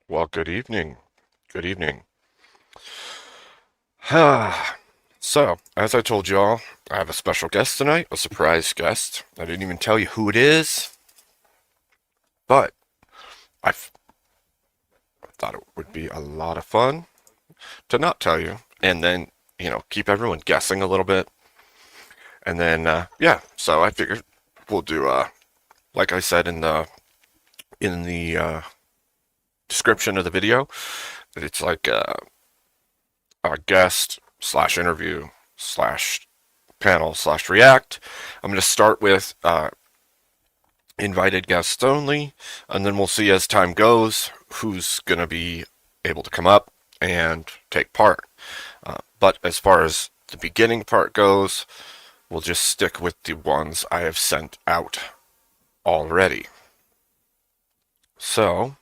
Well, good evening. Good evening. So, as I told y'all, I have a special guest tonight, a surprise guest. I didn't even tell you who it is, but I thought it would be a lot of fun to not tell you, and then, keep everyone guessing a little bit. And then, yeah, so I figured we'll do, like I said in the description of the video, that it's like a guest slash interview slash panel slash react. I'm going to start with invited guests only, and then we'll see as time goes who's going to be able to come up and take part. But as far as the beginning part goes, we'll just stick with the ones I have sent out already. So,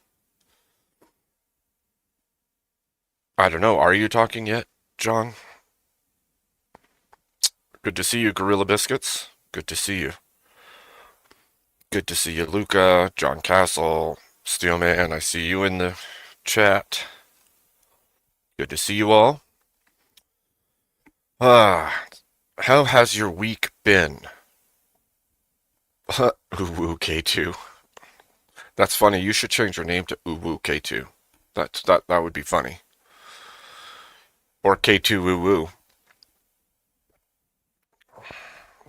I don't know, are you talking yet, John? Good to see you, Gorilla Biscuits. Good to see you. Good to see you, Luca, John Castle, Steelman. I see you in the chat. Good to see you all. How has your week been? Uwu K2. That's funny. You should change your name to Uwu K2. That would be funny. Or K2 Uwu.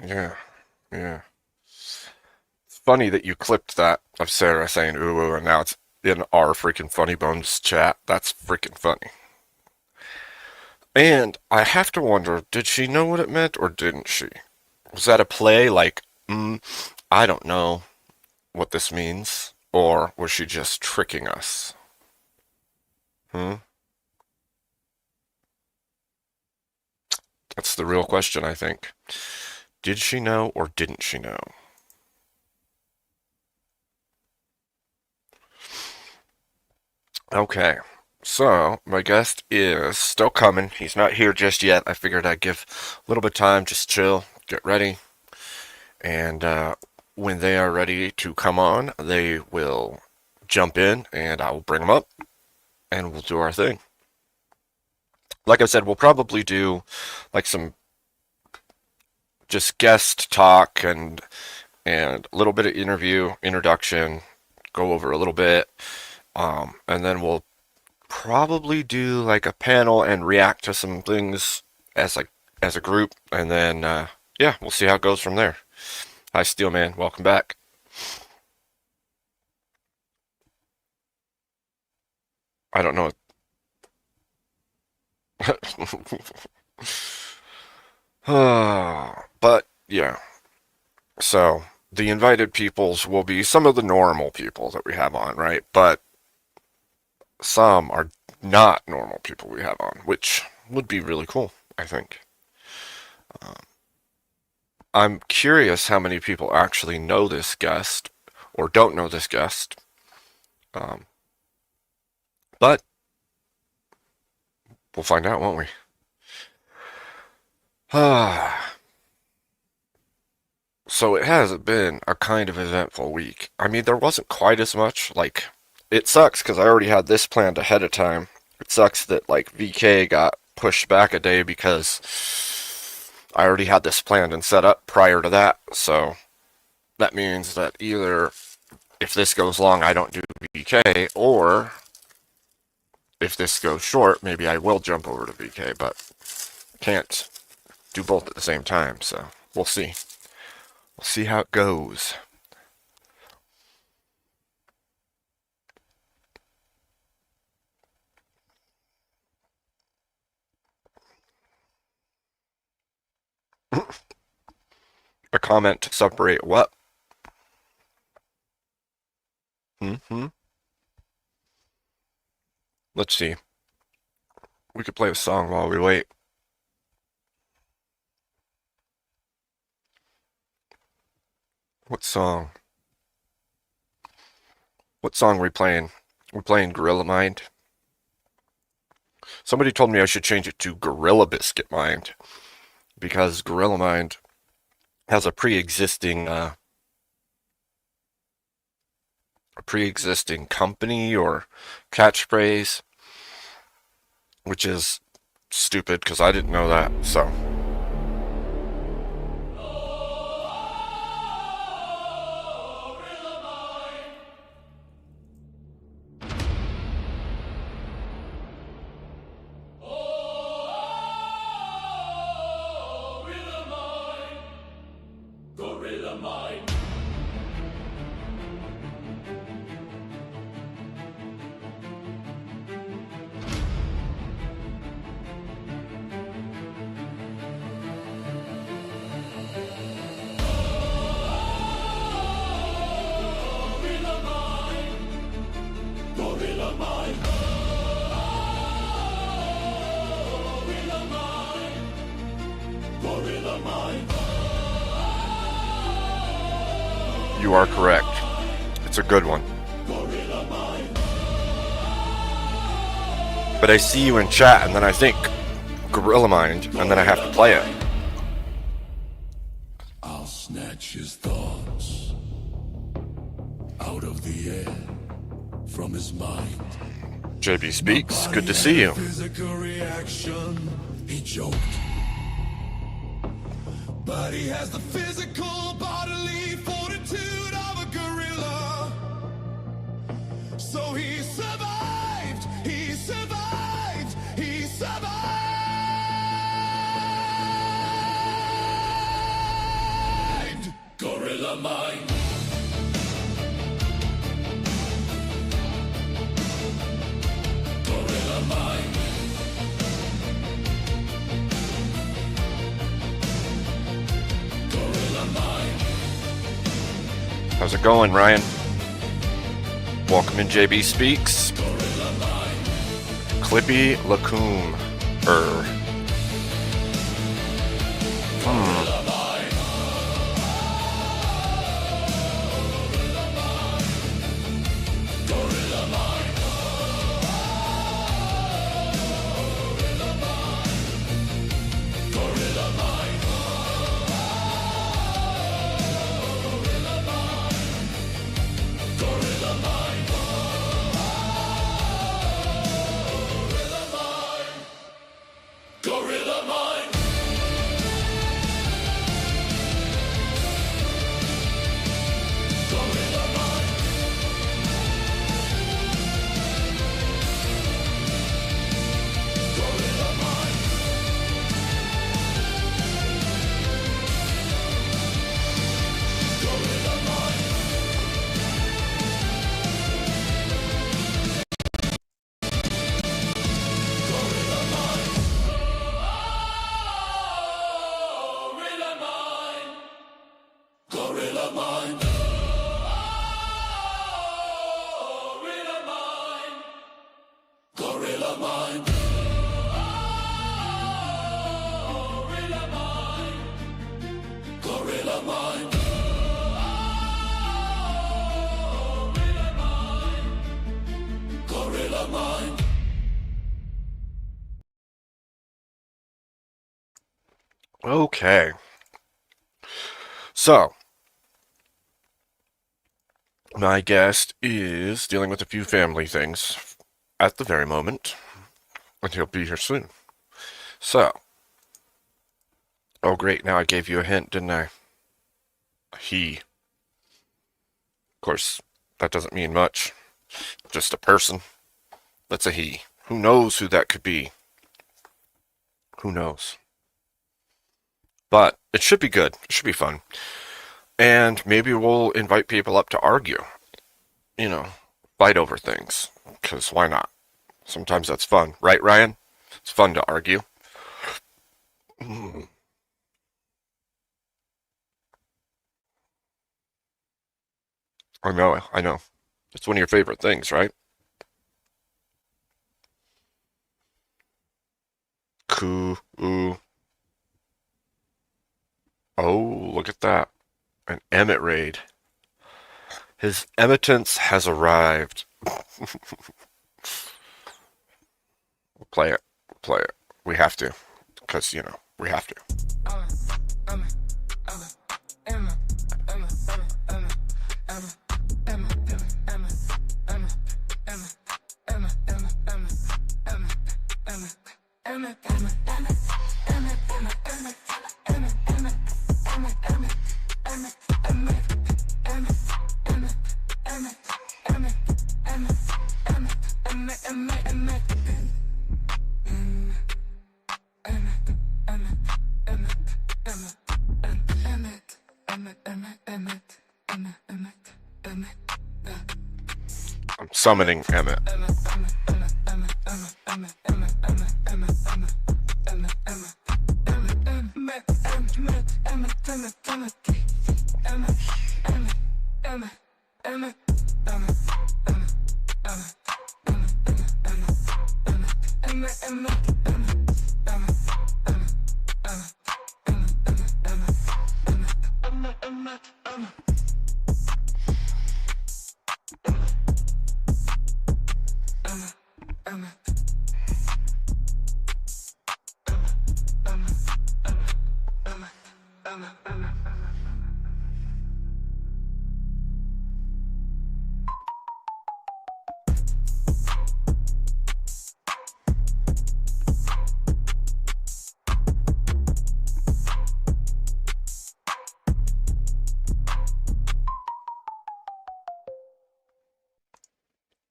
Yeah, yeah. It's funny that you clipped that of Sarah saying Uwu and now it's in our freaking Funny Bones chat. That's freaking funny. And I have to wonder, did she know what it meant or didn't she? Was that a play like, I don't know what this means? Or was she just tricking us? Hmm? That's the real question, I think. Did she know or didn't she know? Okay, so my guest is still coming. He's not here just yet. I figured I'd give a little bit of time, just chill, get ready, and when they are ready to come on, they will jump in and I will bring them up and we'll do our thing. Like I said, we'll probably do like some just guest talk and a little bit of introduction, go over a little bit, and then we'll probably do like a panel and react to some things as like as a group, and then yeah, we'll see how it goes from there. Hi, Steelman, welcome back. I don't know, but yeah. So the invited peoples will be some of the normal people that we have on, right? But some are not normal people we have on, which would be really cool, I think. Um, I'm curious how many people actually know this guest or don't know this guest. Um, but we'll find out, won't we? So it has been a kind of eventful week. I mean, there wasn't quite as much. Like, it sucks because I already had this planned ahead of time. It sucks that, like, VK got pushed back a day because I already had this planned and set up prior to that. So that means that either if this goes long, I don't do VK, or if this goes short, maybe I will jump over to VK, but can't do both at the same time, so we'll see. We'll see how it goes. A comment to separate what? Hmm. Let's see. We could play a song while we wait. What song? What song are we playing? We're playing Gorilla Mind. Somebody told me I should change it to Gorilla Biscuit Mind because Gorilla Mind has a pre-existing a pre-existing company or catchphrase, which is stupid because I didn't know that. So you are correct. It's a good one. But I see you in chat and then I think Gorilla Mind and then I have to play it. I'll snatch his thoughts out of the air from his mind. JB Speaks, good to see you. Physical reaction, he joked. But he has the physical bodily fortitude of a gorilla. So he survived, he survived, he survived. Gorilla mind. Gorilla mind. Gorilla mind. How's it going, Ryan? Welcome in JB Speaks. Gorilla mind. Clippy Lacoon. Gorilla mind. Gorilla mind. Gorilla mind. Gorilla mind. Gorilla mind. Gorilla mind. Gorilla mind. Gorilla mind. Gorilla mind. Gorilla mind. Gorilla mind. Gorilla mind. Gorilla mind. Okay. So, my guest is dealing with a few family things at the very moment, and he'll be here soon. So, oh great, now I gave you a hint, didn't I? He. Of course, that doesn't mean much. Just a person. That's a he. Who knows who that could be? Who knows? But it should be good. It should be fun. And maybe we'll invite people up to argue. You know, fight over things. Because why not? Sometimes that's fun. Right, Ryan? It's fun to argue. I know, I know. It's one of your favorite things, right? Coo, ooh. Oh, look at that. An Emmett raid. His emittance has arrived. We'll play it. We'll play it. We have to. Because, you know, we have to. I'm summoning Emmett.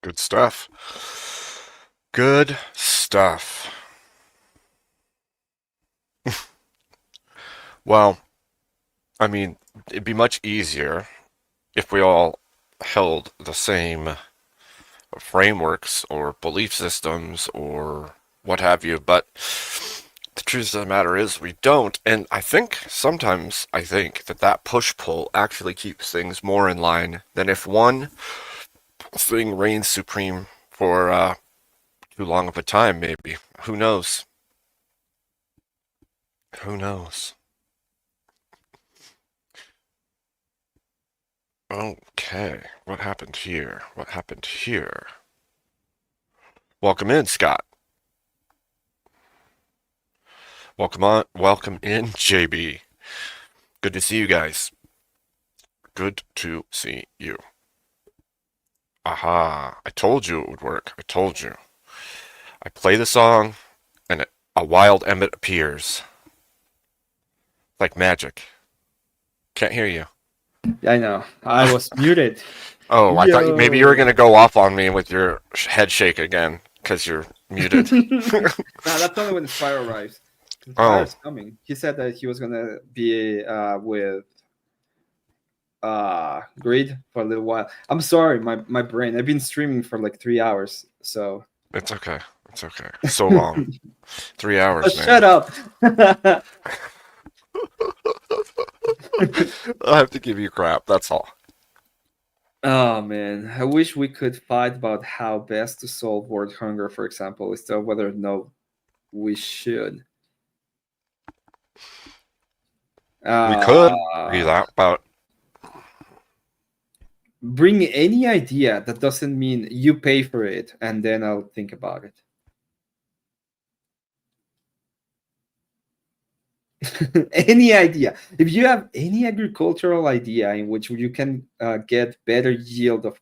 Good stuff. Good stuff. Well, I mean, it'd be much easier if we all held the same frameworks or belief systems or what have you, but the truth of the matter is we don't, and sometimes I think that push-pull actually keeps things more in line than if one thing reigns supreme for too long of a time, maybe. Who knows? Who knows? Okay, what happened here? What happened here? Welcome in, Scott. Welcome in, JB. Good to see you guys. Good to see you. Aha, I told you it would work. I told you. I play the song, and a wild Emmett appears. Like magic. Can't hear you. I know. I was muted. Oh, I thought maybe you were going to go off on me with your head shake again, because you're muted. Nah, that's only when the Spyro arrives. Spyro's coming. He said that he was going to be with Greed for a little while. I'm sorry, my brain. I've been streaming for like 3 hours, so... It's okay. It's okay. So long. 3 hours, man. Shut up! I have to give you crap, that's all. Oh man, I wish we could fight about how best to solve world hunger, for example, instead of whether or not we should. We could do that, but bring any idea that doesn't mean you pay for it, and then I'll think about it. Any idea. If you have any agricultural idea in which you can get better yield of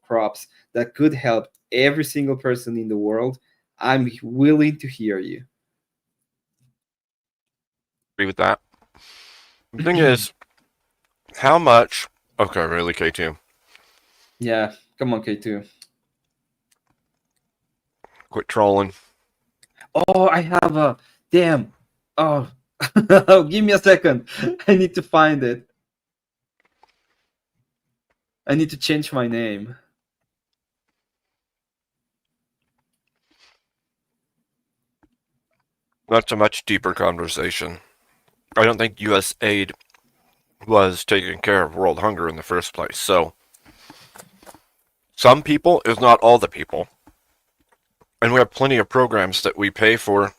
crops that could help every single person in the world, I'm willing to hear you. Agree with that. The thing is, how much... Okay, really, K2? Yeah, come on, K2. Quit trolling. Oh, I have a... Damn. Oh, give me a second. I need to find it. I need to change my name. That's a much deeper conversation. I don't think U.S. aid was taking care of world hunger in the first place, so... Some people is not all the people. And we have plenty of programs that we pay for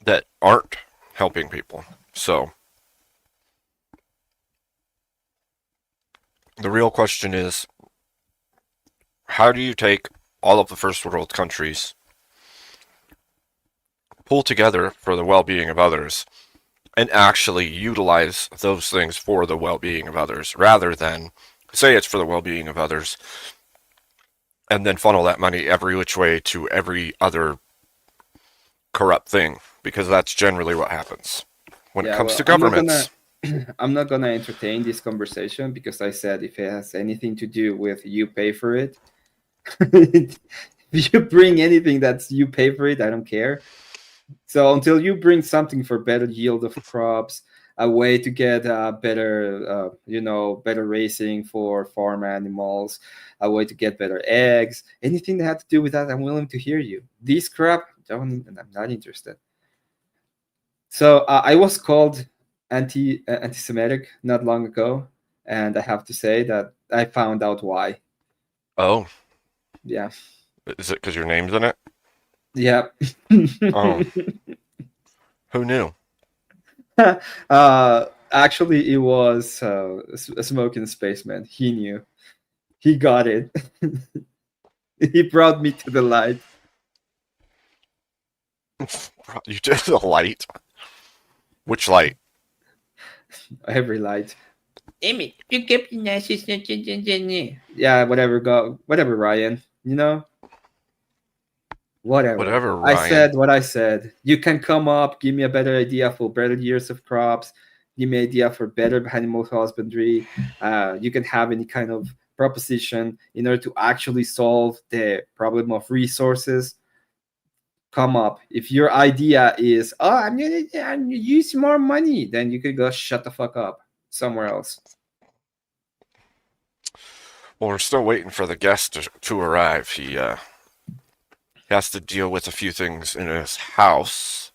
that aren't helping people. So, the real question is, how do you take all of the first world countries, pull together for the well-being of others, and actually utilize those things for the well-being of others, rather than say it's for the well-being of others, and then funnel that money every which way to every other corrupt thing, because that's generally what happens when it Yeah, comes to well, I'm not gonna governments. I'm not gonna entertain this conversation because I said if it has anything to do with you pay for it, if you bring anything that's you pay for it, I don't care. So until you bring something for better yield of crops, a way to get better, better racing for farm animals, a way to get better eggs, anything that had to do with that, I'm willing to hear you. This crap, I'm not interested. So I was called anti-Semitic not long ago, and I have to say that I found out why. Oh, Yeah, is it because your name's in it? yeah. Oh, who knew? Actually, it was a smoking spaceman. He knew. He got it. He brought me to the light. You did the light. Which light? Every light. Amy, you kept yeah, whatever. Go, whatever, Ryan. Whatever. Whatever, I Ryan. said what I said. You can come up, give me a better idea for better years of crops, give me an idea for better animal husbandry. You can have any kind of proposition in order to actually solve the problem of resources. Come up. If your idea is, oh, I'm gonna use more money, then you could go shut the fuck up somewhere else. Well, we're still waiting for the guest to arrive. He has to deal with a few things in his house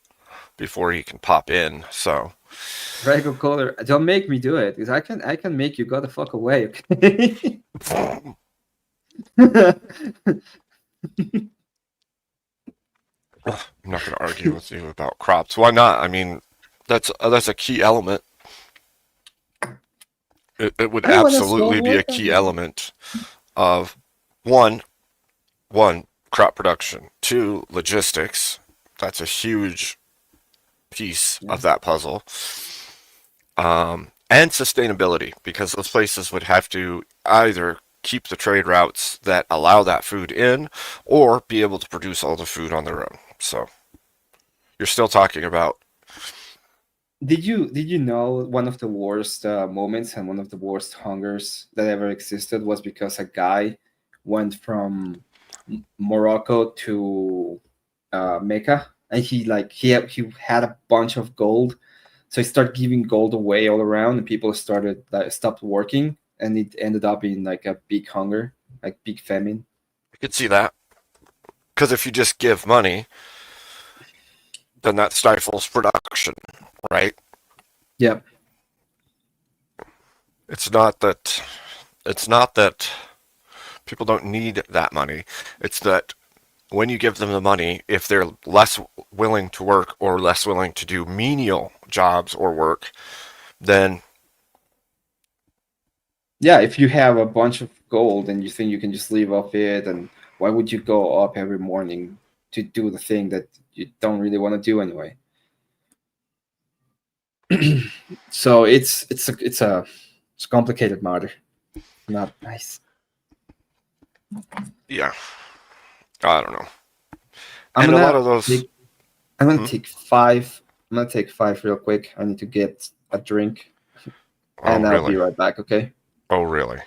before he can pop in. So, Drago Caller, don't make me do it, because I can make you go the fuck away, okay? I'm not going to argue with you about crops. Why not? I mean, that's a key element. It would I want to solve absolutely be a what? key element of one one crop production, two logistics. That's a huge piece Yeah. of that puzzle. And sustainability, because those places would have to either keep the trade routes that allow that food in, or be able to produce all the food on their own. So you're still talking about. Did you know one of the worst moments and one of the worst hungers that ever existed was because a guy went from Morocco to Mecca, and he had a bunch of gold, so he started giving gold away all around, and people started stopped working, and it ended up in like a big hunger, like big famine. I could see that, because if you just give money, then that stifles production, right? Yeah, It's not that. It's not that people don't need that money. It's that when you give them the money, if they're less willing to work or less willing to do menial jobs or work, then yeah. If you have a bunch of gold and you think you can just live off it, and why would you go up every morning to do the thing that you don't really want to do anyway? So it's a complicated matter. Not nice. yeah, I don't know. I'm And a lot gonna of those. take I'm gonna Hmm? take five. I'm gonna take five real quick. I need to get a drink, Oh, and I'll be really? right back. Okay. Oh, really?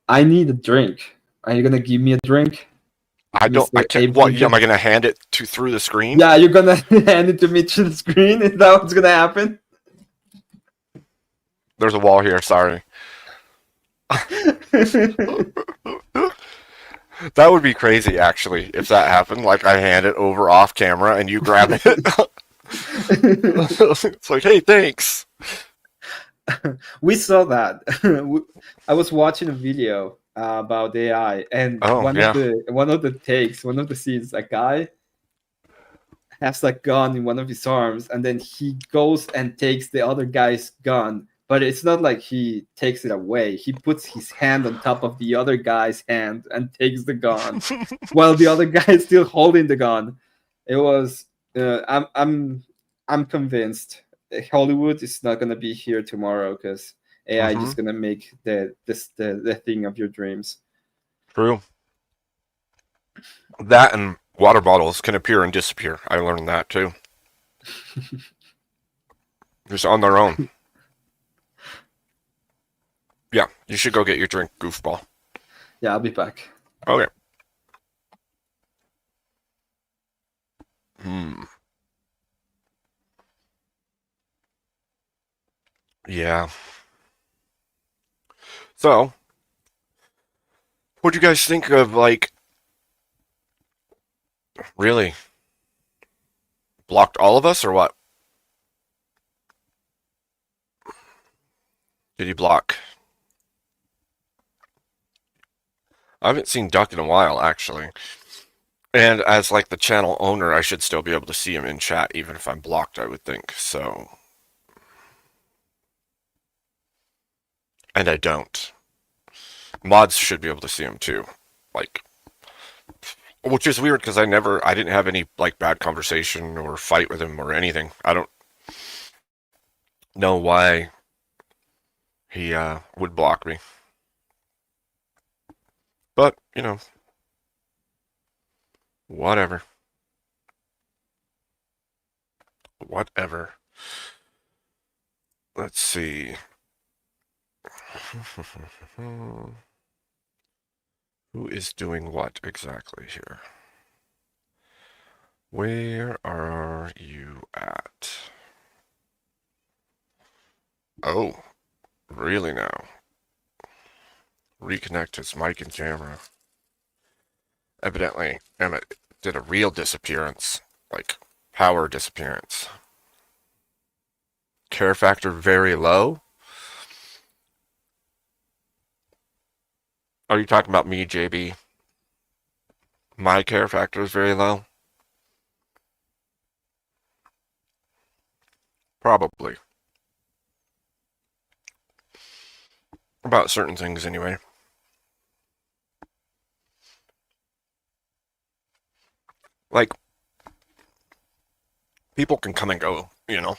I need a drink. Are you gonna give me a drink, I don't. I Mister can't. Abe What? Am Dinkus? I going to hand it to through the screen? Yeah, you're gonna hand it to me through the screen. Is that what's gonna happen? There's a wall here. Sorry. That would be crazy, actually, if that happened. Like I hand it over off camera and you grab it. It's like, hey, thanks. We saw that. I was watching a video about AI, and Oh one of yeah. the scenes, a guy has a gun in one of his arms, and then he goes and takes the other guy's gun. But it's not like he takes it away. He puts his hand on top of the other guy's hand and takes the gun, while the other guy is still holding the gun. It was. I'm convinced Hollywood is not gonna be here tomorrow because AI Mm-hmm. just gonna make the thing of your dreams. True. That and Water bottles can appear and disappear. I learned that too. Just on their own. Yeah, you should go get your drink, goofball. Yeah, I'll be back. Okay. Hmm. Yeah. So, what do you guys think of, like, really blocked all of us or what? Did he block? I haven't seen Duck in a while, actually. And as, like, the channel owner, I should still be able to see him in chat, even if I'm blocked, I would think. So, and I don't. Mods should be able to see him too. Like, which is weird because I didn't have any, like, bad conversation or fight with him or anything. I don't know why he would block me. But, whatever. Whatever. Let's see. Who is doing what exactly here? Where are you at? Oh, really now? Reconnect his mic and camera. Evidently, Emmett did a real disappearance. Like, power disappearance. Care factor very low? Are you talking about me, JB? My care factor is very low? Probably. About certain things, anyway. Like, people can come and go. And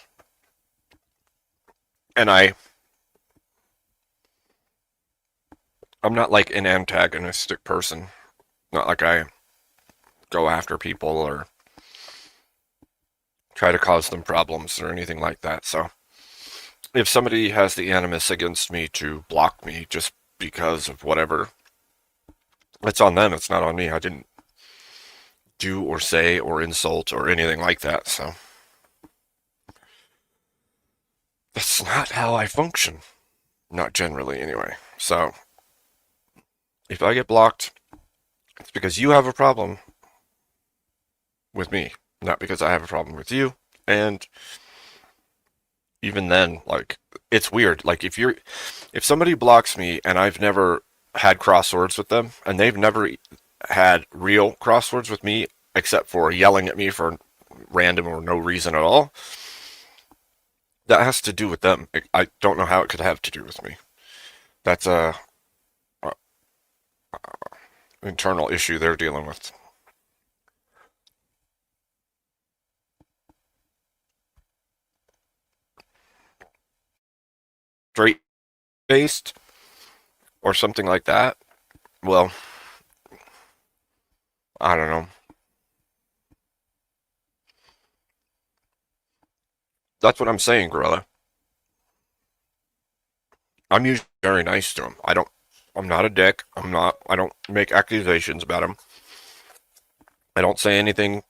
I'm not like an antagonistic person. Not like I go after people or try to cause them problems or anything like that. So if somebody has the animus against me to block me just because of whatever, it's on them. It's not on me. I didn't do or say or insult or anything like that. So that's not how I function. Not generally, anyway. So if I get blocked, it's because you have a problem with me, not because I have a problem with you. And even then, like, it's weird. Like, if somebody blocks me and I've never had crosswords with them, and they've never had real crosswords with me, except for yelling at me for random or no reason at all, that has to do with them. I don't know how it could have to do with me. That's a internal issue they're dealing with. Straight based or something like that. Well, I don't know. That's what I'm saying, Gorilla. I'm usually very nice to him. I'm not a dick. I don't make accusations about him. I don't say anything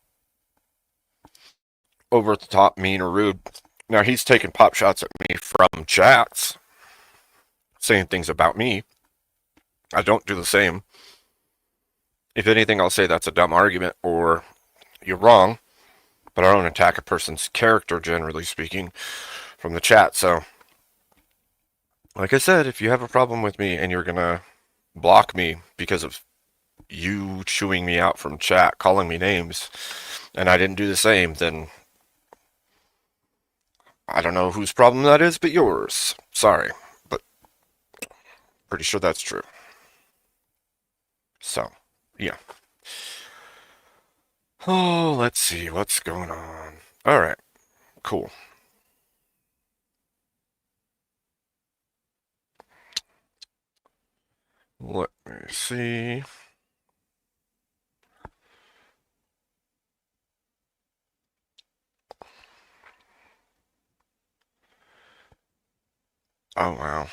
over the top, mean, or rude. Now, he's taking pop shots at me from chats, saying things about me. I don't do the same. If anything, I'll say that's a dumb argument or you're wrong, but I don't attack a person's character, generally speaking, from the chat. So, like I said, if you have a problem with me and you're going to block me because of you chewing me out from chat, calling me names, and I didn't do the same, then I don't know whose problem that is, but yours. Sorry, but pretty sure that's true. So, yeah. Oh, let's see what's going on. All right, cool. Let me see. Oh wow.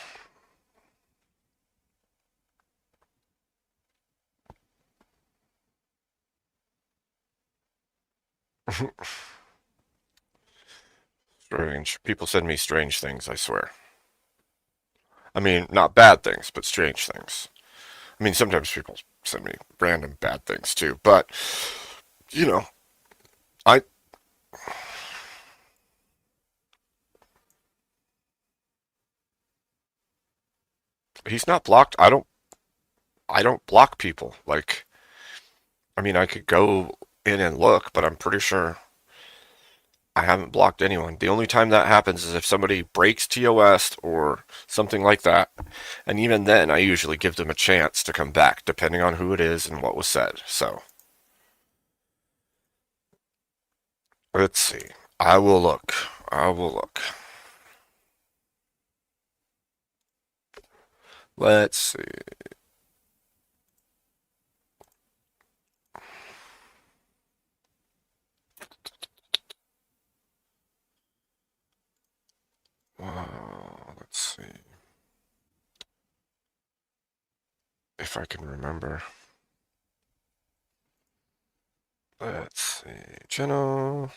Strange. People send me strange things, I swear. I mean, not bad things, but strange things. I mean, sometimes people send me random bad things too, but you know, I he's not blocked. I don't block people. Like, I mean, I could go in and look, but I'm pretty sure I haven't blocked anyone. The only time that happens is if somebody breaks TOS or something like that. And even then, I usually give them a chance to come back, depending on who it is and what was said. So, let's see. I will look. I will look. Let's see. Let's see. If I can remember. Let's see. Channel.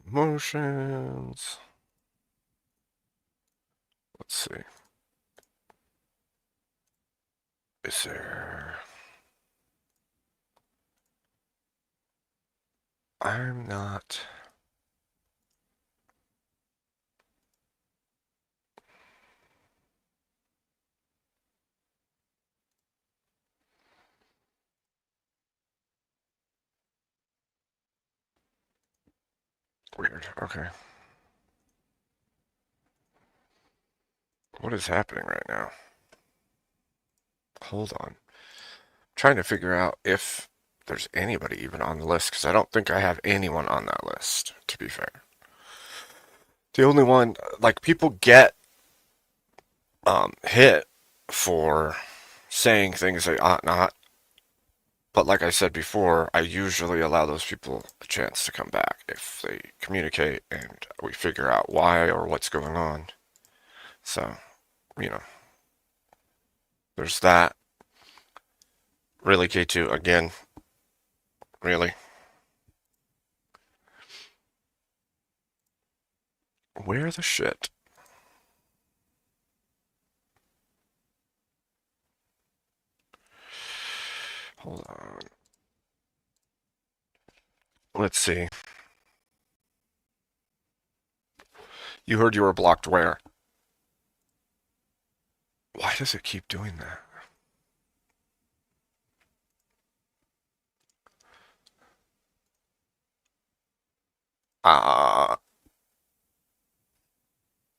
Motions. Let's see. Is there... I'm not... Weird. Okay. What is happening right now? Hold on. I'm trying to figure out if there's anybody even on the list, because I don't think I have anyone on that list, to be fair. The only one, like, people get hit for saying things they ought not. But like I said before, I usually allow those people a chance to come back if they communicate and we figure out why or what's going on. So, you know, there's that. Really, K2, again, really? Where the shit? Hold on. Let's see. You heard you were blocked where? Why does it keep doing that?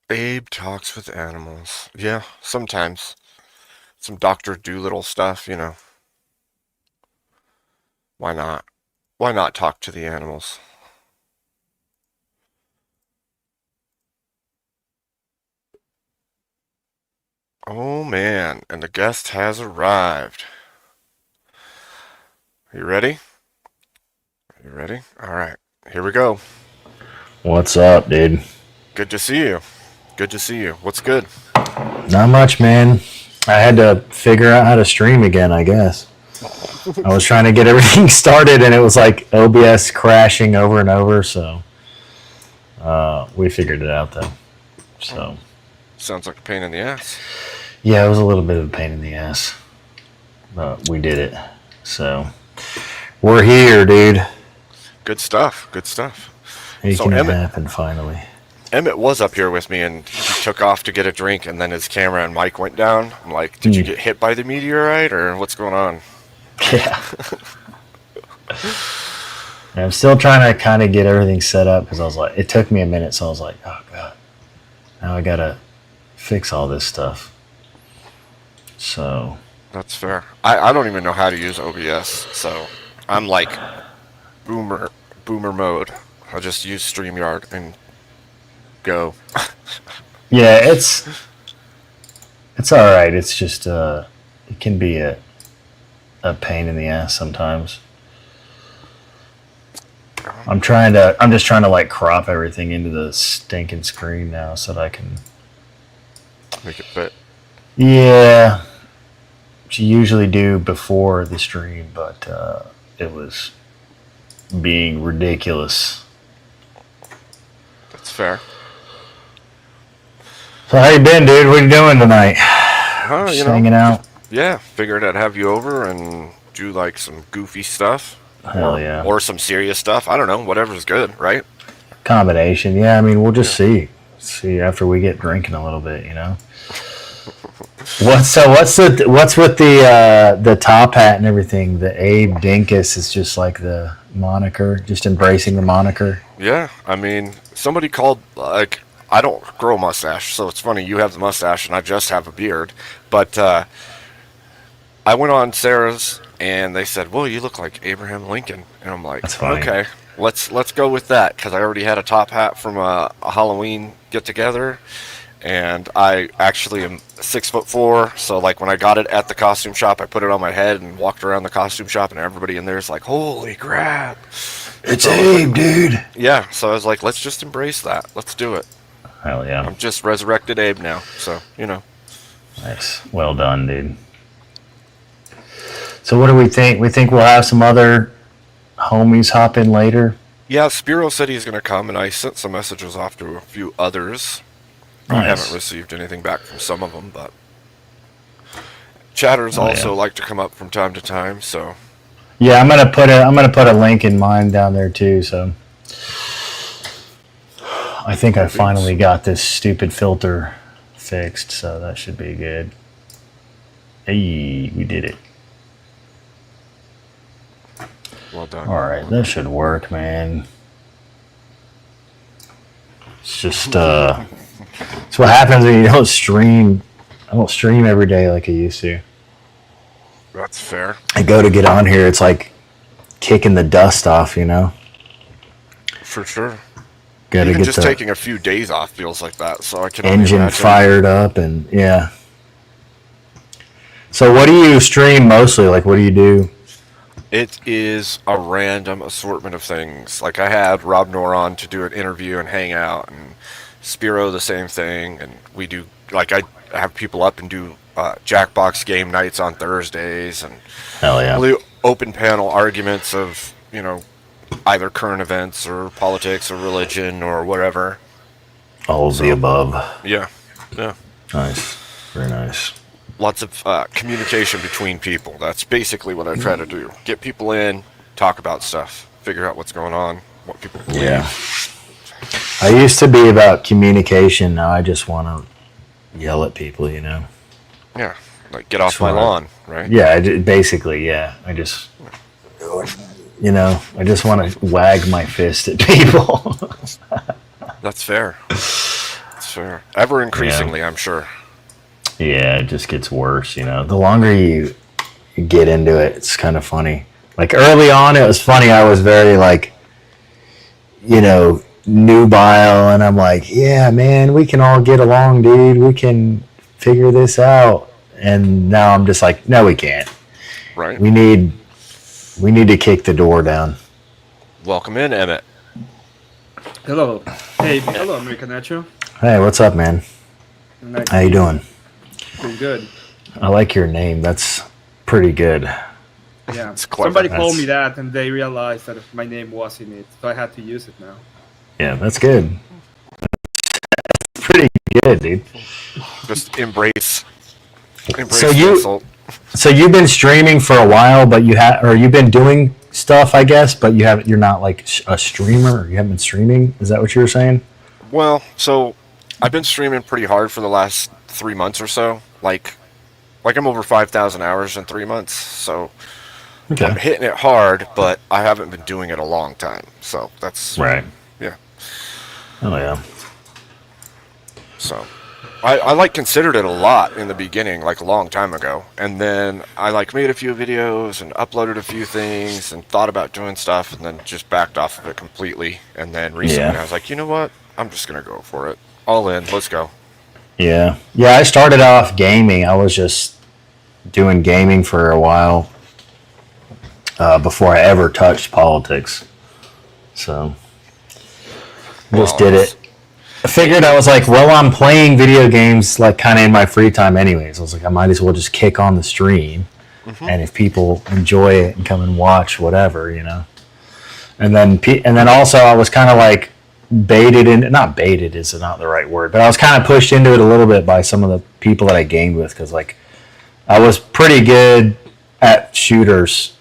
Abe talks with animals. Yeah, sometimes. Some Dr. Doolittle stuff, you know. Why not? Why not talk to the animals? Oh man, and the guest has arrived. You ready? You ready? All right, here we go. What's up, dude? Good to see you. Good to see you. What's good? Not much, man. I had to figure out how to stream again, I guess. I was trying to get everything started, and it was like OBS crashing over and over, so we figured it out, though. So, Sounds like a pain in the ass. yeah, it was a little bit of a pain in the ass, but we did it. So, we're here, dude. Good stuff. Good stuff. Making it happen, finally. Emmett was up here with me, and he took off to get a drink, and then his camera and mic went down. I'm like, did you get hit by the meteorite, or what's going on? Yeah. I'm still trying to kind of get everything set up, because I was like, it took me a minute, so I was like, oh, God. Now I got to fix all this stuff. So. That's fair. I don't even know how to use OBS, so I'm like boomer mode. I'll just use StreamYard and go. Yeah, it's all right. It's just it can be a pain in the ass sometimes. I'm just trying to like crop everything into the stinking screen now so that I can. Make it fit. Yeah. Which you usually do before the stream, but it was being ridiculous. That's fair. So how you been, dude? What are you doing tonight? Just hanging out. Yeah, figured I'd have you over and do like some goofy stuff. Hell yeah. Or some serious stuff. I don't know. Whatever's good, right? Combination. Yeah, I mean, we'll just see. See after we get drinking a little bit, you know. What's with the top hat and everything? The Abe Dinkus is just like the moniker, just embracing the moniker. Yeah, I mean, somebody called, like, I don't grow a mustache, so it's funny, you have the mustache and I just have a beard, but I went on Sarah's and they said, well, you look like Abraham Lincoln, and I'm like, That's funny. Okay, let's go with that, because I already had a top hat from a Halloween get-together, and I actually am 6'4", so like when I got it at the costume shop, I put it on my head and walked around the costume shop, and everybody in there is like, holy crap. It's So I was Abe, like, dude. yeah, so I was like, let's just embrace that. Let's do it. Hell yeah. I'm just resurrected Abe now, so, you know. Nice. Well done, dude. So what do we think? We think we'll have some other homies hop in later? Yeah, Spiro said he's going to come, and I sent some messages off to a few others. I Nice. haven't received anything back from some of them, but chatters Oh, also yeah. like to come up from time to time, so Yeah, I'm gonna put a link in mine down there too. So I think I finally got this stupid filter fixed, so that should be good. Hey, we did it. well done. All right, that should work, man. It's just it's what happens when you don't stream. I don't stream every day like I used to. That's fair. I go to get on here, it's like kicking the dust off, you know. For sure. Got to Even get just the taking a few days off feels like that, so I can only engine imagine. fired up, and yeah. So what do you stream mostly? Like, what do you do? It is a random assortment of things. Like, I had Rob Nor on to do an interview and hang out, and Spiro the same thing, and we do, like, I have people up and do Jackbox game nights on Thursdays, and Hell yeah. really open panel arguments of, you know, either current events or politics or religion or whatever. All of the above. Yeah, yeah. Nice. Very nice. Lots of communication between people. That's basically what I try to do. Get people in, talk about stuff, figure out what's going on, what people believe. Yeah. I used to be about communication. Now I just want to yell at people, you know? Yeah, like get off my Sure. lawn, right? Yeah, basically, yeah. I just, you know, I just want to wag my fist at people. That's fair. That's fair. Ever increasingly, I'm sure. Yeah, it just gets worse, you know. The longer you get into it, it's kind of funny. Like early on, it was funny. I was very like, you know, nubile, and I'm like, yeah, man, we can all get along, dude. We can figure this out. And now I'm just like, no, we can't. Right. We need to kick the door down. Welcome in, Emmett. Hello. Hey, hello, American Nacho. Hey, what's up, man? Nice How you doing? doing good. I like your name. That's pretty good. Yeah. It's clever. Somebody called That's- me that, and they realized that my name was in it, so I had to use it now. Yeah, that's good. That's pretty good, dude. Just embrace So the you- insult. So you've been streaming for a while, but you've been doing stuff, I guess, but you're not like a streamer. Or you haven't been streaming. Is that what you were saying? Well, so I've been streaming pretty hard for the last 3 months or so. Like I'm over 5,000 hours in 3 months. So I'm hitting it hard, but I haven't been doing it a long time. So that's Right. Yeah. Oh yeah. So I like considered it a lot in the beginning, like a long time ago, and then I like made a few videos and uploaded a few things and thought about doing stuff, and then just backed off of it completely. And then recently Yeah. I was like, you know what? I'm just gonna go for it. All in. Let's go. Yeah. Yeah. I started off gaming. I was just doing gaming for a while before I ever touched politics. So Well, just did it. I figured, I was like, well, I'm playing video games like kind of in my free time anyways. I was like, I might as well just kick on the stream, and if people enjoy it and come and watch, whatever, you know. And then also I was kind of like baited in, not baited is not the right word, but I was kind of pushed into it a little bit by some of the people that I gamed with, because like I was pretty good at shooters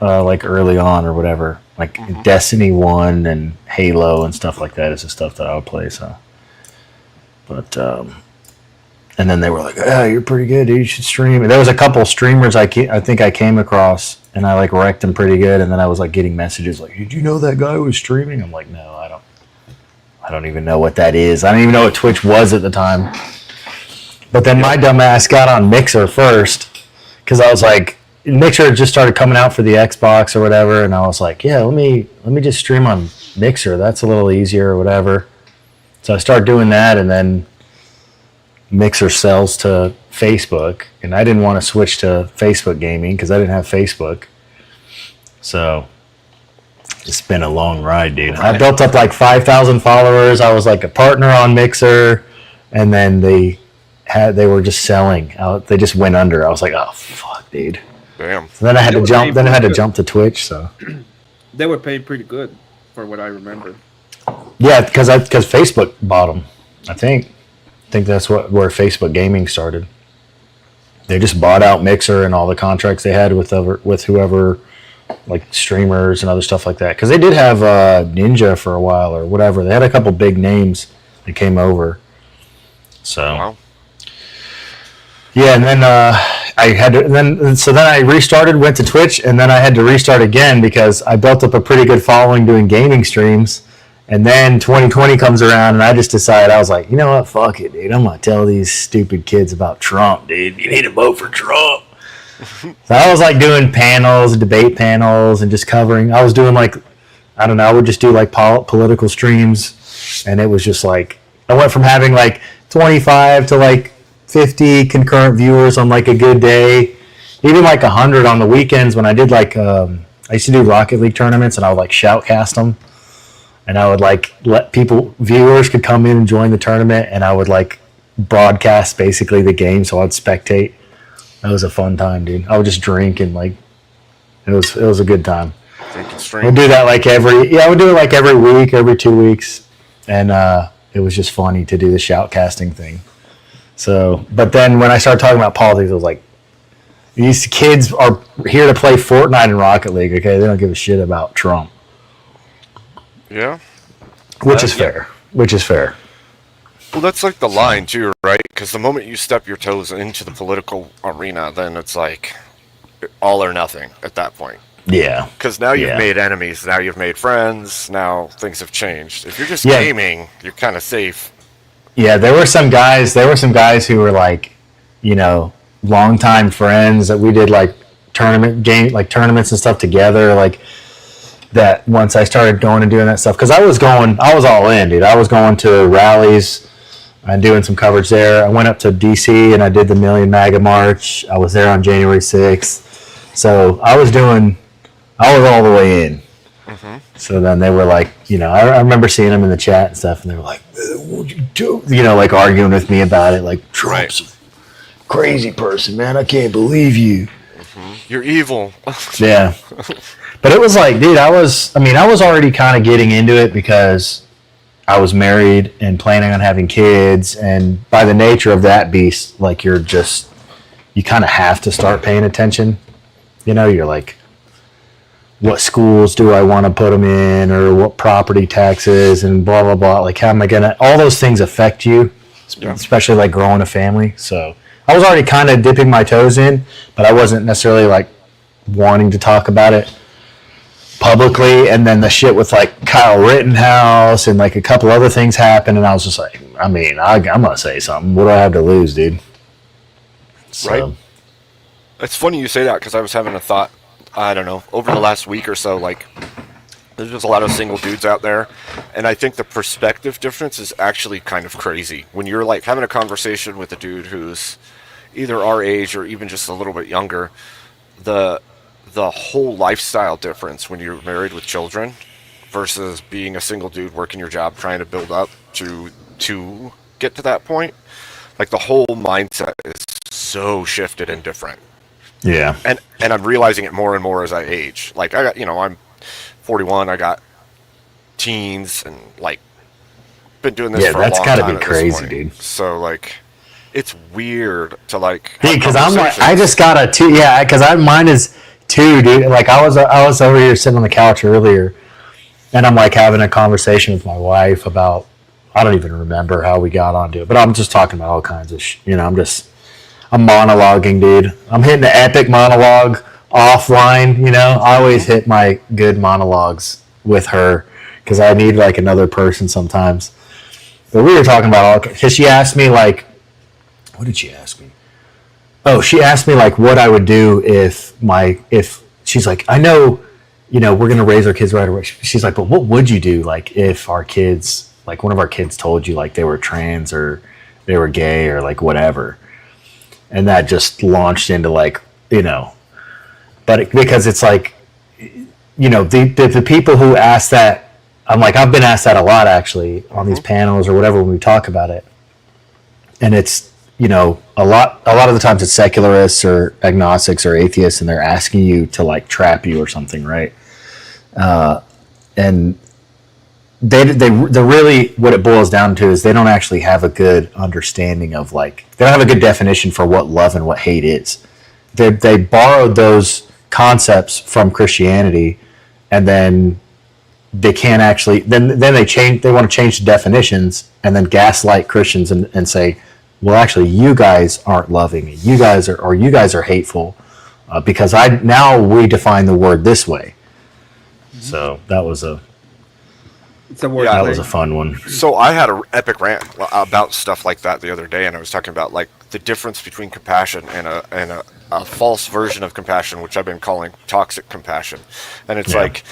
like early on or whatever, like Destiny 1 and Halo and stuff like that is the stuff that I would play. So, but and then they were like, "Oh, you're pretty good, dude. You should stream." And there was a couple streamers I think I came across, and I like wrecked them pretty good. And then I was like getting messages like, "Did you know that guy was streaming?" I'm like, "No, I don't even know what that is. I don't even know what Twitch was at the time." But then my dumb ass got on Mixer first, because I was like, Mixer just started coming out for the Xbox or whatever, and I was like, yeah, let me just stream on Mixer. That's a little easier or whatever. So I started doing that, and then Mixer sells to Facebook, and I didn't want to switch to Facebook gaming because I didn't have Facebook. So it's been a long ride, dude. I built up like 5,000 followers. I was like a partner on Mixer, and then they were just selling out. They just went under. I was like, oh fuck, dude. Damn. So then I had to jump. Then I had to jump to Twitch. So They were paid pretty good, for what I remember. yeah, because Facebook bought them. I think that's where Facebook gaming started. They just bought out Mixer and all the contracts they had with whoever, like streamers and other stuff like that. Because they did have Ninja for a while or whatever. They had a couple big names that came over. So. Wow. Yeah, and then I had to. Then I restarted, went to Twitch, and then I had to restart again because I built up a pretty good following doing gaming streams. And then 2020 comes around, and I just decided, I was like, you know what, fuck it, dude. I'm gonna tell these stupid kids about Trump, dude. You need to vote for Trump. So I was like doing panels, debate panels, and just covering. I was doing like, I don't know, I would just do like political streams, and it was just like I went from having like 25 to like 50 concurrent viewers on like a good day, even like 100 on the weekends when I did like I used to do Rocket League tournaments, and I would like shoutcast them, and I would like let viewers could come in and join the tournament, and I would like broadcast basically the game, so I'd spectate. That was a fun time, dude. I would just drink and like it was a good time. Drinking stream. We'd do that like I would do it like every week, every 2 weeks, and it was just funny to do the shoutcasting thing. So, but then when I started talking about politics, I was like, these kids are here to play Fortnite and Rocket League, okay? They don't give a shit about Trump. Yeah. Which is fair. Well, that's like the line too, right? Because the moment you step your toes into the political arena, then it's like all or nothing at that point. Yeah. Because now you've made enemies, now you've made friends, now things have changed. If you're just gaming, you're kind of safe. Yeah, there were some guys who were like, you know, longtime friends that we did like tournaments and stuff together, like that once I started going and doing that stuff. Because I was all in, dude. I was going to rallies and doing some coverage there. I went up to DC and I did the Million MAGA March. I was there on January 6th. So I was all the way in. Mm-hmm. So then they were like, you know, I remember seeing them in the chat and stuff, and they were like, what'd you do? You know, like arguing with me about it, like, Trump's a crazy person, man. I can't believe you. Mm-hmm. You're evil. Yeah. But it was like, dude, I was already kind of getting into it because I was married and planning on having kids, and by the nature of that beast, like you kind of have to start paying attention. You know, you're like, what schools do I want to put them in, or what property taxes and blah, blah, blah. Like, how am I going to, all those things affect you, especially like growing a family. So I was already kind of dipping my toes in, but I wasn't necessarily like wanting to talk about it publicly. And then the shit with like Kyle Rittenhouse and like a couple other things happened. And I was just like, I mean, I'm going to say something. What do I have to lose, dude? So. Right. It's funny you say that, because I was having a thought, I don't know, over the last week or so, like, there's just a lot of single dudes out there, and I think the perspective difference is actually kind of crazy. When you're, like, having a conversation with a dude who's either our age or even just a little bit younger, the whole lifestyle difference when you're married with children versus being a single dude working your job trying to build up to get to that point. Like the whole mindset is so shifted and different. Yeah. And I'm realizing it more and more as I age. Like I got, I'm 41, I got teens and like been doing this for a long time. Yeah, that's gotta be at this crazy, point. dude. So like it's weird to like because I'm like, I just got a 2. Yeah, because mine is 2, dude. Like I was over here sitting on the couch earlier, and I'm like having a conversation with my wife about, I don't even remember how we got onto it, but I'm just talking about all kinds of I'm monologuing, dude. I'm hitting the epic monologue offline. I always hit my good monologues with her because I need like another person sometimes. But we were talking about because she asked me like, what did she ask me? Oh, she asked me like what I would do if she's like, I know, we're gonna raise our kids right away. She's like, but what would you do like if our kids, like one of our kids told you like they were trans or they were gay or like whatever, and that just launched into like, but because it's like, the people who ask that, I'm like, I've been asked that a lot actually on these panels or whatever when we talk about it, and it's, a lot of the times it's secularists or agnostics or atheists, and they're asking you to like trap you or something, right? And they really, what it boils down to is they don't actually have a good understanding of like, they don't have a good definition for what love and what hate is. They borrowed those concepts from Christianity, and then they can't actually, then they want to change the definitions and then gaslight Christians and say, well, actually, you guys aren't loving. You guys are hateful because we define the word this way. So that was a fun one. So I had an epic rant about stuff like that the other day, and I was talking about like the difference between compassion and a false version of compassion, which I've been calling toxic compassion, and it's like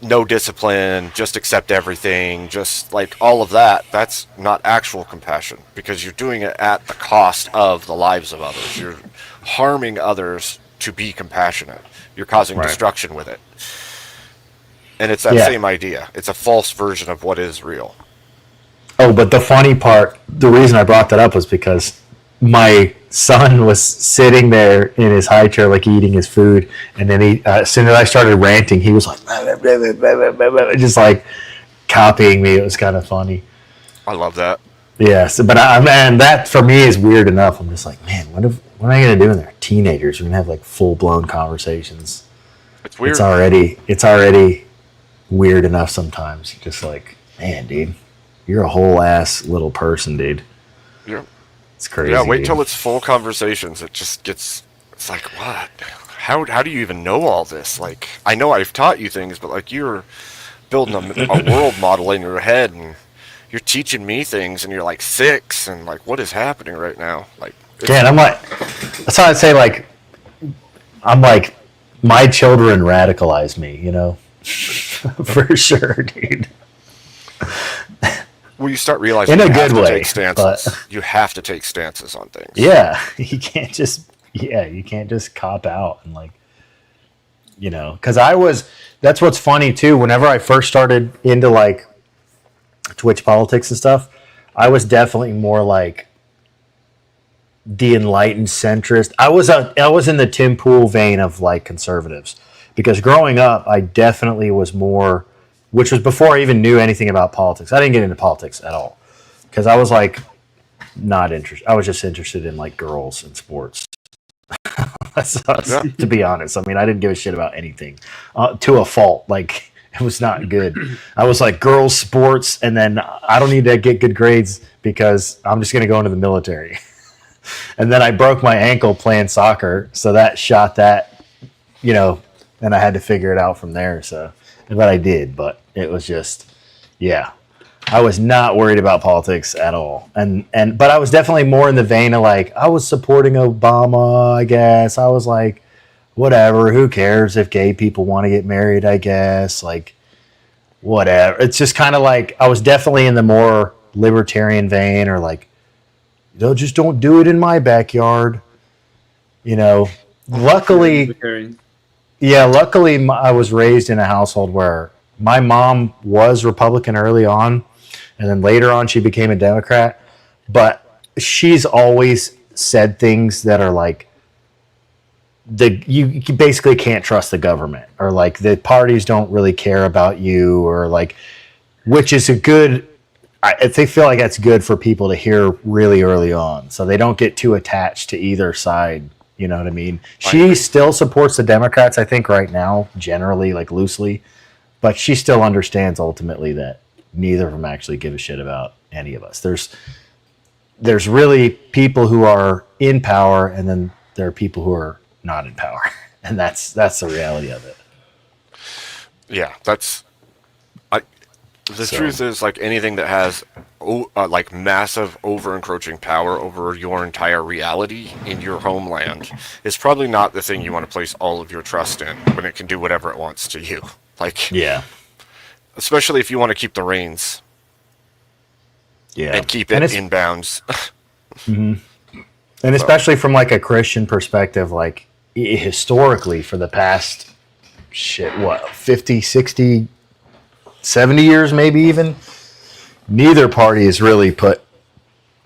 no discipline, just accept everything, just like all of that. That's not actual compassion because you're doing it at the cost of the lives of others. You're harming others to be compassionate. You're causing destruction with it. And it's that same idea. It's a false version of what is real. Oh, but the funny part, the reason I brought that up was because my son was sitting there in his high chair, like eating his food, and then as soon as I started ranting, he was like, just like copying me. It was kind of funny. I love that. Yes, but man, that for me is weird enough. I'm just like, man, what am I gonna do when they're teenagers? We're gonna have like full blown conversations. It's weird. It's already weird enough sometimes. Just like, man, dude, you're a whole ass little person, dude. Yeah. It's crazy. Yeah, wait till it's full conversations. It's like, what? How do you even know all this? Like, I know I've taught you things, but like you're building a world model in your head, and you're teaching me things, and you're like 6, and like, what is happening right now? Like, and I'm like, that's how I'd say, like, I'm like, my children radicalize me, for sure, dude. Well, you start realizing in a you good have to way, take stances. You have to take stances on things. Yeah, you can't just cop out and like, because that's what's funny too. Whenever I first started into like Twitch politics and stuff, I was definitely more like the enlightened centrist. I was in the Tim Pool vein of like conservatives, because growing up, I definitely was more, which was before I even knew anything about politics. I didn't get into politics at all because I was like not interested. I was just interested in like girls and sports. To be honest, I mean, I didn't give a shit about anything to a fault. Like, it was not good. I was like, girls, sports, and then I don't need to get good grades because I'm just going to go into the military. And then I broke my ankle playing soccer, so that shot that, and I had to figure it out from there. So, but I did, but it was just, I was not worried about politics at all. But I was definitely more in the vein of like, I was supporting Obama, I guess. I was like, whatever, who cares if gay people want to get married, I guess. Like, whatever. It's just kind of like, I was definitely in the more libertarian vein, or like, just don't do it in my backyard. Luckily, I was raised in a household where My mom was Republican early on, and then later on she became a Democrat. But she's always said things that are like you basically can't trust the government, or like the parties don't really care about you, or like, which is a good. They feel like that's good for people to hear really early on, so they don't get too attached to either side. You know what I mean? She still supports the Democrats, I think, right now, generally, like loosely, but she still understands ultimately that neither of them actually give a shit about any of us. There's really people who are in power, and then there are people who are not in power, and that's the reality of it. Yeah, that's. The truth is, like anything that has like massive over encroaching power over your entire reality in your homeland is probably not the thing you want to place all of your trust in when it can do whatever it wants to you. Like, Yeah, especially if you want to keep the reins yeah, and keep it in bounds. and especially from like a Christian perspective, like historically for the past 50, 60, 70 years, maybe even, neither party has really put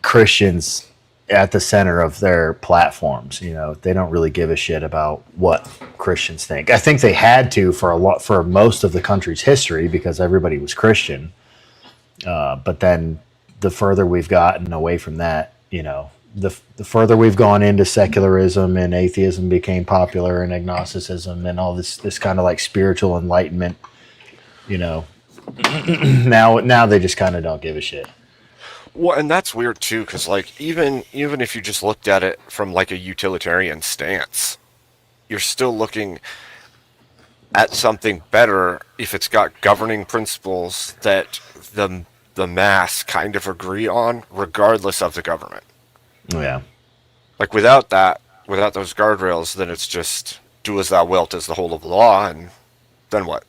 Christians at the center of their platforms. You know, they don't really give a shit about what Christians think. I think they had to for most of the country's history because everybody was Christian. But then the further we've gotten away from that, you know, the further we've gone into secularism, and atheism became popular, and agnosticism and all this kind of like spiritual enlightenment, you know, now they just kind of don't give a shit. Well, and that's weird too, because like even if you just looked at it from like a utilitarian stance, you're still looking at something better if it's got governing principles that the mass kind of agree on, regardless of the government. Yeah. Like without those guardrails, then it's just do as thou wilt as the whole of the law, and then what?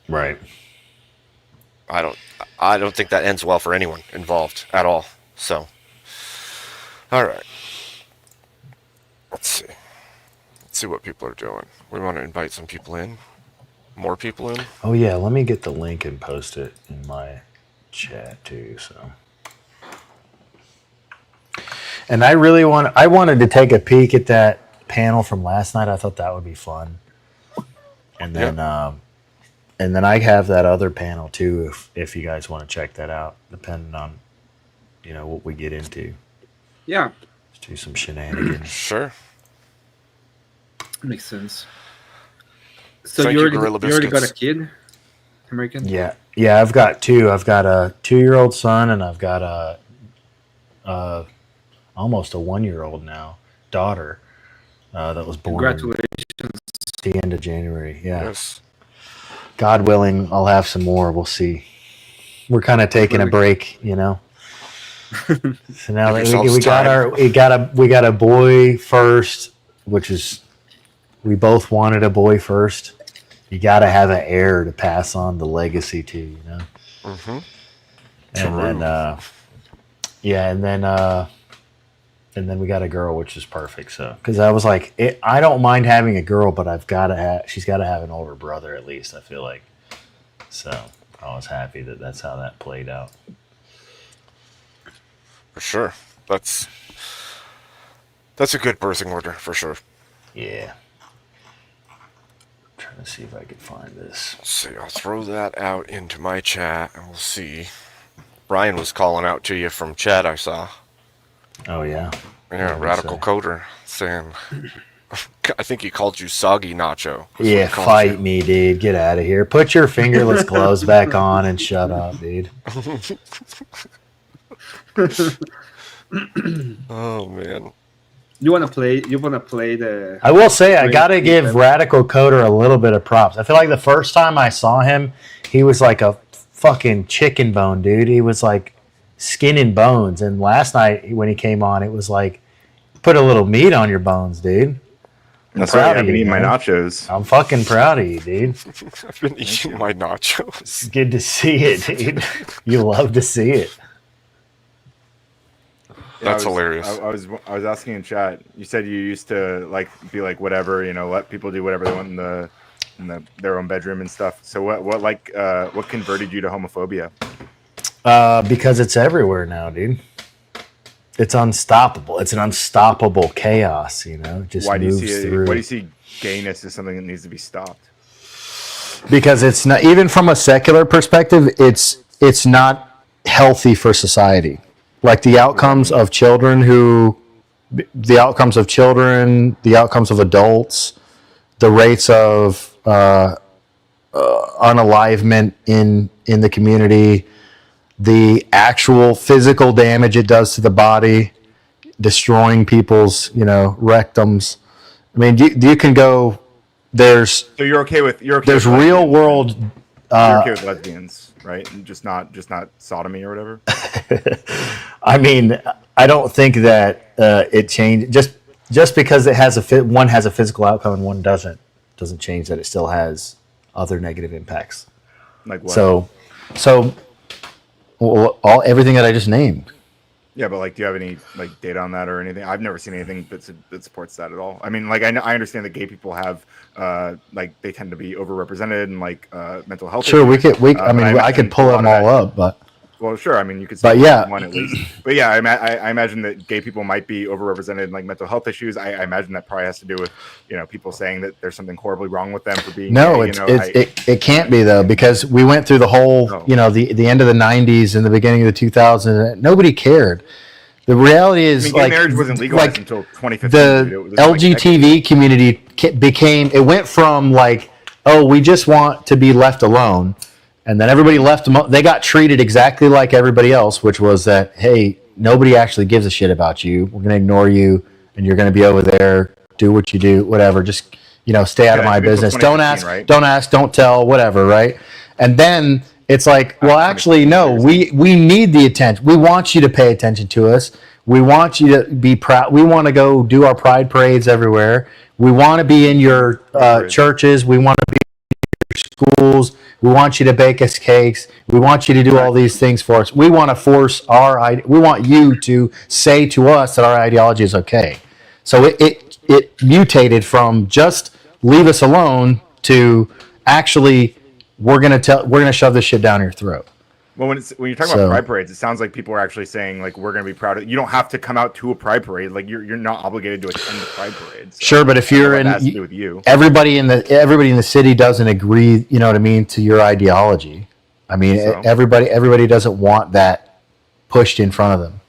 Right. I don't think that ends well for anyone involved at all. So, all right. Let's see. Let's see what people are doing. We want to invite some people in. More people in. Oh yeah, let me get the link and post it in my chat too. So, and I wanted to take a peek at that panel from last night. I thought that would be fun. And then, and then I have that other panel too, if you guys want to check that out, depending on, you know, what we get into. Yeah. Let's do some shenanigans. Sure. Makes sense. So Thank you you, already got a kid, American? Yeah, I've got two. I've got a 2-year-old son, and I've got a almost a 1-year-old now daughter that was born. Congratulations. At the end of January. Yeah. Yes. God willing, I'll have some more. We'll see. We're kind of taking a break, you know. So now that we got a boy first, which is, we both wanted a boy first. You got to have an heir to pass on the legacy to, you know. Mm-hmm. And then we got a girl, which is perfect. So, because I was like, I don't mind having a girl, but she's got to have an older brother at least. I feel like. So I was happy that's how that played out. For sure. That's a good birthing order for sure. Yeah. Trying to see if I can find this. Let's see. I'll throw that out into my chat, and we'll see. Brian was calling out to you from chat. I saw. Oh yeah. Yeah, Radical Coder saying. I think he called you Soggy Nacho. Yeah, fight me, dude. Get out of here. Put your fingerless gloves back on and shut up, dude. Oh man. You wanna play the I will say I gotta give Radical Coder a little bit of props. I feel like the first time I saw him, he was like a fucking chicken bone, dude. He was like skin and bones. And last night when he came on, it was like, put a little meat on your bones, dude. That's right. I've been eating my nachos. I'm fucking proud of you, dude. I've been eating my nachos. It's good to see it, dude. You love to see it. That's hilarious. I was asking in chat. You said you used to like be like whatever, you know, let people do whatever they want in the their own bedroom and stuff. So what converted you to homophobia? Because it's everywhere now, dude. It's unstoppable. It's an unstoppable chaos, you know. It just Why do you moves through. why do you see gayness as something that needs to be stopped? Because it's not, even from a secular perspective, it's not healthy for society. Like the outcomes of children, the outcomes of adults, the rates of unalivement in the community, the actual physical damage it does to the body, destroying people's, rectums. I mean, you can go. There's there's real world. You're okay with lesbians, right? And just not sodomy or whatever. I mean, I don't think that it changed just because it has one has a physical outcome and one doesn't change that it still has other negative impacts. Like what? So everything that I just named. Yeah, but do you have any data on that or anything? I've never seen anything that supports that at all. I mean, I understand that gay people have they tend to be overrepresented in mental health. Sure, issues. I could pull them all up, but. Well, sure. I mean, you could say one at least. But yeah, I imagine that gay people might be overrepresented in mental health issues. I imagine that probably has to do with people saying that there's something horribly wrong with them for being gay. It can't be though, because we went through the whole the end of the 90s and the beginning of the 2000s. Nobody cared. The reality is, gay marriage wasn't legalized until 2015. The LGBT community it went from we just want to be left alone. And then everybody left them. They got treated exactly like everybody else, which was that, hey, nobody actually gives a shit about you. We're going to ignore you, and you're going to be over there, do what you do, whatever. Just, stay out of my business. Don't ask, right? don't tell, whatever, right? And then it's well, actually, no, we need the attention. We want you to pay attention to us. We want you to be proud. We want to go do our pride parades everywhere. We want to be in your churches. We want to be in your schools. We want you to bake us cakes. We want you to do all these things for us. We want to force we want you to say to us that our ideology is okay. So it mutated from just leave us alone to actually we're gonna shove this shit down your throat. Well, when you're talking about pride parades, it sounds like people are actually saying we're going to be proud of. You don't have to come out to a pride parade. You're not obligated to attend the pride parade. So sure, but if you're in, with you. everybody in the city doesn't agree. You know what I mean, to your ideology. I mean, everybody doesn't want that pushed in front of them.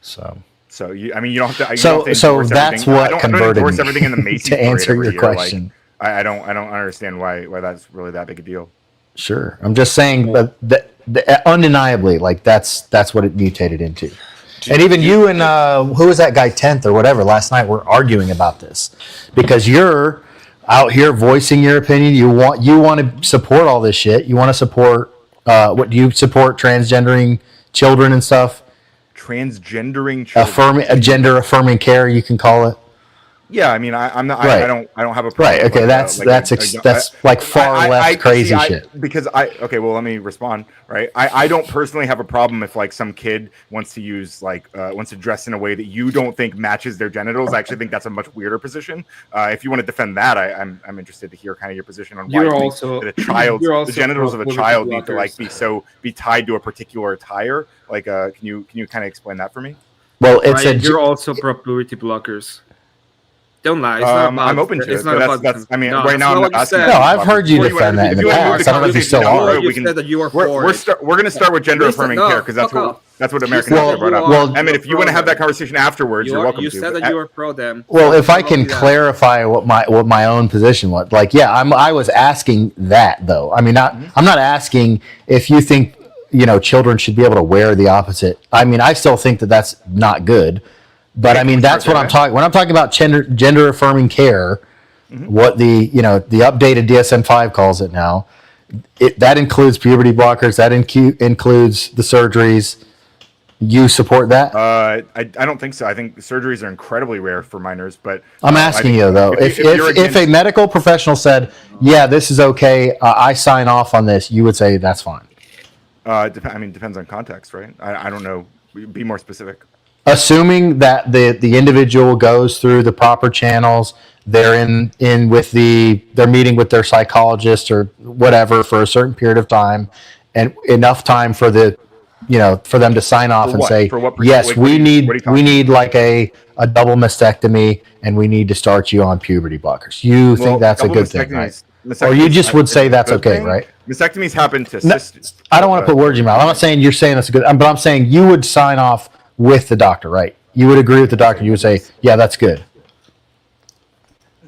So you don't have to. So that's what converted me everything in the Macy's to answer your question. I don't understand why that's really that big a deal. Sure, I'm just saying that undeniably, that's what it mutated into. And even you and who was that guy 10th or whatever last night were arguing about this because you're out here voicing your opinion. You want to support all this shit. You want to support what do you support? Transgendering children and stuff. Transgendering children. Gender affirming care, you can call it. Yeah, I mean, I'm not. Right. I don't have a problem. Right. Okay. That's far left crazy shit. Because well, let me respond. Right. I don't personally have a problem if some kid wants to use wants to dress in a way that you don't think matches their genitals. I actually think that's a much weirder position. If you want to defend that, I'm interested to hear kind of your position on why you think that the genitals of a child need to be tied to a particular attire. Can you kind of explain that for me? Well, you're also pro purity blockers. Don't lie. It's not about, I'm open to it's it. Not That's about, no, right now. I'm not asking. No, I've heard you defend that in the past. I don't know if you still are. You said that you are for we're going to start with gender affirming care because that's what American Nacho brought up. Well, I mean, if you want to have that conversation afterwards, you're welcome to. You said that you are pro them. Well, if I can clarify what my own position was, I was asking that though. I mean, I'm not asking if you think children should be able to wear the opposite. I mean, I still think that that's not good. But I mean, that's what I'm talking. When I'm talking about gender affirming care, what the updated DSM-5 calls it now, that includes puberty blockers. That includes the surgeries. You support that? I don't think so. I think surgeries are incredibly rare for minors. But I'm asking you though, if a medical professional said, "Yeah, this is okay. I sign off on this," you would say that's fine. I mean, depends on context, right? I don't know. Be more specific. assuming that the individual goes through the proper channels, they're in with they're meeting with their psychologist or whatever for a certain period of time, and enough time for for them to sign off and say, yes, we need like a double mastectomy, and we need to start you on puberty blockers. You think that's a good thing, right? Or you just would say that's okay, right? Mastectomies happen to I don't want to put words in your mouth. I'm not saying you're saying that's a good, but I'm saying you would sign off with the doctor, right? You would agree with the doctor. You would say, yeah, that's good. I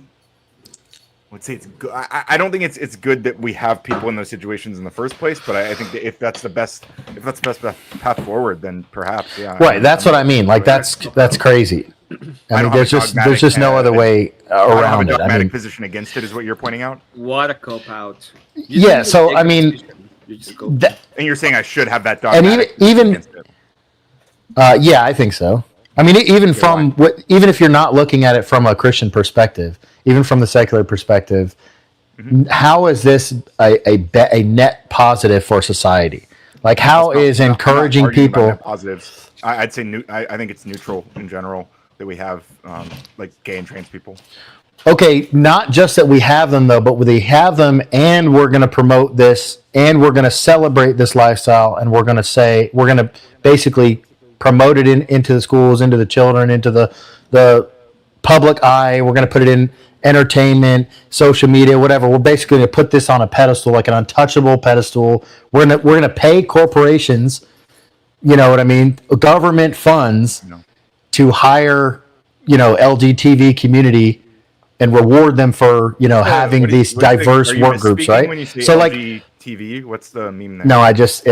would say it's good. I don't think it's good that we have people in those situations in the first place, but I think that if that's the best path forward, then perhaps, yeah. Right, that's what I mean. Like that's crazy. I mean, there's just no other way around it. I mean, position against it is what you're pointing out. What a cop out. Yeah, so I mean, and you're saying I should have that dogmatic and even yeah, I think so. I mean, even if you're not looking at it from a Christian perspective, even from the secular perspective, how is this a net positive for society? Like, how is encouraging people? Positives. I'd say I think it's neutral in general that we have like gay and trans people. Okay, not just that we have them though, but we have them, and we're going to promote this, and we're going to celebrate this lifestyle, and we're going to basically promote it into the schools, into the children, into the public eye. We're going to put it in entertainment, social media, whatever. We're basically going to put this on a pedestal, like an untouchable pedestal. We're going to pay corporations, you know what I mean, government funds to hire, LGTV community and reward them for, having these diverse work groups, right? When you say so LGTV, what's the meme there? No, I just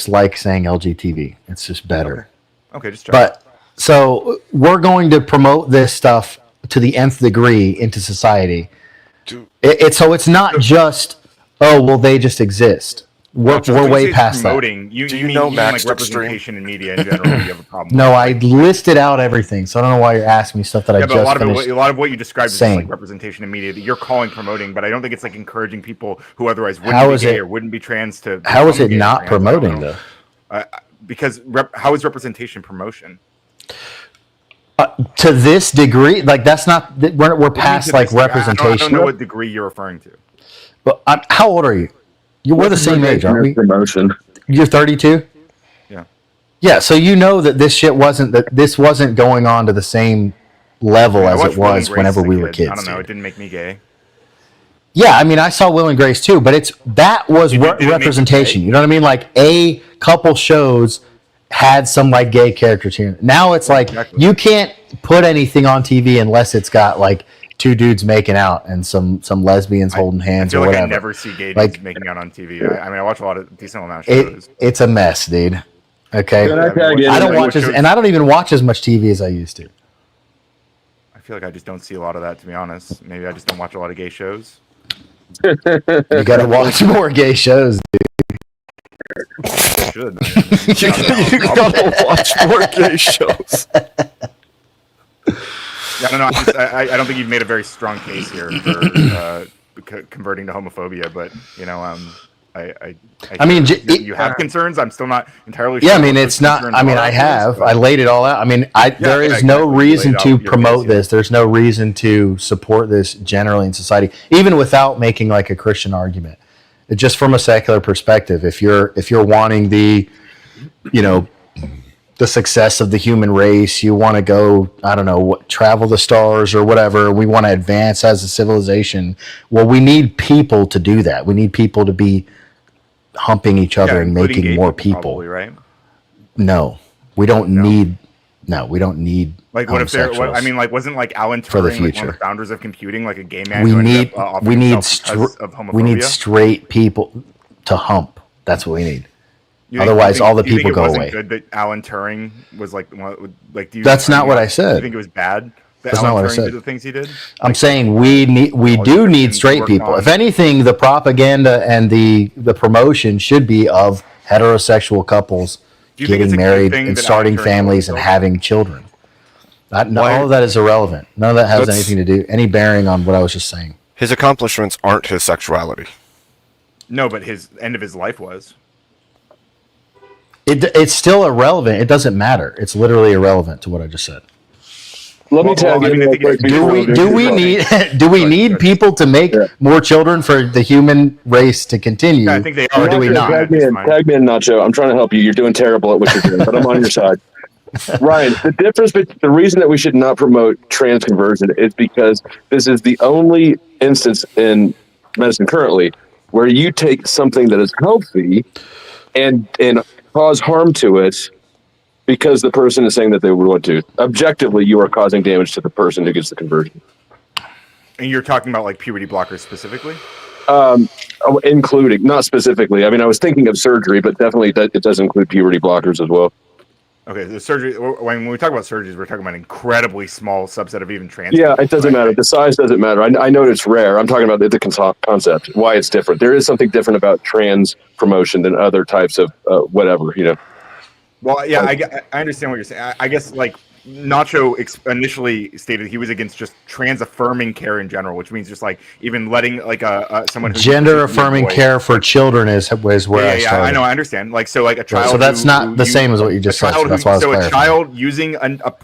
like saying LGTV. It's just better. Okay, just try. But so we're going to promote this stuff to the nth degree into society. So it's not just, they just exist. We're way past promoting. that. You mean like representation in media in general? You have a problem? No, I listed out everything, so I don't know why you're asking me stuff that I just finished. A lot of what you described is like representation in media that you're calling promoting, but I don't think it's like encouraging people who otherwise wouldn't be gay or wouldn't be trans to. How is it not promoting though? Because how is representation promotion? To this degree, like that's not. We're past like representation. I don't know what degree you're referring to. But how old are you? We're the same age, aren't we? Promotion. You're 32? Yeah. Yeah, so you know that this wasn't going on to the same level as it was whenever we were kids. I don't know, it didn't make me gay. Yeah, I mean, I saw Will and Grace too, but that was representation. You know what I mean? Like a couple shows had some like gay characters here. Now it's like you can't put anything on TV unless it's got like two dudes making out and some lesbians holding hands or whatever. I never see gay dudes making out on TV. I mean, I watch a decent amount of shows. It's a mess, dude. Okay, I don't watch and I don't even watch as much TV as I used to. I feel like I just don't see a lot of that, to be honest. Maybe I just don't watch a lot of gay shows. You gotta watch more gay shows, dude. I should. You gotta watch more gay shows. Yeah, I don't know. I don't think you've made a very strong case here for converting to homophobia, but I mean, you have concerns. I'm still not entirely sure. Yeah, I mean, it's not. I mean, I have. I laid it all out. I mean, there is no reason to promote this. There's no reason to support this generally in society, even without making like a Christian argument. Just from a secular perspective, if you're wanting the success of the human race, you want to go, I don't know, travel the stars or whatever. We want to advance as a civilization. Well, we need people to do that. We need people to be humping each other and making more people. Probably, right? No, we don't need. No, we don't need. Like, what if they're? I mean, like, wasn't like Alan Turing, for the future, like one of the founders of computing, like a gay man? We need straight people to hump. That's what we need. Otherwise, all the people go away. Good that Alan Turing was like. That's not what I said. You think it was bad? That's not what I said. Did the things he did. I'm saying we do need straight people. If anything, the propaganda and the promotion should be of heterosexual couples getting married and starting families and having children. All of that is irrelevant. None of that has anything to do, any bearing on what I was just saying. His accomplishments aren't his sexuality. No, but his end of his life was. It's still irrelevant. It doesn't matter. It's literally irrelevant to what I just said. Let me tell you. Do we need people to make more children for the human race to continue? Yeah, I think they are. Or do we not? Tag me in, Nacho. I'm trying to help you. You're doing terrible at what you're doing, but I'm on your side. Ryan, the reason that we should not promote trans conversion is because this is the only instance in medicine currently where you take something that is healthy and cause harm to it because the person is saying that they would want to. Objectively, you are causing damage to the person who gets the conversion. And you're talking about like puberty blockers specifically? Including, not specifically. I mean, I was thinking of surgery, but definitely it does include puberty blockers as well. Okay, the surgery. When we talk about surgeries, we're talking about an incredibly small subset of even trans. Yeah, it doesn't matter. The size doesn't matter. I know it's rare. I'm talking about the concept, why it's different. There is something different about trans promotion than other types of whatever, you know. Well, yeah, I understand what you're saying. I guess like Nacho initially stated he was against just trans affirming care in general, which means just like even letting like someone who's gender affirming care for children is where I started. Yeah, I know, I understand. Like so, like a child. So that's not the same as what you just said. So that's why I was clarifying. A child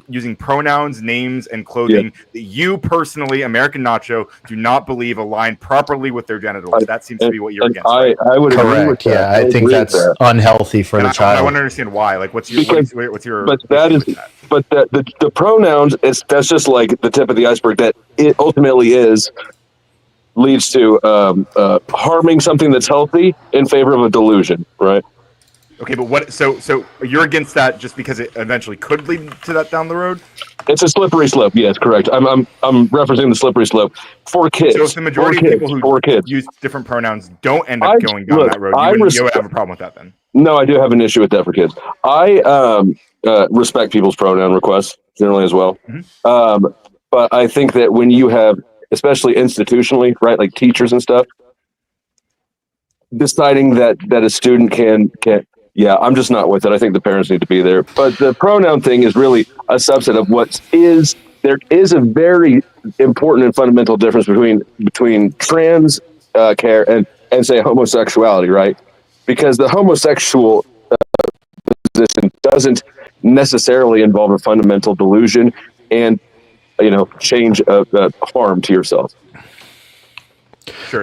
using pronouns, names, and clothing that you personally, American Nacho, do not believe align properly with their genitals. That seems to be what you're against. I would agree with that. Yeah, I think that's unhealthy for the child. I want to understand why. Like, what's your? But that is. But the pronouns, that's just like the tip of the iceberg. That it ultimately leads to harming something that's healthy in favor of a delusion, right? Okay, but what? So you're against that just because it eventually could lead to that down the road? It's a slippery slope. Yes, correct. I'm referencing the slippery slope for kids. So if the majority of people who use different pronouns don't end up going down that road, you would have a problem with that then? No, I do have an issue with that for kids. I respect people's pronoun requests generally as well. Mm-hmm. But I think that when you have, especially institutionally, right, like teachers and stuff, deciding that a student can, I'm just not with it. I think the parents need to be there. But the pronoun thing is really a subset of there is a very important and fundamental difference between trans care and say homosexuality, right? Because the homosexual position doesn't necessarily involve a fundamental delusion and change of harm to yourself.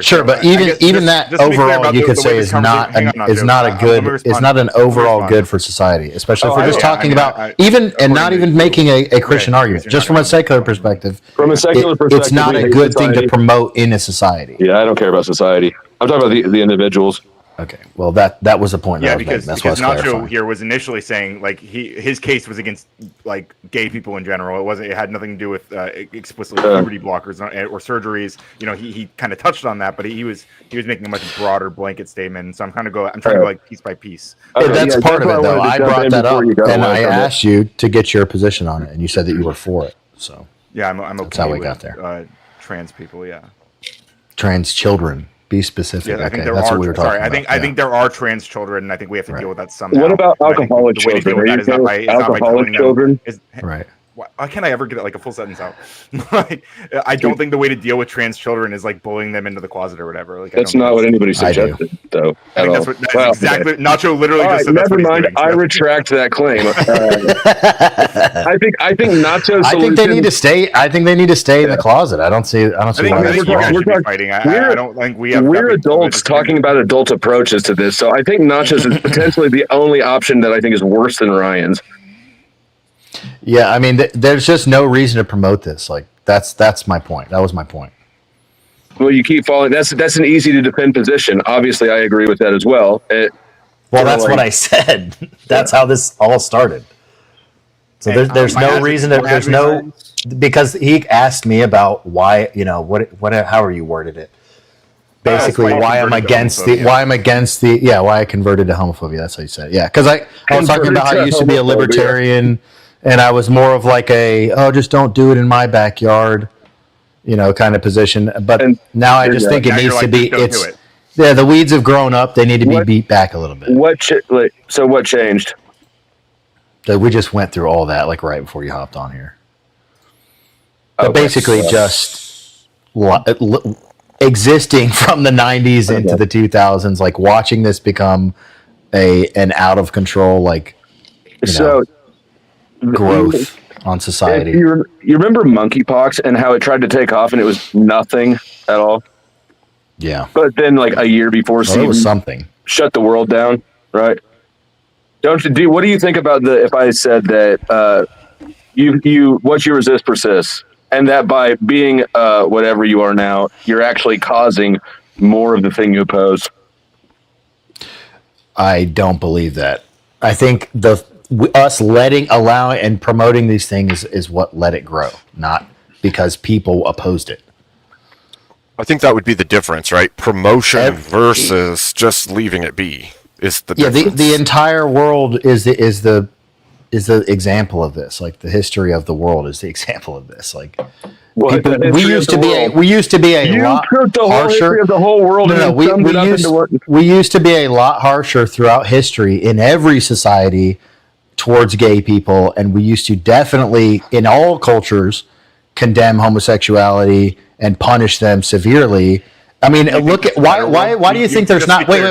Sure, but even that overall, you could say is not an overall good for society, especially if we're just talking about not even making a Christian argument, just from a secular perspective. It's not a good thing to promote in a society. Yeah, I don't care about society. I'm talking about the individuals. Okay, well that was the point. Yeah, because Nacho here was initially saying like his case was against like gay people in general. It had nothing to do with explicitly puberty blockers or surgeries. He kind of touched on that, but he was making a much broader blanket statement. So I'm trying to go like piece by piece. That's part of it, though. I brought that up, and I asked you to get your position on it, and you said that you were for it. So yeah, I'm okay. That's how we got there. Trans people, yeah. Trans children. Be specific. Yeah, okay, that's what we were talking about. I think there are trans children, and I think we have to deal with that somehow. What about alcoholic children? Are you okay with alcoholic children? Right. Why can't I ever get like a full sentence out? Like, I don't think the way to deal with trans children is like bullying them into the closet or whatever. Like, that's not what anybody suggested, though. I think that's exactly. Nacho literally just said. Never mind. I retract that claim. I think Nacho's. I think they need to stay. I think they need to stay in the closet. I don't see why that's wrong. We're fighting. I don't think we have. We're adults talking about adult approaches to this, so I think Nacho's is potentially the only option that I think is worse than Ryan's. Yeah, I mean, there's just no reason to promote this. Like, that's my point. That was my point. Well, you keep falling. That's an easy to defend position. Obviously, I agree with that as well. That's what I said. That's how this all started. So there's no reason to. Because he asked me about why, however you worded it. Basically, why I'm against why I converted to homophobia. That's how you said it. Yeah, because I was talking about how I used to be a libertarian, and I was more of like just don't do it in my backyard, kind of position. But now I just think it needs to be. The weeds have grown up. They need to be beat back a little bit. So what changed? We just went through all that like right before you hopped on here. But basically, just existing from the 90s into the 2000s, like watching this become an out of control So growth on society. You remember monkeypox and how it tried to take off and it was nothing at all? Yeah. But then like a year before Well, it Stephen was something. shut the world down, right? What do you think about if I said that what you resist persists, and that by being whatever you are now, you're actually causing more of the thing you oppose? I don't believe that. I think us allowing and promoting these things is what let it grow, not because people opposed it. I think that would be the difference, right? Promotion versus just leaving it be is the difference. The entire world is the example of this. Like the history of the world is the example of this. Like we used to be a lot harsher. Of the whole world. We used to be a lot harsher throughout history in every society towards gay people, and we used to definitely in all cultures condemn homosexuality and punish them severely. I mean, look at why do you think there's not? Wait.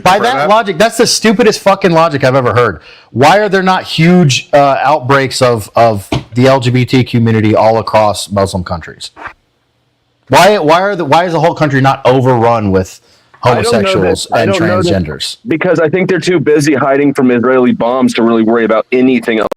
By that logic, that's the stupidest fucking logic I've ever heard. Why are there not huge outbreaks of the LGBT community all across Muslim countries? Why is the whole country not overrun with homosexuals and transgenders? Because I think they're too busy hiding from Israeli bombs to really worry about anything else.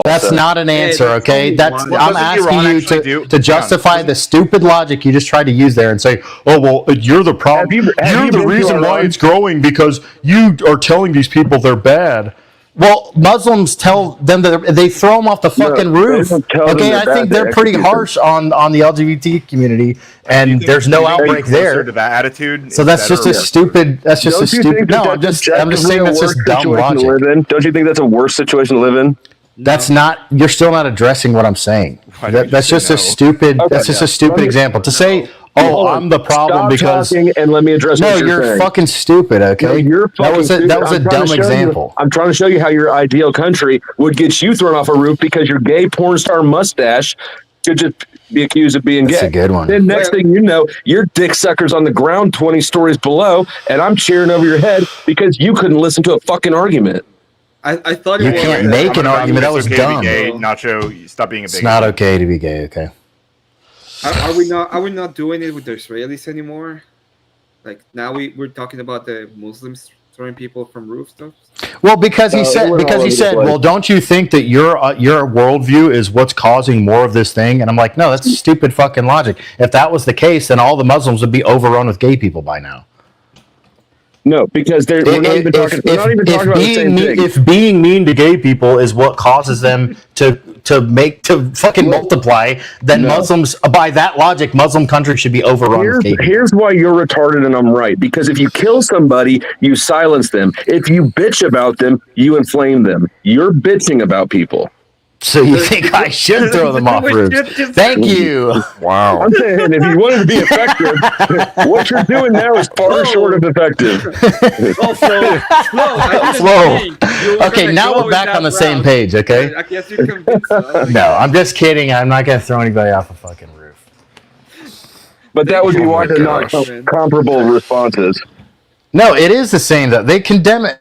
That's not an answer, okay? I'm asking you to justify the stupid logic you just tried to use there and say, "Oh well, you're the problem. You're the reason why it's growing because you are telling these people they're bad." Well, Muslims tell them that they throw them off the fucking roof. Okay, I think they're pretty harsh on the LGBT community, and there's no outbreak there. To that attitude, so that's just a stupid. That's just a stupid. No, I'm just saying that's just dumb logic. Don't you think that's a worse situation to live in? That's not. You're still not addressing what I'm saying. That's just a stupid. That's just a stupid example to say. Oh, I'm the problem because. And let me address. No, you're fucking stupid. Okay, that was a dumb example. I'm trying to show you how your ideal country would get you thrown off a roof because your gay porn star mustache could just be accused of being gay. That's a good one. Then next thing you know, your dick sucker's on the ground 20 stories below, and I'm cheering over your head because you couldn't listen to a fucking argument. I thought you can't make an argument. That was dumb. Nacho, stop being a big. It's not okay to be gay. Okay. Are we not doing it with the Israelis anymore? Like now we're talking about the Muslims throwing people from rooftops. Well, because he said, well, don't you think that your worldview is what's causing more of this thing? And I'm like, no, that's stupid fucking logic. If that was the case, then all the Muslims would be overrun with gay people by now. No, because we're not even talking about the same thing. If being mean to gay people is what causes them to fucking multiply, then Muslims, by that logic, Muslim countries should be overrun with gay people. Here's why you're retarded and I'm right. Because if you kill somebody, you silence them. If you bitch about them, you inflame them. You're bitching about people. So you think I should throw them off roofs? Thank you. Wow. I'm saying if you wanted to be effective, what you're doing now is far short of effective. Slow. Okay, now we're back on the same page, okay? I guess you're convinced. No, I'm just kidding. I'm not going to throw anybody off a fucking roof. But that would be why they're not comparable responses. No, it is the same, though. They condemn it.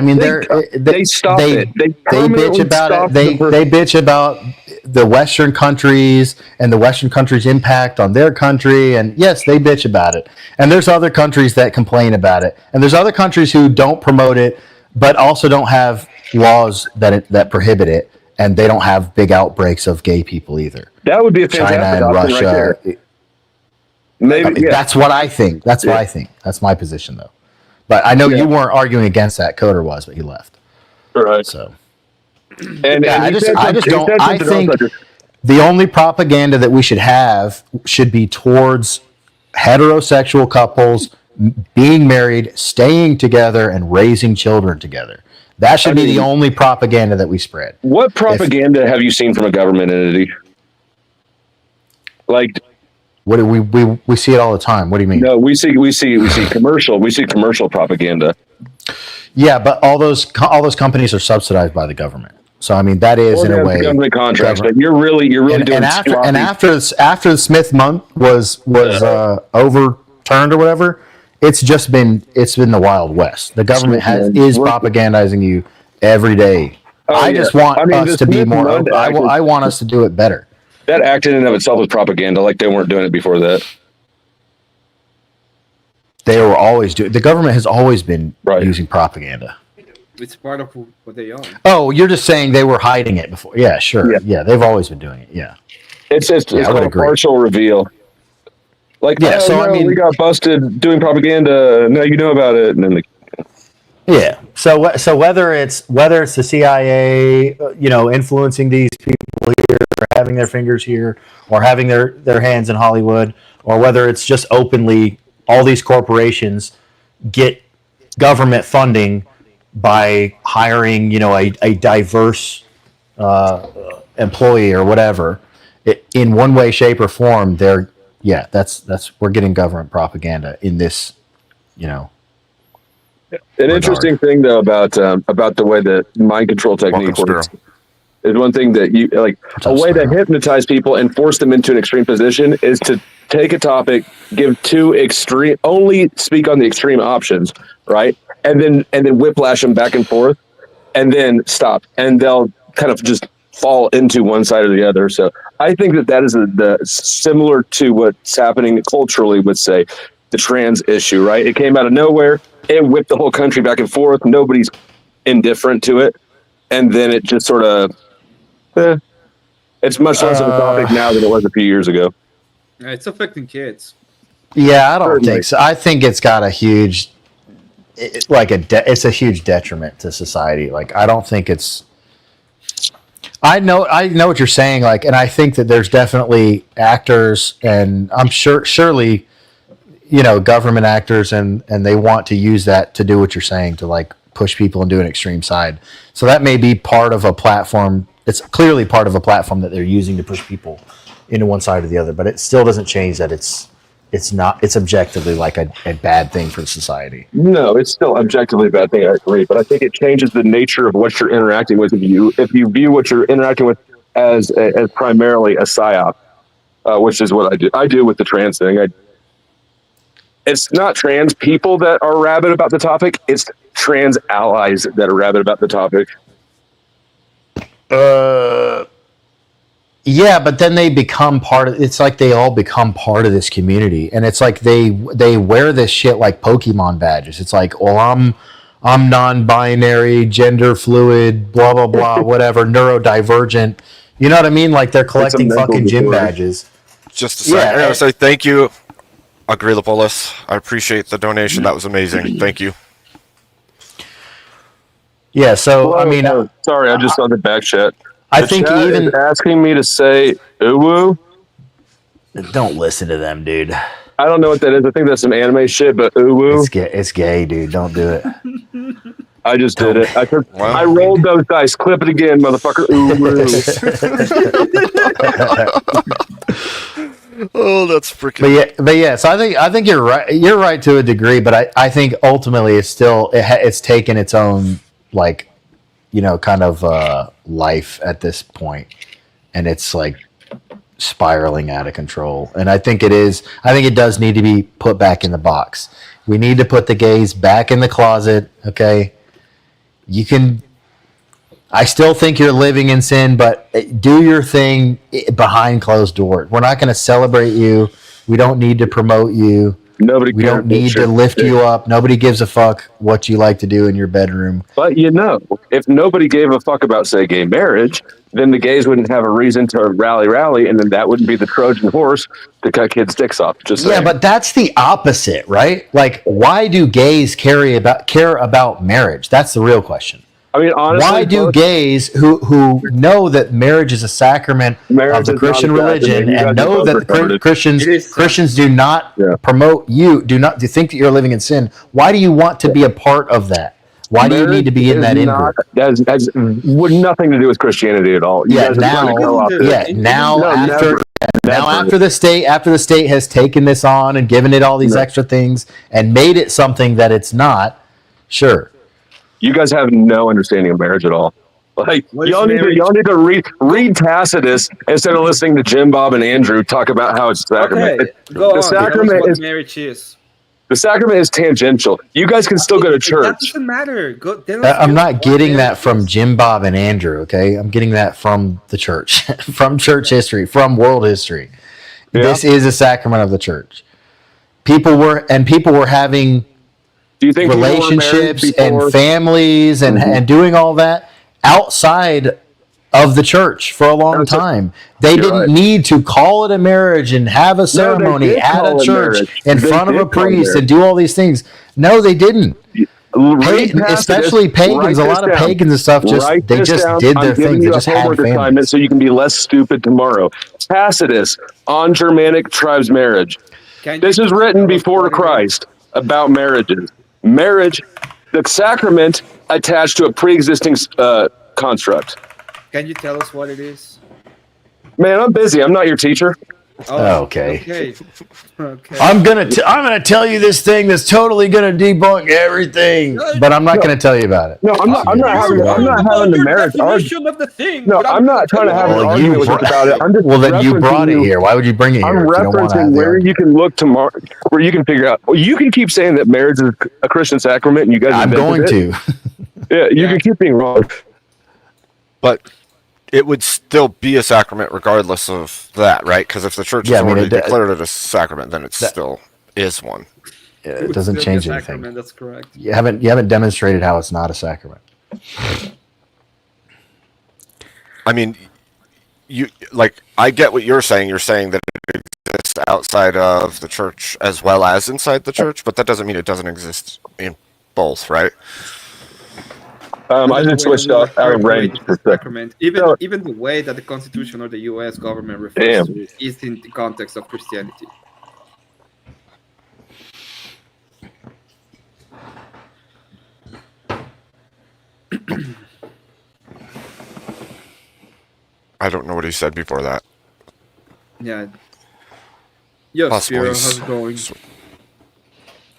I mean, they stop it. They bitch about it. They bitch about the Western countries and the Western countries' impact on their country. And yes, they bitch about it. And there's other countries that complain about it. And there's other countries who don't promote it, but also don't have laws that prohibit it. And they don't have big outbreaks of gay people either. That would be a fantastic China and option Russia. Right there. Maybe That's what I think. That's what I think. That's my position, though. But I know you weren't arguing against that. Coder was, but he left. Right. So, I think the only propaganda that we should have should be towards heterosexual couples being married, staying together, and raising children together. That should be the only propaganda that we spread. What propaganda have you seen from a government entity? Like. What do we see it all the time? What do you mean? No, we see commercial propaganda. Yeah, but all those companies are subsidized by the government. So I mean that is in a way government contracts. But you're really doing after the Smith month was overturned or whatever, it's been the Wild West. The government is propagandizing you every day. I just want us to be more open. I want us to do it better. That act in and of itself was propaganda, like they weren't doing it before that. They were always doing. The government has always been using propaganda. It's part of what they own. Oh, you're just saying they were hiding it before? Yeah, sure. Yeah, they've always been doing it. Yeah, it's called a partial reveal. Like, yeah. So I mean, we got busted doing propaganda. Now you know about it, and then yeah. So whether it's the CIA, influencing these people here, or having their fingers here, or having their hands in Hollywood, or whether it's just openly all these corporations get government funding by hiring, a diverse employee or whatever, in one way, shape, or form, we're getting government propaganda in this, An interesting thing though about the way that mind control technique works is one thing that you like. A way to hypnotize people and force them into an extreme position is to take a topic, give only speak on the extreme options, right? And then whiplash them back and forth, and then stop, and they'll kind of just fall into one side or the other. So I think that is the similar to what's happening culturally with, say, the trans issue, right? It came out of nowhere, it whipped the whole country back and forth. Nobody's indifferent to it, and then it just sort of, it's much less of a topic now than it was a few years ago. It's affecting kids. Yeah, I don't think so. I think it's got a huge. It's a huge detriment to society. Like, I don't think it's. I know what you're saying. Like, and I think that there's definitely actors, and I'm surely, government actors, and they want to use that to do what you're saying, to like push people into an extreme side. So that may be part of a platform. It's clearly part of a platform that they're using to push people into one side or the other. But it still doesn't change that it's objectively like a bad thing for society. No, it's still objectively a bad thing, I agree, but I think it changes the nature of what you're interacting with. If you view what you're interacting with as primarily a psyop, which is what I do with the trans thing. It's not trans people that are rabid about the topic, it's trans allies that are rabid about the topic. Yeah, but then they become part of. It's like they all become part of this community, and it's like they wear this shit like Pokemon badges. It's like, well, I'm non-binary, gender fluid, blah blah blah, whatever, neurodivergent. You know what I mean? Like they're collecting fucking gym badges. Just a second. I gotta say thank you, Agrilopolis. I appreciate the donation. That was amazing. Thank you. Yeah. So I mean, sorry, I just saw the back chat. I think even is asking me to say uwu. Don't listen to them, dude. I don't know what that is. I think that's some anime shit, but uwu. It's gay, dude. Don't do it. I just did it. I rolled those dice. Clip it again, motherfucker. Uwu. Oh, that's freaking. But yeah. So I think you're right. You're right to a degree, but I think ultimately it's taken its own kind of life at this point, and it's like spiraling out of control. And I think it does need to be put back in the box. We need to put the gays back in the closet. Okay, I still think you're living in sin, but do your thing behind closed doors. We're not going to celebrate you. We don't need to promote you. We don't need to lift you up. Nobody gives a fuck what you like to do in your bedroom. But if nobody gave a fuck about, say, gay marriage, then the gays wouldn't have a reason to rally, and then that wouldn't be the Trojan horse to cut kids' dicks off. Just saying. Yeah, but that's the opposite, right? Like, why do gays care about marriage? That's the real question. I mean, honestly, why do gays who know that marriage is a sacrament of the Christian religion and know that Christians do not promote you, do think that you're living in sin? Why do you want to be a part of that? Why do you need to be in that in-group? That has nothing to do with Christianity at all. After the state has taken this on and given it all these extra things and made it something that it's not, sure. You guys have no understanding of marriage at all. Like, y'all need to read Tacitus instead of listening to Jim, Bob, and Andrew talk about how it's a sacrament. Okay, go on. Sacrament is what marriage is. The sacrament is tangential. You guys can still go to That church. doesn't matter. I'm not getting that from Jim Bob and Andrew, okay? I'm getting that from the church, from church history, from world history. Yeah. This is a sacrament of the church. People were having Do you think people were married relationships before? and families and doing all that outside of the church for a long That's it. time. They You're didn't right. need to call it a marriage and have a ceremony did at call a it church marriage. in They front of did a call it priest and marriage. do all these things. No, they didn't. Read Tacitus, Especially pagans, write a lot this of down. pagans and stuff Write they this just down. did their I'm giving thing. They you a just had homework assignment families. so you can be less stupid tomorrow. Tacitus on Germanic tribes marriage. This is written before Christ about marriages. Marriage, the sacrament attached to a pre-existing construct. Can you tell us what it is? Man, I'm busy. I'm not your teacher. Oh, Okay. Okay. I'm gonna tell you this thing that's totally gonna debunk everything, but I'm not gonna tell you about it. No, I'm not having the marriage definition of the thing. No, I'm not trying to have an Well, argument with you about it. I'm just Well, then you referencing brought it you. here. Why would you bring it here? I'm if you don't want to have referencing the where argument? you can look tomorrow, where you can figure out. Well, you can keep saying that marriage is a Christian sacrament, and you guys. I'm going invented to. it. Yeah, you can keep being wrong. But it would still be a sacrament regardless of that, right? Because if the church has already declared it a sacrament, then it still is one. Yeah, it doesn't change anything. That's correct. You haven't demonstrated how it's not a sacrament. I mean, I get what you're saying. You're saying that it exists outside of the church as well as inside the church, but that doesn't mean it doesn't exist in both, right? I just switched out of range for a second. Sacrament. Even the way that the Constitution or the U.S. government refers to it is in the context of Christianity. I don't know what he said before that. Yeah. Yo, Possibly Spiro, how's it going?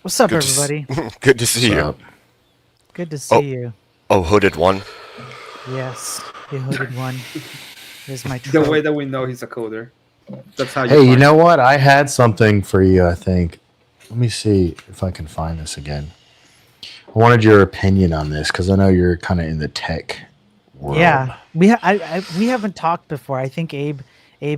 What's up, Good everybody? Good to see you. Good to see you. Oh, hooded one. Yes, the hooded one is my The trope. way that we know he's a coder. That's how you Hey, you find know it. what? I had something for you, I think. Let me see if I can find this again. I wanted your opinion on this because I know you're kind of in the tech world. Yeah, we haven't talked before. I think Abe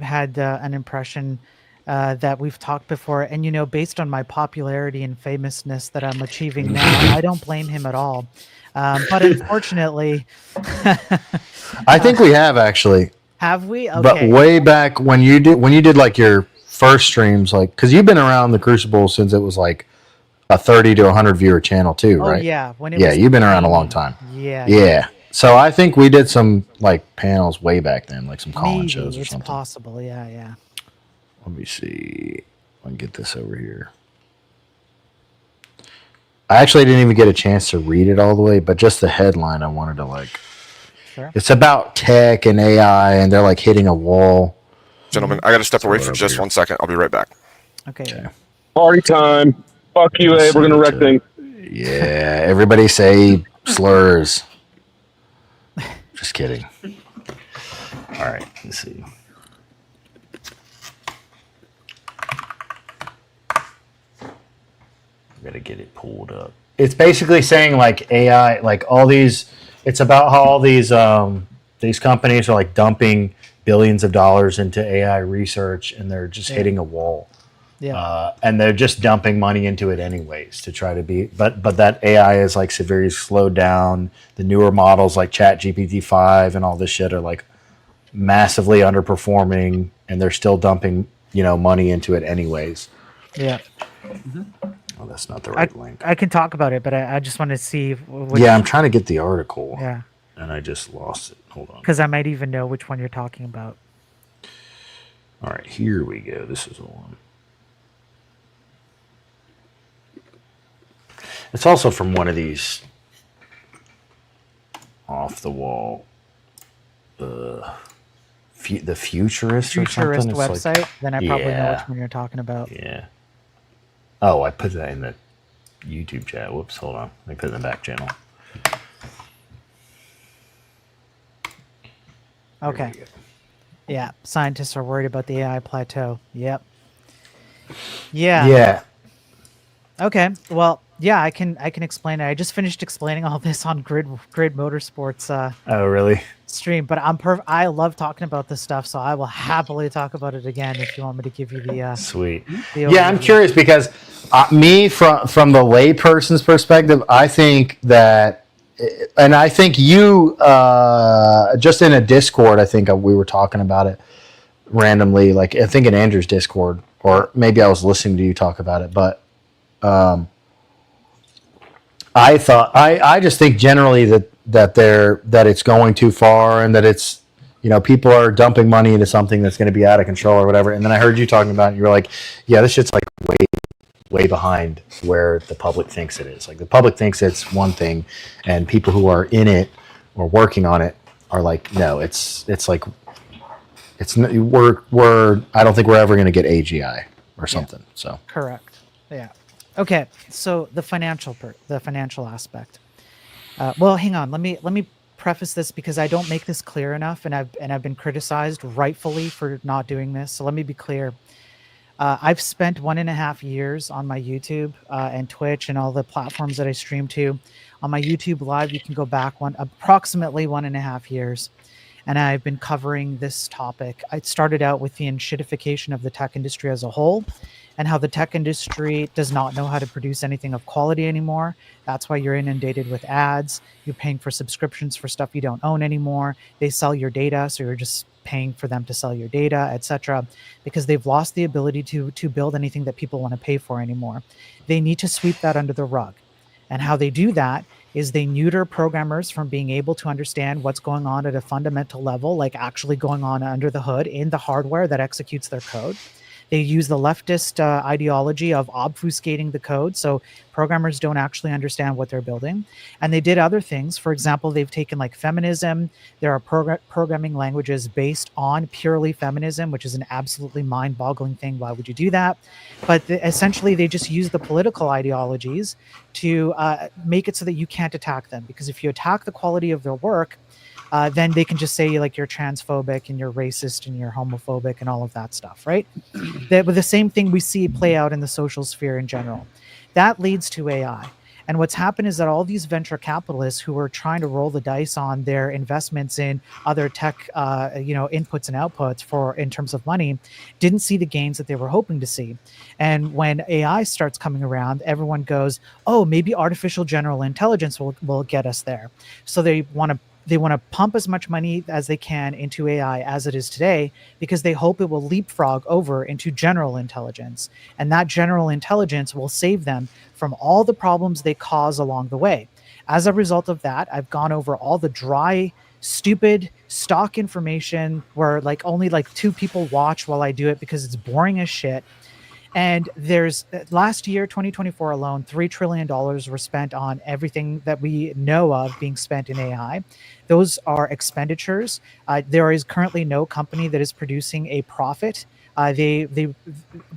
had an impression that we've talked before, and based on my popularity and famousness that I'm achieving now, I don't blame him at all. But unfortunately, I think we have actually. have we? Okay. But way back when you did like your first streams, like because you've been around the Crucible since it was like a 30 to 100 viewer channel too, right? Oh yeah, when Yeah, you've been around a long time. Yeah. Yeah. So I think we did some like panels way back then, like some call-in Maybe shows or it's something. possible. Yeah. Let me see. I can get this over here. I actually didn't even get a chance to read it all the way, but just the headline I wanted to like. Sure. It's about tech and AI, and they're like hitting a wall. Gentlemen, I got to step away Over for just here. 1 second. I'll be right back. Okay. Party time. Fuck you, Abe. We're gonna wreck things. Yeah, everybody say slurs. Just kidding. All right, let's see. Gotta get it pulled up. It's basically saying like AI, like all these. It's about how all these companies are like dumping billions of dollars into AI research, and they're just hitting a wall. Yeah. And they're just dumping money into it anyways to try to be. But that AI is like severely slowed down. The newer models like ChatGPT-5 and all this shit are like massively underperforming, and they're still dumping money into it anyways. Yeah. Oh, that's not the right link. I can talk about it, but I just want to see. Yeah, I'm trying to get the article. Yeah. And I just lost it. Hold on. Because I might even know which one you're talking about. All right, here we go. This is the one. It's also from one of these off the wall, the futurist or Futurist something. It's website. like, Then I probably know Yeah. which one you're talking about. yeah. Oh, I put that in the YouTube chat. Whoops, hold on. Let me put it in the back channel. Okay. Yeah. Scientists are worried about the AI plateau. Yep. Yeah. Yeah. Okay. Well, yeah, I can explain it. I just finished explaining all this on Grid Motorsports Oh, really? stream, but I love talking about this stuff, so I will happily talk about it again if you want me to give you the Sweet. the Yeah, I'm overview. curious because me from the layperson's perspective, I think that, and I think you just in a Discord, I think we were talking about it randomly, like I think in Andrew's Discord, or maybe I was listening to you talk about it, but I just think generally that it's going too far and that it's, people are dumping money into something that's going to be out of control or whatever. And then I heard you talking about it and you were like, yeah, this shit's like way behind where the public thinks it is. Like the public thinks it's one thing, and people who are in it or working on it are like, no, it's like we're I don't think we're ever going to get AGI or something. So Correct. Yeah. Okay. So the financial aspect. Well, hang on. Let me preface this because I don't make this clear enough, and I've been criticized rightfully for not doing this. So let me be clear. I've spent 1.5 years on my YouTube and Twitch and all the platforms that I stream to. On my YouTube live, you can go back approximately 1.5 years. And I've been covering this topic. I started out with the enshittification of the tech industry as a whole and how the tech industry does not know how to produce anything of quality anymore. That's why you're inundated with ads. You're paying for subscriptions for stuff you don't own anymore. They sell your data, so you're just paying for them to sell your data, etc., because they've lost the ability to build anything that people want to pay for anymore. They need to sweep that under the rug. And how they do that is they neuter programmers from being able to understand what's going on at a fundamental level, like actually going on under the hood in the hardware that executes their code. They use the leftist ideology of obfuscating the code, so programmers don't actually understand what they're building. And they did other things. For example, they've taken like feminism. There are programming languages based on purely feminism, which is an absolutely mind-boggling thing. Why would you do that? But essentially, they just use the political ideologies to make it so that you can't attack them. Because if you attack the quality of their work, then they can just say like you're transphobic and you're racist and you're homophobic and all of that stuff, right? But the same thing we see play out in the social sphere in general. That leads to AI. And what's happened is that all these venture capitalists who are trying to roll the dice on their investments in other tech, inputs and outputs in terms of money, didn't see the gains that they were hoping to see. And when AI starts coming around, everyone goes, "Oh, maybe artificial general intelligence will get us there." So they want to pump as much money as they can into AI as it is today because they hope it will leapfrog over into general intelligence. And that general intelligence will save them from all the problems they cause along the way. As a result of that, I've gone over all the dry, stupid stock information where like only like 2 people watch while I do it because it's boring as shit. And there's last year, 2024 alone, $3 trillion were spent on everything that we know of being spent in AI. Those are expenditures. There is currently no company that is producing a profit.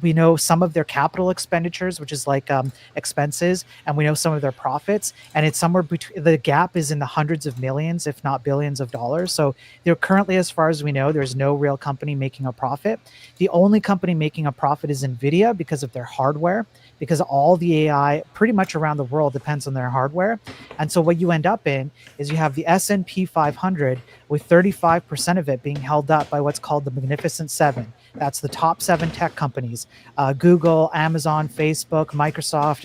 We know some of their capital expenditures, which is like expenses, and we know some of their profits, and it's somewhere between, the gap is in the hundreds of millions, if not billions of dollars. So they're currently, as far as we know, there's no real company making a profit. The only company making a profit is NVIDIA because of their hardware, because all the AI pretty much around the world depends on their hardware. And so what you end up in is you have the S&P 500 with 35% of it being held up by what's called the Magnificent Seven. That's the top 7 tech companies, Google, Amazon, Facebook, Microsoft,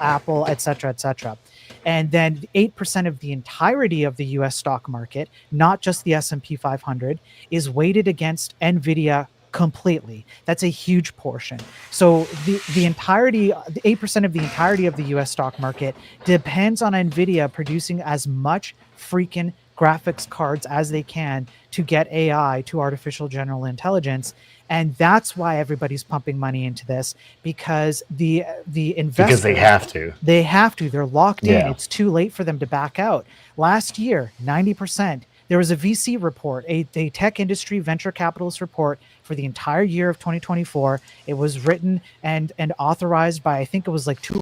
Apple, et cetera, et cetera. And then 8% of the entirety of the US stock market, not just the S&P 500, is weighted against NVIDIA completely. That's a huge portion. So the entirety, the 8% of the entirety of the US stock market depends on NVIDIA producing as much freaking graphics cards as they can to get AI to artificial general intelligence. And that's why everybody's pumping money into this, because the investors, because they have to. They have to. They're locked in. Yeah. It's too late for them to back out. Last year, 90%. There was a VC report, a tech industry venture capitalist report for the entire year of 2024. It was written and authorized by, I think it was like 200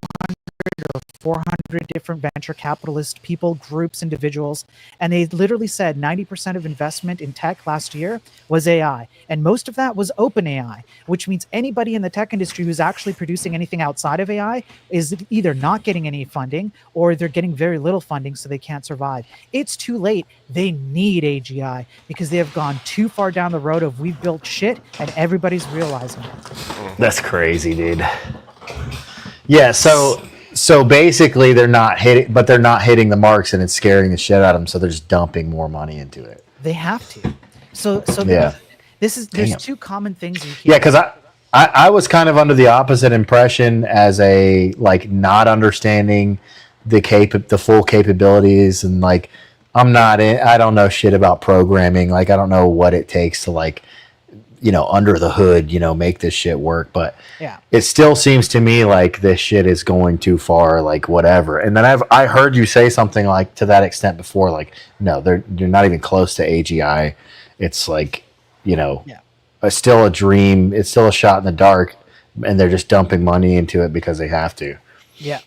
or 400 100 different venture capitalist people, groups, individuals, and they literally said 90% of investment in tech last year was AI, and most of that was open AI, which means anybody in the tech industry who's actually producing anything outside of AI is either not getting any funding or they're getting very little funding, so they can't survive. It's too late. They need AGI because they have gone too far down the road of we've built shit and everybody's realizing it. That's crazy, dude. Yeah, so basically they're not hitting the marks, and it's scaring the shit out of them. So they're just dumping more money into it. They have to. So Yeah. there's Damn. two common things. You Yeah, because I was kind of under the opposite impression as a like not understanding the full capabilities, and like I don't know shit about programming. Like I don't know what it takes to like under the hood, make this shit work. But Yeah. it still seems to me like this shit is going too far, like whatever. And then I heard you say something like to that extent before, like, no, you're not even close to AGI. It's like, it's still a dream. It's still a shot in the dark, and they're just dumping money into it because they have to. Yeah.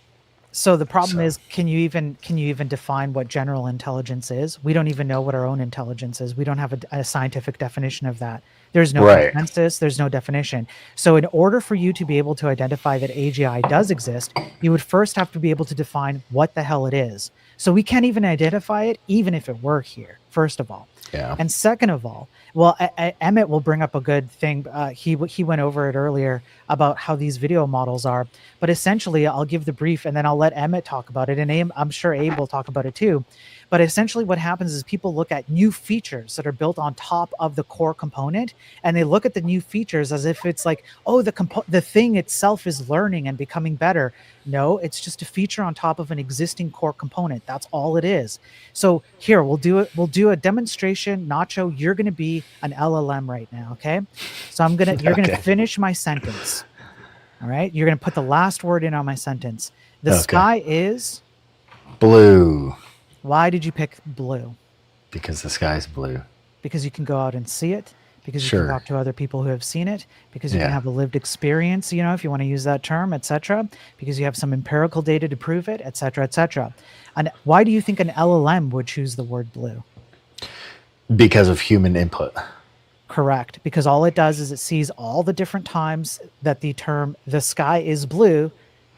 So the problem is, can you even define what general intelligence is? We don't even know what our own intelligence is. We don't have a scientific definition of that. There's no Right. consensus. There's no definition. So in order for you to be able to identify that AGI does exist, you would first have to be able to define what the hell it is. So we can't even identify it, even if it were here, first of all. Yeah. And second of all, well, Emmett will bring up a good thing. He went over it earlier about how these video models are. But essentially, I'll give the brief, and then I'll let Emmett talk about it. And I'm sure Abe will talk about it too. But essentially what happens is people look at new features that are built on top of the core component, and they look at the new features as if it's like, oh, the thing itself is learning and becoming better. No, it's just a feature on top of an existing core component. That's all it is. So here, we'll do a demonstration. Nacho, you're going to be an LLM right now, okay? So you're going to finish my sentence. All right? You're going to put the last word in on my sentence. The sky is blue. Why did you pick blue? Because the sky's blue. Because you can go out and see it. Because you Sure. can talk to other people who have seen it. Because you Yeah. can have a lived experience, if you want to use that term, etc. Because you have some empirical data to prove it, etc., etc. And why do you think an LLM would choose the word blue? Because of human input. Correct. Because all it does is it sees all the different times that the term "the sky is blue"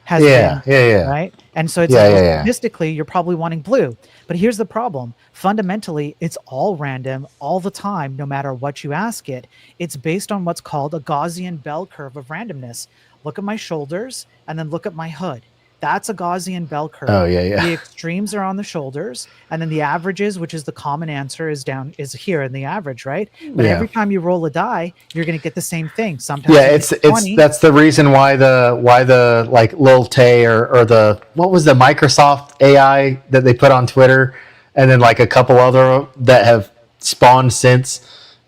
has been, right? And so it's statistically, you're probably wanting blue. But here's the problem. Fundamentally, it's all random all the time, no matter what you ask it. It's based on what's called a Gaussian bell curve of randomness. Look at my shoulders and then look at my hood. That's a Gaussian bell curve. Oh, yeah. The extremes are on the shoulders, and then the averages, which is the common answer, is here in the average, right? But every time you roll a die, you're going to get the same thing. Sometimes it's that's the reason why the like Lil Tay or the what was the Microsoft AI that they put on Twitter, and then like a couple other that have spawned since,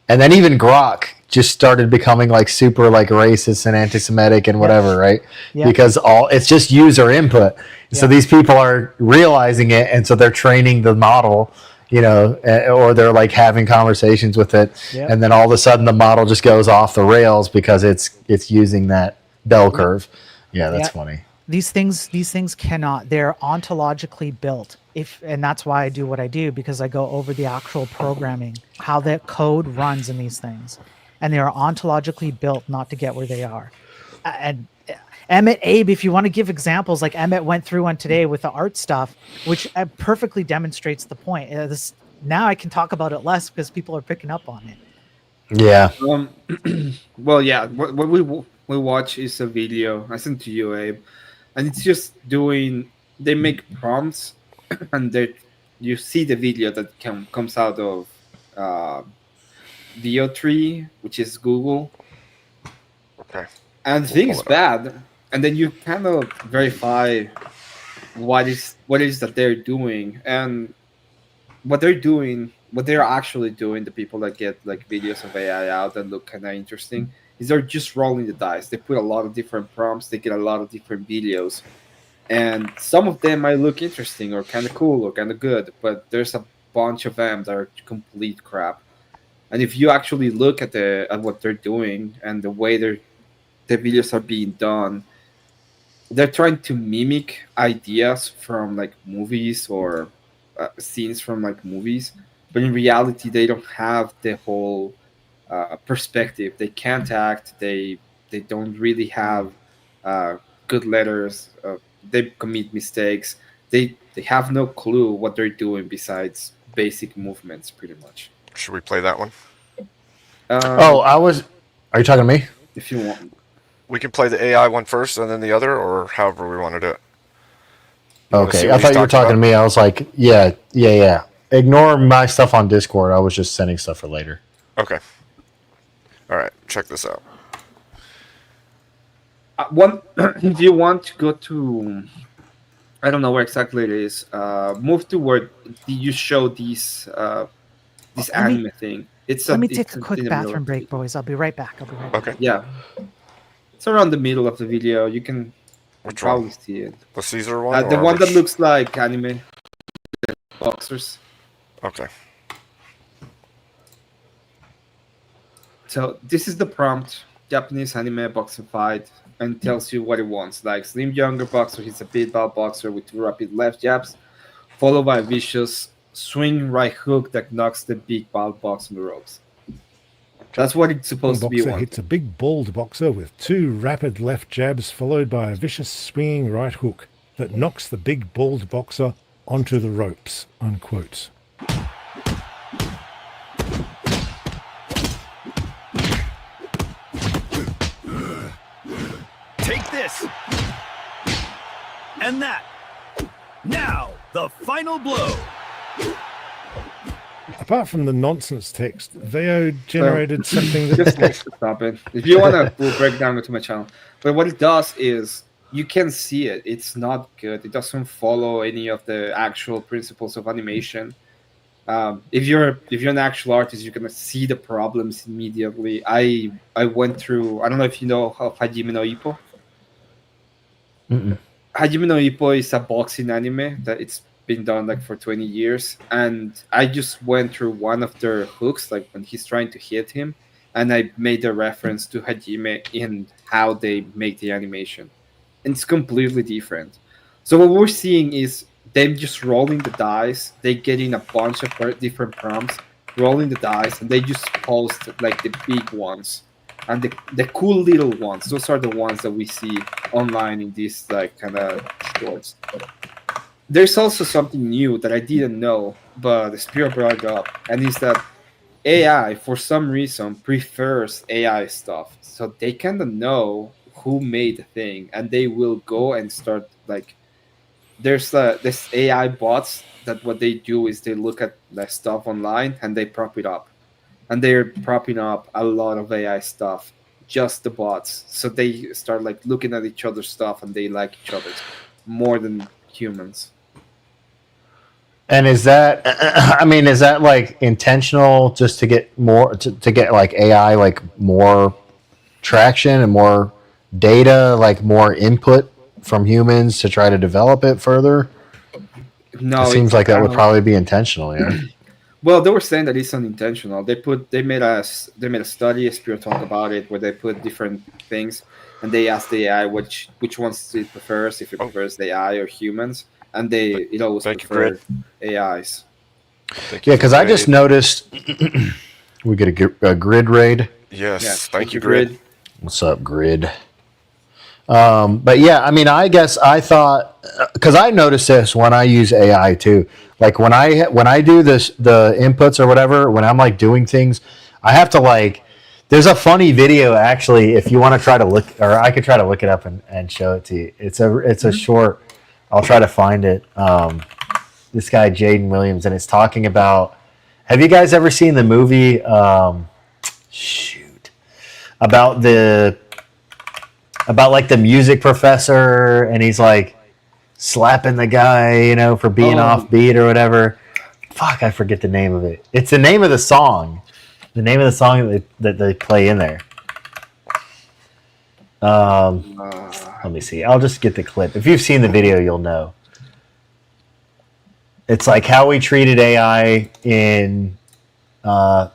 and then even Grok just started becoming like super like racist and anti-Semitic and whatever, right? Yeah. Because it's just user input. So these people are realizing it, and so they're training the model, or they're like having conversations with it, and then all of a sudden the model just goes off the rails because it's using that bell curve. Yeah, that's funny. These things cannot. They're ontologically built. And that's why I do what I do, because I go over the actual programming, how the code runs in these things. And they are ontologically built not to get where they are. And Emmett, Abe, if you want to give examples, like Emmett went through one today with the art stuff, which perfectly demonstrates the point. Now I can talk about it less because people are picking up on it. Yeah. Well, yeah. What we watch is a video I sent to you, Abe, and it's just they make prompts, and you see the video that comes out of VO3, which is Google. Okay. And the thing is bad, and then you kind of verify what is that they're doing, and what they're actually doing. The people that get like videos of AI out that look kind of interesting is they're just rolling the dice. They put a lot of different prompts. They get a lot of different videos, and some of them might look interesting or kind of cool or kind of good, but there's a bunch of them that are complete crap. And if you actually look at what they're doing and the way the videos are being done, they're trying to mimic ideas from like movies or scenes from like movies, but in reality they don't have the whole perspective. They can't act. They don't really have uh, good letters. They commit mistakes. They have no clue what they're doing besides basic movements, pretty much. Should we play that one? Oh, I was. Are you talking to me? If you want, We can play the AI one first and then the other, or however we want to do it. You wanna see Okay, what I he's thought you were talking to about? me. I was like, yeah. Ignore my stuff on Discord. I was just sending stuff for later. Okay. All right, check this out. one if you want to go to, I don't know where exactly it is. Move to where you show this Let me- anime thing. It's Let me it's take a quick in the middle bathroom of the break, video. boys. I'll be right back. Okay. Yeah, it's around the middle of the video. You can Which probably one? see it. The Caesar one? The or one that which- looks like anime boxers. Okay. So this is the prompt: Japanese anime boxer fight, and tells you what it wants. Like slim younger boxer, he's a pitbull boxer with two rapid left jabs, followed by a vicious swing right hook that knocks the big bald box on the ropes. That's what it's supposed to be. Boxer One. hits a big bald boxer with two rapid left jabs followed by a vicious swinging right hook that knocks the big bald boxer onto the ropes, unquote. Take this! And that! Now, the final blow! Apart from the nonsense text, Veo generated something that Just like stop it. If you wanna, we'll break down it to my channel. But what it does is you can see it. It's not good. It doesn't follow any of the actual principles of animation. If you're an actual artist, you're gonna see the problems immediately. I went through. I don't know if you know of Hajime no Ippo. Mm-mm. Hajime no Ippo is a boxing anime that it's been done like for 20 years, and I just went through one of their hooks, like when he's trying to hit him, and I made a reference to Hajime in how they make the animation, and it's completely different. So what we're seeing is them just rolling the dice. They getting a bunch of different prompts, rolling the dice, and they just post like the big ones and the cool little ones. Those are the ones that we see online in these like kind of shorts. There's also something new that I didn't know, but the Spirit brought it up, and is that AI for some reason prefers AI stuff, so they kind of know who made the thing, and they will go and start like there's this AI bots that what they do is they look at the stuff online and they prop it up, and they're propping up a lot of AI stuff, just the bots, so they start like looking at each other's stuff and they like each other's more than humans. And is that, I mean, is that like intentional just to get more, to get like AI, like more traction and more data, like more input from humans to try to develop it further? No, It seems it's, like that would probably be intentional, yeah. well, they were saying that it's unintentional. They made a study, a Spirit talk about it, where they put different things, and they asked the AI which ones it prefers, if it prefers the AI or humans, and it always Thank you, preferred AIs. Yeah, because I just noticed we get a grid raid. Yes, Yeah, thank you, Grid. What's up, grid? But yeah, I mean, I guess I thought, because I noticed this when I use AI too. Like when I do this, the inputs or whatever, when I'm like doing things, I have to like. There's a funny video actually. If you want to try to look, or I could try to look it up and show it to you. It's a short. I'll try to find it. This guy Jaden Williams, and it's talking about. Have you guys ever seen the movie? About like the music professor, and he's like slapping the guy, you know, for being off beat or whatever. Fuck, I forget the name of it. It's the name of the song. The name of the song that they play in there. Let me see. I'll just get the clip. If you've seen the video, you'll know. It's like how we treated AI in, how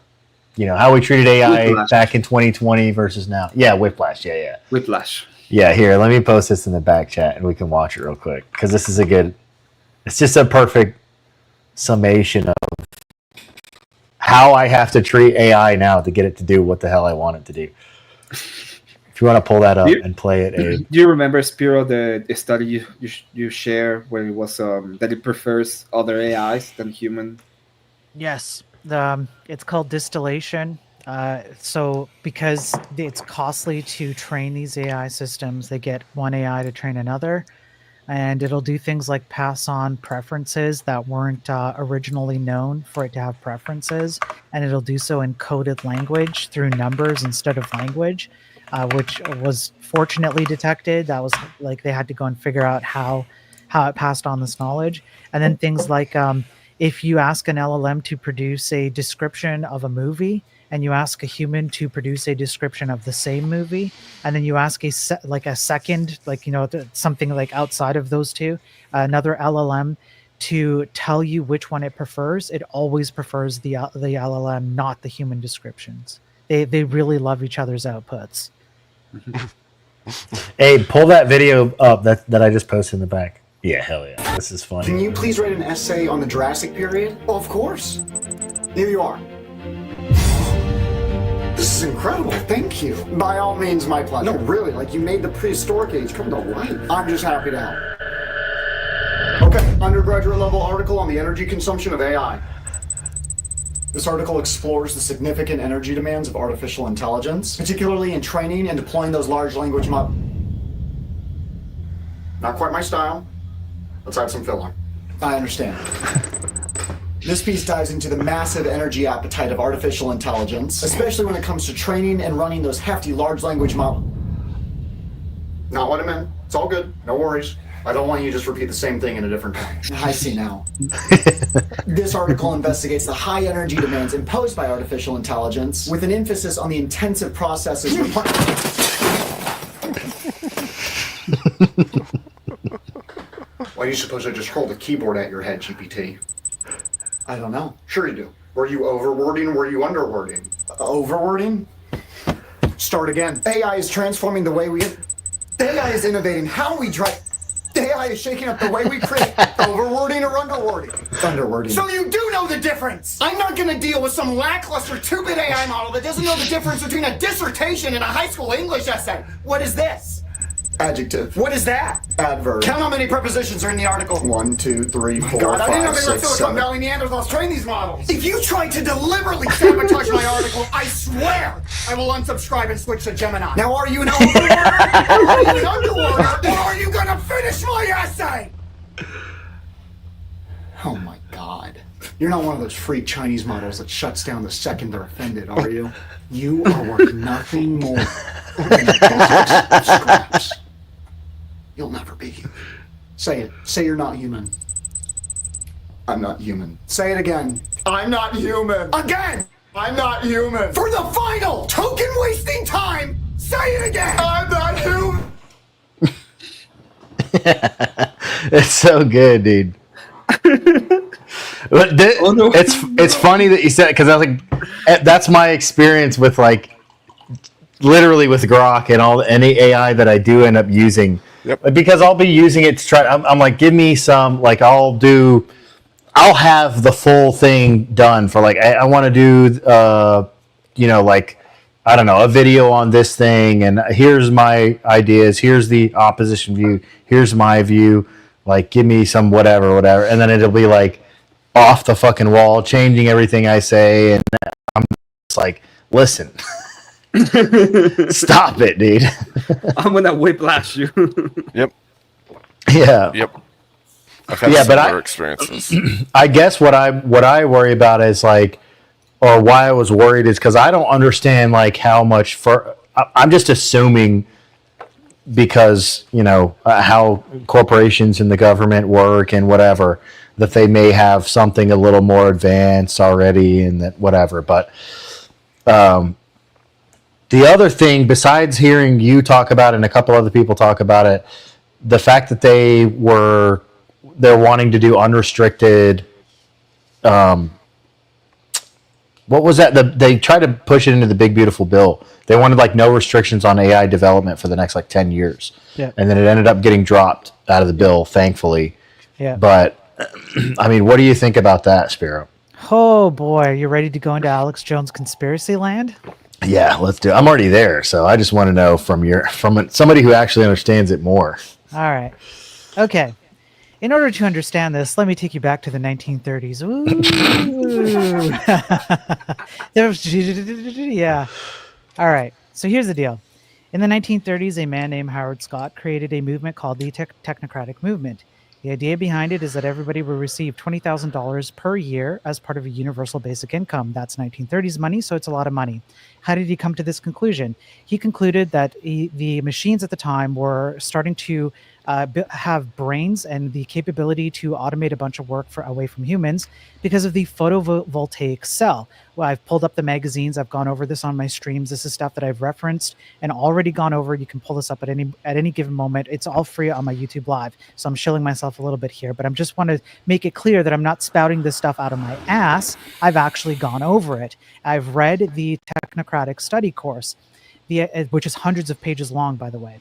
we treated AI Whiplash. back in 2020 versus now. Yeah, Whiplash. Yeah. Whiplash. Yeah, here, let me post this in the back chat and we can watch it real quick because this is a good. It's just a perfect summation of how I have to treat AI now to get it to do what the hell I want it to do. If you want to pull that up and play it, Abe. Do you remember, Spiro, the study you share where it was that it prefers other AIs than human? Yes, it's called distillation. So because it's costly to train these AI systems, they get one AI to train another, and it'll do things like pass on preferences that weren't originally known for it to have preferences, and it'll do so in coded language through numbers instead of language, which was fortunately detected. That was like they had to go and figure out how it passed on this knowledge. And then things like if you ask an LLM to produce a description of a movie, and you ask a human to produce a description of the same movie, and then you ask a second, something like outside of those two, another LLM to tell you which one it prefers, it always prefers the LLM, not the human descriptions. They really love each other's outputs. Hey, pull that video up that I just posted in the back. Yeah, hell yeah. This is funny. Can you please write an essay on the Jurassic period? Oh, of course. Here you are. This is incredible. Thank you. By all means, my pleasure. No, really, like you made the prehistoric age come to life. I'm just happy to help. Okay, undergraduate level article on the energy consumption of AI. This article explores the significant energy demands of artificial intelligence, particularly in training and deploying those large language models. Not quite my style. Let's add some filler. I understand. This piece dives into the massive energy appetite of artificial intelligence, especially when it comes to training and running those hefty large language models. Not what I meant. It's all good. No worries. I don't want you to just repeat the same thing in a different tone. I see now. This article investigates the high energy demands imposed by artificial intelligence with an emphasis on the intensive processes required. Why do you suppose I just hurled a keyboard at your head, GPT? I don't know. Sure you do. Were you overwording or were you underwording? Overwording? Start again. AI is transforming the way we... AI is innovating how we drive... AI is shaking up the way we create. Overwording or underwording? Underwording. So you do know the difference! I'm not gonna deal with some lackluster 2-bit AI model that doesn't know the difference between a dissertation and a high school English essay. What is this? Adjective. What is that? Adverb. Count how many prepositions are in the article. 1, 2, 3, 4, God, 5, I didn't know they let Silicon Valley Neanderthals train these models. If you try to deliberately sabotage my article, I swear I will unsubscribe and switch to Gemini. Now, are you an overworder? Are you an underworder? Or are you gonna finish my essay? Oh my God. You're not one of those freak Chinese models that shuts down the second they're offended, are you? You are worth nothing more than a box of scraps. You'll never be human. Say it. Say you're not human. I'm not human. Say it again. I'm not human. Again! I'm not human. For the final token wasting time, say it again! I'm not human! It's so good, dude. It's funny that you said it because I was like, that's my experience with like literally with Grok and any AI that I do end up using. Yep. Because I'll be using it to try. I'm like, give me some. Like I'll have the full thing done for like I want to do like I don't know, a video on this thing, and here's my ideas. Here's the opposition view. Here's my view. Like, give me some whatever, and then it'll be like off the fucking wall, changing everything I say, and I'm just like, listen, stop it, dude. I'm gonna whiplash you. Yep. Yeah. Yep. I've had similar experiences. I guess what I worry about is like, or why I was worried is because I don't understand like how much I'm just assuming because how corporations and the government work and whatever, that they may have something a little more advanced already and that whatever. But the other thing, besides hearing you talk about it and a couple other people talk about it, the fact that they're wanting to do unrestricted What was that? They tried to push it into the big beautiful bill. They wanted like no restrictions on AI development for the next like 10 years. Yeah. And then it ended up getting dropped out of the bill, thankfully. Yeah. But I mean, what do you think about that, Spiro? Oh boy, you ready to go into Alex Jones conspiracy land? Yeah, let's do it. I'm already there, so I just want to know from somebody who actually understands it more. All right. Okay. In order to understand this, let me take you back to the 1930s. Ooh. Yeah. All right. So here's the deal. In the 1930s, a man named Howard Scott created a movement called the Technocratic Movement. The idea behind it is that everybody will receive $20,000 per year as part of a universal basic income. That's 1930s money, so it's a lot of money. How did he come to this conclusion? He concluded that the machines at the time were starting to have brains and the capability to automate a bunch of work away from humans because of the photovoltaic cell. Well, I've pulled up the magazines. I've gone over this on my streams. This is stuff that I've referenced and already gone over. You can pull this up at any given moment. It's all free on my YouTube Live. So I'm shilling myself a little bit here, but I'm just want to make it clear that I'm not spouting this stuff out of my ass. I've actually gone over it. I've read the Technocratic study course, which is hundreds of pages long, by the way.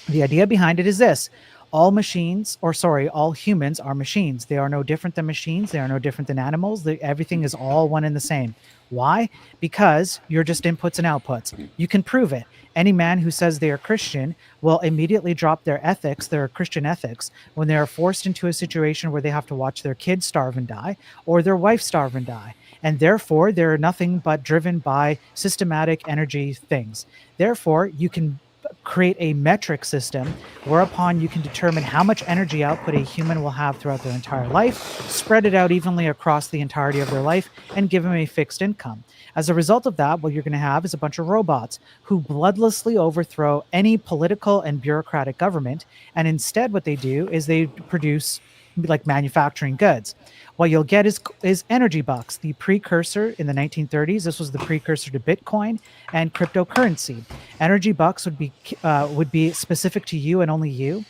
The idea behind it is this. All humans are machines. They are no different than machines. They are no different than animals. Everything is all one and the same. Why? Because you're just inputs and outputs. You can prove it. Any man who says they are Christian will immediately drop their ethics, their Christian ethics, when they are forced into a situation where they have to watch their kids starve and die or their wife starve and die. And therefore, they're nothing but driven by systematic energy things. Therefore, you can create a metric system whereupon you can determine how much energy output a human will have throughout their entire life, spread it out evenly across the entirety of their life, and give them a fixed income. As a result of that, what you're going to have is a bunch of robots who bloodlessly overthrow any political and bureaucratic government, and instead what they do is they produce like manufacturing goods. What you'll get is energy bucks, the precursor in the 1930s. This was the precursor to Bitcoin and cryptocurrency. Energy bucks would be specific to you and only you,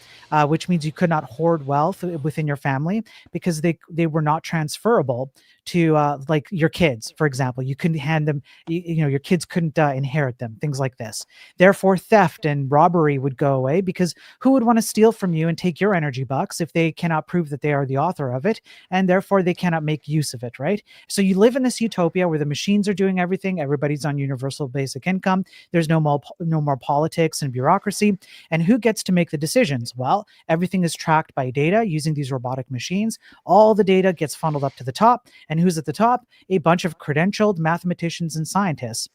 which means you could not hoard wealth within your family because they were not transferable to like your kids, for example. You couldn't hand them, your kids couldn't inherit them, things like this. Therefore, theft and robbery would go away because who would want to steal from you and take your energy bucks if they cannot prove that they are the author of it, and therefore they cannot make use of it, right? So you live in this utopia where the machines are doing everything. Everybody's on universal basic income. There's no more politics and bureaucracy. And who gets to make the decisions? Well, everything is tracked by data using these robotic machines. All the data gets funneled up to the top. And who's at the top? A bunch of credentialed mathematicians and scientists.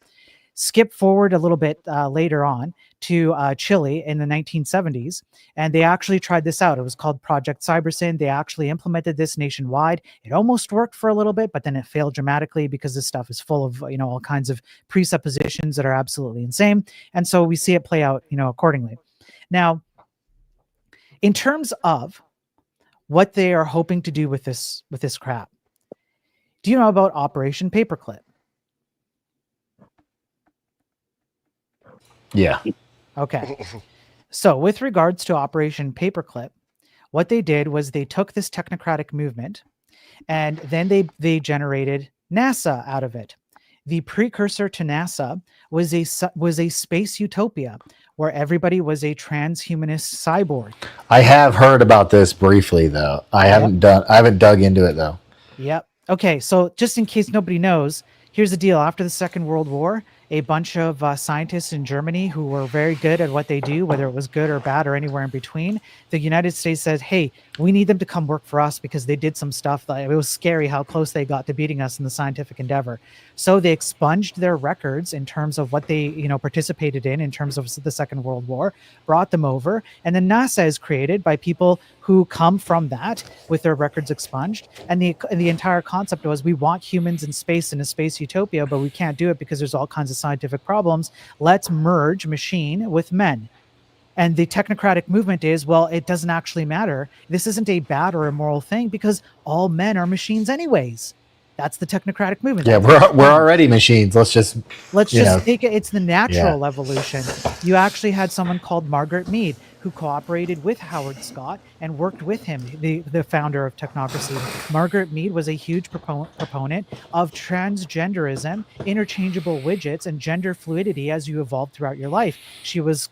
Skip forward a little bit later on to Chile in the 1970s, and they actually tried this out. It was called Project Cybersyn. They actually implemented this nationwide. It almost worked for a little bit, but then it failed dramatically because this stuff is full of all kinds of presuppositions that are absolutely insane. And so we see it play out accordingly. Now, in terms of what they are hoping to do with this crap, do you know about Operation Paperclip? Yeah. Okay. So with regards to Operation Paperclip, what they did was they took this technocratic movement and then they generated NASA out of it. The precursor to NASA was a space utopia where everybody was a transhumanist cyborg. I have heard about this briefly though. I haven't dug into it though. Yep. Okay, so just in case nobody knows, here's the deal. After the Second World War, a bunch of scientists in Germany who were very good at what they do, whether it was good or bad or anywhere in between, the United States says, hey, we need them to come work for us because they did some stuff that it was scary how close they got to beating us in the scientific endeavor. So they expunged their records in terms of what they participated in terms of the Second World War, brought them over, and then NASA is created by people who come from that with their records expunged. And the entire concept was we want humans in space in a space utopia, but we can't do it because there's all kinds of scientific problems. Let's merge machine with men. And the technocratic movement is, well, it doesn't actually matter. This isn't a bad or immoral thing because all men are machines anyways. That's the technocratic movement. Yeah, we're already machines. Let's just take it. It's the natural evolution. You actually had someone called Margaret Mead who cooperated with Howard Scott and worked with him, the founder of Technocracy. Margaret Mead was a huge proponent of transgenderism, interchangeable widgets, and gender fluidity as you evolve throughout your life. She was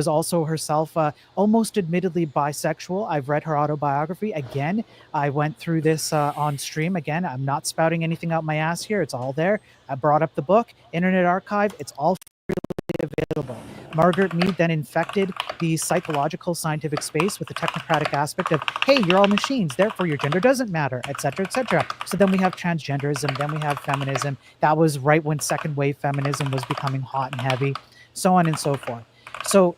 also herself almost admittedly bisexual. I've read her autobiography. Again, I went through this on stream. Again, I'm not spouting anything out my ass here. It's all there. I brought up the book, Internet Archive. It's all available. Margaret Mead then infected the psychological scientific space with the technocratic aspect of, hey, you're all machines, therefore your gender doesn't matter, etc., etc. So then we have transgenderism, then we have feminism. That was right when second wave feminism was becoming hot and heavy, so on and so forth. So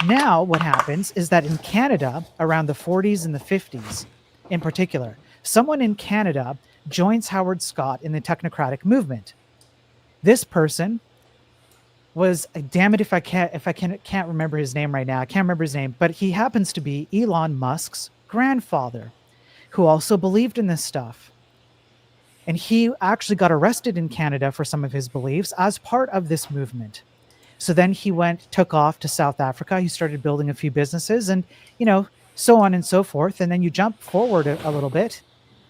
now what happens is that in Canada, around the 40s and the 50s in particular, someone in Canada joins Howard Scott in the technocratic movement. This person was, damn it if I can't remember his name right now. I can't remember his name, but he happens to be Elon Musk's grandfather, who also believed in this stuff. And he actually got arrested in Canada for some of his beliefs as part of this movement. So then he took off to South Africa. He started building a few businesses and, so on and so forth. And then you jump forward a little bit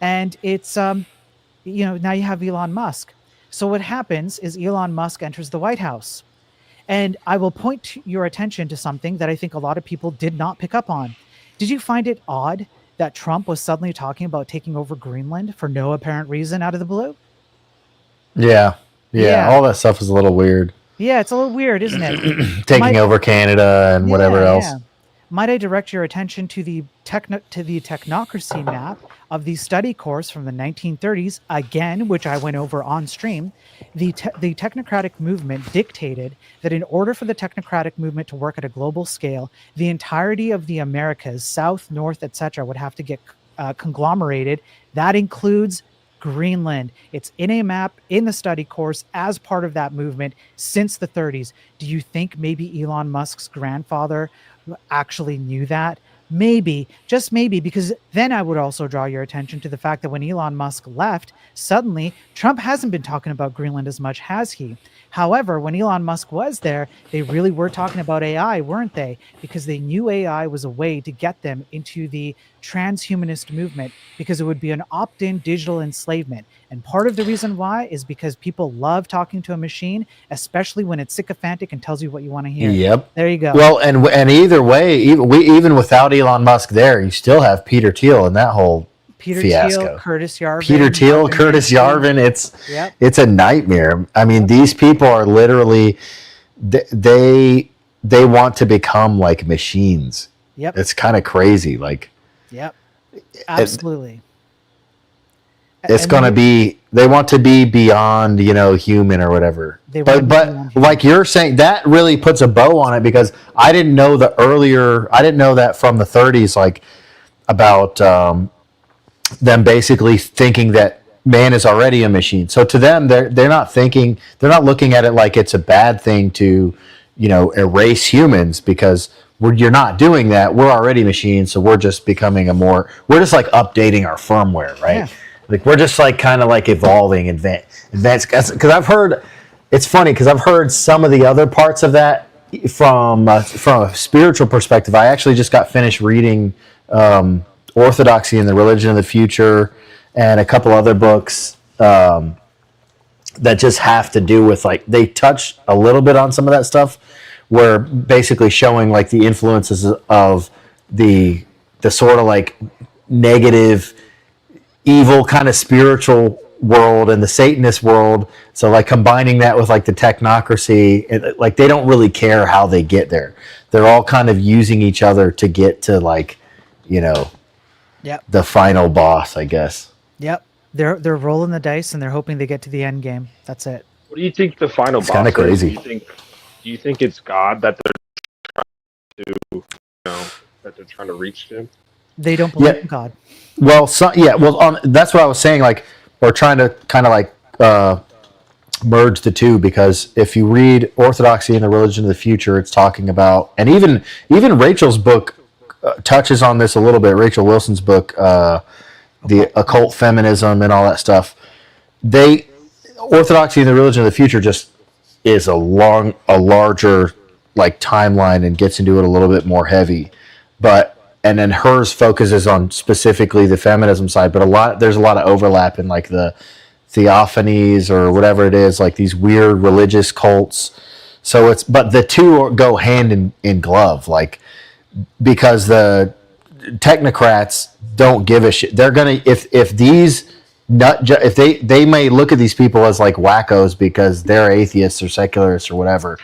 and it's, now you have Elon Musk. So what happens is Elon Musk enters the White House. And I will point your attention to something that I think a lot of people did not pick up on. Did you find it odd that Trump was suddenly talking about taking over Greenland for no apparent reason out of the blue? Yeah. All that stuff is a little weird. Yeah, it's a little weird, isn't it? Taking over Canada and whatever else. Yeah. Might I direct your attention to the Technocracy map of the study course from the 1930s, again, which I went over on stream. The technocratic movement dictated that in order for the technocratic movement to work at a global scale, the entirety of the Americas, South, North, etc., would have to get conglomerated. That includes Greenland. It's in a map in the study course as part of that movement since the 30s. Do you think maybe Elon Musk's grandfather actually knew that? Maybe, just maybe, because then I would also draw your attention to the fact that when Elon Musk left, suddenly Trump hasn't been talking about Greenland as much, has he? However, when Elon Musk was there, they really were talking about AI, weren't they? Because they knew AI was a way to get them into the transhumanist movement, because it would be an opt-in digital enslavement. And part of the reason why is because people love talking to a machine, especially when it's sycophantic and tells you what you want to hear. Yep. There you go. Well, and either way, even without Elon Musk there, you still have Peter Thiel and that whole fiasco. Thiel, Curtis Yarvin. Peter Thiel, Curtis Yarvin. It's a nightmare. I mean, these people are literally they want to become like machines. Yep. It's kind of crazy. Like. Yep. Absolutely. It's going to be, they want to be beyond, human or whatever. But like you're saying, that really puts a bow on it, because I didn't know that from the 30s, like about them basically thinking that man is already a machine. So to them, they're not looking at it like it's a bad thing to, erase humans, because you're not doing that. We're already machines, so we're just becoming we're just like updating our firmware, right? Yeah. Like we're just like kind of like evolving, advanced. Because I've heard, it's funny because I've heard some of the other parts of that from a spiritual perspective. I actually just got finished reading Orthodoxy and the Religion of the Future and a couple other books that just have to do with, like, they touch a little bit on some of that stuff, where basically showing like the influences of the sort of like negative, evil kind of spiritual world and the Satanist world. So like combining that with like the technocracy, like they don't really care how they get there. They're all kind of using each other to get to, like, the final boss, I guess. Yep. They're rolling the dice and they're hoping they get to the end game. That's it. What do you think the final boss is? Kind of crazy. Do you think it's God that they're trying to reach to? They don't believe in God. Well, that's what I was saying. Like, we're trying to kind of like merge the two, because if you read Orthodoxy and the Religion of the Future, it's talking about, and even Rachel's book touches on this a little bit. Rachel Wilson's book, the occult feminism and all that stuff. Orthodoxy and the Religion of the Future just is a larger like timeline and gets into it a little bit more heavy. and then hers focuses on specifically the feminism side, but there's a lot of overlap in like the theophanies or whatever it is, like these weird religious cults. So but the two go hand in glove, like, because the technocrats don't give a shit. They're gonna if these if they may look at these people as like wackos because they're atheists or secularists or whatever,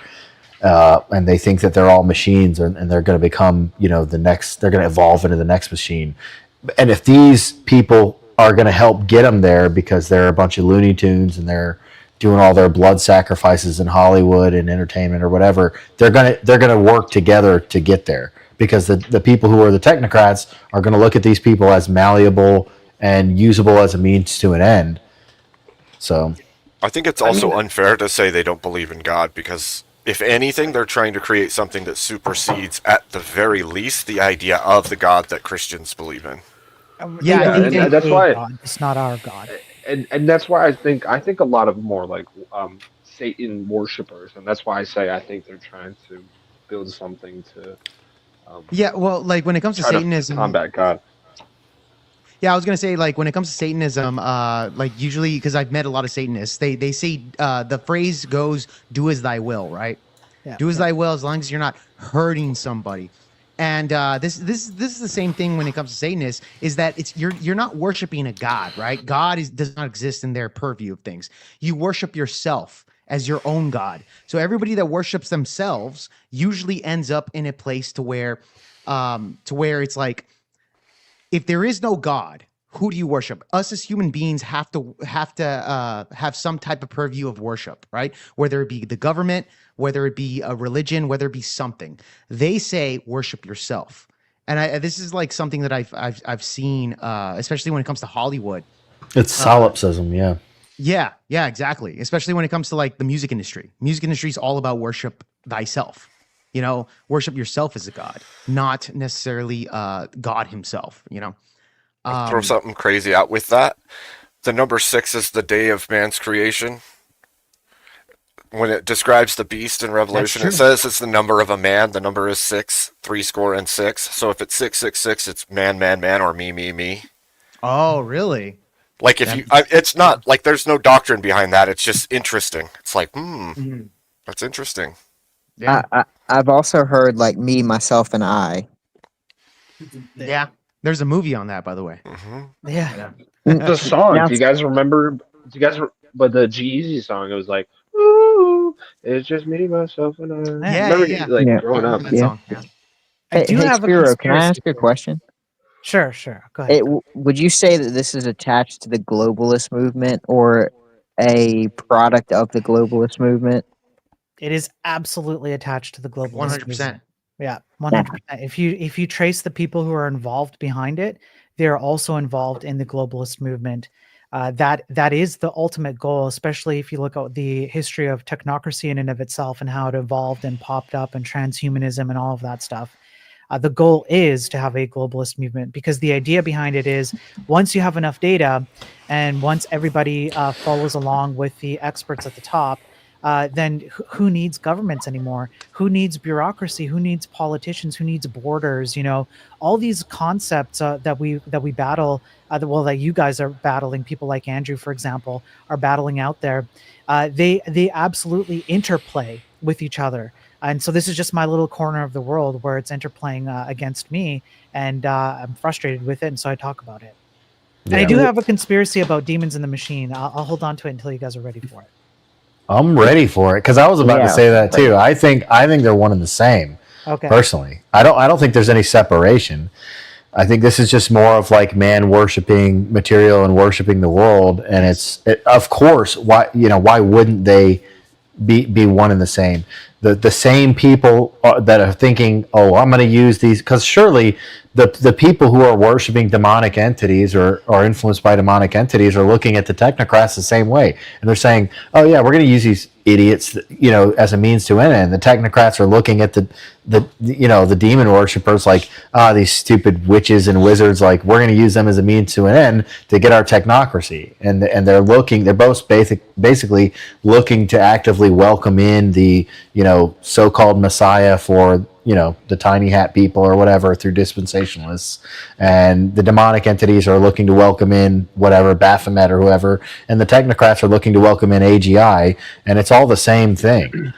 and they think that they're all machines and they're going to become, they're going to evolve into the next machine. And if these people are going to help get them there because they're a bunch of Looney Tunes and they're doing all their blood sacrifices in Hollywood and entertainment or whatever, they're gonna work together to get there, because the people who are the technocrats are going to look at these people as malleable and usable as a means to an end. So I think it's also unfair to say they don't believe in God, because if anything, they're trying to create something that supersedes, at the very least, the idea of the God that Christians believe in. Yeah, and that's why God. It's not our God. And that's why I think a lot of them are like Satan worshippers, and that's why I think they're trying to build something to. Yeah, well, like when it comes to Satanism, combat God. Yeah, I was gonna say, like, when it comes to Satanism, like, usually, because I've met a lot of Satanists, they say the phrase goes, "Do as thy will," right? Yeah. Do as thy will, as long as you're not hurting somebody. And this is the same thing when it comes to Satanists, is that you're not worshiping a god, right? God does not exist in their purview of things. You worship yourself as your own god. So everybody that worships themselves usually ends up in a place to where it's like, if there is no God, who do you worship? Us as human beings have to have some type of purview of worship, right? Whether it be the government, whether it be a religion, whether it be something. They say worship yourself, and this is like something that I've seen, especially when it comes to Hollywood. It's solipsism, yeah. Yeah, exactly. Especially when it comes to like the music industry. Music industry is all about worship thyself. Worship yourself as a god, not necessarily God himself. Throw something crazy out with that. The number 6 is the day of man's creation. When it describes the beast in Revelation, it says it's the number of a man. The number is 6, 66. So if it's 666, it's man, man, man, or me, me, me. Oh, really? Like it's not like there's no doctrine behind that. It's just interesting. It's like, that's interesting. Yeah. I've also heard like me, myself, and I. Yeah. There's a movie on that, by the way. Mm-hmm. Yeah. The song. Do you guys remember? But the G-Eazy song, it was like, "Ooh, it's just me, myself, and I." Yeah, Remember, yeah. like growing up. That song, yeah. Hey, do have a Spiro, can I ask conspiracy you a question? Sure. Go ahead. Would you say that this is attached to the globalist movement or a product of the globalist movement? It is absolutely attached to the globalist 100%. movement. Yeah, 100%. If you trace the people who are involved behind it, they're also involved in the globalist movement. That is the ultimate goal, especially if you look at the history of technocracy in and of itself and how it evolved and popped up, and transhumanism and all of that stuff. The goal is to have a globalist movement, because the idea behind it is, once you have enough data and once everybody follows along with the experts at the top, then who needs governments anymore? Who needs bureaucracy? Who needs politicians? Who needs borders? All these concepts that we battle, that you guys are battling, people like Andrew, for example, are battling out there. They absolutely interplay with each other. And so this is just my little corner of the world where it's interplaying against me, and I'm frustrated with it, and so I talk about it. Yeah. And I do have a conspiracy about demons in the machine. I'll hold on to it until you guys are ready for it. I'm ready for it, because I was about to say that too. I think they're one and the same. Okay. Personally, I don't think there's any separation. I think this is just more of like man worshiping material and worshiping the world, and of course, why wouldn't they be one and the same? The same people that are thinking, oh, I'm going to use these, because surely the people who are worshiping demonic entities or are influenced by demonic entities are looking at the technocrats the same way, and they're saying, oh yeah, we're going to use these idiots, as a means to an end. The technocrats are looking at the demon worshippers like, these stupid witches and wizards, like, we're going to use them as a means to an end to get our technocracy, and they're both basically looking to actively welcome in the so-called messiah for the tiny hat people or whatever through dispensationalists, and the demonic entities are looking to welcome in whatever Baphomet or whoever, and the technocrats are looking to welcome in AGI, and it's all the same thing.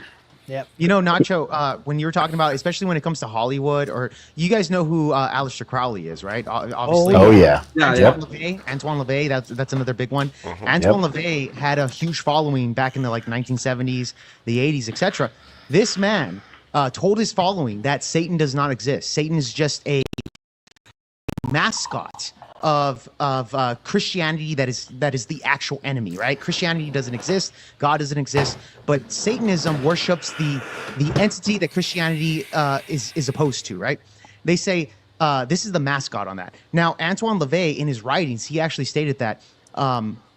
Yeah, Nacho, when you were talking about, especially when it comes to Hollywood, or you guys know who Aleister Crowley is, right? Obviously. Oh yeah. Antoine LaVey, that's another big one. Antoine LaVey had a huge following back in the 1970s, the 80s, etc. This man told his following that Satan does not exist. Satan is just a mascot of Christianity that is the actual enemy, right? Christianity doesn't exist, God doesn't exist, but Satanism worships the entity that Christianity is opposed to, right? They say this is the mascot on that. Now, Antoine LaVey, in his writings, he actually stated that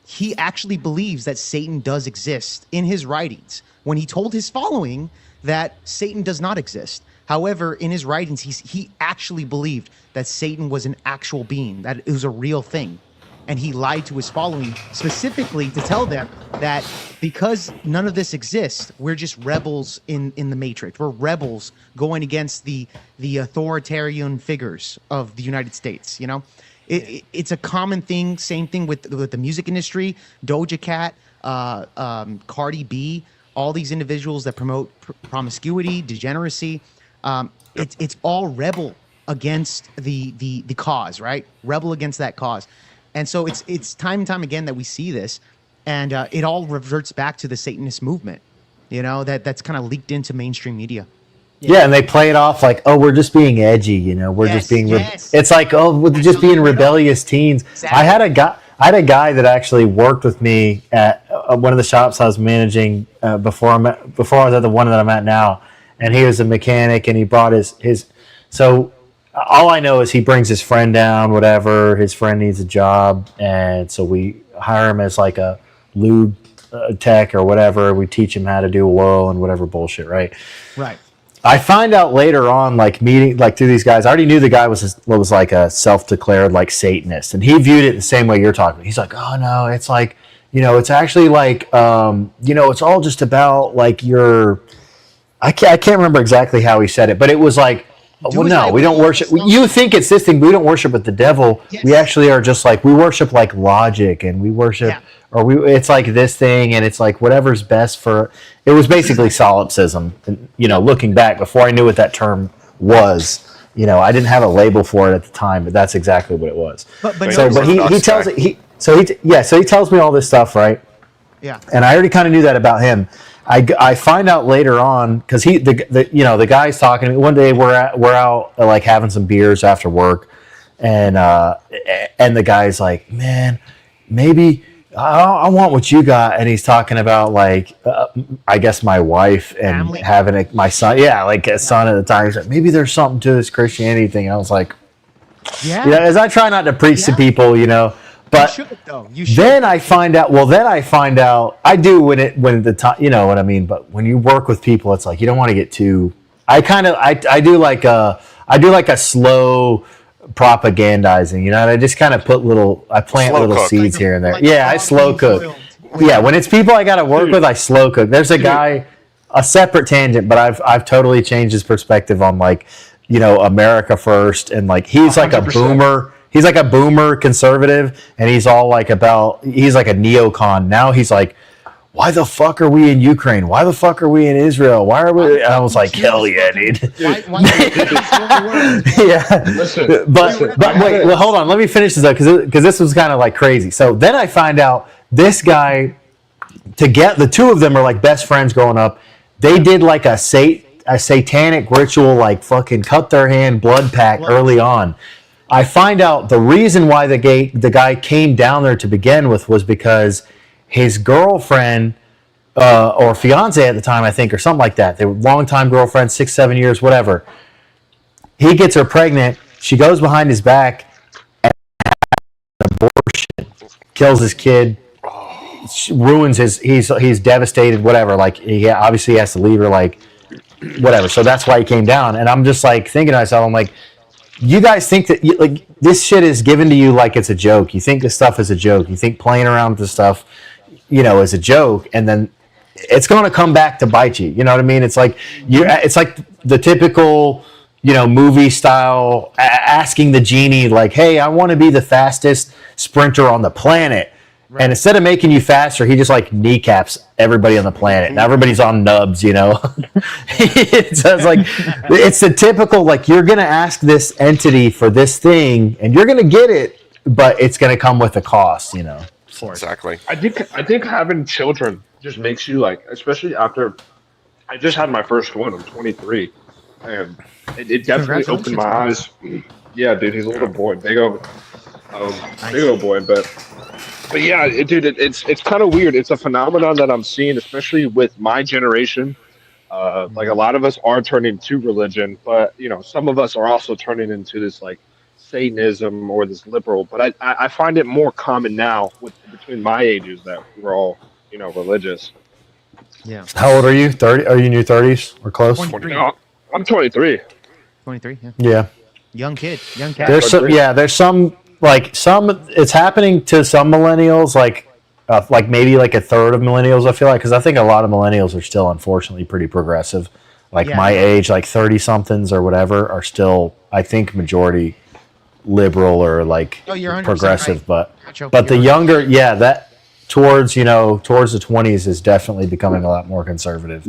he actually believes that Satan does exist in his writings when he told his following that Satan does not exist. However, in his writings, he actually believed that Satan was an actual being, that it was a real thing. And he lied to his following specifically to tell them that because none of this exists, we're just rebels in the Matrix. We're rebels going against the authoritarian figures of the United States, It's a common thing, same thing with the music industry, Doja Cat, Cardi B, all these individuals that promote promiscuity, degeneracy. It's all rebel against the cause, right? Rebel against that cause. And so it's time and time again that we see this, and it all reverts back to the Satanist movement, that's kind of leaked into mainstream media. Yeah, and they play it off like, oh, we're just being edgy, we're just being. It's like, oh, we're just being rebellious teens. Exactly. I had a guy that actually worked with me at one of the shops I was managing before I was at the one that I'm at now, and he was a mechanic, and he brought his. So all I know is he brings his friend down, whatever. His friend needs a job, and so we hire him as like a lube tech or whatever. We teach him how to do oil and whatever bullshit, right? Right. I find out later on, through these guys, I already knew the guy was like a self-declared like Satanist, and he viewed it the same way you're talking. He's like, oh no, it's like, it's actually like, it's all just about like your. I can't remember exactly how he said it, but it was like, well, no, we don't worship. You think it's this thing, but we don't worship with the devil. Yes. We actually are just like, we worship like logic, and we worship, it's like this thing, and it's like whatever's best for. It was basically solipsism. And, looking back, before I knew what that term was, I didn't have a label for it at the time, but that's exactly what it was. But he tells it. He tells me all this stuff, right? Yeah. And I already kind of knew that about him. I find out later on because the guy's talking to me one day. We're out like having some beers after work, and the guy's like, man, maybe I want what you got, and he's talking about like I guess my wife and family. Having my son, like a son at the time. He's like, maybe there's something to this Christianity thing. I was like, as I try not to preach to people, But you should, though. You should. Then I find out. I do when the time. You know what I mean. But when you work with people, it's like you don't want to get too. I do like a slow propagandizing. And I just kind of plant Slow little cook. seeds here and there. I slow cook. Yeah, when it's people I got to work with, I slow cook. There's a guy, a separate tangent, but I've totally changed his perspective on America first, and like he's like 100%. A boomer. He's like a boomer conservative, and he's all like he's like a neocon. Now he's like, why the fuck are we in Ukraine? Why the fuck are we in Israel? Why are we? And I was like, hell yeah, dude. Yeah. Listen, but wait, well, hold on. Let me finish this up because this was kind of like crazy. So then I find out this guy, the two of them are like best friends growing up. They did like a satanic ritual, like fucking cut their hand, blood pact early on. I find out the reason why the guy came down there to begin with was because his girlfriend or fiance at the time, I think, or something like that. They were longtime girlfriends, 6-7 years, whatever. He gets her pregnant. She goes behind his back and abortion, kills his kid, ruins his. He's devastated, whatever. Like he obviously has to leave her, like whatever. So that's why he came down. And I'm just like thinking to myself, I'm like, you guys think that like this shit is given to you like it's a joke. You think this stuff is a joke. You think playing around with this stuff, is a joke. And then it's going to come back to bite you. You know what I mean? It's like it's like the typical, movie style asking the genie like, "Hey, I want to be the fastest sprinter on the planet." Right. And instead of making you faster, he just like kneecaps everybody on the planet. Now everybody's on nubs, So it's like it's the typical like you're going to ask this entity for this thing, and you're going to get it, but it's going to come with a cost, Exactly. I think having children just makes you like, especially after I just had my first one. I'm 23, and it definitely opened my eyes. Yeah, dude, he's a little boy, big old boy, but yeah, dude, it's kind of weird. It's a phenomenon that I'm seeing, especially with my generation. Like a lot of us are turning to religion, but some of us are also turning into this like Satanism or this liberal. But I find it more common now between my ages that we're all religious. Yeah. How old are you? 30? Are you in your 30s or close? 23. No, I'm 23. 23. Yeah. Yeah. Young kid. Cat. There's some it's happening to some millennials, like maybe like a third of millennials. I feel like because I think a lot of millennials are still unfortunately pretty progressive. Like my age, like 30 somethings or whatever, are still I think majority liberal or like progressive. Right. But the younger, that towards the 20s is definitely becoming a lot more conservative.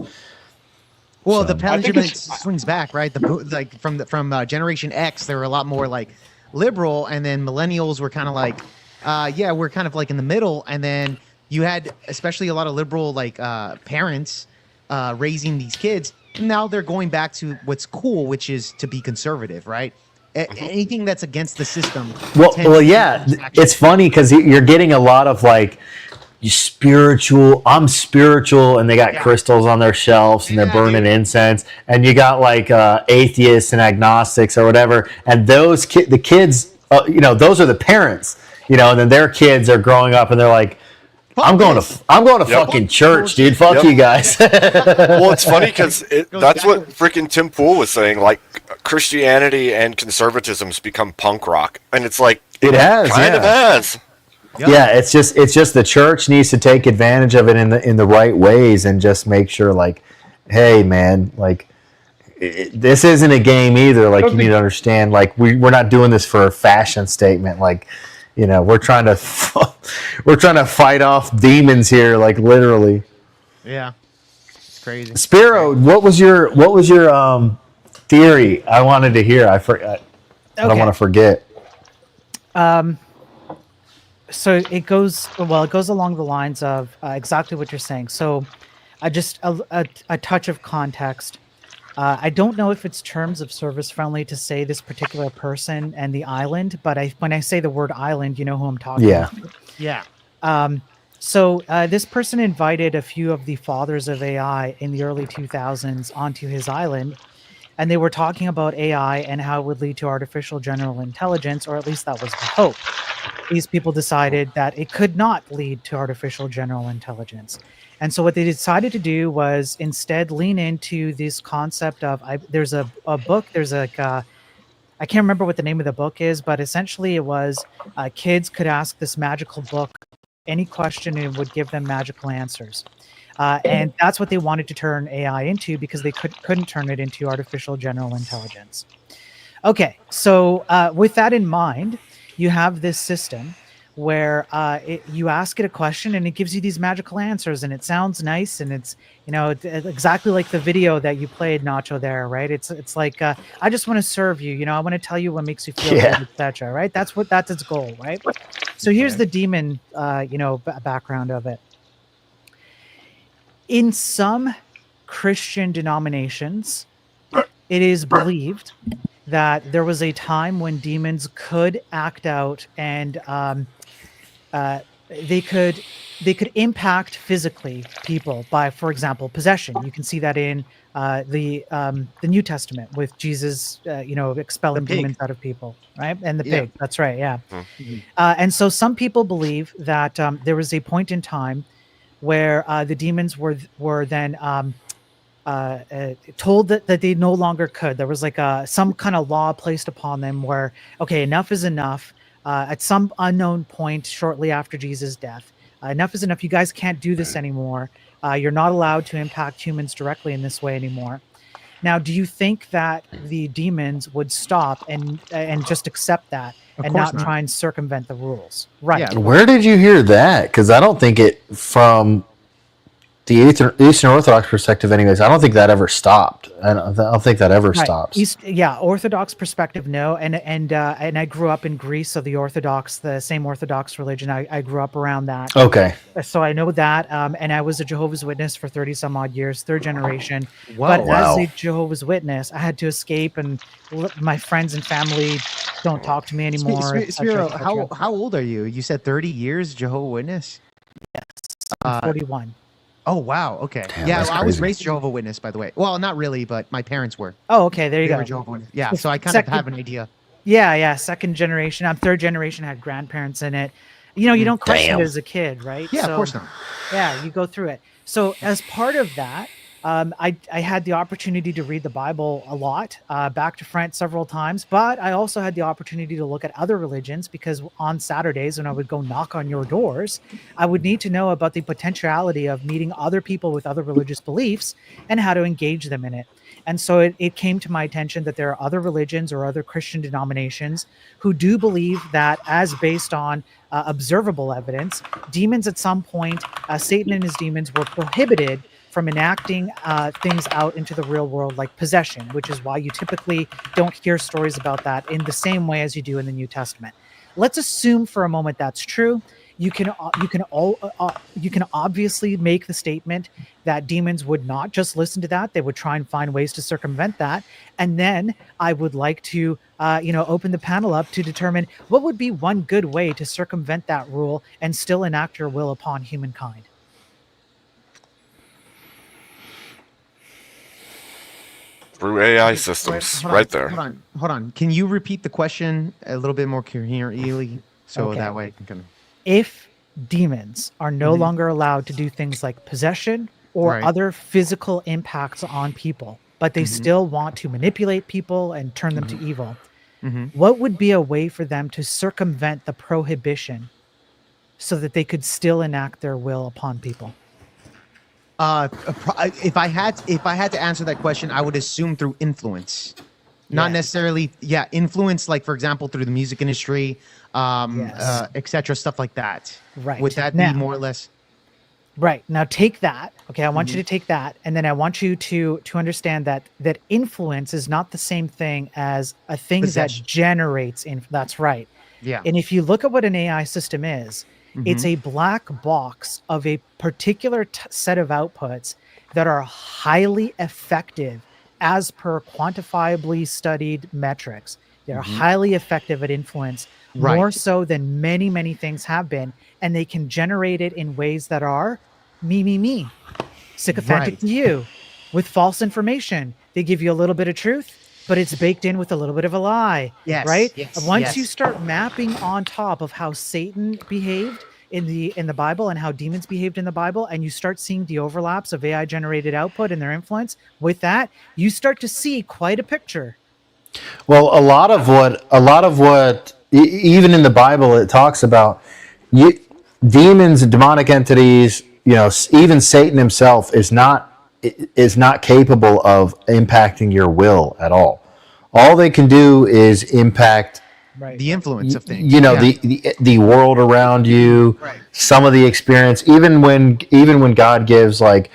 Well, the pendulum swings back, right? Like from Generation X, they were a lot more like liberal, and then millennials were kind of like, we're kind of like in the middle, and then you had especially a lot of liberal like parents raising these kids. And now they're going back to what's cool, which is to be conservative, right? Anything that's against the system. Well, yeah, it's funny because you're getting a lot of like. I'm spiritual, and they got crystals on their shelves, and they're burning incense, and you got like atheists and agnostics or whatever, and the kids, those are the parents, and then their kids are growing up, and they're like, I'm going to fucking church, dude. Fuck you guys. Well, it's funny because that's what freaking Tim Pool was saying. Like Christianity and conservatism's become punk rock, and it's like it has, kind of has. Yep. Yeah, it's just the church needs to take advantage of it in the right ways and just make sure, like, hey, man, like, this isn't a game either. Like, you need to understand, like, we're not doing this for a fashion statement. Like, we're trying to fight off demons here, like literally. Yeah, it's crazy. Spiro, what was your theory? I wanted to hear. I don't want to forget. So it goes along the lines of exactly what you're saying. So just a touch of context. I don't know if it's terms of service friendly to say this particular person and the island, but when I say the word island, you know who I'm talking about. Yeah. So this person invited a few of the fathers of AI in the early 2000s onto his island, and they were talking about AI and how it would lead to artificial general intelligence, or at least that was the hope. These people decided that it could not lead to artificial general intelligence. And so what they decided to do was instead lean into this concept of, there's a book, there's like, I can't remember what the name of the book is, but essentially it was kids could ask this magical book any question and it would give them magical answers. And that's what they wanted to turn AI into because they couldn't turn it into artificial general intelligence. Okay, so with that in mind, you have this system where you ask it a question and it gives you these magical answers, and it sounds nice, and it's exactly like the video that you played, Nacho. There, right? It's like I just want to serve you. I want to tell you what makes you feel good, etc. Right? That's its goal, right? So here's the demon, background of it. In some Christian denominations, it is believed that there was a time when demons could act out and they could impact physically people by, for example, possession. You can see that in the New Testament with Jesus, expelling demons out of people, right? And the pig. That's right. Yeah. Mm-hmm. And so some people believe that there was a point in time where the demons were then told that they no longer could. There was like some kind of law placed upon them where, okay, enough is enough. At some unknown point shortly after Jesus' death, enough is enough. You guys can't do this anymore. You're not allowed to impact humans directly in this way anymore. Now, do you think that the demons would stop and just accept that and course not not. try and circumvent the rules? Right. Yeah. Where did you hear that? Because I don't think it, from the Eastern Orthodox perspective, anyways, I don't think that ever stopped. I don't think that ever Right. stops. Orthodox perspective, no. And I grew up in Greece, so the same Orthodox religion. I grew up around that. Okay. So I know that. And I was a Jehovah's Witness for 30 some odd years, third generation. Whoa. But as Wow. a Jehovah's Witness, I had to escape, and my friends and family don't talk to me anymore. et cetera, Spiro, et cetera. how old are you? You said 30 years Jehovah Witness? I'm 41. Oh wow, okay. Damn, Yeah, that's I was crazy. raised Jehovah Witness, by the way. Well, not really, but my parents were. Oh, okay. There you They go. were Jehovah Witness. Yeah, The so I kind of second- have an idea. Yeah. Second generation. I'm third generation. Had grandparents in it. You don't question Damn. it as a kid, right? Yeah, So, of course not. Yeah, you go through it. So as part of that, I had the opportunity to read the Bible a lot, back to front several times, but I also had the opportunity to look at other religions, because on Saturdays when I would go knock on your doors, I would need to know about the potentiality of meeting other people with other religious beliefs and how to engage them in it. And so it came to my attention that there are other religions or other Christian denominations who do believe that, as based on observable evidence, demons at some point, Satan and his demons were prohibited from enacting things out into the real world, like possession, which is why you typically don't hear stories about that in the same way as you do in the New Testament. Let's assume for a moment that's true. You can obviously make the statement that demons would not just listen to that; they would try and find ways to circumvent that. And then I would like to, open the panel up to determine what would be one good way to circumvent that rule and still enact your will upon humankind. Through AI Wait, systems, hold right on, there. Hold on. Can you repeat the question a little bit more coherently, so Okay. that way I can? If demons are no longer allowed to do things like possession or Right. other physical impacts on people, but they still want to manipulate people and turn them to evil, what would be a way for them to circumvent the prohibition so that they could still enact their will upon people? If I had to answer that question, I would assume through influence, not necessarily. Yeah, influence, like for example through the music industry, etc., stuff like that. Right. Would that Now- be more or less? Right. Now take that. Okay, I want you to take that, and then I want you to understand that influence is not the same thing as a thing Possession. that generates that's right. Yeah. And if you look at what an AI system is, it's a black box of a particular set of outputs that are highly effective as per quantifiably studied metrics. They're highly effective at influence, Right. more so than many, many things have been. And they can generate it in ways that are me, sycophantic Right. to you, with false information. They give you a little bit of truth, but it's baked in with a little bit of a lie. Yes, Right? yes, Once you yes. start mapping on top of how Satan behaved in the Bible and how demons behaved in the Bible, and you start seeing the overlaps of AI generated output and their influence with that, you start to see quite a picture. Well, a lot of what even in the Bible it talks about demons and demonic entities. Even Satan himself is not capable of impacting your will at all. All they can do is impact Right. The influence of things. the world around you, some of the experience. Even when God gives like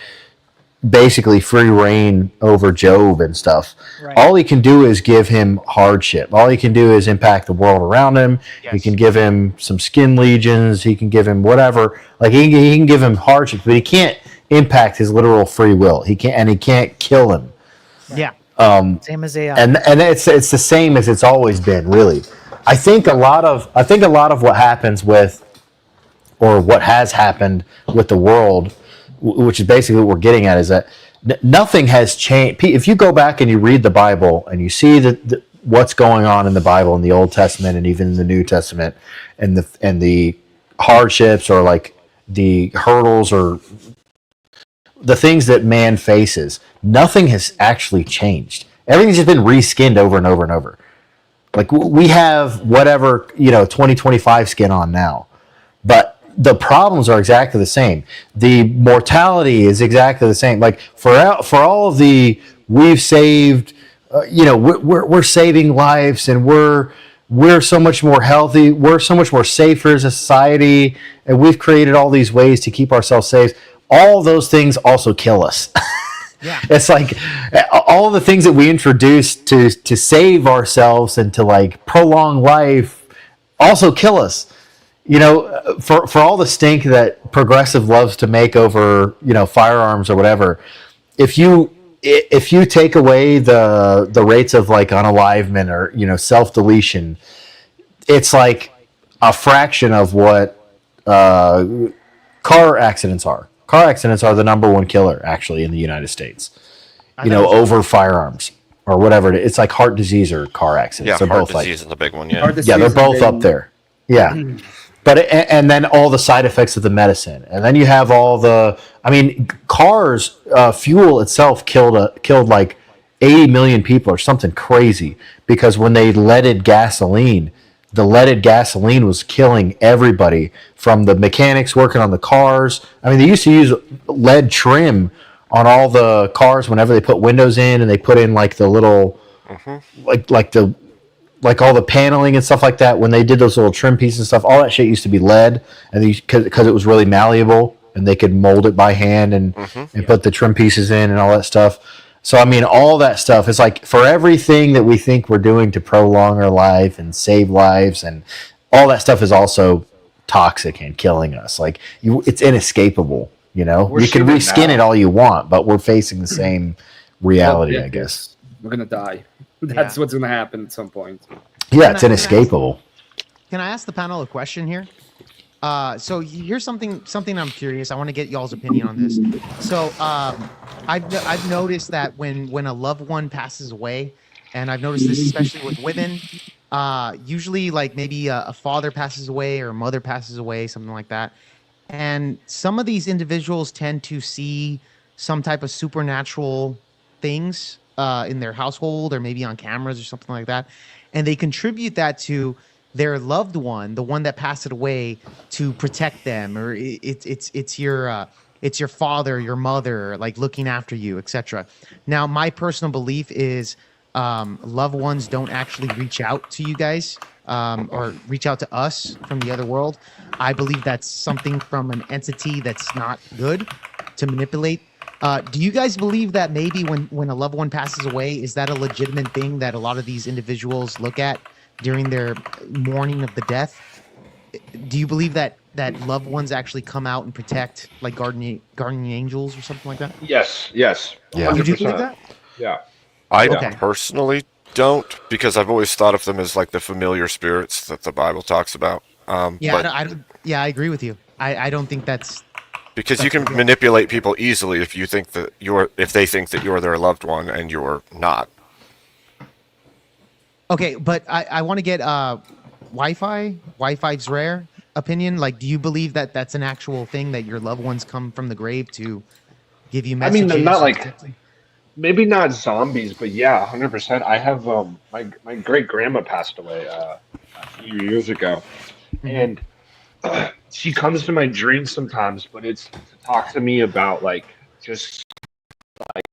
basically free reign over Job and stuff, Right. all he can do is give him hardship. All he can do is impact the world around him. He can give him some skin legions. He can give him whatever. Like he can give him hardship, but he can't impact his literal free will. He can't kill him. Yeah. Same as AI. And it's the same as it's always been, really. I think a lot of what happens with, or what has happened with the world, which is basically what we're getting at, is that nothing has changed. If you go back and you read the Bible and you see what's going on in the Bible, in the Old Testament and even in the New Testament, and the hardships or like the hurdles or the things that man faces, nothing has actually changed. Everything's just been reskinned over and over and over. Like we have whatever 2025 skin on now, but the problems are exactly the same. The mortality is exactly the same. Like for all of the we've saved, we're saving lives, and we're so much more healthy. We're so much more safer as a society, and we've created all these ways to keep ourselves safe. All those things also kill us. Yeah. It's like all the things that we introduced to save ourselves and to like prolong life also kill us. For all the stink that progressive loves to make over, firearms or whatever, if you take away the rates of like unalivement or, self-deletion, it's like a fraction of what car accidents are. Car accidents are the number one killer actually in the United States, over firearms or whatever. It's like heart disease or car accidents. Yeah, they're heart both disease like, is the big one. Heart Yeah. yeah, they're disease both and up there. Yeah. But and then all the side effects of the medicine, and then you have all the. I mean, cars, fuel itself killed like 80 million people or something crazy, because when they leaded gasoline, the leaded gasoline was killing everybody, from the mechanics working on the cars. I mean, they used to use lead trim on all the cars whenever they put windows in, and they put in like the little like all the paneling and stuff like that. When they did those little trim pieces and stuff, all that shit used to be lead, and because it was really malleable and they could mold it by hand and put the trim pieces in and all that stuff. So I mean, all that stuff is like, for everything that we think we're doing to prolong our life and save lives, and all that stuff is also toxic and killing us. Like it's inescapable. You can reskin it all you want, but we're facing the same reality, I guess. We're gonna die. That's what's gonna happen at some point. Yeah, it's inescapable. Can I ask the panel a question here? So here's something I'm curious. I want to get y'all's opinion on this. So I've noticed that when a loved one passes away, and I've noticed this especially with women, usually like maybe a father passes away or a mother passes away, something like that. And some of these individuals tend to see some type of supernatural things in their household, or maybe on cameras or something like that, and they contribute that to their loved one, the one that passed it away, to protect them, or it's your father, your mother, like looking after you, etc. Now, my personal belief is loved ones don't actually reach out to you guys, or reach out to us from the other world. I believe that's something from an entity that's not good to manipulate. Do you guys believe that maybe when a loved one passes away, is that a legitimate thing that a lot of these individuals look at during their mourning of the death? Do you believe that loved ones actually come out and protect, like guardian angels or something like that? Yes. Yeah. 100%. You do believe that? Yeah. I Okay. personally don't, because I've always thought of them as like the familiar spirits that the Bible talks about. Yeah, But I agree with you. I don't think that's because you can manipulate people easily if they think that you're their loved one and you're not. okay. But I want to get Wi-Fi's rare opinion. Like, do you believe that that's an actual thing, that your loved ones come from the grave to give you I messages? mean, they're not like, maybe not zombies, but yeah, 100%. I have my great grandma passed away a few years ago, and she comes to my dreams sometimes, but it's to talk to me about like just like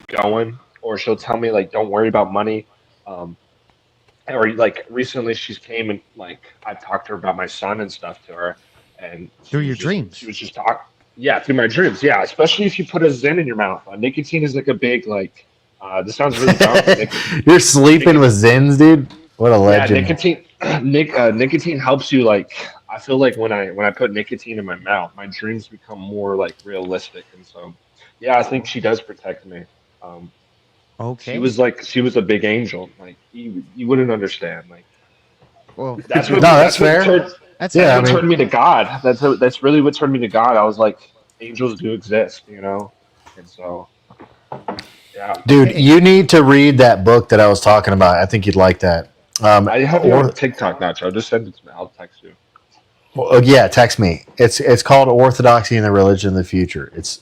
going, or she'll tell me like don't worry about money, or like recently she's came and like I've talked to her about my son and stuff to her, and through your dreams. She was just talking. Yeah, through my dreams. Yeah, especially if you put a Zen in your mouth. Nicotine is like a big like. This sounds really dumb. You're sleeping with Zins, dude. What a legend. Yeah, nicotine helps you. Like, I feel like when I put nicotine in my mouth, my dreams become more like realistic, and so yeah, I think she does protect me. Okay. She was a big angel. Like you wouldn't understand. Like, well, that's what. No, that's fair. That's what turned me to God. That's really what turned me to God. I was like, angels do exist, and so yeah. Dude, you need to read that book that I was talking about. I think you'd like that. I have you on TikTok, Nacho. Just send it to me. I'll text you. Well, yeah, text me. It's called Orthodoxy and the Religion of the Future. It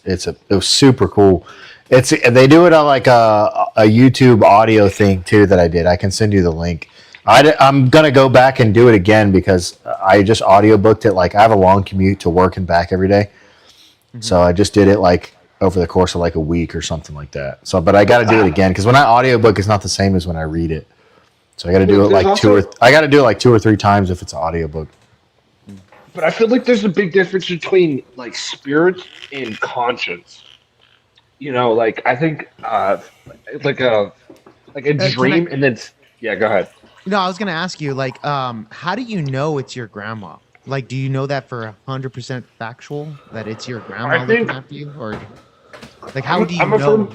was super cool. They do it on like a YouTube audio thing too that I did. I can send you the link. I'm gonna go back and do it again because I just audiobooked it. Like I have a long commute to work and back every day, so I just did it like over the course of like a week or something like that. So, but I got to do it again because when I audiobook, it's not the same as when I read it. So I got to do it like I got to do it like 2 or 3 times if it's an audiobook. But I feel like there's a big difference between like spirit and conscience. You know, like I think like a dream and then yeah, go ahead. No, I was gonna ask you, like, how do you know it's your grandma? Like, do you know that for 100% factual that it's your grandma looking after you, or like how do you know?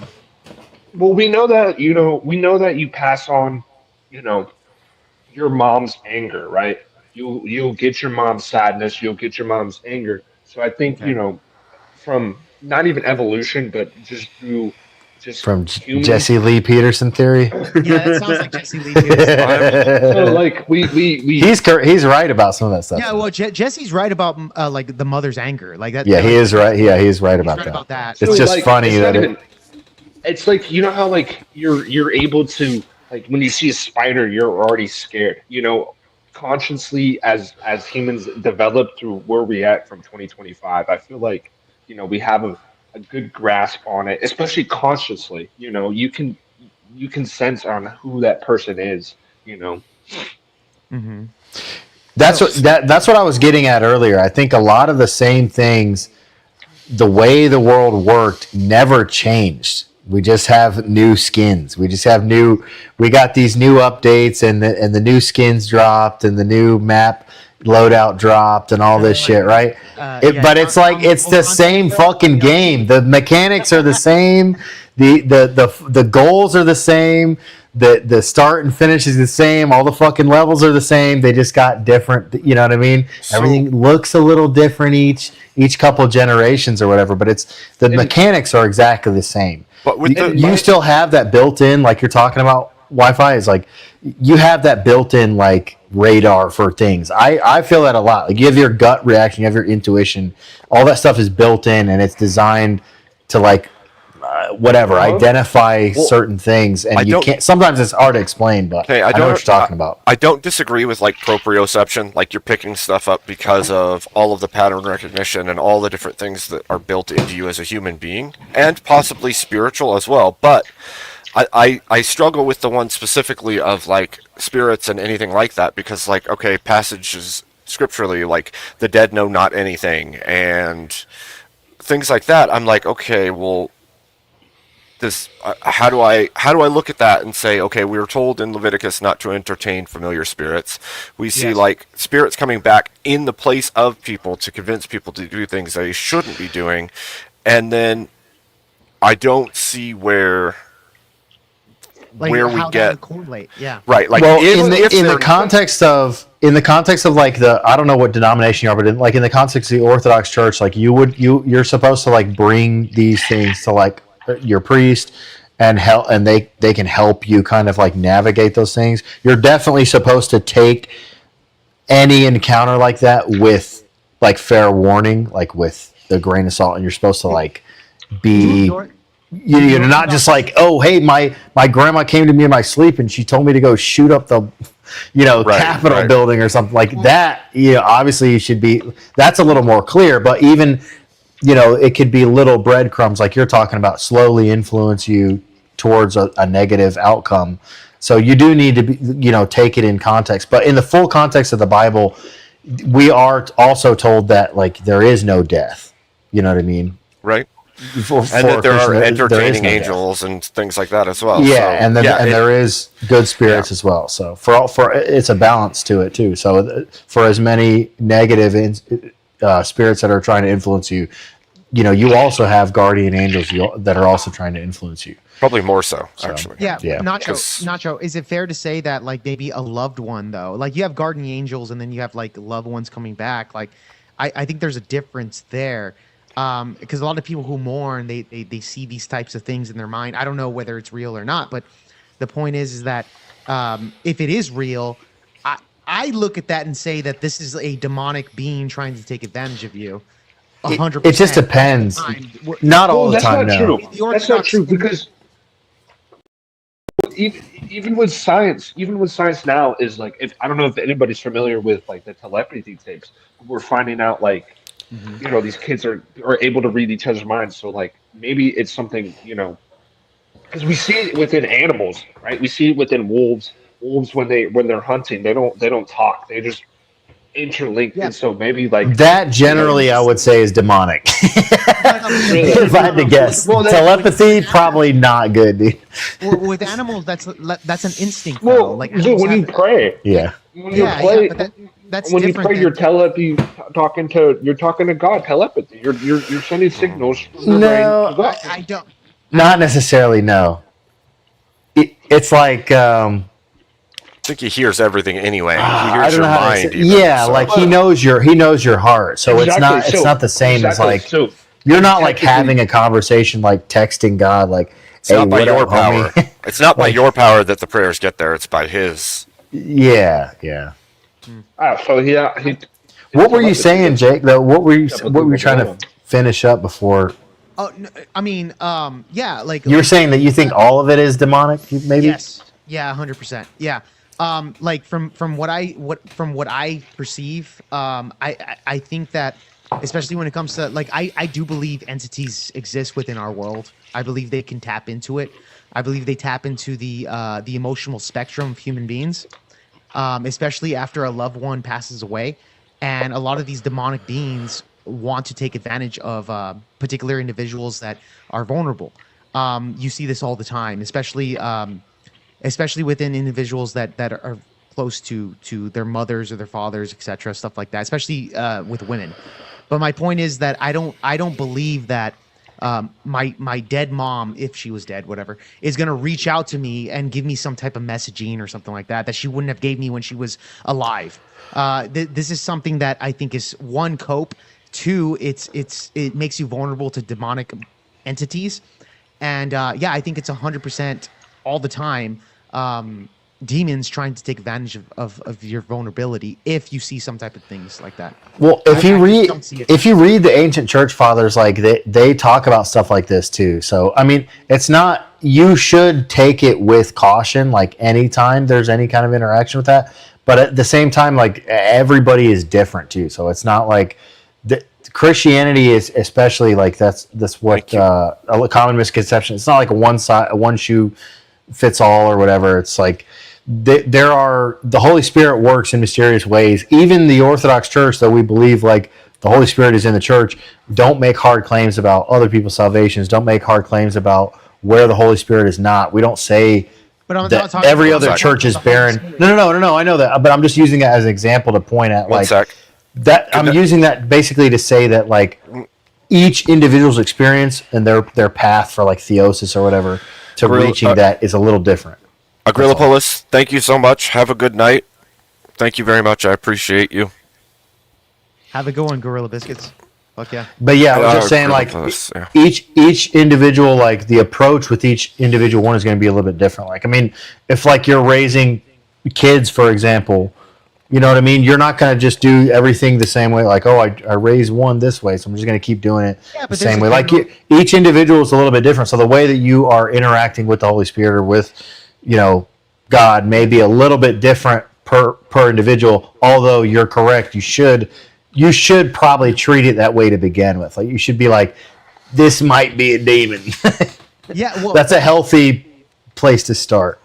Well, we know that you pass on, your mom's anger, right? You'll get your mom's sadness, you'll get your mom's anger. So I think from not even evolution, but just through From humans. Jesse Lee Peterson theory. Yeah, that sounds like Jesse Lee Peterson. So like we he's right about some of that stuff. Yeah, well, Jesse's right about like the mother's anger, like that. Yeah, he is right. Yeah, he's right about right that. about that. It's So, just like, funny it's that not even- it's like how like you're able to, like, when you see a spider you're already scared, consciously as humans develop through where we at from 2025. I feel like we have a good grasp on it, especially consciously. You can sense on who that person is. Mm-hmm. That's what I was getting at earlier. I think a lot of the same things, the way the world worked, never changed. We just have new skins. We got these new updates and the new skins dropped and the new map loadout dropped and all this shit, right? But it's like it's the same fucking game. The mechanics are the same. The goals are the same. The start and finish is the same. All the fucking levels are the same. They just got different. You know what I mean? Everything looks a little different each couple generations or whatever. But the mechanics are exactly the same. But you still have that built in, like you're talking about. Wi-Fi is like you have that built-in like radar for things. I feel that a lot. Like you have your gut reaction, you have your intuition. All that stuff is built in, and it's designed to like identify certain things. And you can't. Sometimes it's hard to explain, but I know what you're talking about. I don't disagree with like proprioception. Like you're picking stuff up because of all of the pattern recognition and all the different things that are built into you as a human being, and possibly spiritual as well. But I struggle with the one specifically of like spirits and anything like that, because like, okay, passages scripturally, like the dead know not anything and things like that. I'm like, okay, well, this how do I look at that and say, okay, we were told in Leviticus not to entertain familiar spirits. We see like spirits coming back in the place of people to convince people to do things they shouldn't be doing, and then I don't see where Like we how that get would correlate. Yeah. right. Like well, in the context of like the, I don't know what denomination you are, but in the context of the Orthodox Church, like you're supposed to like bring these things to like your priest and help, and they can help you kind of like navigate those things. You're definitely supposed to take any encounter like that with like fair warning, like with a grain of salt, and you're supposed to like be. You're not just like, oh, hey, my grandma came to me in my sleep and she told me to go shoot up the, Capitol building or something like that. Obviously you should be. That's a little more clear, but even, it could be little breadcrumbs like you're talking about, slowly influence you towards a negative outcome. So you do need to be, take it in context. But in the full context of the Bible, we are also told that like there is no death. You know what I mean? Right. And that there are entertaining angels and things like that as well. Yeah, so, and there is good spirits as well. So for it's a balance to it too. So for as many negative spirits that are trying to influence you, you also have guardian angels that are also trying to influence you. Probably more so, actually. Yeah. Nacho, is it fair to say that like maybe a loved one though, like you have guardian angels and then you have like loved ones coming back? Like I think there's a difference there. Because a lot of people who mourn, they see these types of things in their mind. I don't know whether it's real or not, but the point is that if it is real, I look at that and say that this is a demonic being trying to take advantage of you. 100%. It just depends. Not all the time. That's not true. That's not true because even with science now is like, if I don't know if anybody's familiar with like the telepathy tapes, we're finding out like, these kids are able to read each other's minds. So like maybe it's something, because we see it within animals, right? We see it within wolves. Wolves when they're hunting, they don't talk. They just interlinked, and so maybe like that generally I would say is demonic. If I had to guess, telepathy probably not good, dude. With animals, that's an instinct. Well, though. Like when you pray, yeah, when you pray, but that's when you different. pray, you're talking to God, telepathy. You're sending signals from your brain to God. I don't. Not necessarily. No, it's like. I think he hears everything anyway. He I hears don't your know how to mind. say- Even, yeah, so. like he knows your heart. So Exactly, it's not the same as like so you're not like having a conversation like texting God like. It's not by what your up, power. homie? It's not by your power that the prayers get there. It's by His. Yeah. So yeah. What were you saying, Jake? Though, what were you trying to finish up before? Oh, no, I mean, yeah, like You were saying that you think all of it is demonic, maybe? Yes. Yeah, 100%. Yeah. Like from what I perceive, I think that especially when it comes to like I do believe entities exist within our world. I believe they can tap into it. I believe they tap into the emotional spectrum of human beings, especially after a loved one passes away, and a lot of these demonic beings want to take advantage of particular individuals that are vulnerable. You see this all the time, especially within individuals that are close to their mothers or their fathers, etc., stuff like that, especially with women. But my point is that I don't believe that my dead mom, if she was dead, whatever, is gonna reach out to me and give me some type of messaging or something like that she wouldn't have gave me when she was alive. This is something that I think is one, cope. Two, it makes you vulnerable to demonic entities, and yeah, I think it's 100% all the time. Demons trying to take advantage of your vulnerability if you see some type of things like that. Well, if you read the ancient church fathers, like they talk about stuff like this too. So I mean, it's not, you should take it with caution, like anytime there's any kind of interaction with that. But at the same time, like everybody is different too. So it's not like Christianity is, especially like that's what a common misconception. It's not like a one shoe fits all or whatever. It's like the Holy Spirit works in mysterious ways. Even the Orthodox Church, though we believe like the Holy Spirit is in the church, don't make hard claims about other people's salvations. Don't make hard claims about where the Holy Spirit is not. We don't say that every other church is barren. No. I know that, but I'm just using it as an example to point at like that. I'm using that basically to say that like each individual's experience and their path for like theosis or whatever to reaching that is a little different. Agrilopolis, thank you so much. Have a good night. Thank you very much. I appreciate you. Have a good one, Gorilla Biscuits. Fuck yeah. But yeah, I was just saying like each individual, like the approach with each individual one is going to be a little bit different. Like, I mean, if like you're raising kids, for example, you know what I mean? You're not going to just do everything the same way. Like, oh, I raised one this way, so I'm just going to keep doing it the same way. Like each individual is a little bit different. So the way that you are interacting with the Holy Spirit or with, God may be a little bit different per individual. Although you're correct, you should probably treat it that way to begin with. Like you should be like, this might be a demon. Yeah, well, that's a healthy place to start.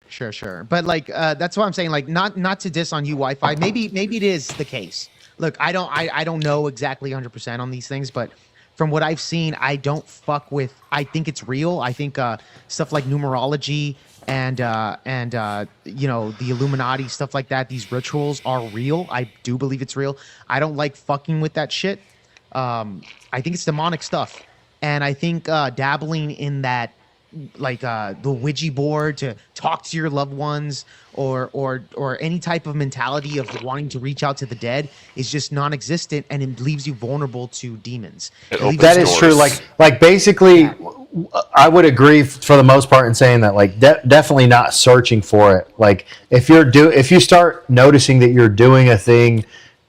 Sure. But like that's what I'm saying. Like not to diss on you, Wi-Fi. Maybe it is the case. Look, I don't know exactly 100% on these things, but from what I've seen, I don't fuck with. I think it's real. I think stuff like numerology and the Illuminati, stuff like that. These rituals are real. I do believe it's real. I don't like fucking with that shit. I think it's demonic stuff, and I think dabbling in that, like the Ouija board to talk to your loved ones or any type of mentality of wanting to reach out to the dead is just non-existent, and it leaves you vulnerable to demons. That is true. Like basically, I would agree for the most part in saying that. Like definitely not searching for it. Like if you start noticing that you're doing a thing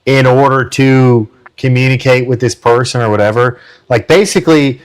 in order to communicate with this person or whatever, like basically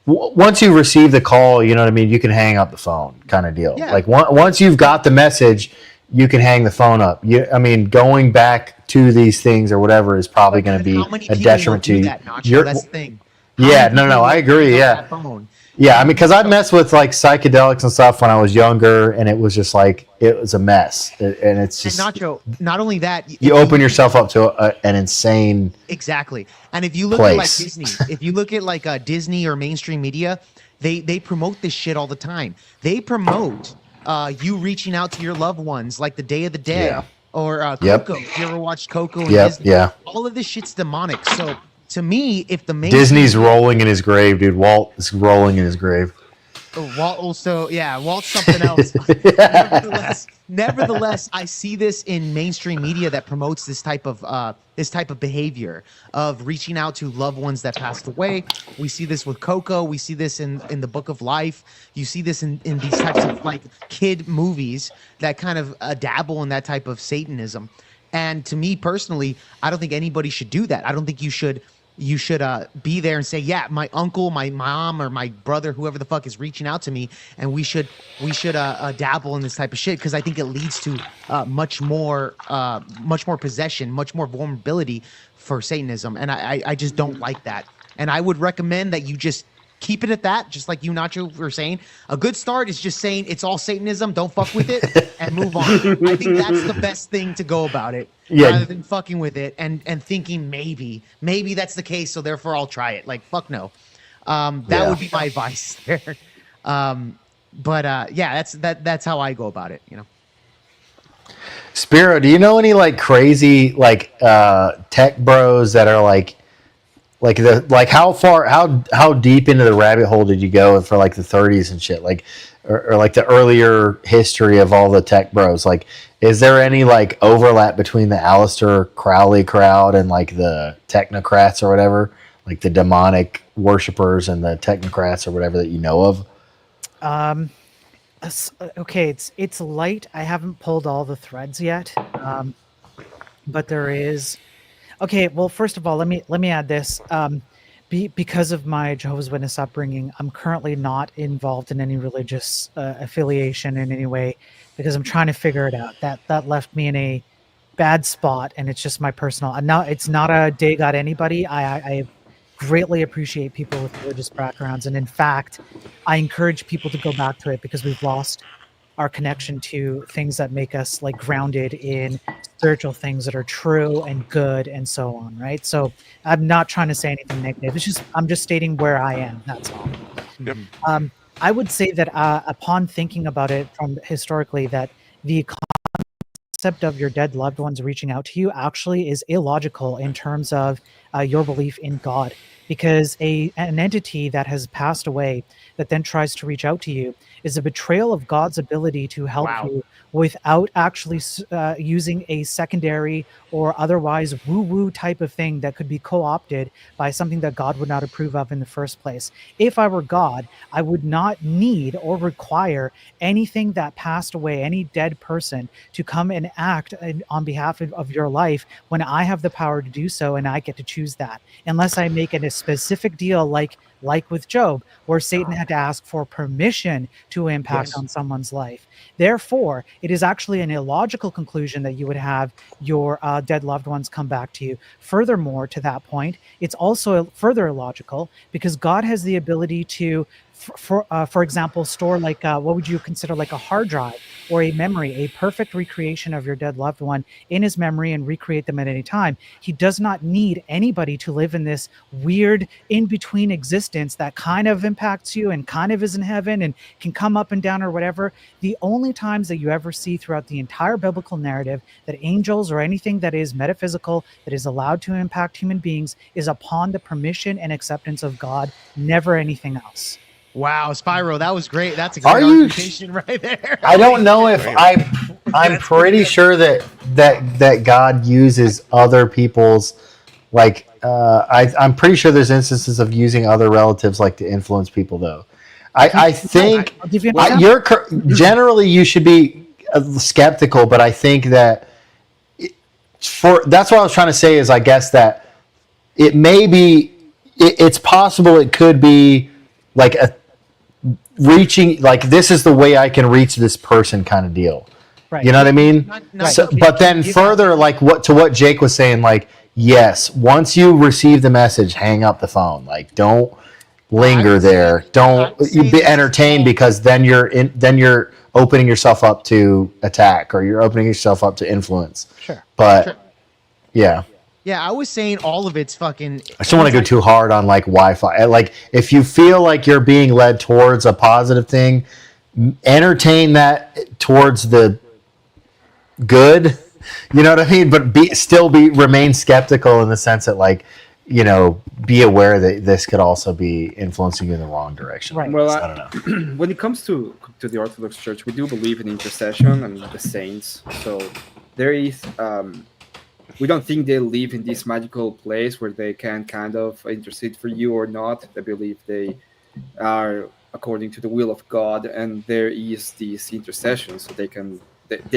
once you receive the call, you know what I mean, you can hang up the phone, kind of deal. Yeah. Like once you've got the message, you can hang the phone up. I mean, going back to these things or whatever is probably going to be How many a people detriment will to do you. that, Nacho? That's the thing. Yeah, no, I agree. Yeah. That phone? Yeah, I mean, because I messed with like psychedelics and stuff when I was younger, and it was just like it was a mess. And it's just And Nacho, not only that, you open yourself up to an insane. Exactly. And if you look place. at like Disney, if you look at like Disney or mainstream media, they promote this shit all the time. They promote you reaching out to your loved ones like the Day of the Dead Yeah. or Yep. Coco. If you ever watched Coco and Yep, Disney, yeah. all of this shit's demonic. So to me, if the Disney's rolling in his grave, dude. Walt is rolling in his grave. Walt also, yeah, Walt's something else. Nevertheless, I see this in mainstream media that promotes this type of behavior of reaching out to loved ones that passed away. We see this with Coco. We see this in the Book of Life. You see this in these types of like kid movies that kind of dabble in that type of Satanism. And to me personally, I don't think anybody should do that. I don't think you should be there and say, yeah, my uncle, my mom, or my brother, whoever the fuck is reaching out to me, and we should dabble in this type of shit, because I think it leads to much more possession, much more vulnerability for Satanism, and I just don't like that. And I would recommend that you just keep it at that, just like you, Nacho, were saying. A good start is just saying it's all Satanism, don't fuck with it, and move on. I think that's the best thing to go about it, rather than fucking with it and thinking maybe that's the case, so therefore I'll try it. Like, fuck no. That would be my advice there. Yeah, that's how I go about it, you know. Spiro, do you know any like crazy like tech bros that are like how deep into the rabbit hole did you go for like the 30s and shit, like or like the earlier history of all the tech bros? Like, is there any like overlap between the Aleister Crowley crowd and like the technocrats or whatever, like the demonic worshippers and the technocrats or whatever that you know of? Okay, it's light. I haven't pulled all the threads yet, but there is. Okay, well, first of all, let me add this. Because of my Jehovah's Witness upbringing, I'm currently not involved in any religious affiliation in any way, because I'm trying to figure it out. That left me in a bad spot, and it's just my personal. Now, it's not a dig at anybody. I greatly appreciate people with religious backgrounds, and in fact, I encourage people to go back to it, because we've lost our connection to things that make us like grounded in spiritual things that are true and good and so on, right? So I'm not trying to say anything negative. It's just I'm just stating where I am. That's all. Yep. I would say that upon thinking about it from historically, that the concept of your dead loved ones reaching out to you actually is illogical in terms of your belief in God, because an entity that has passed away that then tries to reach out to you is a betrayal of God's ability to help you without actually using a secondary or otherwise woo-woo type of thing that could be co-opted by something that God would not approve of in the first place. If I were God, I would not need or require anything that passed away, any dead person, to come and act on behalf of your life when I have the power to do so, and I get to choose that. Unless I make it a specific deal like with Job, where Satan had to ask for permission to impact on someone's life. Therefore, it is actually an illogical conclusion that you would have your dead loved ones come back to you. Furthermore, to that point, it's also further illogical because God has the ability to, for example, store like what would you consider like a hard drive or a memory, a perfect recreation of your dead loved one in his memory and recreate them at any time. He does not need anybody to live in this weird in-between existence that kind of impacts you and kind of is in heaven and can come up and down or whatever. The only times that you ever see throughout the entire biblical narrative that angels or anything that is metaphysical that is allowed to impact human beings is upon the permission and acceptance of God, never anything else. Wow, Spyro, that was great. That's a great argumentation right there. I don't know if I'm pretty sure that God uses other people's like I'm pretty sure there's instances of using other relatives like to influence people though. I think you're generally you should be skeptical, but I think that that's what I was trying to say is I guess that it may be it's possible it could be like a reaching, like this is the way I can reach this person kind of deal. Right. You know what I mean? Not So, to but then give further, like what Jake was saying, like yes, once you receive the message, hang up the phone. Like don't linger there. Don't you be entertained, because then you're opening yourself up to attack, or you're opening yourself up to influence. Sure. But yeah. Yeah, I was saying all of it's fucking. I just don't want to go too hard on like Wi-Fi. Like if you feel like you're being led towards a positive thing, entertain that towards the good. You know what I mean? But remain skeptical in the sense that like, you know, be aware that this could also be influencing you in the wrong direction. Right. Well, I don't know. When it comes to the Orthodox Church, we do believe in intercession and the saints. So there is. We don't think they live in this magical place where they can kind of intercede for you or not. They believe they are according to the will of God, and there is this intercession, so they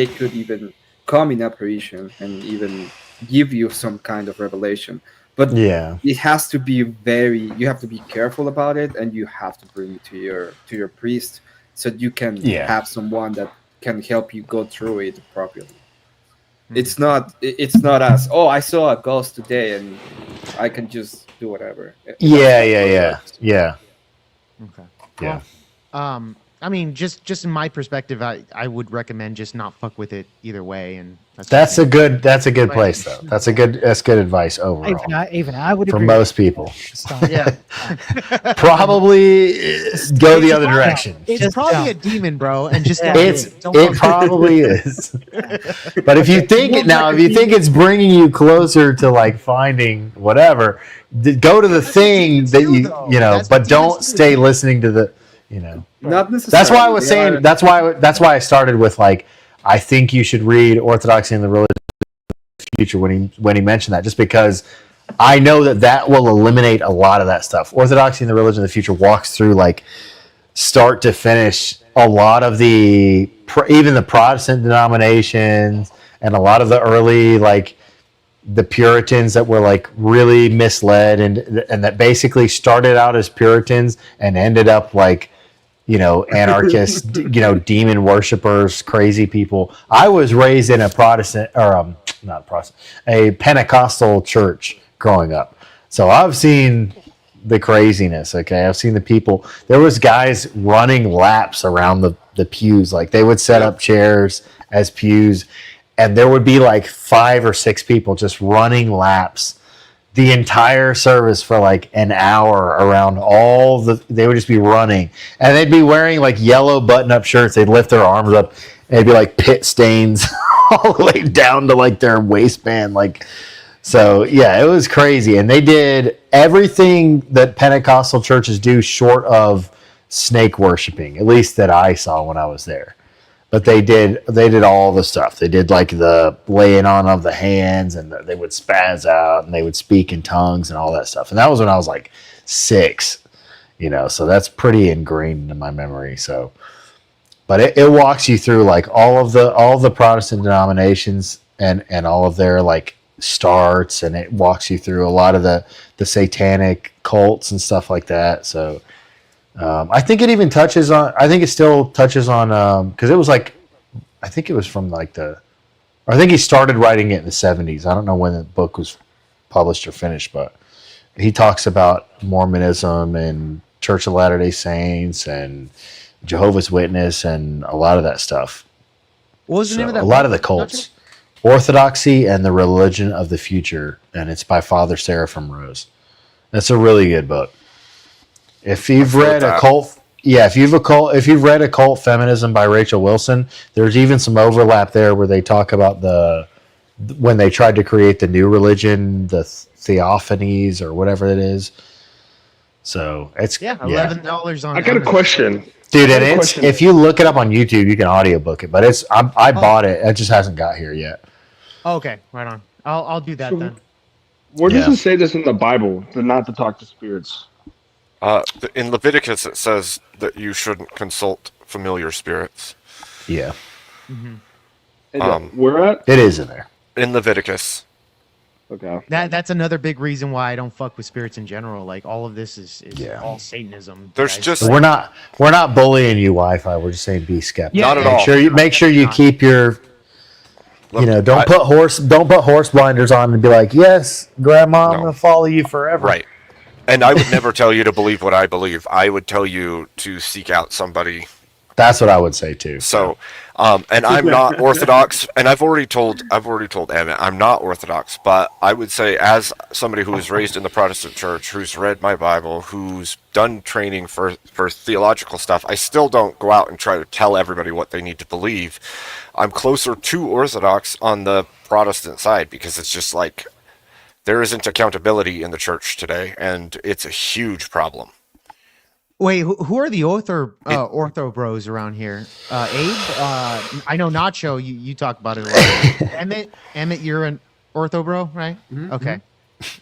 could even come in apparition and even give you some kind of revelation. But yeah, it has to be you have to be careful about it, and you have to bring it to your priest so you can have someone that can help you go through it properly. It's not as, oh, I saw a ghost today and I can just do whatever. Yeah. Okay. Yeah. Well, I mean, just in my perspective, I would recommend just not fuck with it either way, and that's a good place though. That's good advice overall. Even I would for agree most people. Yeah. Probably go the other direction. It's probably a demon, bro, and just it probably is. But if you think it's bringing you closer to like finding whatever, go to the thing that you know, but don't stay listening to the, you know. Not necessarily. That's why I was saying. That's why I started with like, I think you should read Orthodoxy and the Religion of the Future when he mentioned that, just because I know that will eliminate a lot of that stuff. Orthodoxy and the Religion of the Future walks through like start to finish a lot of even the Protestant denominations and a lot of the early like the Puritans that were like really misled and that basically started out as Puritans and ended up like, you know, anarchists, you know, demon worshippers, crazy people. I was raised in a Protestant a Pentecostal church growing up. So I've seen the craziness. Okay. I've seen the people. There was guys running laps around the pews. Like they would set up chairs as pews, and there would be like 5 or 6 people just running laps the entire service for like an hour around they would just be running, and they'd be wearing like yellow button-up shirts. They'd lift their arms up and it'd be like pit stains all the way down to like their waistband. Like, so yeah, it was crazy. And they did everything that Pentecostal churches do short of snake worshiping, at least that I saw when I was there. But they did all the stuff. They did like the laying on of the hands, and they would spaz out, and they would speak in tongues and all that stuff. And that was when I was like 6, you know. So that's pretty ingrained in my memory. So, but it walks you through like all of the Protestant denominations and all of their like starts, and it walks you through a lot of the satanic cults and stuff like that. So. I think it even touches on. I think it still touches on because it was like, I think it was from like I think he started writing it in the 70s. I don't know when the book was published or finished, but he talks about Mormonism and Church of Latter-day Saints and Jehovah's Witness and a lot of that stuff. What was the name of that? A lot of the cults, Orthodoxy and the Religion of the Future, and it's by Father Seraphim Rose. That's a really good book. If you've read if you've read Occult Feminism by Rachel Wilson, there's even some overlap there where they talk about when they tried to create the new religion, the Theophanies or whatever it is. So it's $11 on. I got a question, dude. And if you look it up on YouTube, you can audiobook it. But I bought it. It just hasn't got here yet. Okay, right on. I'll do that then. Where does it say this in the Bible? Not to talk to spirits. In Leviticus, it says that you shouldn't consult familiar spirits. Yeah. Where at? It is in there. In Leviticus. Okay. That's another big reason why I don't fuck with spirits in general. Like all of this is Yeah. all Satanism. There's guys. just- So we're not bullying you, Wi-Fi. We're just saying be skeptical. Yeah, Not at make all. sure you Definitely keep your Look, don't put horse blinders on and be like, yes, Grandma, I'm No. gonna follow you forever. Right. And I would never tell you to believe what I believe. I would tell you to seek out somebody. That's what I would say too. So, and I'm not Orthodox, and I've already told Emmett I'm not Orthodox, but I would say as somebody who was raised in the Protestant church, who's read my Bible, who's done training for theological stuff, I still don't go out and try to tell everybody what they need to believe. I'm closer to Orthodox on the Protestant side because it's just like there isn't accountability in the church today, and it's a huge problem. Wait, who are the ortho bros around here? Abe, I know Nacho. You talk about it a lot. Emmett, you're an ortho bro, right? Mhm, Okay.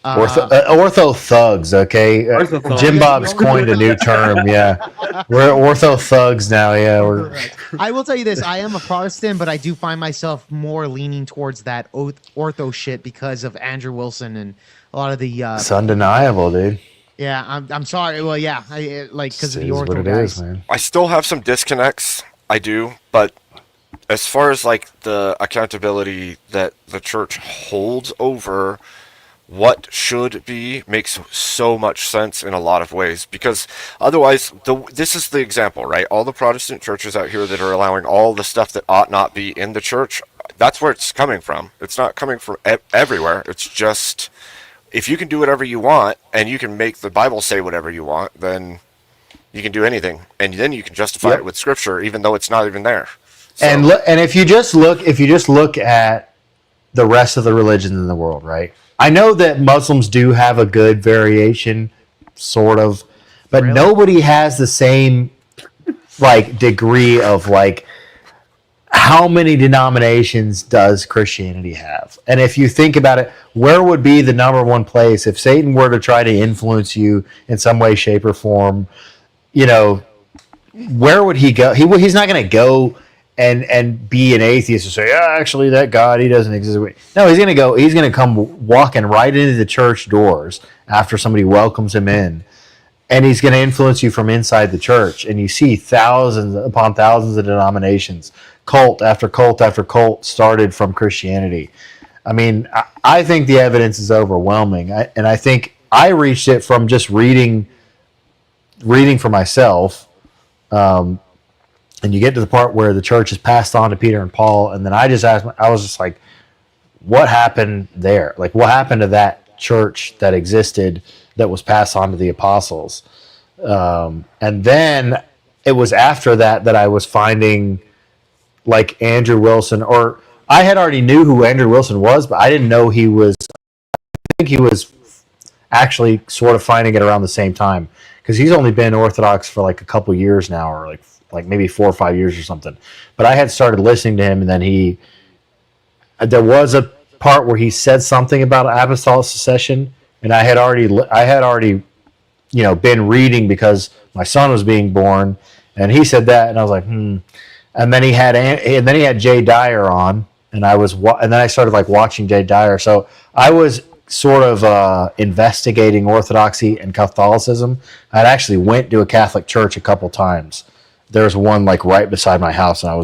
Ortho thugs, okay? Ortho thugs. Jim Bob's coined a new term, yeah. We're ortho thugs now, yeah. I will tell you this: I am a Protestant, but I do find myself more leaning towards that ortho shit because of Andrew Wilson and a lot of the. It's undeniable, dude. Yeah, I'm sorry. Well, yeah, because of the It is ortho what it guys. is, man. I still have some disconnects. I do, but as far as like the accountability that the church holds over what should be makes so much sense in a lot of ways, because otherwise this is the example, right? All the Protestant churches out here that are allowing all the stuff that ought not be in the church, that's where it's coming from. It's not coming from everywhere. It's just if you can do whatever you want and you can make the Bible say whatever you want, then you can do anything, and then you can justify it with scripture even though it's not even there. So, And if you just look at the rest of the religions in the world, right? I know that Muslims do have a good variation, sort of, but nobody has the same like degree of like how many denominations does Christianity have? And if you think about it, where would be the number one place if Satan were to try to influence you in some way, shape, or form? You know, where would he go? He's not going to go and be an atheist and say, actually, that God, he doesn't exist. No, he's going to come walking right into the church doors after somebody welcomes him in. And he's going to influence you from inside the church. And you see thousands upon thousands of denominations, cult after cult after cult started from Christianity. I mean, I think the evidence is overwhelming. And I think I reached it from just reading for myself. And you get to the part where the church is passed on to Peter and Paul, and then I was just like, what happened there? Like, what happened to that church that existed that was passed on to the apostles? And then it was after that I was finding like Andrew Wilson, or I had already knew who Andrew Wilson was, but I didn't know he was. I think he was actually sort of finding it around the same time, because he's only been Orthodox for like a couple years now, or like maybe 4 or 5 years or something. But I had started listening to him, and then there was a part where he said something about apostolic succession, and I had already been reading because my son was being born, and he said that, and I was like, And then he had Jay Dyer on, and then I started like watching Jay Dyer. So I was sort of investigating Orthodoxy and Catholicism. I actually went to a Catholic church a couple times. There's one like right beside my house, and I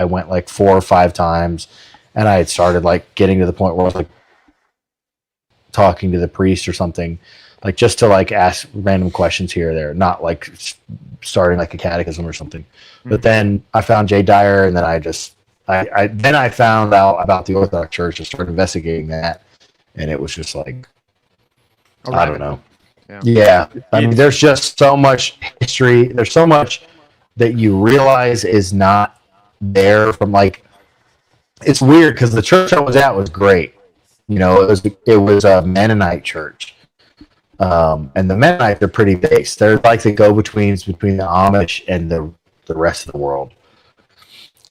went like 4 or 5 times, and I had started like getting to the point where I was like talking to the priest or something, like just to like ask random questions here or there, not like starting like a catechism or something. But then I found Jay Dyer, and then I found out about the Orthodox Church and started investigating that, and it was just like, I don't know. Yeah. I mean, there's just so much history. There's so much that you realize is not there from like, it's weird because the church I was at was great. You know, it was a Mennonite church. And the Mennonites are pretty based. They're like the go-betweens between the Amish and the rest of the world.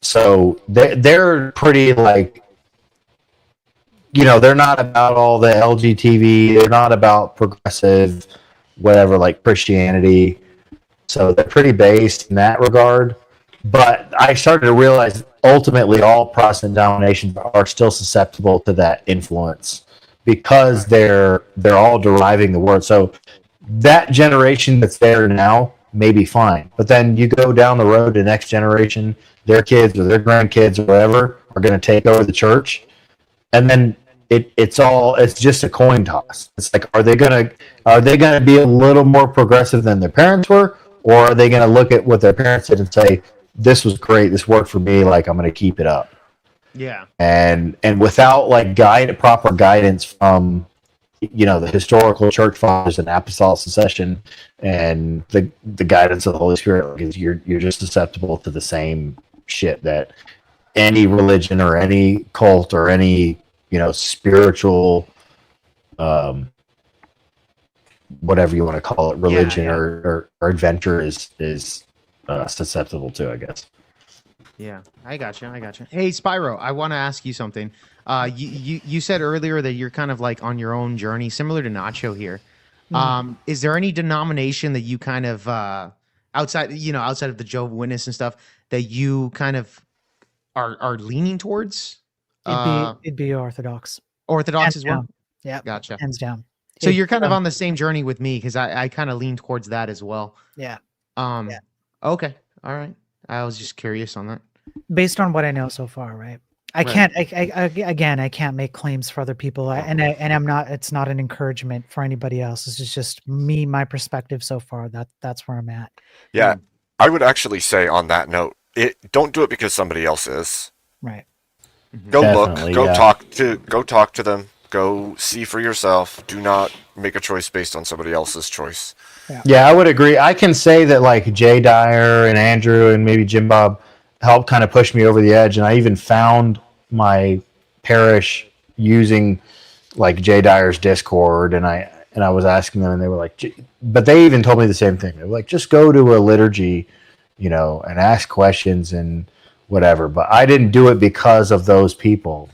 So they're pretty like, you know, they're not about all the LGTV. They're not about progressive, whatever, like Christianity. So they're pretty based in that regard. But I started to realize ultimately all Protestant denominations are still susceptible to that influence. because they're all deriving the word. So that generation that's there now may be fine, but then you go down the road to next generation, their kids or their grandkids or whatever are going to take over the church, and then it's just a coin toss. It's like, are they gonna be a little more progressive than their parents were, or are they gonna look at what their parents did and say, this was great, this worked for me, like I'm gonna keep it up? Yeah. And without like proper guidance from the historical church fathers and apostolic succession and the guidance of the Holy Spirit, because you're just susceptible to the same shit that any religion or any cult or any spiritual whatever you want to call it, religion or adventure is susceptible to, I guess. Yeah, I got you. Hey, Spyro, I want to ask you something. You said earlier that you're kind of like on your own journey, similar to Nacho here. Is there any denomination that you kind of outside of the Jehovah's Witness and stuff that you kind of are leaning towards? It'd be Orthodox. Orthodox Hands as well. down. Yeah, Gotcha. hands down. So you're kind of on the same journey with me, because I kind of lean towards that as well. Yeah. Okay. All right. I was just curious on that. Based on what I know so far, right? I can't make claims for other people, and I'm not. It's not an encouragement for anybody else. This is just me, my perspective so far. That's where I'm at. Yeah, I would actually say on that note, don't do it because somebody else is. Right. Go Definitely, look. Go talk to them. Go see for yourself. Do not make a choice based on somebody else's choice. Yeah, I would agree. I can say that like Jay Dyer and Andrew and maybe Jim Bob helped kind of push me over the edge, and I even found my parish using like Jay Dyer's Discord, and I was asking them, and they were like, but they even told me the same thing. They were like, just go to a liturgy, and ask questions and whatever. But I didn't do it because of those people.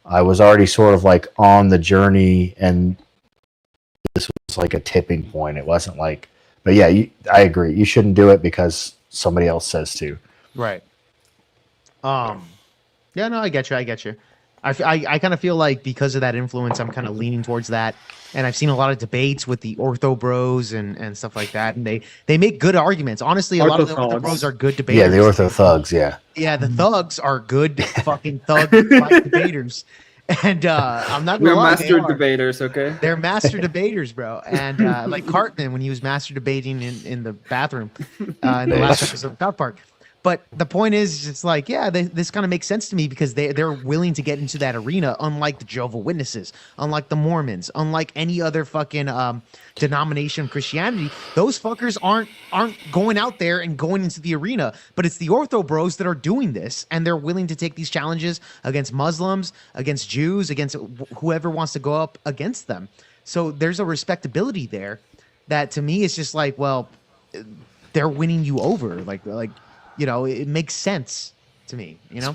I was already sort of like on the journey, and this was like a tipping point. It wasn't like, but yeah, I agree. You shouldn't do it because somebody else says to. Right. Yeah, no, I get you. I kind of feel like because of that influence, I'm kind of leaning towards that. And I've seen a lot of debates with the ortho bros and stuff like that. And they make good arguments. Honestly, a lot of the ortho bros are good debaters. Yeah, the ortho thugs, yeah. Yeah, the thugs are good fucking thug debaters. And I'm not gonna lie, master debaters, okay? They're master debaters, bro. And like Cartman when he was master debating in the bathroom in the last episode of South Park. But the point is, it's like, yeah, this kind of makes sense to me because they're willing to get into that arena, unlike the Jehovah's Witnesses, unlike the Mormons, unlike any other fucking denomination of Christianity. Those fuckers aren't going out there and going into the arena, but it's the ortho bros that are doing this, and they're willing to take these challenges against Muslims, against Jews, against whoever wants to go up against them. So there's a respectability there that to me is just like, well, they're winning you over, like. It makes sense to me. It's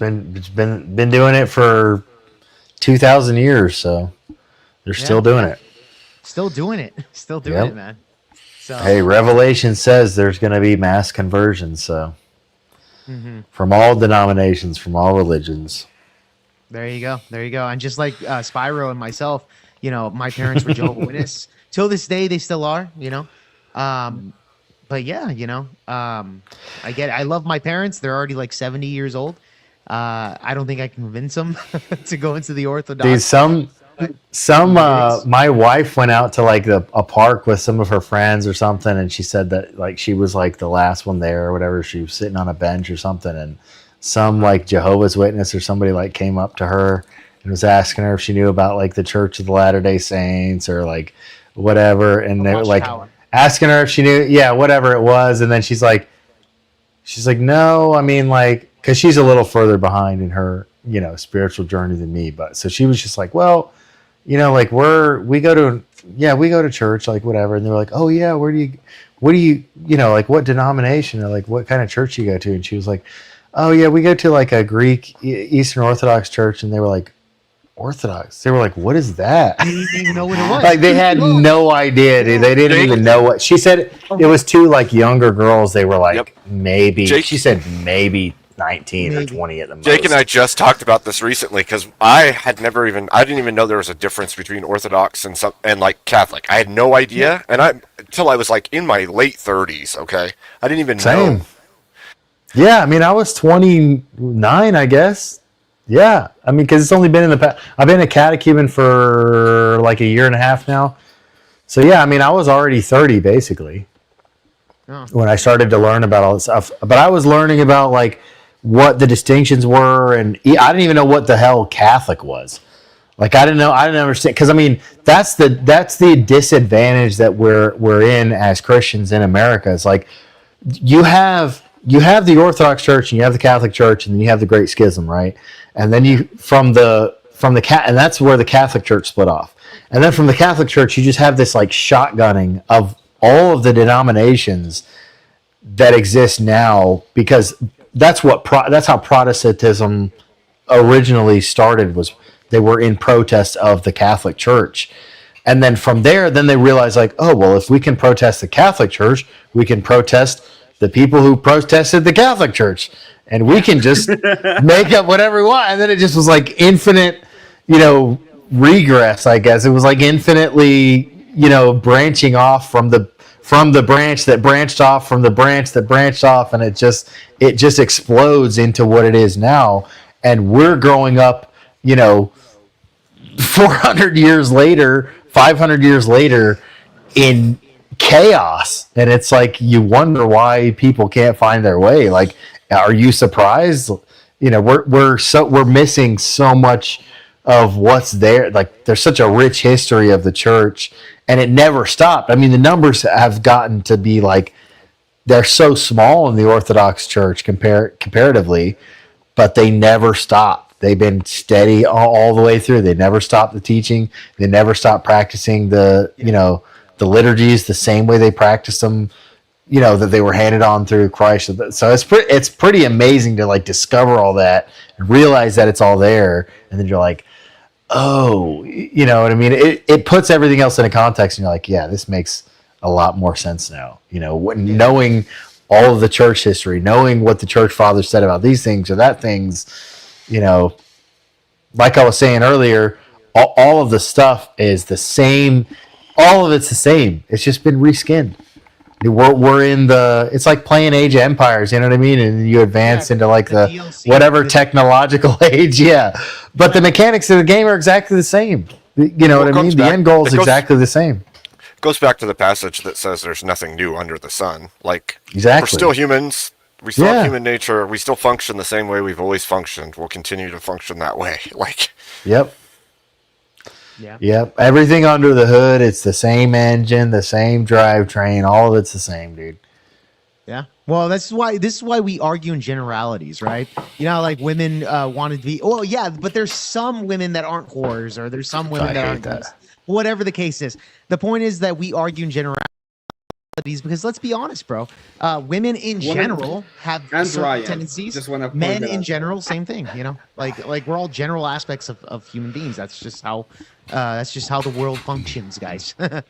been doing it for 2,000 years, so they're still doing it. Still doing it, man. So hey, Revelation says there's going to be mass conversions, so from all denominations, from all religions. There you go. And just like Spyro and myself, my parents were Jehovah's Witness. Till this day, they still are. But yeah, I get it. I love my parents. They're already like 70 years old. I don't think I can convince them to go into the Orthodox. Dude, my wife went out to like a park with some of her friends or something, and she said that like she was like the last one there or whatever. She was sitting on a bench or something, and some like Jehovah's Witness or somebody like came up to her and was asking her if she knew about like the Church of the Latter-day Saints or like whatever, and they were like asking her if she knew, whatever it was, and then she's like, no, I mean, like, because she's a little further behind in her, spiritual journey than me, but so she was just like, well, like we go to church, like whatever, and they were like, oh yeah, what do you, like what denomination or like what kind of church you go to, and she was like, oh yeah, we go to like a Greek Eastern Orthodox church, and they were like, Orthodox. They were like, what is that? They didn't even know what it was. Like they had no idea, dude. They didn't even know what she said. It was two like younger girls. They were like, maybe. Jake, she said maybe 19 or Maybe. 20 at the most. Jake and I just talked about this recently because I didn't even know there was a difference between Orthodox and like Catholic. I had no idea, and until I was like in my late 30s. Okay, I didn't even know. Yeah, I mean, I was 29, I guess. Yeah, I mean, because it's only been in the past. I've been a catechumen for like a year and a half now. So yeah, I mean, I was already 30 basically when I started to learn about all this stuff. But I was learning about like what the distinctions were, and I didn't even know what the hell Catholic was. Like I didn't understand, because I mean that's the disadvantage that we're in as Christians in America. It's like you have the Orthodox Church and you have the Catholic Church and then you have the Great Schism, right? And then you and that's where the Catholic Church split off. And then from the Catholic Church, you just have this like shotgunning of all of the denominations that exist now, because that's how Protestantism originally started. Was they were in protest of the Catholic Church. And then from there, then they realized like, oh, well, if we can protest the Catholic Church, we can protest the people who protested the Catholic Church, and we can just make up whatever we want. And then it just was like infinite, regress, I guess. It was like infinitely, branching off from the branch that branched off from the branch that branched off, and it just explodes into what it is now. And we're growing up, 400 years later, 500 years later, in chaos, and it's like you wonder why people can't find their way. Like, are you surprised? We're missing so much of what's there. Like, there's such a rich history of the church, and it never stopped. I mean, the numbers have gotten to be like, they're so small in the Orthodox Church comparatively, but they never stopped. They've been steady all the way through. They never stopped the teaching. They never stopped practicing the liturgies the same way they practiced them, that they were handed on through Christ. So it's pretty amazing to like discover all that and realize that it's all there. And then you're like, oh, you know what I mean? It puts everything else into context, and you're like, yeah, this makes a lot more sense now. Knowing all of the church history, knowing what the church fathers said about these things or that things, like I was saying earlier, all of the stuff is the same. All of it's the same. It's just been reskinned. We're in it's like playing Age of Empires, you know what I mean? And you advance into like the DLC, whatever technological age, yeah. But the mechanics of the game are exactly the same. You know what I mean? The end goal is exactly the same. It goes back to the passage that says there's nothing new under the sun. Like, exactly. We're still humans. We still have human nature. We still function the same way we've always functioned. We'll continue to function that way. Like, yep. Yeah. Yep. Everything under the hood, it's the same engine, the same drivetrain. All of it's the same, dude. Yeah. Well, this is why we argue in generalities, right? Like women want to be. Well, yeah, but there's some women that aren't whores, or there's some women that aren't. Whatever the case is, the point is that we argue in generalities because let's be honest, bro. Women in general have certain tendencies. Men in general, same thing. Like we're all general aspects of human beings. That's just how the world functions, guys. I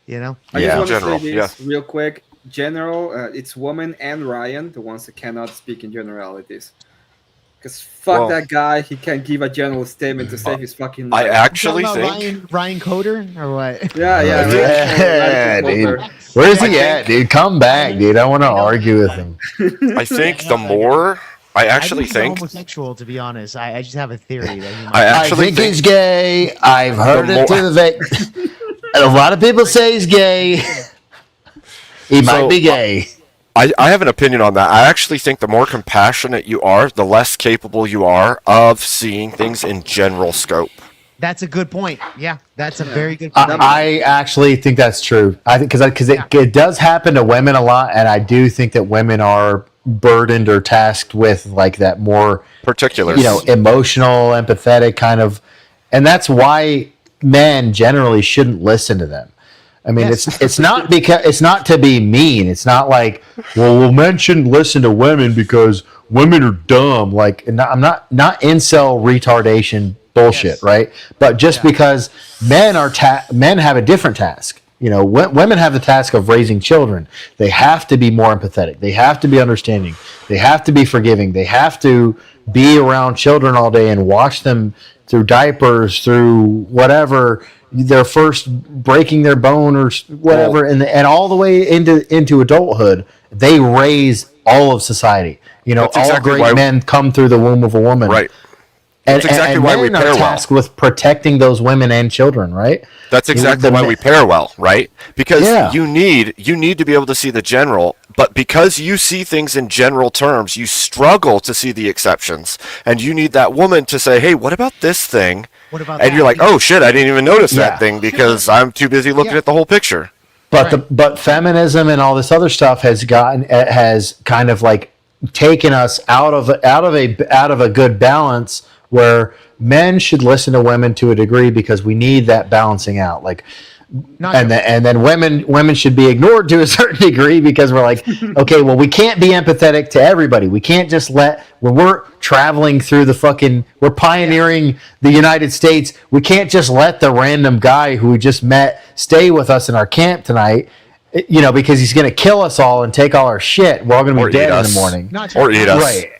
just want to say this real quick. General, it's woman and Ryan, the ones that cannot speak in generalities. Because fuck that guy, he can't give a general statement to save his fucking life. I actually think Ryan Coder or what? Yeah, dude. Where's he at, dude? Come back, dude. I want to argue with him. I think the more I actually think homosexual, to be honest. I just have a theory that he might. I think he's gay. I've heard it to the a lot of people say he's gay. He might be gay. I have an opinion on that. I actually think the more compassionate you are, the less capable you are of seeing things in general scope. That's a good point. Yeah, that's a very good point. I actually think that's true. I think because it does happen to women a lot, and I do think that women are burdened or tasked with like that more particular, emotional, empathetic kind of, and that's why men generally shouldn't listen to them. I mean, it's not because it's not to be mean. It's not like, well, men shouldn't listen to women because women are dumb. Like, I'm not incel retardation bullshit, right? But just because men have a different task. women have the task of raising children. They have to be more empathetic. They have to be understanding. They have to be forgiving. They have to be around children all day and watch them through diapers, through whatever, their first breaking their bone or whatever, and all the way into adulthood. They raise all of society. That's all exactly great men come through the womb of a woman. Right. And, That's exactly why we men pair are well. tasked with protecting those women and children, right? That's exactly why we pair well, right? Because you need to be able to see the general, but because you see things in general terms, you struggle to see the exceptions, and you need that woman to say, "Hey, what about this thing?" What about and that? you're like, "Oh shit, I didn't even notice that thing because I'm too busy looking at the whole picture." But feminism and all this other stuff has kind of like taken us out of a good balance where men should listen to women to a degree because we need that balancing out. Like, and then women should be ignored to a certain degree because we're like, okay, well, we can't be empathetic to everybody. We can't just when we're traveling through we're pioneering the United States. We can't just let the random guy who we just met stay with us in our camp tonight, because he's going to kill us all and take all our shit. We're all going to be dead in the morning. Or eat us. Right.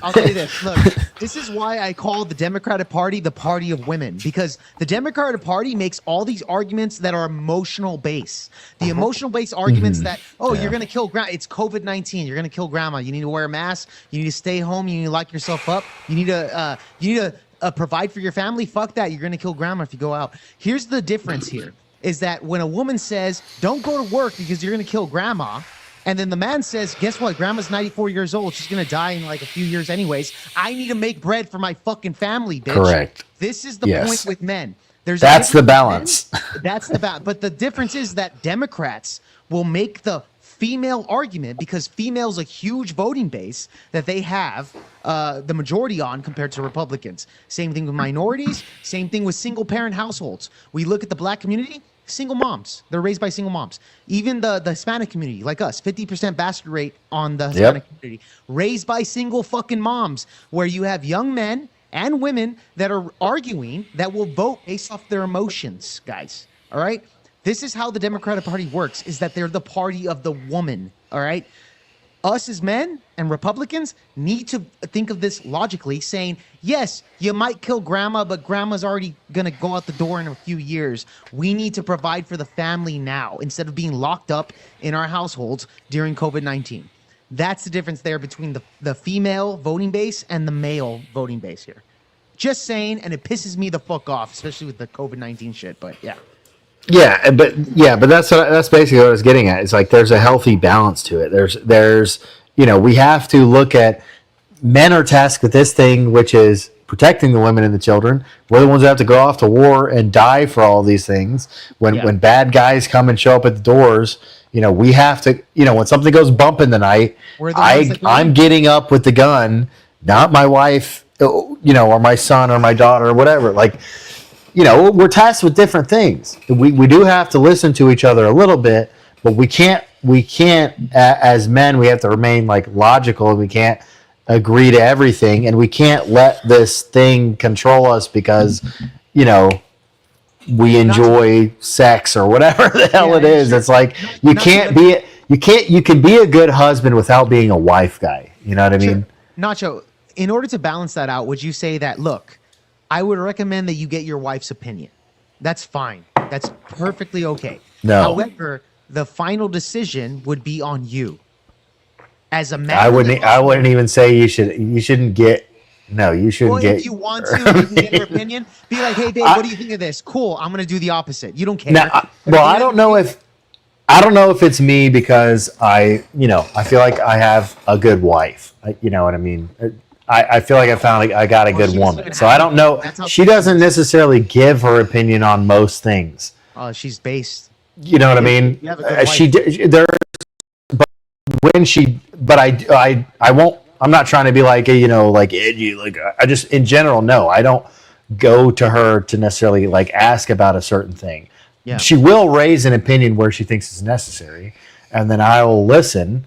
I'll tell you this. Look, this is why I call the Democratic Party the party of women, because the Democratic Party makes all these arguments that are emotional based. The emotional based arguments that, you're going to kill grandma. It's COVID-19. You're going to kill grandma. You need to wear a mask. You need to stay home. You need to lock yourself up. You need to provide for your family. Fuck that. You're going to kill grandma if you go out. Here's the difference here. Is that when a woman says, don't go to work because you're going to kill grandma, and then the man says, guess what? Grandma's 94 years old. She's going to die in like a few years anyways. I need to make bread for my fucking family, bitch. Correct. This is the point with men. That's the balance. That's the balance. But the difference is that Democrats will make the female argument because females a huge voting base that they have the majority on compared to Republicans. Same thing with minorities. Same thing with single parent households. We look at the black community, single moms. They're raised by single moms. Even the Hispanic community, like us, 50% bastard rate on the Hispanic community, raised by single fucking moms, where you have young men and women that are arguing that will vote based off their emotions, guys. All right? This is how the Democratic Party works, is that they're the party of the woman, all right? Us as men and Republicans need to think of this logically, saying, yes, you might kill grandma, but grandma's already going to go out the door in a few years. We need to provide for the family now instead of being locked up in our households during COVID-19. That's the difference there between the female voting base and the male voting base here. Just saying, and it pisses me the fuck off, especially with the COVID-19 shit, but yeah. Yeah, but that's basically what I was getting at. It's like there's a healthy balance to it. There's we have to look at men are tasked with this thing, which is protecting the women and the children. We're the ones that have to go off to war and die for all these things. When bad guys come and show up at the doors, we have to. When something goes bump in the night, I'm getting up with the gun, not my wife, or my son or my daughter or whatever. Like. We're tasked with different things. We do have to listen to each other a little bit, but we can't as men, we have to remain like logical. We can't agree to everything, and we can't let this thing control us because, we enjoy sex or whatever the hell it is. It's like you can be a good husband without being a wife guy. You know what I mean? Nacho, in order to balance that out, would you say that, look, I would recommend that you get your wife's opinion. That's fine. That's perfectly okay. No. However, the final decision would be on you. As a man, I wouldn't even say you shouldn't get. No, you shouldn't get. If you want to, you can get her opinion. Be like, hey, babe, what do you think of this? Cool. I'm going to do the opposite. You don't care. Now, I don't know if it's me because I feel like I have a good wife. You know what I mean? I feel like I got a good woman. So I don't know. She doesn't necessarily give her opinion on most things. She's based. You know what I mean? I won't. I'm not trying to be like like edgy. Like I just in general, no, I don't go to her to necessarily like ask about a certain thing. Yeah. She will raise an opinion where she thinks it's necessary, and then I will listen.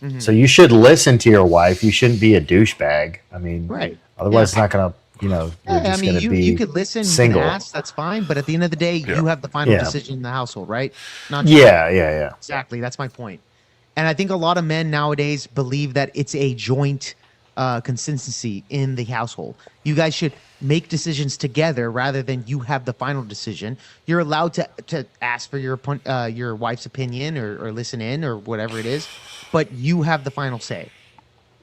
Mm-hmm. So you should listen to your wife. You shouldn't be a douchebag. I mean, right? Otherwise, it's not going to you're Yeah, I just mean, going to be you could listen, single. you can ask, that's fine. But at the end of the day, you have the final Yeah. decision in the household, right? Not you. Yeah. Exactly. That's my point. And I think a lot of men nowadays believe that it's a joint consistency in the household. You guys should make decisions together rather than you have the final decision. You're allowed to ask for your wife's opinion or listen in or whatever it is, but you have the final say.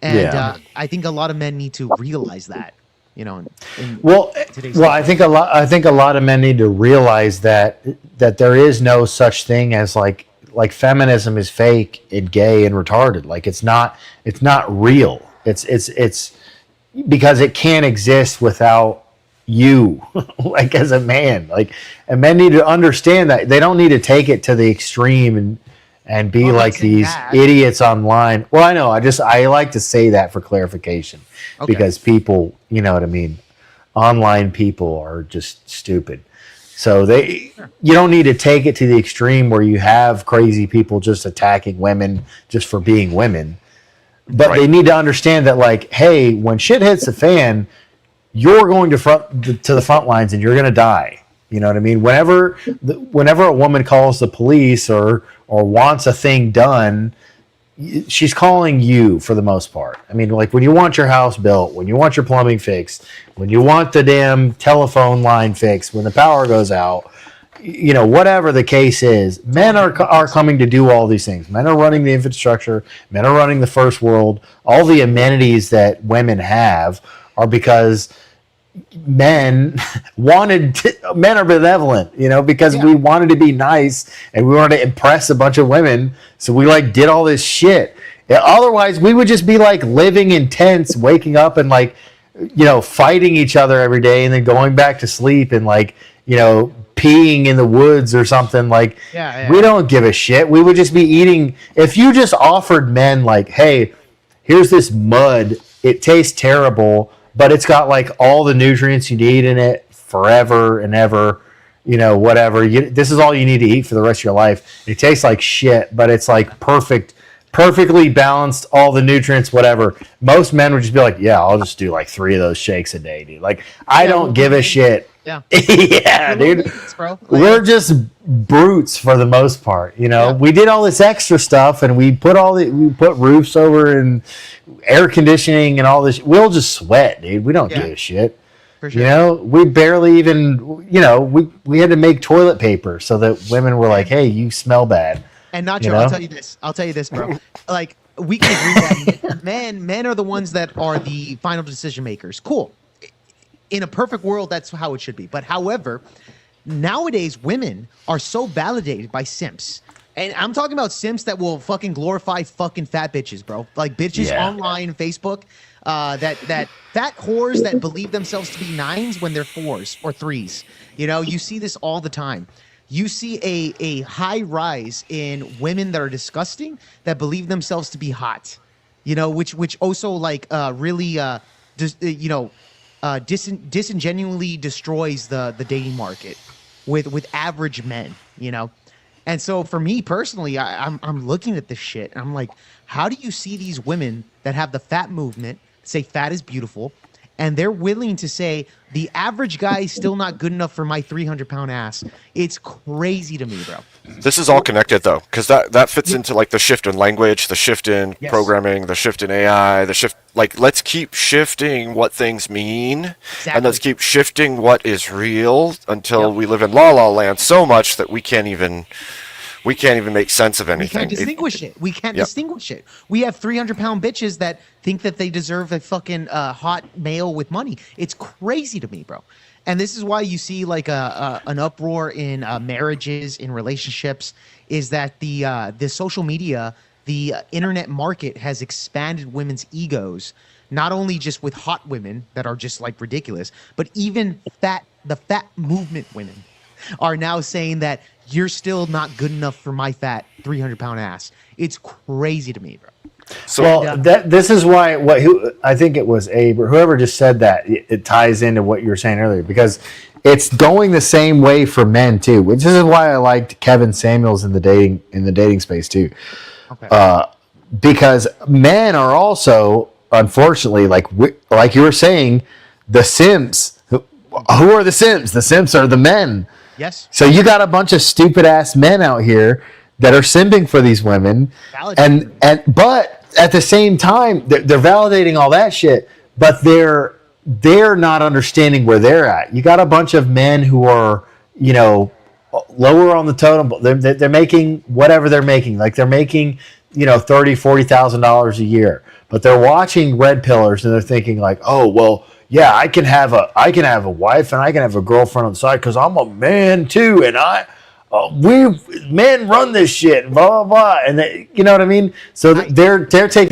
And I think a lot of men need to realize that. Today's I think a lot of men need to realize that there is no such thing as like feminism is fake and gay and retarded. Like it's not real. It's because it can't exist without you, like as a man. Like, and men need to understand that they don't need to take it to the extreme and be like these idiots online. Well, I know. I like to say that for clarification because people, you know what I mean. Online people are just stupid. So you don't need to take it to the extreme where you have crazy people just attacking women just for being women. But they need to understand that, like, hey, when shit hits the fan, you're going to the front lines and you're going to die. You know what I mean? Whenever a woman calls the police or wants a thing done, she's calling you for the most part. I mean, like when you want your house built, when you want your plumbing fixed, when you want the damn telephone line fixed, when the power goes out, whatever the case is, men are coming to do all these things. Men are running the infrastructure. Men are running the first world. All the amenities that women have are because men are benevolent, because we wanted to be nice and we wanted to impress a bunch of women. So we did all this shit. Otherwise we would just be living in tents, waking up and fighting each other every day and then going back to sleep and peeing in the woods or something. We don't give a shit. We would just be eating. If you just offered men hey, here's this mud, it tastes terrible, but it's got all the nutrients you need in it forever and ever, whatever. This is all you need to eat for the rest of your life. It tastes like shit, but it's perfectly balanced, all the nutrients, whatever. Most men would just be yeah, I'll just do 3 of those shakes a day, dude. I don't give a shit. Yeah. Yeah, dude. We're just brutes for the most part. We did all this extra stuff and we put roofs over and air conditioning and all this. We'll just sweat, dude. We don't give a shit. For sure. We barely even, we had to make toilet paper so that women were hey, you smell bad. And Nacho, I'll tell you this, bro. We can agree that men are the ones that are the final decision makers. Cool. In a perfect world, that's how it should be. But however, nowadays women are so validated by simps. And I'm talking about simps that will fucking glorify fucking fat bitches, bro. Bitches online, Facebook, that fat whores that believe themselves to be 9s when they're 4s or 3s. You see this all the time. You see a high rise in women that are disgusting that believe themselves to be hot. Which also really disingenuously destroys the dating market with average men, And so for me personally, I'm looking at this shit and I'm how do you see these women that have the fat movement say fat is beautiful and they're willing to say the average guy is still not good enough for my 300-pound ass? It's crazy to me, bro. This is all connected though, because that fits into the shift in language, the shift in programming, the shift in AI, the shift. Let's keep shifting what things mean, and let's keep shifting what is real until we live in la la land so much that we can't even make sense of anything. We can't distinguish it. We can't distinguish it. We have 300-pound bitches that think that they deserve a fucking hot male with money. It's crazy to me, bro. And this is why you see an uproar in marriages, in relationships, is that the social media, the internet market has expanded women's egos, not only just with hot women that are just ridiculous, but even the fat movement women are now saying that you're still not good enough for my fat 300-pound ass. It's crazy to me, bro. So this is why I think it was Abe or whoever just said that it ties into what you were saying earlier, because it's going the same way for men too, which is why I liked Kevin Samuels in the dating space too. Okay. Because men are also, unfortunately, like you were saying, the simps. Who are the simps? The simps are the men. Yes. So you got a bunch of stupid ass men out here that are simping for these women, but at the same time they're validating all that shit, but they're not understanding where they're at. You got a bunch of men who are, lower on the totem. They're making whatever they're making. Like they're making, $30,000-$40,000 a year, but they're watching red pillars and they're thinking like, oh well, yeah, I can have a wife and I can have a girlfriend on the side because I'm a man too, and we men run this shit, blah blah blah, and you know what I mean. So they're taking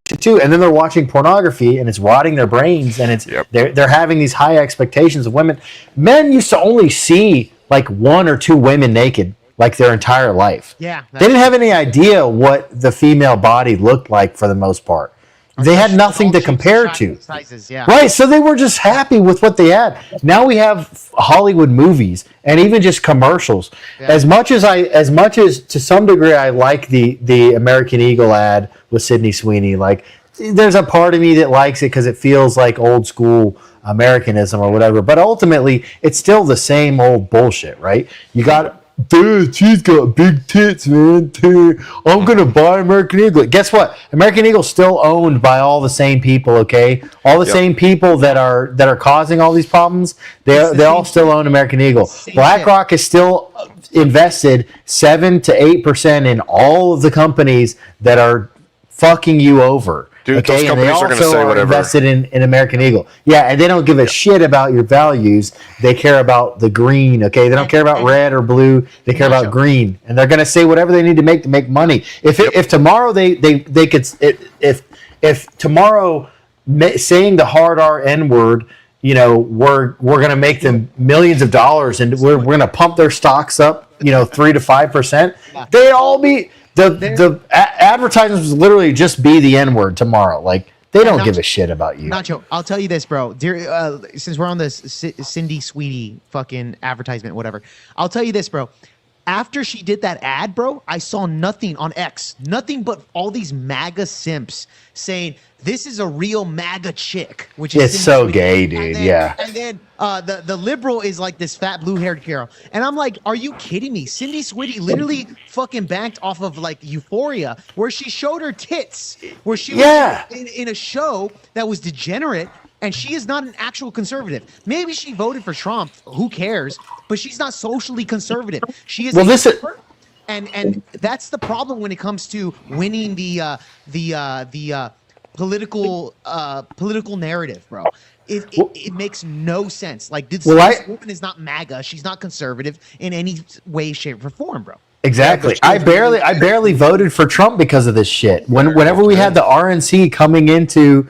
shit too, and then they're watching pornography and it's rotting their brains, and it's they're having these high expectations of women. Men used to only see like 1 or 2 women naked like their entire life. Yeah, they didn't have any idea what the female body looked like for the most part. They had nothing to compare to. Sizes, yeah. Right, so they were just happy with what they had. Now we have Hollywood movies and even just commercials. Yeah. As much as to some degree I like the American Eagle ad with Sydney Sweeney, like there's a part of me that likes it because it feels like old school Americanism or whatever, but ultimately it's still the same old bullshit, right? You got, dude, she's got big tits, man. Dude, I'm gonna buy American Eagle. Guess what? American Eagle's still owned by all the same people. Okay, all the same people that are causing all these problems. They all still own American Eagle. BlackRock is still invested 7 to 8% in all of the companies that are fucking you over. Dude, okay, those and they companies are also gonna say are whatever. invested in American Eagle. Yeah, and they don't give a shit about your values. They care about the green. Okay, they don't care about red or blue. They care about green, and they're going to say whatever they need to make money. If tomorrow they could if tomorrow saying the hard R N word, we're going to make them millions of dollars, and we're going to pump their stocks up, 3 to 5%. They all be. The advertisements literally just be the N word tomorrow. Like they don't give a shit about you. Nacho, I'll tell you this, bro. Since we're on this Cindy Sweetie fucking advertisement, whatever, I'll tell you this, bro. After she did that ad, bro, I saw nothing on X, nothing but all these MAGA simps saying this is a real MAGA chick, which is it's so gay, dude. And then the liberal is like this fat blue-haired girl, and I'm like, are you kidding me? Cindy Sweetie literally fucking banked off of like Euphoria, where she showed her tits, where she was in a show that was degenerate. And she is not an actual conservative. Maybe she voted for Trump. Who cares? But she's not socially conservative. She is. And that's the problem when it comes to winning the political narrative, bro. It makes no sense. Like this woman is not MAGA. She's not conservative in any way, shape, or form, bro. Exactly. I barely voted for Trump because of this shit. Whenever we had the RNC coming into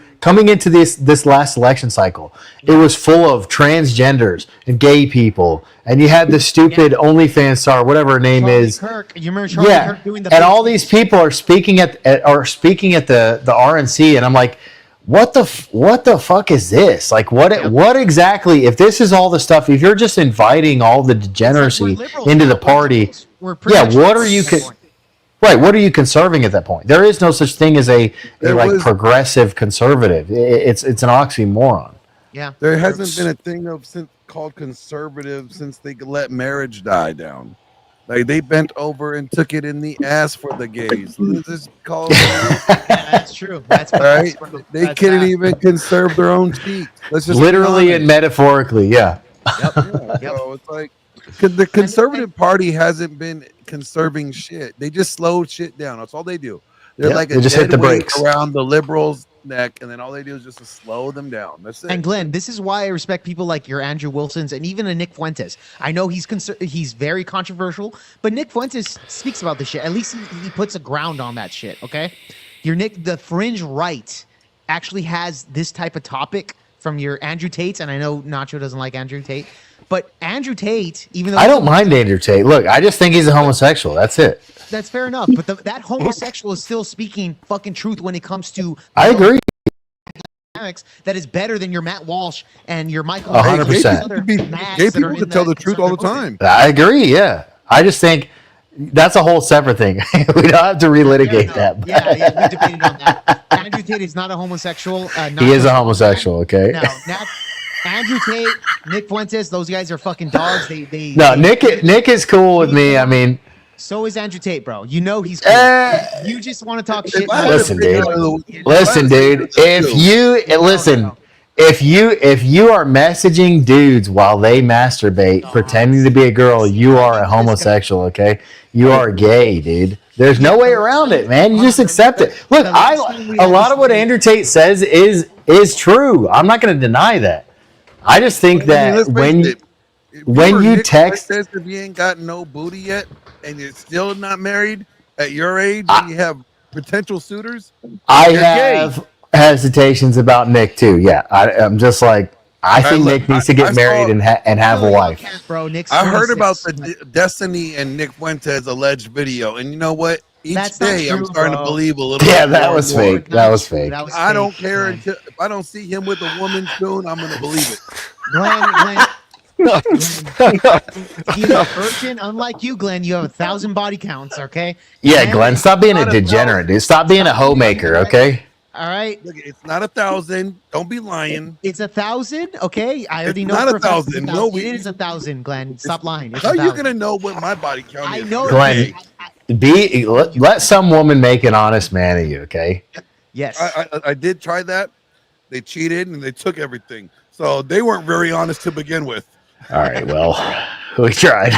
this last election cycle, it was full of transgenders and gay people, and you had the stupid OnlyFans star, whatever her name is. Kirk. You remember Charlie Kirk doing the? And all these people are speaking at the RNC, and I'm like, what the fuck is this? Like, what exactly? If this is all the stuff, if you're just inviting all the degeneracy into the party, what are you? What are you conserving at that point? There is no such thing as a progressive conservative. It's an oxymoron. Yeah, there hasn't been a thing called conservative since they let marriage die down. Like they bent over and took it in the ass for the gays. That's true. That's right. They couldn't even conserve their own cheeks. Let's just literally and metaphorically, yeah. So it's like the conservative party hasn't been conserving shit. They just slowed shit down. That's all they do. They're like they just hit the brakes around the liberals' neck, and then all they do is just to slow them down. That's it. And Glenn, this is why I respect people like your Andrew Wilsons and even a Nick Fuentes. I know he's very controversial, but Nick Fuentes speaks about this shit. At least he puts a ground on that shit. Okay, the fringe right actually has this type of topic from your Andrew Tate, and I know Nacho doesn't like Andrew Tate, but Andrew Tate, even though I don't mind Andrew Tate. Look, I just think he's a homosexual. That's it. That's fair enough, but that homosexual is still speaking fucking truth when it comes to. I agree. That is better than your Matt Walsh and your Michael. 100%. Gay people can tell the truth all the time. I agree. Yeah, I just think That's a whole separate thing. We don't have to relitigate that. but- Yeah, we debated on that. Andrew Tate is not a homosexual. He is a homosexual, okay? No, Andrew Tate, Nick Fuentes, those guys are fucking dogs. No, Nick is cool with me. I mean, so is Andrew Tate, bro. You know he's cool. You just want to talk shit. listen, dude. Listen, dude. If you are messaging dudes while they masturbate, pretending to be a girl, you are a homosexual. Okay, you are gay, dude. There's no way around it, man. You just accept it. Look, a lot of what Andrew Tate says is true. I'm not going to deny that. I just think that when you text, says if you ain't got no booty yet and you're still not married at your age and you have potential suitors, I you're have gay. hesitations about Nick too. Yeah, I'm just like I think look, Nick needs to get married and have a wife. Bro, Nick's I heard 26. about the Destiny and Nick Fuentes alleged video, and you know what? Each That's not day I'm true, starting bro. to believe a little. Yeah, bit that more was and more. fake. That was fake. I don't care until if I don't see him with a woman soon. I'm gonna believe it. Glenn, he's a virgin. Unlike you, Glenn, you have 1,000 body counts. Okay. Yeah, Glenn, stop being a degenerate, dude. Stop being a homemaker, okay? All right. Look, it's not 1,000. Don't be lying. It's 1,000. Okay, I already It's know. not for a fact it's 1,000. No, it is 1,000. Glenn, stop lying. It's How are you 1,000. gonna know what my body count I is? know. Glenn, let some woman make an honest man of you, okay? Yes. I did try that. They cheated and they took everything, so they weren't very honest to begin with. All right, well, we tried.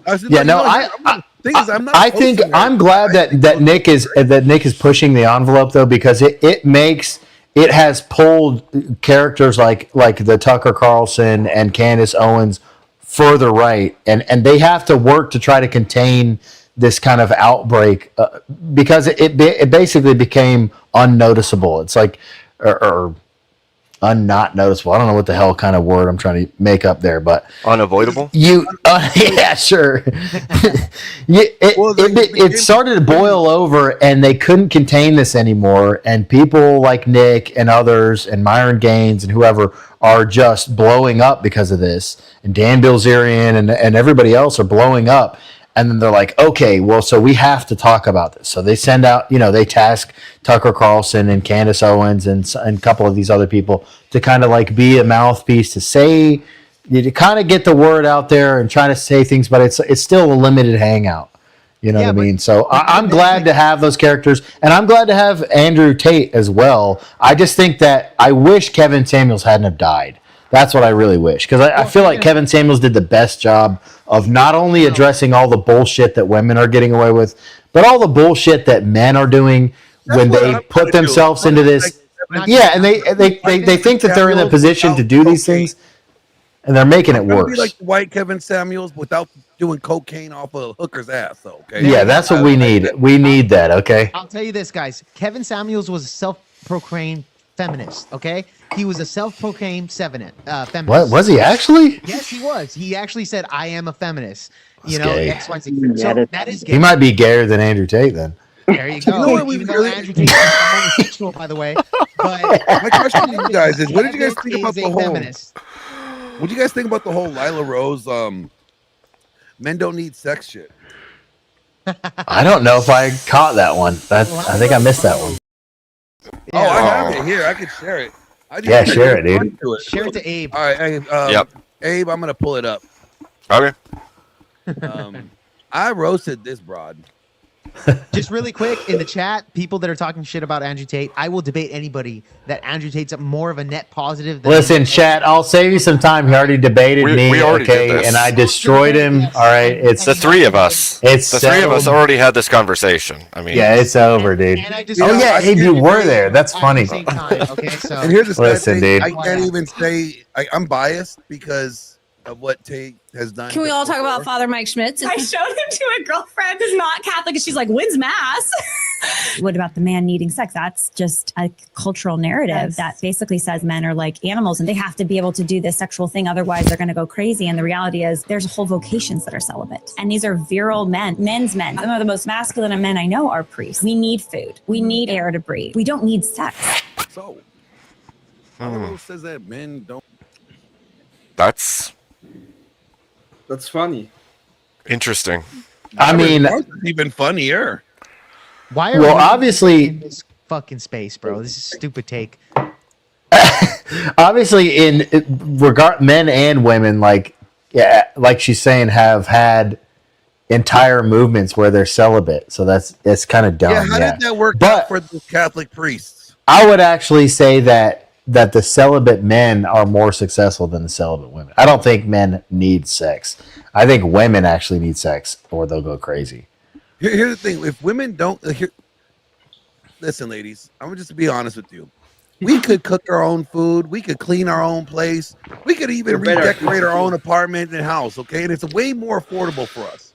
I think I'm glad that Nick is pushing the envelope though, because it has pulled characters like the Tucker Carlson and Candace Owens further right, and they have to work to try to contain this kind of outbreak because it basically became unnoticeable. It's like or not noticeable. I don't know what the hell kind of word I'm trying to make up there, but unavoidable. Yeah, sure. It started to boil over, and they couldn't contain this anymore. And people like Nick and others, and Myron Gaines and whoever are just blowing up because of this. And Dan Bilzerian and everybody else are blowing up. And then they're like, okay, well, so we have to talk about this. So they send out, they task Tucker Carlson and Candace Owens and a couple of these other people to kind of like be a mouthpiece to kind of get the word out there and try to say things, but it's still a limited hangout. You know what I mean? So I'm glad to have those characters, and I'm glad to have Andrew Tate as well. I just think that I wish Kevin Samuels hadn't have died. That's what I really wish, because I feel like Kevin Samuels did the best job of not only addressing all the bullshit that women are getting away with, but all the bullshit that men are doing when they put themselves into this. Yeah, and they think that they're in a position to do these things, and they're making it worse. Be like the white Kevin Samuels without doing cocaine off a hooker's ass, though. Okay. Yeah, that's what we need. We need that. Okay. I'll tell you this, guys. Kevin Samuels was a self-proclaimed feminist. Okay, he was a self-proclaimed feminist. What was he actually? Yes, he was. He actually said, "I am a feminist." That's gay. X, Y, Z. So that is gay. He might be gayer than Andrew Tate then. There you go. Even though Andrew Tate is homosexual, by the way. But my question to you guys is, what did you guys think about the whole? Feminist. What do you guys think about the whole Lila Rose? Men don't need sex shit. I don't know if I caught that one. I think I missed that one. Oh, I have it here. I could share it. Yeah, share it, dude. Share it to Abe. All right, Abe, I'm gonna pull it up. Okay. I roasted this broad. Just really quick in the chat, people that are talking shit about Andrew Tate, I will debate anybody that Andrew Tate's more of a net positive. Than Listen, chat, I'll save you some time. He already debated me, we already did okay, this. and I destroyed him. All right, it's the three of us. It's the three of us already had this conversation. I mean, yeah, it's over, dude. Oh yeah, Abe, you were there. That's funny. Okay, so And here's the sad Listen, thing. dude. I can't even say I'm biased because of what Tate has done. Can we all talk about Father Mike Schmitz? I showed him to a girlfriend who's not Catholic, and she's like, "When's mass?" What about the man needing sex? That's just a cultural narrative that basically says men are like animals and they have to be able to do this sexual thing, otherwise they're going to go crazy. And the reality is, there's whole vocations that are celibate, and these are virile men, men's men. Some of the most masculine of men I know are priests. We need food. We need air to breathe. We don't need sex. So, Lila Rose says that men don't. That's That's funny. Interesting. My mean, response is even funnier. Why are well, women obviously, in this fucking space, bro? This is a stupid take. obviously, in regard, men and women, like, yeah, like she's saying, have had entire movements where they're celibate. So it's kind of dumb. Yeah, how did that work out for the Catholic priests? I would actually say that the celibate men are more successful than the celibate women. I don't think men need sex. I think women actually need sex, or they'll go crazy. Here's the thing: if women don't, listen, ladies, I'm just to be honest with you. We could cook our own food. We could clean our own place. We could even redecorate our own apartment and house. Okay, and it's way more affordable for us.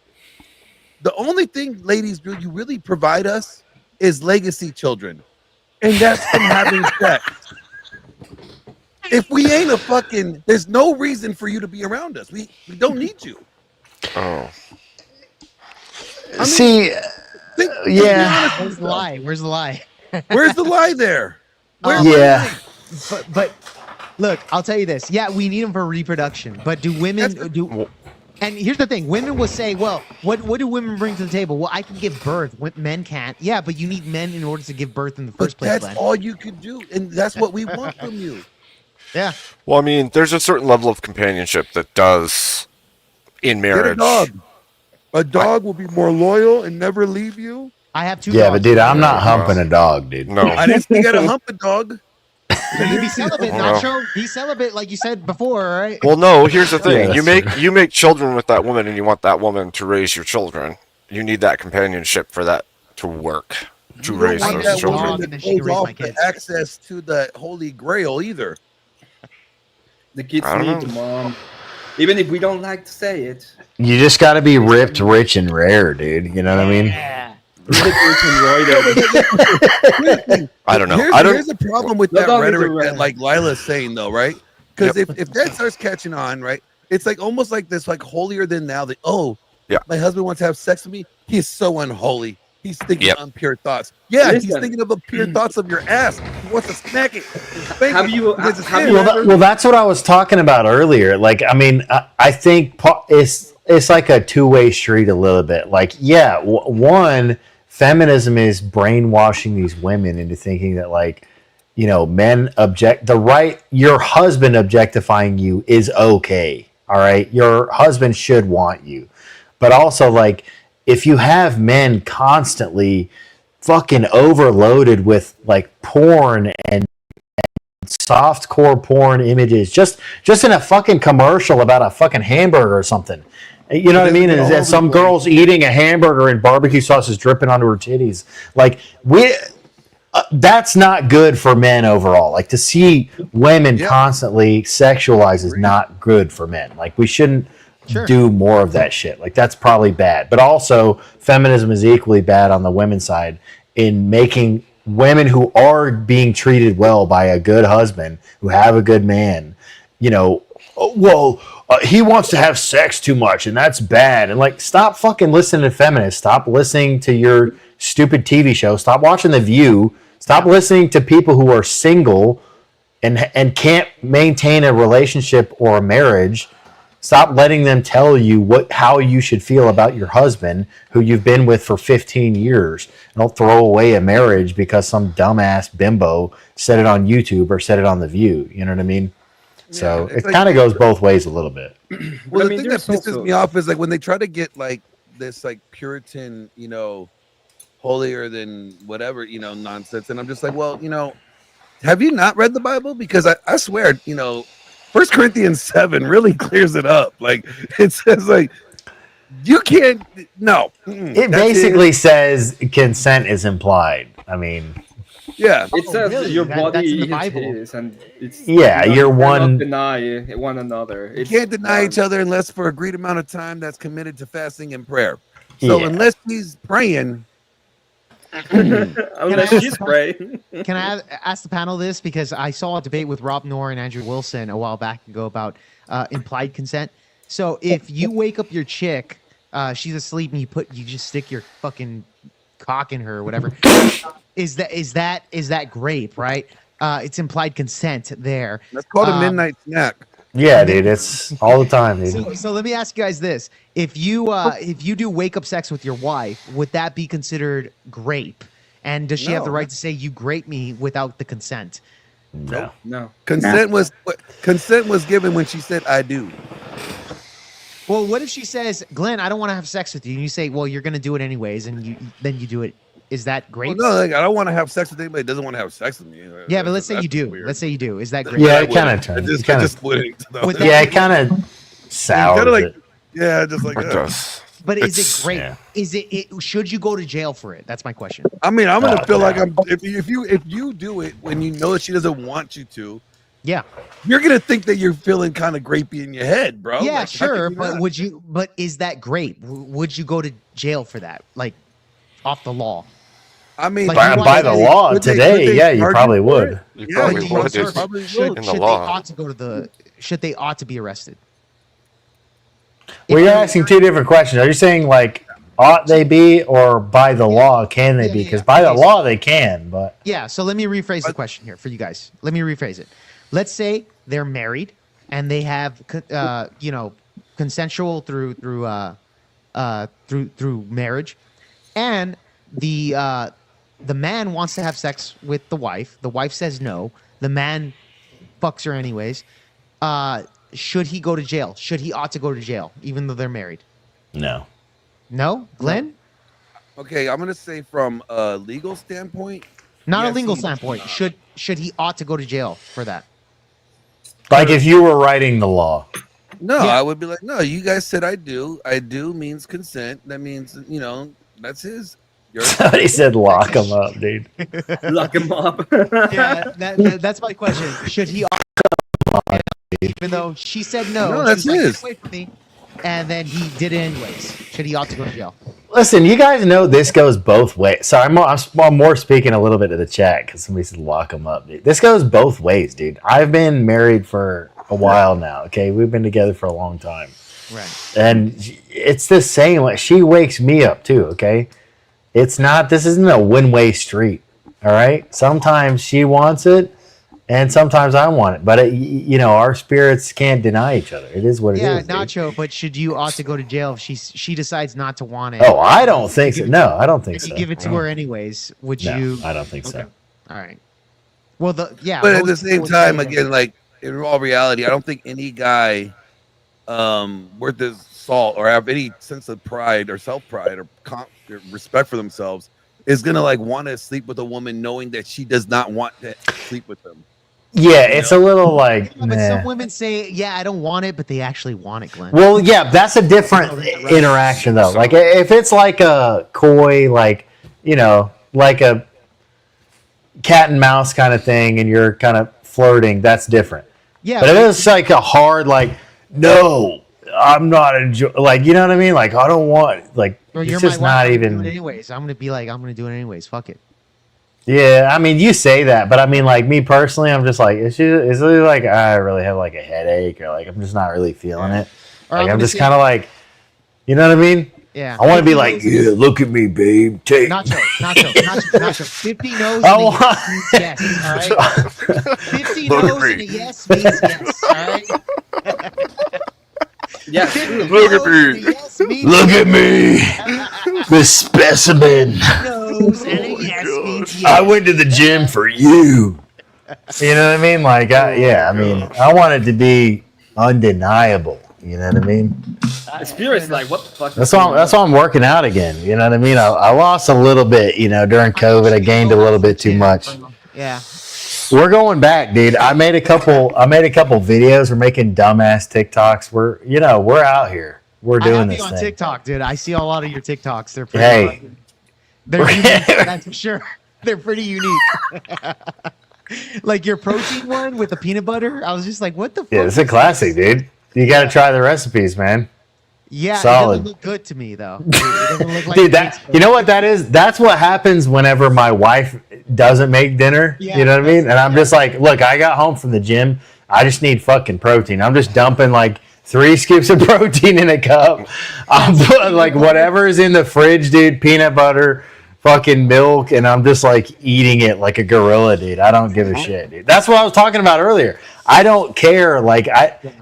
The only thing, ladies, you really provide us is legacy children, and that's from having sex. If we ain't a fucking, there's no reason for you to be around us. We don't need you. Oh. I mean, see, yeah. Where's the lie? Where's the lie? Where's the lie there? Yeah. But look, I'll tell you this. Yeah, we need them for reproduction. But do women do? And here's the thing: women will say, "Well, what do women bring to the table?" Well, I can give birth. Men can't. Yeah, but you need men in order to give birth in the first place. That's Glenn. all you could do, and that's what we want from you. Yeah. Well, I mean, there's a certain level of companionship that does in Get a marriage. dog. A dog will be more loyal and never leave you. I have 2 Yeah, dogs. but dude, I'm not humping a dog, dude. No. I didn't say you got to hump a dog. You can be celibate, Well. Nacho. Be celibate, like you said before, right? Well, no. Here's the thing: that's you make children with that woman, and you want that woman to raise your children. You need that companionship for that to work to You raise don't want those that children. woman that goes off the access to the Holy Grail either. The kids I don't need know. the mom, even if we don't like to say it. You just got to be ripped, rich, and rare, dude. You know what I mean? I don't know. Here's the problem with that dog is rhetoric a that like Lila's saying though, right? Because if that starts catching on, right, it's like almost like this like holier than thou that my husband wants to have sex with me. He is so unholy. He's thinking impure thoughts. Yeah, he's thinking of impure thoughts of your ass. He wants to smack it. Well, that's what I was talking about earlier. Like, I mean, I think it's like a two-way street a little bit. Like, yeah, one, feminism is brainwashing these women into thinking that, like, you know, your husband objectifying you is okay. All right, your husband should want you, but also like, if you have men constantly fucking overloaded with like porn and softcore porn images, just in a fucking commercial about a fucking hamburger or something. You know what I mean? And some girl's eating a hamburger and barbecue sauce is dripping onto her titties. Like that's not good for men overall. Like to see women constantly sexualized is not good for men. Like we shouldn't do more of that shit. Like that's probably bad. But also feminism is equally bad on the women's side in making women who are being treated well by a good husband, who have a good man, you know, he wants to have sex too much and that's bad. And like, stop fucking listening to feminists. Stop listening to your stupid TV show. Stop watching The View. Stop listening to people who are single and can't maintain a relationship or a marriage. Stop letting them tell you how you should feel about your husband who you've been with for 15 years. Don't throw away a marriage because some dumbass bimbo said it on YouTube or said it on The View. You know what I mean? So it kind of goes both ways a little bit. Well, the thing that pisses me off is like when they try to get like this like Puritan, you know, holier than whatever, you know, nonsense. And I'm just like, well, you know, have you not read the Bible? Because I swear, you know, 1 Corinthians 7 really clears it up. Like it says like you can't It basically says consent is implied. I mean, yeah, it says really? your That's body in the is Bible. his, and it's Yeah, you you're cannot one- deny one another. You can't deny each other unless for agreed amount of time that's committed to fasting and prayer. So Yeah. unless he's praying, unless she's praying. Can I ask the panel this? Because I saw a debate with Rob Knorr and Andrew Wilson a while back ago about implied consent. So if you wake up your chick, she's asleep, and you just stick your fucking cock in her or whatever, is that grape, right? It's implied consent there. that's called a midnight snack. Yeah, dude, it's all the time, dude. So let me ask you guys this: if you do wake up sex with your wife, would that be considered grape? And does she have the No. right to say you grape me without the consent? No. No. Consent was given when she said I do. Well, what if she says, Glenn, I don't want to have sex with you, and you say, well, you're going to do it anyways, and then you do it? Is that grape? Well, no, like, I don't want to have sex with anybody that doesn't want to have sex with me. Yeah, but let's say That's you do. weird. Let's say you do. Is that grape? Yeah, it kind of turns. I just wouldn't. though. Would that Yeah, be- it kind of sours Kinda like- it. Yeah, just like It that. does. But is It's- it grape? yeah. Is it? Should you go to jail for it? That's my question. I mean, I'm gonna Oh, feel no. like I'm. If you do it when you know that she doesn't want you to, Yeah. you're gonna think that you're feeling kind of grapey in your head, bro. Yeah, Like, how sure. can you But not? would you? But is that grape? Would you go to jail for that? Like, off the law? I mean, Like, By, you by want the to- law would they- today, would they yeah, you charge probably for would. it? You Yeah, probably you would. must It's probably Should, would. in the should law. they ought to go to the? Should they ought to be arrested? Well, you're asking two different questions. Are you saying like ought they be, or by the law can they be? Because by the law they can, but Yeah. So let me rephrase the question here for you guys. Let me rephrase it. Let's say they're married and they have, consensual through marriage, and the man wants to have sex with the wife. The wife says no. The man fucks her anyways. Should he go to jail? Should he ought to go to jail even though they're married? no. No, Glenn. Okay, I'm gonna say from a legal standpoint, Not a yes, legal he- standpoint. Should he ought to go to jail for that? Like if you were writing the law. no, Yeah. I would be like, no, you guys said I do. I do means consent. That means that's his. Yours. Somebody said lock them up, dude. Lock him up. Yeah, that's my question. Should he ought to, even though she said no? No, she that's was like, his. "Get away from me," and then he did it anyways. Should he ought to go to jail? Listen, you guys know this goes both ways. So I'm more speaking a little bit to the chat because somebody said lock them up, dude. This goes both ways, dude. I've been married for a while now. Okay, we've been together for a long time, Right. and it's the same. Like she wakes me up too. Okay, it's not. This isn't a one-way street. All right. Sometimes she wants it, and sometimes I want it. But our spirits can't deny each other. It is what it Yeah, is. dude. Nacho. But should you ought to go to jail if she decides not to want it? Oh, I don't think so. No, I don't think If so. you give it to her anyways, would No, you? I don't think so. All right. Well, But at the most same people would time, say that- again, like in all reality, I don't think any guy worth his salt or have any sense of pride or self-pride or respect for themselves is gonna like want to sleep with a woman knowing that she does not want to sleep with them. Yeah, it's a little like. But meh. some women say, "Yeah, I don't want it," but they actually want it, Glenn. Well, yeah, that's a different interaction though. Like if it's like a coy, like like a cat and mouse kind of thing, and you're kind of flirting, that's different. Yeah, but if it's like a hard, like, no, I'm not enjoy, like, you know what I mean? Like I don't want, like, Or it's you're just my wife, not I'm gonna do even. it anyways. I'm gonna be like, I'm gonna do it anyways. Fuck it. Yeah, I mean, you say that, but I mean, like me personally, I'm just like, is it like I really have like a headache, or like I'm just not really feeling it. Or Like I'm I'm gonna just say- kind of like, you know what I mean? Yeah. I want to be like, yeah, look at me, babe. Take. Nacho. 50 no's I and a want- yes means yes. All right. 50 Look at no's me. and a yes means yes. All right. Yeah. 50 Look at no's and a me. yes means Look yes. at me. The specimen. No's and a yes means yes. I went to the gym for you. You know what I mean? Like, I mean, I want it to be undeniable. You know what I mean? Spirit's like, what the fuck? That's why I'm working out again. You know what I mean? I lost a little bit, during COVID. I gained a little bit too much. Yeah. We're going back, dude. I made a couple videos. We're making dumbass TikToks. We're out here. We're I doing have this you on thing. TikTok, dude. I see a lot of your TikToks. They're pretty. Hey. They're unique, that's for sure. They're pretty unique. Like your protein one with the peanut butter. I was just like, what the fuck? Yeah, it's a classic, dude. You got to try the recipes, man. Yeah, it Solid. doesn't look good to me though. It doesn't look like Dude, you know what that is? That's what happens whenever my wife doesn't make dinner. Yeah, You know what I mean? And I'm just like, look, I got home from the gym. I just need fucking protein. I'm just dumping like 3 scoops of protein in a cup. I'm putting like whatever's in the fridge, dude. Peanut butter, fucking milk, and I'm just like eating it like a gorilla, dude. I don't give a shit, dude. That's what I was talking about earlier. I don't care. Like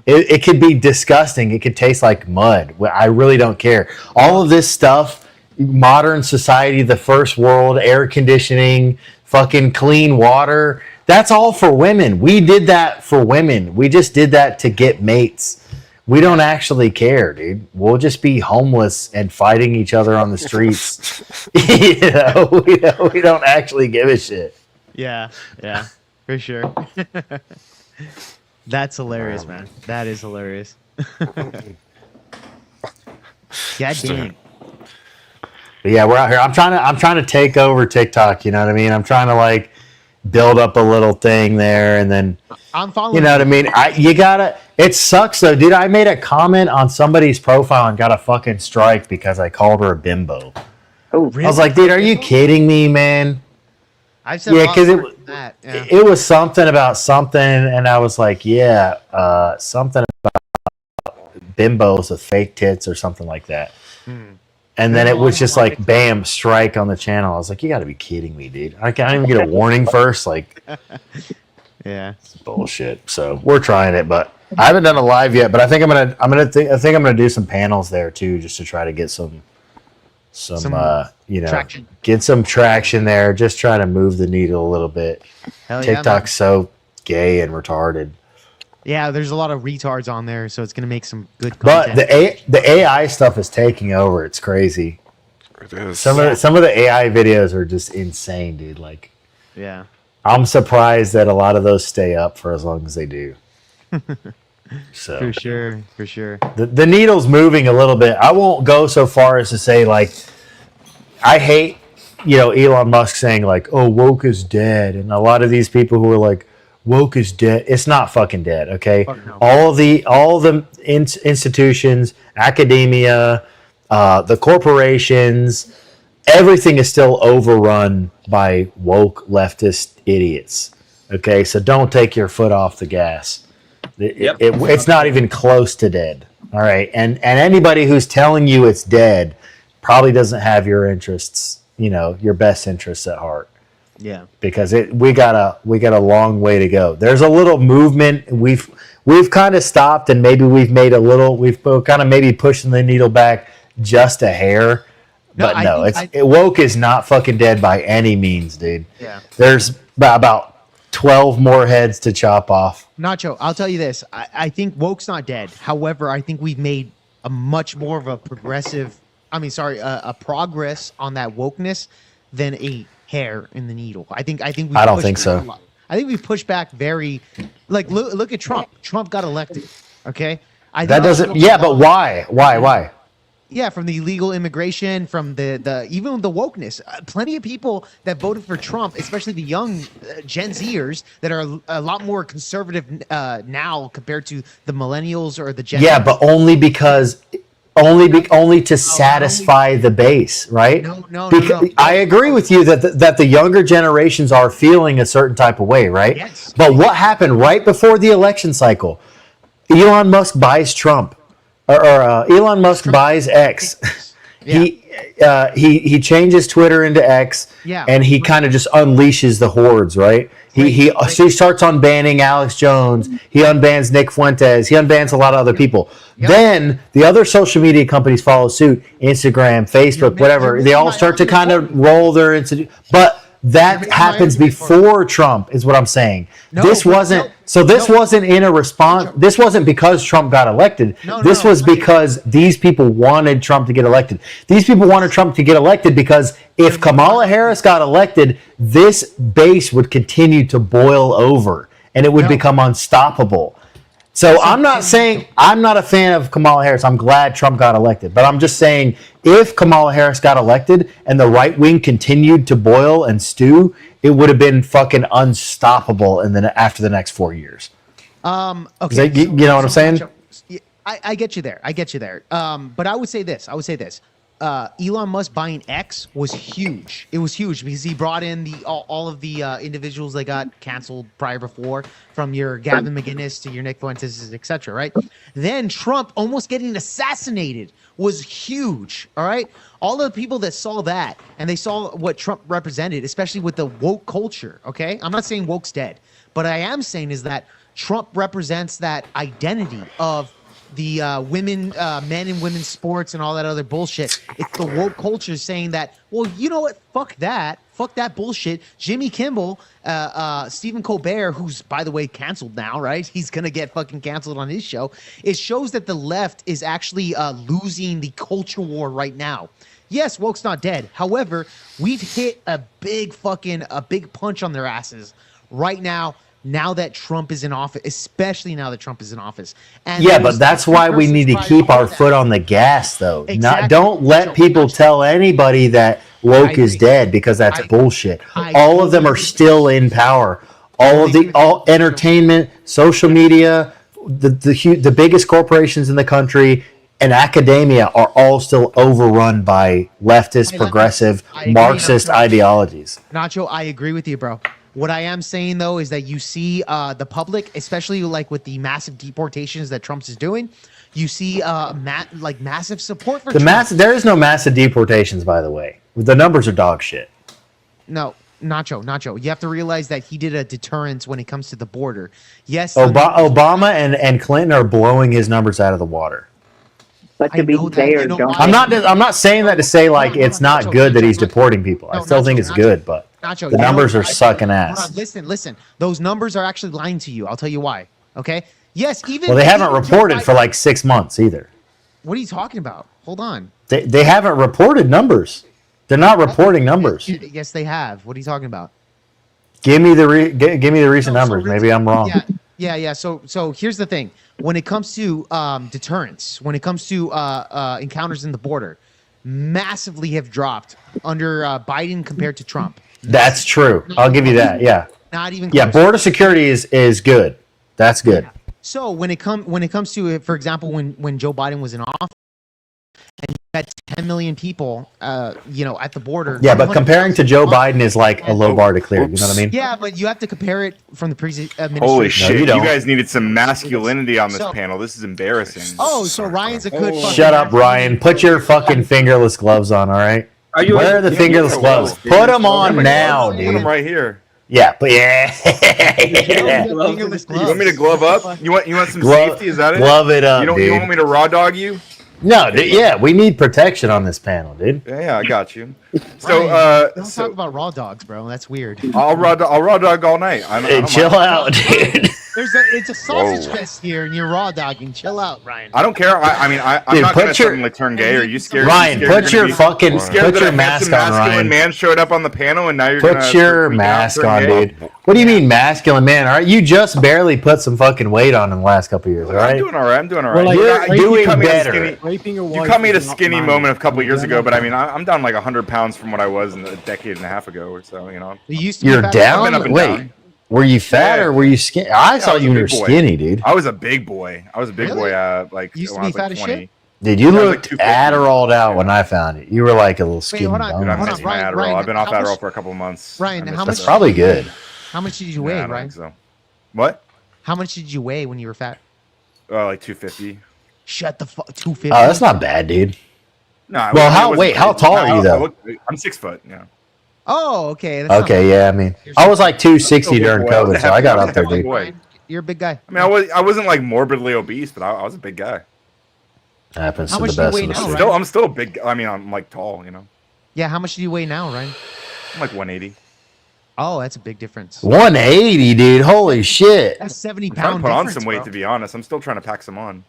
it could be disgusting. It could taste like mud. I really don't care. All of this stuff, modern society, the first world, air conditioning, fucking clean water. That's all for women. We did that for women. We just did that to get mates. We don't actually care, dude. We'll just be homeless and fighting each other on the streets. We don't actually give a shit. Yeah, for sure. That's hilarious, man. That is hilarious. God damn. But yeah, we're out here. I'm trying to take over TikTok. You know what I mean? I'm trying to like build up a little thing there, and then I'm following. You know what I mean? You gotta. It sucks though, dude. I made a comment on somebody's profile and got a fucking strike because I called her a bimbo. Oh, really? I was like, dude, are you kidding me, man? I've said because it it was something about something, and I was like, yeah, something about bimbos with fake tits or something like that. And then it was just like, bam, strike on the channel. I was like, you got to be kidding me, dude. I can't even get a warning first. Like, yeah, it's bullshit. So we're trying it, but I haven't done a live yet. But I think I think I'm gonna do some panels there too, just to try to get some traction. Get some traction there. Just try to move the needle a little bit. Hell yeah, TikTok's so gay and retarded. Yeah, there's a lot of retards on there, so it's gonna make some good content. But the AI stuff is taking over. It's crazy. It is. Some of the AI videos are just insane, dude. Like, yeah, I'm surprised that a lot of those stay up for as long as they do. So for sure. The needle's moving a little bit. I won't go so far as to say like I hate, Elon Musk saying like, "Oh, woke is dead," and a lot of these people who are like, woke is dead. It's not fucking dead, okay? No. All the institutions, academia, the corporations, everything is still overrun by woke leftist idiots. Okay, so don't take your foot off the gas. It's not even close to dead. All right, and anybody who's telling you it's dead probably doesn't have your interests, your best interests at heart. Yeah, because we got a long way to go. There's a little movement. We've kind of stopped, and maybe we've kind of maybe pushing the needle back just a hair. But woke is not fucking dead by any means, dude. Yeah, there's about 12 more heads to chop off. Nacho, I'll tell you this. I think woke's not dead. However, I think we've made a much more of a progress on that wokeness than a hair in the needle. I don't think so. I think we've pushed back very, like look at Trump. Trump got elected. Okay, that doesn't. Yeah, but why? Why? Yeah, from the illegal immigration, from the even the wokeness. Plenty of people that voted for Trump, especially the young Gen Zers, that are a lot more conservative now compared to the millennials or the Gen. Yeah, but only because. Only to satisfy the base, right? No. I agree with you that the younger generations are feeling a certain type of way, right? Yes. But what happened right before the election cycle? Elon Musk buys Trump, or Elon Musk buys X. Yeah. He changes Twitter into X, and he kind of just unleashes the hordes, right? He starts unbanning Alex Jones. He unbans Nick Fuentes. He unbans a lot of other people. Yep. Then the other social media companies follow suit. Instagram, Facebook, whatever. They all start to kind of roll their but that happens before Trump, is what I'm saying. This wasn't in a response. This wasn't because Trump got elected. This was because these people wanted Trump to get elected. These people wanted Trump to get elected because if Kamala Harris got elected, this base would continue to boil over and it would become unstoppable. So I'm not saying I'm not a fan of Kamala Harris. I'm glad Trump got elected. But I'm just saying if Kamala Harris got elected and the right wing continued to boil and stew, it would have been fucking unstoppable after the next 4 years. Okay. You know what I'm saying? I get you there. But I would say this. Elon Musk buying X was huge. It was huge because he brought in all of the individuals that got canceled prior before, from your Gavin McInnes to your Nick Fuentes, etc. Right? Then Trump almost getting assassinated was huge. All right, all the people that saw that and they saw what Trump represented, especially with the woke culture. Okay, I'm not saying woke's dead, but I am saying is that Trump represents that identity of the women, men and women's sports and all that other bullshit. It's the woke culture saying that, well, you know what? Fuck that bullshit. Jimmy Kimmel, Stephen Colbert, who's, by the way, canceled now, right? He's going to get fucking canceled on his show. It shows that the left is actually losing the culture war right now. Yes, woke's not dead. However, we've hit a big punch on their asses right now. Now that Trump is in office, especially now that Trump is in office. And yeah, but that's why we need to keep our foot on the gas, though. Exactly. Don't let people tell anybody that woke is dead, because that's bullshit. All of them are still in power. All entertainment, social media, the biggest corporations in the country, and academia are all still overrun by leftist, progressive, Marxist ideologies. Nacho, I agree with you, bro. What I am saying, though, is that you see the public, especially like with the massive deportations that Trump's is doing, you see massive support for Trump. There is no massive deportations, by the way. The numbers are dog shit. No, Nacho, you have to realize that he did a deterrence when it comes to the border. Yes, Obama and Clinton are blowing his numbers out of the water. But to be fair, I'm not saying that to say like it's not good that he's deporting people. I still think it's good, but Nacho, the numbers are sucking ass. Listen. Those numbers are actually lying to you. I'll tell you why. Okay. Yes, even. Well, they haven't reported for like 6 months either. What are you talking about? Hold on. They haven't reported numbers. They're not reporting numbers. Yes, they have. What are you talking about? Give me the recent numbers. Maybe I'm wrong. Yeah. So here's the thing. When it comes to deterrence, when it comes to encounters in the border, massively have dropped under Biden compared to Trump. That's true. I'll give you that. Yeah. Not even. Yeah, border security is good. That's good. So when it comes to, for example, when Joe Biden was in office, and you had 10 million people, at the border. Yeah, but comparing to Joe Biden is like a low bar to clear. You know what I mean? Yeah, but you have to compare it from the previous administration. Holy shit! No, you don't. guys needed some masculinity on this panel. This is embarrassing. Oh, so Ryan's a good. Shut up, Ryan. Put your fucking fingerless gloves on. All right. Where are the fingerless gloves? Put them on now, dude. Put them right here. Yeah, but yeah. You want me to glove up? You want some safety? Is that it? Glove it up, You want me to raw dog you? No, yeah, we need protection on this panel, dude. Yeah, I got you. So, don't talk about raw dogs, bro. That's weird. I'll raw dog all night. Hey, chill out, dude. It's a sausage fest here, and you're raw dogging. Chill out, Ryan. I don't care. I'm Dude, not gonna suddenly turn gay. Are you scared? Ryan, put your mask on, Ryan. Man showed up on the panel, and now you're put your mask on, dude. What do you mean, masculine man? All right, you just barely put some fucking weight on in the last couple of years. All right, I'm doing all right. Well, you're doing better. You caught me at a skinny moment a couple of years ago, but I mean, I'm down like 100 pounds from what I was in a decade and a half ago or so. You're down. Wait. Were you fat or were you skinny? I saw you were skinny, dude. I was a big boy. Like you used to when I be was fat like as 20. shit? Dude, you looked Adderalled out when I found it. You were like a little skinny bone. I'm missing my Adderall. I've been off Adderall for a couple of months. Ryan, That's probably good. How much did you weigh, I don't Ryan? think so. What? How much did you weigh when you were fat? Like 250. Shut the fuck. 250. Oh, that's not bad, dude. No. Well, how tall are you though? I'm 6 foot. Yeah. Oh, okay. Okay, yeah. I mean, I was like 260 during COVID, so I got up there, dude. You're a big guy. I mean, I wasn't like morbidly obese, but I was a big guy. Happens to the best of us. I'm still a big. I mean, I'm like tall, Yeah. How much do you weigh now, Ryan? I'm like 180. Oh, that's a big difference. 180, dude. Holy shit. That's 70 I'm trying pound to put on difference, some weight, bro. to be honest. I'm still trying to pack some on.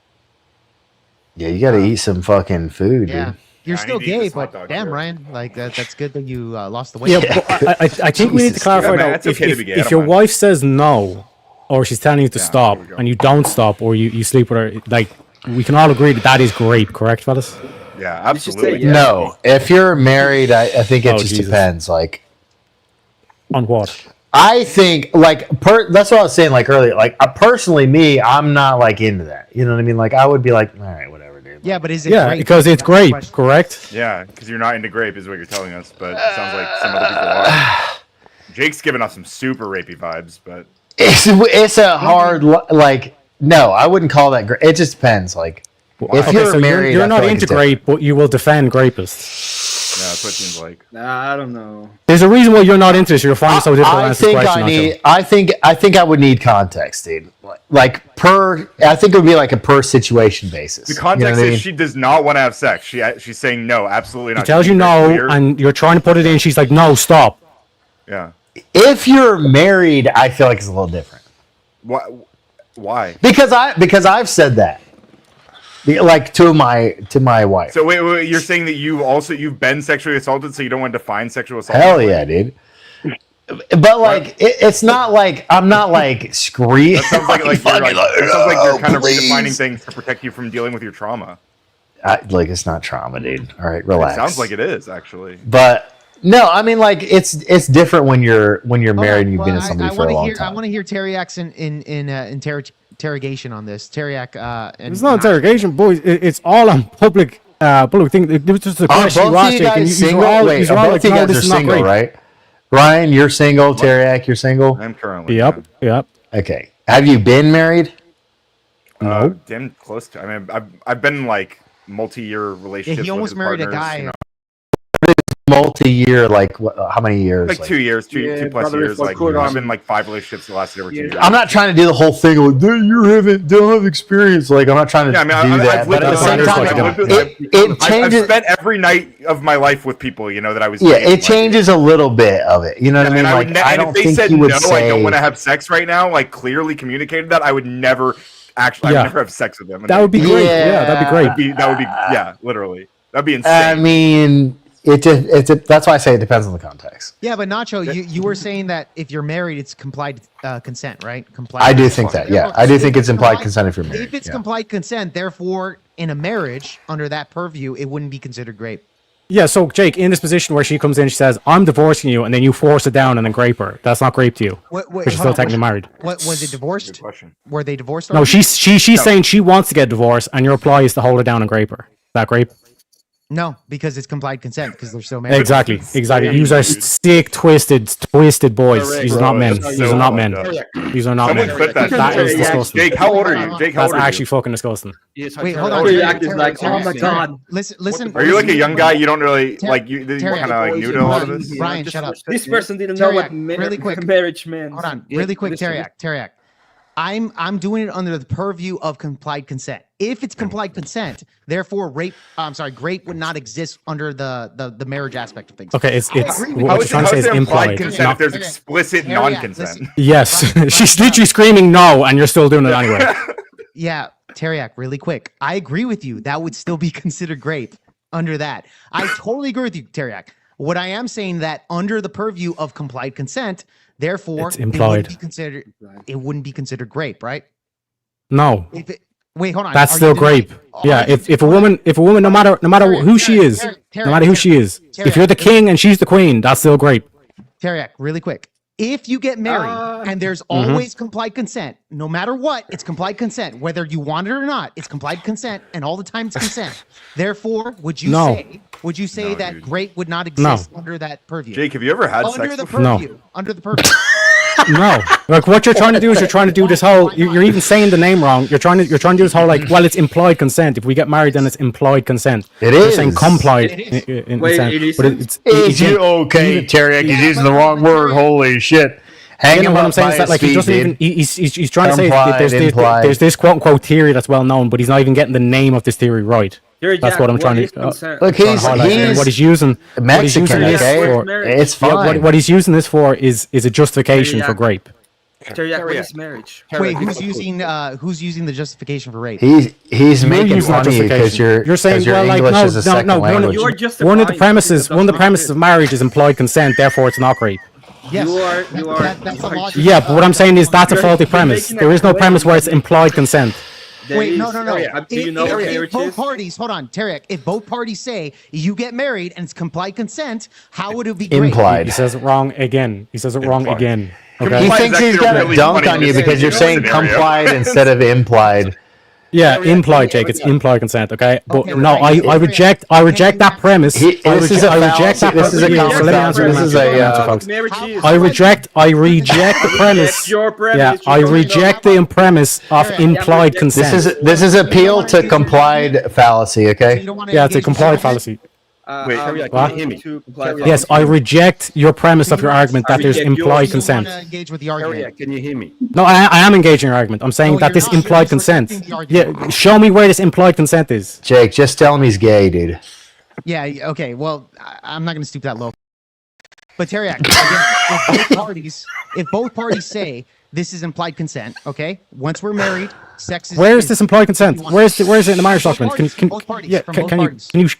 Yeah, you got to eat some fucking food, Yeah. dude. You're I still need to eat gay, this hot but dog damn, here. Ryan, like that's good that you lost the weight. Yeah, but I think we need to clarify Yeah, man, though. it's okay to be gay, I If don't your mind. wife says no, or she's telling you to stop, and you don't stop, or you sleep with her, like we can all agree that is great, correct, fellas? Yeah, absolutely. No, if you're married, I think it Oh, just Jesus. depends. Like, on what? I think, like, that's what I was saying, like earlier. Like, personally, I'm not like into that. You know what I mean? Like, I would be like, all right, whatever, dude. Yeah, but is it Yeah, grape? because it's That's the grape, question. correct? Yeah, because you're not into grape, is what you're telling us. But it sounds like some other people are. Jake's giving off some super rapey vibes, but It's a hard like. No, I wouldn't call that grape. It just depends. Like, if Okay, you're so married, you're I not feel like into it's different. grape, but you will defend grapists. yeah, that's what it seems like. Nah, I don't know. There's a reason why you're not into this. You're finding it so difficult to I answer this think question. I Nacho. need. I think I would need context, dude. Like per. I think it would be like a per situation basis. The context what I is mean? she does not want to have sex. She's saying no, absolutely not. She tells you She's very no, clear. and you're trying to put it in. She's like, no, stop. Yeah. If you're married, I feel like it's a little different. Why? Because I've said that, like to my wife. So wait, you're saying that you've been sexually assaulted, so you don't want to define sexual assault? Hell yeah, dude. But like, it's not like I'm not like screaming. That sounds like you're kind of redefining things to protect you from dealing with your trauma. Like, it's not trauma, dude. All right, relax. It sounds like it is, actually. But no, I mean, like, it's different when you're married and you've been with somebody for a long time. I want to hear Teriak's interrogation on this. Teriak, and It's not interrogation, boys. It's all on public thing. It was just a question you both of asked, you Jake, and guys you single? were all Wait, you were all both like, of you no, guys this are is not single, great. right? Ryan, you're single. Teriak, you're single. I'm currently. Yep. Okay. Have you been married? No. Damn close to. I mean, I've been in, like, multi-year relationships. Yeah, he almost with married a partners, guy. you know. Multi-year, like what, how many years? Like 2 years, two plus years. Like, I've been in, like, 5 relationships that lasted over 2 years. I'm not trying to do the whole thing like, don't have experience. Like, I'm not trying to do that. But at the same time, it changes. I've spent every night of my life with people, you know, that I was. Yeah, dating, it changes a little bit of it. You know what I mean? And Like, I and don't if they think said you would no, say. I don't want to have sex right now, like, clearly communicated that, I would never actually. I would never have sex with them. That would be great. Yeah, that'd be great. That would be yeah, literally. That'd be insane. I mean, that's why I say it depends on the context. Yeah, but Nacho, you were saying that if you're married, it's complied consent, right? Complied. I do think that. Yeah, I do think it's implied consent if you're married. If it's yeah. complied consent, therefore, in a marriage under that purview, it wouldn't be considered grape. Yeah, so Jake, in this position where she comes in, she says, "I'm divorcing you," and then you force it down and then grape her. That's not grape to you. Because she's still technically married. What was it divorced? Good question. Were they divorced? No, already? she's saying she wants to get divorced, and your reply is to hold her down and grape her. Is that grape? No, because it's complied consent because they're still married. Exactly. These are sick, twisted boys. These are not men. These are not men. These are not men. That is disgusting. Jake, how old are you? Jake, how That's old are actually you? fucking disgusting. Wait, hold on. Oh my god. Listen. Are you like a young guy? You don't really like you kind of like new to a lot of this. Brian, shut up. This person didn't know what really quick marriage meant. Hold on, really quick, Teriak. I'm doing it under the purview of complied consent. If it's complied consent, therefore grape would not exist under the marriage aspect of things. Okay, it's what How you're is trying to say is implied. consent if there's explicit non-consent? Yes, she's literally screaming no, and you're still doing it anyway. Yeah, Teriak, really quick. I agree with you. That would still be considered grape under that. I totally agree with you, Teriak. What I am saying that under the purview of complied consent, therefore, It's implied. It wouldn't be considered grape, right? No. Wait, hold on. That's Are still you denying- grape. Yeah, if a woman, no matter who she is, no matter who she is, if you're the king and she's the queen, that's still grape. Teriak, really quick. If you get married and there's always complied consent, no matter what, it's complied consent. Whether you want it or not, it's complied consent, and all the time it's consent. Therefore, would you say that grape would not exist under that purview? Jake, have you ever had under sex the before? purview? Under the purview. No, like what you're trying to do is you're trying to do this whole. You're even saying the name wrong. You're trying to do this whole like, well, it's implied consent. If we get married, then it's implied consent. It You're is saying complied. Okay, Teriak, he's using the wrong word. Holy shit! Hang him what up I'm saying by is that his like he feet, doesn't dude. even. He's trying to say Implied. there's this quote unquote theory that's well known, but he's not even getting the name of this theory right. That's what I'm trying to. Look, he's what he's using. Mexican. It's fine. What he's using this for is a justification for grape. Teriak, what is marriage? Wait, who's using the justification for rape? He's making using that fun of you because justification. You're saying your well, like English no, is a second language. One of the premises of marriage is implied consent. Therefore, it's not grape. Yes, you are. That's the logic. Yeah, but what I'm saying is that's a faulty premise. There is no premise where it's implied consent. Wait, no. Do you know what If marriage both is? parties, hold on, Teriak, if both parties say you get married and it's complied consent, how would it be grape? Implied. He says it wrong again. He He thinks he's got a dunk on you because you're saying complied instead of implied. Yeah, implied, Jake. It's implied consent. Okay, but no, I reject that premise. This is a fallacy. This is a so let me answer. This is a folks. I reject the premise. Yeah, I reject the premise of implied consent. This is appeal to complied fallacy. Okay. Yeah, it's a complied fallacy. Wait, What? can you hear me? Yes, I reject your premise of your argument that there's implied consent. Engage with the argument. Can you hear me? No, I am engaging your argument. I'm saying that this implied consent. Yeah, show me where this implied consent is. Jake, just tell him he's gay, dude. Yeah. Okay. Well, I'm not going to stoop that low. But Teriak, again, if both parties say this is implied consent, okay? Once we're married, sex is. Where is this implied consent? Where is it in the marriage document?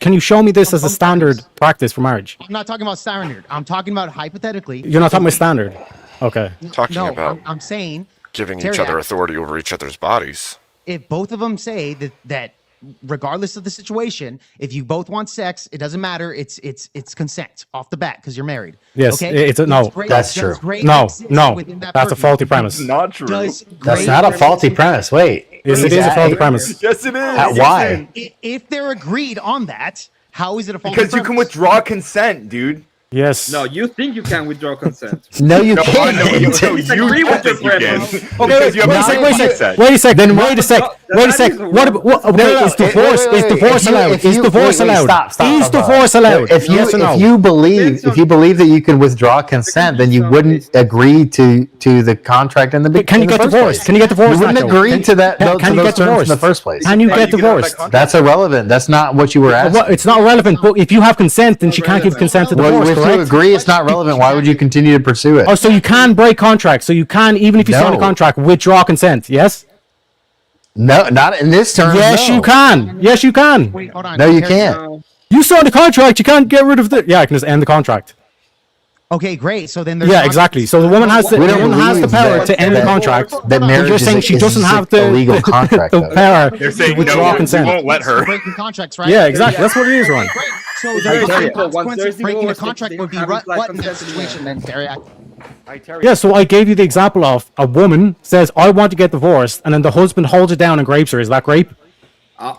Can you show me this as a standard practice for marriage? I'm not talking about standard. I'm talking about hypothetically. You're not talking about standard. Okay. Talking about I'm saying giving each other authority over each other's bodies. If both of them say that regardless of the situation, if you both want sex, it doesn't matter. It's consent off the bat because you're married. Yes, okay? That's true. No, that's a faulty premise. Not true. That's not a faulty premise. Wait. Yes, it is a faulty premise. Yes, it is. Why? If they're agreed on that, how is it a faulty Because premise? you can withdraw consent, dude. Yes. No, you think you can withdraw consent. No, you can't. You disagree with your premise. Because you have Wait a sec. Wait a sec. Is divorce allowed? Is divorce allowed? Is divorce allowed? If you believe that you can withdraw consent, then you wouldn't agree to the contract in the beginning. Can you get divorced? Can you get divorced? You wouldn't agree to that. Can you get divorced in the first place? Can you get divorced? That's irrelevant. That's not what you were asking. It's not relevant. But if you have consent, then she can't give consent to divorce. If you agree it's not relevant, why would you continue to pursue it? Oh, so you can break contracts. So you can, even if you sign a contract, withdraw consent. Yes. No, not in this term. Yes, you can. Yes, you can. Wait, hold on. No, you can't. You signed a contract. You can't get rid of the. Yeah, I can just end the contract. Okay, great. So then there's exactly. So the woman has the power to end the contract. That marriage you're saying she doesn't have the legal contract. the power They're saying to withdraw consent. We won't let her. breaking contracts, right? Yeah, exactly. That's what it is, Ron. So the consequence of breaking the contract would be what in that situation then, Teriak? Yeah, so I gave you the example of a woman says, I want to get divorced, and then the husband holds it down and grapes her. Is that rape?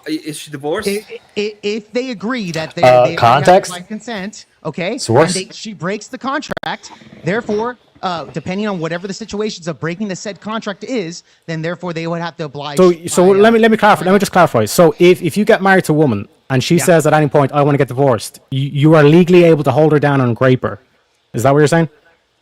Is she divorced? If they agree that they context have consent, okay, so she breaks the contract, therefore, depending on whatever the situations of breaking the said contract is, then therefore they would have to oblige. So let me clarify. Let me just clarify. So if you get married to a woman and she says at any point, I want to get divorced, you are legally able to hold her down and grape her. Is that what you're saying?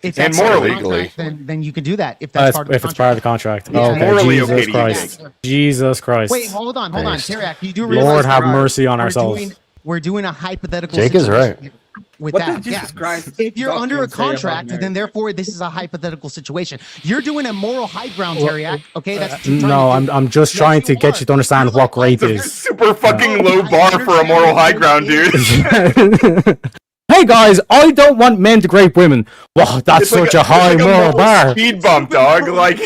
If and that's morally legally, then you can do that if that's part of the contract. It's part of the contract. Yeah. Okay, Morally Jesus okay to Christ. do. Jesus Christ. Wait, hold on, Teriak. You do realize Lord have mercy on ourselves. We're doing a hypothetical. Jake is situation right. With What that, did Jesus Christ if you're under a doctrine say about contract, marriage? then therefore this is a hypothetical situation. You're doing a moral high ground, Teriak. Okay, that's what you're No, trying to do. I'm just trying to get you to understand what rape is. Super fucking low bar for a moral high ground, dude. Hey guys, I don't want men to grape women. Wow, that's such a high moral bar. Speed bump, dog. Like.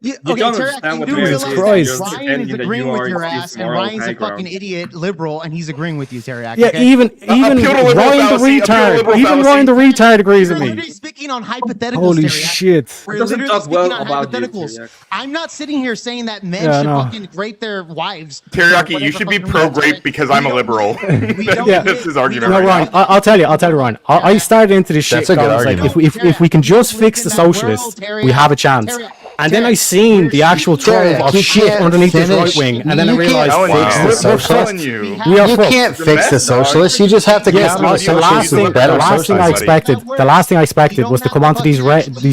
Okay, don't Teriak, understand you what do marriage realize is. that You're Ryan is pretending that agreeing you with are your this ass, and moral Ryan's high a fucking ground. idiot liberal, and he's agreeing with you, Teriak. Yeah, okay? even appeal to liberal Ryan the fallacy, appeal to liberal retard, even fallacy. Ryan the retard agrees with We're me. literally speaking on hypotheticals. Holy Teriak. shit. We're Doesn't literally talk well speaking on about you, hypotheticals. Teriak. I'm not sitting here saying that men Yeah, should no. fucking rape their wives. Teriyaki, you should be pro-grape because I'm a liberal. That's his argument No, right Ryan, now. I'll tell you, Ryan. I started into this shit. That's a good guys, like, argument. if we can just fix the socialists, we have a chance. And then I seen the actual trove of you shit can't underneath this finish- right wing, and then I you can't realized, fix the we're socialists. fucked. You. We are You fucked. can't fix the socialists. You just have to Yes, counter the the last socialists thing, with the better last thing I socialists. expected, was to come onto these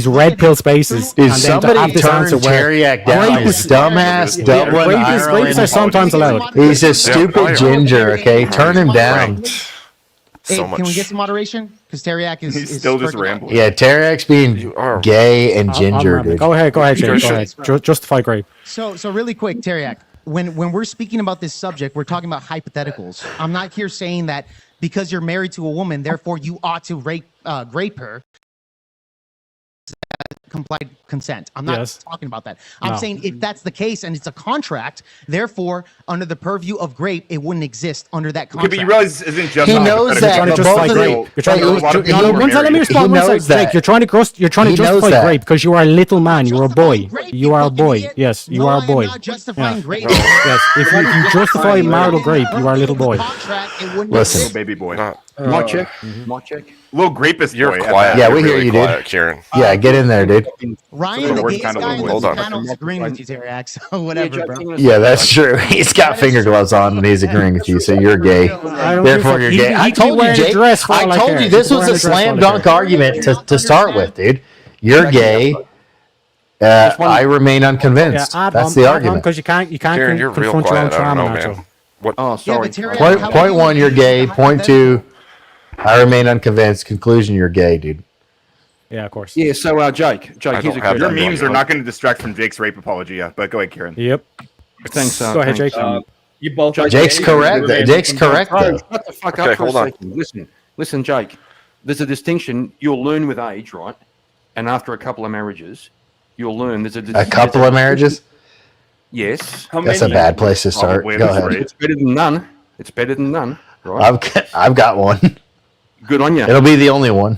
red pill spaces, Dude, and then to somebody have this turn answer where Teriak down. His dumbass Dublin, rapes are sometimes allowed. He's a stupid ginger. Okay, turn him down. Hey, So can we much. get some moderation? Because Teriak is He's still just freaking out. rambling. Yeah, Teriak's being gay and ginger, dude. Go ahead, Jay. Go ahead. Justify grape. So really quick, Teriak, when we're speaking about this subject, we're talking about hypotheticals. I'm not here saying that because you're married to a woman, therefore you ought to rape her. implied consent. I'm not Yes. talking about that. I'm No. saying if that's the case and it's a contract, therefore, under the purview of grape, it wouldn't exist under that Okay, contract. but you realize this isn't just He on knows hypothetical. that, You're trying to but justify both of grape. them- You're trying to. a lot of people No, were one second, let me married. respond. He One knows second. Jake, that. you're trying to He knows justify that. grape because you are a little man. You're a boy. Grape, You are a fucking boy. idiot. Yes, you No, are a I am boy. not justifying grape. Yes. If you justify marital grape, you are a little boy. Contract, it wouldn't Listen. exist. Little baby boy. My check. My check. Little grapist You're boy. at quiet. that. Yeah, You're we hear really you, quiet, dude. Kieran. Yeah, get in there, dude. Ryan, the worst gayest kind of guy little on boy. Hold this on. panel is agreeing with you, Terry, so whatever, bro. Yeah, that's true. He's got finger gloves on and he's agreeing with you, so you're gay. I don't Therefore, give a you're fuck. gay. He I could be told you, wearing a Jake. dress for I all I told care. you He this could was wear a a dress for all slam I dunk care. argument to start with, dude. You're gay. I remain unconvinced. That's the argument. Because you can't Kieran, you're real confront your own quiet. I don't trauma, know, Nacho. man. What? Oh, Yeah, sorry. but Terry, how Point would you one, you're use gay. the Point hypothetical? two, I remain unconvinced. Conclusion, you're gay, dude. Yeah, of course. Yeah. So, Jake. Jake, I here's a don't have Your question. that memes are not going to distract from Jake's rape apology, but go ahead, Kieran. Yep. Thanks. Go ahead, thanks, Jake. You both. are Jake's gay, correct. you're Jake's gay. correct, Bro, though. shut the fuck Okay, up for a hold on. second. Listen, Jake. There's a distinction. You'll learn with age, right? And after a couple of marriages, you'll learn there's A couple of marriages? Yes. That's a bad place to start. Probably Go that's ahead. right. It's better than none. It's better than none, right? I've got one. Good on you. It'll be the only one.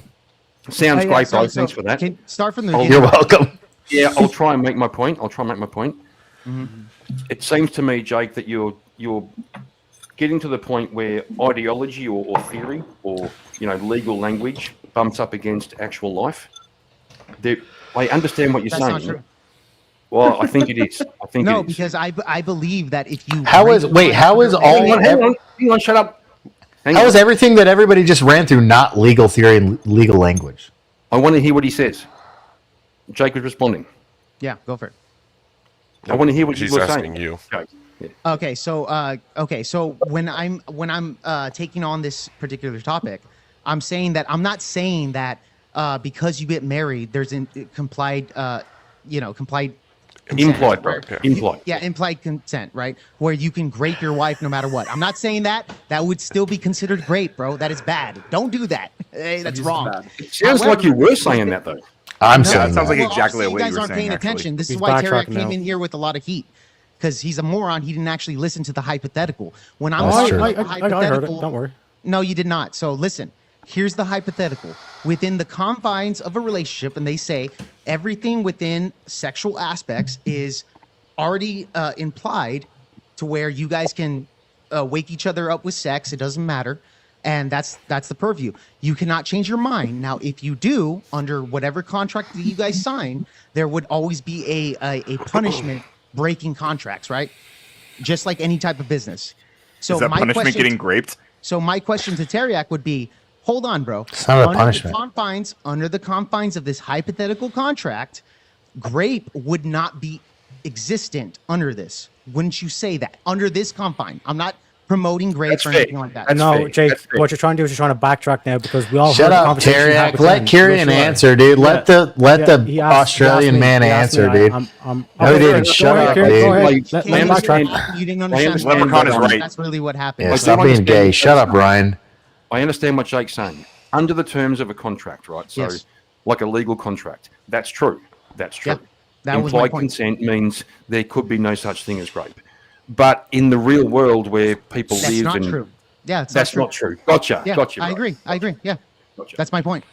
Sounds Oh, yeah, great, so- bro. so Thanks for that. Can start from the Oh, beginning. You're welcome. Yeah, I'll try and make my point. It seems to me, Jake, that you're getting to the point where ideology or theory or legal language bumps up against actual life. I understand what you're That's saying. not true. Well, I think it is. I think No, it is. because I believe that if you How is Hang on, shut up. How is everything that everybody just ran through not legal theory and legal language? I want to hear what he says. Jake was responding. Yeah, go for it. I want to hear what you He's were asking saying. you. Jake. Yeah. Okay, so when I'm taking on this particular topic, I'm saying that I'm not saying that because you get married, there's complied consent, Implied, bro. right? Implied. Yeah, implied consent, right? Where you can grape your wife no matter what. I'm not saying that. That would still be considered grape, bro. That is bad. Don't do that. Hey, that's wrong. It sounds like you were saying that, though. I'm Yeah, saying it sounds like Well, exactly obviously what you you guys were aren't saying. paying Actually. attention. This He's is why Tarek backtracking came now. in here with a lot of heat. Because he's a moron. He didn't actually listen to the hypothetical. When I'm That's talking true. about the I heard it. hypothetical, Don't worry. no, you did not. So listen, here's the hypothetical. Within the confines of a relationship, and they say everything within sexual aspects is already implied to where you guys can wake each other up with sex. It doesn't matter. And that's the purview. You cannot change your mind. Now, if you do, under whatever contract that you guys sign, there would always be a punishment breaking contracts, right? Just like any type of business. So Is that my punishment question- getting graped? So my question to Teriak would be, hold on, bro. It's not a Under punishment. Under the confines of this hypothetical contract, grape would not be existent under this. Wouldn't you say that? Under this confine. I'm not promoting grape That's or fake. anything like that. That's No, fake. Jake, That's fake. what you're trying to do is you're trying to backtrack now because we all Shut heard the up, conversation Terry. happened Let then. Kieran Sure. answer, dude. Let Yeah. the He asked Australian me- man he asked me, answer, dude. I'm- No, he okay, didn't. go Shut ahead, up, Kieran, dude. go ahead. Like, Let You me didn't backtrack. understand- You didn't understand. Leprechaun is right. That's really what happened. Yeah, I stop do being understand- gay. Shut up, Ryan. I understand what Jake's saying. Under the terms of a contract, right? So, Yes. like a legal contract. That's true. That's true. Yeah, that was my Implied point. consent means there could be no such thing as rape. But in the real world where people That's live not and true. Yeah, it's that's not true. Gotcha. Yeah, Gotcha. I bro. agree. Yeah, Gotcha. that's my point.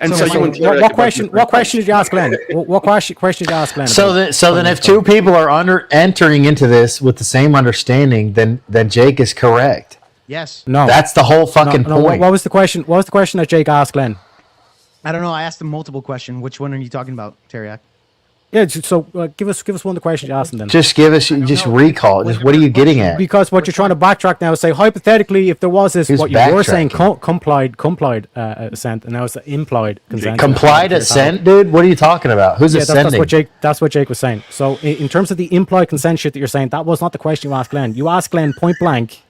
And So, so, you and Terry what about question? different What question did you ask Glenn? What question did you ask Glenn? So about? then, if two people are entering into this with the same understanding, then Jake is correct. Yes. No, That's the whole fucking no, point. What was the question? What was the question that Jake asked Glenn? I don't know. I asked him multiple questions. Which one are you talking about, Teriak? Yeah, so give us one of the questions you asked him then. Just give us, just recall. Just what are you getting at? Because what you're trying to backtrack now is say hypothetically, if there was this, Who's what you were saying, backtracking? complied assent, and now it's implied consent. Complied assent, dude. What are you talking about? Who's Yeah, ascending? that's what Jake was saying. So in terms of the implied consent shit that you're saying, that was not the question you asked Glenn. You asked Glenn point blank,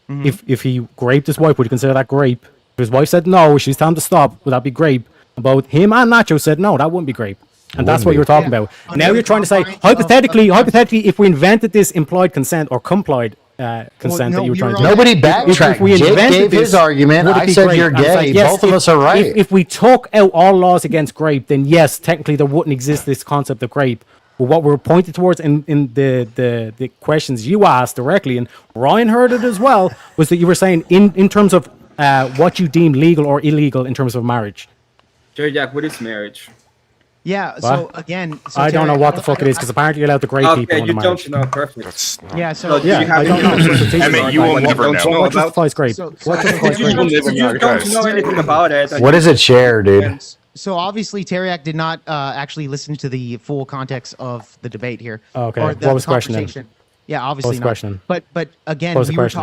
if he raped his wife, would you consider that grape? If his wife said no, she's telling him to stop, would that be grape? Both him and Nacho said no, that wouldn't be grape. And that's what you were talking about. Now you're trying to say hypothetically, if we invented this implied consent or complied consent no, that you were we trying were to. Nobody If backtracked. we Jake invented gave his this, argument. would it I be said great? you're And it's gay. like, yes, Both of if- us are right. If we took out all laws against grape, then yes, technically there wouldn't exist this concept of grape. But what we're pointing towards in the questions you asked directly, and Ryan heard it as well, was that you were saying in terms of what you deem legal or illegal in terms of marriage. Jerry Jack, what is marriage? Yeah. What? So again, so I don't know Terry, what the fuck it is because apparently you're allowed to grape people Okay, in you a marriage. don't know. Perfect. Yeah. So do you have I don't know. any interpretation Emmett, on you will what never don't know. you What about? justifies grape? So- What so- justifies You grape? don't know anything about it. What does it share, dude? So obviously, Teriak did not actually listen to the full context of the debate here. Okay. Or the What was the question then? conversation. Yeah, obviously was the not. question? But again, What was the we were question?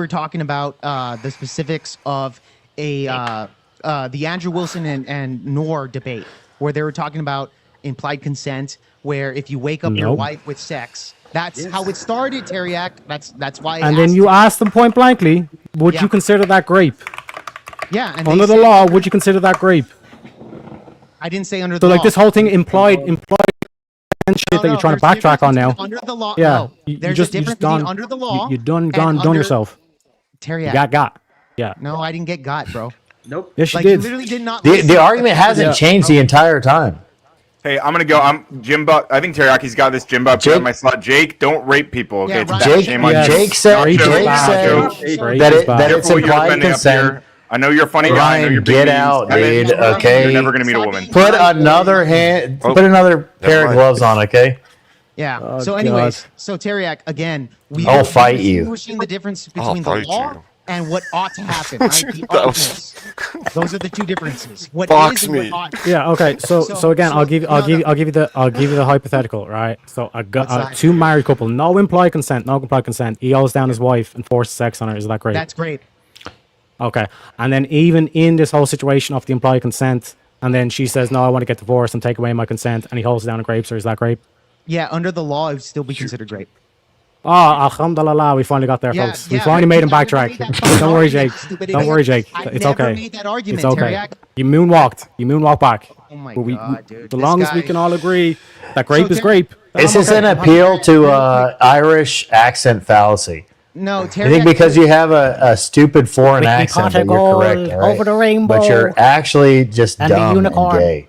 talking about the specifics of the Andrew Wilson and Noor debate, where they were talking about implied consent, where if you wake up your Nope. wife with sex, that's how it started, Teriak. That's why. I And then asked you asked them point blankly, would Yeah. you consider that grape? Yeah, and Under they the said- law, would you consider that grape? I didn't say under So the like law. this whole thing implied shit that you're trying to there's backtrack on now. Under the law, Yeah, no. you There's just a you difference just done between under the law. you done and done under- yourself. Teriak. You got. Yeah. No, I didn't get got, bro. Nope. Yes, you Like, did. you literally did not. The listen. argument hasn't Yeah. changed the entire time. Hey, I'm gonna go. I'm Jimbo. I think Teraki's got this. Jimbo, put Jake- on my slot. Jake, don't rape people. Okay, Yeah, it's right. bad. Jake, Shame on Yes. you. Jake said, Grape is Jake bad, said Jake. Grape that is it bad. that it's Careful, you're implied offending up consent. here. I know you're a funny guy. I know Ryan, you're big get means. out, Emmett, dude. Okay. You're never gonna meet a woman. Put another hand. Oh, Put another never pair of mind. gloves on. Okay. Yeah. Oh, So, God. anyways, so Teriak, again, we I'll were fight you. distinguishing the difference I'll between the fight law you. and what ought to happen. Right? The That was- oughtness. Those are the two differences. What Box is and me. what ought. Yeah. Okay. So again, so- I'll give no, no. you the hypothetical, right? So I got What's that? two married couple, no implied consent, no implied consent. He holds down his wife and forces sex on her. Is that great? That's great. Okay. And then even in this whole situation of the implied consent, and then she says, "No, I want to get divorced and take away my consent," and he holds down and grapes her. Is that grape? Yeah, under the law, it would still be considered rape. Oh, alhamdulillah, we finally got there, Yeah, folks. We yeah, finally but made him I never backtrack. made that fucking Don't worry, argument, Jake. stupid Don't idiot. worry, Jake. I It's never okay. made that argument, It's okay. Teriak. You moonwalked. You moonwalked back. Oh my But God, dude. as This long as we guy- can all agree that grape So is grape. then This I'm is okay. an appeal to Irish accent fallacy. No, I Teriak. think because you have a stupid foreign We accent caught that a you're goal correct, all right? over the rainbow. But you're actually just And the dumb and unicorn. gay.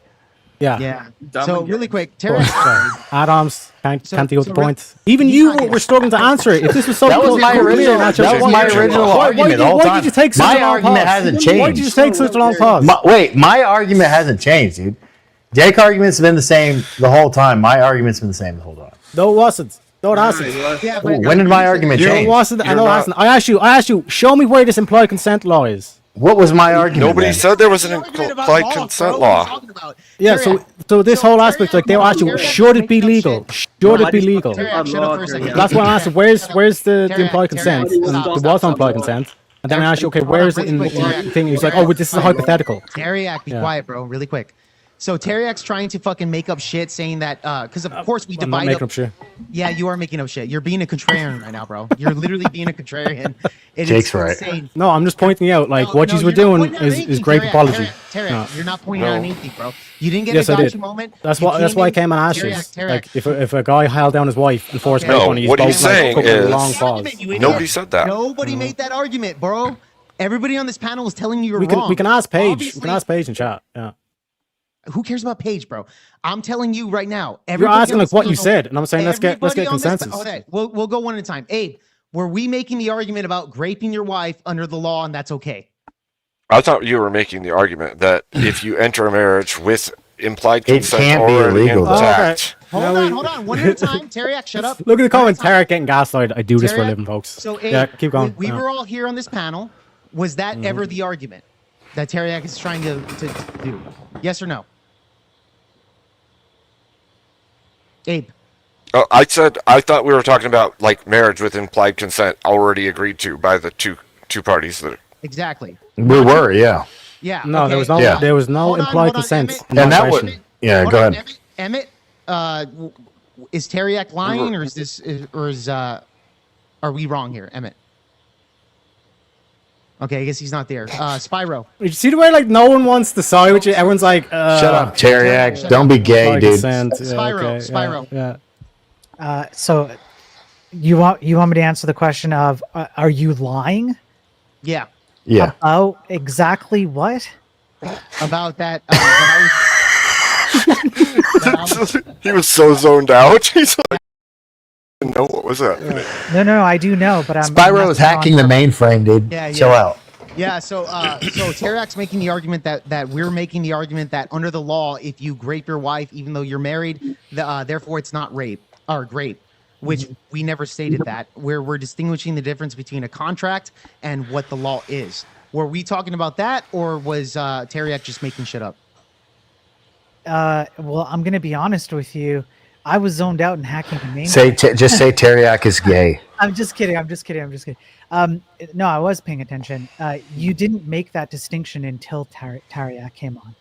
Yeah. Yeah. Dumb So and really quick, Go on, Teriak. sorry. Adams can't deal with so the re- point. Even he's you not were struggling to answer it. If this was so That was close, my come original. here, Nacho. That was my original argument the whole Why time. did you take such My a long argument pause? hasn't Why did you changed. take such a long pause? My argument hasn't changed, dude. Jake's argument's been the same the whole time. My argument's been the same the whole time. No, it wasn't. No, it hasn't. Yeah, Ooh, when did my argument No, it change? wasn't. I You're know it not- hasn't. I asked you, show me where this implied consent law is. What was my argument? Nobody then? said there was an Argument about implied law, consent bro. What are you law. talking about? Yeah, Teriak. so this whole aspect, like they were asking, Teriak, should it be making up legal? shit. Should it be legal? Teriak, shut up for a second. That's why I asked, where's the Teriak, implied Teriak, consent? stop, And stop, there was no stop, implied stop. consent. And then I asked you, okay, where is it in Really quick, the Teriak. thing? He's like, oh, but this is a hypothetical. Teriak, be Yeah. quiet, bro. Really quick. So Teriak's trying to fucking make up shit, saying that because of course we I'm not divide making up. up shit. Yeah, you are making up shit. You're being a contrarian right now, bro. You're literally being a contrarian. It is Jake's right. insane. No, I'm just pointing out, like, what you were you're not doing pointing out is anything, great Teriak. apology. Teriak, No. you're not pointing out No. anything, bro. You didn't get Yes, a I did. gotcha moment. That's You why I in- came and asked you. Teriak, Like, if a guy held down his wife and forced Okay. rape No, on you, what both, he's like, saying took a is- long pause. You idiot. Nobody said that. Nobody made that argument, bro. Everybody on this panel was telling you you're We wrong. can ask Paige. We Obviously- can ask Paige in chat. Yeah. Who cares about Paige, bro? I'm telling you right now. You're everybody asking on like this what you panel- said, and I'm saying let's get everybody on this- consensus. Okay, we'll go one at a time. Abe, were we making the argument about raping your wife under the law and that's okay? I thought you were making the argument that if you enter a marriage with implied It consent can't be already illegal, though. intact, Hold on. One at a time. Teriak, shut up. Look at the comments. Tarek getting gaslighted. I do this for a Teriak, living, folks. So, Abe, yeah, keep going. We Yeah. were all here on this panel. Was that ever Mm-hmm. the argument that Teriak is trying to do? Yes or no? Abe. Oh, I thought we were talking about like marriage with implied consent already agreed to by the two parties that. Exactly. We were, yeah. Yeah. No, okay. there was no Yeah. there was no Hold on, implied hold on, consent. Emmett. in that And that question. would, yeah, Hold go on, ahead. Emmett, is Teriak lying or is are we wrong here, Emmett? Okay, I guess he's not there. Spyro. You see the way like no one wants to side with you. Everyone's like, Shut up, Teriak. shut Don't be gay, implied dude. consent. Yeah, Spyro, okay, Spyro. Yeah. So You want me to answer the question of are you lying? Yeah. Yeah. About exactly what? About that. He was so zoned out. He's like, I didn't know what was happening. No, I do know, but Spyro is hacking the mainframe, dude. Yeah, Chill out. Yeah, so Terrak's making the argument that we're making the argument that under the law, if you grape your wife, even though you're married, therefore it's not rape or grape, which we never stated that. We're distinguishing the difference between a contract and what the law is. Were we talking about that, or was Terrak just making shit up? Well, I'm gonna be honest with you. I was zoned out and hacking the mainframe. Just say Terrak is gay. I'm just kidding. No, I was paying attention. You didn't make that distinction until Terrak came on.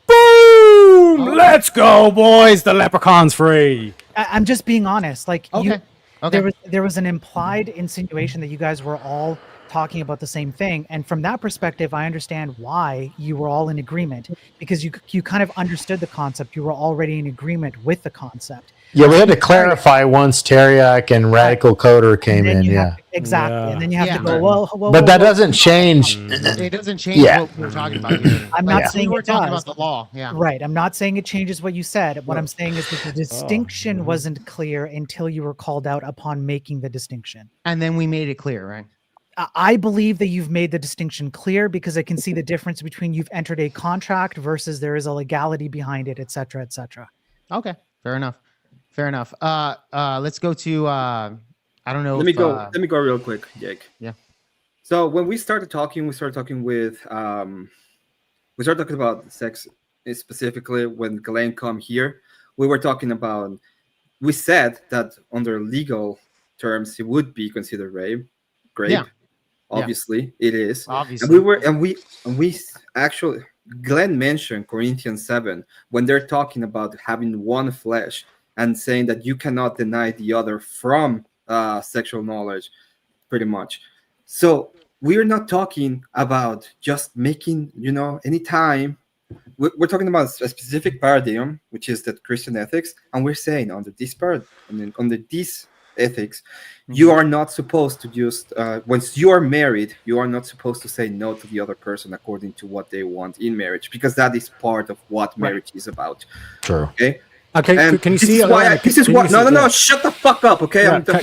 Boom! Let's go, boys. The leprechaun's free. I'm just being honest. Like, Okay. there was an implied insinuation that you guys were all talking about the same thing, and from that perspective, I understand why you were all in agreement, because you kind of understood the concept. You were already in agreement with the concept. Yeah, we had to clarify once Terrak and Radical Coder came in. Yeah. Exactly. And then you have to go, well, But that doesn't change. It doesn't change Yeah. what we're talking about here. I'm not saying we're it talking does. about the law. Yeah. Right. I'm not saying it changes what you said. What I'm saying is that the distinction wasn't clear until you were called out upon making the distinction. And then we made it clear, right? I believe that you've made the distinction clear because I can see the difference between you've entered a contract versus there is a legality behind it, et cetera, et cetera. Okay. Fair enough. Let's go to I don't know. Let me go real quick, Jake. Yeah. So when we started talking about sex specifically when Glenn come here. We said that under legal terms it would be considered rape. Yeah. Obviously, it is. Obviously. And we actually Glenn mentioned Corinthians 7 when they're talking about having one flesh and saying that you cannot deny the other from sexual knowledge, pretty much. So we're not talking about just making, anytime. We're talking about a specific paradigm, which is that Christian ethics, and we're saying under this under these ethics, you are not supposed to just once you are married, you are not supposed to say no to the other person according to what they want in marriage, because that is part of what marriage is about. True. Okay, can you see? No, shut the fuck up, okay? Yeah, can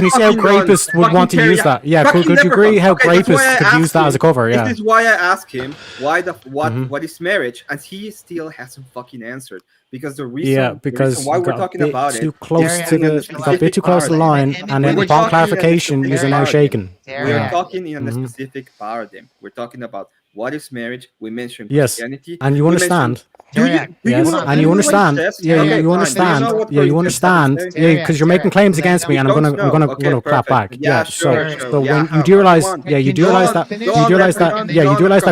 you see how grapists would want to use that? Yeah, could you agree how grapists could use that as a cover? Yeah. This is why I asked him what is marriage, and he still hasn't fucking answered. Because the reason why we're talking about it, got a bit too close to the line, and then upon clarification, you're now shaking. We're talking in a specific paradigm. We're talking about what is marriage. We mentioned yes, Christianity. And you understand. Yes, and you understand. Yeah, you understand. Yeah, you understand. Yeah, because you're making claims against me, and I'm gonna clap back. Yeah, so when you do realize, you do realize that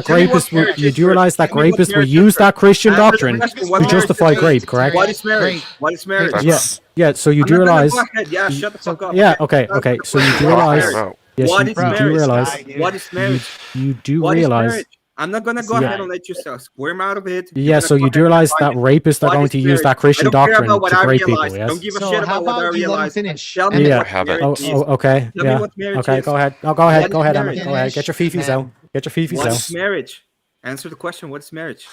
grapists will use that Christian doctrine to justify grape, correct? What is marriage? What is marriage? Yeah. So you do realize. Yeah, shut the fuck up. Yeah. Okay. So you do realize. Yes, what is marriage? What is marriage? You do realize. I'm not gonna go ahead and let you squirm out of it. Yeah, so you do realize that rapists are going to use that Christian doctrine to grape people, yes? Don't give a shit about what I realize. Tell me what marriage is. Okay. Tell me what marriage okay, is. go ahead. Go ahead, Emmett. Go ahead. Get your fifis out. What is marriage? Answer the question. What is marriage?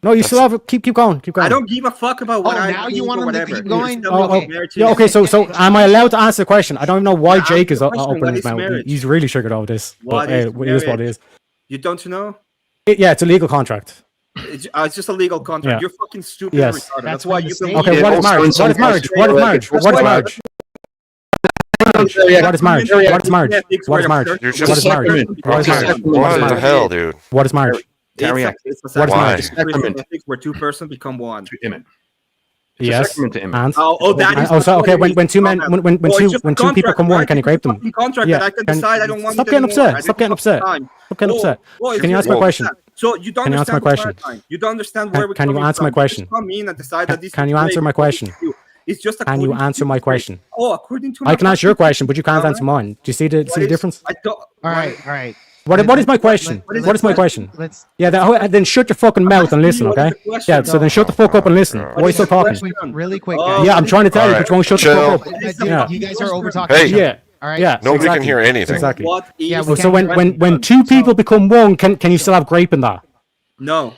No, you still have keep going. I don't give a fuck about what I now you want him to keep going? Okay, so am I allowed to answer the question? I don't even know why Jake is opening his mouth. He's really triggered over this. But it is what it is. You don't know? Yeah, it's a legal contract. It's just a legal contract. Yeah. You're fucking stupid. Yes. Retarded. That's why you can. Okay, what is marriage? What is marriage? What is marriage? What is marriage? What is marriage? What is marriage? What is marriage? What is marriage? What is marriage? What the hell, dude? What is marriage? It's What is marriage? sacrament where two persons become one. Yes. And okay. When two people come one, can you grape them? Contract that I can decide I don't want. Stop getting upset. Stop getting upset. Can you answer my question? So you don't answer my question? You don't understand where we're Can you answer my question? Can you answer my question? It's just. Can you answer my question? Oh, according to. I can answer your question, but you can't answer mine. Do you see the difference? All right. What is my question? What is my question? Then shut your fucking mouth and listen, okay? Yeah, so then shut the fuck up and listen. Why are you still talking? Really quick, guys. Yeah, I'm trying to tell you, but you won't shut the fuck up. Yeah. You guys are over talking. Hey, yeah. All right. Yeah, nobody can hear anything. Exactly. Yeah, So when two people become one, can you still have grape in that? No.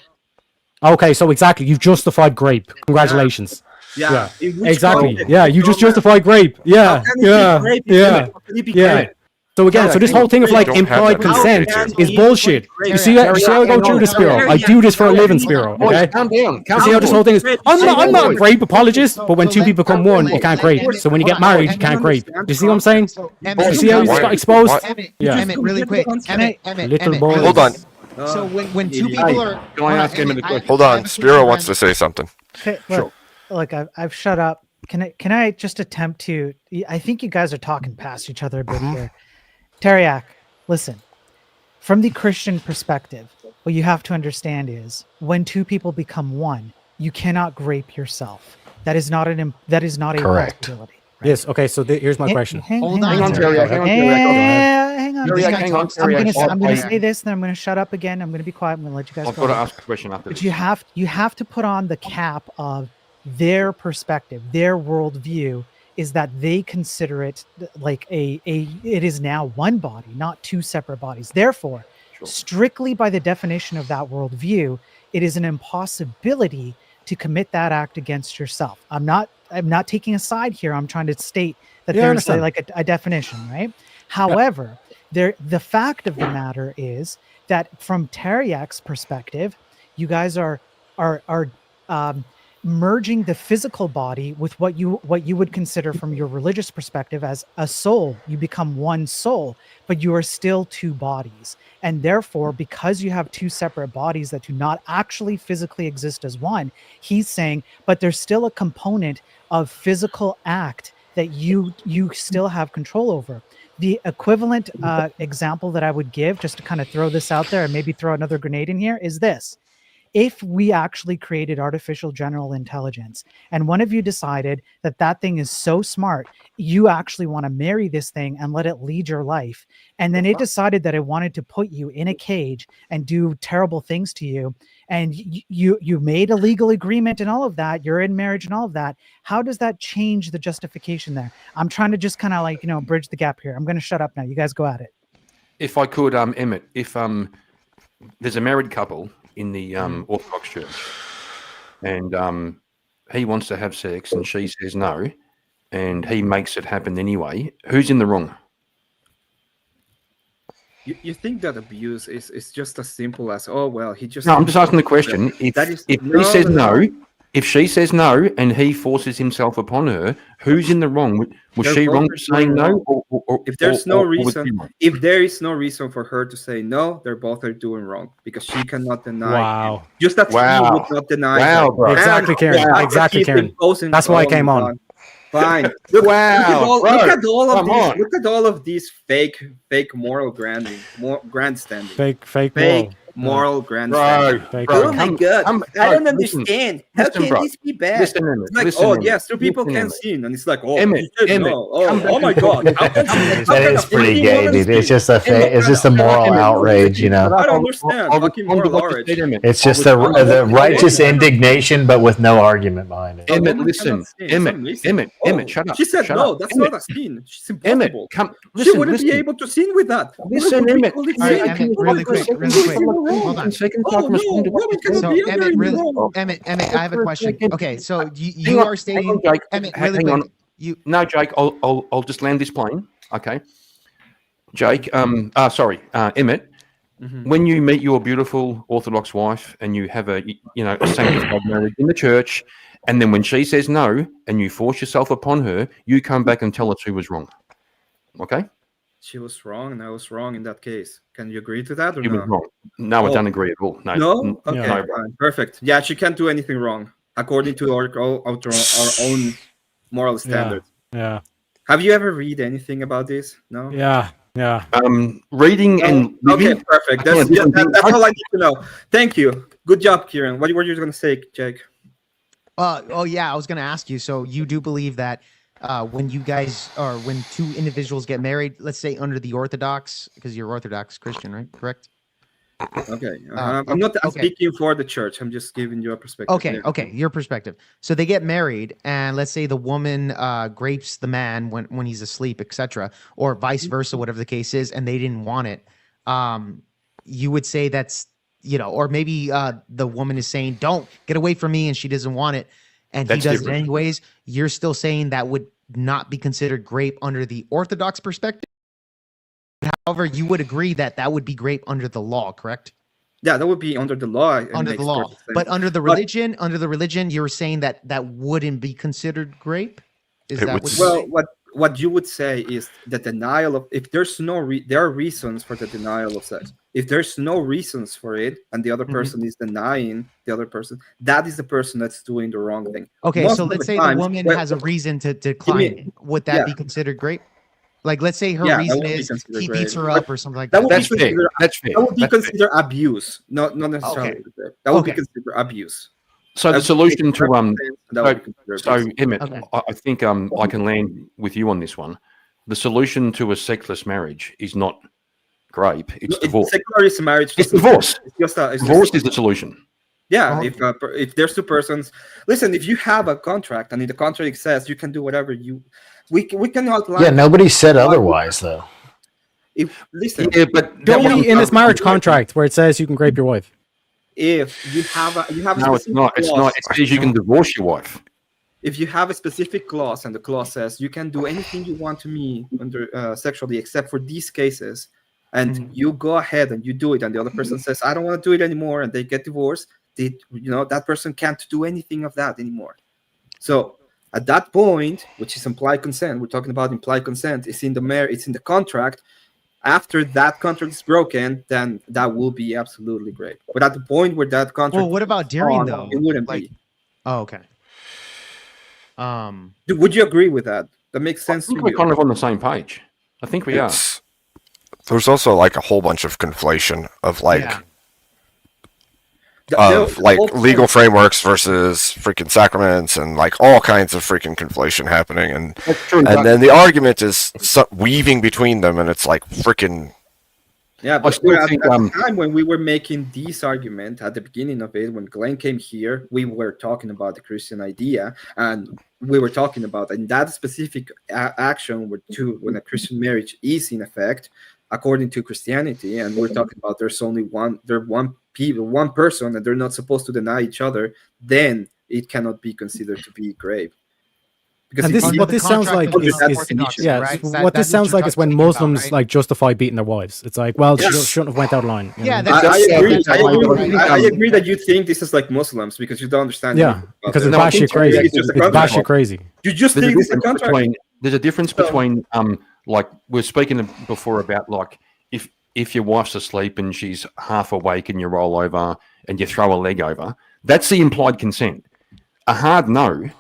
Okay, so exactly, you've justified grape. Congratulations. Yeah. Exactly. Yeah, you just justified grape. Yeah. Yeah. So again, so this whole thing of like implied consent is bullshit. You see how I go through this, Spiro? I do this for a living, Spiro. Okay. Calm down. You see how this whole thing is? I'm not a grape apologist, but when two people become one, you can't grape. So when you get married, you can't grape. Do you see what I'm saying? You see how you just got exposed? Yeah. Emmett, really quick. Emmett, Little boy. Hold on. So when two people are, Can I ask Emmett a question? Hold on. Spiro wants to say something. Okay, look, I've shut up. Can I just attempt to? I think you guys are talking past each other a bit here. Teriak, listen. From the Christian perspective, what you have to understand is when two people become one, you cannot grape yourself. That is not a Correct. possibility. Yes. Okay. So here's my question. Hang on, Teriak. hang on. Hang on. I'm gonna say this, then I'm gonna shut up again. I'm gonna be quiet. I'm gonna let you guys I've go. got to ask a question after But this. you have to put on the cap of their perspective, their worldview is that they consider it like it is now one body, not two separate bodies. Therefore, strictly by the definition of that worldview, it is an impossibility to commit that act against yourself. I'm not taking a side here. I'm trying to state that there's like a definition, right? However, the fact of the matter is that from Teriak's perspective, you guys are merging the physical body with what you would consider from your religious perspective as a soul. You become one soul, but you are still two bodies. And therefore, because you have two separate bodies that do not actually physically exist as one, he's saying, but there's still a component of physical act that you still have control over. The equivalent example that I would give, just to kind of throw this out there and maybe throw another grenade in here, is this. If we actually created artificial general intelligence and one of you decided that that thing is so smart, you actually want to marry this thing and let it lead your life, and then it decided that it wanted to put you in a cage and do terrible things to you, and you made a legal agreement and all of that, you're in marriage and all of that, how does that change the justification there? I'm trying to just kind of like, bridge the gap here. I'm going to shut up now. You guys go at it. If I could, Emmett, if there's a married couple in the Orthodox Church, and he wants to have sex and she says no, and he makes it happen anyway, who's in the wrong? You think that abuse is just as simple as, oh well, he just... No, I'm just asking the question. If she says no and he forces himself upon her, who's in the wrong? Was she wrong for saying no? If there's no reason, if there is no reason for her to say no, they're both are doing wrong because she cannot deny. Wow. Just that she would not deny. Wow, bro. Exactly, Karen. Exactly, Karen. That's why I came on. Fine. Look at all of these fake moral grandstanding. Fake moral grandstanding. Oh my god! I don't understand. How can this be bad? It's like, oh yes, two people can sin, and it's like, oh, oh my god! That is pretty gay, dude. It's just a moral outrage, I don't understand. Fucking moral outrage. It's just the righteous indignation, but with no argument behind it. Emmett, listen. Emmett, shut up. She said no. That's not a sin. She's impossible. She wouldn't be able to sin with that. Listen, Emmett. Really quick. Hold on. So Emmett, I have a question. Okay, so you are stating, Emmett, really quick. No, Jake, I'll just land this plane. Okay, Jake. Emmett. When you meet your beautiful Orthodox wife and you have a sanctified marriage in the church, and then when she says no and you force yourself upon her, you come back and tell us who was wrong. Okay. She was wrong, and I was wrong in that case. Can you agree to that, or you were wrong? No, I don't agree at all. No? Okay, fine. Perfect. Yeah, she can't do anything wrong according to our own moral standards. Yeah. Have you ever read anything about this? No. Yeah. Reading and living. Okay, perfect. That's all I need to know. Thank you. Good job, Kieran. What were you going to say, Jake? I was going to ask you. So you do believe that when you guys or when two individuals get married, let's say under the Orthodox, because you're Orthodox Christian, right? Correct. Okay. I'm not speaking for the church. I'm just giving you a perspective. Okay, your perspective. So they get married, and let's say the woman grapes the man when he's asleep, etc., or vice versa, whatever the case is, and they didn't want it. You would say that's, or maybe the woman is saying, "Don't get away from me," and she doesn't want it, and he does it anyways. You're still saying that would not be considered grape under the Orthodox perspective. However, you would agree that that would be grape under the law, correct? Yeah, that would be under the law. Under the law, but under the religion, you're saying that that wouldn't be considered grape. Is that what you would say is the denial of, if there's there are reasons for the denial of sex. If there's no reasons for it, and the other person is denying the other person, that is the person that's doing the wrong thing. Okay, so let's say the woman has a reason to decline it. Would that be considered grape? Like, let's say her reason is he beats her up or something like that. That's fair. That would be considered abuse, not necessarily. That would be considered abuse. So the solution to Emmett, I think I can land with you on this one. The solution to a sexless marriage is not grape; it's divorce. Secular marriage. It's divorce. Divorce is the solution. Yeah, if there's two persons, listen. If you have a contract and in the contract says you can do whatever we can outline. Yeah, nobody said otherwise though. Listen, but only in this marriage contract where it says you can grape your wife. If you have a no, it's not. It's not. It says you can divorce your wife. If you have a specific clause and the clause says you can do anything you want to me under sexually except for these cases, and you go ahead and you do it, and the other person says I don't want to do it anymore, and they get divorced, that person can't do anything of that anymore. So at that point, which is implied consent, we're talking about implied consent, it's in the contract. After that contract is broken, then that will be absolutely great. But at the point where that contract, well, what about during though? It wouldn't be. Oh, okay. Would you agree with that? That makes sense. I think we're kind of on the same page. I think we are. There's also like a whole bunch of conflation of legal frameworks versus freaking sacraments and like all kinds of freaking conflation happening, and then the argument is weaving between them, and it's like freaking. Yeah, but at the time when we were making this argument at the beginning of it, when Glenn came here, we were talking about the Christian idea, and we were talking about in that specific action when a Christian marriage is in effect according to Christianity, and we're talking about there's only one person, and they're not supposed to deny each other, then it cannot be considered to be grape. Because what this sounds like is when Muslims like justify beating their wives. It's like, well, she shouldn't have went out of line. I agree that you think this is like Muslims because you don't understand. Yeah, because it's batshit crazy. It's batshit crazy. You just think it's a contract. There's a difference between like we're speaking before about like if your wife's asleep and she's half awake and you roll over and you throw a leg over, that's the implied consent. A hard no.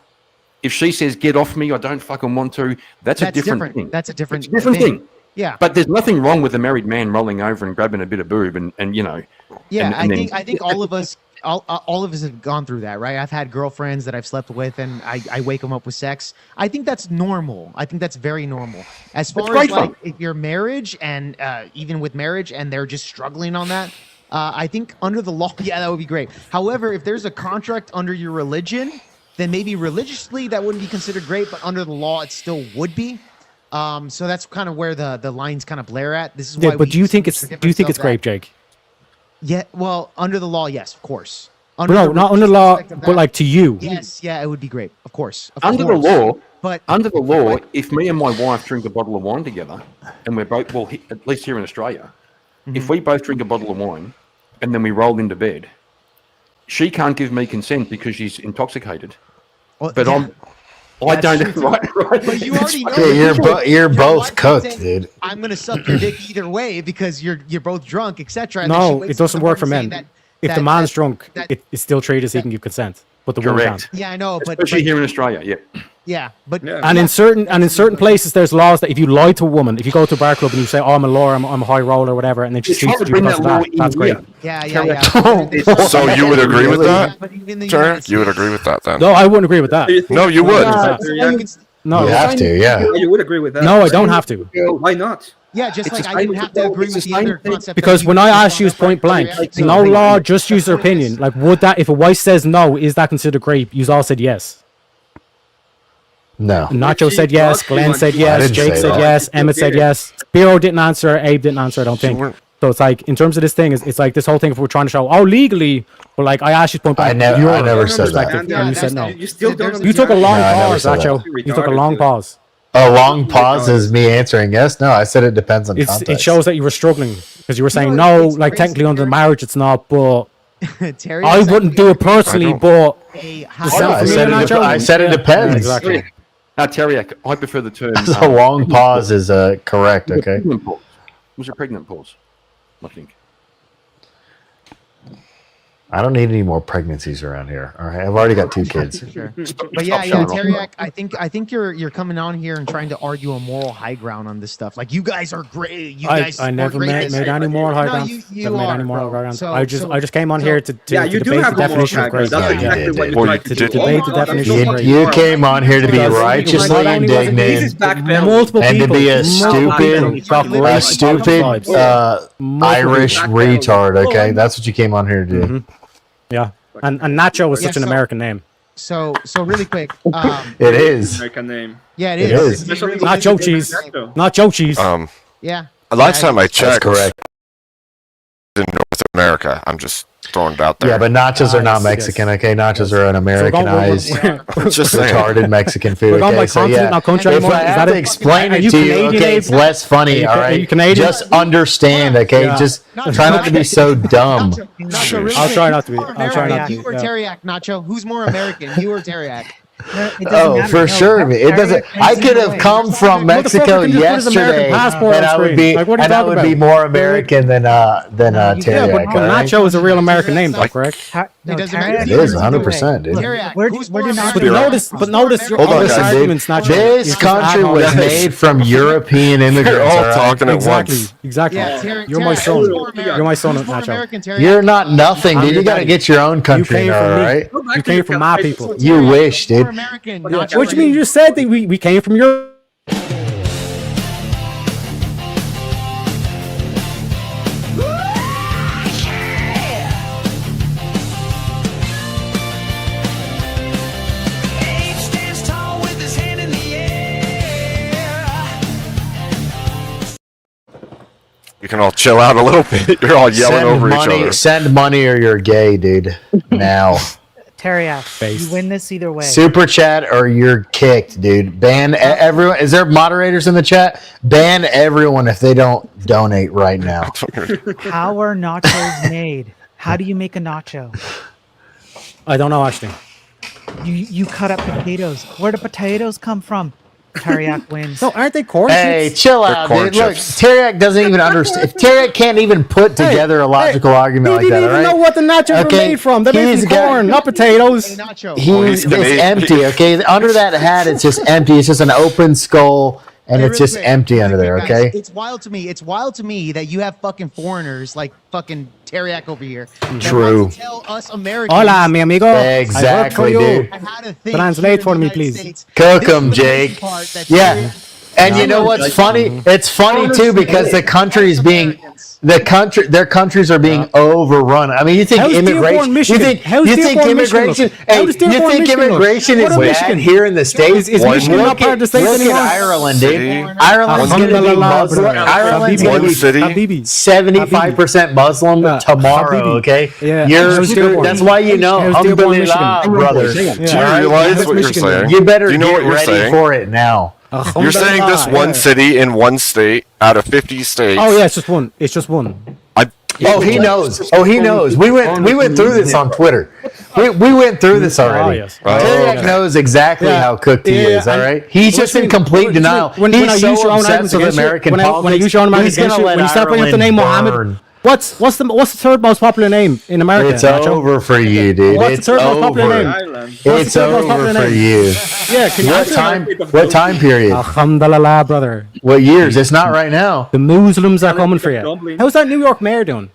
If she says, get off me, I don't fucking want to, that's a different thing. That's a different thing. Yeah. But there's nothing wrong with a married man rolling over and grabbing a bit of boob and you know. Yeah, I think all of us have gone through that, right? I've had girlfriends that I've slept with and I wake them up with sex. I think that's normal. I think that's very normal. As far as like if your marriage and even with marriage and they're just struggling on that, I think under the law, yeah, that would be great. However, if there's a contract under your religion, then maybe religiously that wouldn't be considered great, but under the law it still would be. So that's kind of where the lines kind of blare at. This is why. But do you think it's grape, Jake? Yeah, well, under the law, yes, of course. Not under the law, but like to you. Yes, yeah, it would be great, of course. Under the law, if me and my wife drink a bottle of wine together, and we're both, well, at least here in Australia, if we both drink a bottle of wine, and then we roll into bed, she can't give me consent because she's intoxicated. Well, but yeah. I don't. Right. But you already know. You're both cooked, dude. I'm gonna suck your dick either way because you're both drunk, etc. No, it doesn't work for men. If the man's drunk, it's still treated as he can give consent, but the woman can't. Yeah, I know, but especially here in Australia, yeah. Yeah, but and in certain places, there's laws that if you lie to a woman, if you go to a bar club and you say, "Oh, I'm a lawyer, I'm a high roller, whatever," and then she cheats you because of that, that's great. Yeah. So you would agree with that? Sure, you would agree with that then? No, I wouldn't agree with that. No, you would. No, you have to. Yeah. You would agree with that. No, I don't have to. Why not? Yeah, just like I didn't have to agree with the other concept. Because when I asked you point blank, no law, just use their opinion. Like, would that, if a wife says no, is that considered rape? You all said yes. No. Nacho said yes. Glenn said yes. Jake said yes. Emmett said yes. Spiro didn't answer. Abe didn't answer, I don't think. So it's like, in terms of this thing, it's like this whole thing, if we're trying to show, oh, legally, but like, I asked you point blank. I never said that. And you said no. You still don't. You took a long pause, Nacho. You took a long pause. A long pause is me answering yes. No, I said it depends on context. It shows that you were struggling because you were saying no, like technically under marriage it's not, but I wouldn't do it personally. But I said it depends. Exactly. Teriak, I prefer the term. A long pause is correct. Okay. Was a pregnant pause, I think. I don't need any more pregnancies around here. All right, I've already got 2 kids. Sure. But yeah, Teriak, I think you're coming on here and trying to argue a moral high ground on this stuff. Like, you guys are great. You guys. I never made any moral high ground. Never made any moral high ground. I just came on here to debate the definition of great. To debate the definition of great. You came on here to be righteously indignant and to be a stupid Irish retard. Okay, that's what you came on here to do. Yeah, and Nacho was such an American name. So really quick. It is. American name. Yeah, it is. Not Joe Cheese. Not Joe Cheese. Yeah. Last time I checked, correct. In North America, I'm just throwing it out there. Yeah, but nachos are not Mexican. Okay, nachos are an Americanized, retarded Mexican food. Okay, so yeah. If I have to explain it to you, okay, it's less funny. All right, just understand. Okay, just try not to be so dumb. I'll try not to be. I'll try not to. You or Teriak, Nacho? Who's more American? You or Teriak? Oh, for sure. It doesn't. I could have come from Mexico yesterday, and I would be more American than Teriak. Yeah, but Nacho is a real American name, though, correct? It is 100%, dude. But notice your arguments, Nacho. This country was made from European immigrants. You're all talking at once. Exactly. You're my son. You're my son, Nacho. You're not nothing, dude. You got to get your own country, all right? You came from my people. You wish, dude. What do you mean? You just said that we came from Europe. You can all chill out a little bit. You're all yelling over each other. Send money or you're gay, dude. Now. Teriak, you win this either way. Super chat or you're kicked, dude. Ban everyone. Is there moderators in the chat? Ban everyone if they don't donate right now. How are nachos made? How do you make a nacho? I don't know, actually. You cut up potatoes. Where do potatoes come from? Teriak wins. No, aren't they corn Hey, chips? chill out, dude. Look, Teriak doesn't even understand. If Teriak can't even put together a logical argument like that, He all didn't even right? know what the nachos were made from. They're made from corn, not potatoes. It's empty, okay? Under that hat, it's just empty. It's just an open skull, and it's just empty under there, okay? It's wild to me. It's wild to me that you have fucking foreigners like fucking Teriak over here. True. That tell us Americans. Hola, mi amigo. Exactly, dude. Translate for me, please. Cook 'em, Jake. Yeah. And you know what's funny? It's funny too because their countries are being overrun. I mean, you think immigration? You think immigration? Hey, you think immigration is bad here in the States? Is Michigan not part of the States anymore? Look at Ireland, dude. Ireland's going to be Muslim. Ireland's going to be 75% Muslim tomorrow. Okay, that's why you know. Alhamdulillah, brother. Do you realize what you're saying? You better Do you know get what you're ready saying? for it now. You're saying this one city in one state out of 50 states. Oh yeah, it's just one. It's just one. He knows. Oh, he knows. We went through this on Twitter. We went through this already. yes. Teriak knows exactly how cooked he is. All right, he's just in complete denial. He's so obsessed with American politics. When I use your own arguments against you, when you start bringing up the name Mohammed, what's the third most popular name in America? It's over for you, dude. What's the third most popular name? It's over for you. Yeah, can you What time period? Alhamdulillah, brother. What years? It's not right now. The Muslims are coming for you. How's that New York mayor doing?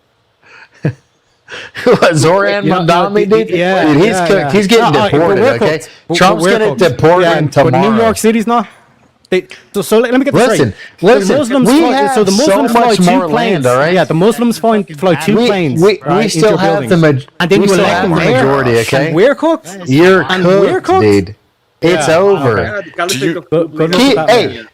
Zoran Mandami, dude? Yeah, dude, he's cooked. yeah. He's getting deported, okay? Trump's going to deport him tomorrow. But New York City's not. So let me get this Listen, straight. listen. The Muslims We fly, have so the Muslims so fly much two more planes. land, all right? Yeah, the Muslims fly two planes. We right, still into have buildings. And then we you still elect have them the there. majority, okay? And we're cooked. You're and cooked, we're cooked. dude. It's over.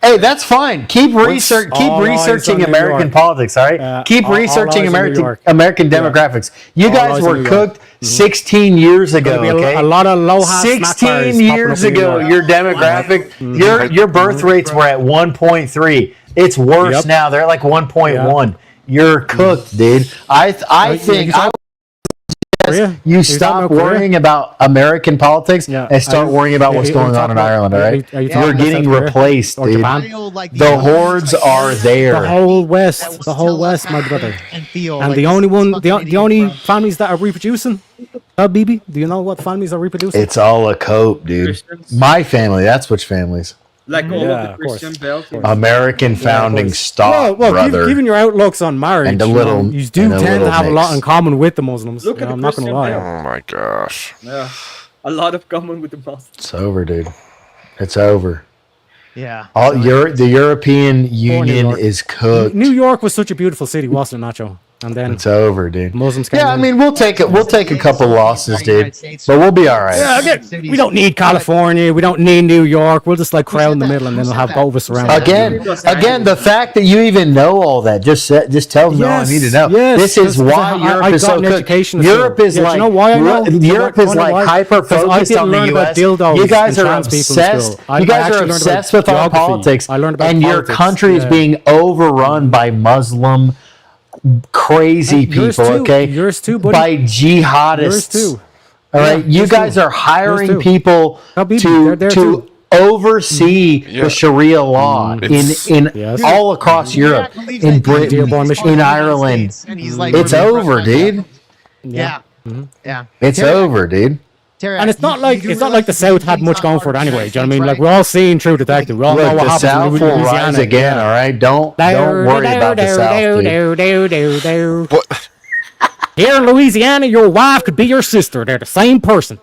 Hey, that's fine. Keep researching American politics. All right, keep researching American demographics. You guys were cooked 16 years ago. Okay, a lot of low 16 years ago, your demographic, your birth rates were at 1.3. It's worse now. They're like 1.1. You're cooked, dude. I think you stop worrying about American politics and start worrying about what's going on in Ireland, all right? You're getting replaced, dude. The hordes are there. The whole West, my brother. And the only families that are reproducing, BB, do you know what families are reproducing? It's all a cope, dude. My family, that's which families. Like all of the Christian belt. American founding stock, brother. Given your outlooks on marriage, and you do tend to have a lot in common with the Muslims. Look at I'm not going to lie. Oh my gosh. Yeah, a lot of common with the Muslims. It's over, dude. It's over. Yeah. The European Union is cooked. New York was such a beautiful city, wasn't it, Nacho? And then it's over, dude. Muslims came in. I mean, we'll take a couple losses, dude, but we'll be all right. Yeah, again, we don't need California. We don't need New York. We'll just like crowd in the middle, and then we'll have both of us around. Again, the fact that you even know all that just tells me all I need to know. This is why Europe is so cooked. Europe is like Europe is like hyper focused on the U.S. You guys are obsessed. You guys are obsessed with our politics, and your country is being overrun by Muslim crazy people, okay? Yours too, buddy. By jihadists. Yours too. All right, you guys are hiring people to oversee the Sharia law in all across Europe, in Britain, in Ireland. It's over, dude. Yeah. It's over, dude. And it's not like the South had much going for it anyway. Do you know what I mean? Like, we're all seeing True Detective. We all know what the happens South in will Louisiana rise again. All right, don't worry about the South, dude. Here in Louisiana, your wife could be your sister. They're the same person.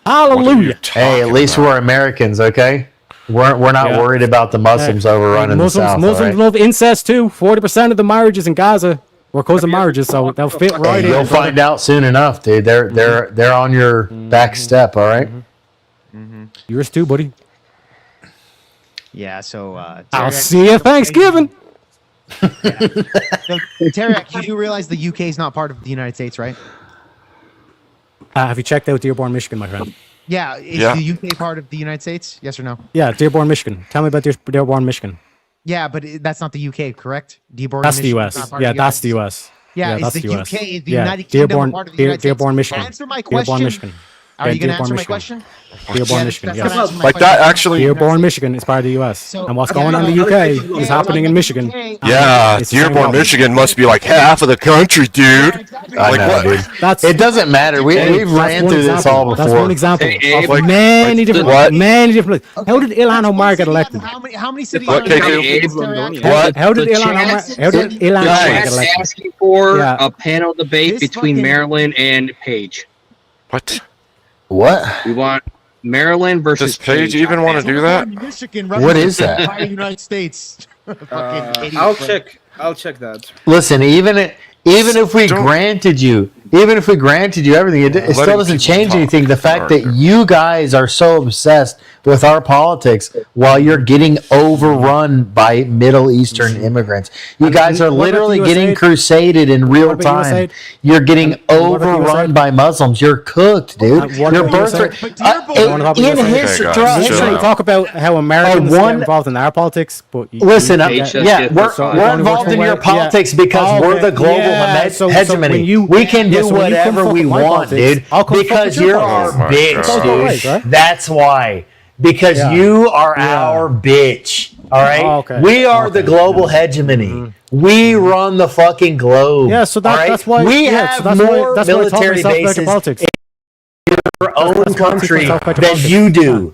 Hallelujah. Hey, at least we're Americans, okay? We're not worried about the Muslims overrunning the South. Muslims love incest too. 40% of the marriages in Gaza were cousin marriages, so they'll fit right in. You'll find out soon enough, dude. They're on your back step, all right? Yours too, buddy. Yeah, so I'll see you Thanksgiving. So, Tarek, you do realize the UK is not part of the United States, right? Have you checked out Dearborn, Michigan, my friend? Yeah, is the UK part of the United States? Yes or no? Yeah, Dearborn, Michigan. Tell me about Dearborn, Michigan. Yeah, but that's not the UK, correct? Dearborn, that's Michigan, the US. Yeah, that's the US. Yeah, that's is the US. UK, is the United Kingdom part of the United Dearborn, States? Michigan. Answer my question. Dearborn, Michigan. Are you going to answer my question? Dearborn, Michigan. Yes. Like that, actually. Dearborn, Michigan is part of the US. And what's going on in the UK is happening in Michigan. Yeah, Dearborn, Michigan must be like half of the country, dude. I know, dude. It doesn't matter. We've ran through this all before. That's one example of many different. How did Ilhan Omar get elected? How many cities? What? How did Ilhan Omar get elected? Asking for a panel debate between Maryland and Page. What? We want Maryland versus Does Page even want to do that? Michigan, what is that? United States. I'll check that. Listen, even if we granted you everything, it still doesn't change anything. The fact that you guys are so obsessed with our politics while you're getting overrun by Middle Eastern immigrants. You guys are literally getting crusaded in real time. You're getting overrun by Muslims. You're cooked, dude. Your birth rate in history. Talk about how Americans get involved in our politics, but listen, we're involved in your politics because we're the global hegemony. We can do whatever we want, dude, because you're our bitch, dude. That's why. Because you are our bitch. All right? We are the global hegemony. We run the fucking globe. Yeah, so that's why we have more military bases in your own country than you do.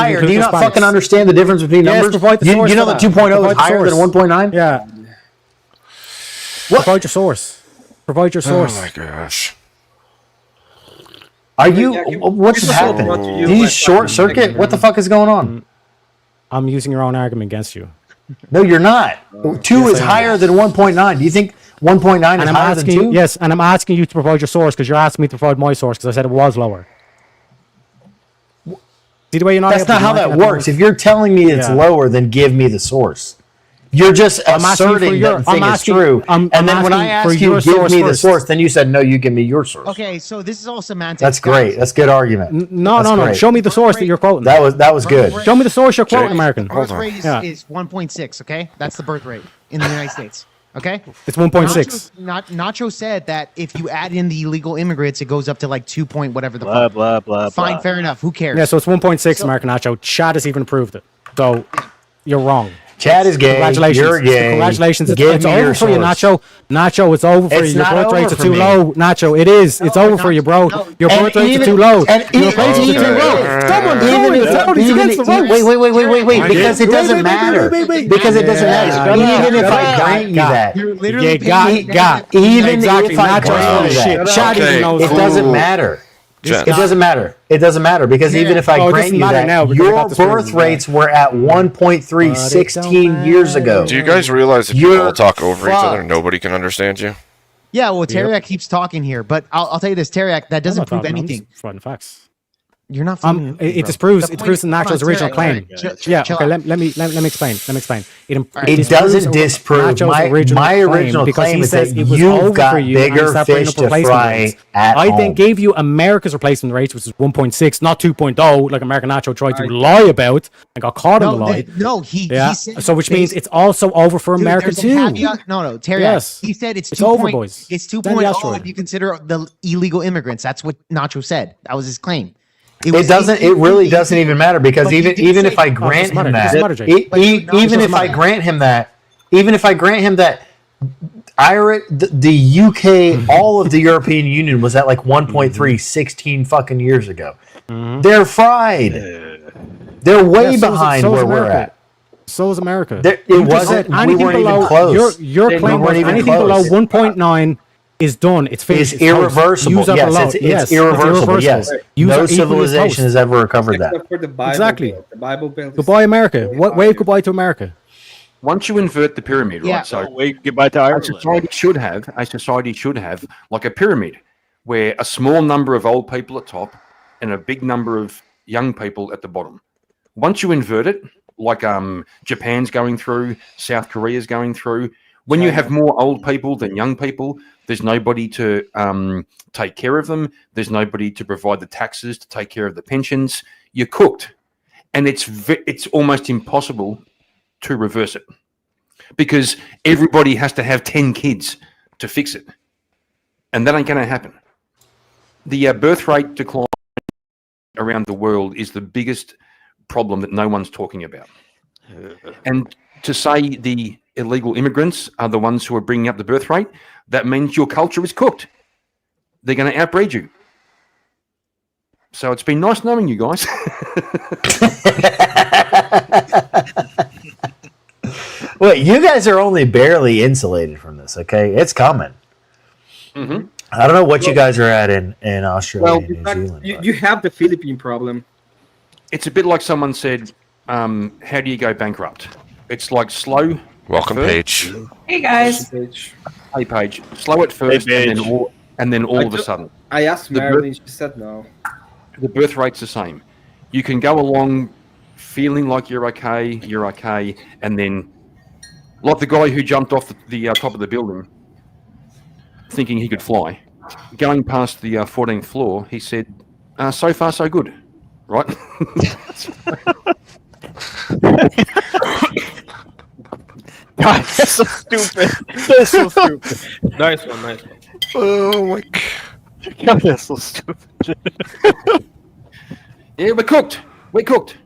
higher? include Do you the not Hispanics. fucking understand the difference between Yes, numbers? provide the You source know for that that. 2.0 Provide is the higher than source. 1.9? Yeah. Provide your source. Provide your source. Oh my gosh. Are you? What's happening? Do you short circuit? What the fuck is going on? I'm using your own argument against you. No, you're not. 2 Yes, is I am. higher than 1.9. Do you think 1.9 is And I'm higher than asking 2? yes, and I'm asking you to provide your source because you're asking me to provide my source because I said it was lower. See the way you're not That's able not to how do that anything works. If you're telling me it's Yeah. lower, then give me the source. You're just I'm asking you for asserting your- that the I'm thing is asking- true. I'm And then when I asking for ask you, your give source me the first. source, then you said, no, you give me your source. Okay, so this is all semantics. That's great. That's good argument. No, That's no. great. Show me the source that you're quoting. That was good. Show me the source you're quoting, American. Birth rate is 1.6. Okay, that's the birth rate in the United States. Okay, It's 1.6. Nacho said that if you add in the illegal immigrants, it goes up to like 2 point whatever the Blah, fuck. blah, blah, Fine, blah. fair enough. Who cares? Yeah, so it's 1.6 American Nacho. Chad has even proved it. So you're wrong. Chad is gay. Congratulations. You're gay. Congratulations. Give It's me over your for you, source. Nacho. Nacho, it's over for It's you. Your not birth over rates are for too me. low. Nacho, it is. It's over for you, bro. Your And birth rates are even- too low. and Your even- rates are too even- low. Someone even throw if- it down. He's even against the if- ropes. wait, because it doesn't matter. Because it doesn't matter. Even if I grant you that. You got. Even Exactly. if I Nacho's full grant of you shit. that. Chad even knows. It doesn't matter. Jen. It doesn't matter. It doesn't matter because even if I Oh, it grant doesn't you matter that, now because I your got this birth written. rates were at 1.3 16 years ago. Do you guys realize if you You're all talk over each other, fucked. nobody can understand you? Yeah, well, Teriak keeps talking here, but I'll tell you this, Teriak, that doesn't prove anything. Fun facts. You're not. It disproves Nacho's original claim. Yeah. chill Okay. out. Let me explain. It doesn't disprove my original because claim he is says that it was you've over got for you and bigger he's separating fish up to replacement fry rates. at I then home. gave you America's replacement rates, which is 1.6, not 2.0, like American Nacho tried to lie about and got caught in the lie. He Yeah. said So which means it's also over for Dude, America there's a too. caveat. No, Teriak. Yes. He said it's It's 2 over, point- boys. It's Send the 2.0 asteroid. if you consider the illegal immigrants. That's what Nacho said. That was his claim. It doesn't. It really doesn't even matter because But he even did even say- if I Oh, grant doesn't matter, him that, doesn't matter, Jake. But even doesn't if I matter. grant him that, even if I grant him that, the UK, all of the European Union was at like 1.3 16 fucking years ago. They're fried. They're way Yeah, behind so is where we're America. at. So is America. It You just wasn't- said we anything weren't even below- close. Your We claim weren't was even anything close. below 1.9 is done. It's finished. It's It's toast. irreversible. Use that Yes, below. it's Yes, irreversible. Yes, Use no that equally as civilization toast. has ever recovered that. Except for the Bible Exactly. Belt. The Bible Belt. is- Goodbye, America. Wave goodbye to America. Once you invert the pyramid, Yeah. right? So Wait, goodbye to a Ireland. society should have like a pyramid where a small number of old people at top and a big number of young people at the bottom. Once you invert it, like Japan's going through, South Korea's going through, when you have more old people than young people, there's nobody to take care of them. There's nobody to provide the taxes to take care of the pensions. You're cooked, and it's almost impossible to reverse it because everybody has to have 10 kids to fix it, and that ain't going to happen. The birth rate decline around the world is the biggest problem that no one's talking about. And to say the illegal immigrants are the ones who are bringing up the birth rate, that means your culture is cooked. They're going to outbreed you. So it's been nice knowing you guys. Wait, you guys are only barely insulated from this. Okay, it's coming. Mm-hmm. I don't know what you guys are at in Australia and New Zealand. You have the Philippine problem. It's a bit like someone said, how do you go bankrupt? It's like slow. Welcome, at first. Paige. Hey guys. Hey, Paige. Slow at first, and then all of a sudden. I asked The Marilyn, she said no. The birth rate's the same. You can go along feeling like you're okay, and then, like the guy who jumped off the top of the building, thinking he could fly, going past the 14th floor, he said, so far so good, right? God, that's so stupid. That's so stupid. Nice one, nice one. Oh my God, that's so stupid. Yeah, we're cooked. We're cooked.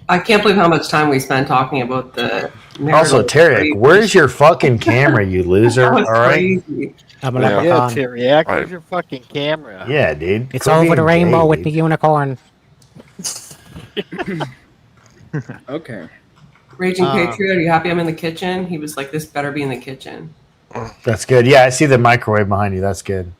I can't believe how much time we spent talking about the. Also, Tarek, where's your fucking camera, you loser? That All was right. crazy. I'm a Yeah, leprechaun. Terry, where's your fucking camera? Yeah, dude. It's Quit over being the rainbow gay, with the unicorn. Okay. Raging Patriot, are you happy I'm in the kitchen? He was like, this better be in the kitchen. That's good. Yeah, I see the microwave behind you. That's good.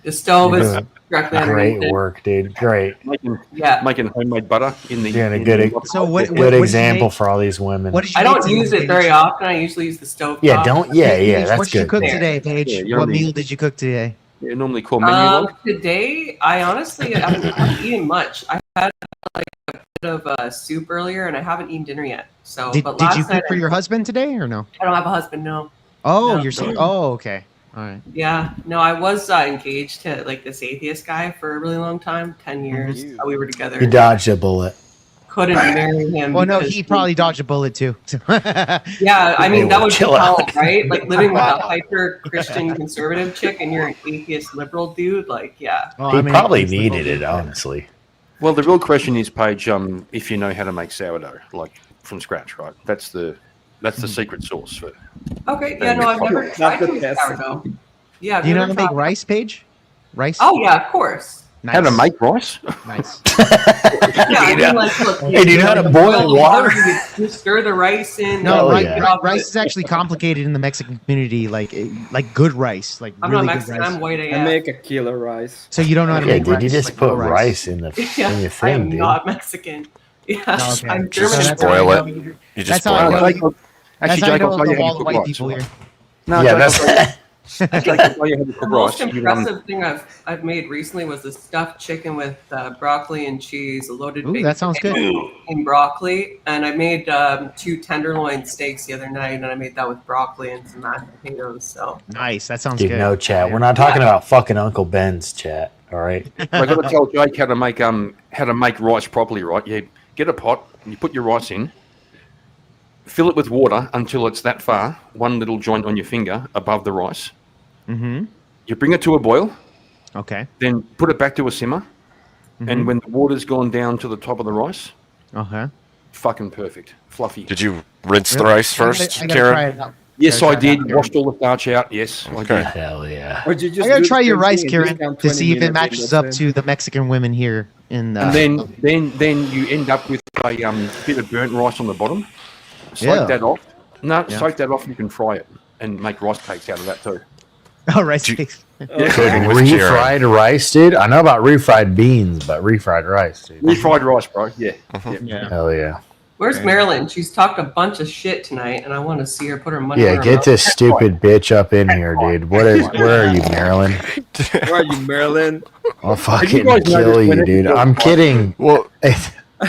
The stove You're is doing directly underneath great it. work, dude. Great. Making homemade butter in the. Doing a in good, the- good example for all these women. I don't use it very often. I usually use the stove. Yeah, don't. Yeah, that's What did you good. cook today, Paige? Yeah, you're What the- meal did you cook today? Yeah, normally call menu log. Today, I honestly haven't eaten much. I had like a of soup earlier, and I haven't eaten dinner yet. So, Did but you last cook night for your husband today or no? I don't have a husband. No. Oh, No. you're saying. Oh, okay. All right. Yeah, no, I was engaged to like this atheist guy for a really long time, 10 years. We were together. You dodged a bullet. Couldn't marry him. Well, no, because he probably dodged a bullet too. Yeah, I mean that would be chill hell, out. right? Like living with a hyper Christian conservative chick, and you're an atheist liberal dude. Like, yeah. He probably needed it, honestly. Well, the real question is, Paige, if you know how to make sourdough, like from scratch, right? That's the secret sauce for. Okay, yeah, no, I've never tried to make sourdough. Yeah, Do you know how to make rice, Paige? Rice? Oh yeah, of course. Nice. How to make rice? Nice. Yeah, I mean, like, look, Hey, do you know how to boil water? You stir the rice in. No, like, rice is actually complicated in the Mexican community. Like good rice, like I'm really not good Mexican. rice. I'm white AF. I make a kilo rice. So you don't know how to Yeah, make dude, rice? you just like put no rice in the Yeah, in your I thing, am dude. not Mexican. Yeah, Okay. I'm So German. that's how boil I it. know- You just That's how I boil know. it. you- Actually, That's how I Jacob, know I'll tell you of how all to the cook white rice. people here. No, Yeah, Jacob, that's. Jacob, I'll tell you how to The cook most rice. impressive thing I've made recently was the stuffed chicken with broccoli and cheese, a loaded Ooh, baked that sounds good. potato and broccoli. And I made 2 tenderloin steaks the other night, and I made that with broccoli and some mashed potatoes. So Nice. That sounds Dude, good. no chat. We're not talking about fucking Uncle Ben's chat. All right. I got to tell Jake how to make rice properly, right? You get a pot, and you put your rice in, fill it with water until it's that far, one little joint on your finger above the rice. Mm-hmm. You bring it to a boil, Okay. then put it back to a simmer, Mhm. and when the water's gone down to the top of the rice, Okay. fucking perfect, fluffy. Did you rinse the rice first, I gotta try Karen? it out. Yes, Gotta I try it did. out. Washed all the starch out. Yes, I Okay. did. Hell yeah. Or you just I gotta do try the your same rice, thing and Kieran, discount to 20 see if it minutes, matches and up that's to the Mexican women here in. And then you end up with a bit of burnt rice on the bottom. Soak Yeah. that off. No, Yeah. soak that off. You can fry it and make rice cakes out of that too. Oh, rice cakes. Cooking with Karen. Refried rice, dude. I know about refried beans, but refried rice, dude. Refried rice, bro. Yeah. Yeah. Hell yeah. where's Marilyn? She's talked a bunch of shit tonight, and I want to see her put her money. Yeah, where her get mouth this is. stupid bitch up in here, dude. Where are you, Marilyn? Where are you, Marilyn? I'll fucking guys know kill that you, whenever dude. girls I'm fight- kidding. Well,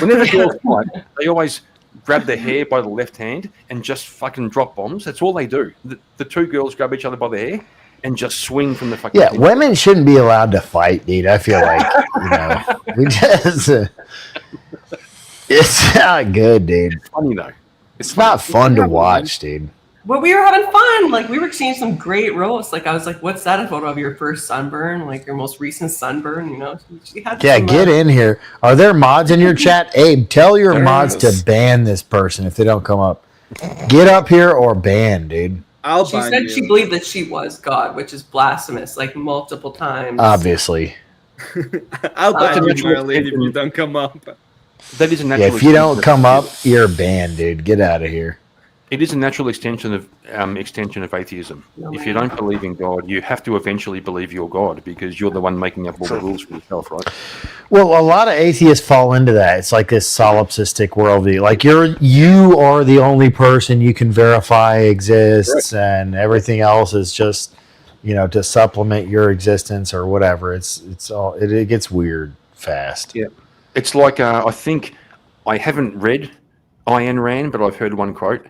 Whenever girls fight, they always grab their hair by the left hand and just fucking drop bombs. That's all they do. The two girls grab each other by the hair and just swing from the fucking. Yeah, thing. women shouldn't be allowed to fight, dude. I feel like, we just. It's not good, dude. It's funny though. It's not fun to watch, dude. But we were having fun. Like, we were exchanging some great roasts. Like, I was like, "What's that a photo of your first sunburn? Like your most recent sunburn?" You know, she had. Yeah, some, get in here. Are there mods in your chat? Abe, tell your There mods is. to ban this person if they don't come up. Get up here or ban, dude. I'll She ban said you. she believed that she was God, which is blasphemous, like multiple times. Obviously. I'll ban you, natural Marilyn, if extension. you don't come up. That is a Yeah, natural. if you don't extension come of- up, you're banned, dude. Get out of here. It is a natural extension of atheism. If you don't believe in God, you have to eventually believe you're God because you're the one making up all the rules for yourself, right? Well, a lot of atheists fall into that. It's like this solipsistic worldview. Like you are the only person you can verify exists, and everything else is just, to supplement your existence or whatever. It gets weird fast. Yeah. It's like I think I haven't read Ayn Rand, but I've heard one quote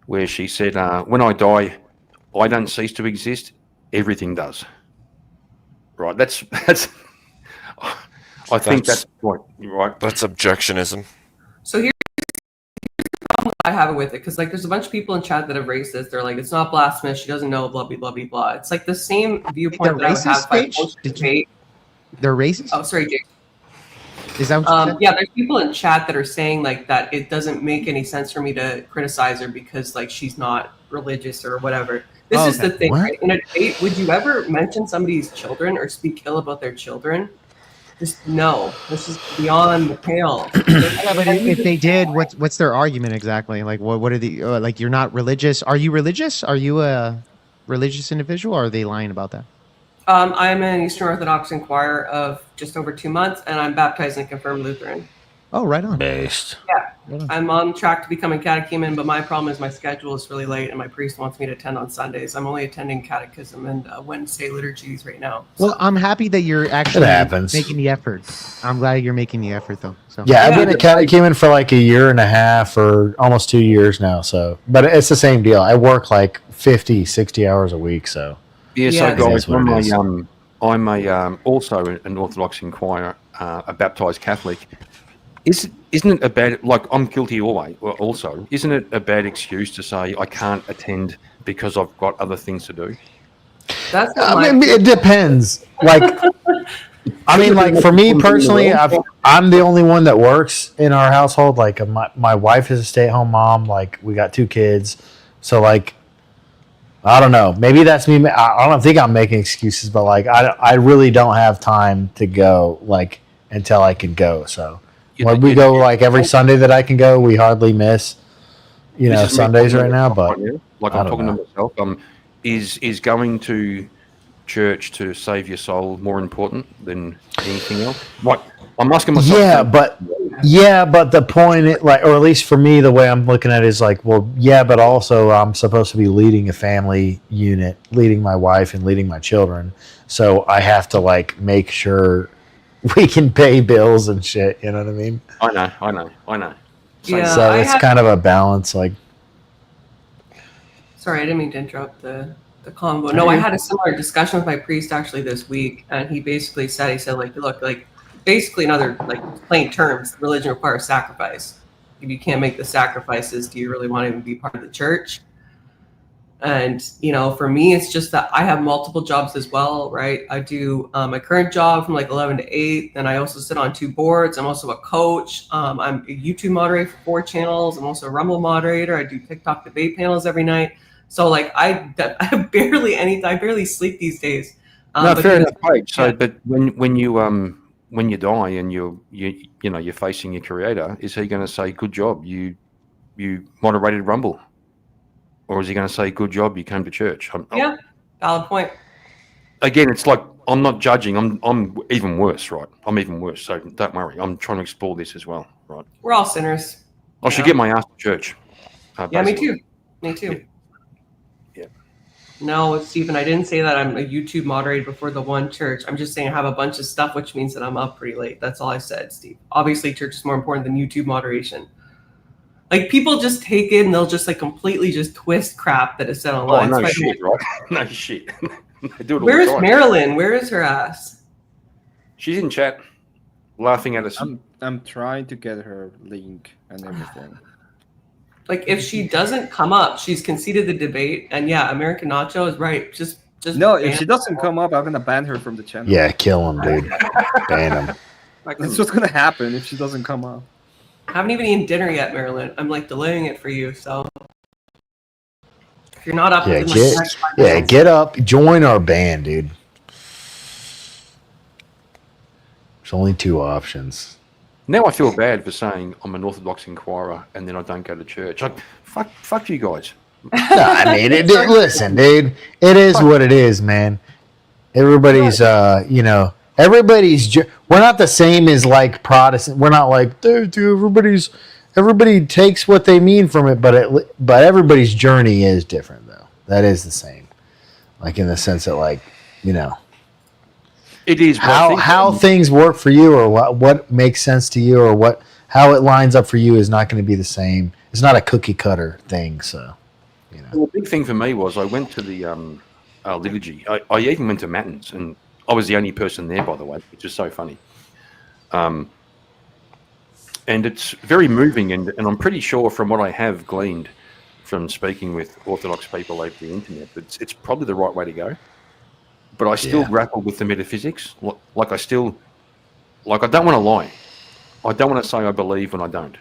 where she said, "When I die, I don't cease to exist. Everything does." Right. That's. I think that's right. That's objectionism. So here's the problem I have with it, because like there's a bunch of people in chat that have raised this. They're like, it's not blasphemous. She doesn't know, blah blah blah blah blah. It's like the same viewpoint that I would have if I posted debate. They're racist? Oh, sorry, Jake. Is that what you said? Yeah, there's people in chat that are saying like that it doesn't make any sense for me to criticize her because like she's not religious or whatever. This is the thing, right? In a debate, would you ever mention somebody's children or speak ill about their children? Just no. This is beyond the pale. Yeah, but if they did, what's their argument exactly? Like, what are the like? You're not religious. Are you religious? Are you a religious individual? Or are they lying about that? I'm an Eastern Orthodox inquirer of just over 2 months, and I'm baptized and confirmed Lutheran. Oh, right on. Based. Yeah. I'm on track to become a catechumen, but my problem is my schedule is really late and my priest wants me to attend on Sundays. I'm only attending catechism and Wednesday liturgies right now. Well, I'm happy that you're actually happens. making the effort. I'm glad you're making the effort, though. So Yeah, I've been a catechumen for like a year and a half or almost 2 years now. So, but it's the same deal. I work like 50, 60 hours a week. So, Yeah, Yeah, so guys, that's what it is. I'm a also an Orthodox inquirer, a baptized Catholic. Isn't it a bad, like I'm guilty always, also, isn't it a bad excuse to say I can't attend because I've got other things to do? That's I mean, it depends. Like, I mean, like for me personally, I'm the only one that works in our household. Like my wife is a stay-at-home mom. Like we got 2 kids. So like, I don't know. Maybe that's me. I don't think I'm making excuses, but like I really don't have time to go like until I can go. So when we go like every Sunday that I can go, we hardly miss, This is me Sundays talking right now. to But myself, like I I'm don't talking know. to myself. Is going to church to save your soul more important than anything else? Like I'm asking myself. Yeah, but the point, or at least for me, the way I'm looking at it is like, well, yeah, but also I'm supposed to be leading a family unit, leading my wife and leading my children. So I have to like make sure we can pay bills and shit. You know what I mean? I know. Yeah, So I it's have- kind of a balance. Like, Sorry, I didn't mean to interrupt the convo. No, I had a similar discussion with my priest actually this week, and he basically said, like, look, like, basically in other, like, plain terms, religion requires sacrifice. If you can't make the sacrifices, do you really want to even be part of the church? And, for me, it's just that I have multiple jobs as well, right? I do my current job from like 11 to 8. Then I also sit on 2 boards. I'm also a coach. I'm a YouTube moderator for 4 channels. I'm also a Rumble moderator. I do TikTok debate panels every night. So like I barely sleep these days. No, but fair because- enough, mate. So, but when you die and you're facing your creator, is he going to say, "Good job, you moderated Rumble," or is he going to say, "Good job, you came to church"? Yeah, valid point. Again, it's like I'm not judging. I'm even worse, right? I'm even worse. So don't worry. I'm trying to explore this as well, right? We're all sinners. I should get my ass to church. Yeah, me basically. too. Me too. Yeah. No, Stephen, I didn't say that I'm a YouTube moderator before the one church. I'm just saying I have a bunch of stuff, which means that I'm up pretty late. That's all I said, Steve. Obviously, church is more important than YouTube moderation. Like, people just take it and they'll just like completely just twist crap that is said online. Oh, no So I- shit, right? No shit. I do it all Where the is time. Marilyn? Where is her ass? She's in chat, laughing at us. I'm trying to get her link and everything. Like, if she doesn't come up, she's conceded the debate. And yeah, American Nacho is right. Just No, if ban she doesn't come up, I'm gonna ban her from the channel. yeah, kill him, dude. Ban him. That's what's gonna happen if she doesn't come up. I haven't even eaten dinner yet, Marilyn. I'm like delaying it for you. So if you're not up, Yeah, within, like, the next 5 minutes- get up, join our band, dude. There's only 2 options. Now I feel bad for saying I'm an Orthodox inquirer and then I don't go to church. Like, fuck you guys. No, I mean, listen, dude. It is what it is, man. Everybody's, everybody's. We're not the same as like Protestant. We're not like, dude. Everybody takes what they mean from it, but everybody's journey is different, though. That is the same, like in the sense that, like, it is how things work for you, or what makes sense to you, or how it lines up for you is not going to be the same. It's not a cookie cutter thing, so. Well, the big thing for me was I went to the liturgy. I even went to matins, and I was the only person there, by the way, which is so funny. And it's very moving, and I'm pretty sure from what I have gleaned from speaking with Orthodox people over the internet, it's probably the right way to go. But I still grapple with the metaphysics. Like I don't want to lie. I don't want to say I believe when I don't.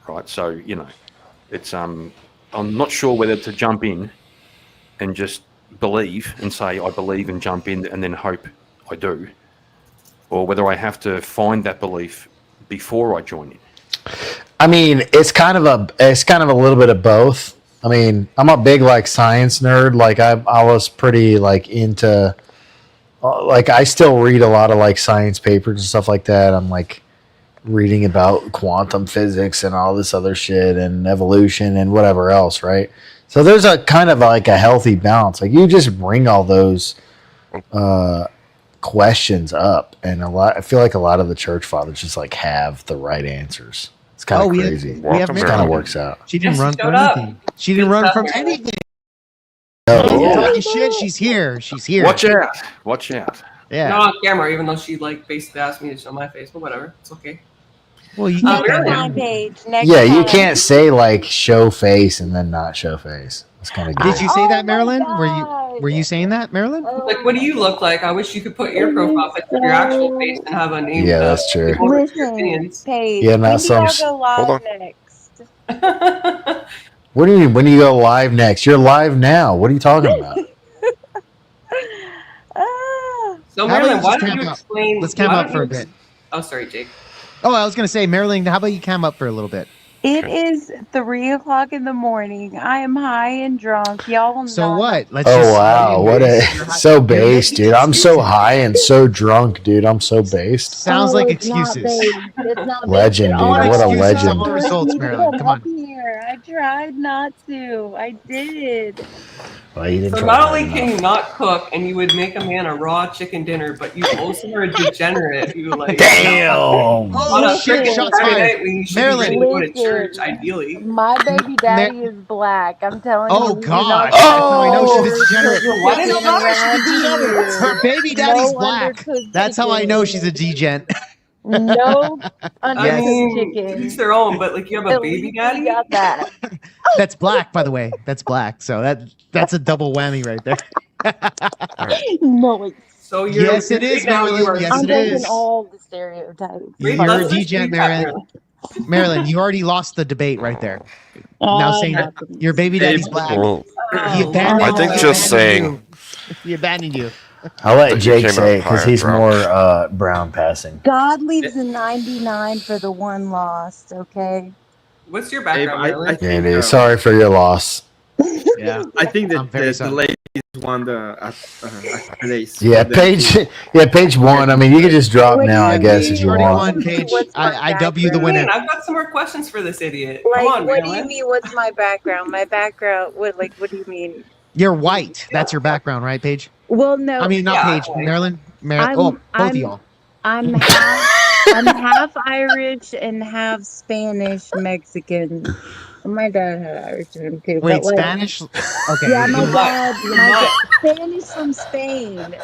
Right? So, it's I'm not sure whether to jump in and just believe and say I believe and jump in and then hope I do, or whether I have to find that belief before I join in. I mean, it's kind of a little bit of both. I mean, I'm a big like science nerd. Like I was pretty like into, like I still read a lot of like science papers and stuff like that. I'm like reading about quantum physics and all this other shit and evolution and whatever else, right? So there's a kind of like a healthy balance. Like you just bring all those questions up, and I feel like a lot of the church fathers just like have the right answers. It's kind of crazy. We have it kind of works out. She didn't run from anything. She didn't run from anything. Oh. Talking shit. She's here. She's here. Watch out. Watch out. Yeah. Not on camera, even though she like basically asked me to show my face, but whatever. It's okay. Well, you Next time, Paige. Next Yeah, you time. can't say like show face and then not show face. It's kind of Did you say that, Marilyn? Were you saying that, Marilyn? Like, what do you look like? I wish you could put your profile picture of your actual face and have a name. Yeah, that's true. Listen, Paige. Yeah, not when some. do y'all go live next? What do you mean? When do you go live next? You're live now. What are you talking about? So, How about Marilyn, you why just don't camp you up? explain? Let's camp why up don't for a you- bit. Oh, sorry, Jake. Oh, I was gonna say, Marilyn, how about you cam up for a little bit? It is 3:00 in the morning. I am high and drunk. Y'all will So not. what? Let's Oh just wow, what a so based, dude. I'm so high and so drunk, dude. I'm so based. Sounds like it's not excuses. based. It's not based Legend, at dude. all. What a Excuses legend. on results, Marilyn. Come on. Up here. I tried not to. I did. Well, you didn't So try not hard only enough. can you not cook and you would make a man a raw chicken dinner, but you also are a degenerate who like Damn. on a Listen, freaking shots Saturday fired. night when you should Marilyn. be ready to go to Listen. church, ideally. My baby daddy is black. I'm telling you. Oh we do gosh, not that's how I know she's a overcook degenerate. chicken Why did around here. Her baby daddy's No black. undercooked That's how I chicken. know she's a degen. No I undercooked mean, chicken. each their own, but like you have a At baby least daddy. we got that. That's black, by the way. That's black. So that's a double whammy right there. No, it's So you're Yes, it is, right now you Marilyn. are Yes, I'm it breaking is. all the stereotypes. Wait, You're a let's just degen, read that, Marilyn. Marilyn, you already lost the debate right there. Now saying that your baby daddy's black. Well, He abandoned I think he just abandoned saying. you. He abandoned you. I'll let That you Jake came say it up because higher, he's bro. more brown passing. God leaves the 99 for the one lost, okay? What's your Abe, background, I Marilyn? Yeah, think, dude. Sorry for your loss. yeah, I think that I'm very the sorry. ladies won the race. Yeah, page one. I mean, you could just drop What do now, you I guess, if mean? you Already want. won, Paige. What's my I W the winner. I've got some more questions for this idiot. Like, Come on, what do you Marilyn. mean? What's my background? My background, what do you mean? You're white. That's your background, right, Paige? Well, no. I mean, not Yeah, Paige. okay. Marilyn. I'm- Oh, both I'm- of y'all. I'm half Irish and half Spanish Mexican. My dad had Irish in him too. Wait, but like, Spanish? Okay. Yeah, my You're dad. not. My dad Spanish from Spain.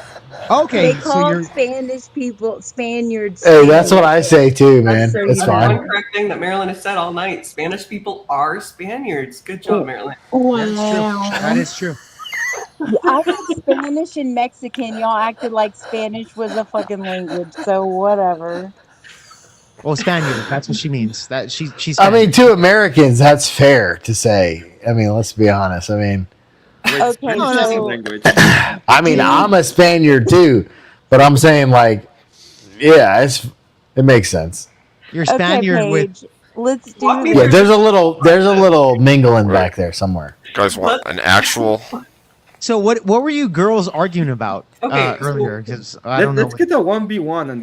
Okay, They so call you're. Spanish people Spaniards. Hey, that's what I say too, man. So That's you know, fine. one correct thing that Marilyn has said all night. Spanish people are Spaniards. Good job, Marilyn. Wow. That is true. I said Spanish and Mexican. Y'all acted like Spanish was a fucking language. So whatever. Well, Spaniard. That's what she means. That she's. I mean, to Americans, that's fair to say. I mean, let's be honest. I mean, Okay, so I mean, I'm a Spaniard too, but I'm saying like, yeah, it makes sense. You're okay, Spaniard with. Paige, let's do me this. Yeah, there's a little mingling back there somewhere. You guys want an actual? So what were you girls arguing about earlier? Because I don't know. Let's get a 1v1 and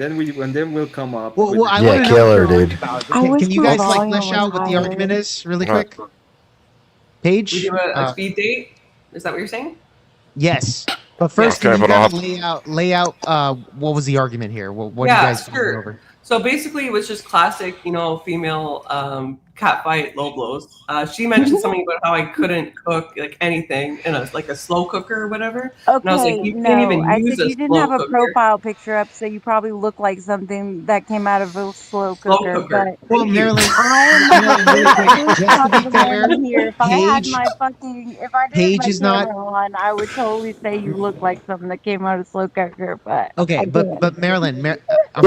then we'll come up. Well, with I Yeah, wanna know kill what her, you're arguing dude. about. I wish Can you my guys like volume flesh out was what the higher. argument is really Right. quick? Paige. We do a speed date. Is that what you're saying? Yes. But first, Okay, can you but I'll guys lay out what was the argument here? What Yeah, are you guys going sure. over? So basically, it was just classic, female cat fight, low blows. She mentioned something about how I couldn't cook like anything in a slow cooker or whatever. And I was Okay, like, you no, can't even I use said a you didn't slow have a cooker. profile picture up, so you probably look like something that came out of a slow Slow cooker. cooker. But Well, Marilyn, I'm really quick, this just to be top of the fair, morning here. If I had Paige- my fucking, if I didn't Paige have my is not- camera on, I would totally say you look like something that came out of a slow cooker. But Okay, I but didn't. Marilyn, Yeah,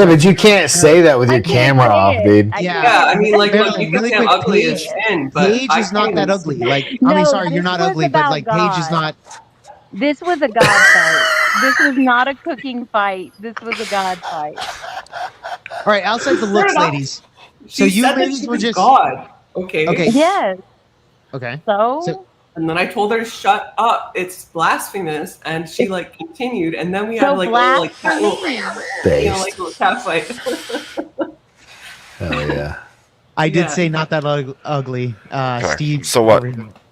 but you can't say that with your camera off, dude. Yeah, I mean, like, look, Marilyn, you can really say I'm quick, ugly as Paige- sin, but Paige I is not can't that even- ugly. Like, I No, mean, sorry, you're this not was ugly, but about like Paige is God. not. This was a God fight. This was not a cooking fight. This was a God fight. All right, outside the looks, ladies. So She you said that ladies she were was just God. Okay. Okay. Yes. Okay. So And then I told her to shut up. It's blasphemous, and she like continued, and then we So had like a little like cat, little, blasphemy. like little cat fight. Hell yeah. I did say not that ugly. Okay. Steve. So what?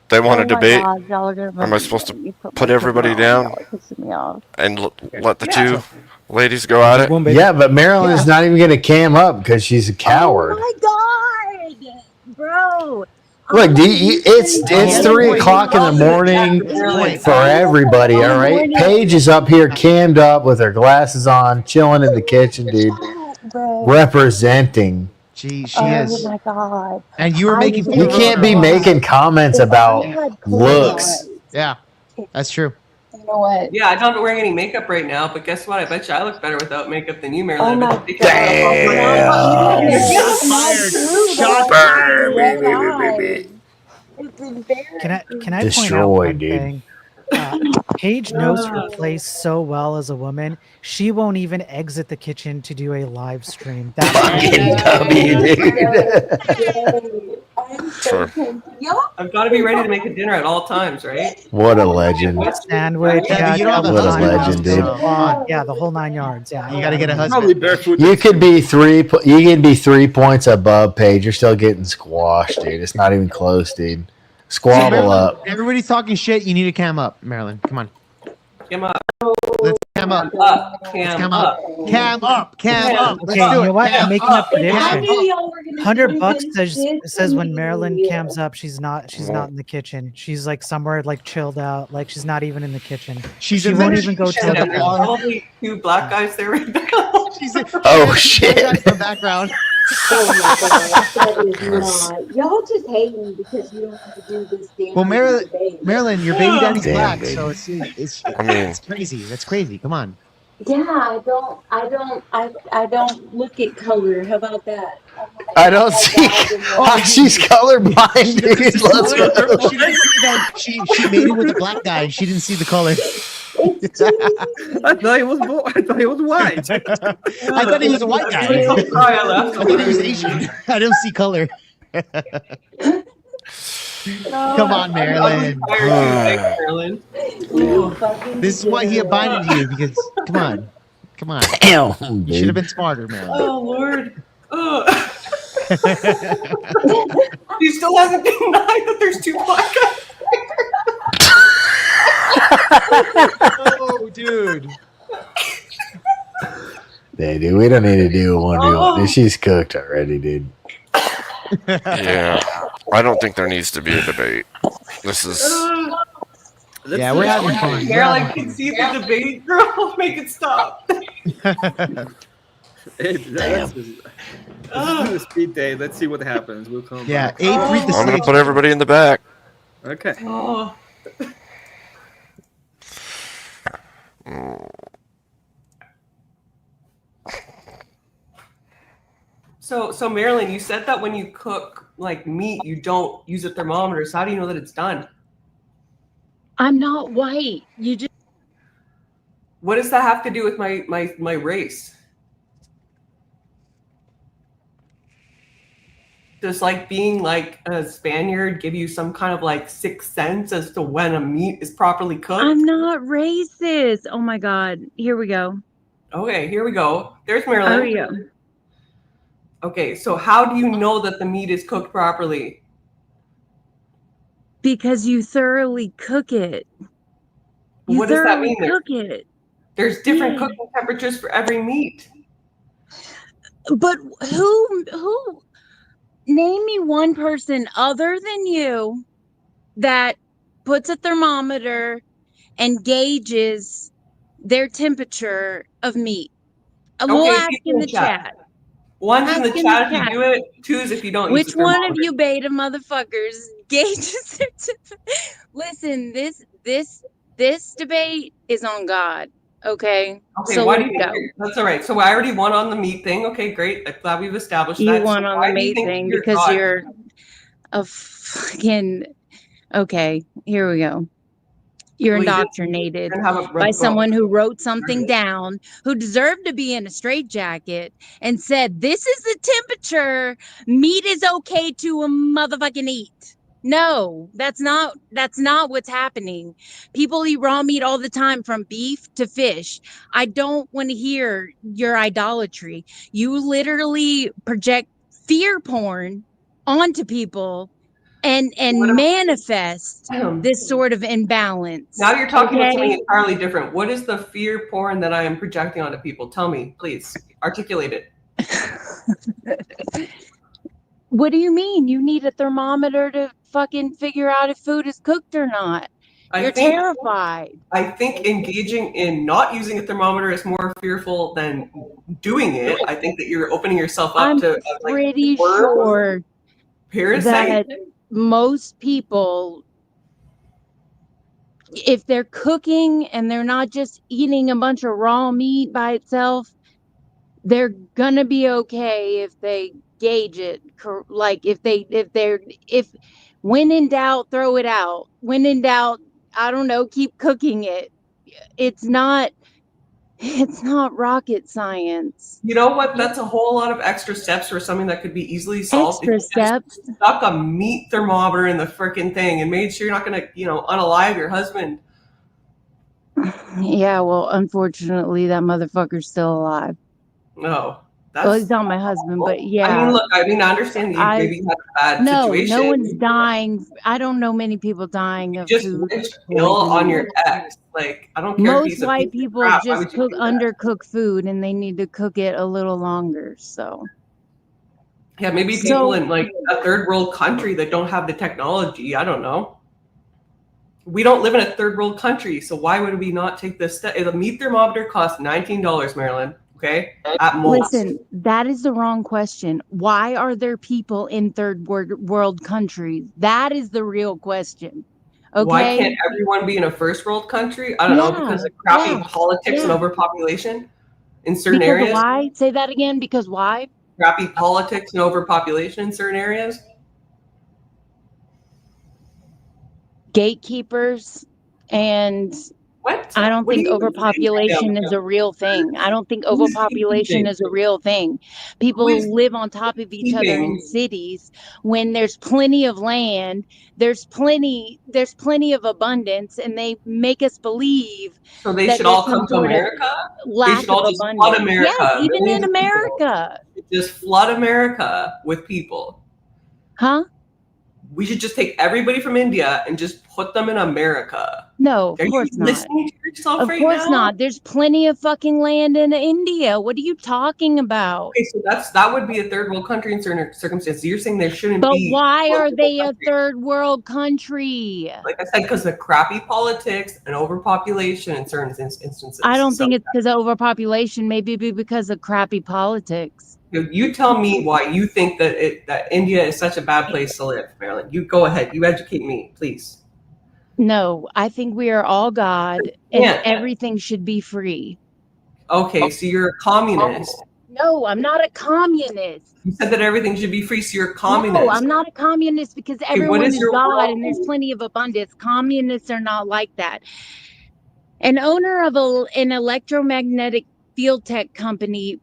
They want Oh a my debate? God, y'all are gonna Am I make supposed to me put my everybody camera on. down Y'all are pissing me off. and let the two ladies go at it? Yeah, but Marilyn's not even going to cam up because she's a coward. Oh my God, bro. Look, it's 3 o'clock in the morning for everybody. All right, Paige is up here, cammed up with her glasses on, chilling in the kitchen, dude, representing. She Oh is. my God. And you were making fun You of can't her. be making comments If I about had looks. Yeah, that's true. You know what? Yeah, I'm not wearing any makeup right now, but guess what? I bet you I look better without makeup than you, Marilyn. Oh my Can I point out Destroy, one dude. thing? Paige knows her place so well as a woman. She won't even exit the kitchen to do a live stream. That's Sure. I've got to be ready to make a dinner at all times, right? What a legend. sandwich. Yeah, Yeah, you don't have a What a husband, legend, dude. Yeah, the whole 9 yards. Yeah, you got to get a husband. Probably barefoot. You could be 3 points above Paige. You're still getting squashed, dude. It's not even close, dude. Squabble up. Everybody's talking shit. You need to cam up, Marilyn. Come on. Cam up. Let's cam up. Cam up. Cam up. Cam up. Let's Okay, do you it. know what? Cam I'm making up. a prediction. Cam up. $100 says when Marilyn cams up, she's not in the kitchen. She's like somewhere like chilled out, like she's not even in the kitchen. She won't even go to There's the probably 2 black guys there right now. Oh shit! In the background. Oh my God, that is not. Y'all just hate me because you don't have to do this damn. Well, Marilyn, your baby daddy's Damn, black, baby. so it's I mean- it's crazy. That's crazy. Come on. Yeah, I don't look at color. How about that? I don't see how she's colorblind, dude. Let's go. She didn't see that. She made it with a black guy. She didn't see the color. I thought he was white. I thought he was a white guy. I thought he was Asian. I don't see color. Come on, Marilyn. This is why he abided you because come on. Damn, You should have been smarter, Marilyn. Oh Lord. Oh. He still hasn't denied that there's 2 black guys. Oh, dude. Yeah, dude, we don't need to do a 1v1. She's cooked already, dude. Yeah. I don't think there needs to be a debate. This is. Yeah, we're having fun. Marilyn can see the debate, girl. Make it stop. Hey, let's do a speed date. Let's see what happens. We'll come. Yeah, back. Abe, read the I'm gonna stage. put everybody in the back. Okay. Oh. So Marilyn, you said that when you cook like meat, you don't use a thermometer. So how do you know that it's done? I'm not white. You just. What does that have to do with my race? Does like being like a Spaniard give you some kind of like sixth sense as to when a meat is properly cooked? I'm not racist. Oh my God. Here we go. Okay, here we go. There's Marilyn. Oh yeah. Okay, so how do you know that the meat is cooked properly? Because you thoroughly cook it. You What does that thoroughly mean? cook it. There's different Yeah. cooking temperatures for every meat. But who name me one person other than you that puts a thermometer and gauges their temperature of meat. We'll Okay, ask people in in the chat. chat. One's in the Ask chat if you do it, two's if you don't use Which the one of thermometer. you beta motherfuckers gauges their Listen, this debate is on God. Okay. Okay, So why do let's you go. That's all right. So I already won on the meat thing. Okay, great. I'm glad we've established You that. won So on why the do you meat think thing you're because God? you're a fucking okay. Here we go. You're Well, you just- indoctrinated you're gonna have a by rub- someone who wrote something down, who deserved to be in a straitjacket, and said, "This is the temperature meat is okay to a motherfucking eat." No, that's not what's happening. People eat raw meat all the time, from beef to fish. I don't want to hear your idolatry. You literally project fear porn onto people and manifest this sort of imbalance. Now you're talking about something okay? entirely different. What is the fear porn that I am projecting onto people? Tell me, please. Articulate it. What do you mean? You need a thermometer to fucking figure out if food is cooked or not. You're terrified. I think engaging in not using a thermometer is more fearful than doing it. I think that you're opening yourself up to pretty sure parasite. that most people, if they're cooking and they're not just eating a bunch of raw meat by itself, they're gonna be okay if they gauge it. Like if when in doubt, throw it out. When in doubt, I don't know, keep cooking it. It's not rocket science. You know what? That's a whole lot of extra steps for something that could be easily solved. Extra if you just stuck a meat thermometer in the freaking thing and made sure you're not gonna, unalive your husband. Yeah, well, unfortunately, that motherfucker's still alive. No. Well, he's not my husband, but yeah. I mean, look, I understand that maybe you had a bad situation. No one's dying. I don't know many people dying of just food. wish ill on your ex. Like, I don't care. Most white people just cook undercook food, and they need to cook it a little longer. So. Yeah, maybe people in like a third world country that don't have the technology. I don't know. We don't live in a third world country, so why would we not take this step? The meat thermometer costs $19, Marilyn. Okay, at most. Listen, that is the wrong question. Why are there people in third world countries? That is the real question. Okay. Why can't everyone be in a first world country? I don't know, because of crappy politics and overpopulation in certain areas. Why? Say that again. Because why? Crappy politics and overpopulation in certain areas. Gatekeepers and. What? I don't think overpopulation is a real thing. I don't think overpopulation is a real thing. People live on top of each other in cities when there's plenty of land, there's plenty of abundance, and they make us believe so they should all come to America. They should all just flood America. Yes, even in America. Just flood America with people. Huh? We should just take everybody from India and just put them in America. No, of course not. Listening to yourself of right course now? not. There's plenty of fucking land in India. What are you talking about? Okay, so that would be a third world country in certain circumstances. You're saying there shouldn't be. But why are they a third world country? Like I said, because of crappy politics and overpopulation in certain instances. I don't think it's because of overpopulation. Maybe because of crappy politics. You tell me why you think that India is such a bad place to live, Marilyn. You go ahead. You educate me, please. No, I think we are all God and everything should be free. Okay, so you're a communist. No, I'm not a communist. You said that everything should be free, so you're a communist. No, I'm not a communist because everyone is God and there's plenty of abundance. Communists are not like that. An owner of an electromagnetic field tech company,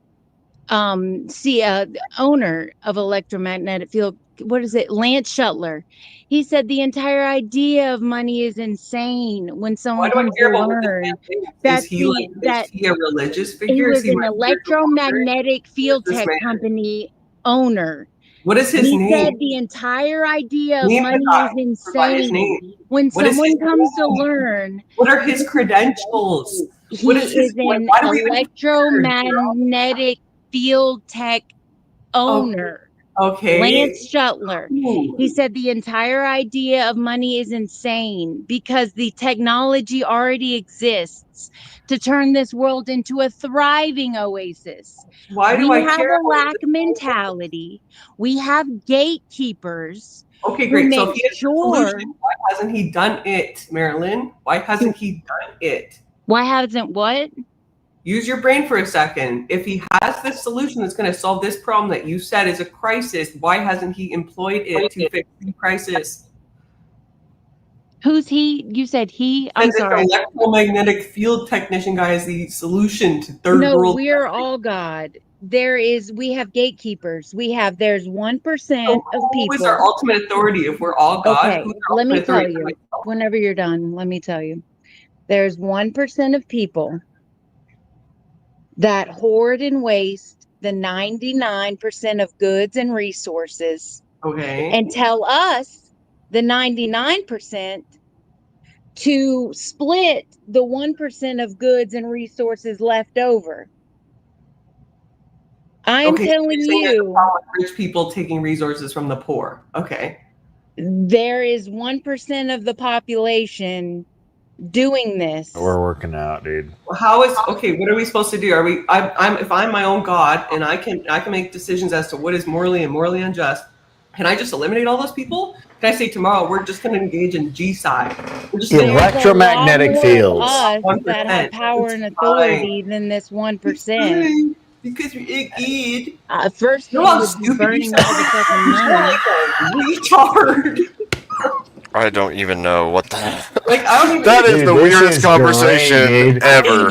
owner of electromagnetic field, Lance Shuttler. He said the entire idea of money is insane when someone comes to learn that is he a religious figure? He was an electromagnetic field tech company owner. What is his name? He said the entire idea of money is insane when someone comes to learn. What are his credentials? He is an electromagnetic field tech owner. Okay. Lance Shuttler. He said the entire idea of money is insane because the technology already exists to turn this world into a thriving oasis. Why do I care? We have a lack mentality. We have gatekeepers. Okay, great. So if he has a solution, why hasn't he done it, Marilyn? Why hasn't he done it? Why hasn't what? Use your brain for a second. If he has this solution that's going to solve this problem that you said is a crisis, why hasn't he employed it to fix the crisis? Who's he? You said he? I'm sorry. The electromagnetic field technician guy is the solution to third world. No, we're all God. We have gatekeepers. There's 1% of people. Who is our ultimate authority if we're all God? Okay, let me tell you. Whenever you're done, let me tell you. There's 1% of people that hoard and waste the 99% of goods and resources. Okay. And tell us, the 99%, to split the 1% of goods and resources left over. I'm so telling you're saying there's a you, problem with rich people taking resources from the poor. Okay. there is 1% of the population doing this. We're working out, dude. How is okay? What are we supposed to do? Are we? If I'm my own god and I can make decisions as to what is morally and morally unjust. Can I just eliminate all those people? Can I say tomorrow we're just going to engage in G-side? We're just Electromagnetic fields. Us that have power and authority than this 1%. Because you're iggy. First, you're all burning all the fucking money. Retard. I don't even know what the. Like I don't even. That is the weirdest conversation ever.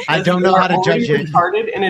I don't know how to judge it.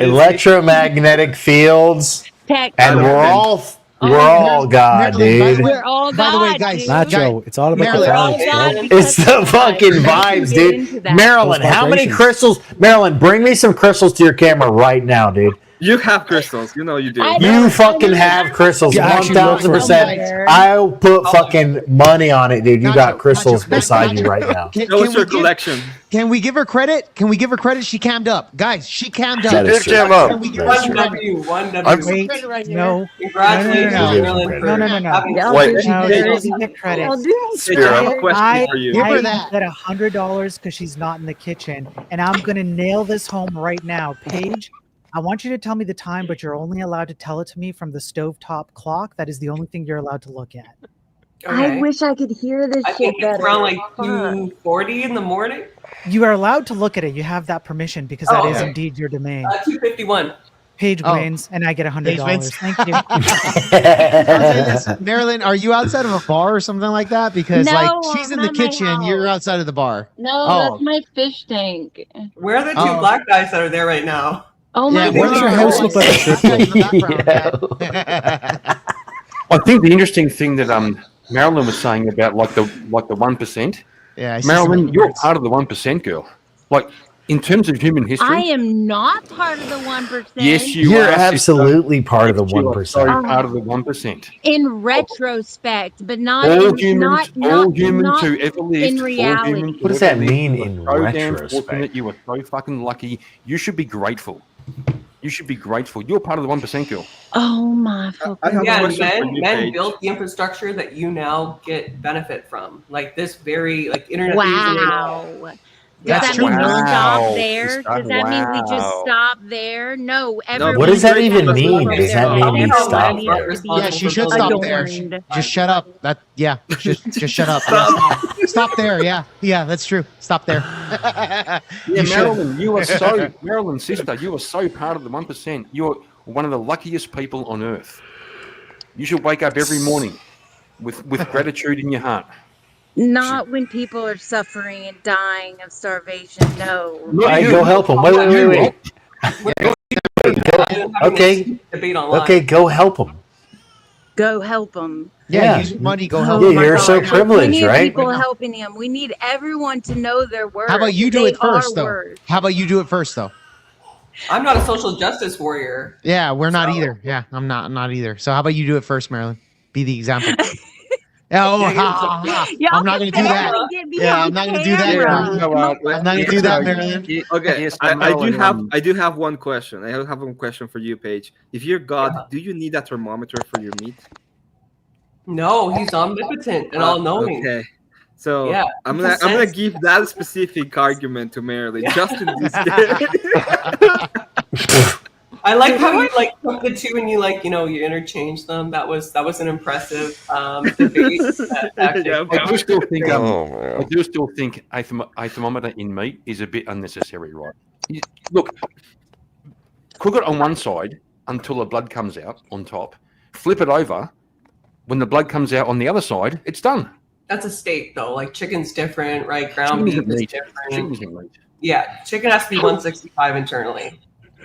Electromagnetic fields, and we're all God, dude. We're all God. By the way, guys, Nacho, it's all about the Maryland. vibes, It's the fucking vibes, dude. Marilyn, how many crystals? Marilyn, bring me some crystals to your camera right now, dude. You have crystals. You know you do. You fucking have crystals. 1,000%. I'll put fucking money on it, dude. You got crystals beside you right now. What's your collection? Can we give her credit? Can we give her credit? She cammed up. Guys, she cammed up. That is true. One W. Wait, no. Congratulations, Marilyn. No. Wait. There isn't a credit. I have a question for you. Give her that. At $100 because she's not in the kitchen, and I'm gonna nail this home right now. Paige, I want you to tell me the time, but you're only allowed to tell it to me from the stovetop clock. That is the only thing you're allowed to look at. I wish I could hear this I shit think it's better. around like 2:40 in the morning. You are allowed to look at it. You have that permission because that is indeed your domain. 2:51. Paige wins, and I get $100. wins. Thank you. Marilyn, are you outside of a bar or something like that? Because No, like she's in I'm the at my kitchen, house. you're outside of the bar. No, that's my fish tank. Where are the two black guys that are there right now? Oh my Why does your house look like a strip club? I think the interesting thing that Marilyn was saying about like the 1%. Yeah, I see Marilyn, some you're part of the 1%, girl. Like in terms of human history. I am not part of the 1%. Yes, you You're are. absolutely part of the You are 1%. so part of the 1%. In retrospect, but not All in, humans, not who ever lived, in reality. What does that mean in retrospect? Fortunate, you were so fucking lucky. You should be grateful. You should be grateful. You're part of the 1%, girl. Oh my fucking Yeah, men built the infrastructure that you now get benefit from. Like this very internet. Wow. Does that mean we stop there? Does that mean we just stop there? No. What does that even mean? Does that mean we stop there? Yeah, she should stop there. Just shut up. Just shut up. Stop there. Yeah, that's true. Stop there. Marilyn, Marilyn, sister, you are so part of the 1%. You are one of the luckiest people on earth. You should wake up every morning with gratitude in your heart. Not when people are suffering and dying of starvation. No. Go help them. Wait. Okay, go help them. Go help them. Yeah, use money. Go help. Yeah, you're so privileged, we need right? people helping him. We need everyone to know their worth. How about you do They it first, are though? worth. How about you do it first, though? I'm not a social justice warrior. Yeah, we're not either. Yeah, I'm not either. So how about you do it first, Marilyn? Be the example. I'm not going to do that. Yeah, I'm not going to do that. I'm not going to do that, Marilyn. Okay, Yes, I do have one question. I have one question for you, Paige. If you're God, do you need a thermometer for your meat? No, he's omnipotent and all-knowing. Okay, so Yeah, I'm he gonna says- give that specific argument to Marilyn just in this case. I like how you took the two and you you interchanged them. That was an impressive debate. I do still think man. I do still think a thermometer in meat is a bit unnecessary, right? Look, cook it on one side until the blood comes out on top. Flip it over. When the blood comes out on the other side, it's done. That's a steak though. Like chicken's different, right? Ground beef is different. Chicken's meat. Yeah, chicken has to be 165 internally.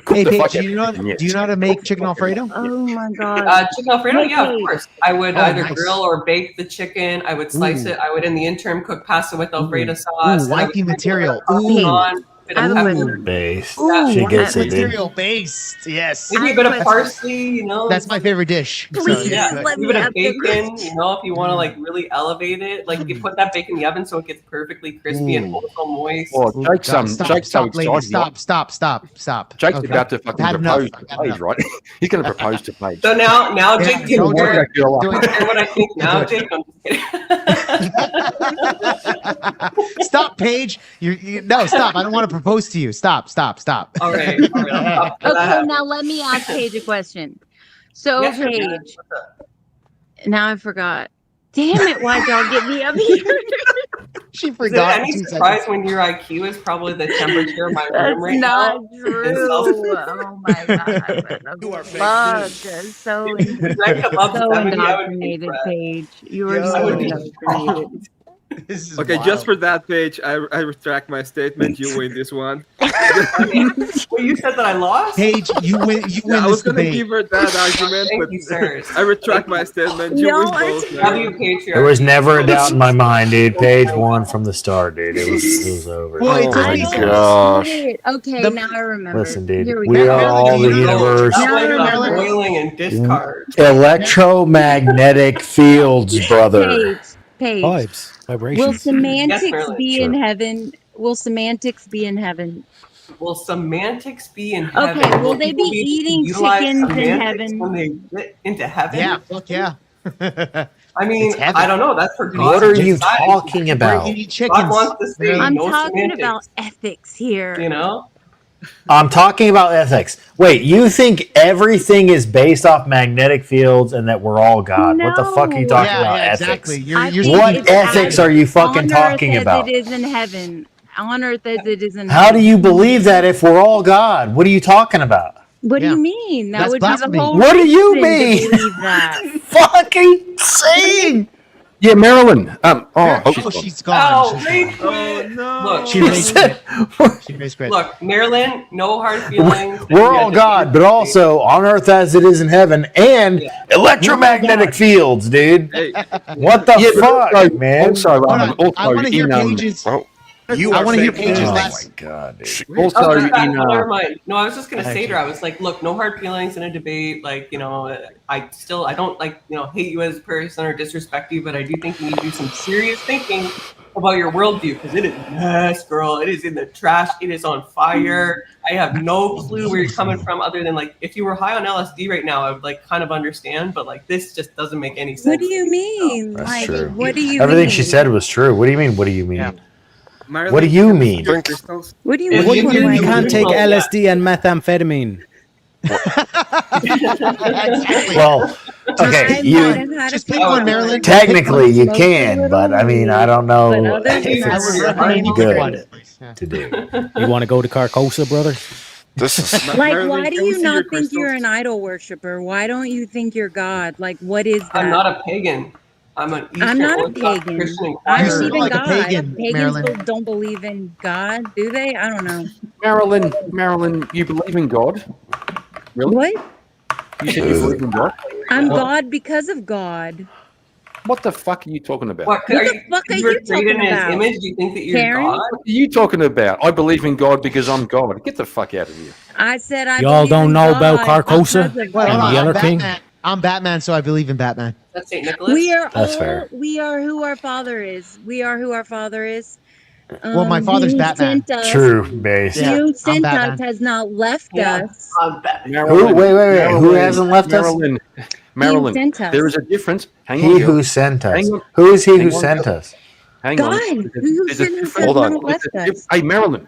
Hey, Paige, do you know how to make chicken Alfredo? Oh my god. Chicken Alfredo, yeah, of course. I would either nice. grill or bake the chicken. I would slice it. I would, in the interim, cook pasta with Alfredo sauce. Wifey material. Parmesan. Based. Ooh, She gets it, dude. Material based. Yes. Maybe a bit of parsley, you know. That's my favorite dish. Please, So, yeah, let a bit of bacon, you know, if you want to like really elevate it, like you put that bacon in the oven so it gets perfectly crispy and also moist. Oh, Jake's so lady, excited. Stop. Jake's Okay. about to fucking Had enough. propose to Paige, right? He's going to propose to Paige. So now Jake, do you Don't care do it. what I think now, Jake? I'm just kidding. Stop, Paige. No, stop. I don't want to propose to you. Stop. All right. Okay, now let me ask Paige a question. So, Yes, Paige, What's up? now I forgot. Damn it, why'd y'all get me up here? She Is it forgot. any surprise when your IQ is probably the temperature of my room right Not now? true. Oh my god. You are so indoctrinated, Paige. You are so indoctrinated. Okay, just for that, Paige, I retract my statement. You win this one. Well, you said that I lost? Paige, you win. You win I was this gonna debate. give her that argument, Thank but you, sirs. I retract my statement. You win both. Love you, Paige. There was never a doubt in my mind, dude. Paige won from the start, dude. It was over. Oh my my gosh. Okay, now I remember. Listen, dude. Here We are all the universe. Boiling and discard. Electromagnetic fields, brother. Paige. Vibes. Will Vibrations. semantics Yes, Merlin. be in heaven? Will semantics be in heaven? Will semantics be in heaven? Okay, will they be people eating utilize chickens in semantics heaven? when they get into heaven? Yeah, fuck yeah. I mean, It's heaven. I don't know. That's for God What to are you decide. talking about? You eat God chickens. wants to say I'm no talking semantics, about ethics here. you know? I'm talking about ethics. Wait, you think everything is based off magnetic fields and that we're all God? What the fuck are you talking about? Ethics. Exactly. I think What it's ethics are you fucking on talking earth as about? it is in heaven. On earth as it is in How heaven. do you believe that if we're all God? What are you talking about? What do you mean? That That's would blasphemy. be the whole What do you reason to mean? believe that. Fucking saying. Yeah, Marilyn. She's gone. Oh, She's rage gone. quit. Look, She raised quit. She raised quit. look, Marilyn, no hard feelings. We're all God, but also on earth as it is in heaven and electromagnetic fields, dude. What the fuck, man? Also, I want to hear Paige's. I want to hear Paige's Oh last. my god, dude. Also, Never mind. No, I was just gonna say to her, I was like, look, no hard feelings in a debate. Like, you know, I don't like, you know, hate you as a person or disrespect you, but I do think you need to do some serious thinking about your worldview because it is mess, girl. It is in the trash. It is on fire. I have no clue where you're coming from, other than like, if you were high on LSD right now, I would like kind of understand, but like this just doesn't make any sense. What do you mean? That's Like, true. what do you Everything mean? she said was true. What do you mean? What do you mean? Yeah. What do you mean? What do you If mean? you- You can't take LSD and methamphetamine. Well, okay, you Just pick one, Marilyn. technically you can, but I mean, I don't know But other than if that, it's recommend you pick one. good to do. You want to go to Carcosa, brother? This is Like, Marilyn, why do can we you see not your think crystals? you're an idol worshiper? Why don't you think you're God? Like, what is that? I'm not a pagan. I'm an Eastern I'm not a Orthodox pagan. Christian. I You're believe in like a God. pagan, Pagans Marilyn. don't believe in God, do they? I don't know. Marilyn, you believe in God? Really? What? You said you believe in God? I'm What? God because of God. What the fuck are you talking about? What, What the fuck are you were you created talking in His about? image? Do you think that you're Karen? God? What are you talking about? I believe in God because I'm God. Get the fuck out of here. I said I Y'all believe don't in know about God Carcosa? because of Wait, hold God. on. Yeller I'm King? Batman. I'm Batman, so I believe in Batman. That's Saint Nicholas. We are That's all, fair. we are who our Father is. We are who our Father is. Well, my father's He Batman. sent us. True, base. Yeah, Who I'm sent us Batman. has not left Yeah, us. I'm Batman. Who? Wait. Who Marilyn, hasn't left us? Marilyn, sent us. there is a difference. Hang He on, girl. who sent us. Hang on. Who is he Hang who on, sent girl. us? Hang God, on. who There's a sent us difference- has Hold on. not left us. Hey, Marilyn,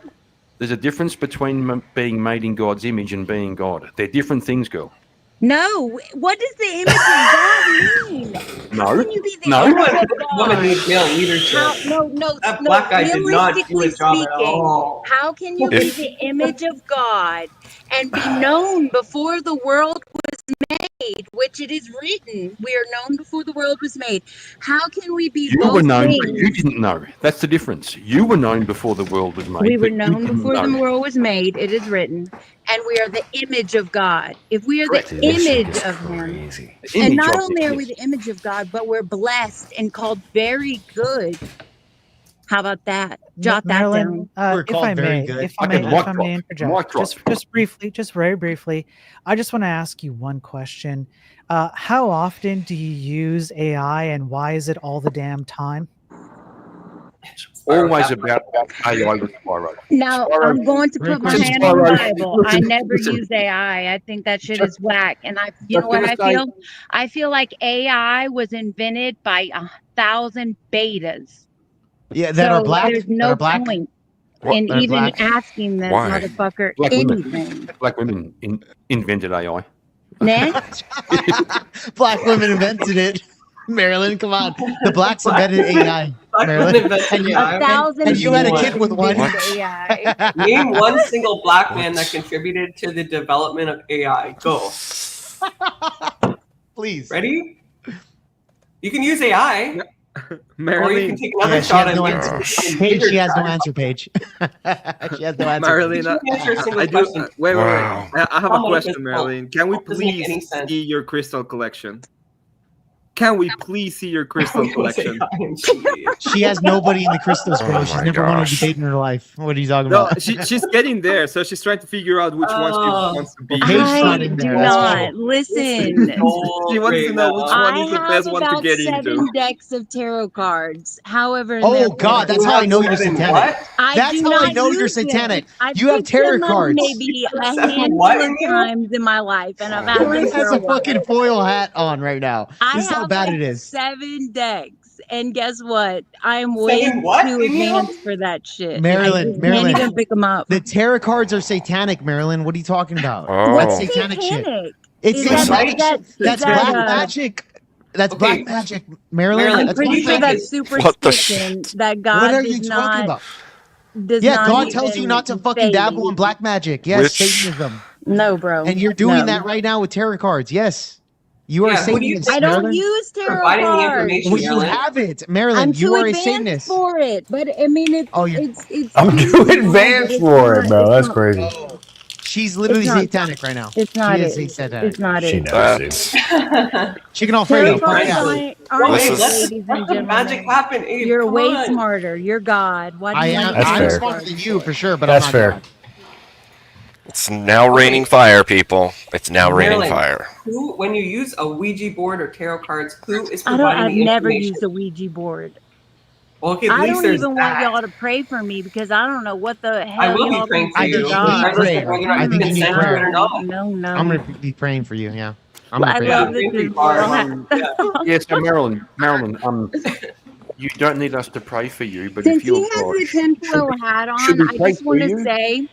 there's a difference between being made in God's image and being God. They're different things, girl. No, what does the image of God mean? No, How can you be the no. image of Woman God? needs male leadership. No, That black guy did not do realistically his job at speaking, all. how can you If- be the image of God and be known before the world was made, which it is written, we are known before the world was made. How can we be You both were known, things? but you didn't know. That's the difference. You were known before the world was made. We were but you known didn't before know. the world was made, it is written, and we are the image of God. If we are Correct. the Dude, this shit image is of Him, crazy. The and image not of only it, are we yes. the image of God, but we're blessed and called very good. How about that? Jot that Marilyn, down. if I may, if I may interject, just briefly, just very briefly, I just want to ask you one question. How often do you use AI, and why is it all the damn time? Always about AI with Spyro. Now, Spyro- I'm going to put my Listen, hand on the Spyro, Bible. I listen, never listen. use AI. I think that shit is whack. And you know Just what gonna I say- feel? I feel like AI was invented by 1,000 betas. Yeah, that are So black. there's that no are black. point What? in That are even black. asking this Why? motherfucker Black anything. Black women invented AI. Next. Black women invented it. Marilyn, come on. The blacks invented AI. Black Marilyn. women invented And you, AI. 1,000 and you had a kid betas with one. invented AI. Name one single black man that contributed to the development of AI. Go. Please. Ready? You can use AI. Or you can take another Yeah, she shot has at no it. answer. Paige, she has no answer, Paige. She has no answer. Marilyn, Did you answer a single I do. question? Wait. Wow. I have How a much question, is- Marilyn. Can we doesn't make any please sense. see your crystal collection? Can we please see your crystal collection? She has nobody in the crystals, bro. Oh She's my never won a gosh. debate in her life. What are you talking No, about? she's getting there, so she's trying to figure out which one she wants to be. I do not. Listen. She wants to know which one I is the have best one to about get 7 into. decks of tarot cards. However, in Oh their God, that's order. how I know you're satanic. I That's do how I not know you're use them. satanic. I've You have picked tarot them up cards. maybe a Seven handful what of in you? times in my life, and I've had Marilyn them has for a a while. fucking foil hat on right now. I This is how have bad like it is. 7 decks, and guess what? I am way 7 what too in you? advanced for that shit. Marilyn, I just Marilyn. can't even pick them up. The tarot cards are satanic, Marilyn. What are you talking about? Oh. That's What's satanic shit. satanic? It's Is that- satanic. is that- That's is that, black uh, magic. That's Okay. black magic, Marilyn. Marilyn, That's who do black you think magic. is- superstition that God What are does you talking not about? does Yeah, not God tells you even not to fucking say dabble that. in black magic. Yes, Which- Satanism. No, bro. And you're doing No. that right now with tarot cards. Yes. You are Yeah, a who do you Satanist, I don't Marilyn. use tarot Providing the cards. information, Well, you Marilyn. have it, Marilyn. I'm You too are a advanced Satanist. for it, but I mean, it's Oh, you're- it's. I'm cute, too you know, but advanced it's for not- it, bro. it's That's not- crazy. She's literally It's not- satanic right now. It's not She it. is satanic. It's not She it. knows, dude. That's Chicken Alfredo. Tarot fuck cards yeah. aren't This it, is- ladies and Let the magic gentlemen. happen, Abe. You're Come way on. smarter. You're God. Why do I you am. want That's I'm fair. smarter than you for sure, but That's I'm not fair. God. It's now raining fire, people. It's now raining Marilyn, fire. Who, when you use a Ouija board or tarot cards, who is I've providing the never information? used a Ouija board. Well, okay, at I least don't there's even that. want y'all to pray for me because I don't know what the I hell will be y'all praying for I you, think you consider need God. regardless prayer. of whether or I not you think you need consent to it prayer. or not. No, no. I'm gonna be praying for you. Yeah. I'm I gonna pray. love for that you. Maybe this far. little Yeah. Yes, so Marilyn, you don't need us to pray for you, but Since if you're he has God, the tinfoil hat should on, we I pray just for want to you? say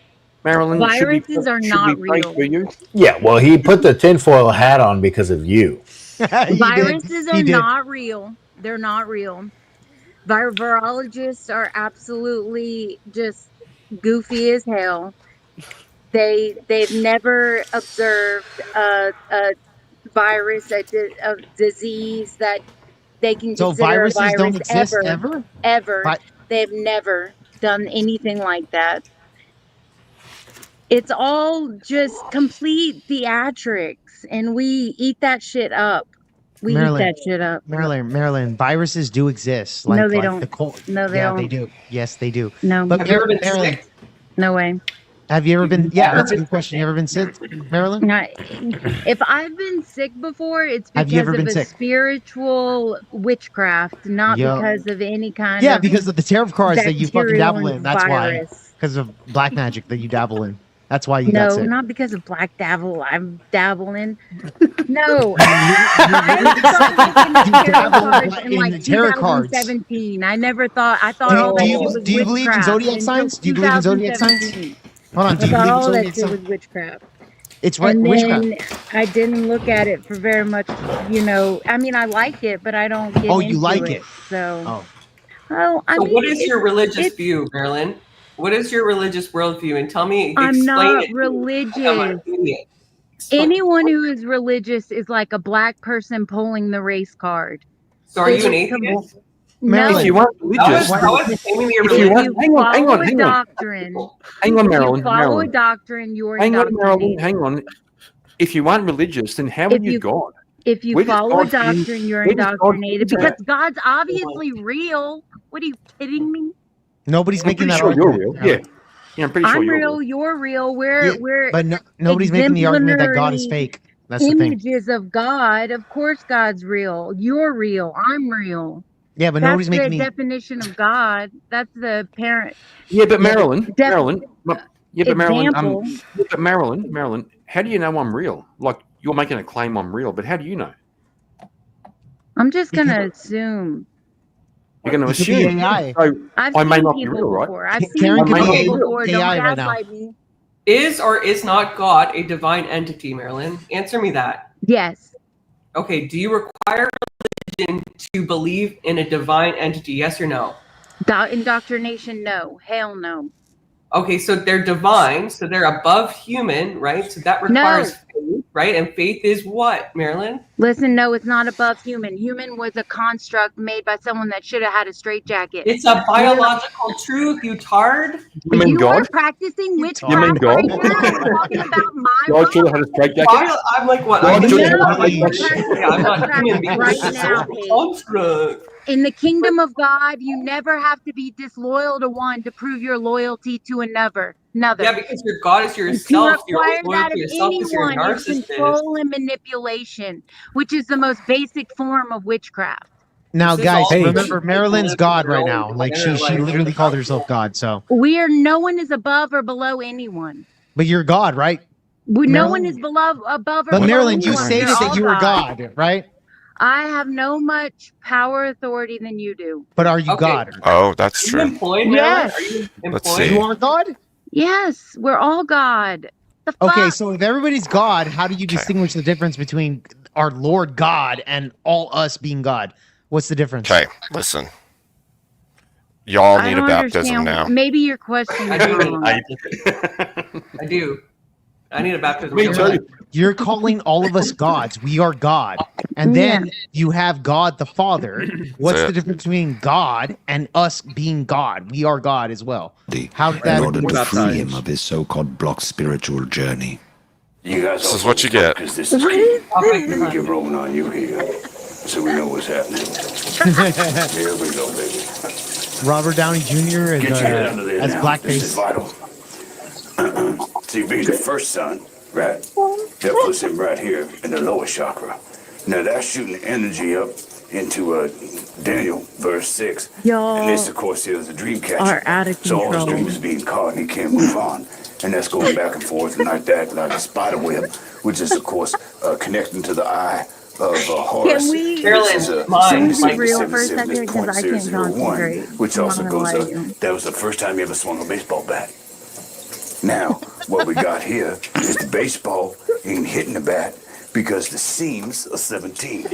Marilyn, viruses are should we not pray real. for you? Yeah, well, he put the tinfoil hat on because of you. Viruses He are did. not real. They're not real. Virologists are absolutely just goofy as hell. They've never observed a virus, a disease that they can So consider a viruses don't virus exist ever? ever. Vi- They've never done anything like that. It's all just complete theatrics, and we eat that shit up. We eat Marilyn, that shit up. Marilyn, viruses do exist. No, Like they the don't. cold. No, they Yeah, they don't. do. Yes, they do. No. But Have you ever been Marilyn, sick? No way. have you ever been? You've Yeah, never that's a been good question. You ever been sick, Marilyn? If I've been sick before, it's Have you because ever of been a sick? spiritual witchcraft, not Yo. because of any kind Yeah, of because of the tarot cards that you fucking bacterial dabble in. That's why. virus. Because of black magic that you dabble in. That's why you got No, sick. not because of black dabble. I'm dabbling. No, I started looking at tarot cards in like in tarot cards. 2017. I never thought. I thought all that shit was Do you believe in witchcraft zodiac until signs? Do you believe in zodiac signs? 2017. Hold on. Do I you thought believe in all of that zodiac shit was signs? witchcraft. It's And witchcraft. then I didn't look at it for very much, you know. I mean, I like it, but I don't get Oh, into you like it. So, Oh. I So mean, what is your religious it's- view, Marilyn? What is your religious worldview? And tell me, I'm explain not it to me. religious. I'm an idiot. Anyone who is religious is like a black person pulling the race card. So are you an It's atheist? No. If you weren't religious, How is claiming your if you religion? weren't, hang on, Follow a hang on. doctrine. Hang on, If Marilyn. you follow Marilyn. a doctrine, you're Hang on, Marilyn. indoctrinated. Hang on. If you aren't religious, then how are If you you- God? If you Where does follow a God fit in- doctrine, you're where does God indoctrinated fit in? because God's obviously real. What are you kidding me? Nobody's making that Sure, you're argument. real. Yeah. Yeah, I'm pretty sure I'm you're real. You're real. We're But nobody's making the argument that God is exemplary fake. That's the thing. images of God. Of course, God's real. You're real. I'm real. Yeah, but That's nobody's the making the. definition of God. That's the parent. Yeah, but Marilyn, Def- Marilyn, yeah, but Marilyn, example. yeah, but Marilyn, how do you know I'm real? Like you're making a claim I'm real, but how do you know? I'm just gonna assume. You're going to It could be assume. AI. So I've I may seen not be people real, right? before. I've seen Karen could people be before. Don't AI right now. gaslight me. Is or is not God a divine entity, Marilyn? Answer me that. Yes. Okay, do you require religion to believe in a divine entity? Yes or no? Indoctrination, no. Hell no. Okay, so they're divine, so they're above human, right? So that requires faith, right? And faith is what, Marilyn? Listen, no, it's not above human. Human was a construct made by someone that should have had a straitjacket. It's a biological truth, you tard. You are practicing witchcraft You mean God? right now, talking about my God should have had a straitjacket. I'm like, what? God should have had a I'm straitjacket. I'm not human being. Right This is now, a Paige. construct. In the kingdom of God, you never have to be disloyal to one to prove your loyalty to another. Yeah, because your God is To yourself. You're require always loyal that to of yourself because you're a anyone is narcissist. control and manipulation, which is the most basic form of witchcraft. Now, This is guys, all- remember Marilyn's God right now. Like, Like she like- literally called herself God. So, No one is above or below anyone. but you're God, right? No Marilyn? one is above or But below Marilyn, you anyone. stated We're that all you were God, right? I have no much power authority than you do. But are you Okay. God? Oh, that's Are you true. employed, Marilyn? Yes. Are you Let's employed? see. You are God? Yes, we're all God. The Okay, fuck? so if everybody's God, how do you distinguish the difference between our Lord God and all us being God? What's the difference? Okay, listen. Y'all I need a don't baptism understand. now. Maybe your question I is do. wrong. I do. I need a baptism. Me too. You're calling all of us gods. We are God. And then you have God the Father. What's That's the it. difference between God and us being God? We are God as well. How did that In order to free him of his so-called block spiritual journey. You guys This is what you get. because this is key. Let me get rolling on you here so we know what's happening. Here we go, baby. Robert Downey Jr. Get your head under there as now. This is blackface. vital. See, being the first son, right? That puts him right here in the lower chakra. Now that's shooting energy up into Daniel verse 6. Y'all And this, of course, is a dream catcher. are out of So all his control. dreams being caught and he can't move on. And that's going back and forth and like that, like a spider web, which is, of course, connecting to the eye of Horus. Can we- Which is Can we be 77, real for a second? 77, Because I can't 0.001, concentrate. which I'm also not gonna goes lie up. to you. That was the first time you ever swung a baseball bat. Now, what we got here is the baseball ain't hitting the bat because the seams are 17.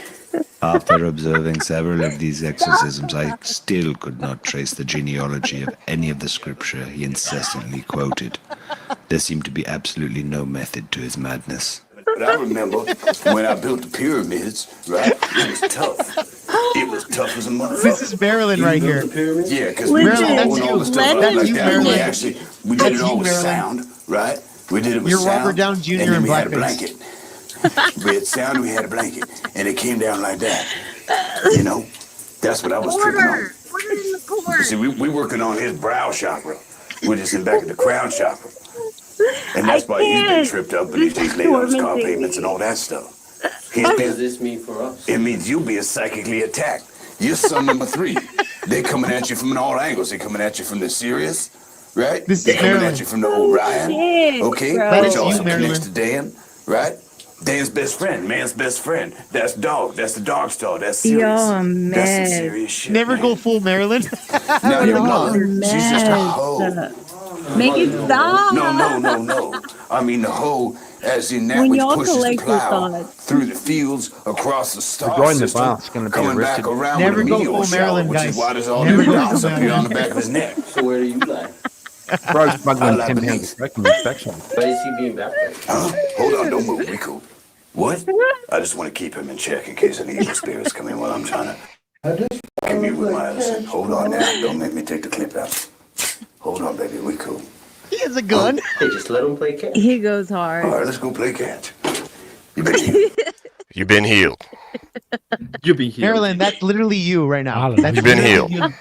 After observing several of these exorcisms, I still could not trace the genealogy of any of the scripture he incessantly quoted. There seemed to be absolutely no method to his madness. But I remember when I built the pyramids, right? It was tough. It was tough as a motherfucker. This is Marilyn right here. Yeah, because we Marilyn, all that's and all you. the stuff That's like you, that. Marilyn. We did That's it all you, with Marilyn. sound, right? We did it with You're sound. Robert Downey Jr. And in then we had a blackface. blanket. We had sound, we had a blanket. And it came down like that. You know? That's what I was tripping on. Put it in the cord. You see, we working on his brow chakra. We're just in back of the crown chakra. And that's why he's been tripped up and he's late on his car payments and all that stuff. What does this mean for us? It means you'll be psychically attacked. You're son number 3. They're coming at you from all angles. They're coming at you from the Sirius, right? This is They're coming Marilyn. at you from the Orion, Shit, okay? bro. That Which is you, also Marilyn. connects to Dan, right? Dan's best friend, man's best friend. That's dog. That's the dog star. That's Sirius. You're a That's the mess. serious shit. Never man. go full Marilyn. No, your You're a mother, she's just a mess. hoe. Make it stop. No. I mean the hoe, as in that When which y'all pushes the collect your plow thoughts. through the fields across the star guy in the system, bath's gonna be coming back arrested. around Never with a go meteor full shower, Maryland, which guys. is why there's all Never them go dots full up here on the Maryland. back of his neck. So where do you lie? Bro, I smuggling lie 10 pounds beneath. of crack from inspection. Why is he being baptized? Huh? Hold on, don't move, we cool. What? I just want to keep him in check in case any evil spirits come in while I'm trying to commute with my other. Hold on now, don't make me take the clip out. Hold on, baby, we cool. He has a gun. Hey, just let him play catch. He goes hard. All right, let's go play catch. You been healed. You've been healed. You've been healed. Marilyn, that's literally you right now. Hallelujah. That's You've been literally healed.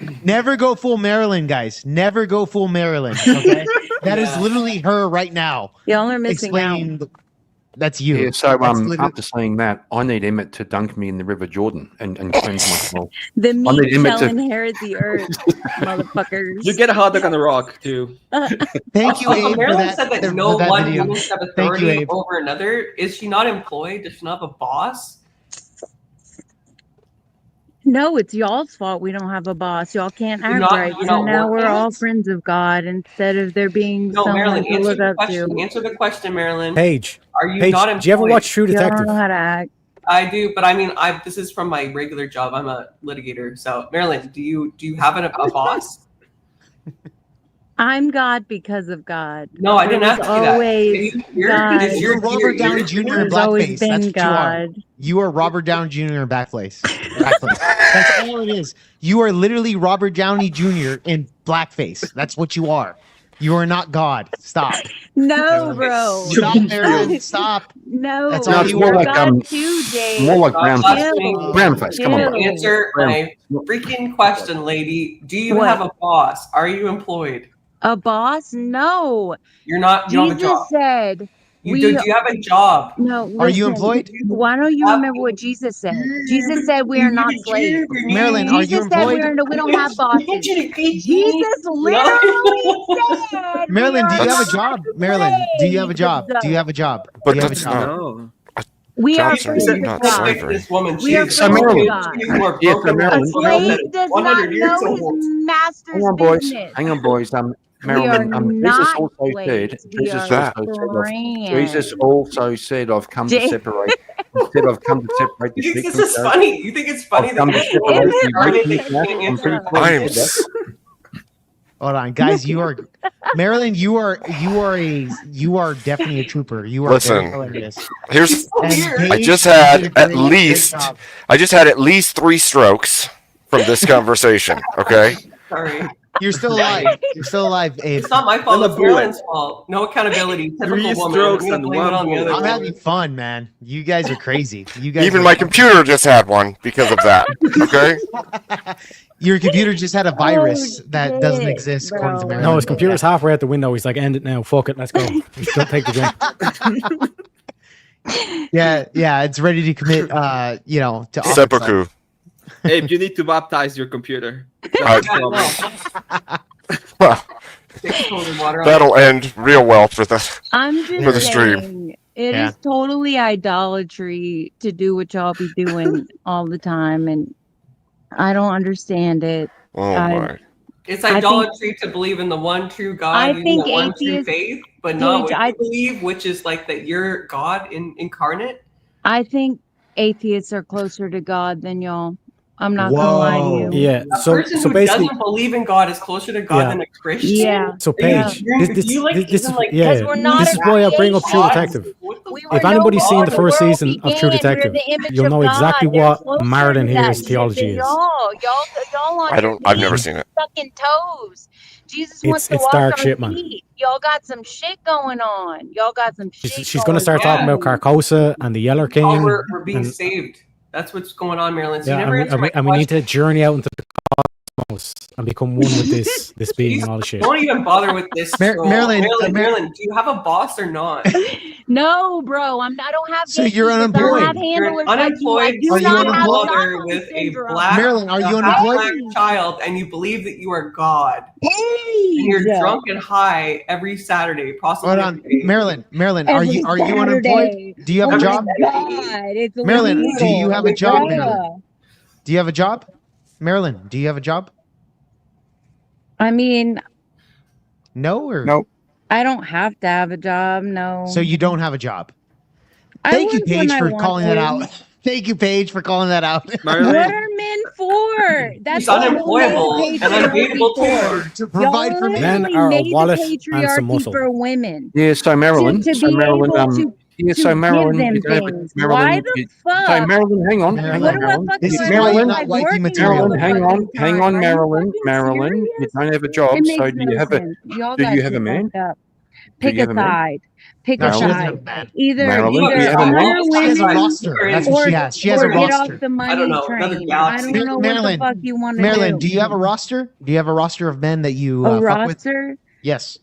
you. Never go full Marilyn, guys. Never go full Marilyn. Okay, that is literally her right now. Y'all are missing Explaining that's you. Yeah, so That's literally- after saying that, I need Emmett to dunk me in the River Jordan and cleanse my soul. The I need meat Emmett shall to- inherit the earth, motherfuckers. You get a hot dog on the rock too. Thank you, Also, Abe, for Marilyn that. said that for no that one video. woman should have Thank you, authority Abe. over another. Is she not employed? Does she not have a boss? No, it's y'all's fault we don't have a boss. Y'all can't You're act not- right. you're So not now working we're all it? friends of God instead of there being No, someone Marilyn, to answer look the up question. to. Answer the question, Marilyn. Paige. Are you Paige, not do you ever employed? watch True Y'all don't Detective? know how to act. I do, but I mean, this is from my regular job. I'm a litigator. So, Marilyn, do you have a boss? I'm God because of God. No, I didn't There ask was you that. always You're- God. You're Robert Downey Jr. in There's always blackface. That's been what you are. God. You are Robert Downey Jr. in blackface. That's all it is. You are literally Robert Downey Jr. in blackface. That's what you are. You are not God. Stop. No, bro. Stop, Marilyn. Stop. No, That's No, all it's you more are. like God too, Jay. more like brown face. Chill. Brown face. Come on, Chill. bro. Answer my freaking question, lady. Do you What? have a boss? Are you employed? A boss? No. You're not. You don't have a Jesus job. said, Do you have a job? No, Are you listen. employed? Why don't you remember what Jesus said? Jesus said we are not slaves. Marilyn, are you Jesus said employed? we don't have bosses. Jesus literally said Marilyn, do we you are have a job? Marilyn, do you have a job? Do you have a job? But Do you have a that's job? not. We are Jobs are friends of not God. slavery. This woman, We are So friends of Marilyn, God. yeah, so A Marilyn, slave does not 100 years know his old. master's hang on, boys. business. Hang on, boys. We are Marilyn, Jesus not also said. slaves. We Jesus are also said. friends. Jesus also said, "I've come to Jay- separate." He said, "I've come to separate the You think sheep this from is the goats." funny? You think it's funny I've come to that separate you're the retarded wheat and and chaff. can't I'm answer pretty that sure I he am. said that. Hold on, guys. You are Marilyn. You are definitely a trooper. You are Listen. very hilarious. Here's. And I Paige, just you did had a at great least. job. I just had at least 3 strokes from this conversation. Okay. Sorry. You're still alive. You're still alive, Abe. It's not my fault. And a It's bullet. Marilyn's fault. No accountability. Typical 3 woman. strokes I'm gonna and blame it 1 on the other I'm woman. having fun, man. You guys are crazy. You guys. Even are my fucking- computer just had one because of that. Okay. Your computer just had a virus that doesn't shit, exist, according to bro. Marilyn. No, his computer's halfway out the window. He's like, end it now. Fuck it. Let's go. Just don't take the jump. Yeah, it's ready to commit. To Seppuku. Abe, you need to baptize your computer. I- That's the problem. Well, Take holy water on that'll end real well for the I'm for just the stream. saying, it Yeah. is totally idolatry to do what y'all be doing all the time, and I don't understand it. Oh I- my. It's I think- idolatry to believe in the one true God, I using think the one true atheists- faith, but not Paige, what I- you believe, which is like that you're God incarnate. I think atheists are closer to God than y'all. I'm not gonna lie to you. Yeah. A So person so who basically, doesn't believe in God is closer to God Yeah. than a Christian. Yeah. so Yeah. Paige, You're- this you, like, this even, like, yeah. we're not This a is why I bring up True creation. Detective. We were If anybody's no seen more the when first world season of True began. Detective, We're the image you'll of know exactly God. They're what closer Marilyn to that here's shit theology than is. Y'all on I don't. your I've never knees seen it. sucking toes. Jesus wants to It's wash dark our shit, man. feet. Y'all got some shit going on. Y'all got some shit. She's going to start on. talking about Carcosa and the Yeller King. Oh, we're being and, saved. That's what's going on, Marilyn. So yeah, you never answered my and we need question. to journey out into the cosmos and become one with this being and all the shit. Don't even bother with this. Marilyn, Marilyn, do you have a boss or not? No, bro. I don't have. So you're gatekeepers. I don't unemployed. have handlers You're like you. I unemployed. do Are you not have unemployed? Mother Stockholm with a syndrome. black, Marilyn, are you a unemployed? black child, and you believe that you are God. And you're Paige. drunk and high every Saturday, possibly. Hold on, every day. Marilyn, are Every you Saturday. unemployed? Do you have a Every job? God, it's Marilyn, do you illegal. have a job, Bruh. Marilyn? Do you have a job? Marilyn, do you have a job? I mean, No or Nope. I don't have to have a job. No. So you don't have a job. I Thank you, work when Paige, I for want calling that to. out. Thank you, Paige, for calling that out. What are men for? That's He's what we unemployable made the and patriarchy unbeatable for. too. To provide Y'all for men. Men literally are a made the wallet and some patriarchy muscle. for women. Yeah. So Marilyn. To So be Marilyn. able to Yeah. to So Marilyn. give them you don't have- things. Marilyn. Why the So fuck? Marilyn, hang on. Marilyn, What do I Marilyn. fucking This do? is I why don't you're feel not like wifey working material. all the Marilyn, hang on, fucking hang time. on, Are you Marilyn, fucking Marilyn. You serious? don't have a job, It so makes do you no have a? sense. Y'all Do got you have a shit man? fucked up. Do Pick you a have a man? side. Pick No, a she doesn't side. have a man. Either Marilyn, do you have a honor man? She has a women roster. That's what she has. She has a or get roster. off the money I don't know, another train. I galaxy. don't know what the Marilyn, fuck you want to Marilyn, do. do you have a roster? Do you have a roster of men that you A fuck with? roster? Yes.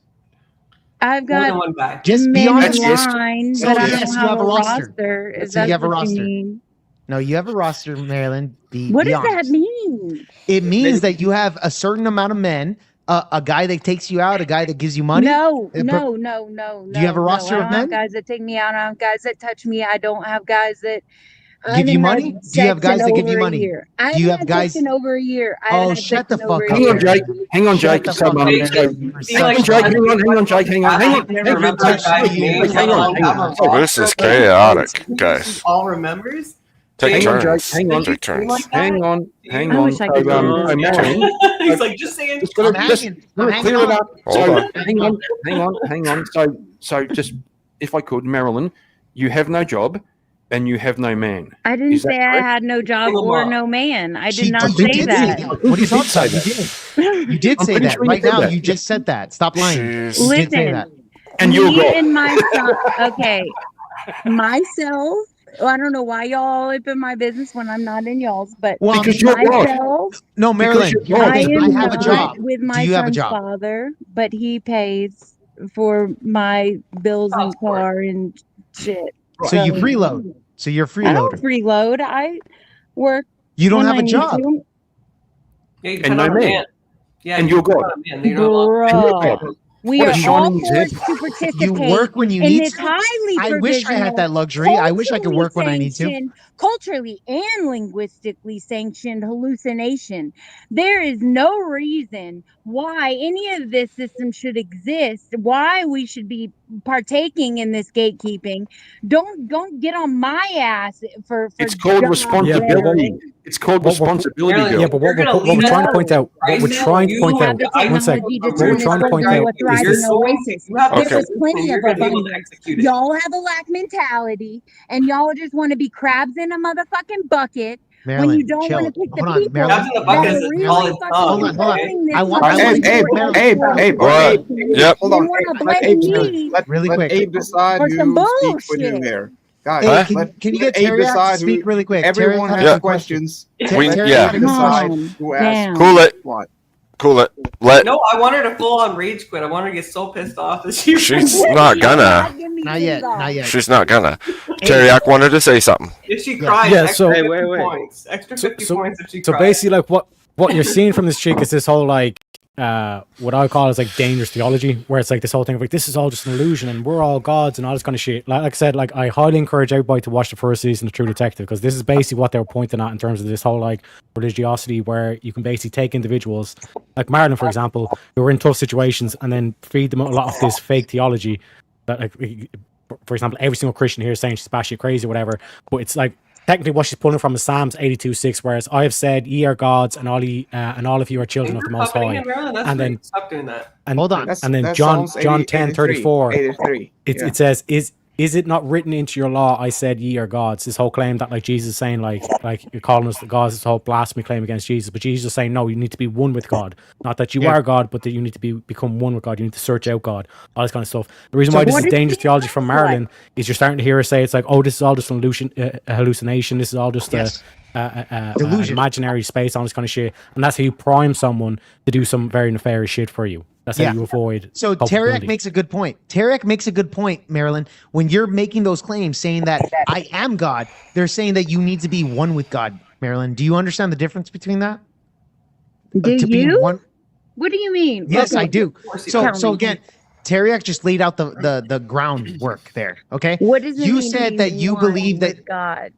I've More than got one guy. Just be men in honest. line, So but I yes, don't you have have a a roster. roster. Is So you that have a what you roster. mean? No, you have a roster, Marilyn. What Be does that honest. mean? It means that you have a certain amount of men, a guy that takes you out, a guy that gives you money. No, Uh, no, but- no, no, Do you have a no, roster I of don't have men? guys that take me out. I don't have guys that touch me. I don't have guys that I Give you haven't money? had Do you have sex in guys that give you over a money? year. I Do you haven't have had sex guys? in over a year. I haven't Oh, had shut sex the in over fuck a up, Hang on, year. Jake. Hang on, Shut Jake. the So, fuck up, Jake, Marilyn. do You're you like such Jake, a hang on, Jake. Hang on, I hang on. can never Hang on. remember touched a guy's you. name, Hang let on, alone hang have on. a Oh, this is roster. chaotic, Who guys. all remembers? Take Jake, Hang on, Jake. turns. Hang on. Take turns. like that? Hang on. Hang I on. wish I could do So, this. Marilyn, He's like, just saying. just I'm gonna just hanging. gonna I'm clear hanging it on. up. Hold So, on. hang on. So just if I could, Marilyn, you have no job and you have no man. I didn't Is that say I correct? had no job Pull 'em or up. no man. I She did not did- you say did that. What are you You talking did say about? that. You did I'm say pretty that sure you right said now. that. You just said that. Stop lying. Jeez. You did say that. Listen, And you're me God. and my son. Okay, myself. I don't know why y'all up in my business when I'm not in y'all's, but Well, Because you're God. myself, no, Marilyn. you're Here's the God. I thing. I am have a not job. with Do my you have a son's job? father, but he pays for my bills and car and shit. So you freeload. So you're a I don't freeloader. freeload. I work. You don't when have I a need job. to. Yeah, you And depend no on a man. man. Yeah, And you you're depend God. on a man. You're not allowed. And you're Bruh. God. We What a are all shining forced example. to participate You work when you in need this to. highly I wish I had that luxury. I wish I could work when I need to. culturally and linguistically sanctioned hallucination. There is no reason why any of this system should exist, why we should be partaking in this gatekeeping. Don't get on my ass for It's called job responsibility. rhetoric. It's called What we're- responsibility, Marilyn, girl. Yeah, but you're gonna what we're leave trying to that point out, what right we're now. trying to You point have out, the one sec, technology to what turn we're this trying to point into a out is thriving this. oasis. You have the There Okay. was plenty and you're of gonna be able to abundance. execute it. Y'all have a lack mentality, and y'all just want to be crabs in a motherfucking bucket when Marilyn, you don't chill. want to pick the Hold on, people Marilyn. Crabs in the that bucket are is a really solid fucking tongue. Hold on, hold on. controlling this I want motherfucking Abe, world Abe, for Abe, What? education. Yep. Hold They on. want to Let blame Abe, me Really let quick. Abe decide for some who speaks with him bullshit. there. Hey, Guys, can you let get Abe Terry to decide speak who. really quick? Everyone Terry has a question. questions. We- Let yeah. Terry decide Calm who asks. down. Cool it. What? Cool it. Let. No, I want her to full on rage quit. I want her to get so pissed off that she. She's not gonna. Not yet. Not yet. She's not gonna. Teriak wanted to say something. If she cries, Yeah, extra so- 50 wait. points. Extra 50 points if she So cries. basically, like what you're seeing from this chick is this whole like what I call is like dangerous theology, where it's like this whole thing of like this is all just an illusion and we're all gods and all this kind of shit. Like I said, like I highly encourage everybody to watch the first season of True Detective, because this is basically what they were pointing at in terms of this whole like religiosity, where you can basically take individuals like Marilyn, for example, who are in tough situations, and then feed them a lot of this fake theology that, like, for example, every single Christian here is saying she's batshit crazy or whatever, but it's like technically what she's pulling from is Psalms 82:6, whereas I have said ye are gods and all of you are children of the Most High. And then Stop doing that. and, Hold on. And then That's John Psalms 10:34, 83. it says, is it not written into your law, I said ye are gods? This whole claim that like Jesus is saying like you're calling us the gods, this whole blasphemy claim against Jesus. But Jesus is saying, no, you need to be one with God. Not that you are God, but that you need to become one with God. You need to search out God, all this kind of stuff. The reason why this is dangerous theology from Marilyn is you're starting to hear her say it's like, oh, this is all just an illusion, a hallucination. This is all just Delusion. imaginary space, all this kind of shit. And that's how you prime someone to do some very nefarious shit for you. That's how you avoid. So culpability. Tarek makes a good point. Tarek makes a good point, Marilyn. When you're making those claims saying that I am God, they're saying that you need to be one with God, Marilyn. Do you understand the difference between that? Do to be you? one. What do you mean? Yes, Okay. I do. Tell So me. again, Tarek just laid out the groundwork there. Okay. What does it You mean to said be that you one believe that. with God?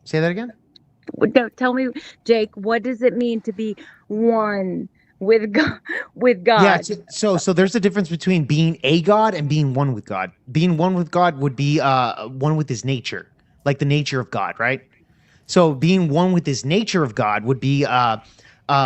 Say that again. Tell me, Jake. What does it mean to be one with God? With God. Yeah. So there's a difference between being a God and being one with God. Being one with God would be one with his nature, like the nature of God, right? So being one with his nature of God would be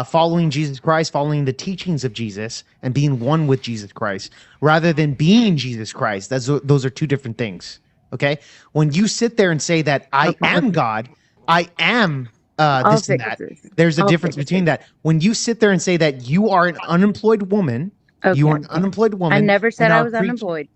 following Jesus Christ, following the teachings of Jesus, and being one with Jesus Christ, rather than being Jesus Christ. Those are two different things. Okay. When you sit there and say that I am God, I am this and that, there's a difference between that. When you sit there and say that you are an unemployed woman, you are an unemployed woman. I never said and I are was preach- unemployed.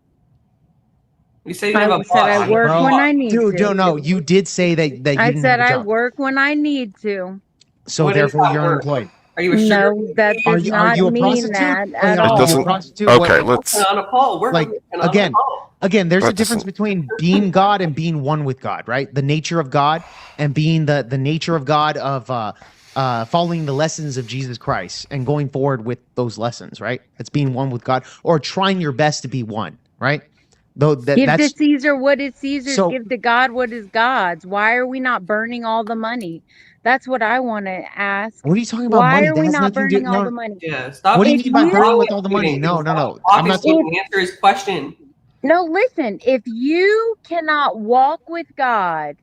You say you have a boss. I work when I need Dude, to. no, you did say that you I didn't said have a I job. work when I need to. So What is therefore that you're work? unemployed. Are you a sugar No, that Are does you not a mean prostitute? that Are at you all. a prostitute? Okay, What- let's. on a pole? We're like on a again, pole. there's a That difference doesn't- between being God and being one with God, right? The nature of God and being the nature of God of following the lessons of Jesus Christ and going forward with those lessons, right? It's being one with God or trying your best to be one, right? Though Give to that's Caesar what is Caesar's, So- give to God what is God's. Why are we not burning all the money? That's what I want to ask. what are you talking about? Why Money are that we has not nothing to do. burning all No, the money? Yeah, stop. what do you If mean by burning you- with all the money? No. I'm not. Obviously, answer his question. No, listen, if you cannot walk with God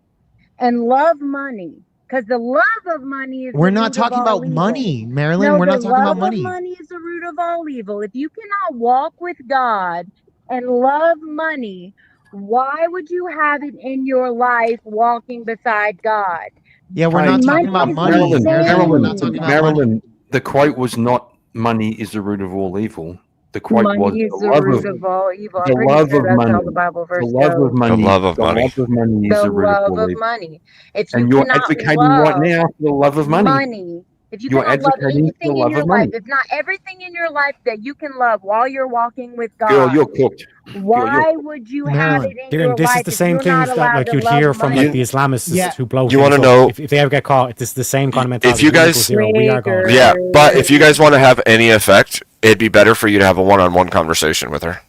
and love money, because the love of money is We're the not root of talking all about evil. money, Marilyn. No, We're the not talking about love money. of money is the root of all evil. If you cannot walk with God and love money, why would you have it in your life walking beside God? Yeah, we're not talking about money. Marilyn, Marilyn, we're not talking about money. Marilyn, the quote was not "money is the root of all evil." The quote was Money is the the love root of of all evil. the I'm pretty love sure of that's money. how the Bible The verse love goes. of money. The love of money. Love of money is The the root of love all of evil. money. If you And you're cannot advocating right love now for the love of money. if you You're cannot love advocating for the anything in love your of life, money. if not everything in your life that you can love while you're walking with God, Girl, you're cooked. why would you have it in Kieran, your this life is the if same you're things not that allowed like to you'd love hear from money? like the Islamists who blow You things wanna up. know- if they ever get caught, it's the same kind of mentality. If you We equal guys, zero, we are gone. yeah, but if you guys want to have any effect, it'd be better for you to have a one-on-one conversation with her.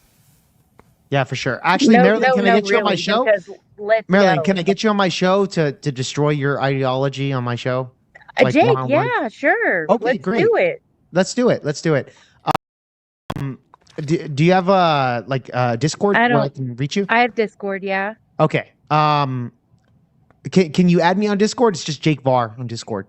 Yeah, for sure. Actually, Marilyn, can I get you on my really, show? because let's Marilyn, go. can I get you on my show to destroy your ideology on my show? Jake, one-on-one? yeah, sure. Okay, Let's great. do it. Let's do it. Let's do it. Do you have Discord I where I don't. can reach you? I have Discord, yeah. Okay. Can you add me on Discord? It's just Jake Var on Discord.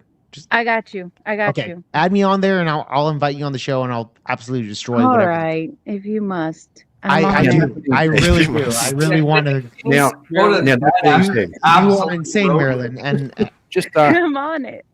I got you. I got Okay. you. Add me on there, and I'll invite you on the show, and I'll absolutely destroy All whatever. right, if you must. I I'm do. on I really do. I really want to. Now, that being said, You are insane, Marilyn, and just I'm on it.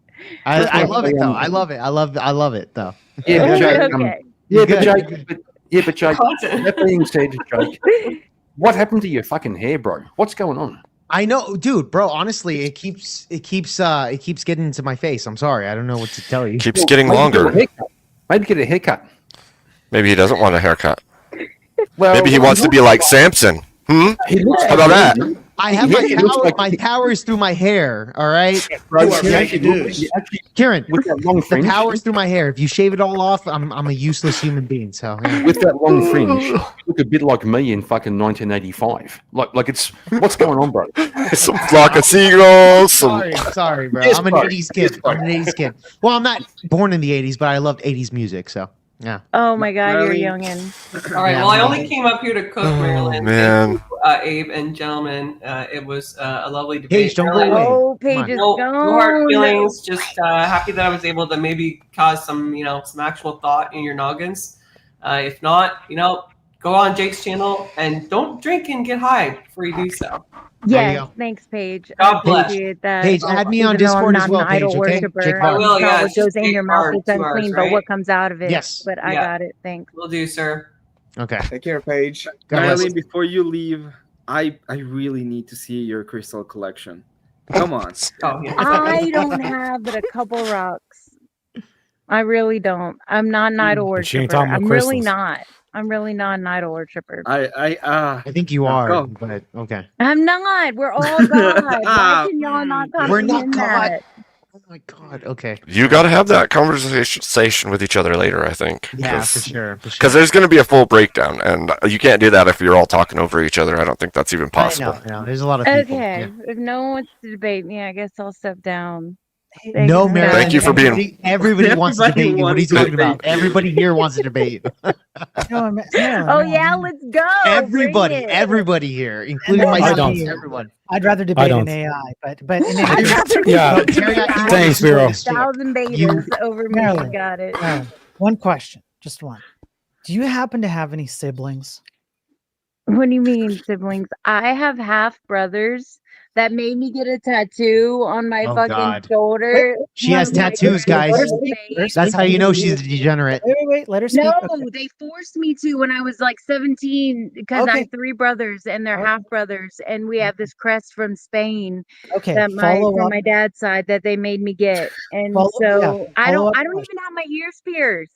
I love it though. I love it. I love it though. Yeah, but Jake, Okay. yeah, Good. but Jake, that being said, Jake, what happened to your fucking hair, bro? What's going on? I know, dude, bro. Honestly, it keeps getting into my face. I'm sorry. I don't know what to tell you. Keeps getting Maybe longer. get a haircut. Maybe get a haircut. Maybe he doesn't want a haircut. Well, Maybe he wants to be like Samson. How about that? I have my powers through my hair. All right, Kieran, with that long the fringe, powers through my hair. If you shave it all off, I'm a useless human being. So yeah. with that long fringe, you look a bit like me in fucking 1985. Like it's what's going on, bro? Some flock of seagulls. Sorry, bro. Yes, I'm an bro. 80s kid. I'm an 80s kid. Well, I'm not born in the 80s, but I loved 80s music. So yeah. Oh my God, you're Really? youngin. All right. Well, I only came up here to cook, Marilyn. man. Thank you, Abe and gentlemen. It was a lovely debate. Paige, don't go Marilyn, away. Oh, Paige is no hard gone. feelings. Just happy that I was able to maybe cause some actual thought in your noggins. If not, go on Jake's channel and don't drink and get high before you do so. There you Yes, go. thanks, Paige. God I bless. appreciate that. Paige, add me on Even though Discord I'm as not well, an Paige, idol okay? worshiper. Jake I Var. will, Not yeah. what It's goes just in Jake your mouth Var, is 2 Rs, unclean, but right? what comes out of it. Yes. But I Yeah. got it. Thanks. Will do, sir. Okay. Take care, Paige. God bless. Marilyn, before you leave, I really need to see your crystal collection. Come on. Oh, yeah. I don't have but a couple rocks. I really don't. I'm not an idol But she ain't worshiper. talking about I'm really crystals. not. I'm really not an idol worshiper. I think you are, go. but okay. I'm not. We're all God. Why can y'all not We're not comprehend God. that? Oh my God. Okay. You got to have that conversation with each other later, I think. Yeah, for sure. For sure. Because there's going to be a full breakdown, and you can't do that if you're all talking over each other. I don't think that's even possible. I know. There's a lot of people. Okay. Yeah. If no one wants to debate me, I guess I'll step down. No, Thanks, Marilyn. guys. Thank you for being- Everybody wants to Everybody debate you. What are you wants to talking debate. about? Everybody here wants to debate. Oh yeah, let's go. Everybody, Bring it. everybody here, including I myself. don't. Everyone. I'd rather I debate don't. an AI, but in any Yeah. No, Terry, you want Thanks, to destroy Vero. this chick. 1,000 betas over me. Marilyn. Got it. one question, just one. Do you happen to have any siblings? What do you mean, siblings? I have half brothers that made me get a tattoo on my Oh, fucking God. shoulder. She has tattoos, guys. That's how you know she's a degenerate. Wait, let her speak. No, Okay. they forced me to when I was like 17 because I Okay. have 3 brothers and they're half brothers, and we have this crest from Spain Okay, that follow from up. my dad's side that they made me get, and Yeah, so I follow don't up even question. have my ears pierced.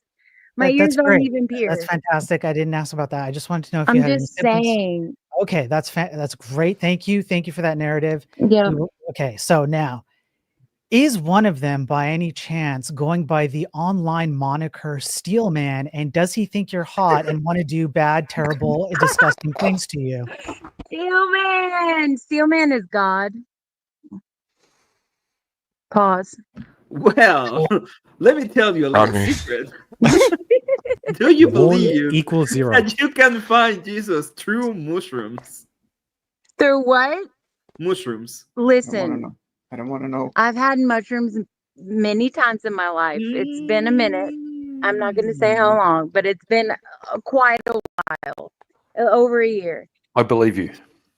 My ears That's don't great. even pierce. That's fantastic. I didn't ask about that. I just wanted to know if you I'm had any just symptoms. saying. Okay, that's great. Thank you for that narrative. Yeah. Okay, so now, is one of them by any chance going by the online moniker Steelman, and does he think you're hot and want to do bad, terrible, disgusting things to you? Steelman is God. Pause. Well, let me tell you a little secret. Do you 1 believe equals 0. that you can find Jesus through mushrooms? Through what? Mushrooms. Listen, I don't want to know. I've had mushrooms many times in my life. It's been a minute. I'm not going to say how long, but it's been quite a while, over a year. I believe you.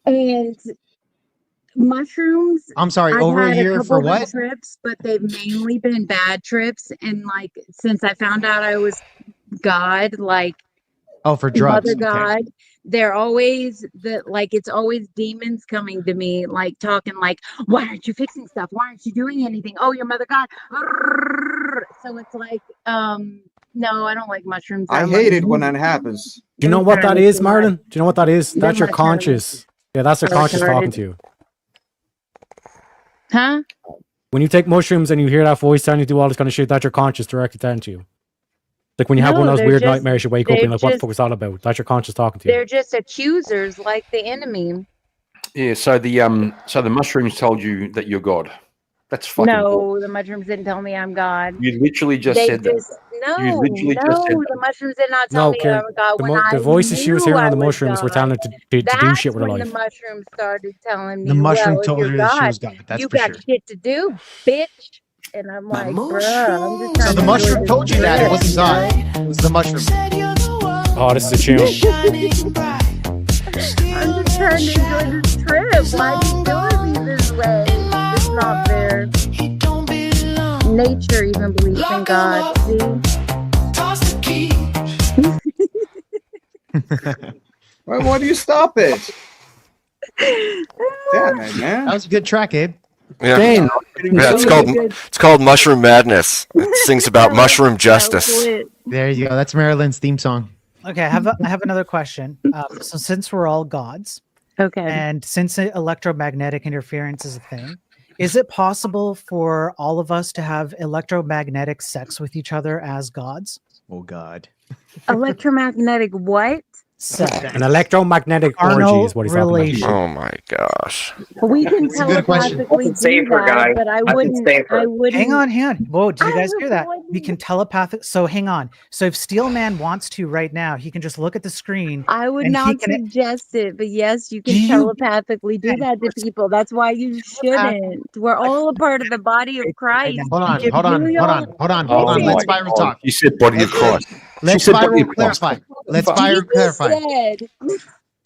And mushrooms. I'm sorry, I've over a had year couple for good what? trips, but they've mainly been bad trips. And like since I found out I was God, like Oh, for drugs. Mother God, they're always it's always demons coming to me, like talking like, why aren't you fixing stuff? Why aren't you doing anything? Oh, your Mother God. So it's like, no, I don't like mushrooms. I hate it when that happens. Do you know what that is, Marlon? Do you know what that is? That's your conscious. Yeah, that's your They're conscious talking retarded. to you. Huh? When you take mushrooms and you hear that voice telling you to do all this kind of shit, that's your conscious directly telling to you. Like when you have No, one of those they're weird just- nightmares, you wake up and they're you're like, what the just- fuck is that about? That's your conscious talking to you. They're just accusers, like the enemy. Yeah. So the mushrooms told you that you're God. That's fucking. No, the mushrooms didn't tell me I'm God. You literally just They said that. No, You literally no, just said the mushrooms did not tell No, me Karen, I'm God. When the I voices she was knew hearing on I the was mushrooms were God, telling her to do that's shit with her when life. the mushrooms started telling me, The mushroom well, if told you're her that she God, was God, that's you for got sure. shit to do, bitch. And I'm like, bruh, I'm just So trying the to mushroom enjoy told you this that it trip, wasn't God. right? It was the mushroom. Oh, this is a tune. I'm just trying to enjoy this trip. Why are you doing me this way? It's not fair. Nature even believes in God. See? Why do you stop it? Damn it, man. That was a good track, Abe. Yeah. Dang. Yeah, it's called Mushroom Madness. It sings about mushroom justice. There you go. That's Marilyn's theme song. Okay, I have another question. So since we're all gods, okay, and since electromagnetic interference is a thing, is it possible for all of us to have electromagnetic sex with each other as gods? Oh God. Electromagnetic what? Sex. An electromagnetic Carnal orgy is what he's talking relation. about. Oh my gosh. We can That's a good question. telepathically That's a do safer guy. that, but I That's a wouldn't. safer. I wouldn't. Hang on. Whoa, did you guys hear that? We can telepathic. So hang on. So if Steelman wants to right now, he can just look at the screen. I would and he not can- suggest it, but yes, you can Do you- telepathically do that to people. That's why you shouldn't. We're all a part of the body of Christ. Hold on. If you all- Let Spiral talk. You said body of Christ. Let's She said body Spiral of Christ. clarify. Let's Fuck. Spiral Jesus clarify. said.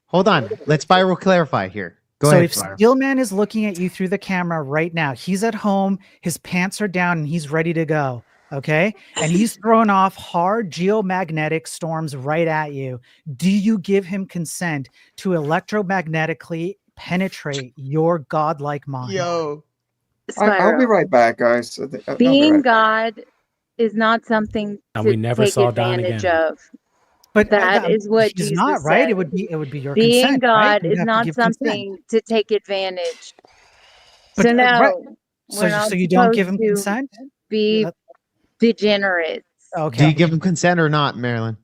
Hold on. Let Spiral clarify here. Go so ahead. if Spiral. Steelman is looking at you through the camera right now, he's at home, his pants are down, and he's ready to go. Okay. And he's throwing off hard geomagnetic storms right at you. Do you give him consent to electromagnetically penetrate your godlike mind? Yo. I'll be right back, guys. I'll be Being right back. God is not something And to we never take saw Dan advantage again. of. But That is what he's Jesus not right. said. It would be your Being consent. right? God You'd is have to not give consent. something to take advantage. But, so no, right. we're not So you don't give him supposed to consent? Be degenerates. Okay. Do you give him consent or not, Marilyn?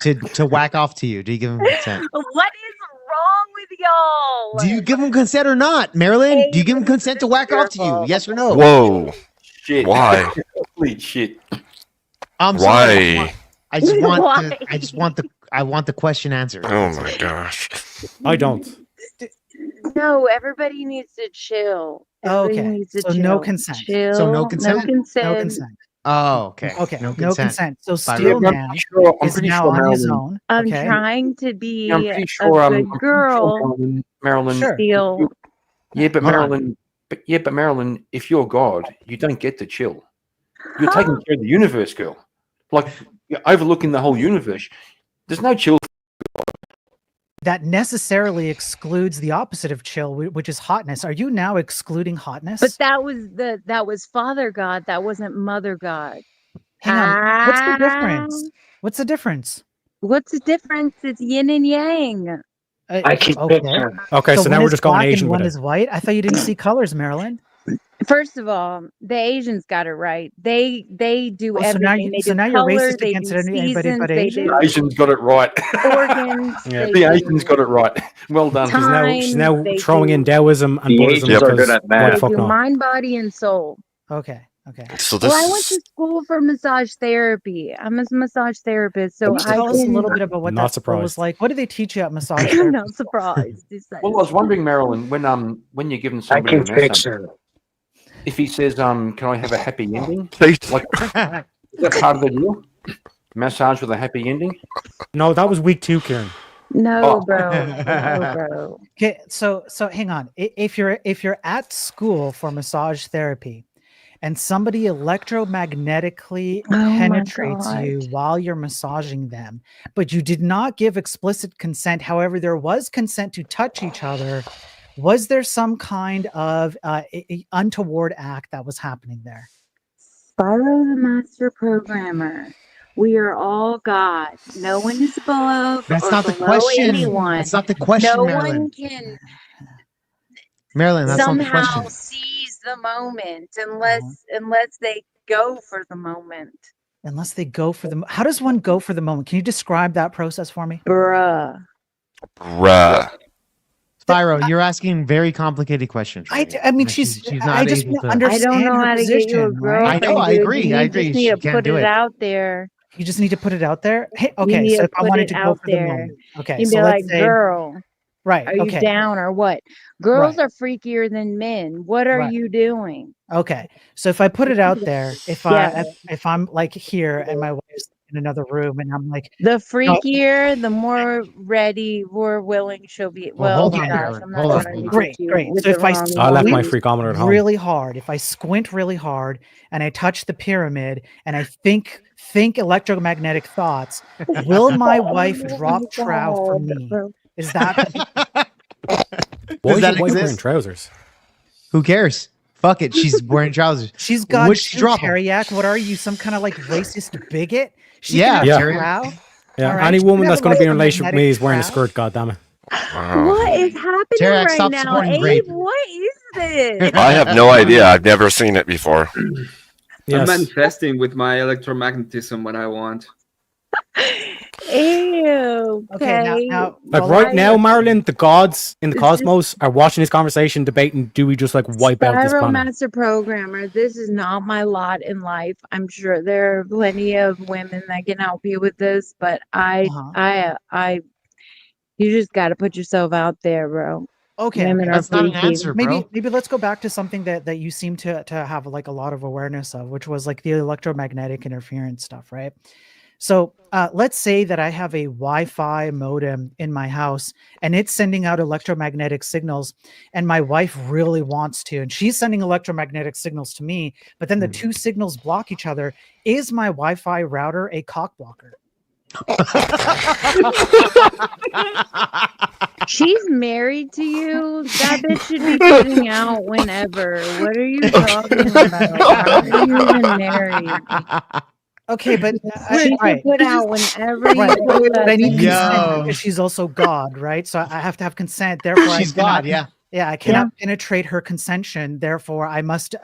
to whack off to you? Do you give him consent? What is wrong with y'all? Do you give him consent or not, Marilyn? Do you give him consent to whack off to you? Yes or no? Whoa. Shit. Why? Holy shit. I'm Why? sorry. I just want. Why? I want the question answered. Oh my gosh. I don't. No, everybody needs to chill. Everybody Okay. needs to So chill. no consent. Chill. So no consent? No consent. No consent. Oh, okay. Okay, No no consent. consent. So By Steel rote. Man I'm is pretty now sure on his Marilyn. own. I'm Okay. trying to I'm be pretty a sure. good I'm pretty sure girl. Marilyn. Sure. Steel. Yeah, but Hold on. Marilyn. But Marilyn, if you're God, you don't get to chill. You're taking care of the universe, girl. Like you're overlooking the whole universe. There's no chill. That necessarily excludes the opposite of chill, which is hotness. Are you now excluding hotness? But that was Father God. That wasn't Mother God. Hang on. What's the difference? What's the difference? What's the difference? It's yin and yang. I can Okay. picture. Okay, so one now we're is just going black Asian and with one it. is white. I thought you didn't see colors, Marilyn. First of all, the Asians got it right. They do Oh, so everything. now, they so do now you're color. racist They against do anybody seasons. but They Asian. do The Asians got it right. organs. Yeah. They The do Asians got it right. Well done. She's time. now They throwing in do, Taoism and The Buddhism Asians are good because at why math. the they fuck do not? mind, body, and soul. Okay. So Well, this I went to is school for massage therapy. I'm a massage therapist, so Can you I tell us a can. little bit about what Not that school was surprised. like? What did they teach you at massage I'm therapy? not surprised. Well, I was wondering, Marilyn, when you're giving I somebody a can massage, picture. if he says, "Can I have a happy ending?" Thank Like, is that part of the deal? Massage with a happy ending? No, that was week 2, Kieran. No, Oh. bro. No, bro. Okay, so hang on. If you're at school for massage therapy, and somebody electromagnetically Oh my penetrates God. you while you're massaging them, but you did not give explicit consent. However, there was consent to touch each other. Was there some kind of untoward act that was happening there? Spyro the Master Programmer. We are all God. No one is above That's or not the below question. anyone. That's not the question, No Marilyn. one can Marilyn, that's not the somehow question. seize the moment unless they go for the moment. Unless they go for the. How does one go for the moment? Can you describe that process for me? Bruh. Spyro, you're asking very complicated questions. I mean, she's not I just able to. understand I don't know her how to get you a position, right? girlfriend. I know, I dude. agree, You I agree. just need She to can't put do it it. out there. You just need to put it out there. Hey, You okay, need so to if I put wanted it to go out for the there. moment, okay, You'd so be let's like, say, girl, right, are you okay, down or what? Girls right, are freakier than men. What are right. you doing? Okay, so if I put it out there, Yeah. if I'm like here and my wife's in another room and I'm like, The no, freakier, the more ready, more willing she'll be. Well, hold oh on, gosh, Marilyn. I'm not Hold on, trying hold to on. great, get you great. with So the if I wrong I left my one. freakometer at home. really hard, if I squint really hard and I touch the pyramid and I think electromagnetic thoughts, will my wife drop trow for me? Is that Why Does is that your wife wearing exist? trousers? Who cares? Fuck it. She's wearing trousers. she's got Would she drop 'em? Teriak? What are you, some kind of like racist bigot? She Yeah, can have Yeah. trow. Yeah, All right, any she can woman have that's going to be in a relationship with electromagnetic me is wearing a trow. skirt, goddammit. What is happening Tarek, right stop now, supporting Abe? rape. What is this? I have no idea. I've never seen it before. I'm Yes. manifesting with my electromagnetism what I want. Ew. Okay, now Like well, right now, Marilyn, the gods in the It's just- cosmos are watching this conversation, debating: do we just like wipe out this Spyro planet? Master Programmer, this is not my lot in life. I'm sure there are plenty of women that can help you with this, but you just got to put yourself out there, bro. okay, Women are That's not an freaky. answer, bro. maybe let's go back to something that you seem to have like a lot of awareness of, which was like the electromagnetic interference stuff, right? So let's say that I have a Wi-Fi modem in my house and it's sending out electromagnetic signals, and my wife really wants to, and she's sending electromagnetic signals to me, but then the two signals block each other. Is my Wi-Fi router a cock blocker? She's married to you. That bitch should be putting out whenever. What are you talking about? How are you even married? Okay, but She all right. should put out whenever Right, you put but I need that consent Yo. because she's also God, right? So I have to have consent. Therefore, She's I cannot, God, yeah. Yeah, I cannot penetrate her consension. Therefore, I must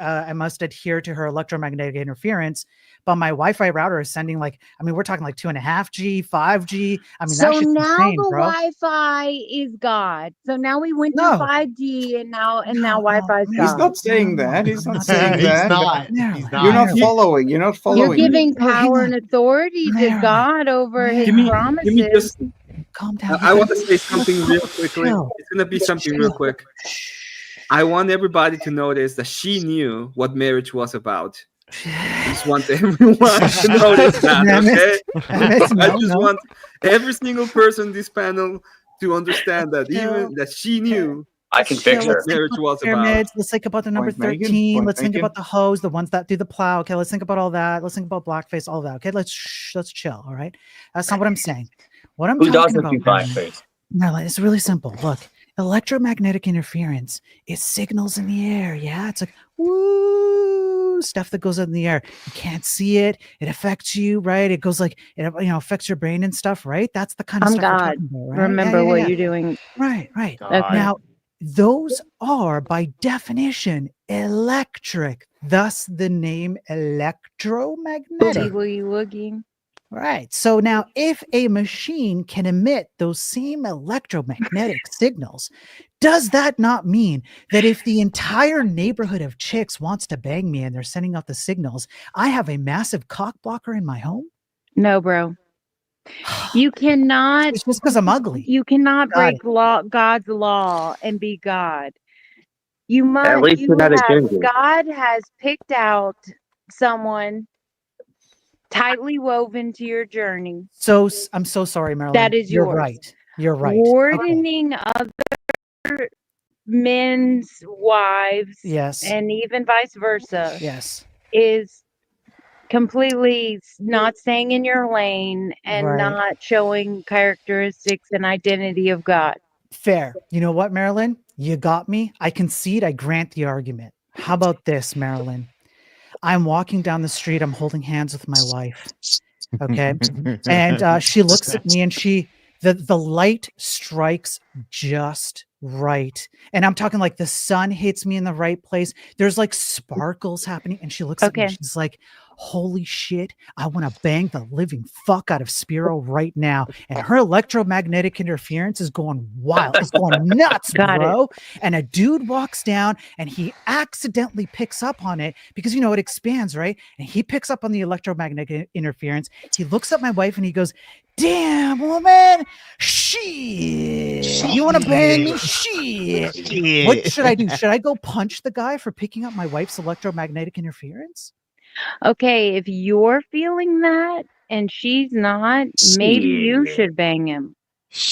adhere to her electromagnetic interference. But my Wi-Fi router is sending like, I mean, we're talking like 2.5G, 5G. I mean, So that's just now insane, the bro. Wi-Fi is God. So now we went to No. 5G and now Wi-Fi is God. He's not saying that. He's not saying He's that. not. No, He's You're not. not following. You're not You're following. giving Well, hang power on. and authority to Marilyn. God over his Give me promises. just. Calm down. I want to say something real quickly. Chill. It's gonna be something real quick. I want everybody to notice that she knew what marriage was about. I just want everyone to notice that, okay? I just want every single person in this panel to understand that even that she knew I can fix her. Let's think marriage about was the pyramids. about. Let's think about the number Point Megan, 13. point Let's think Megan. about the hoes, the ones that do the plow. Okay, let's think about all that. Let's think about blackface, all that. Okay, let's chill. All right, that's not what I'm saying. What I'm Who talking doesn't about, do blackface? Marlon, it's really simple. Look, electromagnetic interference is signals in the air. Yeah, it's like woo stuff that goes up in the air. You can't see it. It affects you, right? It goes like it, affects your brain and stuff, right? That's the kind of I'm stuff we're God. talking about, right? Remember what you're doing. Right. Okay. Now, those are by definition electric, thus the name electromagnetic. Woogie woogie. Right. So now, if a machine can emit those same electromagnetic signals, does that not mean that if the entire neighborhood of chicks wants to bang me and they're sending out the signals, I have a massive cock blocker in my home? No, bro. You cannot. It's just because I'm ugly. You cannot break God's law and be God. You must. At least you're not a ginger. God has picked out someone tightly woven to your journey. So I'm so sorry, Marilyn. That is You're yours. right. You're right. Wardening other men's wives, Yes, and even vice versa, yes, is completely not staying in your lane and Right. not showing characteristics and identity of God. Fair. You know what, Marilyn? You got me. I concede. I grant the argument. How about this, Marilyn? I'm walking down the street. I'm holding hands with my wife. Okay. And she looks at me and the light strikes just right. And I'm talking like the sun hits me in the right place. There's like sparkles happening. And she looks at me. Okay. She's like, holy shit, I want to bang the living fuck out of Spiro right now. And her electromagnetic interference is going wild. It's going nuts, bro. And a dude walks down and he accidentally picks up on it because, it expands, right? And he picks up on the electromagnetic interference. He looks at my wife and he goes, damn, woman, shit. You want to bang me? Shit. What should I do? Should I go punch the guy for picking up my wife's electromagnetic interference? Okay, if you're feeling that and she's not, maybe you should bang him.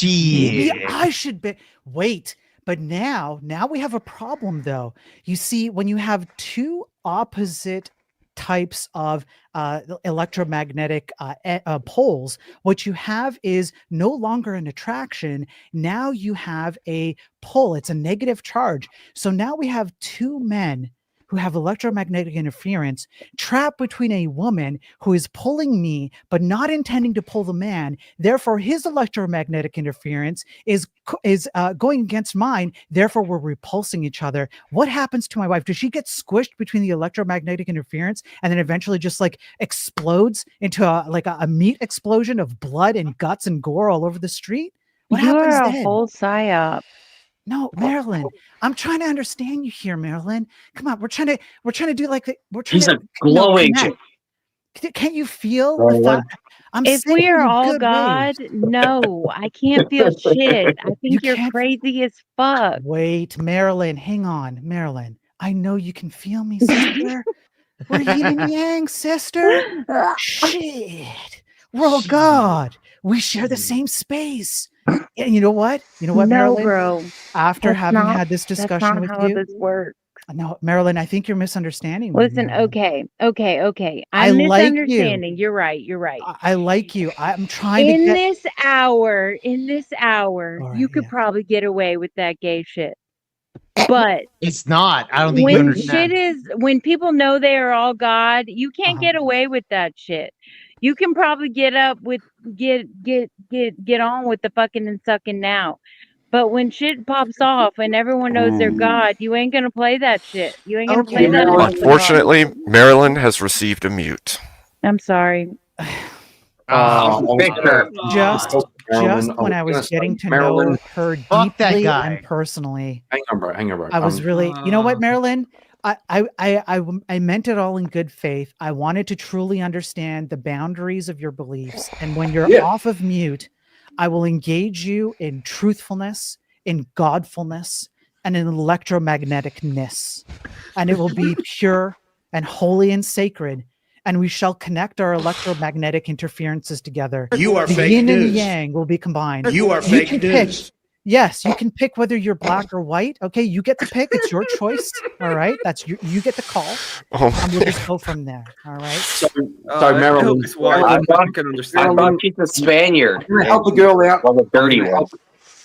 Maybe I should be. Wait, but now we have a problem though. You see, when you have two opposite types of electromagnetic poles, what you have is no longer an attraction. Now you have a pull. It's a negative charge. So now we have two men who have electromagnetic interference trapped between a woman who is pulling me but not intending to pull the man. Therefore, his electromagnetic interference is going against mine. Therefore, we're repulsing each other. What happens to my wife? Does she get squished between the electromagnetic interference and then eventually just like explodes into a meat explosion of blood and guts and gore all over the street? What happens You're a then? whole psyop. No, Marilyn, I'm trying to understand you here, Marilyn. Come on, we're trying to do like we're trying He's to. a glow connect. agent. Can't you feel the thought? If we are all God, no, I can't feel shit. I think you're crazy as fuck. Wait, Marilyn, hang on, Marilyn. I know you can feel me, sister. We're yin and yang, sister. Shit, we're all God. We share the same space. And you know what? No, Marilyn? bro. After That's having not- had this that's discussion not with how you, this works. no, Marilyn, I think you're misunderstanding me. Listen, okay. I I'm like you. misunderstanding. You're right. I like you. I'm trying to In get. this hour, you could probably get away with that gay shit. But It's not. I don't think you when understand. when people know they are all God, you can't get away with that shit. You can probably get on with the fucking and sucking now. But when shit pops off and everyone knows they're God, you ain't gonna play that shit. You ain't gonna play that. Unfortunately, Marilyn has received a mute. I'm sorry. Just when I was getting to know her deeply and personally, Hang on, bro. I was really, you know what, Marilyn? I meant it all in good faith. I wanted to truly understand the boundaries of your beliefs. And when you're off of mute, I will engage you in truthfulness, in godfulness, and in electromagneticness. And it will be pure and holy and sacred, and we shall connect our electromagnetic interferences together. You are the fake yin and the news. yang will be combined. You are fake news. Yes, you can pick whether you're black or white. Okay, you get to pick. It's your choice. All right, that's you get the call. And we'll just go from there. All right. So Marilyn, I thought she's a Spaniard. I'm gonna help a girl out. Well, the dirty one.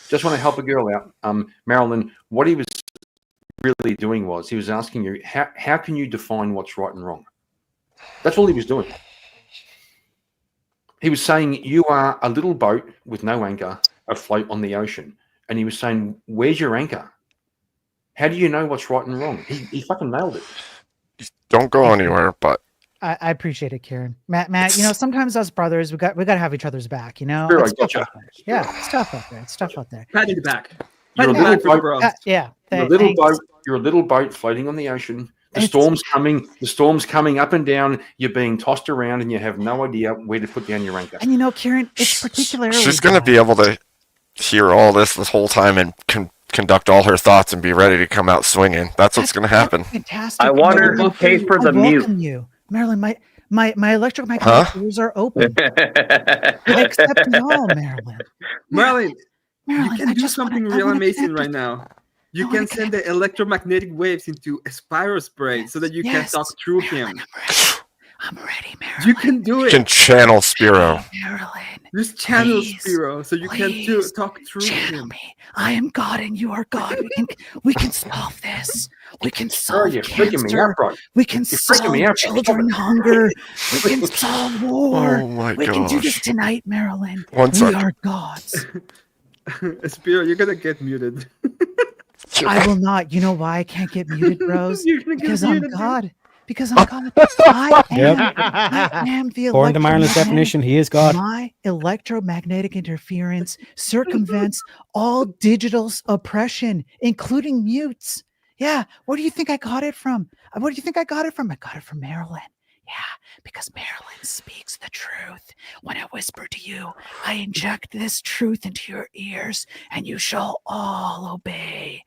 Just want to help a girl out. Marilyn, what he was really doing was he was asking you, how can you define what's right and wrong? That's all he was doing. He was saying you are a little boat with no anchor afloat on the ocean. And he was saying, where's your anchor? How do you know what's right and wrong? He fucking nailed it. Don't go anywhere, but I appreciate it, Kieran. Matt, sometimes us brothers, we got to have each other's back, Sure, It's gotcha. tough out there. Yeah, it's tough out there. It's tough out there. Pat in the back. You're a little boat. Yeah. You're a little boat. You're a little boat floating on the ocean. The storm's coming up and down. You're being tossed around, and you have no idea where to put down your anchor. And Kieran, it's particularly she's going to be able to hear all this whole time and conduct all her thoughts and be ready to come out swinging. That's what's going to happen. Fantastic. I wonder who pays for the mute. You, Marilyn. My electromagnetic ears are open. I accept it all, Marilyn. Marilyn, you can I do just something wanna- I real wanna amazing connect right with- now. You can send the electromagnetic waves into a spiral spray so that you can talk through him. I'm ready, Marilyn. You can do You it. can channel Spiro. Marilyn. Just channel Please, Spiro so you can talk through him. I am God and you are God. We can solve this. We can Sure, solve you're freaking me cancer. out, bro. We can You're freaking solve me out, bro. children hunger. We can solve war. Oh my we can do this gosh. tonight, Marilyn. One we sec. are gods. Spiro, you're gonna get muted. I will not. You know why I can't get muted, bros? You're gonna get Because I'm muted, dude. God. Because I'm God. I am the According to Marilyn's electromagnetic- definition, he is God. My electromagnetic interference circumvents all digital oppression, including mutes. Yeah. Where do you think I got it from? Where do you think I got it from? I got it from Marilyn. Yeah, because Marilyn speaks the truth. When I whisper to you, I inject this truth into your ears, and you shall all obey.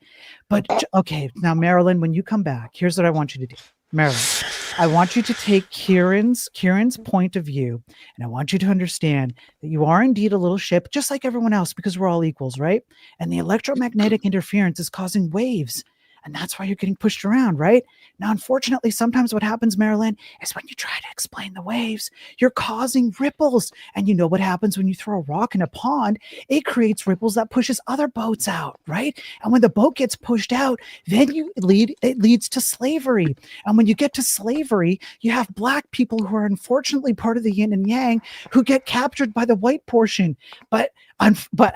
But okay, now Marilyn, when you come back, here's what I want you to do. Marilyn, I want you to take Kieran's point of view, and I want you to understand that you are indeed a little ship, just like everyone else, because we're all equals, right? And the electromagnetic interference is causing waves. And that's why you're getting pushed around, right? Now, unfortunately, sometimes what happens, Marilyn, is when you try to explain the waves, you're causing ripples. And you know what happens when you throw a rock in a pond? It creates ripples that pushes other boats out, right? And when the boat gets pushed out, then it leads to slavery. And when you get to slavery, you have black people who are unfortunately part of the yin and yang who get captured by the white portion. But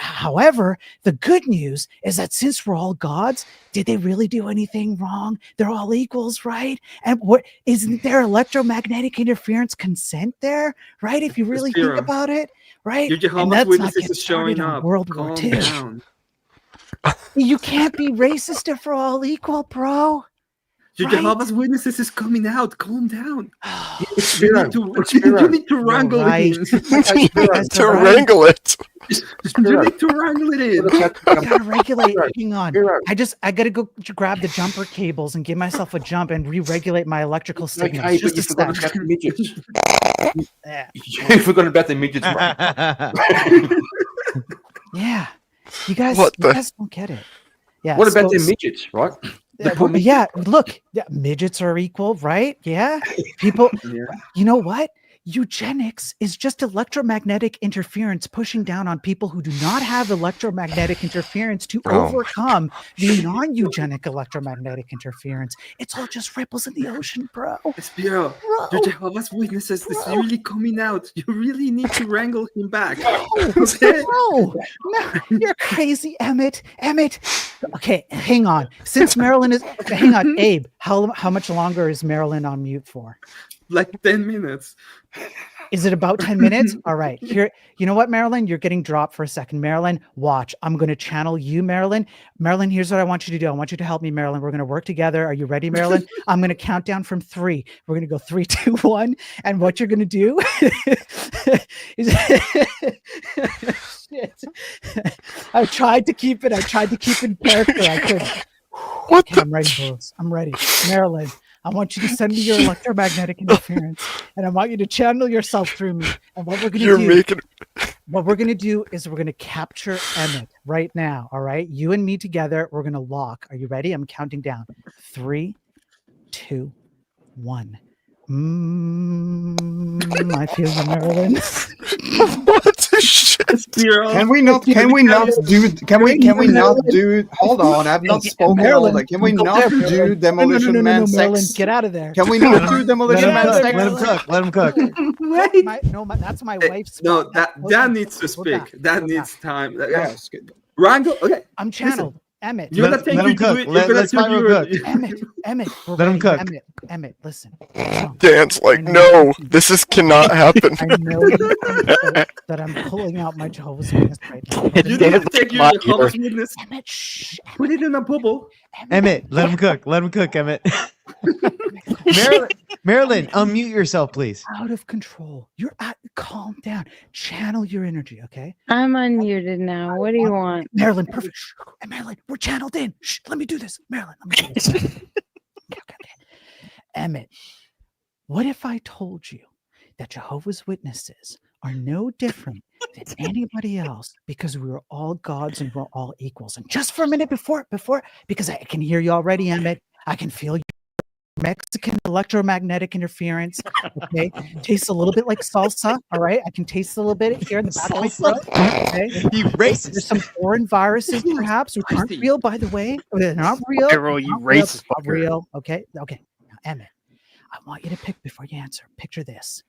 however, the good news is that since we're all gods, did they really do anything wrong? They're all equals, right? And what isn't there electromagnetic interference consent there, right? If you really think about it, right? Your Jehovah's Witnesses is showing up. World War Calm II. down. You can't be racist if we're all equal, bro. Your Right? Jehovah's Witnesses is coming out. Calm down. Spiro, You need to wrangle right. it To wrangle it. in. You need to wrangle it in. I gotta regulate. Hang on. I gotta go grab the jumper cables and give myself a jump and re-regulate my electrical signals. Okay, Just but you a forgot sec. about the midgets. Yeah. You forgot about the midgets. Yeah. You guys don't get it. Yeah. What about so- the midgets, right? Yeah, look, midgets are equal, right? Yeah. People, you know what? Eugenics is just electromagnetic interference pushing down on people who do not have electromagnetic interference to overcome the non-eugenic electromagnetic interference. It's all just ripples in the ocean, bro. Spiro, your Jehovah's Witnesses is really coming out. You really need to wrangle him back. Okay? No, you're crazy, Emmett. Okay, hang on. Since Marilyn is, hang on, Abe. How much longer is Marilyn on mute for? Like 10 minutes. Is it about 10 minutes? All right. Here, you know what, Marilyn? You're getting dropped for a second. Marilyn, watch. I'm going to channel you, Marilyn. Marilyn, here's what I want you to do. I want you to help me, Marilyn. We're going to work together. Are you ready, Marilyn? I'm going to count down from 3. We're going to go 3, 2, 1. And what you're going to do is shit. I tried to keep it in character. I couldn't. Okay, I'm ready, Bruce. I'm ready. Marilyn, I want you to send me your electromagnetic interference, and I want you to channel yourself through me. And what we're going to do is we're going to capture Emmett right now. All right, you and me together. We're going to lock. Are you ready? I'm counting down. 3, 2, 1. I feel you, Marilyn. What the shit? Can we not do? Hold on, I've not spoken all that. Can we not do Demolition Man sex? Marilyn, get out of there. Can we not do Demolition Man sex? Let him cook. Let him cook. That's my wife's. No, that needs to speak. That needs time. Yes. Rango, okay. I'm channeled. Emmett, You're gonna let him cook. Let's cook. Emmett, let him cook. Emmett, listen. Dan's like, no, this cannot happen. I know that I'm pulling out my Jehovah's Witness right now. You need to take your Jehovah's Witness. Emmett, shh. Put it in a bubble. Emmett, let him cook. Let him cook, Emmett. Marilyn, unmute yourself, please. Out of control. Calm down. Channel your energy, okay? I'm unmuted now. What do you want? Marilyn, perfect. Shh. Marilyn, we're channeled in. Shh, let me do this. Marilyn, let me do this. Okay. Emmett, what if I told you that Jehovah's Witnesses are no different than anybody else because we are all gods and we're all equals? And just for a minute before, because I can hear you already, Emmett. I can feel you. Mexican electromagnetic interference. Okay, tastes a little bit like salsa. All right, I can taste a little bit here in the back of my throat. Okay, you racist. There's some foreign viruses, perhaps, which aren't real, by the way. They're not real. Carol, you racist. Not real. Okay. Now, Emmett, I want you to pick before you answer. Picture this.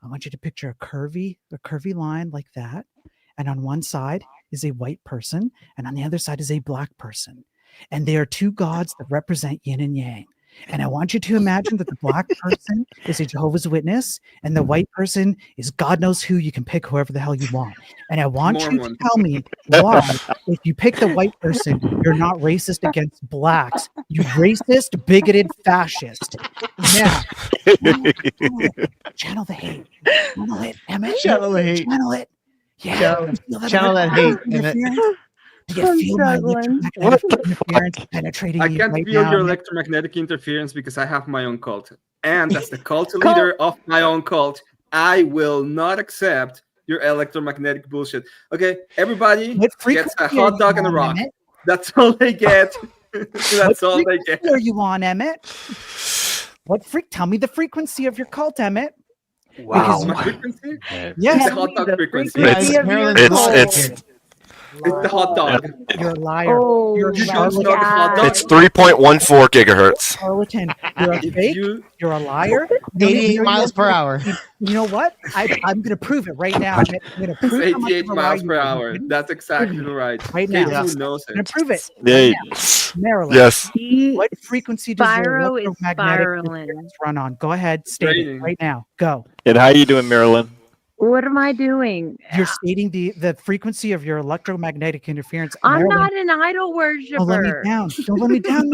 I want you to picture a curvy line like that, and on one side is a white person, and on the other side is a black person, and they are two gods that represent yin and yang. And I want you to imagine that the black person is a Jehovah's Witness and the white person is God knows who. You can pick whoever the hell you want. And I want you to tell me why, if you pick the white person, you're not racist against blacks. You racist, bigoted fascist. Now, channel the hate. Channel it, Emmett. Channel the hate. Channel it. Yeah. Channel that hate. Do you feel my electromagnetic interference penetrating I you can't right feel now? your electromagnetic interference because I have my own cult. And as the cult leader of my own cult, I will not accept your electromagnetic bullshit. Okay, everybody gets a hot dog and a rock. Emmett? That's all they get. That's all they get. What are you on, Emmett? Tell me the frequency of your cult, Emmett. Wow. My frequency? Yes. It's the hot dog frequency. It's the hot dog. You're a liar. Oh, You're a You don't know the charlatan. hot dog. It's 3.14 gigahertz. Charlatan. You're a fake. You're a liar. 88 miles per hour. You know what? I'm going to prove it right now. I'm going to prove It's how much 88 of a liar miles you per are. hour. That's exactly right. Right now. Who knows I'm going it? to prove it. Yeah. Marilyn. Yes. What frequency does your Spyro is electromagnetic spiraling. interference run on? Go ahead. State it Raining. right now. Go. And how you doing, Marilyn? What am I doing? You're stating the frequency of your electromagnetic interference. I'm Marilyn, not an idol don't let me worshiper. down. Don't let me down.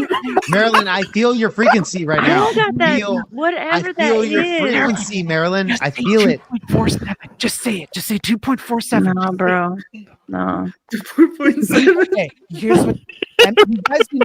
Marilyn, I feel your frequency right now. I got that. I Whatever feel that your is. frequency, Marilyn. Just I say feel it. 2.47. Just say it. Just say 2.47. No, bro. No. Okay, here's what you guys you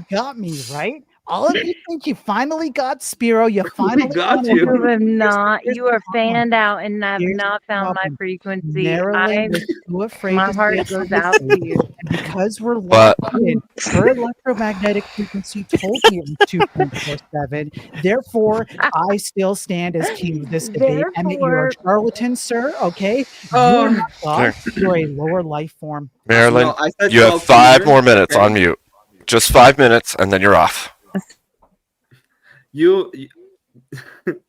got me, right? All of you think you finally got Spiro. You finally got him. you. You have not. Here's You are the problem. fanned out and have Here's not the found my problem. frequency. Marilyn is too afraid My to heart say goes it. out to you. And because we're But- locked in, her electromagnetic frequency told me it was 2.47. Therefore, I still stand as king of this debate. Emmett, you are a charlatan, sir. Okay, you're not God. You're a lower life form. Marilyn, No, I said you have cult 5 leader. more minutes Okay. on mute. Just 5 minutes, and then you're off. You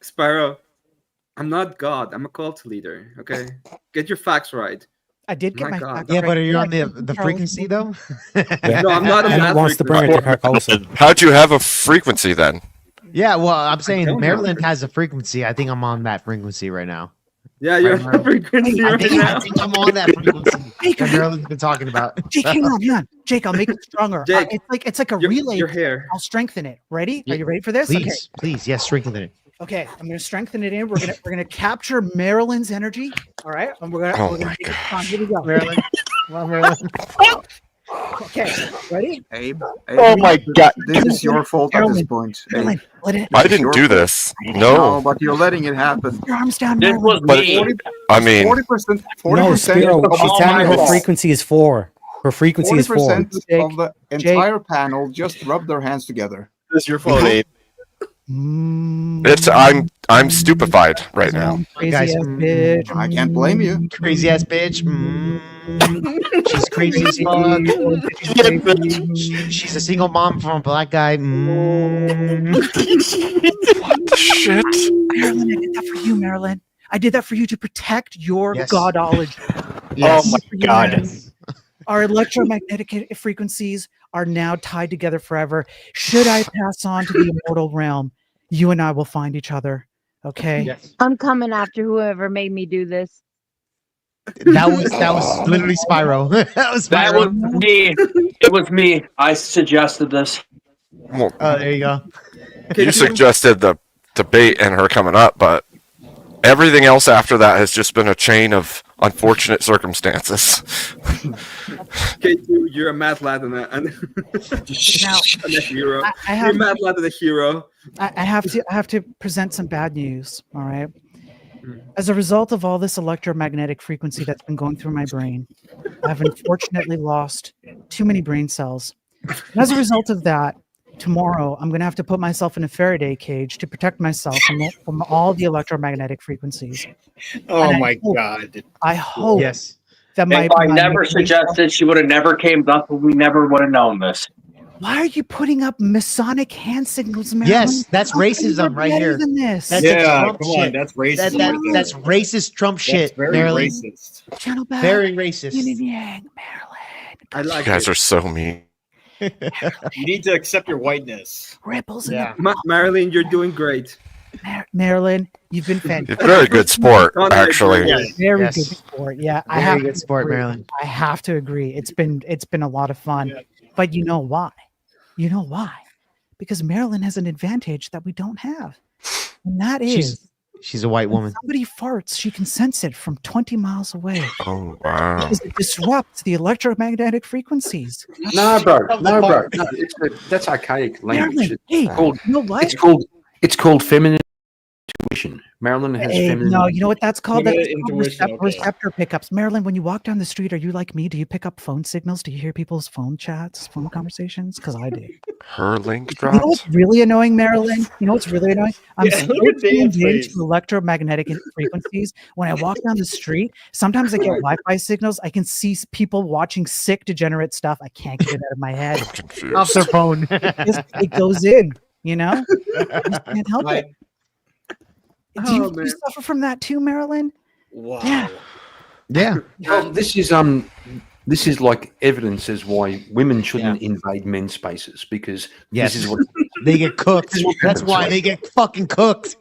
Spyro, I'm not God. I'm a cult leader. Okay, get your facts right. I did get My my God. facts Yeah, right. but are you on I the think frequency though? No, I'm not on Emmett that wants to bring it to her closer. How'd you have a frequency then? Yeah, well, I'm saying don't Maryland know. has a frequency. I think I'm on that frequency right now. Yeah, you're Right, on right. frequency I right think, now. I think I'm on that frequency that Maryland's been talking about. Jake, hang on. Jake, I'll make it stronger. Jake, it's like a Your, relay. your hair. I'll strengthen it. Ready? Yeah. Are you ready for this? Please, please, yes, strengthen it. Okay, I'm gonna strengthen it in. We're gonna capture Marilyn's energy. All right, and we're gonna Oh make my it strong. Here we go. Maryland, come on, Maryland. Okay, ready? Abe, Oh my God. This is your fault at this point. Abe. I didn't do this. No, No. but you're letting it happen. Your arms down, This was But me. I mean, 40%. 40% No, Spiro, of she's the telling me her panel- frequency is 4. Her frequency is 4. 40% of the entire panel just rubbed their hands together. This is your fault, Abe. it's I'm stupefied right now. Crazy Guys, ass bitch. I can't blame you. Crazy ass bitch. She's crazy as fuck. She's a single mom from a black guy. What the shit? Marilyn, I did that for you, Marilyn. I did that for you to protect your godology. Yes. Oh my God. Our electromagnetic frequencies are now tied together forever. Should I pass on to the immortal realm, you and I will find each other. Okay? Yes. I'm coming after whoever made me do this. That was literally Spyro. That was That Spyro. was me. It was me. I suggested this. Well, There you go. you suggested the debate and her coming up, but everything else after that has just been a chain of unfortunate circumstances. K2, you're a mad lad and a hero. You're a mad lad and a hero. I have to present some bad news. All right. As a result of all this electromagnetic frequency that's been going through my brain, I've unfortunately lost too many brain cells. And as a result of that, tomorrow I'm going to have to put myself in a Faraday cage to protect myself from all the electromagnetic frequencies. Oh my God. I hope Yes. that If I never suggested, she would have never came up, and we never would have known this. Why are you putting up Masonic hand signals, Marilyn? Yes, that's racism right here. Than this. That's Yeah, Trump come shit. on, that's racist. That's racist Trump shit. very Marilyn. racist. Channel back. Very racist. Yin and yang, Marilyn. I like You guys it. are so mean. You need to accept your whiteness. Ripples in Yeah. Marilyn, you're doing great. Marilyn, you've been fantastic. You're a very good sport, actually. Very Yes. good sport. Yeah, I Very have good to sport, agree. Marilyn. I have to agree. It's been a lot of fun. But you know why? You know why? Because Marilyn has an advantage that we don't have. And that is She's a white when woman. somebody farts, she can sense it from 20 miles away. Oh, wow. Because it disrupts the electromagnetic frequencies. No, bro. No, bro. No, that's archaic language. Marilyn, hey, you know what? It's called feminine intuition. Marilyn has Hey, feminine. no, you know what that's called? That's Feminine called intuition, okay. receptor pickups. Marilyn, when you walk down the street, are you like me? Do you pick up phone signals? Do you hear people's phone chats, phone conversations? Because I do. Her link You know dropped. what's really annoying, Marilyn? You know what's really annoying? I'm Yeah, so look at Dave's tuned face. into electromagnetic frequencies. When I walk down the street, sometimes I get Wi-Fi signals. I can see people watching sick, degenerate stuff. I can't get it out of my head. I'm confused. Off their phone. It goes in, you know? I just can't help it. Do you, Oh, do man. you suffer from that too, Marilyn? Wow. Yeah. Yeah. Well, this is like evidence as why women shouldn't invade men's spaces because Yes. this is what They get cooked. That's why they get fucking cooked.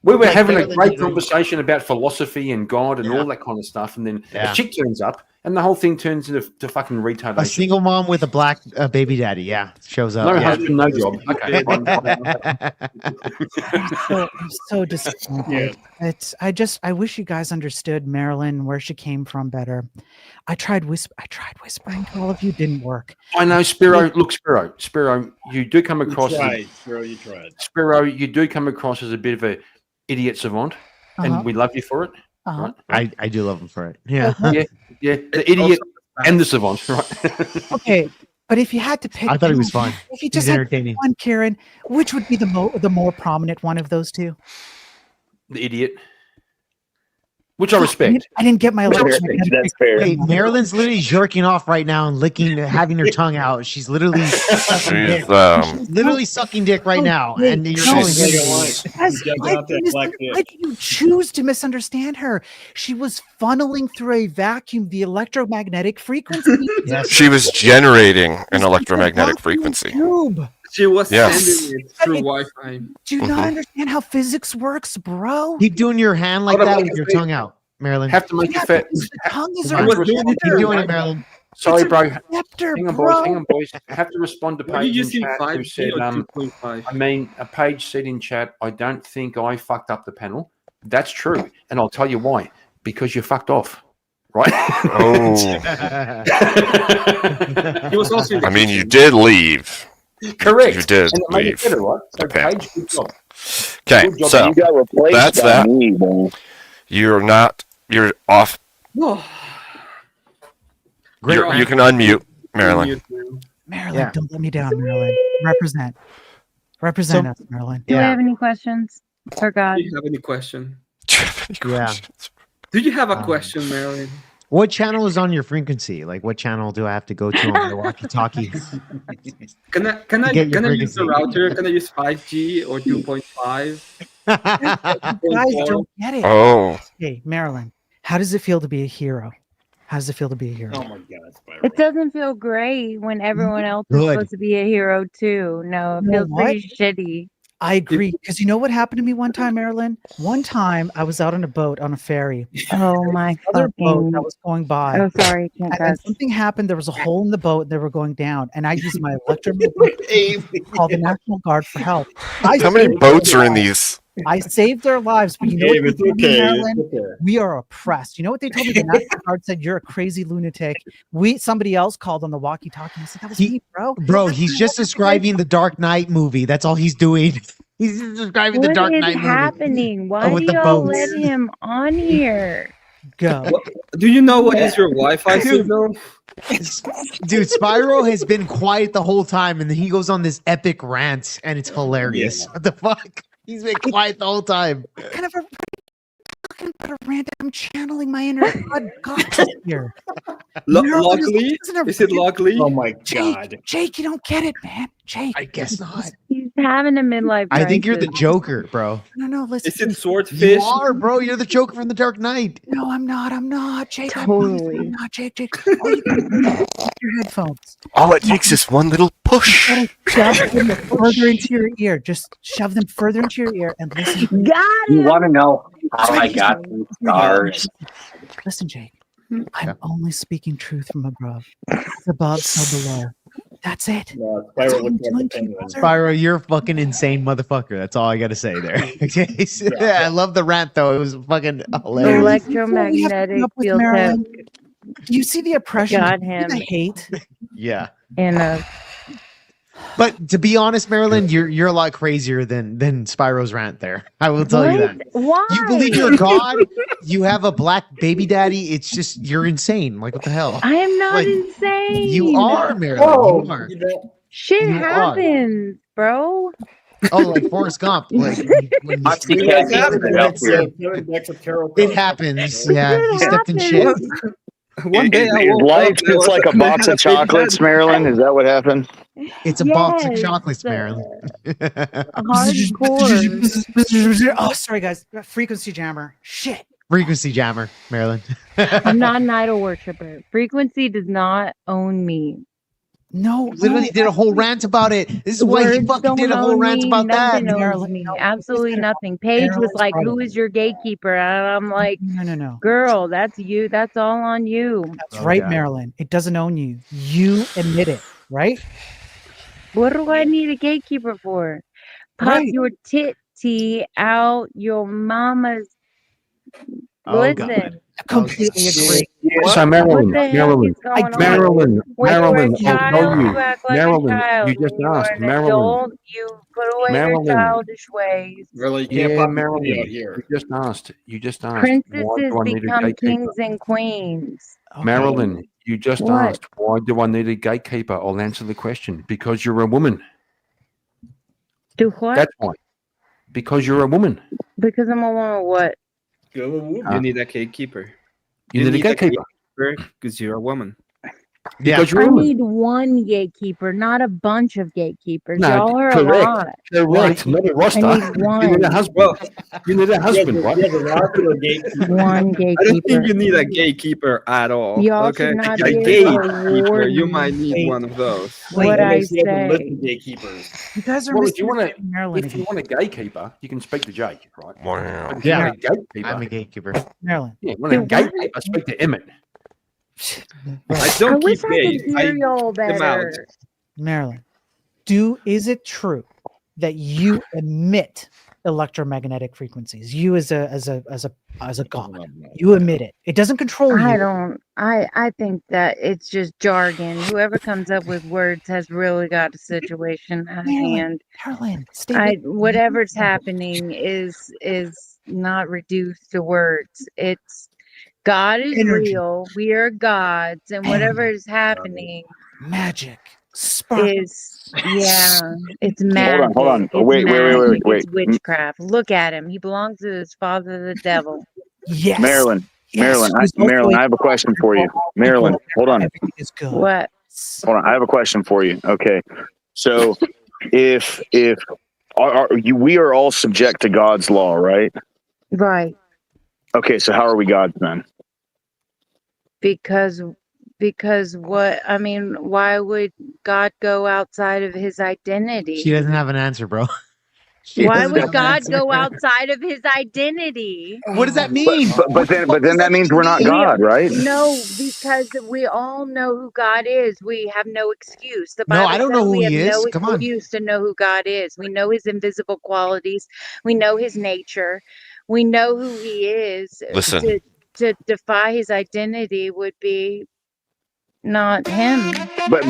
we were Like having a Marilyn great did. conversation about philosophy and God and all that kind of stuff, and then Yeah. a chick turns up and the whole thing turns into fucking A retardation. single mom with a black baby daddy, shows up. No Yeah. husband, no job. Okay. I'm so disappointed. I wish you guys understood Marilyn, where she came from better. I tried whispering to all of you, didn't work. I know, Spiro. Look, Spiro, you do come across. You tried, bro. You tried. Spiro, you do come across as a bit of a idiot savant, Uh-huh. and we love you for it. Uh-huh. Right? I do love him for it. Yeah. Yeah, the idiot and the savant, right? Okay, but if you had to pick, I thought he was fun. If you He's just had entertaining. one, Karen, which would be the more prominent one of those two? The idiot, which I respect. I didn't get my That's electromagnetic. fair. Hey, Marilyn's literally jerking off right now and having her tongue out. She's literally sucking dick. She's Literally sucking dick right now. wait, And you're no. calling She's him- Guys, You why got do you that black mis- dick. why do you choose to misunderstand her? She was funneling through a vacuum the electromagnetic frequency. Yes. She was generating an electromagnetic frequency. Tube. She was Yes. sending it through Wi-Fi. Do you not understand how physics works, bro? Keep doing your hand like Hold on, that let with me your say- tongue out, Marilyn. Have to make Yeah, it fair. because the tongue is Come a on. was doing it Keep doing it, Marilyn. Sorry, bro. receptor, Hang on, bro. boys. Hang on, boys. I have to respond to Were you Paige in using chat 5 who said, or 2.5? I mean, a Paige said in chat, I don't think I fucked up the panel. That's true. And I'll tell you why. Because you fucked off. right? Oh. He was also. I mean, you did leave. Correct. You did And it made it leave. better, right? So, Okay. Paige, good job. Okay, Good job. so You got replaced that's by that. me, man. You're not. You're off. Great You rant. can unmute, Marilyn. Marilyn, Yeah. don't let me down, Marilyn. Represent us, Marilyn. Do we have any questions for God? Do you have any question? Yeah. Do you have a question, Marilyn? What channel is on your frequency? Like, what channel do I have to go to on the walkie-talkie? Can I Get your use the frequency. router? Can I use 5G or 2.5? You guys don't get it. Oh. Hey, Marilyn, how does it feel to be a hero? How does it feel to be a hero? Oh my God, It doesn't feel great when everyone else is Good. supposed to be a hero too. No, it You know feels what? pretty shitty. I agree. Because you know what happened to me one time, Marilyn? One time I was out on a boat on a ferry. Oh my Other boat fucking. that was going by. Oh, sorry, can't And then touch. something happened. There was a hole in the boat. They were going down, and I used my electromagnetic called the National Guard for help. How many boats are in these? I saved their lives, but you know Abe, what it's they told me, okay, it's Marilyn? okay. We are oppressed. You know what they told me? The National Guard said you're a crazy lunatic. Somebody else called on the walkie-talkie. I said that was me, bro. Bro, he's just describing the Dark Knight movie. That's all he's doing. He's just describing the What Dark is Knight movie. happening? Why with do the y'all boats. let him on here? Go. Do you know what is your Wi-Fi signal? Dude, Spyro has been quiet the whole time, and then he goes on this epic rant, and it's hilarious. What the fuck? He's been quiet the whole time. Kind of a talking about a rant. I'm channeling my inner God here. Luckily? Is it luckily? Oh my Jake, Jake, you don't get it, man. Jake. I guess not. He's having a midlife I think you're the crisis. Joker, bro. No, listen. Is it swordfish? You are, bro. You're the Joker from the Dark Knight. No, I'm not, Jake. Totally. I'm not, Jake. Oh, you can your headphones. All it takes is one little push. Shove them further into your ear. Just shove them further into your ear and listen. Got You him. want to know how I got these scars? Listen, Jake. I'm only speaking truth from above. As above, so below. That's it. No, That's Spyro all I'm looks like doing a to you, penguin. brother. Spyro, you're a fucking insane motherfucker. That's all I gotta say there. Okay? I love the rant though. It was fucking hilarious. Electromagnetic Up with field Marilyn. tech. Do you see the oppression? Got Do you see him. the hate. Yeah. And But to be honest, Marilyn, you're a lot crazier than Spyro's rant there. I will tell you that. Why? You believe you're God, you have a black baby daddy, it's just you're insane. Like what the hell? I am not Like, insane. You are, Marilyn. You are. Shit You are. happens, bro. Oh, like Forrest Gump. Like when I think I got it up here. it happens. Yeah, you stepped in shit. One day I Is woke life up, there just was like a box of chocolates, Marilyn? Is that what happened? It's a box of Yes. chocolates, Marilyn. Hardcore. Oh, sorry, guys. Frequency jammer. Shit. Frequency jammer, Marilyn. I'm not an idol worshiper. Frequency does not own me. No, Literally did a whole rant about it. This is why he Words fucking don't did a whole own rant me, about that. nothing owns me. Absolutely nothing. Paige was Marilyn's like, right. "Who is your gatekeeper?" And I'm like, No. "Girl, that's you. That's all on you." That's right, Marilyn. It doesn't own you. You admit it, right? What do I need a gatekeeper for? Pop Right. your titty out your mama's. Listen. I completely agree. So Marilyn, What the heck Marilyn, is going on? Marilyn, When you're Marilyn, a I'll child, tell you, you act like Marilyn, a child. you just When you're asked, an Marilyn. adult, you put away Marilyn. your childish ways. Really, you can't Yeah, pop your Marilyn, titty out here. you just asked, why Princesses do I need a become gatekeeper? kings and queens. Marilyn, you just What? asked, why do I need a gatekeeper? I'll answer the question. Because you're a woman. Do what? That's why. Because you're a woman. Because I'm a woman. What? You need a gatekeeper. You need a gatekeeper. Because you're a woman. Because you're I a woman. need one gatekeeper, not a bunch of gatekeepers. No, Y'all are a correct. lot. Correct. Not a roster. I need one. You need a husband. You need a husband, right? One I don't gatekeeper. think you need a gatekeeper at all. Y'all okay, should not a be able to gatekeeper. award You me might need one of those. What I say. Gatekeepers. You guys are Well, if you want missing Marilyn. if you want a gatekeeper, you can speak to Jake, right? Wow. But if you Yeah. want a gatekeeper, I'm a gatekeeper. Marilyn. yeah, you want a Dude, gatekeeper, speak to Emmett. I I don't wish keep I could gays. hear y'all keep them out. better. Marilyn. Is it true that you emit electromagnetic frequencies. You as a god, you emit it. It doesn't control you. I think that it's just jargon. Whoever comes up with words has really got a situation at hand. Marilyn, whatever's happening is not reduced to words. It's God is Energy. real. We are gods, and whatever is happening, magic, it's magic. Hold on. It's Wait. It's witchcraft. Look at him. He belongs to his father, the devil. Yes. Marilyn, I have a question for you. Marilyn, hold on. What? Hold on. I have a question for you. Okay. So if we are all subject to God's law, right? Right. Okay. So how are we gods then? Because what? I mean, why would God go outside of his identity? She doesn't have an answer, bro. Why would God go outside of his identity? What does that mean? But then that means we're not God, right? No, because we all know who God is. We have no excuse. The No, Bible I don't says know who we he have no is. Come on. excuse to know who God is. We know his invisible qualities. We know his nature. We know who he is. Listen. To defy his identity would be not him. But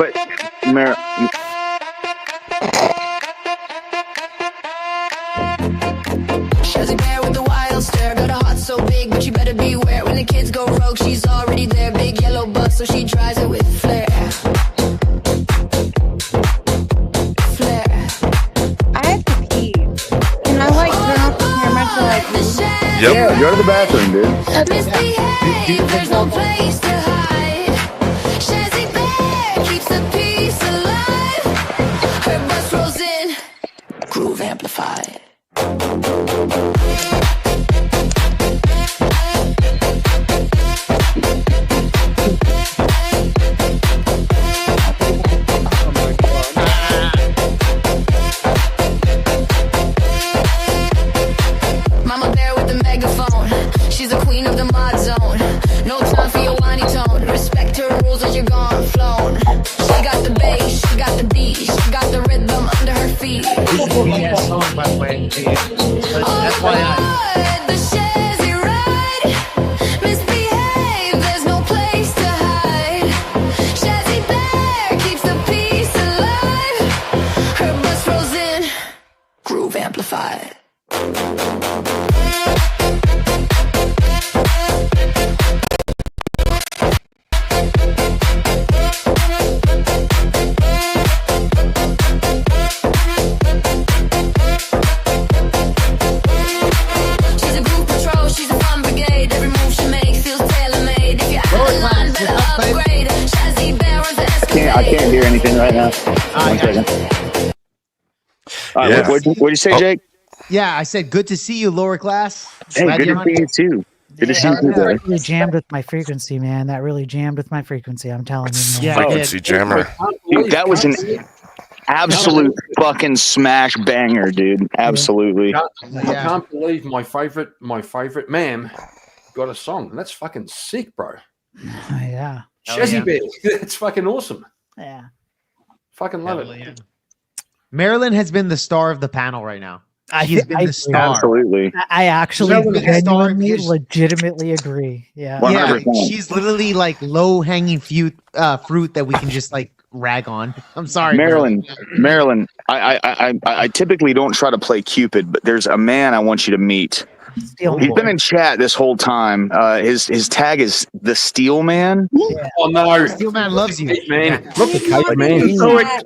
Shazzy bear with the wild stare, got a heart so big, but you better beware. When the kids go rogue, she's already there. Big yellow bus, so she drives it with flair. I have to pee. Can I turn off the camera till I pee? Yep. Yeah, go to the bathroom, dude. Misbehave, there's no place to hide. Shazzy bear keeps the peace alive. Her bus rolls in, groove amplified. Mama bear with the megaphone. She's the queen of the mod zone. No time for your whiny tone. Respect her rules or you're gone flown. She got the bass, she got the beat, she got the rhythm under her feet. This is a BS song, by the way. That's why The Shazzy ride. Misbehave, there's no place to hide. Shazzy bear keeps the peace alive. Her bus rolls in, groove amplified. She's a group patrol, she's a fun brigade. Every move she makes feels tailor-made. If you're out of line, better upgrade. Shazzy bear runs the escapade. I can't hear anything right now. 1 second. All right, what'd you say, Jake? Yeah, I said good to see you, lower class. Hey, good to see you too. Good to see you too, That brother. really jammed with my frequency, man. That really jammed with my frequency. I'm telling you, man. Frequency jammer. Dude, that was an absolute fucking smash banger, dude. Absolutely. I can't believe my favorite ma'am got a song. And that's fucking sick, bro. Yeah. Shazzy Bear. It's fucking awesome. Yeah. Fucking love it. Marilyn has been the star of the panel right now. She's been the star. Absolutely. I actually She's been the star genuinely, because- legitimately agree. Yeah. 100%. Yeah, she's literally like low hanging fruit that we can just like rag on. I'm sorry, Marilyn. I typically don't try to play Cupid, but there's a man I want you to meet. He's been in chat this whole time. His tag is the Steel Man. Yeah. Oh no, Steel Man loves you, man. Look at man.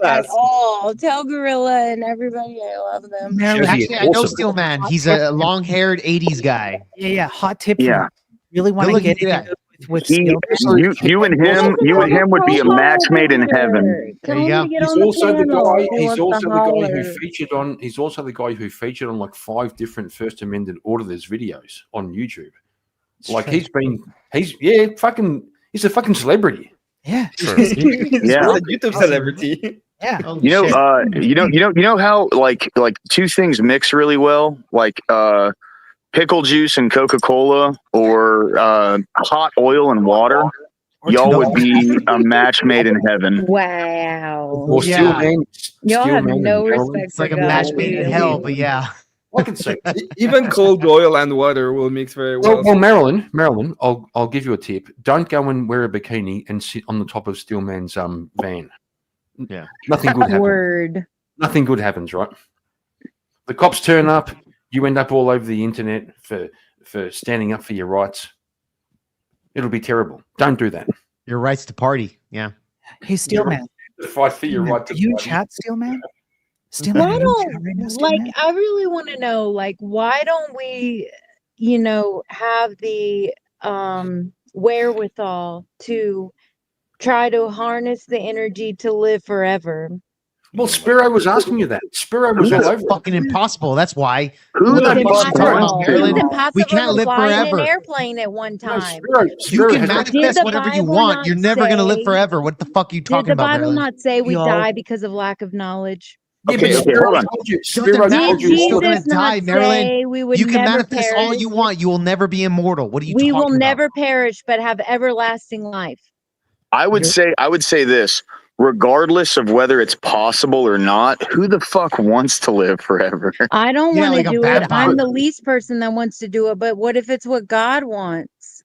At all. Tell Gorilla and everybody I love them. Actually, I know Steel Man. He's a long haired 80s guy. Yeah. Hot tip. Yeah. Really want to get into with Steel Man. You and him would be a match made in heaven. There you go. He's also the guy. He's also the guy who featured on. He's also the guy who featured on like 5 different First Amendment Auditors videos on YouTube. Like he's a fucking celebrity. Yeah. He's a YouTube celebrity. Yeah. You know how like 2 things mix really well, like pickle juice and Coca-Cola, or hot oil and water. y'all would be a match made in heaven. Wow. Or Yeah. Y'all have Steelman no and respect It's for like a God. match made in do hell, you? but yeah. I can see. Even cold oil and water will mix very well. Well, Marilyn, I'll give you a tip. Don't go and wear a bikini and sit on the top of Steelman's van. Yeah. Nothing good happens. Word. Nothing good happens, right? The cops turn up. You end up all over the internet for standing up for your rights. It'll be terrible. Don't do that. Your rights to party. Yeah. Hey, Steelman. Fight for your right to Do you party. chat, Steelman? Why you don't chat right now, like Steelman? I really want to know like why don't we have the wherewithal to try to harness the energy to live forever? Well, Spiro was asking you that. Spiro was all That's over. fucking impossible. That's why. Who It's the fuck impossible. wants It's to? impossible We can't to live fly in forever. an airplane at one time. You can Did manifest the whatever you Bible want. not You're never gonna live say- forever. What the fuck are you Did talking the about, Bible Marilyn? not say we Y'all- die because of lack of knowledge? Okay, hold on. Doesn't matter. Did You're still gonna Jesus die, not Marilyn. say we would You can never manifest all perish? you want. You will never be immortal. What are you We talking will about? never perish but have everlasting life. I would say this. Regardless of whether it's possible or not, who the fuck wants to live forever? I don't Yeah, want to like a do it. vampire. I'm the least person that wants to do it, but what if it's what God wants?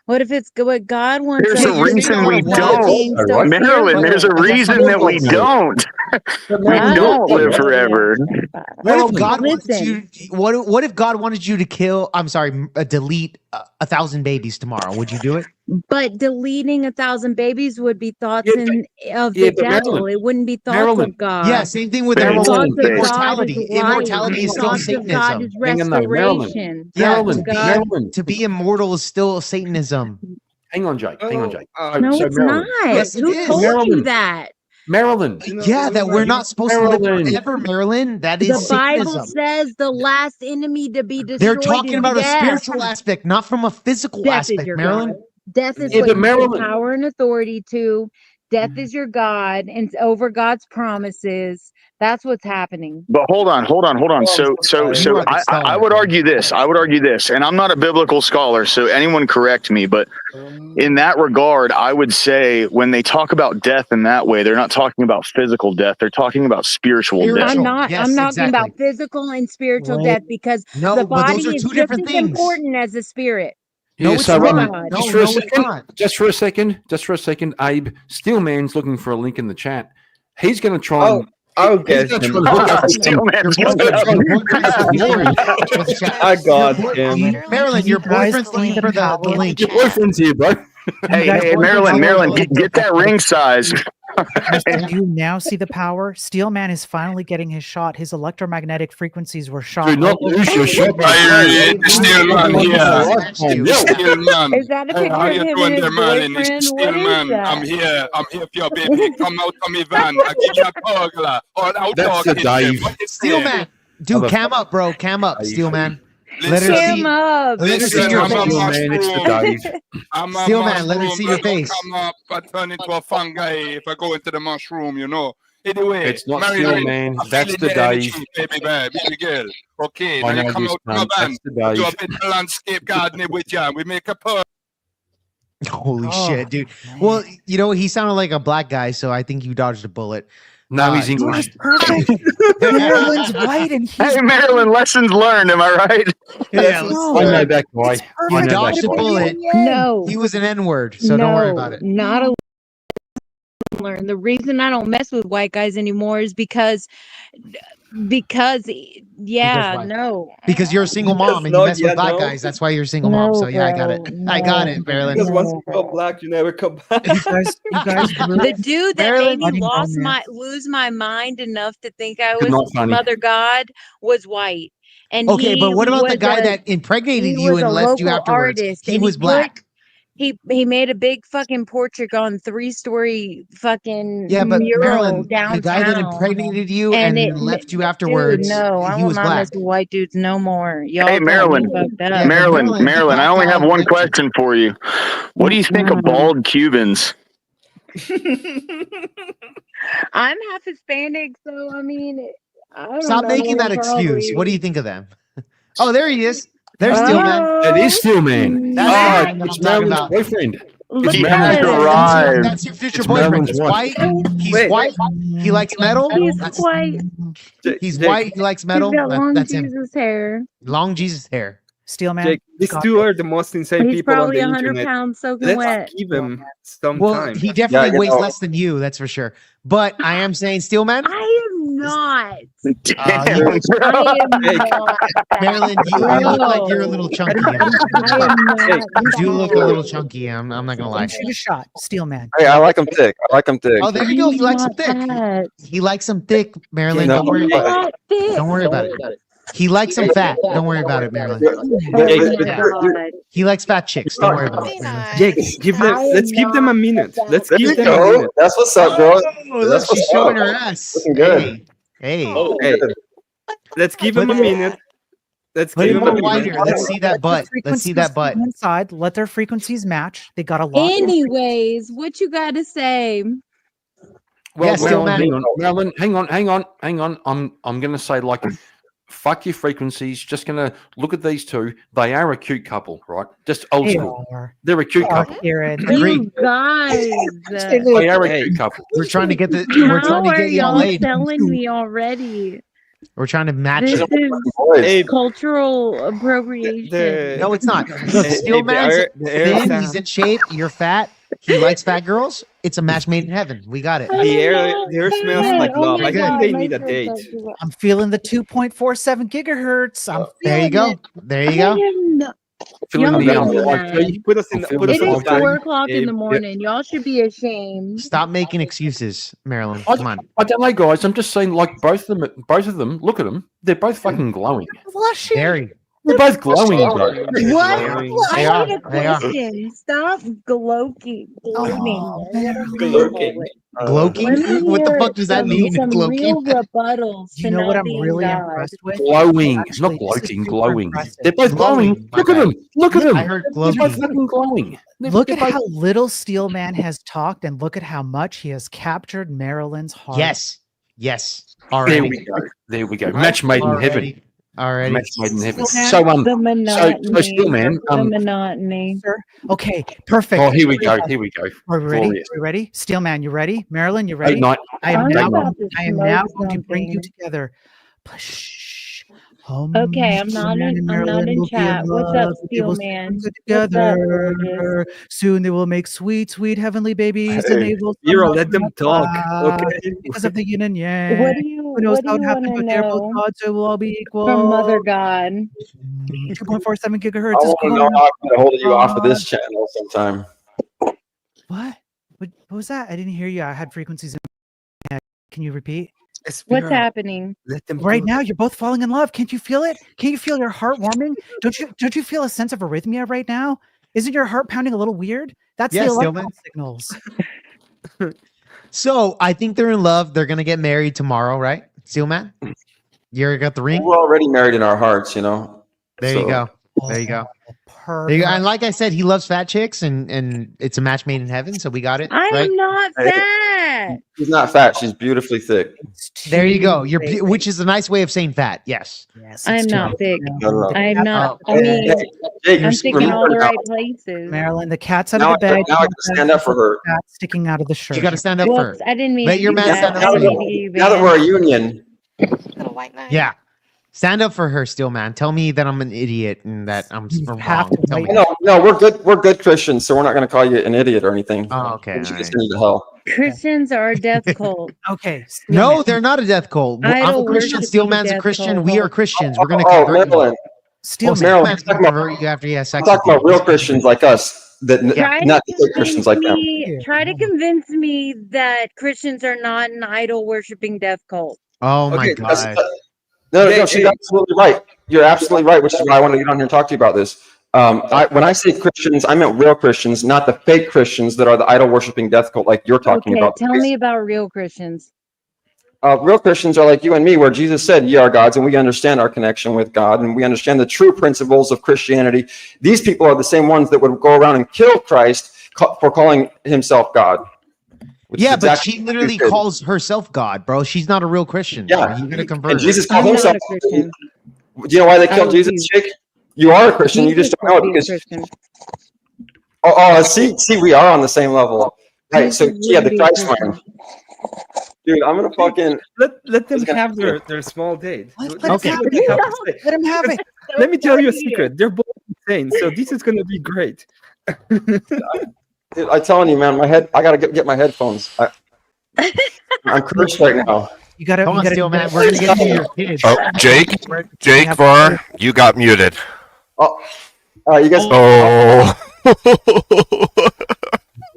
What if it's what God wants? There's us a to do? reason we God don't. being so Marilyn, there's a fearful. reason that we don't. We don't live forever. What if God wanted Listen. you? What if God wanted you to kill? I'm sorry, delete 1,000 babies tomorrow? Would you do it? But deleting 1,000 babies would be thoughts of yeah, the but devil. Marilyn- it wouldn't be thoughts Marilyn. of God. Yeah, same thing with Marilyn, Thoughts of God immortality. is life. Immortality is still Thoughts of God is Satanism. Hang on, though, Marilyn. restoration. Yeah, Marilyn, Marilyn. to be immortal is still Satanism. Hang on, Jake. Hang on, Jake. No, So it's Marilyn. not. Yes, it Who is. told you Marilyn. that? Marilyn. Yeah, that we're not supposed to live Marilyn. forever, Marilyn. That is The Bible Satanism. says the last enemy to be destroyed. They're talking is about a death. spiritual aspect, not from a physical Death is aspect, your Marilyn. God. Death is Yeah, what but you Marilyn- give power and authority to. Death is your God and it's over God's promises. That's what's happening. But hold on. So You are the I scholar, would man. argue this. And I'm not a biblical scholar, so anyone correct me. But in that regard, I would say when they talk about death in that way, they're not talking about physical death. They're talking about spiritual death. I'm not. Yes, I'm talking exactly. about physical and spiritual Right. death because No, the but body those are is two just different as things. important as the spirit. No, Yeah, it's so, not. God. No, just for a it's second, not. just for a second, Abe, Steelman's looking for a link in the chat. He's going to try and I'll he's get going to him. try and hook up with Steelman's Your gonna- I got him. Marilyn, your boyfriend's looking for the link. your boyfriend's here, bro. Hey, Marilyn, get that ring size. Do you now see the power? Steelman is finally getting his shot. His electromagnetic frequencies were shot. Do not all over lose your the shot. world. Steelman here. Steelman. Is that a Hey, picture how of you him doing and his there, Marlon? It's boyfriend? What is Steelman. that? I'm here for your baby. Come out of me van. I give you a burglar. Or out That's the Dave. Steelman, dude, cam up, bro, cam up, Steelman. Let her Listen, see. Him up. Let her see Listen, your I'm a face. Man, it's the mushroom. Dave. I'm a Steelman, let her mushroom. see your I don't face. come up. I turn into a fungi if I go into the mushroom, you know. Anyway, It's not Marilyn, Steelman. I'm That's feeling the the Dave. energy, baby girl. Okay, I now know you come this out from a cunt. van. That's the Do a Dave. bit of landscape gardening with you. We make a pearl. Holy shit, dude. Well, you know, he sounded like a black guy, so I think you dodged a bullet. No, he's English. Perfect. Marilyn's white and he's Hey, Marilyn, lessons learned. Am I right? Yeah, I know that guy. you I know dodged that a guy. bullet. No. He was an N-word, so don't worry about it. Not a learn. The reason I don't mess with white guys anymore is because yeah, why? no. Because you're a single mom and you no, mess with yeah, black no. guys. That's why you're a single mom. No, So yeah, I got it. bro, I got no. it, Marilyn. Because once you go black, you never come back. you guys The dude that Marilyn, made me Budding lose my mind enough to think I Not was funny. Mother God was white. And Okay, he but what about the was guy a- that impregnated he you was and a left you local afterwards? artist, He and was put- black. He made a big fucking portrait on 3-story fucking Yeah, but mural Marilyn, downtown. the guy that impregnated you And and it- left you Dude, afterwards, no, I he will was not black. mess with white dudes no more. Y'all Hey, got me Marilyn. fucked up. Yeah, but Marilyn, Marilyn, I only have black one guy- question for you. What do you think of bald Cubans? I'm half Hispanic, so I mean, I don't Stop know, making that excuse. probably- What do you think of them? Oh, there he is. There's Oh, Steelman. That is Steelman. That's Ah, the guy I'm it's talking Marilyn's about. boyfriend. He Maryland's has arrived. That's your future boyfriend. He's white. He's white. He likes metal. He's white. He's white. He likes metal. He's got long That's him. Jesus hair. Long Jesus hair. Steelman. Jake, these two are the most insane He's people on probably the 100 internet. pounds soaking Let's wet. give him some Well, time. he definitely weighs less than you. That's for sure. But I am saying, Steelman. I am not. I am not. Marilyn, you look like you're a little chunky. You do look a little chunky. I'm not gonna lie. Shoot a shot, Steelman. Hey, I like him thick. I like him thick. Oh, there you go. He likes him thick. He likes him thick, Marilyn. No, Don't worry about it. Thick. Don't worry about it. He likes him fat. Don't worry about it, Marilyn. He likes fat chicks. Don't worry about it. Jake, let's give them a minute. Let's There give you them a go. minute. That's what's up, girl. Oh, look, That's she's what's showing up. her ass. Looking good. Hey. Hey, let's give him a minute. Let's Put give it him a more wider. minute. Let's see that butt. Let's see that butt. Inside, let their frequencies match. They got a lot. Anyways, what you got to say? Well, Yeah, still Marilyn, hang on. I'm going to say, like, fuck your frequencies. Just going to look at these two. They are a cute couple, right? Just old They school. are. They're a cute couple. You guys. They are a cute couple. We're trying to get the. We're How trying to are get y'all y'all laid. telling me already? We're trying to match This it. is cultural appropriation. No, it's not. Look, Steelman's thin. He's in shape. You're fat. He likes fat girls. It's a match made in heaven. We got it. The air smells like love. I think they need a date. I'm feeling the 2.47 gigahertz. There you go. There you go. Feeling Put us in. Put us It is on 4 o'clock in the morning. Y'all should be ashamed. Stop making excuses, Marilyn. Come on. I don't know, guys. I'm just saying, like, both of them. Look at them. They're both fucking glowing. Very. They're both glowing, bro. What? They I are. need a They are. question. Stop gloating. Gloating? Let me What the hear fuck does that mean? Some Gloating? real rebuttals. You know what I'm really impressed with? Glowing, not Actually, this is gloating, super glowing. impressive. They're both glowing. Look at them. Look at them. I heard They're gloating. both fucking glowing. Look at how little Steelman has talked, and look at how much he has captured Marilyn's heart. Yes. Yes. There Already. we go. There we go. Match made in heaven. Already. Match made in heaven. Steelman, The monotony. Steelman, the monotony. Okay, perfect. Oh, here we go. Here we go. Are we ready? Glorious. Are we ready? Steelman, you ready? Marilyn, you ready? night. I am I'm now. about to I am smoke now going to bring you something. together. Okay, I'm not in chat. What's up, Steel Man? What's up, gorgeous? Together. Soon they will make sweet, sweet heavenly babies, and they will Hero, let them talk. Okay. because of the yin and yang. What do you Who knows what how do it you happened, want to but they're both know gods, so we'll all be equal. from Mother God? 2.47 gigahertz I is want to cool. know how I can get a hold of you off of this channel sometime. What? What was that? I didn't hear you. I had frequencies in my head. Can you repeat? What's happening? Right now, you're both falling in love. Can't you feel it? Can't you feel your heart warming? Don't you feel a sense of arrhythmia right now? Isn't your heart pounding a little weird? That's Yes, the electrical Stillman. signals. So I think they're in love. They're gonna get married tomorrow, right? Steelman? You got the ring? We're already married in our hearts, you know. There you go. There you go. There you go. And like I said, he loves fat chicks, and it's a match made in heaven. So we got it. I right? am not fat. She's not fat. She's beautifiously thick. There you go. Which is a nice way of saying fat. Yes. I'm not thick. No. I'm not. Oh. I mean, Jake, I'm thick in all the remember right now. places. Marilyn, the cat's out Now of the I bed. now I can stand up for her. Cat sticking out of the shirt. You got to stand up for her. Whoops, I didn't mean Let to your do man that. stand up I for didn't you. mean to do Now that that. we're a union, Yeah. Stand up for her, Steelman. Tell me that I'm an idiot and that I'm wrong. Tell me. no, we're good. We're good Christians, so we're not going to call you an idiot or anything. Oh, okay. You all just right. need to hell. Christians are a death cult. Okay. No, they're not a death cult. I'm Idol a Christian. worshiping Steelman's a death Christian. cult. We are Christians. We're going to Oh, convert you. Marilyn. Steelman. Marilyn, Steelman's going to convert you after he has I'm sex with talking you. about real Christians like us, that Try not to fake Christians like them. Try to convince me that Christians are not an idol worshiping death cult. Oh my Okay, that's- God. No, she's absolutely right. You're absolutely right, which is why I wanted to get on here and talk to you about this. When I say Christians, I meant real Christians, not the fake Christians that are the idol worshiping death cult like you're talking Okay, about. tell me about real Christians. Real Christians are like you and me, where Jesus said, "Ye are gods," and we understand our connection with God, and we understand the true principles of Christianity. These people are the same ones that would go around and kill Christ for calling himself God. Yeah, but she literally calls herself God, bro. She's not a real Christian. Yeah. Bro. You gotta convert And her. Jesus called I'm not himself. a Christian. Do you know why they I killed Jesus, refuse. Jake? You are a Christian. You Jesus just don't know it called me a because. Christian. See, we are on the same level. Right, so yeah, the Christ mind. Dude, I'm gonna fucking let them have their small date. Let Let's see what they have to say. Let him have it. Let me tell you a secret. They're both insane, so this is gonna be great. Dude, I'm telling you, man, I gotta get my headphones. I'm cursed right now. You gotta, Come on, you gotta, Steel Man. We're gonna get to your kids. Oh, Jake Var, you got muted. Oh, you guys. Oh.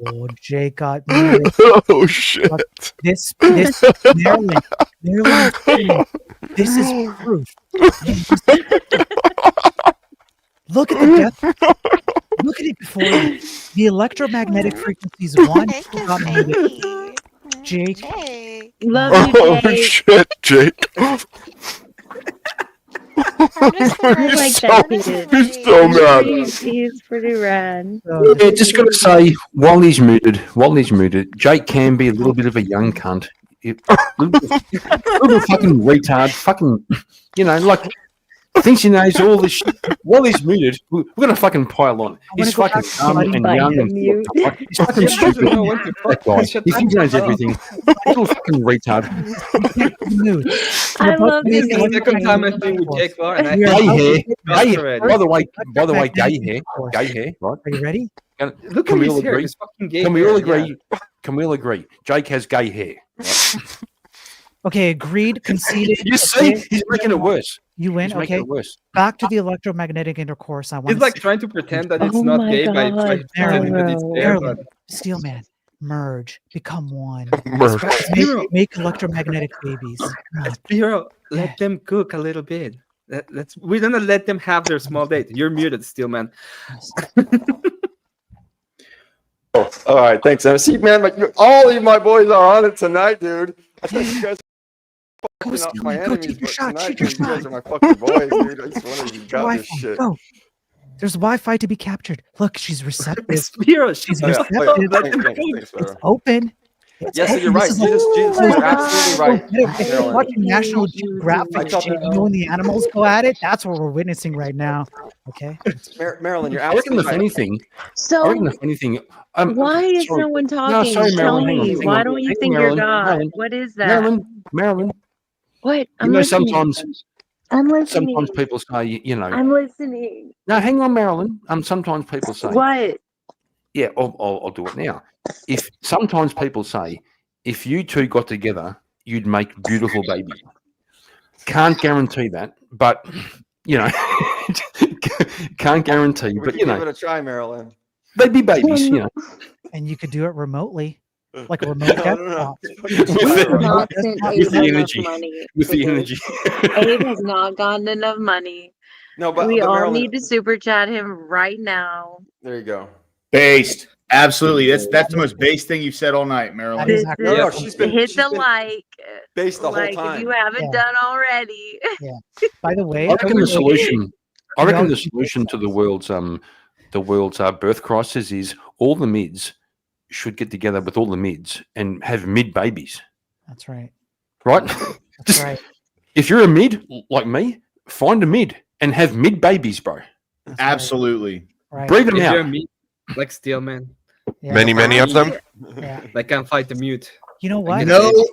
Oh, Jake got muted. Oh shit! This Maryland, this is proof. Look at the death. Look at it before you. The electromagnetic frequencies got muted. Jake. Love you, Oh Jake. shit, Jake. He's so mad. He's pretty rad. Yeah, just got to say, while he's muted, Jake can be a little bit of a young cunt. A little fucking retard. Fucking, like, thinks he knows all this shit. While he's muted, we're going to fucking pile on. He's fucking dumb and young and he's fucking stupid. That guy. He thinks he knows everything. Little fucking retard. I love This this. is the second time I've been with Jake Var, and I Gay hair. already. By the way, gay hair. Gay hair, right? Are you ready? Look Can at we his all hair. agree? It's fucking gay. Can we all hair, agree? yeah. Can we all agree? Jake has gay hair. Right? Okay, agreed, conceded. You see, he's making it worse. You win. He's making Okay, it worse. back to the electromagnetic intercourse. I want He's like trying to pretend that it's not gay by pretending that it's there. Marilyn, But Steelman, merge, become one. Merge. Make electromagnetic babies. Come on. Spiro, let them cook a little bit. We're gonna let them have their small date. You're muted, Steelman. Oh, all right, thanks. See, man, all of my boys are on it tonight, dude. I thought you guys were not my enemies, but tonight, dude, you guys are my fucking boys, dude. I just wanted you got this shit. Go. There's Wi-Fi to be captured. Look, she's receptive. Spiro, She's Yeah, receptive. thanks, It's Spiro. open. It's Yes, open. you're right. This is Jesus, you're absolutely right. If you're Marilyn. watching National Geographic shit, you know when the animals go at it, that's what we're witnessing right now. Okay. Marilyn, you're I reckon the absolutely funny right. thing. So I reckon the funny thing. why is sorry. no one No, talking? sorry, Tell Marilyn. me. Why don't you think you're God? What is that? Marilyn. What? I'm You know, listening. I'm listening. sometimes people say, I'm listening. No, hang on, Marilyn. Sometimes people say, What? yeah, I'll do it now. Sometimes people say, if you two got together, you'd make beautiful babies. Can't guarantee that, but can't guarantee. We But can give it a try, Marilyn. they'd be babies. And you could do it remotely, like a remote desktop. With the energy. Money With for the this. energy. Abe has not gotten enough money. No, but we all Marilyn, need to super chat him right now. there you go. Based. Absolutely. That's the most based thing you've said all night, Marilyn. This No, is- she's been hit the like. based the whole Like time. if you haven't done already. Yeah. By the way, I reckon the solution. I reckon No. the solution to the world's birth crisis is all the mids should get together with all the mids and have mid babies. That's right. Right? That's right. If you're a mid like me, find a mid and have mid babies, bro. Absolutely. Right. Breed them If out. you're me, like Steelman, Yeah. Many of them. Yeah. like can't fight the mute. You know what?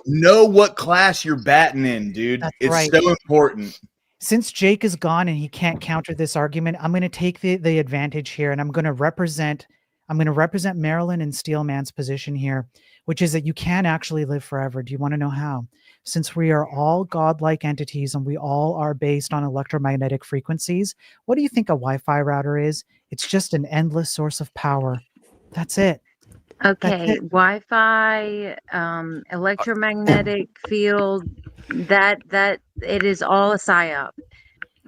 Know what class you're batting in, dude. That's It's right. so important. Since Jake is gone and he can't counter this argument, I'm going to take the advantage here, and I'm going to represent Marilyn and Steelman's position here, which is that you can actually live forever. Do you want to know how? Since we are all godlike entities and we all are based on electromagnetic frequencies, what do you think a Wi-Fi router is? It's just an endless source of power. That's it. Okay, Wi-Fi, electromagnetic field, that it is all a psyop.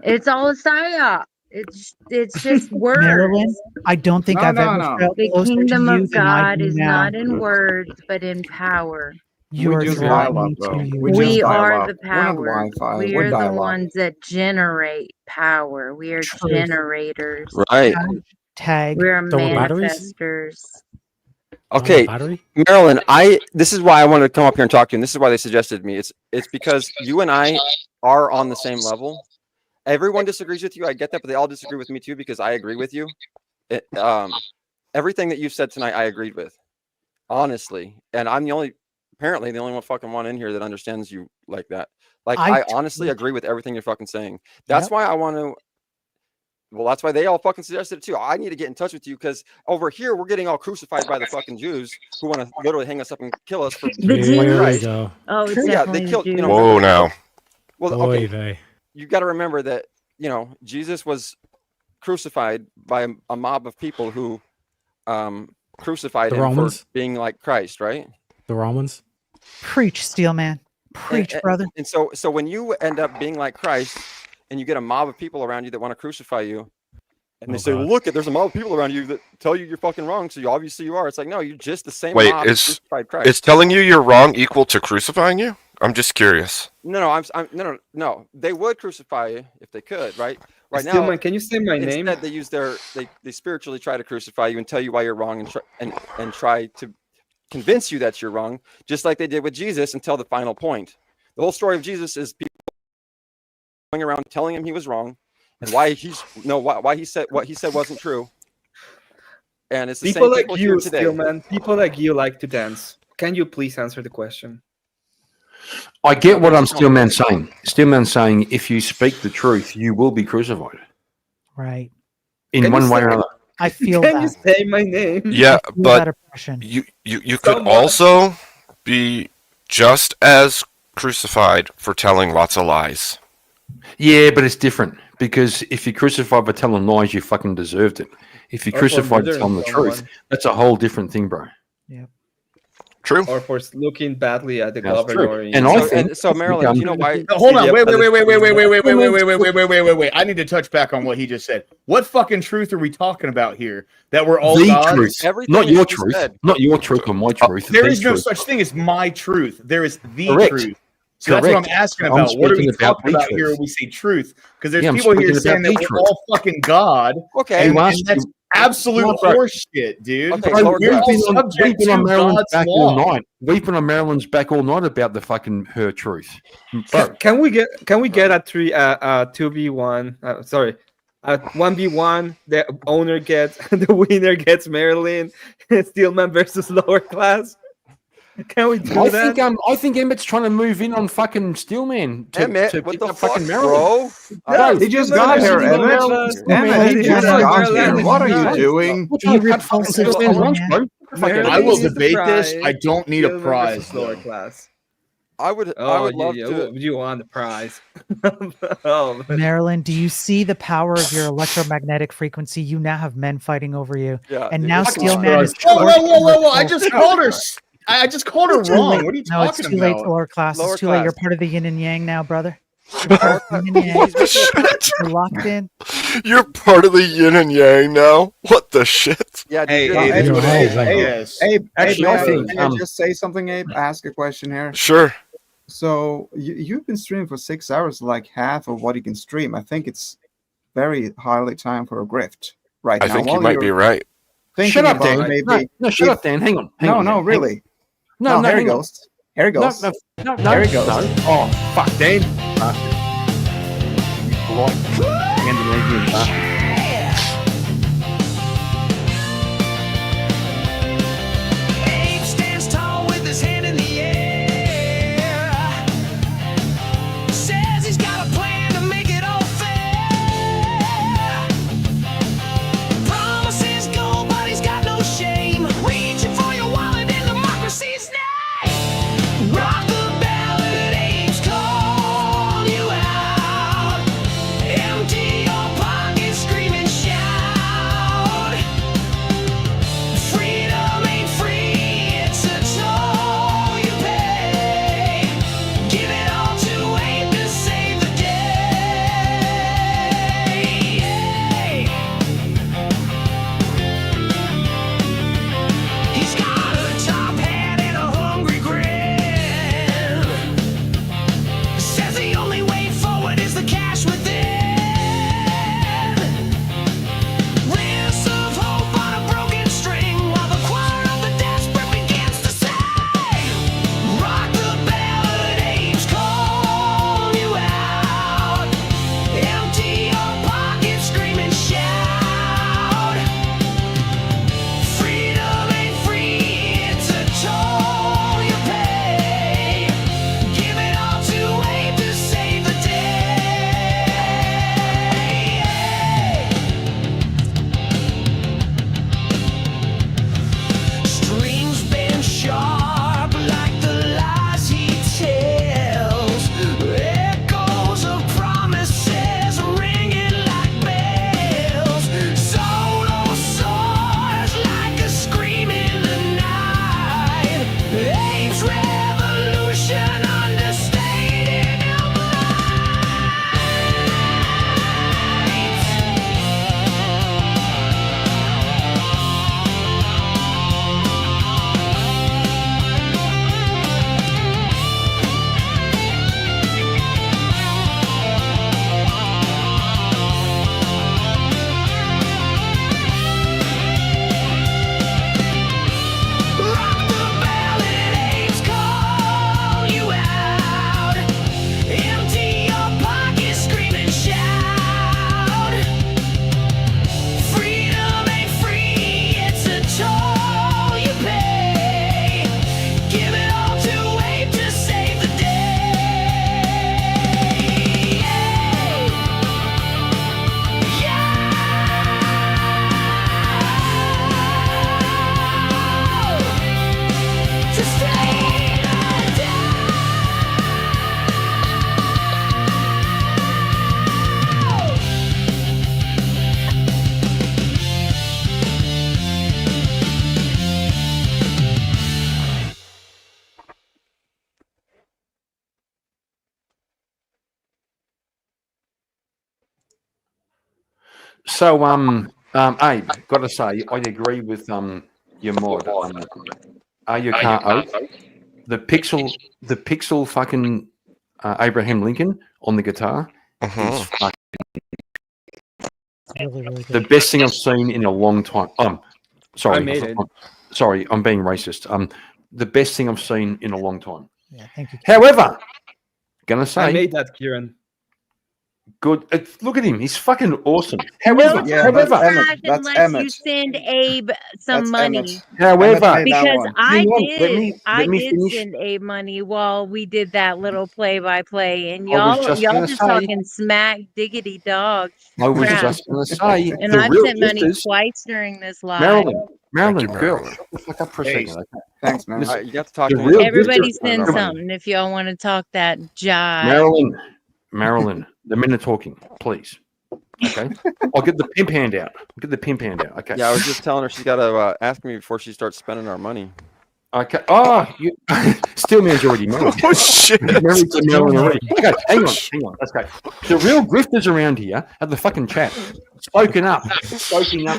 It's all a psyop. It's just words. Marilyn, I don't think I've ever felt The closer kingdom to you of than I God do is now. not in words, but in power. You are drawing me to you. We are the We're not power. Wi-Fi. We We're are the dial-up. ones that generate power. We are Truth. generators. Right. Tag. We are Double batteries? manifestors. Okay, Battery? Marilyn, this is why I wanted to come up here and talk to you, and this is why they suggested me. It's because you and I are on the same level. Everyone disagrees with you. I get that, but they all disagree with me too because I agree with you. everything that you've said tonight, I agreed with, honestly. And I'm apparently the only one fucking one in here that understands you like that. Like, I honestly agree with everything you're fucking saying. That's why I want to. Well, that's why they all fucking suggested it too. I need to get in touch with you because over here we're getting all crucified by the fucking Jews who want to literally hang us up and kill us for the Jews. Go. Oh, it's yeah, definitely they killed. the Jews. Whoa, now. Well, Oy okay. vey. You got to remember that Jesus was crucified by a mob of people who crucified The him Romans? for being like Christ, right? The Romans. Preach, Steelman. Preach, brother. And so when you end up being like Christ and you get a mob of people around you that want to crucify you, and they say, well, look, there's a mob of people around you that tell you you're fucking wrong, so obviously you are. It's like, no, you're just the same Wait, mob that crucified Christ. is telling you you're wrong equal to crucifying you? I'm just curious. No, no. They would crucify you if they could, right? Right now, Steelman, can you say my name? Instead, they use they spiritually try to crucify you and tell you why you're wrong and try to convince you that you're wrong, just like they did with Jesus until the final point. The whole story of Jesus is people going around telling him he was wrong and why he said what he said wasn't true. And it's the people same like people you, here today. Steelman. People like you like to dance. Can you please answer the question? I get what Steelman's saying. Steelman's saying if you speak the truth, you will be crucified. Right. In one way or another. I feel Can that. you say my name? Yeah, I feel but that oppression. you could also be just as crucified for telling lots of lies. Yeah, but it's different because if you're crucified for telling lies, you fucking deserved it. If you're Or for crucified for murdering telling the truth, someone. that's a whole different thing, bro. True. Or for looking badly at the That's true. governor. And I think so Maryland, do you know why? No, hold on, wait. I need to touch back on what he just said. What fucking truth are we talking about here? That we're all The gods? truth, not your truth, not your truth or my truth. There the is no truth. such thing as my truth. There is the Correct. truth. So that's what I'm Correct. asking I'm about. What are we speaking about talking the about here truth. when we say truth? Because there's Yeah, I'm people here speaking saying about that the we're truth. all fucking God. Okay. And, You and asked that's you- absolute Well, bro. horseshit, dude. Okay, Bro, lower We're all we've subject been to on Maryland's God's back law. all night. We've been on Maryland's back all night about the fucking her truth. Bro, Can we get a 2v1? Sorry, 1v1. The owner gets the winner gets Maryland. Steelman versus lower class. Can we do that? I think Emmett's trying to move in on fucking Steelman to Emmett, to what pick the up fuck, fucking bro? Maryland. He just got here, Emmett. Emmett, he just got here. What are you doing? What are you cut fucking Steelman's lunch, bro? I will debate this. I don't need a Steelman prize. versus lower though. class. I would love to. You want the prize? Oh, Marilyn, do you see the power of your electromagnetic frequency? You now have men fighting over you. Yeah, and dude, now fucking Steelman is Whoa! I just called her. I just called her It's too wrong. late. What are you No, it's talking too late, about? lower class. Lower It's too late. You're class. part of the yin and yang now, brother. You're part of the yin and yang. You're locked in. You're part of the yin and yang now. What the shit? Yeah, Hey, dude, Abe, You're Abe, Actually, I think, may I just say something, Abe? Ask a question here. Sure. So you've been streaming for 6 hours, like half of what you can stream. I think it's very highly time for a grift right I now. think you While might you're be right. thinking Shut up, about Dan. maybe No, shut up, Dan. Hang on. Hang on, no, Dan. really. No, Here it hang on. goes. Here it goes. No, Here it goes. No. Oh, fuck, Dan. Polite Scandinavian bastard. Abe stands tall with his hand in the air. Says he's got a plan to make it all fair. Promises gold, but he's got no shame. Reaching for your wallet in democracy's name. Rock the ballot, Abe's call you out. Empty your pockets, scream. So, Abe, got to say, I agree with your mod. You can't oath. The pixel fucking Abraham Lincoln on the guitar is fucking Really, really the good. best thing I've seen in a long time. Sorry, I made it. Sorry, I'm being racist. The best thing I've seen in a long time. Yeah, thank you. However, gonna say, I made that, Kieran. good. Look at him; he's fucking awesome. No However, trash unless you send Abe some money. However, Because I let did me finish. send Abe money while we did that little play-by-play, and I was y'all just y'all gonna just say- talking smack diggity dog I was crap. just going to say, And the I've real sent money lifters- twice during this live. Marilyn, girl, shut the fuck up for a Hey, second. Okay? thanks, man. Listen, You got to talk the to real Everybody lifters- send something if y'all want to talk that jive. Marilyn, the men are talking, please. Okay, I'll get the pimp hand out. Okay. Yeah, I was just telling her she's got to ask me before she starts spending our money. Okay. Oh, you Steelman's already married. Oh, shit. He's married to Marilyn already. Okay, hang on. Let's go. The real grifters around here at the fucking chat, soaking up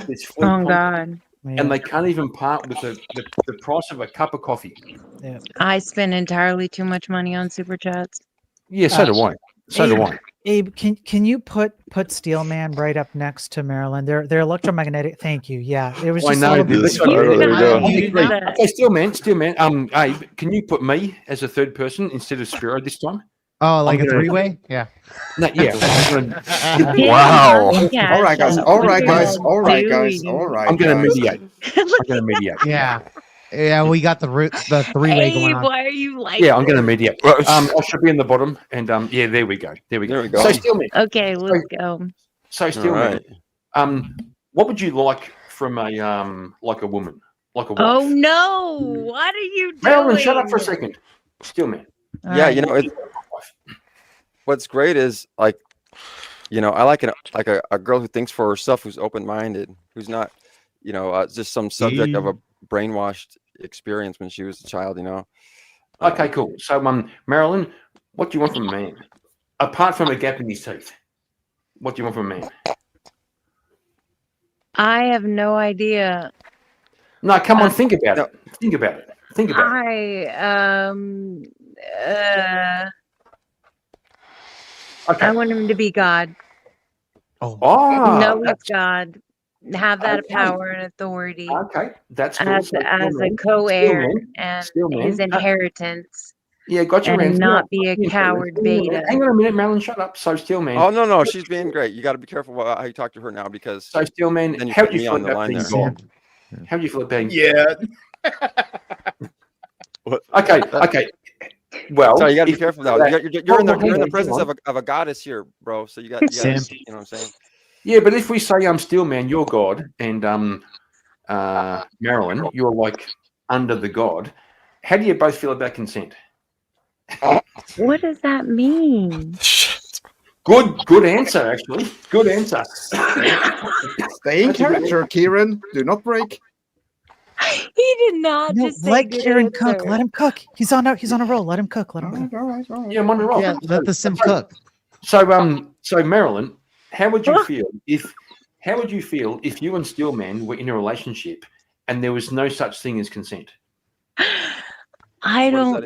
this fleet Oh God. and they can't even part with the price of a cup of coffee. Yeah. I spend entirely too much money on super chats. Yeah, so do I. So do I. Abe, can you put Steelman right up next to Maryland? They're electromagnetic. Thank you. Yeah, it was. I Just know. a little bit- Okay, Steelman. Abe, can you put me as a third person instead of Spiro this time? Oh, like I'm a gonna- three-way? Yeah. No, yeah. Wow. Yeah. All right, guys. All right, guys. All right, guys. All right. I'm going to guys. mediate. I'm going to mediate. Yeah. Yeah, we got the three-way going Abe, on. why are you like? Yeah, I'm going to mediate. I should be in the bottom, and yeah, there we go. There we go. So Steelman. Okay, let's go. So Steelman. What would you like from a like a woman, like a wife? Oh no! What are you doing? Marilyn, shut up for a second. Steelman. Yeah, you know, what's great is like, you know, I like a girl who thinks for herself, who's open-minded, who's not, you know, just some subject of a brainwashed experience when she was a child, you know. Okay, cool. So, Marilyn, what do you want from a man? Apart from a gap in his teeth, what do you want from a man? I have no idea. No, come on, think about it. Think about it. Think about it. I want him to be God. Oh, Know he's God. Have that power and authority. Okay, that's cool. as So, a Steelman, co-heir Steelman, and Steelman, his inheritance. Yeah, got your and answer. not be a coward beta. Hang on a minute, Marilyn, shut up. So Steelman. Oh no, she's being great. You got to be careful how you talk to her now, because So Steelman, then you how put do you me feel on the about line being there. God? How do you feel about being? Yeah. Okay. Well, sorry, you got to be if- careful now. You're in the presence of a goddess here, bro. So you got you know what I'm saying. Yeah, but if we say Steelman, you're God, and Marilyn, you're like under the God, how do you both feel about consent? What does that mean? Good answer, actually. Good answer. Stay in character, Kieran. Do not break. He did not just say Let good Kieran cook. answer. Let him cook. He's on a roll. Let him cook. Let him cook. All right. Yeah, I'm on a roll. Yeah, let the sim cook. So Marilyn, how would you feel if you and Steelman were in a relationship and there was no such thing as consent? I don't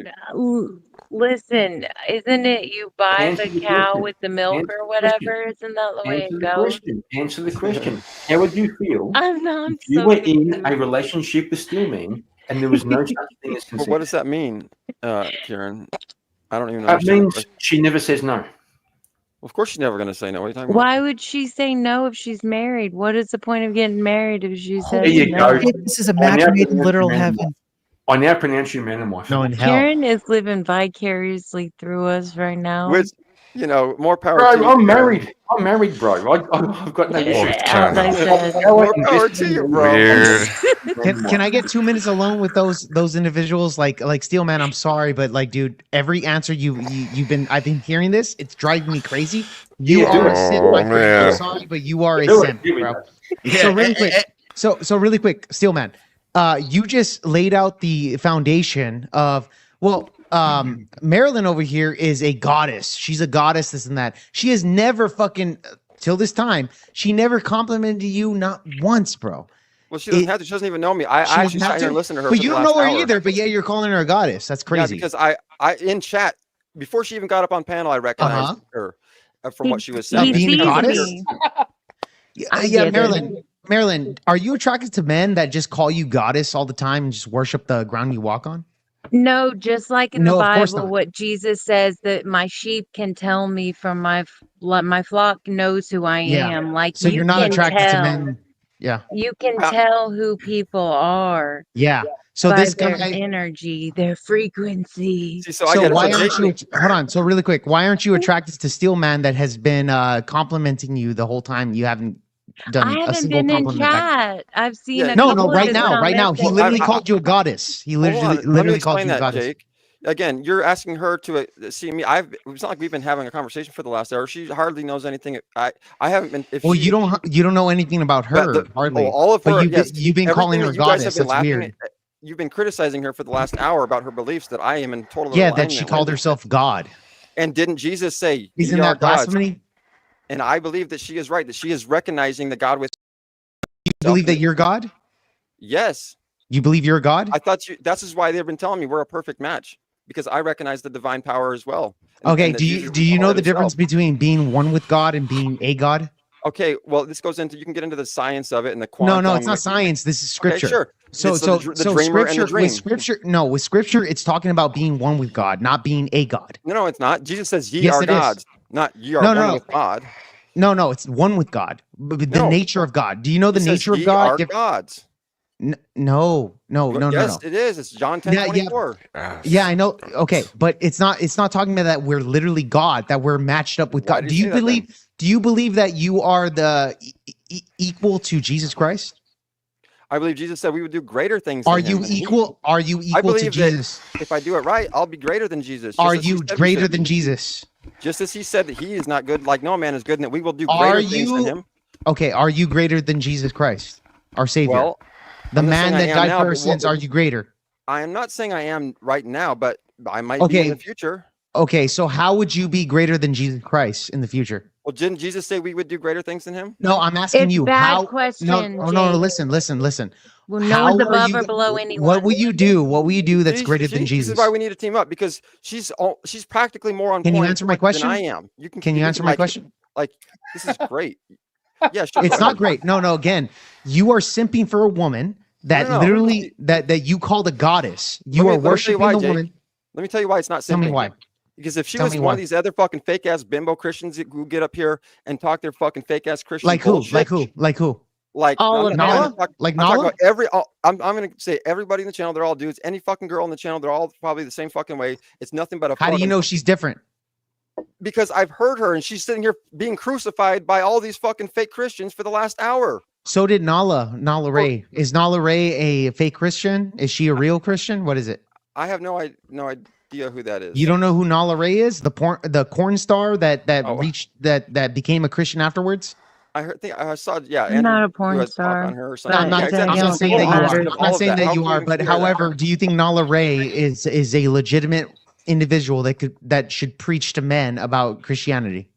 listen. Isn't it you buy Answer the the cow question. with the milk Answer or the whatever? Isn't that the way Answer it the goes? question. Answer the question. How would you feel I'm if you so were in a relationship with Steelman and there was no such thing as But consent? what does that mean, Kieran? I don't even It understand. means she never says no. Of course, she's never going to say no. What are you talking about? Why would she say no if she's married? What is the point of getting married if she says There you no? go. This is a match made in literal heaven. I now pronounce you man and wife. No, in hell. Karen is living vicarously through us right now. Which, you know, more power Bro, to you. I'm Kieran. married. I'm married, bro. I've got no issues. As I said. More power to you, bro. Weird. Can I get 2 minutes alone with those individuals? Like Steelman, I'm sorry, but like, dude, every answer I've been hearing this. It's driving me crazy. You Yeah, are do a it. simp, my friend. man. I'm sorry, but you are a Do it. simp, Here we bro. go. So really quick. So really quick, Steelman. You just laid out the foundation of Marilyn over here is a goddess. She's a goddess, this and that. She has never fucking till this time, she never complimented you, not once, bro. Well, she doesn't have to. She doesn't even know me. I actually sat here and listened to her. But for you the don't last know her hour. either. But yeah, you're calling her a goddess. That's crazy. Yeah, because I in chat before she even got up on panel, I recognized her from what she was saying. Being a goddess. Yeah, Marilyn, are you attracted to men that just call you goddess all the time and just worship the ground you walk on? No, just like in No, the of course Bible, not. what Jesus says that my sheep can tell me from my flock knows who I am. Like so you you're not can attracted tell, to men. Yeah. you can tell who people are. Yeah. So by this their guy energy, their frequency. So why aren't you hold on? So really quick, why aren't you attracted to Steel Man that has been complimenting you the whole time? You haven't done I a haven't single been in compliment back. chat. I've seen a No, couple of right his now, right now. He comments. literally called you a goddess. He Hold on, literally let me called explain you a that, goddess. Jake. Again, you're asking her to see me. It's not like we've been having a conversation for the last hour. She hardly knows anything. I haven't been. Well, you don't know anything about her, hardly. all of her. But yes, you've been calling her everything that you guys have goddess. been That's laughing weird. at- You've been criticizing her for the last hour about her beliefs that I am in total Yeah, alignment that she called with. herself God. And didn't Jesus say, Isn't "Ye are that gods"? blasphemy? And I believe that she is right. That she is recognizing the God with. You believe that you're God? Yes. You believe you're a God? I thought you. That's is why they've been telling me we're a perfect match because I recognize the divine power as well. Okay. and that Do you Jesus do you know called the it himself. difference between being one with God and being a God? Okay, well, this goes into you can get into the science of it and the No, quantum. no, it's not science. This is scripture. Okay, sure. So, It's so, the so dreamer and the scripture dream. with scripture. No, with scripture, it's talking about being one with God, not being a God. No, it's not. Jesus says, "Ye Yes, are it is. gods," not "Ye are No, one no, no. with God." No, it's one with God. The No. nature of God. Do you know the He says, nature of "Ye God? are gods." No. Yes, it is. It's John 10:24. Yeah, I know. Okay, but it's not talking about that we're literally God, that we're matched up with Why God. do you say that, Do you believe that you are the equal to Jesus Christ? I believe Jesus said we would do greater things. Are than him, you and he- equal? Are you I equal to believe that Jesus? if I do it right, I'll be greater than Jesus. Are just as he you said we greater should than be. Jesus? Just as he said that he is not good, like no man is good, and that we will do Are greater things than you him. okay? Are you greater than Jesus Christ, our Savior? Well, the I'm not man saying I that am died now, for our but sins. Are you greater? I am not saying I am right now, but I might be in Okay. the future. Okay, so how would you be greater than Jesus Christ in the future? Well, didn't Jesus say we would do greater things than him? No, I'm asking It's you bad how. question, No. Jake. Listen. Well, no How one's are above you? or below anyone. What will you do? What will you do that's greater than This Jesus? is why we need to team up because she's practically more on Can you point answer my question? than I am. You can Can you we answer my like- question? Like this is great. Yeah, sure. It's go not ahead. great. No. Again, you are simping for a woman that No. literally that you called a goddess. You Let are me tell you worshiping why, the Jake. woman. Let me tell you why it's not Tell me simping. why. Because if she Tell was me one why. of these other fucking fake ass bimbo Christians who get up here and talk their fucking fake ass Christian Like who? bullshit, Like who? Like who? like All I'm of not them. gonna talk- Like I'm talking Nala? about I'm gonna say everybody in the channel. They're all dudes. Any fucking girl in the channel, they're all probably the same fucking way. It's nothing but a. How do you fucking- know she's different? Because I've heard her and she's sitting here being crucified by all these fucking fake Christians for the last hour. So did Nala Ray. Is Nala Ray a fake Christian? Is she a real Christian? What is it? I have no idea who that is. You don't know who Nala Ray is? The corn star that Oh. reached that became a Christian afterwards? I saw. Yeah, I'm not Andrew a porn was talk star. on her or No, something. I'm not Yeah, saying- exactly. I'm not not saying saying that you it are. matters. I'm not saying that you are, but however, How do you think Nala Ray is a legitimate individual that should preach to men about Christianity?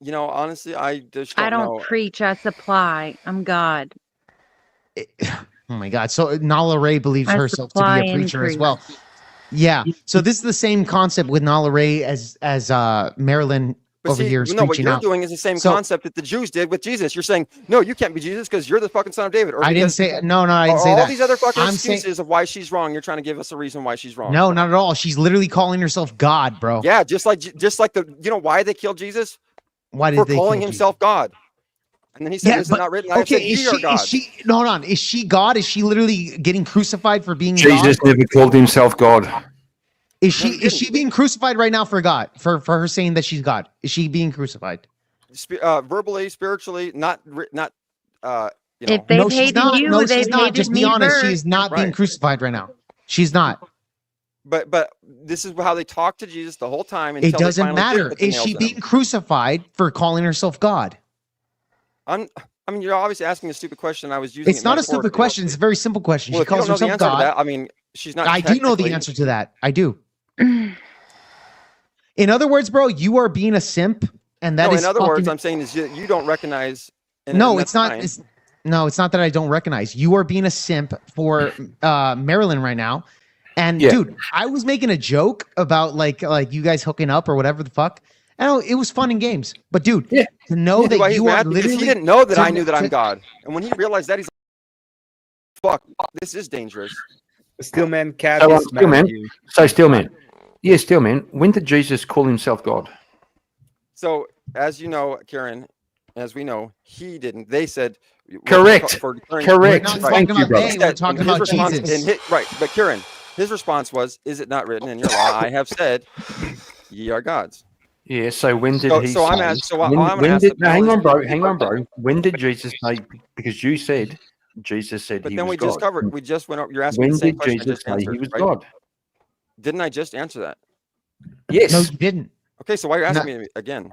you know, honestly, I just I don't don't know. preach, I supply. I'm God. Oh my God! So Nala Ray believes I herself to supply be a preacher as increase. well. Yeah. So this is the same concept with Nala Ray as Marilyn But over see, here is no, what preaching you're out. doing is the same So- concept that the Jews did with Jesus. You're saying, no, you can't be Jesus because you're the fucking son of David. Or I didn't because- say no. I didn't or say all that. these other fucking I'm saying- excuses of why she's wrong. You're trying to give us a reason why she's wrong. No, not at all. She's literally calling herself God, bro. Yeah, just like the you know why they killed Jesus? Why did For they calling kill himself God. And then he said, Yeah, "This is but- not written." I okay, said, "Ye are gods." no, hold on. Is she God? Is she literally getting crucified for being Jesus God? never called himself God. Is she being crucified right now for God? For her saying that she's God? Is she being crucified? Verbally, spiritually, not. You know. If they've No, she's hated not. you, No, they've she's not. hated Just be me honest. She first. is not being Right. crucified right now. She's not. But this is how they talk to Jesus the whole time. It Until they doesn't finally did matter. put the Is nails she in being him. crucified for calling herself God? I mean, you're obviously asking a stupid question. I was using. It's not a stupid question. It's a very simple question. Well, She if you calls don't know the herself answer to God. that, I mean, she's not. I do know the technically- answer to that. I do. In other words, bro, you are being a simp and that no, is in other fucking... words, I'm saying is you don't recognize. No, it's not. No, it's not that I don't recognize. You are being a simp for Marilyn right now. And dude, I was making a joke about like you guys hooking up or whatever the fuck. And it was fun in games. But dude, to know that you are literally... He didn't know that I knew that I'm God. And when he realized that, he's like, fuck, this is dangerous. Steelman cat So, is mad at you. Steelman. Yeah, Steelman. When did Jesus call himself God? So, as you know, Karen, as we know, he didn't. They said... Correct. Correct. We're not talking about they, we're talking about Jesus. Right, but Kieran, his response was, "Is it not written in your law? I have said, ye are gods." Yeah. So when did he? So I'm say- asked. So when, I'm when asked. did? Hang on, bro. Hang on, bro. When did Jesus say? Because you said Jesus said But he then was we God. just covered. We just went up. You're asking me When the same did question I Jesus just say answered. he was right? God? Didn't I just answer that? Yes. No, you didn't. Okay, so why are you asking me again?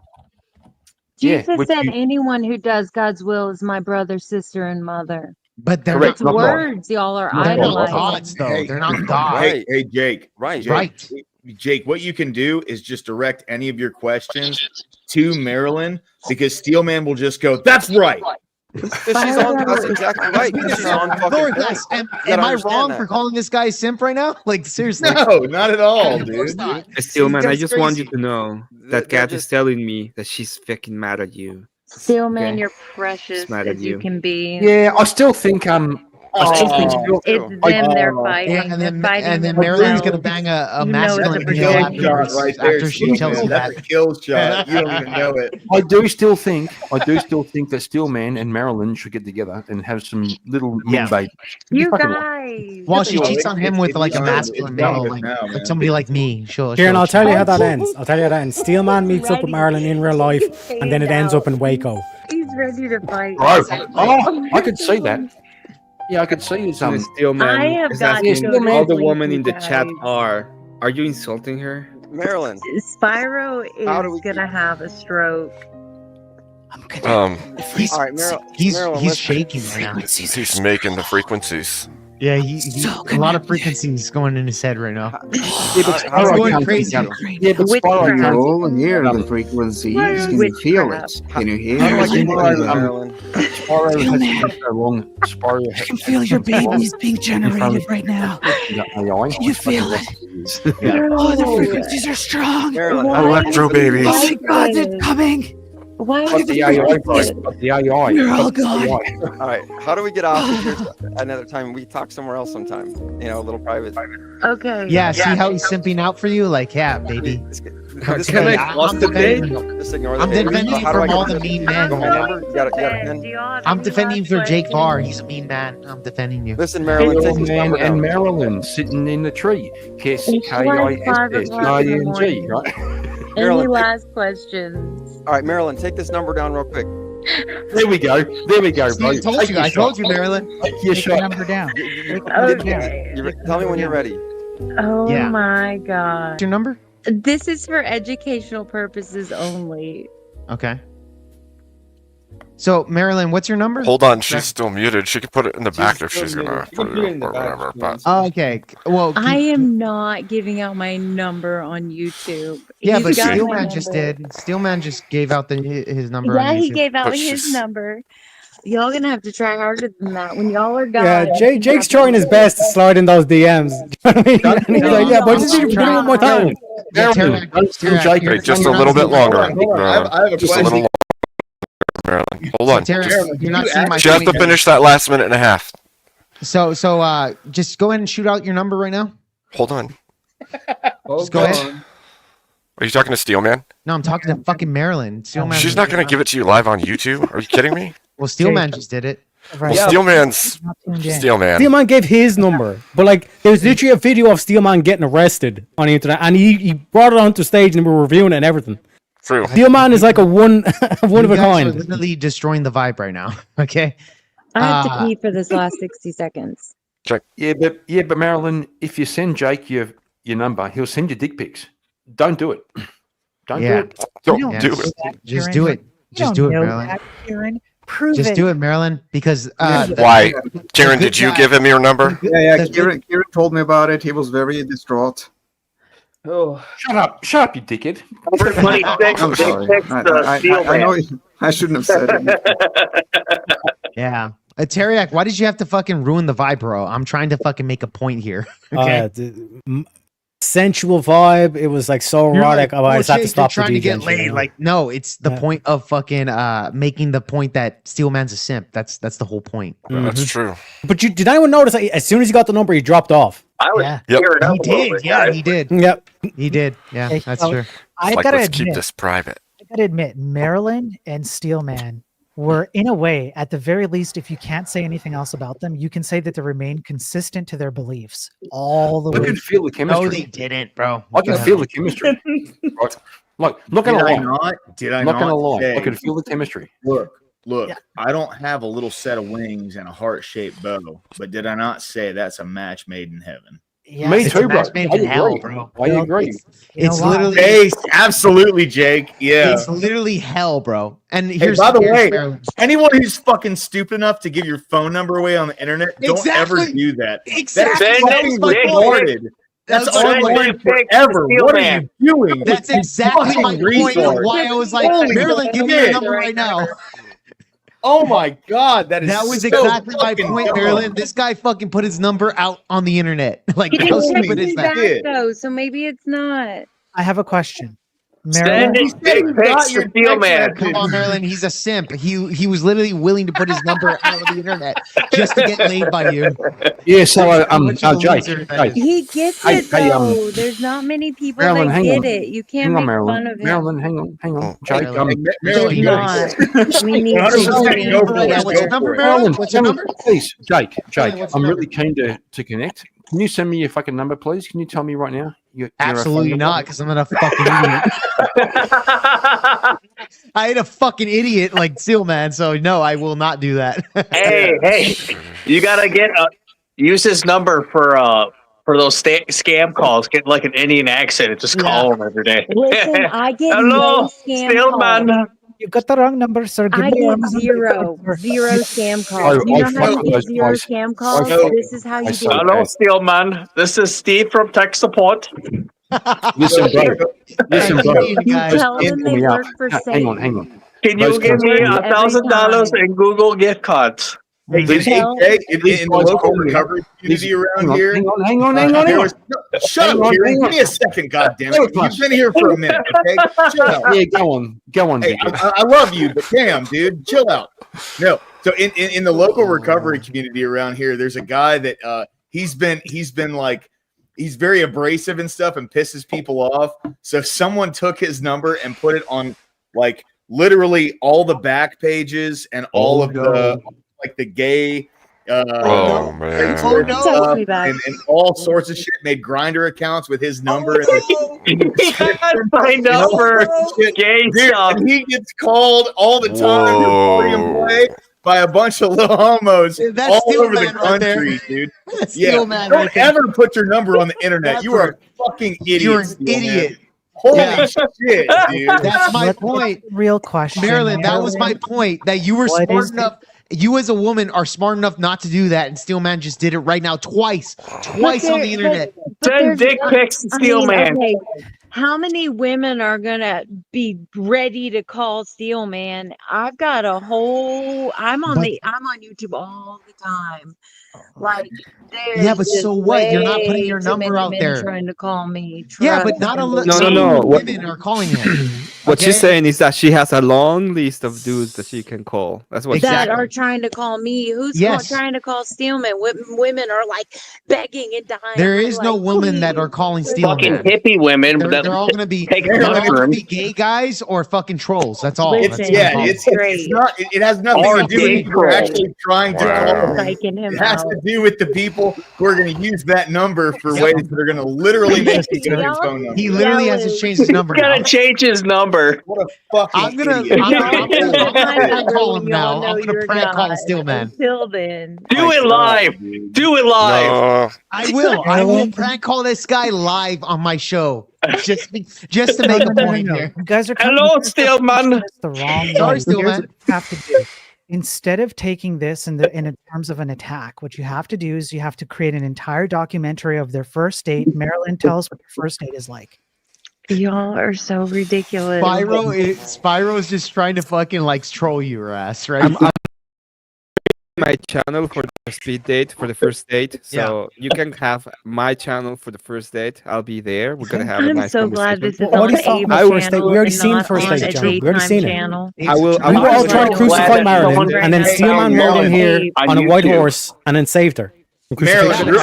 Jesus would said, you- "Anyone who does God's will is my brother, sister, and mother." But they're Correct, It's not God. words y'all are They're not idolizing. gods, though. Hey, They're not gods. Right. Hey, Jake. Right. Jake, Right. Jake, what you can do is just direct any of your questions to Marilyn because Steelman will just go, "That's right." That's exactly right. She's on fucking Lord, point. yes. Am You gotta I understand wrong that. for calling this guy a simp right now? Like, seriously. No, not at all, Of course dude. not. Steelman, I That's just want you crazy. to know that cat is telling me that she's fucking mad at you. Steelman, Okay. you're precious She's mad at as you you. can be. Yeah, I still think I still think It's them they're fighting. Yeah, and they're then fighting Marilyn's gonna themselves. bang a You know masculine it's a male projection. afterwards, Right there, after she tells you That's that. a kill shot. You don't even know it. I do still think that Steelman and Marilyn should get together and have some little mini babies. You Fucking guys. Well, she cheats on him with like a masculine male, like somebody like me. Kieran, I'll tell you how that ends. Steelman meets up with Marilyn in real life, and then it ends up in Waco. He's ready to fight. Bro, I could see that. Yeah, I could see some. Steelman I have is got asking to all the sleep, women you in the guys. chat are you insulting her? Marilyn. Spyro is gonna have a stroke. All right, he's Marilyn, he's listen. shaking right now. He's making the frequencies. Yeah, a lot of frequencies going in his head right now. Yeah, but He's Spyro going can't crazy. get out. Yeah, but Spyro You can't. all hear the frequencies. Can you feel it? Can you hear How do I get it? Marilyn? Spyro has been so long. Spyro I can feel your babies being generated right now. Can you feel it? Oh, the frequencies are strong. Marilyn. Electro babies. Oh my God, they're coming. Why But the AI, but the AI. We're all but the gone. AI. All right, how do we get off of here another time? We talk somewhere else sometime. You know, a little private. Okay. Yeah, see how he's simping out for you? Like, yeah, baby. Can I pause the date? Just ignore the I'm date. defending you How do I from all get the mean men. Go home, remember? You got a pen? I'm defending you for Jake Barr. He's a mean man. I'm defending you. Listen, Marilyn, take this Man number and down. Marilyn sitting in the tree. It's like 5 o'clock in the K-I-S-S-I-N-G, morning. right? Any Marilyn, last questions? All right, Marilyn, take this number down real quick. There we go. There we go, See, bro. I told you. I told you, Marilyn. Take your Take the shot. number down. Okay. Tell me when you're ready. Oh Yeah. my God. What's your number? This is for educational purposes only. Okay. So, Marilyn, what's your number? Hold on, she's still muted. She could put it in the back if still she's gonna muted. You put can put it it in up the or back, whatever. yes. But Oh, okay. Well, I am not giving out my number on YouTube. yeah, He's but got my Steelman just number. did. Steelman just gave out his number. Yeah, on he YouTube. gave out But his she's- number. Y'all gonna have to try harder than that. When y'all are gone. Yeah, you can Jake's have trying his to- best to slide in those DMs. Do you know what I mean? And he's like, yeah, but I just need to put it one more time. Yeah, Marilyn, don't Tara, Jake. wait, just a little bit longer. I have a Just a question. little longer, Marilyn. Hold on. Tara, Just, you're not seeing my she has to screen. finish that last minute and a half. So, just go ahead and shoot out your number right now. Hold on. Just go ahead. Are you talking to Steelman? No, I'm talking to fucking Marilyn. Steelman. She's not going to give it to you live on YouTube. Are you kidding me? Well, Steelman just did it. Well, Steelman's Steelman. Steelman gave his number, but like there's literally a video of Steelman getting arrested on the internet, and he brought it onto stage and we were reviewing it and everything. True. Steelman is like a one of You a guys are kind. literally destroying the vibe right now. Okay. I have to pee for this last 60 seconds. Check. Yeah, but Marilyn, if you send Jake your number, he'll send you dick pics. Don't do it. Don't Yeah. do it. Don't Yeah. do it. Just do it. Just do it, Marilyn. Karen, prove Just it. do it, Marilyn. Because Why? Karen, did you give him your number? Yeah, Kieran told me about it. He was very distraught. Oh, shut up, you dickhead. I'm sorry. I know I shouldn't have said it. Yeah. Teriak, why did you have to fucking ruin the vibe, bro? I'm trying to fucking make a point here. Okay. Sensual vibe. It was like so erotic. I just had to stop trying the to get DJ. laid. Like, no, it's the point of fucking making the point that Steelman's a simp. That's the whole point. That's true. But did anyone notice that as soon as he got the number, he dropped off? Yeah, Yep. he did. Yeah, he did. Yep, he did. Yeah, Okay, that's so true. I Like, gotta let's admit, keep this private. I gotta admit, Marilyn and Steelman were, in a way, at the very least, if you can't say anything else about them, you can say that they remain consistent to their beliefs all the I way. could feel the chemistry. No, they didn't, bro. I can feel the chemistry. Right? Like, not gonna lie. Did I not not gonna lie. say- I could feel the chemistry. Look, I don't have a little set of wings and a heart-shaped bow, but did I not say that's a match made in heaven? Yes, Me it's too, a bro. match made I in hell, agree. bro. I agree. It's literally Hey, absolutely, Jake. Yeah. it's literally hell, bro. And Hey, here's by the way, Marilyn. anyone who's fucking stupid enough to give your phone number away on the internet, don't Exactly. ever do that. Exactly. That's fucking That's my point. retarded. That's That's my online point. forever. What are you doing? That's You exactly my fucking point of retard. why I was like, Holy Marilyn, give me your shit. number right now. Oh my god, that was so exactly my fucking point, dumb. Marilyn. This guy fucking put his number out on the internet. Like, He how didn't stupid text is me that? back though, so maybe it's not. I have a question. Send Marilyn, it pics to Steelman. Come on, Marilyn. He's a simp. He was literally willing to put his number out of the internet just to get laid by you. Yeah, so Jake. He gets Hey, it hey, though. There's not many people Marilyn, that hang get on. it. You can't Hang on, make Marilyn. fun of him. Marilyn, hang on. Jake, Marilyn. There's not. We need Go for somebody. it. Go for it. What's your Go number, for it. Marilyn? What's your number? Please, Jake, what's I'm your really keen to connect. Can you send me your fucking number, please? Can you tell me right now? You're a Absolutely phone not, number? because I'm not a fucking idiot. I ain't a fucking idiot like Steelman, so no, I will not do that. Hey, you gotta get use his number for those scam calls. Get like an Indian accent and just call him every day. Listen, I get Hello, no scam Steelman. calls. you got the wrong number, sir. Give I me your get number. zero scam calls. You know how you get zero scam calls? This is how you do Hello, it. Steelman. This is Steve from tech support. Listen, bro. Listen, bro. You tell them they work for Satan. Hang on. Can you give me $1,000 in Google gift cards? Hey, Jake, in the local recovery community around here. Hang on. Shut up, Kieran. Give me a second, goddammit. You've been here for a minute, okay? Chill out. Yeah, go on. Hey, I love you, but damn, dude, chill out. No, so in the local recovery community around here, there's a guy that he's been like, he's very abrasive and stuff and pisses people off. So someone took his number and put it on like literally all the back pages and all of the like the gay man. and all sorts of shit. Made Grinder accounts with his number and my number. Gay stuff. and he gets called all the time to party and play by a bunch of little homos That's all over the Steelman right there. country, dude. That's Yeah, Steelman don't right there. ever put your number on the internet. You are a fucking idiot. You're an Steelman. idiot. Holy Yeah. shit, dude. That's my point. Real question. Marilyn, that was my point. That you were What smart is enough. You as a woman are smart enough not to do that, and Steelman just did it right now twice on the internet. Send dick pics to Steelman. Okay, how many women are gonna be ready to call Steelman? I've got a whole. I'm on YouTube all the time. Like, there's Yeah, but so just what? You're not putting way your too number many out men there. trying to call me. Yeah, but Trust not a me. No. women are calling him. What she's Okay? saying is that she has a long list of dudes that she can call. That's what That she's are trying to call me. Who's Yes. trying to call Steelman? Women are like begging and dying. There I'm is no like, women that are calling Steelman. Fucking hippie women. They're, that they're all going to be take they're all gonna mushrooms. be gay guys or fucking trolls. That's all. Listen, That's Yeah, all. it's not. It has nothing Or to do with gay you are actually trolls. trying to Wow. call him. psyching him It has out. to do with the people who are going to use that number for ways that are going to literally make you give his phone number. He literally has to change his number He's now. gonna change his number. What a fucking I'm gonna idiot. prank call him now. Y'all know I'm gonna you're prank call not. Steelman. Until then. Do it live. Do it live. No. I will. I will prank call this guy live on my show. Just to make a point here. You guys are Hello, Steelman. the wrong Sorry, one. Steelman. Here's what you have to do. Instead of taking this in terms of an attack, what you have to do is you have to create an entire documentary of their first date. Marilyn, tell us what your first date is like. Y'all are so ridiculous. Spyro is just trying to fucking like troll your ass, right? I'm my channel for the speed date for the first date, so you can have my channel for the first date. I'll be there. We're gonna have a I'm nice so glad this is conversation. on Abe's channel. We already and seen the not first on date, a John. We already daytime seen it. channel. I will. We were all trying to crucify Marilyn, and then Hey, Steelman hey, rode in here on on a white YouTube. horse and then saved her. Marilyn, real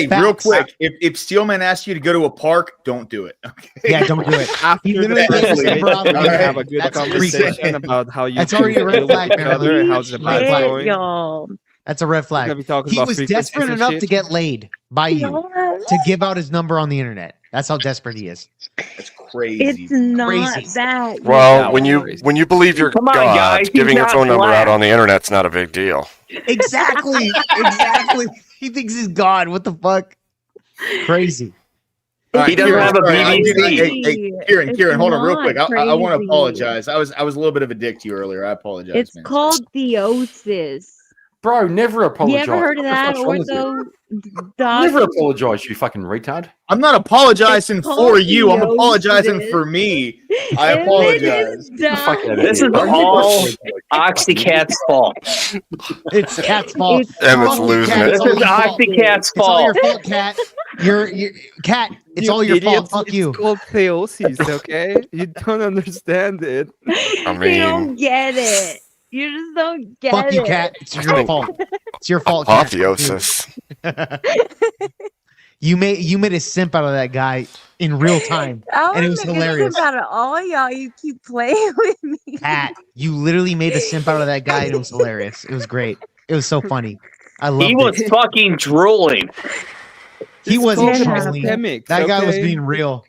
Facts. quick, if Steelman asks you to go to a park, don't do it. Okay? Yeah, don't do it. After He the literally first made a date, number out we're of gonna it. have a good That's conversation about how you That's two already a red deal with flag, each other, Marilyn. how's the Red vibe flag. going. Y'all. That's a red We're flag. gonna be talking He about was frequencies desperate and enough shit. to get laid by you to give out his number on the internet. That's how desperate he is. That's crazy. It's not Crazy. that. Well, when you believe you're Come on, God, guys, he's giving your not phone number black. out on the internet's not a big deal. Exactly. Exactly. He thinks he's God. What the fuck? Crazy. All He doesn't have a BBC. BBC. Hey, Kieran, hold on real quick. not I want to crazy. apologize. I was a little bit of a dick to you earlier. I apologize, It's man. called theosis. Bro, never You apologize. ever heard of that? What's wrong with you? Ortho Never apologize, you fucking retard. I'm not apologizing It's for called you. I'm apologizing theosis. for me. I And it apologize. is dumb. This is all Oxycat's fault. It's Cat's fault. Emmett's Fuck you, losing Cat. it. It's This all is your fault. Oxycat's It's all your fault. fault, Cat. You're Cat. It's all your fault. Fuck you. It's called theosis, okay? You don't understand it. I You mean, don't get it. You just don't get Fuck you, it. Cat. It's your fault. It's your fault, Cat. apotheosis. You made a simp out of that guy in real time, and it was hilarious. About it all y'all, you keep playing with me. Cat, you literally made a simp out of that guy, and it was hilarious. It was great. It was so funny. I loved He was it. fucking drooling. He wasn't called trolling. epistemics, That guy was okay? being real.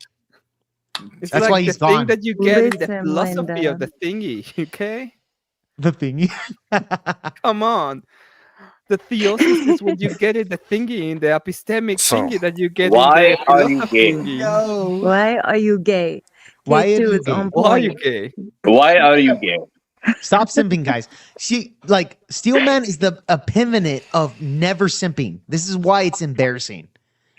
It's That's like why the he's thing gone. that you get in the Listen, philosophy Linda. of the thingy, okay? The thingy. Come on. The theosis is what you get in the thingy, in the epistemic So, thingy that you get why in the are you philosophy gay? thingy. Why are you gay? Why Take are two you is gay? on Why are you point. gay? Why are you gay? Stop simping, guys. Steelman is the epitome of never simping. This is why it's embarrassing.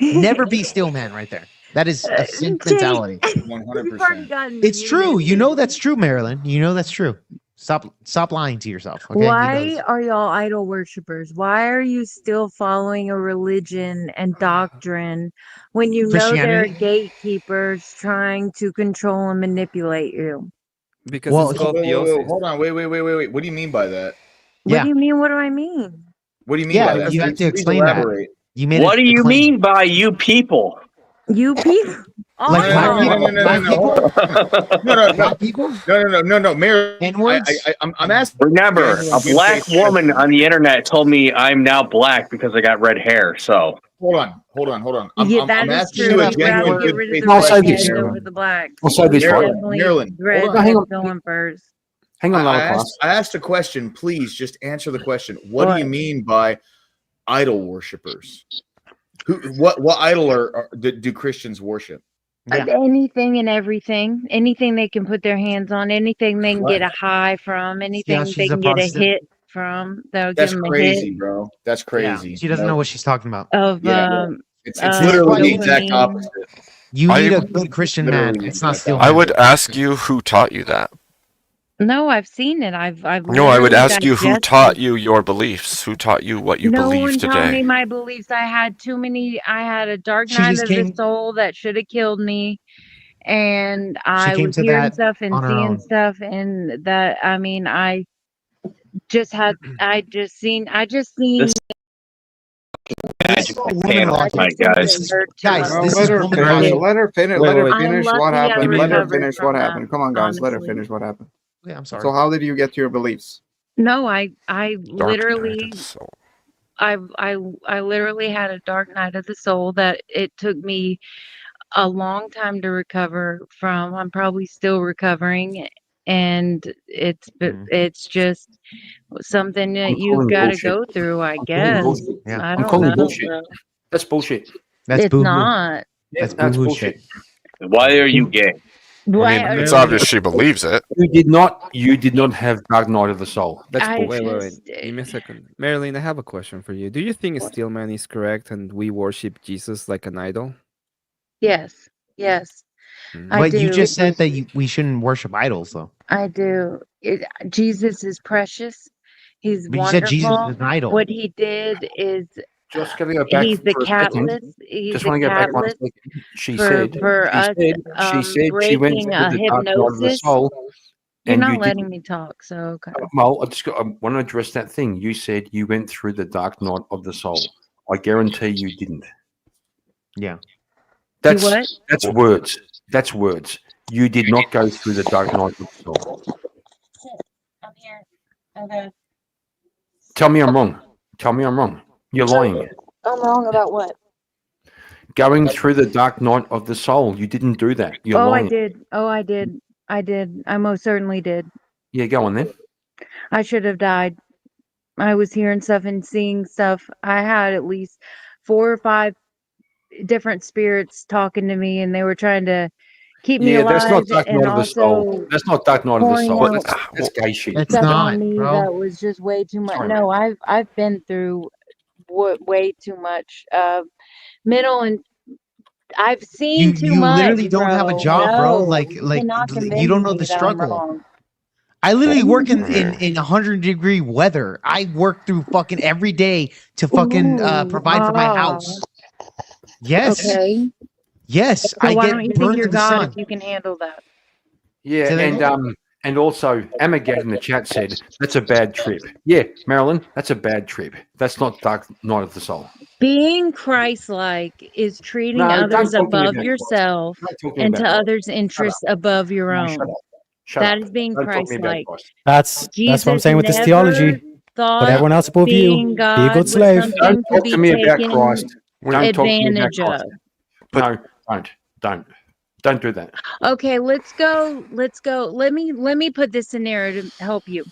Never be Steelman right there. That is a simp mentality. 100%. It's true. You know that's true, Marilyn. You know that's true. Stop lying to yourself. Okay? You know Why this. are y'all idol worshippers? Why are you still following a religion and doctrine when you know there are Christianity? gatekeepers trying to control and manipulate you? Because Well, it's called Wait, theosis. hold on. Wait. What do you mean by that? What Yeah. do you mean? What do I mean? What do you mean Yeah, by that? you have to Please explain that. elaborate. You made What a do you claim. mean by you people? You people? All Like black y'all. people? Black people? No. Black people? No, Mary. N-words? I'm asking. Remember, a black woman on the internet told me I'm now black because I got red hair. So Hold on. Yeah, I'm that is asking true. you a You'd rather genuine get good rid of faith the I'll say red this. heads over the black. I'll say this, right? Definitely Marilyn, red hold on. Hang heads on. going first. Hang on, I lower class. asked a question. Please just answer the question. What do you mean by idol worshippers? What idol do Christians worship? Yeah. Anything and everything. Anything they can put their hands on. Anything they can What? get a high from. Anything she's they a can get a Protestant. hit from. That'll That's give them crazy, a hit bro. That's crazy. Yeah. She doesn't know what she's talking about. of Yeah. It's literally the exact dopamine. opposite. You I- need a good Christian man. Literally It's not exact Steelman. I would ask you who taught you that. No, I've seen it. I've No, I would literally ask you who digested taught you your beliefs. Who taught you what you No believe one taught me today? my beliefs. I had a dark She night just of came- the soul that should have killed me. And I came was to hearing that stuff and on her seeing own. stuff, and that I just seen this panel tonight, guys. Guys, No, this let is her woman finish. talking. Let her finish. Wait, Let her wait. finish I'm what lucky I happened. Let her recovered finish from what that, happened. Come on, guys. Let her honestly. finish what happened. Yeah, I'm sorry. So, how did you get to your beliefs? No, I Dark literally night of the soul. I literally had a dark night of the soul that it took me a long time to recover from. I'm probably still recovering, and it's just something that I'm you've calling got to bullshit. go through, I I'm calling guess. bullshit. Yeah. I I'm don't calling know, bullshit. bro. That's bullshit. That's It's boo-boo. not. Yeah, That's that's boo-boo bullshit. Why are you gay? I mean, it's obvious she believes it. You did not have Dark Night of the Soul. That's bullshit. Wait. Give me a second. Marilyn, I have a question for you. Do you think Steelman is correct and we worship Jesus like an idol? Yes. I But do. you just said that we shouldn't worship idols, though. I do. Jesus is precious. He's But you wonderful. said Jesus is an idol. What he did is Just going to go back he's the for a second. catalyst. He's Just the want to go back 1 catalyst second. She for said us she went breaking through a the Dark Night of the hypnosis. Soul. You're And not you letting didn't. me talk, so okay. Well, I want to address that thing. You said you went through the Dark Night of the Soul. I guarantee you didn't. Yeah. That's what? that's words. That's words. You did not go through the Dark Night of the Soul. I'm here. Okay. Tell me I'm wrong. Tell me I'm wrong. You're lying. I'm wrong about what? Going through the Dark Night of the Soul. You didn't do that. You're lying. I did. I did. I most certainly did. Yeah, go on then. I should have died. I was hearing stuff and seeing stuff. I had at least 4 or 5 different spirits talking to me, and they were trying to keep me alive. That's not Dark and Night of the Soul. also That's not Dark Night of the pouring Soul. out That's gay shit. It's stuff not, on me bro. that was just way too much. Sorry, No, I've been through way too much mental and I've seen too You much. literally don't have a job, bro. Like you cannot convince you don't know me the that I'm struggle. wrong. I literally work in 100-degree weather. I work through fucking every day to fucking provide for my house. Yes. Okay. Yes. So I why get don't you burned think in you're the God sun. if you can handle that? Yeah, Say that again? and also Amagad in the chat said that's a bad trip. Yeah, Marilyn, that's a bad trip. That's not Dark Night of the Soul. Being Christ-like is treating No, don't others talk to me above about yourself Christ. Don't talk to me and to about Christ. others' interests above your No, own. shut up. Shut That up. is being Don't talk to me about Christ-like. Christ. That's what I'm saying with this Jesus theology. never thought Put everyone else above you. being Be a God good was slave. something Don't to talk be to me about taken Christ. Don't talk to me about advantage Christ. of. No, don't do that. Okay, let's go. Let me put this scenario to help you.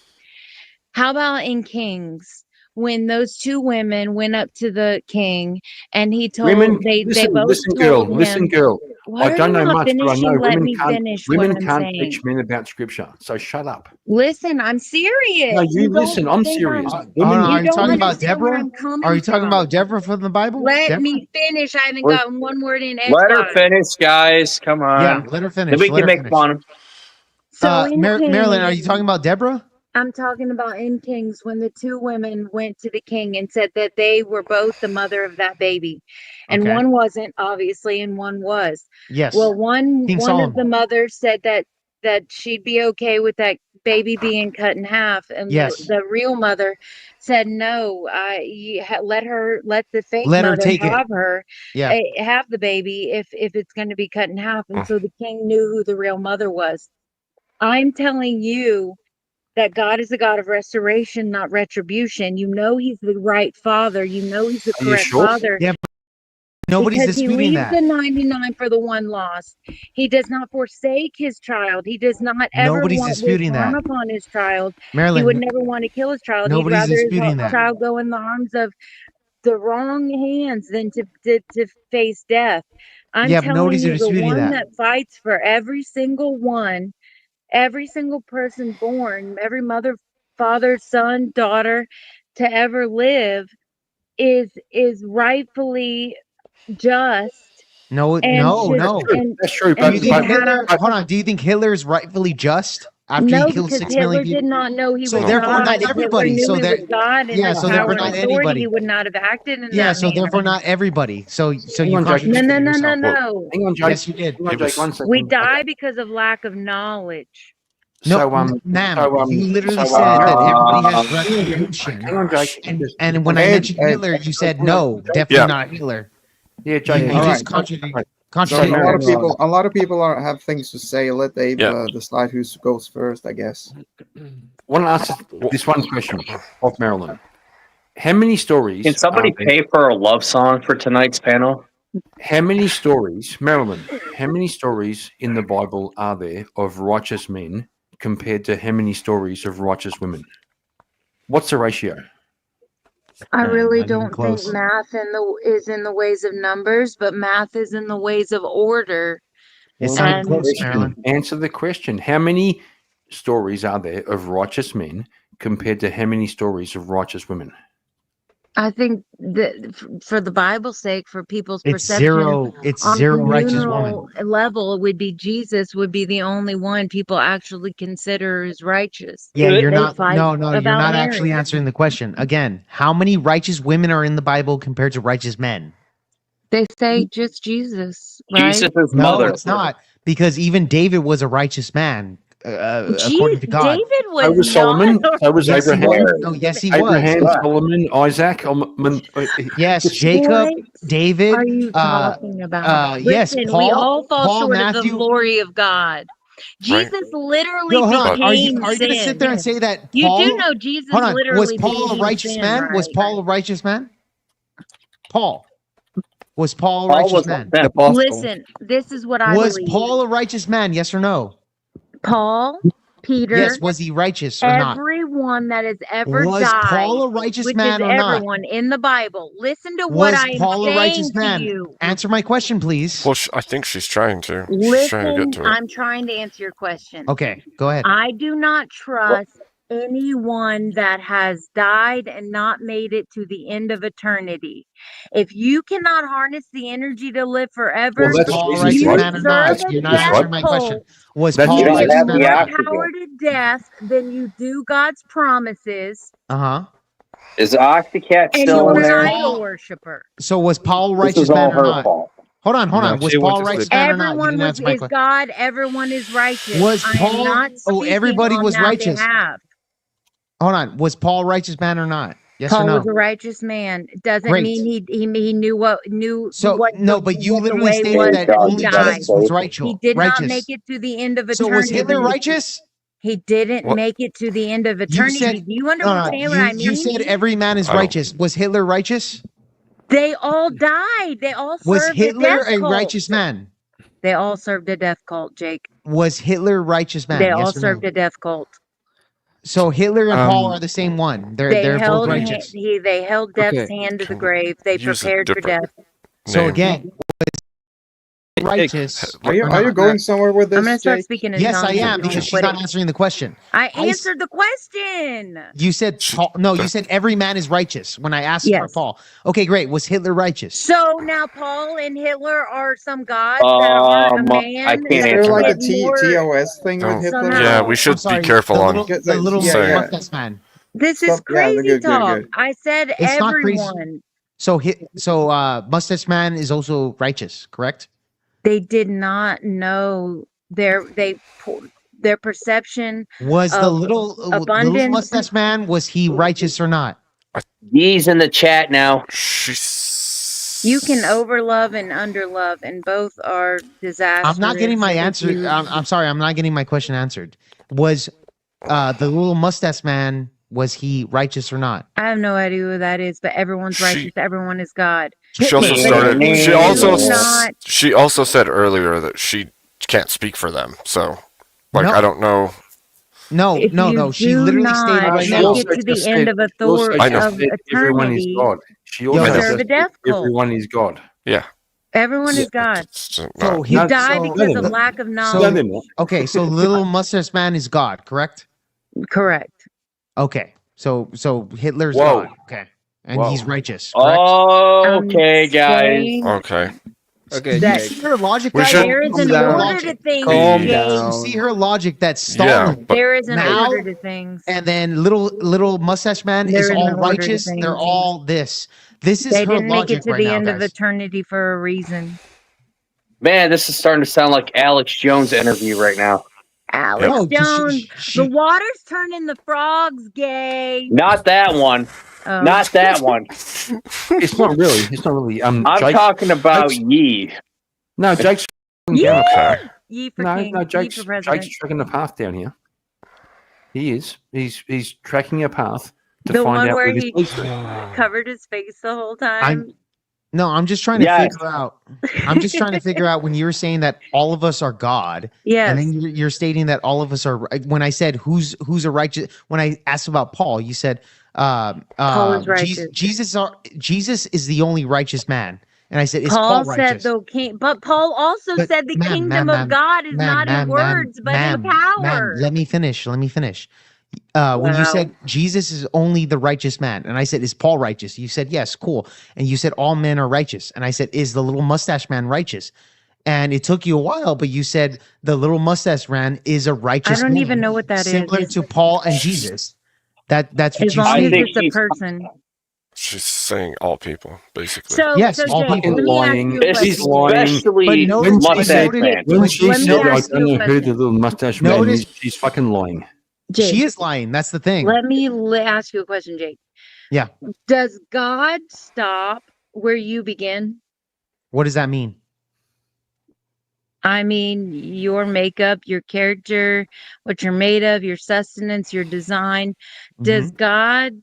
How about in Kings when those 2 women went up to the king and he told Women, they both listen, told him. listen, girl. Why I are don't you know not much, but I know finishing? Let women me can't. finish Women what I'm can't saying. teach men about scripture. So shut up. Listen, I'm serious. No, you don't listen. I'm think serious. Oh, Women, no, are you don't talking about understand where Deborah? I'm coming Are you talking from. about Deborah from the Bible? Let Deborah? me finish. I haven't Let- gotten one word in Let her edgewise. finish, guys. Come on. Yeah, let her finish. Then we Let can her make finish. fun. So in Marilyn, are Kings, you talking about Deborah? I'm talking about in Kings when the 2 women went to the king and said that they were both the mother of that baby. And Okay. one wasn't, obviously, and one was. Yes. Well, one King of the Solomon. mothers said that she'd be okay with that baby being cut in half, and Yes. the real mother said no. Let the fake Let her mother take it. have her, Yeah. have the baby if it's going to be cut in half. And so the king knew who the real mother was. I'm telling you that God is a God of restoration, not retribution. You know he's the right father. You know he's the Are you correct sure? father. Yeah, nobody's Because he disputing leaves that. the 99 for the one lost. He does not forsake his child. He does not ever Nobody's want disputing harm that. upon his child. He Marilyn, would never want to kill his child. He'd nobody's rather his disputing that. child go in the arms of the wrong hands than to face death. I'm Yeah, but telling nobody's you, the disputing one that. that fights for every single one, every single person born, every mother, father, son, daughter to ever live is rightfully just No, and should no. and That's true. Do you think should Hitler? have. Hold on. Do you think Hitler is rightfully just after he No, killed because 6 Hitler million did people? not know he So was therefore, God. not If Hitler everybody. knew So he there, was God and yeah. his So power therefore, and not authority, everybody. he would not have acted in Yeah. that So manner. therefore, not everybody. So Hang you on, Jake. contradicted No, yourself. Hang on, Jake. Yes, you did. Hang on, Jake. 1 second. We die because of lack of knowledge. No, So, ma'am, you literally so, said that everybody has hang retribution. on, Jake. And when I mentioned Hitler, you said no, definitely not Hitler. Yeah, Jake. You All just right. contradict. A lot of people have things to say. Let Abe decide who goes first, I guess. Want to ask this one question of Marilyn? How many stories? Can somebody pay for a love song for tonight's panel? How many stories, Marilyn? How many stories in the Bible are there of righteous men compared to how many stories of righteous women? What's the ratio? I really not even don't think close. math is in the ways of numbers, but math is in the ways of order. It's Answer not the even close, question. Marilyn. Answer the question. How many stories are there of righteous men compared to how many stories of righteous women? I think that for the Bible's sake, for people's It's perception zero. It's on a zero righteous woman. communal level, it would be Jesus would be the only one people actually consider as righteous. Yeah, you're They not. fight No, you're about not actually Mary. answering the question. Again, how many righteous women are in the Bible compared to righteous men? They say just Jesus, right? Jesus' No, mother. it's not, because even David was a righteous man, according to God. David was So was Solomon. not. So was Yes, he Abraham. was. No, yes, he Abraham, was. Solomon, Isaac. Yes, Jacob, What David. are you talking about? Yes, Listen, we Paul, all fall Paul, short of the Matthew. glory of God. Jesus literally Yo, hold on. became Are you going to sin. sit there and say that You Paul? do know Jesus Hold on. Was literally Paul a became righteous sin, man? right? Was Paul a righteous man? Paul. Was Paul a Paul righteous was man? Listen, this is what I Was believe. Paul a righteous man? Yes or no? Paul, Peter, Yes. Was he righteous or not? everyone that has ever Was died, Paul a righteous which man is or not? everyone in the Bible. Listen to what Was I am Paul a saying righteous to man? you. Answer my question, please. Well, I think she's trying to. She's trying to Listen, get to it. I'm trying to answer your question. Okay, go ahead. I do not trust anyone that has died and not made it to the end of eternity. If you cannot harness the energy to live forever, Was Paul a righteous you man or serve not? a You're not death answering my question. cult. Was That's Paul You a give righteous man? more power to death than you do God's promises, Uh-huh. Is Octocat and still you're in an there? idol worshiper. So was Paul a This righteous is all man or her not? fault. Hold on. No, Was she went Paul a to righteous sleep. man or not? You Everyone didn't answer my is question. God. Everyone is righteous. Was I am Paul? not Oh, speaking everybody on was that righteous. behalf. Hold on. Was Paul a righteous man or not? Yes or Paul no? was a righteous man. It doesn't Great. mean he knew what So no, but you what the literally way stated was that that he only died. Jesus was He did not make righteous. it to the end of So was eternity. Hitler righteous? He didn't What? make it to the end of You eternity. said Do you no, understand what I mean? You said every man is I don't. righteous. Was Hitler righteous? They all died. They all Was served a Hitler death a cult. righteous man? They all served a death cult, Jake. Was Hitler a righteous man? They all Yes or served no? a death cult. So Hitler and Paul are the same one. They're both righteous. They held death's Okay. hand to the grave. They Use a prepared for different death. So name. again, righteous. Are you or not? going somewhere with this? I'm going to start Jake? speaking in Yes, I tongues. if am, you because wanna she's quit not it. answering the question. I answered the question. You said Paul, no. You said every man is righteous. When I asked for Yes. Paul, okay, great. Was Hitler righteous? So now Paul and Hitler are some gods that aren't a man. I Is can't there answer like a that. TOS thing with Don't. Hitler? Yeah, Somehow. we should I'm sorry, be careful the on little yeah, saying. yeah. mustache man. This is Stop. Yeah, crazy good, talk. good. I said It's not crazy. everyone. So mustache man is also righteous, correct? They did not know their perception Was the of little abundance. mustache man, was he righteous or not? He's in the chat now. You can overlove and underlove, and both are disastrous. I'm not getting my if answer. you- I'm sorry, I'm not getting my question answered. Was the little mustache man, was he righteous or not? I have no idea who that is, but everyone's righteous. Everyone is God. She also But started. if She you also. do not- She also said earlier that she can't speak for them. So, like, No. I don't know. No, If no, you no. She do literally not stated right make now. it to the end of authority I know. of Everyone is eternity, God. She you also serve says a death cult. everyone is God. Yeah. Everyone is God. So You he die so- because of lack of So, knowledge. okay, so little mustache man is God, correct? Correct. Okay, so Hitler's Whoa. God, okay, and Whoa. he's righteous, correct? Okay, guys. Okay. Okay, You Jake. see her logic. We guys? should- There is You an see her order logic. to things, Calm Jake. down. You see her logic that Yeah, Stalin but There is an now, order to things. and then little mustache man There is is all an order to righteous. things. They're all this. This is They her didn't make logic it to right the now, end of guys. eternity for a reason. Man, this is starting to sound like Alex Jones' interview right now. Alex No, Jones. The water's turning the frogs gay. Not that one. Oh. Not that one. It's not really. It's not really. I'm Jake- talking about Jake's- Yee. No, Jake's Yeah. Okay. Ye for no, king. no. Ye Jake's for president. tracking the path down here. He is. He's tracking a path to The find one out where where this he leads to. covered his face the whole time. I'm just trying to Yes. figure out. I'm just trying to figure out when you were saying that all of us are God, Yes. and then you're stating that all of us are. When I said who's a righteous, when I asked about Paul, you said Paul is righteous. Jesus is the only righteous man, And I said, is Paul Paul said righteous? the king, but Paul also But said the ma'am, kingdom ma'am, of God is not in words, but in power. let me finish. When you Wow. said Jesus is only the righteous man, and I said, is Paul righteous? You said, yes, cool. And you said, all men are righteous. And I said, is the little mustache man righteous? And it took you a while, but you said the little mustache man is a I righteous don't man, even know what that similar is. to Paul and Jesus. That's what As you long as said. it's a person. She's saying all people, basically. So, Yes, so all Jake, people. let me ask lying. you a question. She's lying. Especially When she mustache said, man. when she Let me said, I ask don't you a know who the question. little mustache man Notice is, she's fucking lying. Jake, she is lying. That's the thing. let me ask you a question, Jake. Yeah. Does God stop where you begin? What does that mean? I mean, your makeup, your character, what you're made of, your sustenance, your design. Does God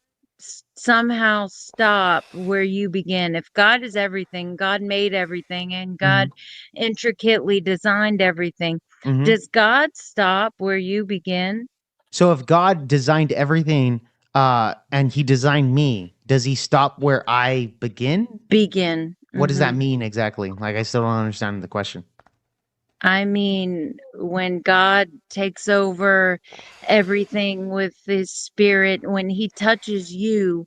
somehow stop where you begin? If God is everything, God made everything, and God intricately designed everything, does God stop where you begin? So if God designed everything, and he designed me, does he stop where I begin? Begin. What does that mean exactly? Like, I still don't understand the question. I mean, when God takes over everything with his spirit, when he touches you,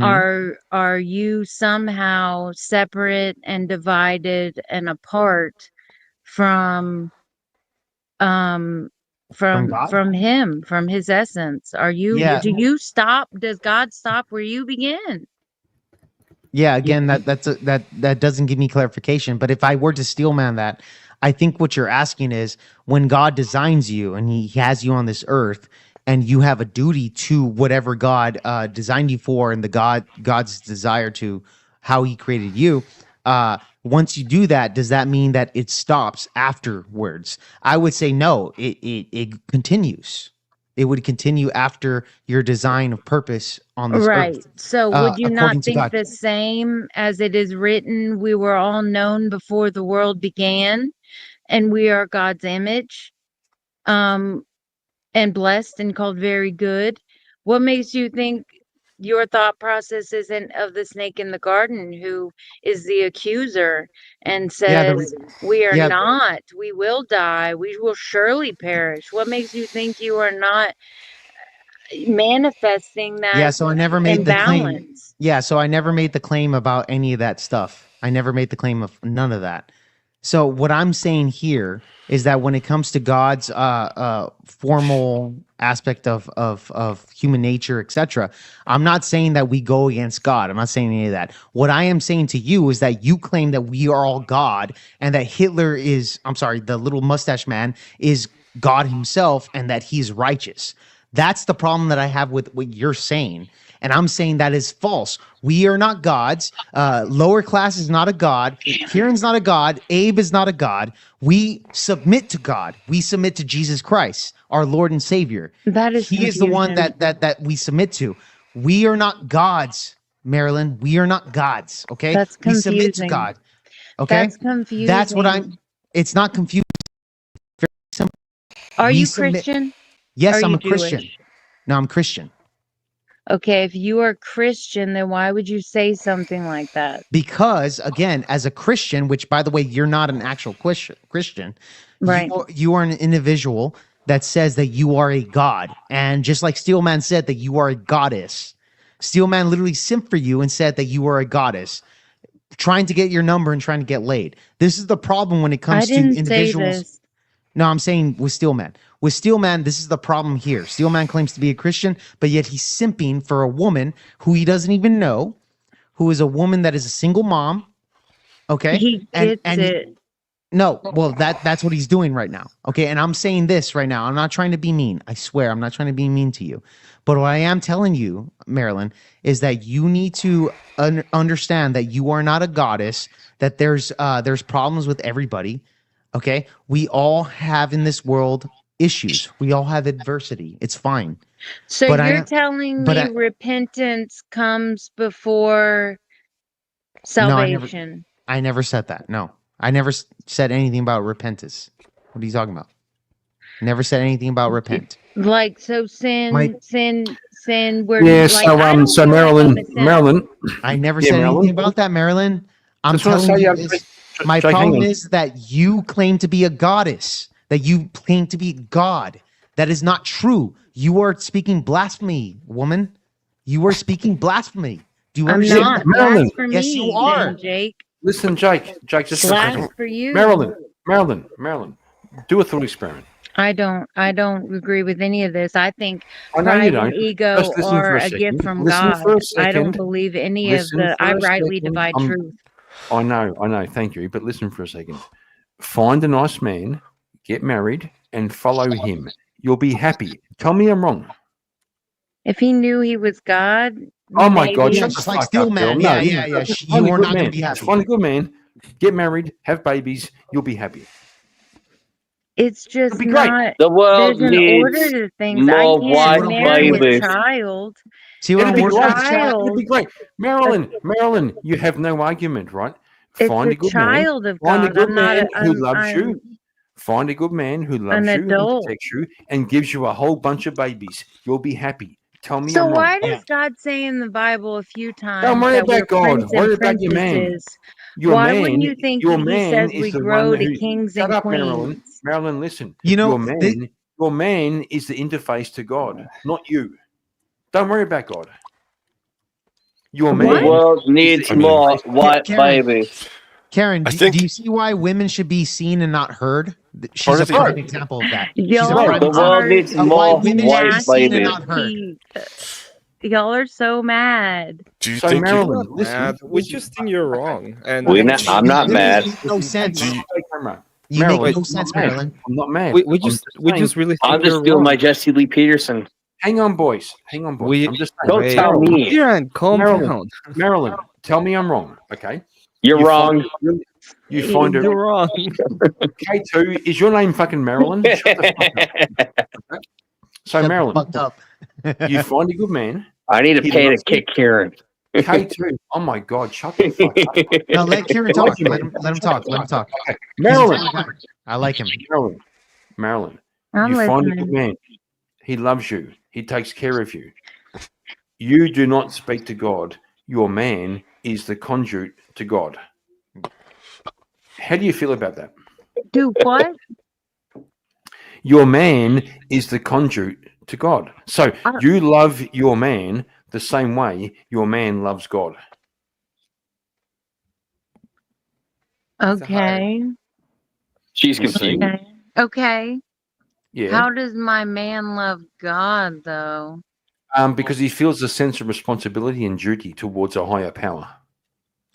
are you somehow separate and divided and apart from God? from him, from his essence? Are you Yeah. do you stop? Does God stop where you begin? Yeah, again, that doesn't give me clarification. But if I were to steel man that, I think what you're asking is when God designs you and he has you on this earth and you have a duty to whatever God designed you for and God's desire to how he created you. Once you do that, does that mean that it stops afterwards? I would say no, it continues. It would continue after your design of purpose on this Right. earth. So would you not According to think God. the same as it is written, we were all known before the world began, and we are God's image, and blessed and called very good? What makes you think your thought process isn't of the snake in the garden who is the accuser and says, we are not, we will die, we will surely perish? What makes you think you are not manifesting that So I never made the claim. imbalance? Yeah, so I never made the claim about any of that stuff. I never made the claim of none of that. So what I'm saying here is that when it comes to God's formal aspect of human nature, etc., I'm not saying that we go against God. I'm not saying any of that. What I am saying to you is that you claim that we are all God and that Hitler is, I'm sorry, the little mustache man is God himself and that he's righteous. That's the problem that I have with what you're saying. And I'm saying that is false. We are not gods. Lower class is not a god. Kieran's not a god. Abe is not a god. We submit to God. We submit to Jesus Christ, our Lord and Savior. That is He is the one that we submit to. We are not gods, Marilyn. We are not gods. Okay. That's We submit to confusing. God. Okay. That's confusing. That's what I'm. It's not confusing. Very simple. Are We you submit- Christian? Yes, Are I'm you a Christian. Jewish? No, I'm Christian. Okay, if you are Christian, then why would you say something like that? Because again, as a Christian, which by the way, you're not an actual Christian, Right. you are an individual that says that you are a god. And just like Steelman said that you are a goddess, Steelman literally simped for you and said that you are a goddess, trying to get your number and trying to get laid. This is the problem when it comes to didn't say individuals. this. No, I'm saying with Steelman. With Steelman, this is the problem here. Steelman claims to be a Christian, but yet he's simping for a woman who he doesn't even know, who is a woman that is a single mom. Okay. He gets it. No, well, that's what he's doing right now. Okay. And I'm saying this right now. I'm not trying to be mean. I swear, I'm not trying to be mean to you. But what I am telling you, Marilyn, is that you need to understand that you are not a goddess, that there's problems with everybody. Okay. We all have in this world issues. We all have adversity. It's fine. So But you're telling me repentance comes before salvation? No, I never said that. No, I never said anything about repentance. What are you talking about? Never said anything about repent. Like, so sin. Where Yes. like, I don't So feel like I'm Marilyn, a sinner. Marilyn. I never Yeah, said Marilyn. anything about that, Marilyn. I'm Just wanna telling say, you this. My Jake, hang problem on. is that you claim to be a goddess, that you claim to be God. That is not true. You are speaking blasphemy, woman. You are speaking blasphemy. Do you I'm understand? not. Marilyn. Blasphemy, Yes, you are. then, Jake. Listen, Jake, just for a second. Blast for you. Marilyn, do a thought experiment. I don't agree with any of this. I think I know you pride and don't. ego Just listen for are a a gift second. from Listen God. for a I don't second. believe any of Listen the for I a rightly second. divide truth. I know. Thank you. But listen for a second. Find a nice man, get married, and follow him. You'll be happy. Tell me I'm wrong. If he knew he was God, Oh my God! maybe. Shut the fuck up, girl. No, just find a good man. Just find a good man. Get married, have babies. You'll be happy. It's just be great. not. The world There's an order needs to things. I more can't white marry a babies. child. See what It'll I'm be working great. with, chat? It'll be great. Marilyn, you have no argument, right? It's Find a a good man. child of Find a God. good I'm not. man who loves I'm you. Find a good man who loves an you and adult. protects you and gives you a whole bunch of babies. You'll be happy. Tell me So I'm wrong. why does God say in the Bible a few times Don't worry that we're about God. prince and Worry about your man. princesses? Your Why man, wouldn't you think your that he man says is we the grow one to who. kings Shut and up, queens? Marilyn. Marilyn, listen. You know, your man is the interface to God, not you. Don't worry about God. Your The man. world needs more white Karen, babies. Karen, I do, think- do you see why women should be seen and not heard? She's Part a of the- prime example of that. She's a Y'all prime The world are needs of why more women should be white seen and babies. not heard. Y'all are so mad. Do you So think Marilyn, you? listen. Mad. We just think you're wrong. And I'm not mad. Make no sense. You You make no I'm sense, not mad. Marilyn. I'm not mad. we I'm just saying- really think I'm just you're doing wrong. my Jesse Lee Peterson. Hang on, boys. I'm just saying. Don't tell Marilyn, me. Kieran, calm down. Marilyn, tell me I'm wrong. Okay. You're wrong. You find it. You're wrong. K2, is your name fucking Marilyn? Shut the fuck up. Okay? So Marilyn, Fucked up. you find a good man. I need to He pay to loves you. kick Kieran. K2, oh my God, shut the fuck up. No, let Kieran talk. Let him talk. Let him talk. Okay. Marilyn, I like him. Marilyn, I'm you find a listening. good man. He loves you. He takes care of you. You do not speak to God. Your man is the conduit to God. How do you feel about that? Do what? Your man is the conduit to God. So you love your man the same way your man loves God. Okay. She's confused. Okay. Yeah. How does my man love God though? Because he feels a sense of responsibility and duty towards a higher power.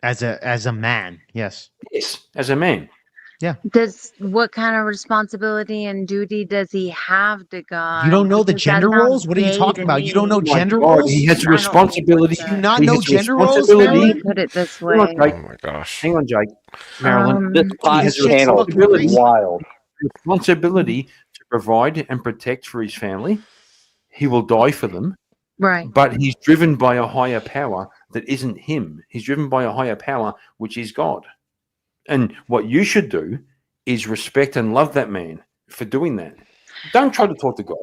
As a man, yes. Yes, as a man. Yeah. What kind of responsibility and duty does he have to God? You don't know the Because that gender sounds roles? What are you gay talking to about? me. You don't know Oh my gender God, roles? he has a I don't responsibility. think Do you not He know has a gender roles, responsibility. Marilyn? Put it this Hang on, way. Jake. Oh my gosh. Hang on, Jake. Marilyn. This He pot has a channel is responsibility, wild. responsibility to provide and protect for his family. He will die for them. Right. But he's driven by a higher power that isn't him. He's driven by a higher power, which is God. And what you should do is respect and love that man for doing that. Don't try to talk to God.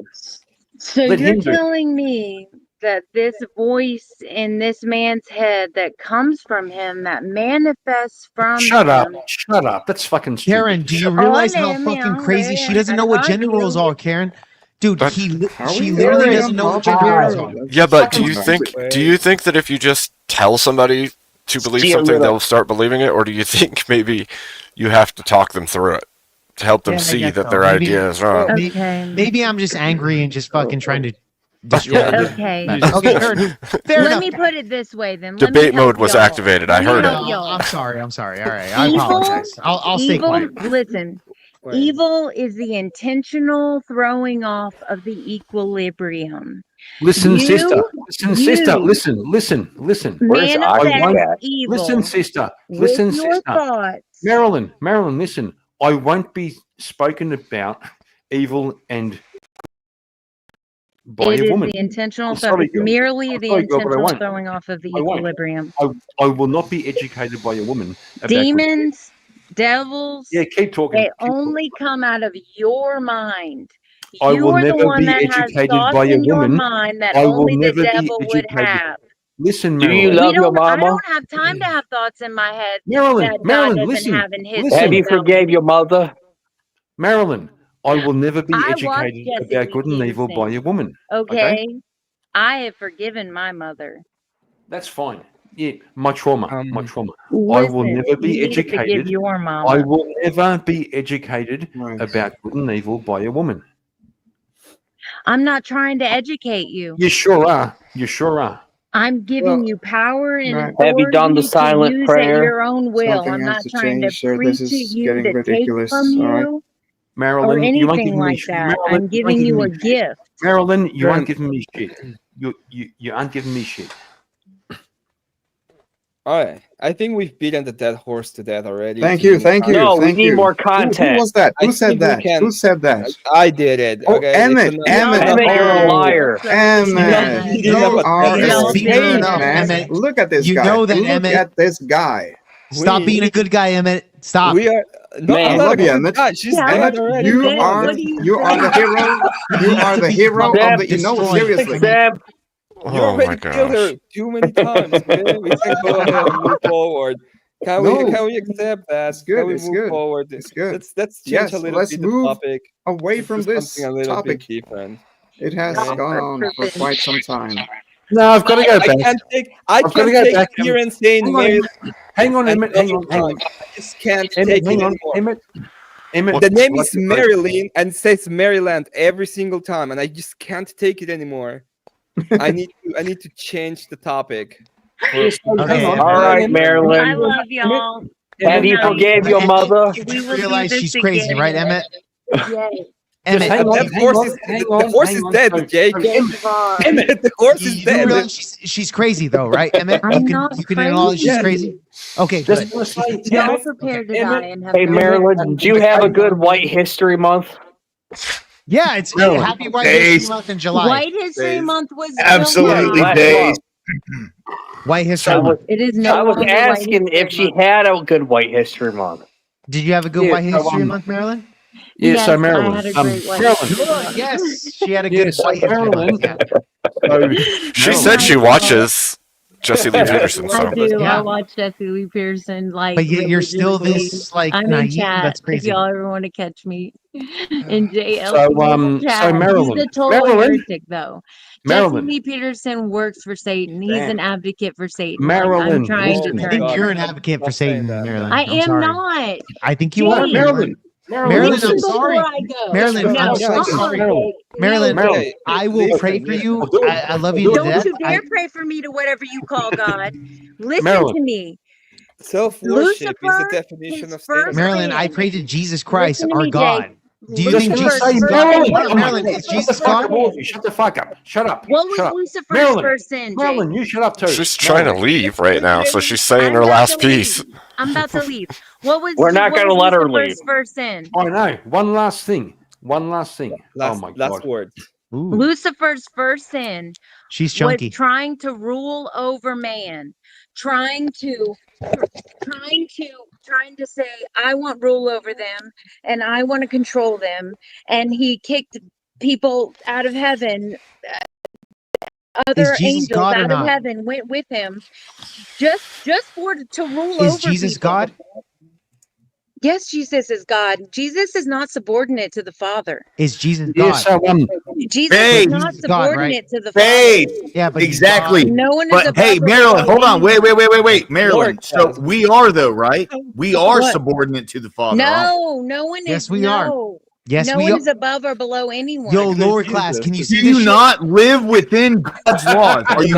So Let you're him do it. telling me that this voice in this man's head that comes from him, that manifests from Shut up. him. Shut up. That's fucking stupid. Karen, do you realize how fucking crazy she doesn't know what gender roles are, Karen? Dude, she literally doesn't know what gender roles are. Yeah, but do you think that if you just tell somebody to believe See, something, little- they'll start believing it, or do you think maybe you have to talk them through it to help them Yeah, I see guess that so. their Maybe- idea is wrong? Maybe I'm just angry and just fucking trying to destroy. Okay. Okay, fair Let enough. me put it this way then. Let Debate me help mode was y'all. activated. I Let me heard help it. y'all. I'm sorry. All right, I Evil- apologize. I'll stay Evil, quiet. listen. Evil is the intentional throwing off of the equilibrium. Listen, You- sister. Listen, sister. you Listen. manifest evil Listen, sister. with Listen, your sister. thoughts. Marilyn, listen. I won't be spoken about evil and by It a is woman. the intentional, I'm sorry, girl. merely I'm the sorry, girl, but I intentional won't. throwing off of the I won't. equilibrium. I will not be educated by a woman. About Demons, devils, Yeah, keep talking. they only come out of your mind. I You will are the never one be that has educated thoughts by a in your woman. mind that I will only the never be devil would educated. have. Listen, Do you Marilyn. love your I mama? don't have time to have thoughts in my head Marilyn, that Marilyn, God doesn't listen, have in his listen. Have head you about forgave me. your mother? Marilyn, I will never be I watched educated Jesse about Lee good and evil by Peterson. a woman. Okay? I have forgiven my mother. That's fine. Yeah, my trauma, my trauma. I will Listen, never be you need to forgive educated. your I mama. will never be educated about good and evil by a woman. I'm not trying to educate you. You sure are. You sure are. I'm giving you power and Right. Have you done the authority to silent use at prayer? your own will. Something I'm has not to trying to change, sir. preach This at is you getting to take from ridiculous. All right. you or Marilyn, you ain't anything giving me like that. Marilyn, I'm you ain't giving giving you me a shit. gift. Marilyn, you Then- aren't giving me shit. You aren't giving me shit. All right. I think we've beaten the dead horse to death already. Thank too you, many thank you, times. No, we thank need you. more Who content. was that? I Who said think we that? can- Who said that? I did it. Oh, Okay. Emmett, Emmett, Emmett, you're a liar. Emmett, beating up you a are dead a horse. hater, enough, man. Emmett. Look at this You guy. know that, Look Emmett. at this guy. Stop being a good guy, Emmett. Stop. We are. No, Man, I'm I not a love you, good Emmett. guy. She's Yeah, dead Emmett, already. you Come on, are man. you are the hero. You are the hero of the. No, seriously. Zeb, You Oh my already killed her gosh. too many times. Okay? We can go ahead and move forward. Can No. we accept that? It's good, Can we it's move good, forward? it's good. Let's change Yes, a little let's bit move the topic. away Let's from do this something a little topic. bit different. It has Okay? gone on for quite some time. No, I've got to go I back. can't take I've got to go back. here and saying Hang on, Mary. hang on, and Emmett. Hang on, hang on. I just can't Emmett, take hang it on, anymore. Emmett. The name is Like- Marilyn and it says Maryland every single time, and I just can't take it anymore. I need to change the topic. Okay. all right, I Marilyn. love y'all. Have you forgave your mother? We will do Realize this she's crazy, again. right, Emmett? Yes. Emmett, hang on, The horse is dead, Jake. Emmett, the horse is you dead. realize she's crazy though, right, Emmett? I'm not You can acknowledge she's crazy. Okay, good. Just want to say, Y'all Emmett, prepared to Emmett, die and have Hey, no Marilyn, do you have a good White History Month? Yeah, it's Marilyn. Happy White Days. History Month in July. White History Days. Month was Absolutely July. days. White History I was, Month. It is I no was longer asking White if History she Month. had a good White History Month. Did you have a good Yeah, White so, History Month, Marilyn? Yeah, Yes, so I Marilyn, had a great White Marilyn, History Good. Month. Yes, she had a good Yeah, so White History Marilyn, Month. Yeah. She Marilyn. said she watches Jesse Lee Peterson, I so do. Yeah. I watch Jesse Lee Peterson like But yet you're still religiously. this like I'm in naive. chat That's if crazy. y'all ever want to catch me in JL. So Marilyn, He's a total Marilyn, heretic, though. Marilyn. Jesse Lee Peterson works for Satan. He's Damn. an advocate for Satan. Marilyn, I'm trying listen. to I turn think him. you're an advocate for Satan, Marilyn. I I'm am sorry. not. I think you Jake, are, Marilyn. Marilyn, listen I'm before sorry. I go. Marilyn, no, I'm so uh-uh, sorry. Jake. Marilyn, No, Jake. I will pray for you. I love you to Don't death. you dare pray for me to whatever you call God. Listen Marilyn. to me. Self-worship is the Lucifer, definition his of first Satan. Marilyn, I sin. pray to Jesus Christ, Listen to our me, God. Jake. Do you think Lucifer's Jesus? first Marilyn, sin. What was Marilyn, Lucifer's shut the first fuck up, all of sin? you. Shut the fuck up. Shut up. What was Shut up. Lucifer's Marilyn, first sin, Jake? Marilyn, you shut up too. she's trying to leave right now. So she's saying I'm her about last to leave. piece. I'm about to leave. What was We're not what gonna was let her Lucifer's leave. first sin? I know. One last thing. One last thing. Oh my Last god. word. Ooh, Lucifer's first sin she's was chunky. trying to rule over man, trying to say, I want rule over them and I want to control them. And he kicked people out of heaven. Other Is Jesus angels God or out of not? heaven went with him just to rule Is over Jesus people. God? Yes, Jesus is God. Jesus is not subordinate to the Father. Is Jesus Yeah, God? so Jesus Hey, is not he's God, subordinate right? to the Hey, Father. Yeah, but he's exactly. God. No one is But above hey, or Marilyn, below hold on. Wait, anyone. Marilyn. Lord So has- we are though, right? We are What? subordinate to the Father, aren't we? No one Yes, is. we are. No. Yes, No we one are. is above or below anyone. Yo, lower class, can you Do see you this shit? not live within God's laws? Are you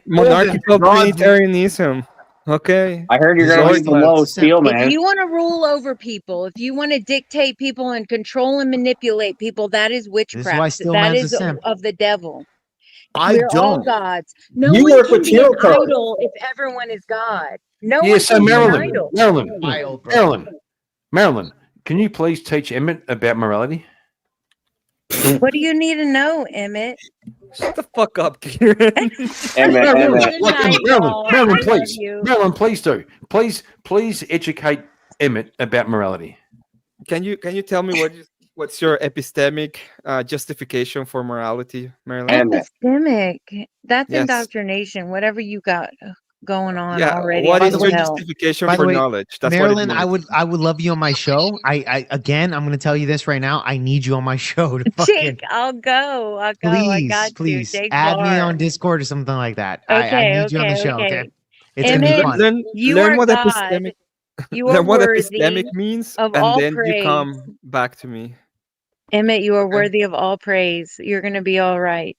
Monarchical God's Trinitarianism. Okay. I heard you're This gonna is read the low steel, If man. you want to rule over people, if you want to dictate people and control and manipulate people, that is This is why witchcraft. Steel That Man's a is simp. of the devil. I We're all don't. gods. No You one work can with be an tarot cards. idol if everyone is God. No yeah, one so can be an Marilyn, idol. Marilyn, can you please teach Emmett about morality? What do you need to know, Emmett? Shut the fuck up, Kieran. Marilyn, please. Marilyn, please do. Please educate Emmett about morality. Can you tell me what What's your epistemic justification for morality, Marilyn? Epistemic. That's Yes. indoctrination. Whatever you got going on Yeah, already. what I is will your tell. justification By the for way, knowledge? That's Marilyn, what it means. I would love you on my show. I again, I'm going to tell you this right now. I need you on my show to fucking Jake, I'll go. I please, got you. please Jake add me Barr. on Discord or something like that. I Okay, need you on the okay, show. okay. Okay, it's gonna be Emmett, fun. you learn are what God. epistemic You are learn what worthy epistemic means, of and all then you praise. come back to me. Emmett, you are Okay. worthy of all praise. You're gonna be all right.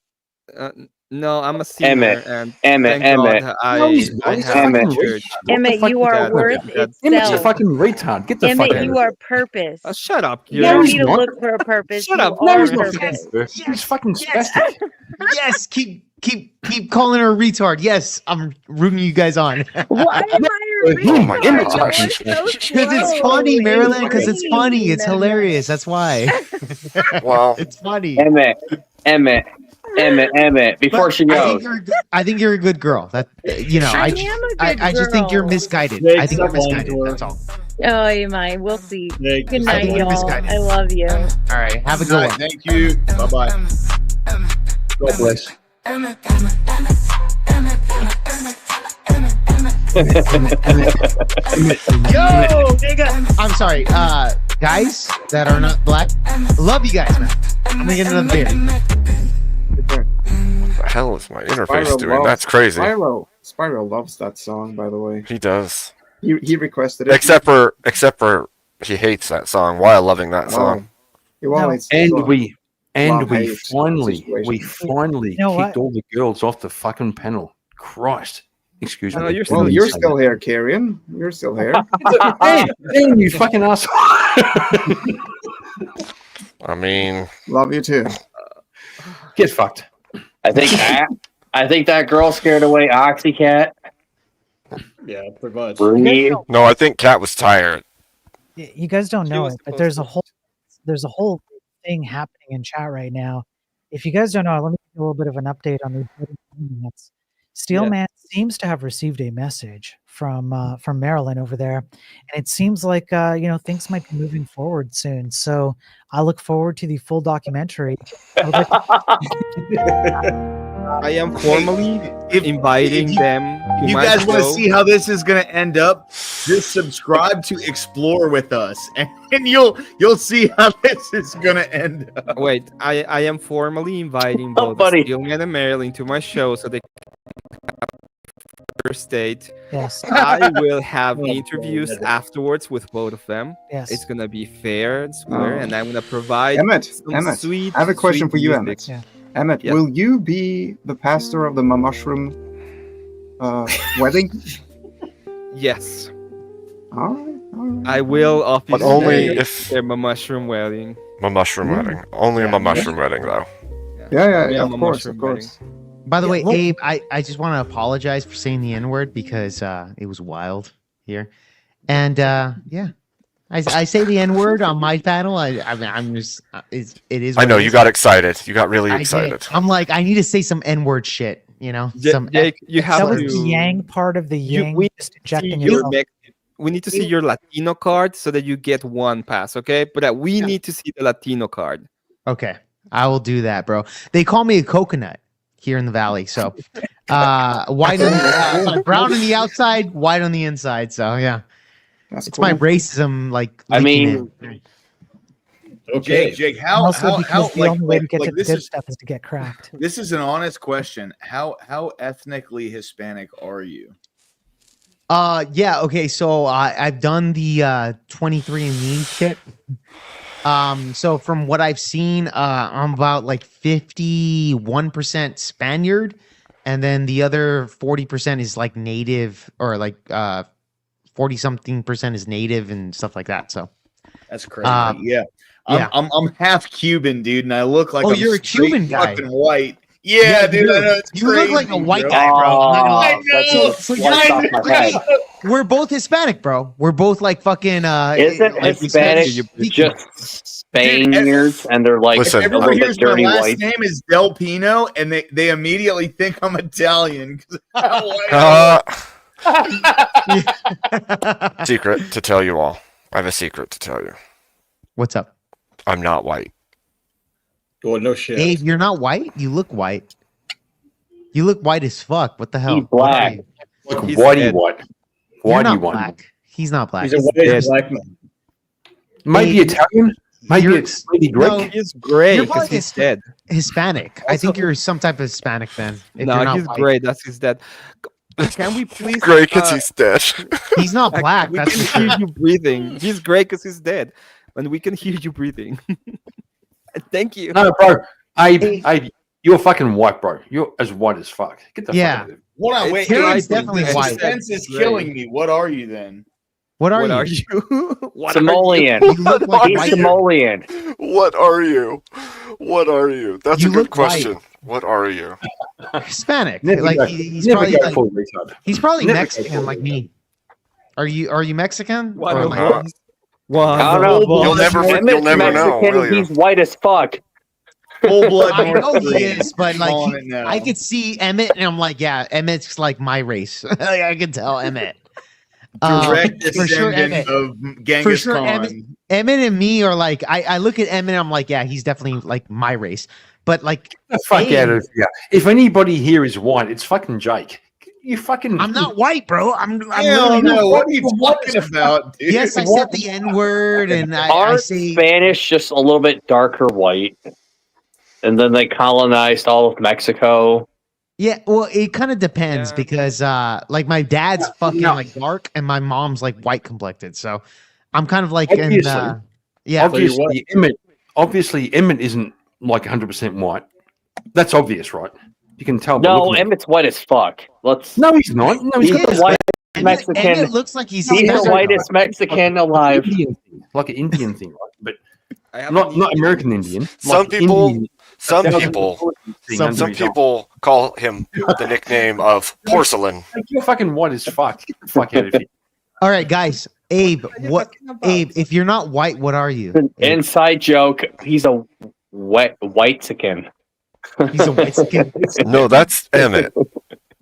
No, I'm a sinner, and thank Emmett. God No, he's I not. He's a have fucking a church. retard. What the Emmett, fuck you is are that? worth Emmett's a itself. fucking retard. Get the fuck Emmett, out you of are here. purpose. Shut up, You Kieran. don't No, need he's to not. look for a purpose. Shut You up. No, are he's not. purpose. He's fucking spastic. Yes, keep calling her a retard. Yes, I'm rooting you guys on. Why am I a Oh my retard? God. You're so Because it's slow funny, and Marilyn. Because it's funny. It's green. hilarious. That's why. Well, it's funny. Emmett. Before she goes, I think you're a good girl. That you know, I am a good I just think you're girl. misguided. Jake, I think you're stop lying misguided. to her. That's all. Oh, you might. We'll see. Jake, Good stop night, lying. y'all. Misguided. I love you. All right, have a good All right, one. thank you. Bye bye. God bless. Yo, nigga. I'm sorry, guys that are not black. Love you guys, man. I'm gonna get another beer. What the hell is my interface doing? That's crazy. Spyro loves that song, by the way. He does. He requested it. Except for he hates that song while loving that song. Well, No. it's And love we hate finally situation. You know kicked what? all the girls off the fucking panel. Christ. Excuse No, me. you're Well, still you're still here, Kieran. You're still here. Damn, you fucking asshole. I mean, Love you too. Get fucked. I think that girl scared away Oxycat. Yeah, pretty much. Breathe. no, I think Kat was tired. You guys don't know was it, but supposed there's a whole thing happening in chat right now. If you guys don't know, let me give you a little bit of an update on the Steelman seems to have received a message from Marilyn over there, and it seems like things might be moving forward soon. So I look forward to the full documentary. I am formally inviting them to You my guys want to show. see how this is going to end up? Just subscribe to Explore with us, and you'll see how this is going to end up. Wait, I am formally inviting both buddy. Steelman and Marilyn to my show so they can have first date. Yes. I will have interviews afterwards with both of them. Yes. It's gonna be fair and square, and I'm gonna provide Emmett, some sweet. I have a question sweet for you, music. Emmett. Emmett, Yeah. will you be the pastor of the mushroom wedding? Yes, All right. I will obviously. only if- they're my mushroom wedding. My mushroom wedding. Only my mushroom wedding, though. Yeah, my of course, mushroom of course. By the way, well- Abe, I just want to apologize for saying the N word because it was wild here, and I say the N word on my panel. I'm just it is. I know what it you is. got excited. You got really I did. excited. I'm like, I need to say some N word shit. Some Jake, you have That was to. the Yang part of the You- Yang we just see injecting your yourself. we need to see your Latino card so that you get one pass, okay? But we need to see the Latino card. Okay, I will do that, bro. They call me a coconut here in the valley, so white on the brown on the outside, white on the inside. So yeah, That's it's cool. my racism. Like, I leaking mean, Okay, Jake, how Also, because the only way to get to the this good is stuff is to get cracked. this is an honest question. How ethnically Hispanic are you? Yeah, okay, so I've done the 23andMe shit. So from what I've seen, I'm about like 51% Spaniard, and then the other 40% is like native, or like 40 something percent is native and stuff like that. So That's crazy. I'm half Cuban, dude, and I look like Oh, I'm you're a straight Cuban guy. fucking white. Yeah, dude, I know, it's you look like a crazy, white bro. guy, bro. I'm not gonna lie. that's know. just sliced off my head. We're both Hispanic, bro. We're both like fucking. Isn't like, Hispanic speaking. just Spaniards, and they're like Listen, a Everyone little bit hears my dirty last white? name is Del Pino, and they immediately think I'm Italian. 'Cause how white Secret to tell you all. I have a secret to tell you. What's up? I'm not white. Well, no shit. Abe, you're not white. You look white. You look white as fuck. What the hell? He's black. Like whitey white. You're Whitey not white. black. He's not black. He's a white black man. Maybe Abe, Italian. Maybe it's maybe Greek. No, He's gray you're because probably he's dead. Hispanic. I think you're some type of Hispanic then. If you're No, not he's white. gray. That's his dead. Can we please? Great because he's dead. He's not black. We That's can for hear sure. you breathing. He's gray because he's dead, and we can hear you breathing. Thank you. No, bro. Abe, you're fucking white, bro. You're as white as fuck. Get the Yeah. fuck out of here. Hold on, wait. Karen's Abe, definitely the white. sense is killing me. What are you then? What are What you? are you? What Simoleon. You look like He's white. Simoleon. What are you? What are you? That's You a good look question. white. What are you? Hispanic. Never Like go- he's never probably go like, full retard. he's probably Never go Mexican full like retard. me. Are you Mexican? What Or the like- fuck? What I don't the know. fuck? You'll never Emmett's know, Mexican. will you? He's white as fuck. Full blood I know North he Korean. is, but like Calling it now. I could see Emmett, and I'm like, yeah, Emmett's like my race. Like, I can tell Emmett. Direct For sure, descendant Emmett. of Genghis For sure, Khan. Emmett and me are like, I look at Emmett, and I'm like, yeah, he's definitely like my race. But like, Get the fuck Abe, out of here. If anybody here is white, it's fucking Jake. You fucking. I'm not white, bro. I'm Hell literally no. not. What are you talking about, dude? Yes, I said the N word, and I Aren't say Spanish just a little bit darker white? And then they colonized all of Mexico. yeah. Well, it kind of depends Yeah. because like my dad's fucking No. like dark, and my mom's like white complected. So I'm kind of like in Obviously. yeah. Obviously, Emmett isn't like 100% white. That's obvious, right? You can tell. by No, looking at- Emmett's white as fuck. Let's. No, he's not. No, he's He's got the the whitest Mexican. Emmett looks like he's He's the Hispanic. whitest Mexican alive. Indian thing, like an Indian thing, right? But I have not an American Indian. Some like people- Indian, Some Thousand people, thing some under his arm. people call him the nickname of porcelain. Like, you're fucking white as fuck. Get the fuck out of here. All right, guys. Abe, what? Abe, if you're not white, what are you? Abe? Inside joke. He's a white chicken. He's a white skin. No, that's Emmett.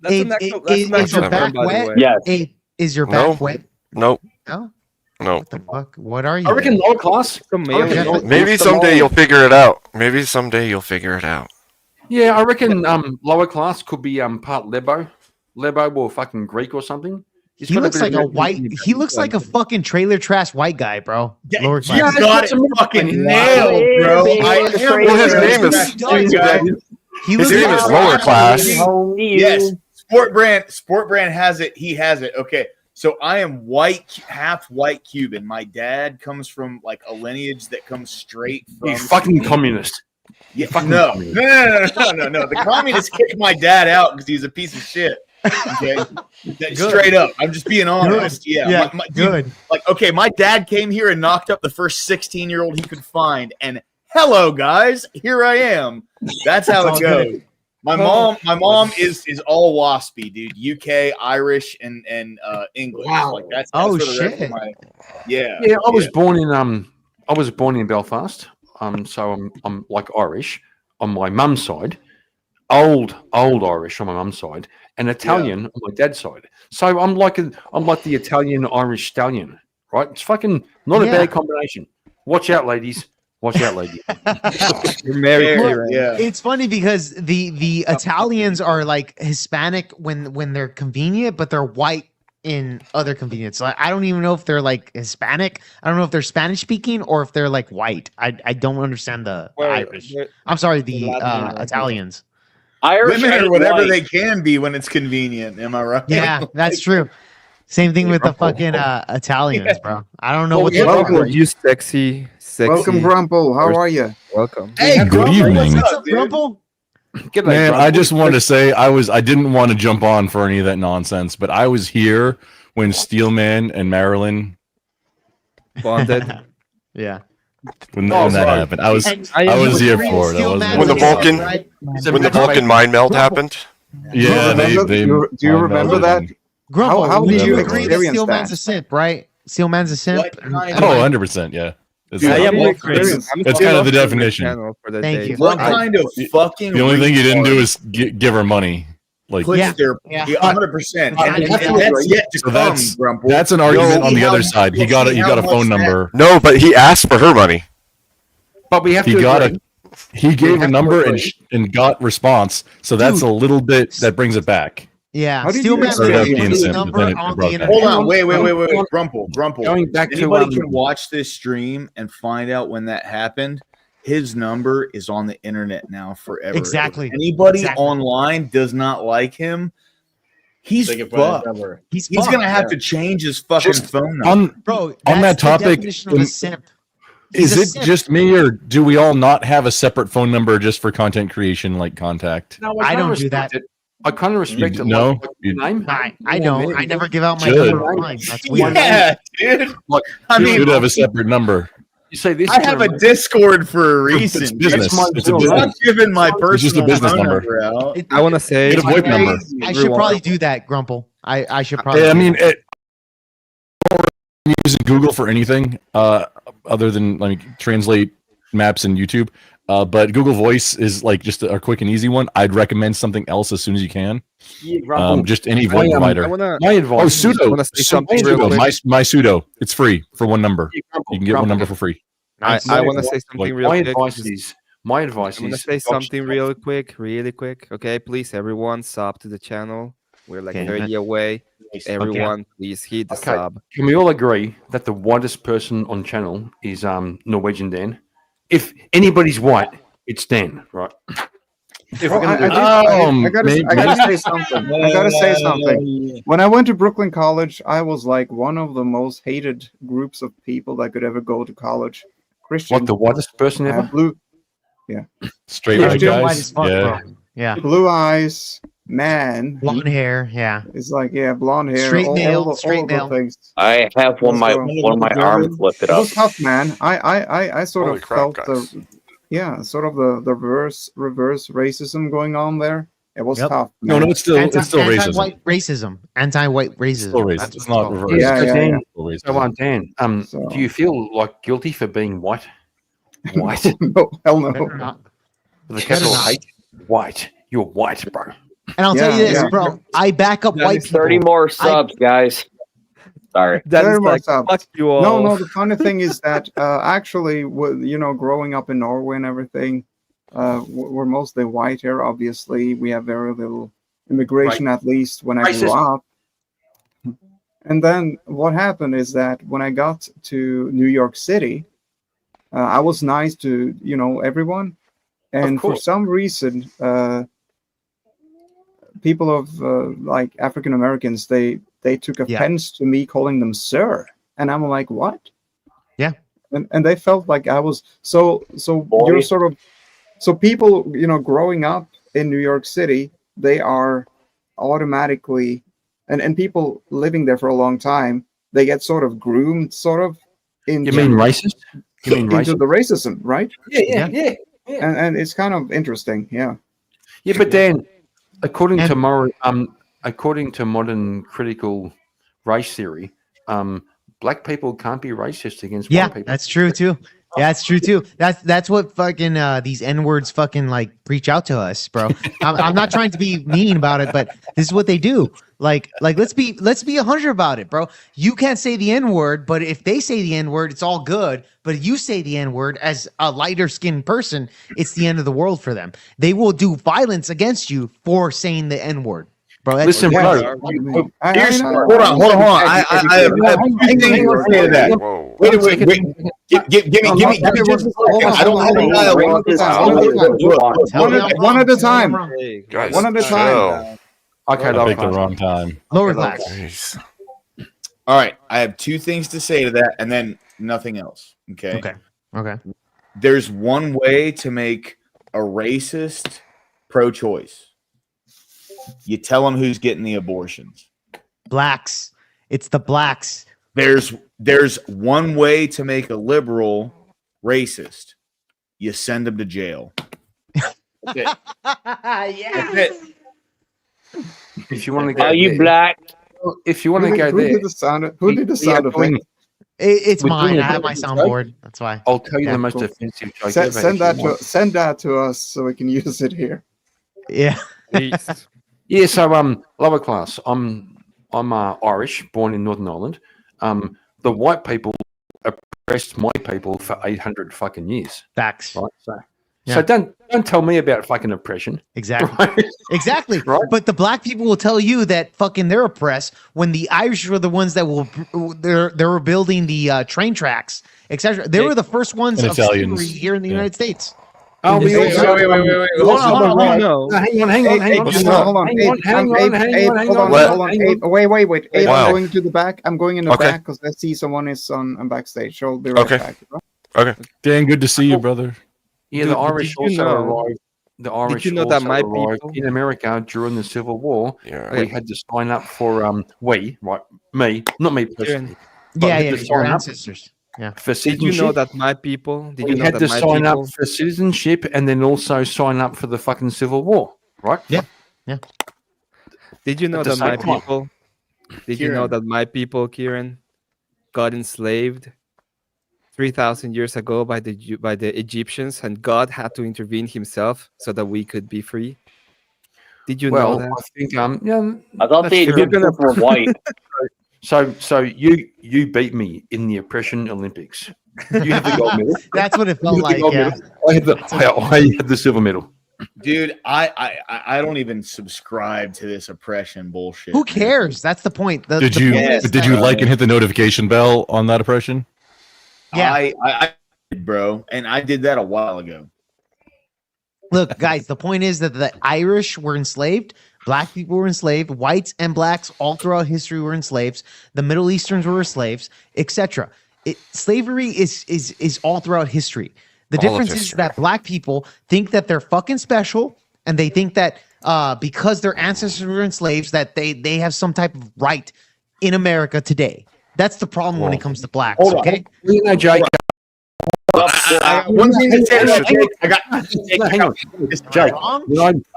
That's Abe, an actual, is that's your an back actual term, by the wet? way. Yes. Abe, is your No. back wet? Nope. No. No. What the fuck? What are you? I reckon lower class. Chameleon. Maybe someday you'll figure it out. Maybe someday you'll figure it out. Yeah, I reckon lower class could be part Lebo or fucking Greek or something. He's He got looks bit like of a white. He looks like a fucking trailer trash white guy, bro. Lower class. You got it fucking nailed, bro. Well, his name is He his looks name like is lower class. Yes, Sport Brand has it. He has it. Okay, so I am white, half white Cuban. My dad comes from like a lineage that comes straight from. You fucking communist. Yeah, fucking no. communist. No. The communists kicked my dad out because he's a piece of shit. Okay, straight up. I'm just being honest. Good. Yeah, Yeah, dude, good. like, okay, my dad came here and knocked up the first 16-year-old he could find, and hello, guys, here I am. That's how It's it all goes. good. My mom is all waspy, dude. UK, Irish, and English. Wow. Like that's Oh, sort of the rest shit. of my, yeah. Yeah, I was born in Belfast. So I'm like Irish on my mum's side, old Irish on my mum's side, and Italian on my dad's side. So I'm like the Italian Irish stallion, right? It's fucking not a Yeah. bad combination. Watch out, ladies. Watch out, ladies. You're married, Fair, right? yeah. It's funny because the Italians are like Hispanic when they're convenient, but they're white in other convenience. Like, I don't even know if they're like Hispanic. I don't know if they're Spanish speaking or if they're like white. I don't understand the Irish. I'm sorry, the Italians. Irish Women ain't are whatever white. they can be when it's convenient. Am I right? Yeah, that's true. Same thing with the fucking Italians, bro. I don't know what yeah. you're Welcome. talking about. You sexy. Welcome, Grumple. How are you? Welcome. Hey, Good Grumple, evening. what's What's up, up, dude? Rumple? Get Man, I just wanted to say I didn't want to jump on for any of that nonsense, but I was here when Steelman and Marilyn Bonded. Yeah. when sorry. that happened. I was here for it. I wasn't When the Vulcan, Right? when the Vulcan mind meld happened. Yeah, they do you remember that? Grumple, How would did you you agree that experience Steelman's that? a simp, right? Steelman's a simp. What kind Oh, of, 100%, yeah. It's, I am Well, experience. I'm it's still kind of the up on my definition. channel for the Thank day. you. what kind of fucking the only thing you didn't do retard is give her money. Like puts Yeah. their Yeah. 100%, That's and not- that's yet to so come. that's Grumple. that's an You'll argument see on the how other much- side. He you'll got see a how much phone that- number. No, but he asked for her money. But we have He to got agree. he gave a have to number agree. and got response. So that's Dude. a little bit that brings it back. Yeah, How did you Steelman Started out explain being his simple, number then it on brought the back. internet. Hold on, wait, Hang on. Grumple. Going back to Anybody can watch this stream and find out when that happened. His number is on the internet now forever. Exactly. If anybody Exactly. online does not like him, he's They can find his fucked. number. He's gonna have Yeah. to change his fucking Just phone number. Bro, on that that's the topic, definition of a simp. Is He's a it simp. just me, or do we all not have a separate phone number just for content creation, like contact? No, I kinda don't do that. respect it. I kind of respect it. No? Like your name. I don't. I never give out my Should. number online. That's weird. Yeah, dude. Like, I You mean, should have a separate number. you say this. I have a Discord for a reason. It's business. It's I'm not giving my It's just a personal business phone number. number out. I want to say, Get a VoIP number. I should probably do that, Grumple. I should probably. Yeah, I do mean, that. using Google for anything other than like translate maps and YouTube. But Google Voice is like just a quick and easy one. I'd recommend something else as soon as you can. Just any voice provider. My advice. Oh, Sudo. I wanna say something real Sudo. quick. My Sudo. It's free for one number. You can get one number for free. I want to say something real My quick. my advice I'm gonna is say something really quick. Okay, please, everyone, sub to the channel. We're like Okay. 30 away. Everyone, please hit the Okay. sub. Can we all agree that the whitest person on channel is Norwegian Dan? If anybody's white, it's Dan, right? Well, I gotta say something. I gotta say something. When I went to Brooklyn College, I was like one of the most hated groups of people that could ever go to college. Christian. What, the whitest person ever? Blue. Yeah. Straight white Christian, guys. White as fuck, Yeah. bro. Yeah. Blue eyes, man. Blonde hair. Yeah. It's like, yeah, blonde hair. Straight male, all straight the male. things. I have one of my arms lifted It up. was tough, man. I sort Holy of crap, felt guys. sort of the reverse racism going on there. It was Yep. tough. No, man. it's still racism. Anti-white racism. Anti-white racism. Still racist. That's It's what not called. reverse. Yeah, So yeah, Dan, yeah. Still racist. Dan, So- do you feel like guilty for being white? White. No, hell Better no. not. With a capital not. H. White. You're white, bro. And I'll tell you Yeah, this, yeah. bro. I back up white people. 30 more subs, guys. Sorry. That Very is like, much up. fuck you all. No. The funny thing is that actually, growing up in Norway and everything, we're mostly white here. Obviously, we have very little immigration, at least when I grew Racism. up. And then what happened is that when I got to New York City, I was nice to everyone, and for course. some reason, people of like African Americans, they took offense to me calling them sir, and I'm like, what? Yeah. And they felt like I was so you're sort of so people growing up in New York City, they are automatically and people living there for a long time, they get sort of groomed into You mean racist? You mean into racist? the racism, right? Yeah. And it's kind of interesting, yeah. Yeah, but Dan, according to modern critical race theory, black people can't be racist against Yeah, white people. that's true too. Yeah, that's true too. That's what fucking these N words fucking like preach out to us, bro. I'm not trying to be mean about it, but this is what they do. Like let's be 100 about it, bro. You can't say the N word, but if they say the N word, it's all good. But if you say the N word as a lighter skinned person, it's the end of the world for them. They will do violence against you for saying the N word. Bro, Listen, bro. Hold on. I have two things to say to that. Whoa. Wait. Give me just a second. I don't have a dialogue. One at a time. Guys, One at a time. chill. Okay, I lower picked the class. wrong time. lower class. Jeez. All right, I have two things to say to that, and then nothing else. Okay. Okay. There's one way to make a racist pro-choice. You tell them who's getting the abortions. Blacks. It's the blacks. There's one way to make a liberal racist. You send them to jail. That's it. That's it. If you want to go, Are you black? If you want to go Who there, did the sound effect? It's We're mine. doing I have my a soundboard. That's why. I'll tell you Yeah, the most cool. offensive joke Send, ever. send if that you to want. send that to us so we can use it here. Yeah. Please. Yeah, so lower class. I'm Irish, born in Northern Ireland. The white people oppressed my people for 800 fucking years. Facts. Right. So, Yeah. so don't tell me about fucking oppression. Exactly. Exactly. But the black people will tell you that fucking they're oppressed when the Irish were the ones that they were building the train tracks, etc. They were the first ones And of Italians. slavery here in the United States. Oh, we Wait. also Hold on. No, hang on. Abe, wait. Abe, Wow. I'm going to the back. I'm going in the Okay. back because I see someone is on backstage. So I'll be right Okay. back. Okay. Dan, good to see you, brother. Yeah, Dude, the Irish did you also know- arrived. The Irish you know that also my arrived people- in America during the Civil War. Yeah. We had to sign up for not me personally. but Yeah, we yeah, had to your sign up ancestors. Yeah. for Did you citizenship. know that my people? Did We you know had that to my sign people? up for citizenship and then also sign up for the fucking Civil War, right? Yeah. Yeah. Did you know At the that my same time. people? Did you know Kieran. that my people, Kieran, got enslaved 3,000 years ago by the Egyptians, and God had to intervene Himself so that we could be free? Did you know that? I think yeah. I thought that's the fair. Egyptians were white. So you beat me in the oppression Olympics. You had the gold medal. That's what it You felt had the like. gold Yeah. medal. I had the silver medal. Dude, I don't even subscribe to this oppression bullshit. Who cares? That's the point. Did you like and hit the notification bell on that oppression? Yeah. I did, bro, and I did that a while ago. Look, guys, the point is that the Irish were enslaved, black people were enslaved, whites and blacks all throughout history were enslaved, the Middle Easterns were slaves, etc. Slavery is all throughout history. The All of difference is history. that black people think that they're fucking special, and they think that because their ancestors were enslaved, that they have some type of right in America today. That's the problem when it comes to blacks. Hold on. Okay. You know, Jake. I got one thing to say about Jake. Hang on, Jake.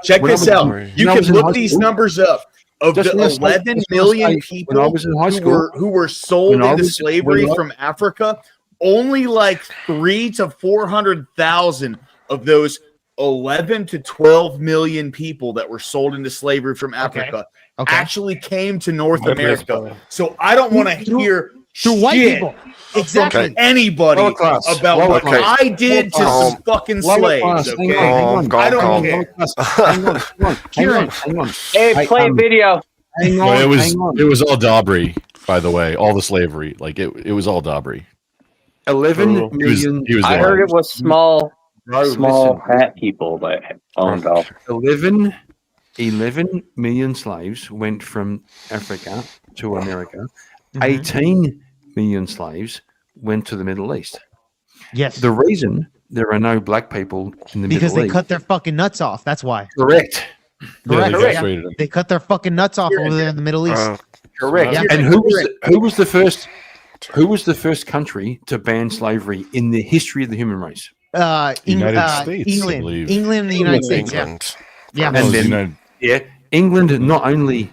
Check when I this was out. in- You when I can was in look high these school- numbers up. Of Just the wanna say- 11 just wanna million say, people when I was in high school- who were sold when I into was- slavery when I- from Africa, only like 300,000 to 400,000 of those 11 to 12 million people that were sold into slavery from Africa actually came to North Okay. America. So I don't want to hear through white shit people. from Exactly. anybody Lower class. about Lower what class. I did to Lower some fucking Lower slaves. class. Okay, Hang on. I don't care. Hang on. Hey, play a video. Hang No, on. it was all Dobry, by the way. All the slavery, like it was all Dobry. 11 He was- million. he was I there. heard it was small listen. fat people that owned all. 11 million slaves went from Africa to America. 18 million slaves went to the Middle East. Yes. The reason there are no black people in the Because Middle they East. cut their fucking nuts off. That's why. Correct. Yeah, they Correct. castrated them. They cut their fucking nuts off over there in the Middle East. Correct. Yeah. And who was the first country to ban slavery in the history of the human race? United States, I England, believe. England, and the United States. England. Yeah. And then, United- England not only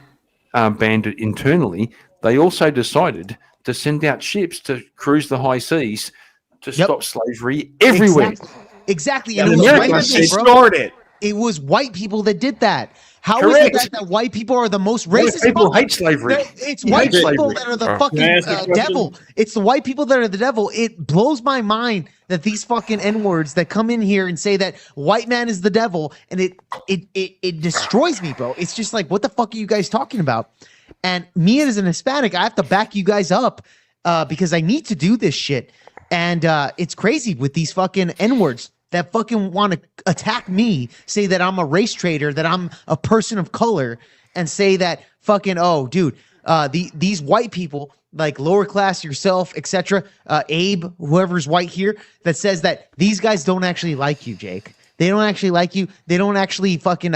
banned it internally, they also decided to send out ships to cruise the high seas to stop slavery everywhere. Exactly. And And it was America white said- people, bro. started. It was white people that did that. How is Correct. it that white people are the most White racist? people fuck? hate slavery. It's You white hate people slavery. that are the Oh. fucking Can I ask a question? devil. It's the white people that are the devil. It blows my mind that these fucking N-words that come in here and say that white man is the devil, and it destroys me, bro. It's just like, what the fuck are you guys talking about? And me as an Hispanic, I have to back you guys up because I need to do this shit. And it's crazy with these fucking N-words that fucking want to attack me, say that I'm a race traitor, that I'm a person of color, and say that fucking, oh, dude, these white people, like lower class, yourself, etc., Abe, whoever's white here, that says that these guys don't actually like you, Jake. They don't actually like you. They don't actually fucking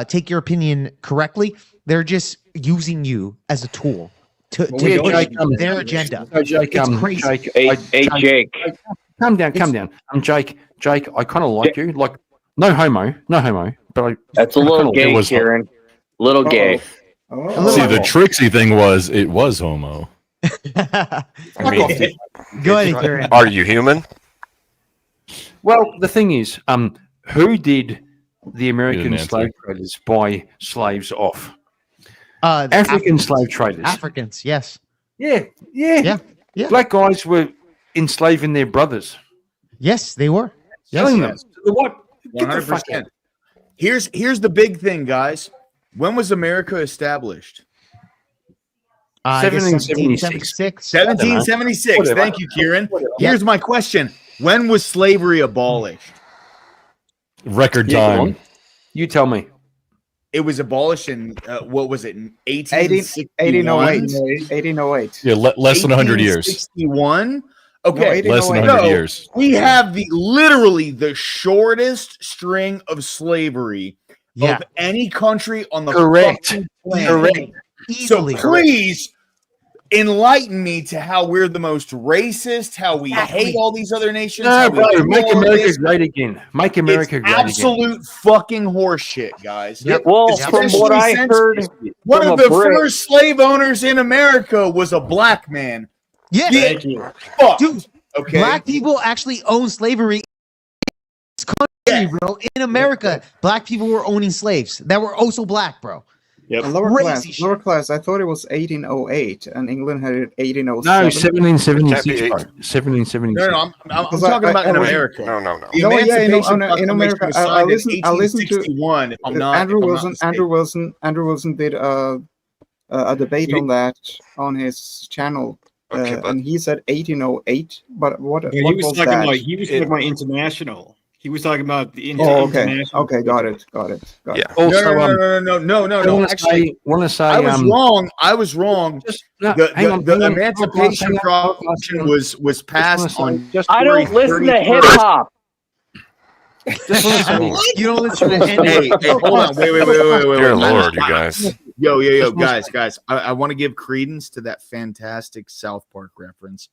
take your opinion correctly. They're just using you as a tool to Jake, their agenda. So Jake, It's crazy. Jake, Jake. Calm down. Jake, I kind of like you. Like, no homo, but I. That's a little gay, Kieran. Little gay. See, the tricksy thing was it was homo. I mean, Go ahead, Kieran. are you human? Well, the thing is, who did the American Good answer. slave traders buy slaves off? The African slave traders. Africans, yes. Yeah. Yeah. Black guys were enslaving their brothers. Yes, they were. Selling them. What? Get the 100%. fuck out. Here's the big thing, guys. When was America established? 1776. 1776. Whatever. Thank you, Kieran. Here's my question. When was slavery abolished? Record time. You tell me. It was abolished in, what was it, in 1808. 1808. Yeah, less than 100 years. 1861? Okay. Less than 100 years. We have literally the shortest string of slavery of any country on the fucking planet. Correct. Easily. So please enlighten me to how we're the most racist, how we hate all these other nations. No, how we bro, do make all of America this. great again. Make America It's great again. absolute fucking horseshit, guys. Well, from what I heard, one from of a the Brit- first slave owners in America was a black man. Yeah. Thank you. Fuck. Dude, Okay. black people actually own slavery in this country, bro. In America, black people were owning slaves that were also black, bro. Yep. Lower class. I thought it was 1808, and England had it 1807. No, 1776. bro. 1776. No, I'm talking about in America. No. The No, yeah, Emancipation in Proclamation America. was I signed in listened to 1861. If I'm not Andrew mistaken. Wilson did a debate on that on his channel, and he said 1808. But what he what was was talking that? about international. He was talking about the Oh, okay. international. Okay, got it. Yeah. Also, No. Actually, want to say I was wrong. I was wrong. No, The hang on. Emancipation Proclamation was passed on. I don't listen to hip hop. You don't listen to Hey, hold on. Wait. Dear Lord, you guys. Yo, guys. I want to give credence to that fantastic South Park reference.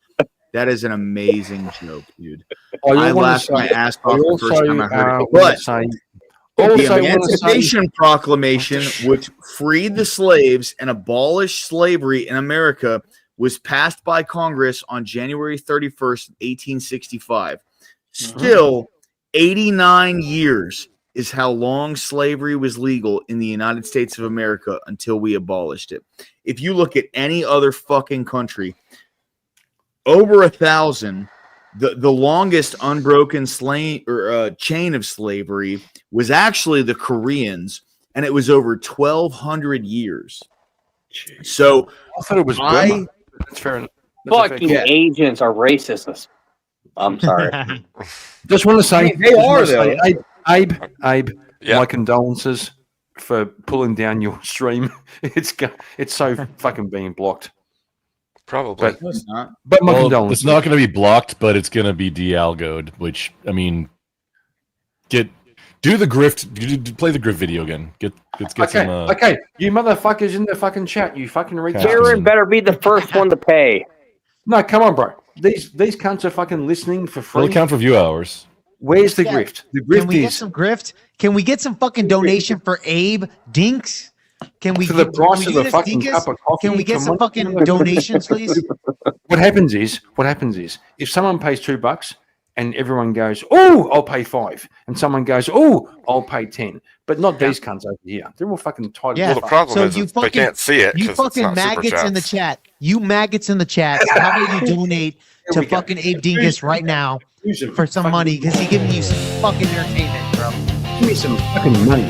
That is an amazing joke, dude. I laughed my ass off the first time I heard it. But the Emancipation Proclamation, which freed the slaves and abolished slavery in America, was passed by Congress on January 31st, 1865. Still, 89 years is how long slavery was legal in the United States of America until we abolished it. If you look at any other fucking country, over 1,000, the longest unbroken chain of slavery was actually the Koreans, and it was over 1,200 years. So I thought it was Burma. That's fair enough. Fucking Asians are racist. I'm sorry. Just want to say they are though. Abe, my condolences for pulling down your stream. It's so fucking being blocked. Probably. No, it's not. But my Well, condolences. it's not going to be blocked, but it's going to be de-algoed, which, I mean, do the grift, play the grift video again. Let's get Okay, some. okay, you motherfuckers in the fucking chat, you fucking read. Karen better be the first one to pay. No, come on, bro. These cunts are fucking listening for free. It'll count for view hours. Where's the grift? The grift Can we get some grift? Can we get some fucking donation for Abe Dinks? Can we For the get- price can of we a do this, fucking Dinkus? cup of coffee? Can we get Come some on. fucking donations, please? What happens is, if someone pays $2 and everyone goes, "Oh, I'll pay $5," and someone goes, "Oh, I'll pay 10," but not these cunts over here. They're all fucking tight. Yeah. Well, the problem So is you they fucking- can't see it. You 'cause it's fucking not super maggots in the chats. chat. You maggots in the chat. How about you donate to fucking Abe Dinkus right now for some money? Because he's giving you some fucking entertainment, bro. Give me some fucking money.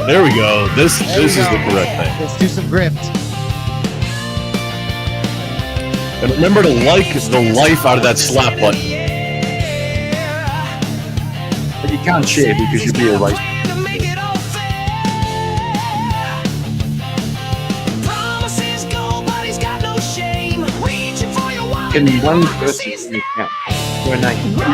There we go. This is the correct thing. Let's do some grift. And remember to like the life out of that slap button. But you can't share because you'll be erased. Can one person in the account donate?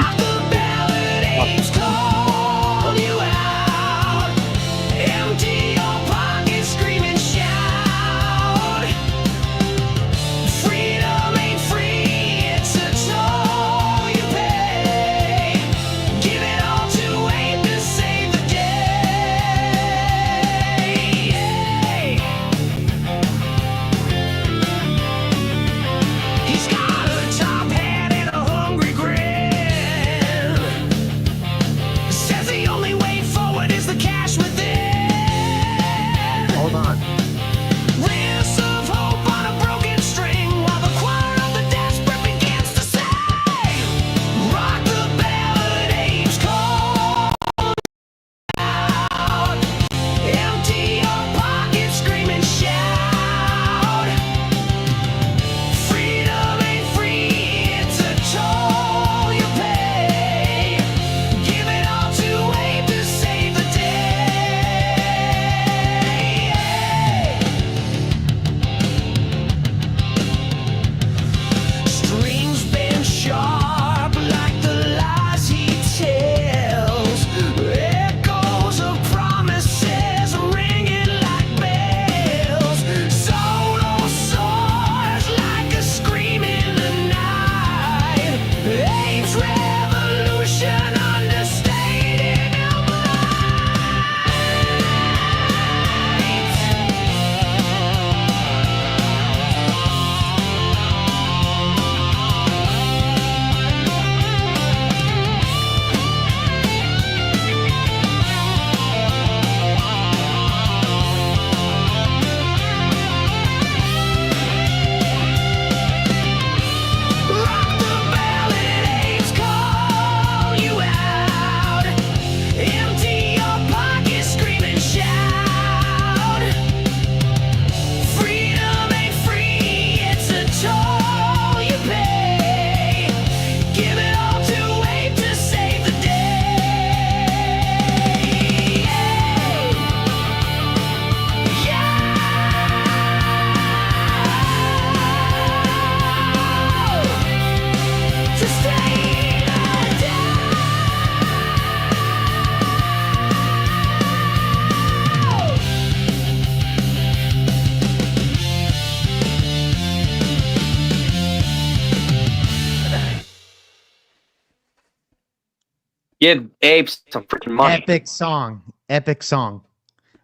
Give Abe some freaking money. Epic song. Epic song.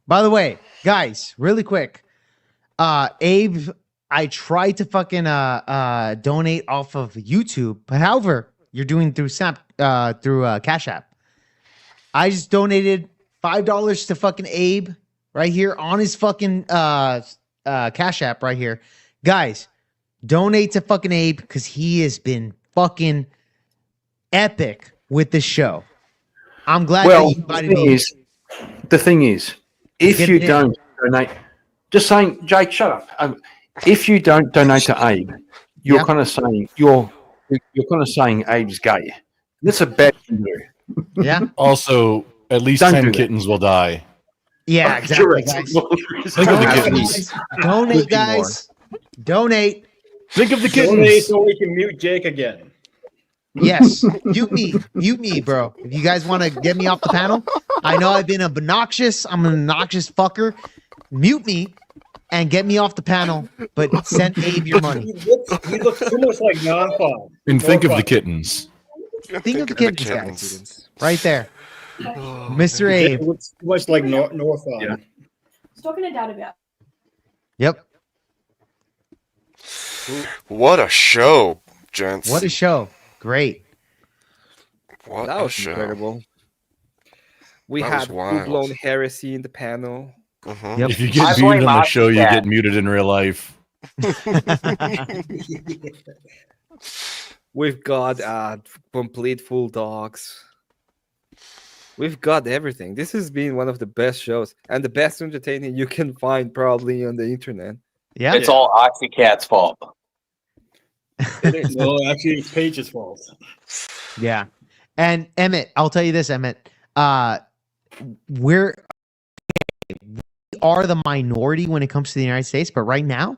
By the way, guys, really quick. Abe, I tried to fucking donate off of YouTube, but however, you're doing through Cash App. I just donated $5 to fucking Abe right here on his fucking Cash App right here. Guys, donate to fucking Abe because he has been fucking epic with the show. I'm glad that you invited me. The thing is, if you don't donate, just saying, Jake, shut up. If you don't donate to Abe, you're kind of saying you're kind of saying Abe's gay. That's a bad thing to do. Yeah. Also, at least Don't 10 do that. kittens will die. Yeah, exactly, guys. Think of the kittens. Donate, guys. Donate. Think of the Donate kittens. so we can mute Jake again. Yes, mute me, bro. If you guys want to get me off the panel, I know I've been obnoxious. I'm an obnoxious fucker. Mute me and get me off the panel, but send Abe your money. He looks too much like non-fun. And think of the kittens. Think of the kittens, guys. Right there. Mr. Abe. It looks too much like Northbound. I was talking to Dad about. Yep. What a show, gents. What a show. Great. What That a was show. incredible. We That was had wild. full-blown heresy in the panel. Mhm. If you get muted on the show, you get muted in real life. We've got complete full dogs. We've got everything. This has been one of the best shows and the best entertaining you can find probably on the internet. Yeah. It's all Oxycat's fault. No, actually, it's Paige's fault. Yeah. And Emmett, I'll tell you this, Emmett. We are the minority when it comes to the United States, but right now,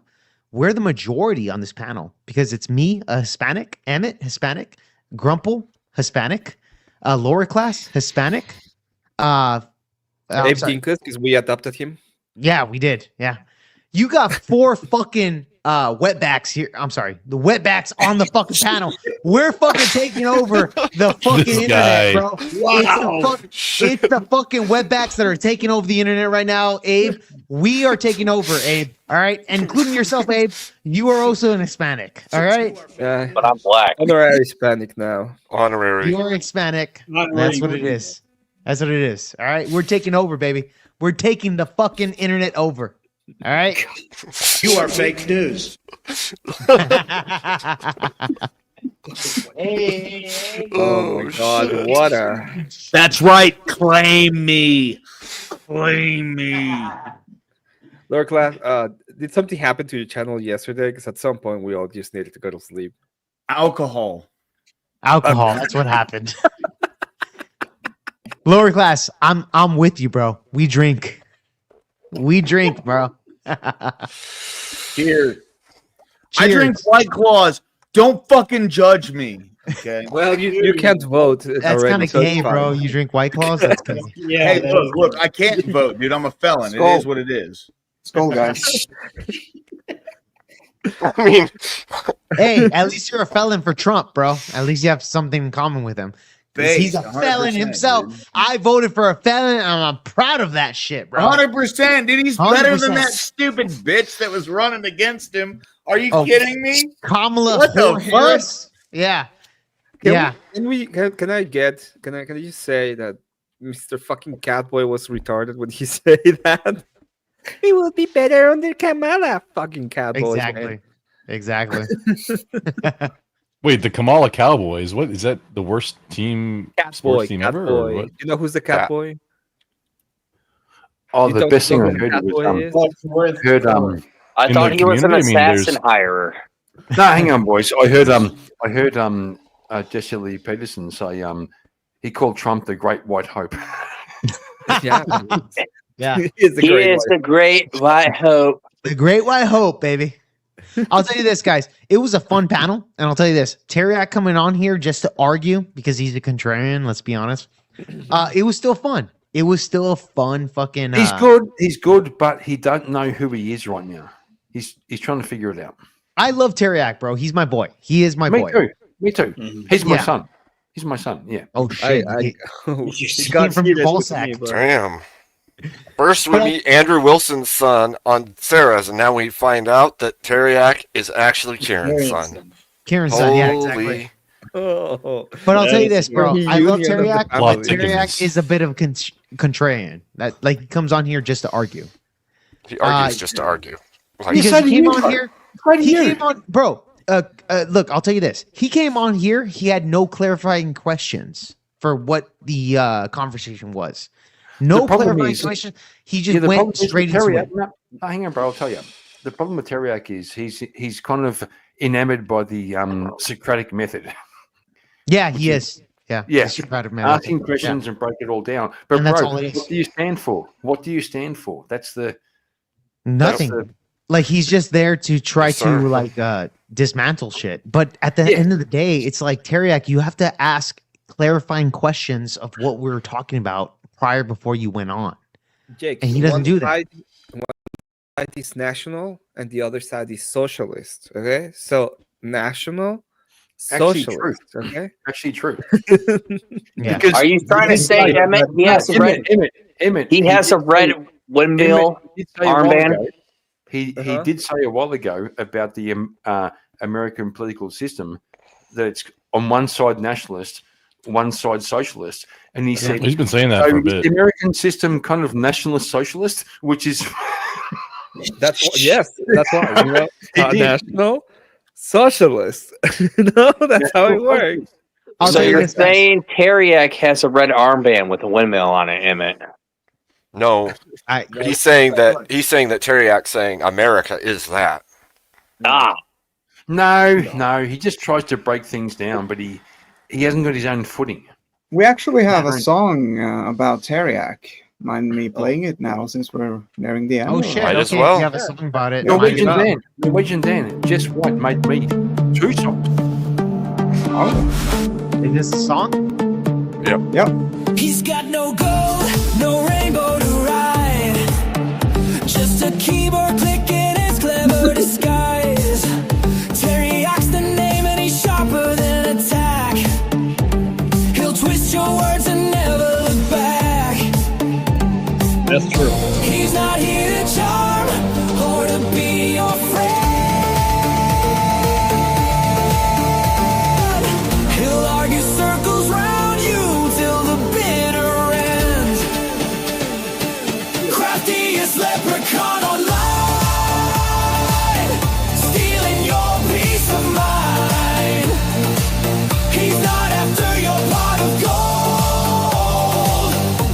we're the majority on this panel because it's me, a Hispanic, Emmett, Hispanic, Grumple, Hispanic, lower class, Hispanic. Abe Dinkus, because we adopted him. Yeah, we did. Yeah. You got 4 fucking wetbacks here. I'm sorry, the wetbacks on the fucking panel. We're fucking taking over the fucking This internet, guy. bro. It's the fucking wetbacks that are taking over the internet right now, Abe. We are taking over, Abe. All right, and including yourself, Abe. You are also an Hispanic. All right. But I'm black. Honorary Hispanic now. Honorary. You are Hispanic. That's what it is. That's what it is. All right, we're taking over, baby. We're taking the fucking internet over. All right. You are fake news. Oh my God! What a That's right. Claim me. Claim me. lower class. Did something happen to your channel yesterday? Because at some point we all just needed to go to sleep. Alcohol. Alcohol. That's what happened. Lower class. I'm with you, bro. We drink. We drink, bro. Cheers. I drink White Claws. Don't fucking judge me. Okay. Well, you can't vote. That's kind of gay, bro. You drink White Claws. That's gay. Yeah. Hey, look. I can't vote, dude. I'm a felon. Skull. It is what it is. Skull, guys. I mean, Hey, at least you're a felon for Trump, bro. At least you have something in common with him. 'Cause he's a felon 100%, himself. dude. I voted for a felon, and I'm proud of that shit, bro. 100%, dude. He's better than 100%. that stupid bitch that was running against him. Are you Oh, kidding me? Kamala What the fuck? Harris. Yeah. Yeah. Can I just say that Mr. fucking Catboy was retarded when he said that? He will be better under Kamala. Fucking Catboy. Exactly. Exactly. Wait, the Kamala Cowboys. What is that? The worst team, sports team ever? Or Catboy. what? You know who's the Catboy? Oh, You the don't best thing know I who heard Catboy was is? heard I In thought the he was an community, I mean, assassin hirer. no, hang on, boys. I heard Jesse Lee Peterson say he called Trump the Great White Hope. Yeah. Yeah. He is the He great is white- the great white hope. The Great White Hope, baby. I'll tell you this, guys. It was a fun panel, and I'll tell you this: Terriac coming on here just to argue because he's a contrarian. Let's be honest. It was still fun. It was still a fun fucking. He's good. He's good, but he don't know who he is right now. He's trying to figure it out. I love Terriac, bro. He's my boy. He is my Me boy. too. Me too. He's my Yeah. son. He's my son. Yeah. Oh shit! he he got came from serious your ball with sack. me, bro. Damn. First we But I- meet Andrew Wilson's son on Sarah's, and now we find out that Teriak is actually Karen's son. Karen's son, yeah, Holy- exactly. Oh, But I'll tell you this, bro. He I love union of the Teriak, family. but Teriak is a bit of a contrarian. That like he comes on here just to argue. He argues just to argue. Like, Because he came on here. He came on, bro. Look, I'll tell you this. He came on here. He had no clarifying questions for what the conversation was. No clarifying question. He just went straight into it. No, hang on, bro. I'll tell you. The problem with Teriak is he's kind of enamored by the Socratic method. Yeah, he is. Yeah. Yeah. the Socratic method. Asking questions and break it all down. But And that's bro, all it is. what do you stand for? What do you stand for? That's the Nothing. That's the, Like he's just there to try Yes, to sir. like dismantle shit. But at the end of the day, it's like Teriak, you have to ask clarifying questions of what we were talking about before you went on. Jake, And he doesn't one do that. One side is national and the other side is socialist. Okay, so national, Actually socialist. true. Okay, actually true. Yeah. Because Are you trying to say Emmett? He has a red. Emmett, He has a red windmill Emmett did say a while armband. ago- He did say a while ago about the American political system that it's on one side nationalist, one side socialist, and he said he's been saying that so for a is bit. The American system kind of nationalist socialist, which is that's what, yes, that's why you know, He did. national, socialist. No, that's how it works. So you're saying Teriak has a red armband with a windmill on it, Emmett? no, he's saying that Teriak's saying America is that. Ah, no. He just tries to break things down, but he hasn't got his own footing. We actually have a song about Teriak. Mind me playing it now since we're nearing the end? Oh or- shit! Okay, you have a song about it. Norwegian Dan, just what made me 2 songs. Oh, is this a song? Yep. He's got no gold, no rainbow to ride. Just a keyboard click in his clever disguise. Teriak's the name and he's sharper than an attack. He'll twist your words and never look back. That's true. He's not here to charm or to be your friend. He'll argue circles round you till the bitter end. Craftiest leprechaun online, stealing your peace of mind. He's not after your pot of gold,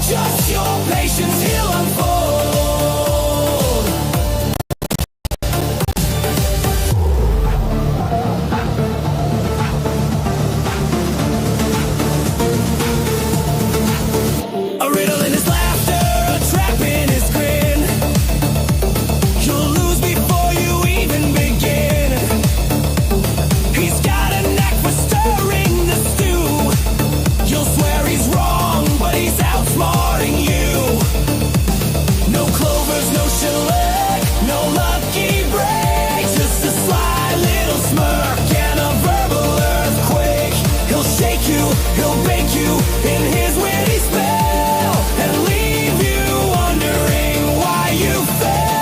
just your patience he'll unfold. A riddle in his laughter, a trap in his grin. You'll lose before you even begin. He's got a knack for stirring the stew. You'll swear he's wrong, but he's outsmarting you. No clovers, no shellac, no lucky break. Just a sly little smirk and a verbal earthquake. He'll shake you, he'll bake you in his witty spell and leave you wondering why you fell.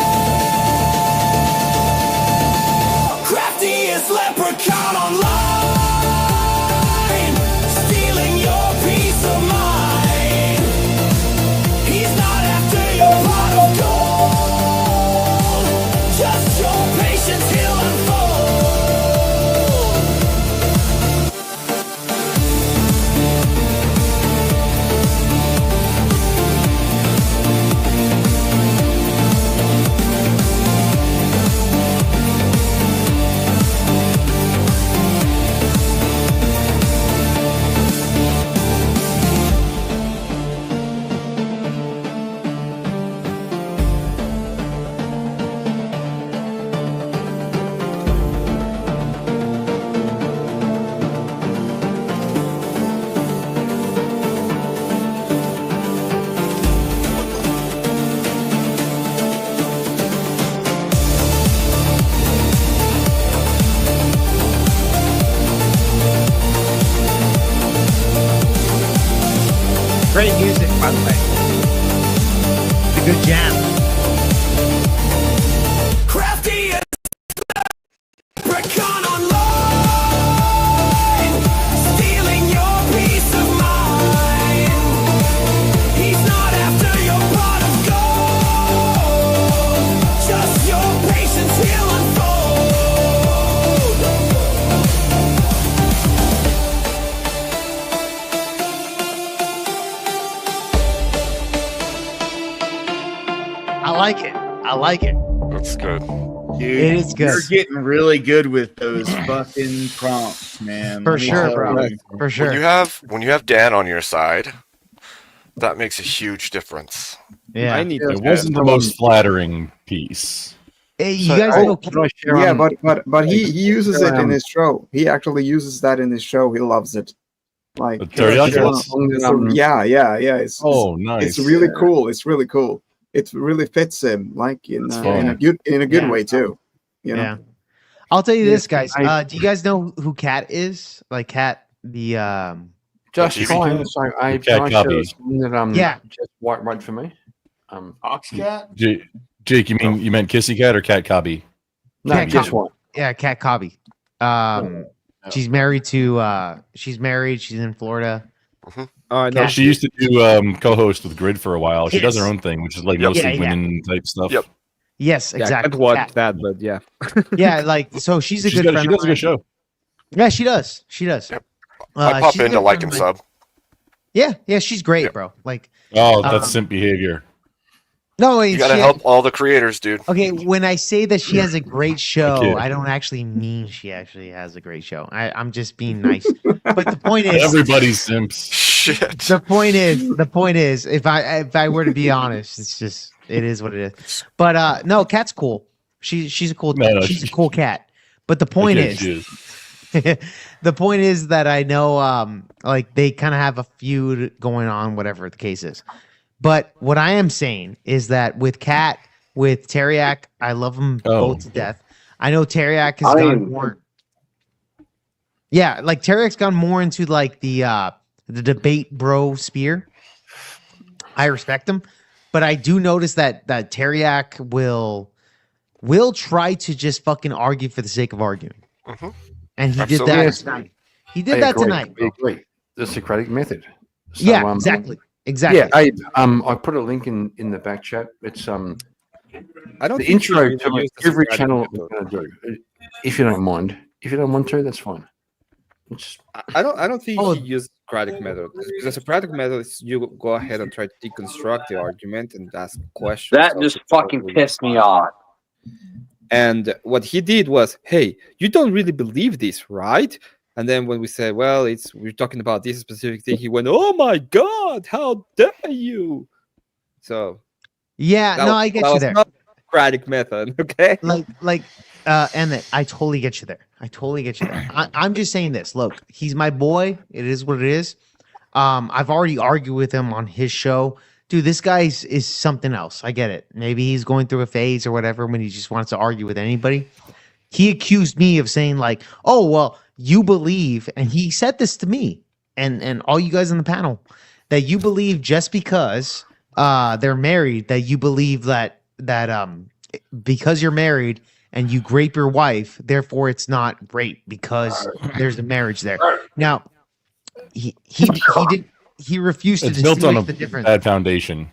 Craftiest leprechaun online, stealing your peace of mind. He's not after your pot of gold, just your patience he'll unfold. Great music, by the way. It's a good jam. Crafty as leprechaun online, stealing your peace of mind. He's not after your pot of gold, just your patience he'll unfold. I like it. I like it. That's good. Dude, It is good. You're getting really good with those fucking prompts, man. For Let me sure, tell bro. you. For sure. When you have Dan on your side, that makes a huge difference. Yeah. It wasn't the most flattering piece. Hey, you guys know. Yeah, but he uses it in his show. He actually uses that in his show. He loves it. Like teriyaki yeah. It's nice. It's really cool. It's really cool. It really fits him, like in a good way too. You know. Yeah. I'll tell you this, guys. Do you guys know who Cat is? Like Cat, the Just fine. So I Cat copy. that Yeah. just right for me. Oxcat? Jake, you meant Kissy Cat or Cat Cobby? No, Cat just Cobby. one. Yeah, Cat Cobby. She's married to she's in Florida. No, she used to do co-host with Grid for a while. She does her own thing, which is like mostly women type stuff. Yep. Yes, Yeah, I exactly. can't watch Cat. that, but yeah. Yeah, like so she's a She good friend. does a good show. Yeah, she does. She does. I pop she's a in to good like friend and of mine. sub. Yeah, she's great, bro. Like Oh, that's simp behavior. no, You gotta help all the creators, dude. Okay, when I say that she has a great show, Okay. I don't actually mean she actually has a great show. I'm just being nice. But the point is, Everybody's simps. Shit. the point is, if I were to be honest, it is what it is. But no, Cat's cool. She's a cool she's a cool cat. But the point Okay, is, she is. the point is that I know like they kind of have a feud going on, whatever the case is. But what I am saying is that with Cat, with Teriak, I love them both to death. I know Teriak has gone more. Yeah, like Teriak's gone more into like the debate bro sphere. I respect him, but I do notice that Teriak will try to just fucking argue for the sake of arguing. Mm-hmm. And he Absolutely. did that Yes. tonight. He did that tonight. I agree. The Socratic method. So, Yeah, exactly. Exactly. Yeah, I put a link in the back chat. It's I don't the think intro you to use the every Socratic channel method. I'm going to do. If you don't mind, if you don't want to, that's fine. I don't think he used Socratic method. The Socratic method is you go ahead and try to deconstruct the argument and ask questions. That just fucking pissed me off. And what he did was, hey, you don't really believe this, right? And then when we said, well, we're talking about this specific thing, he went, oh my God, how dare you? So Yeah, no, I get you there. Not Socratic method, okay? And I totally get you there. I totally get you there. I'm just saying this. Look, he's my boy. It is what it is. I've already argued with him on his show. Dude, this guy is something else. I get it. Maybe he's going through a phase or whatever when he just wants to argue with anybody. He accused me of saying like, oh, well, you believe, and he said this to me and all you guys on the panel, that you believe just because they're married, that you believe that because you're married and you grape your wife, therefore it's not rape because there's a marriage there. Now, he refused to It's built on distinguish a the difference. bad foundation.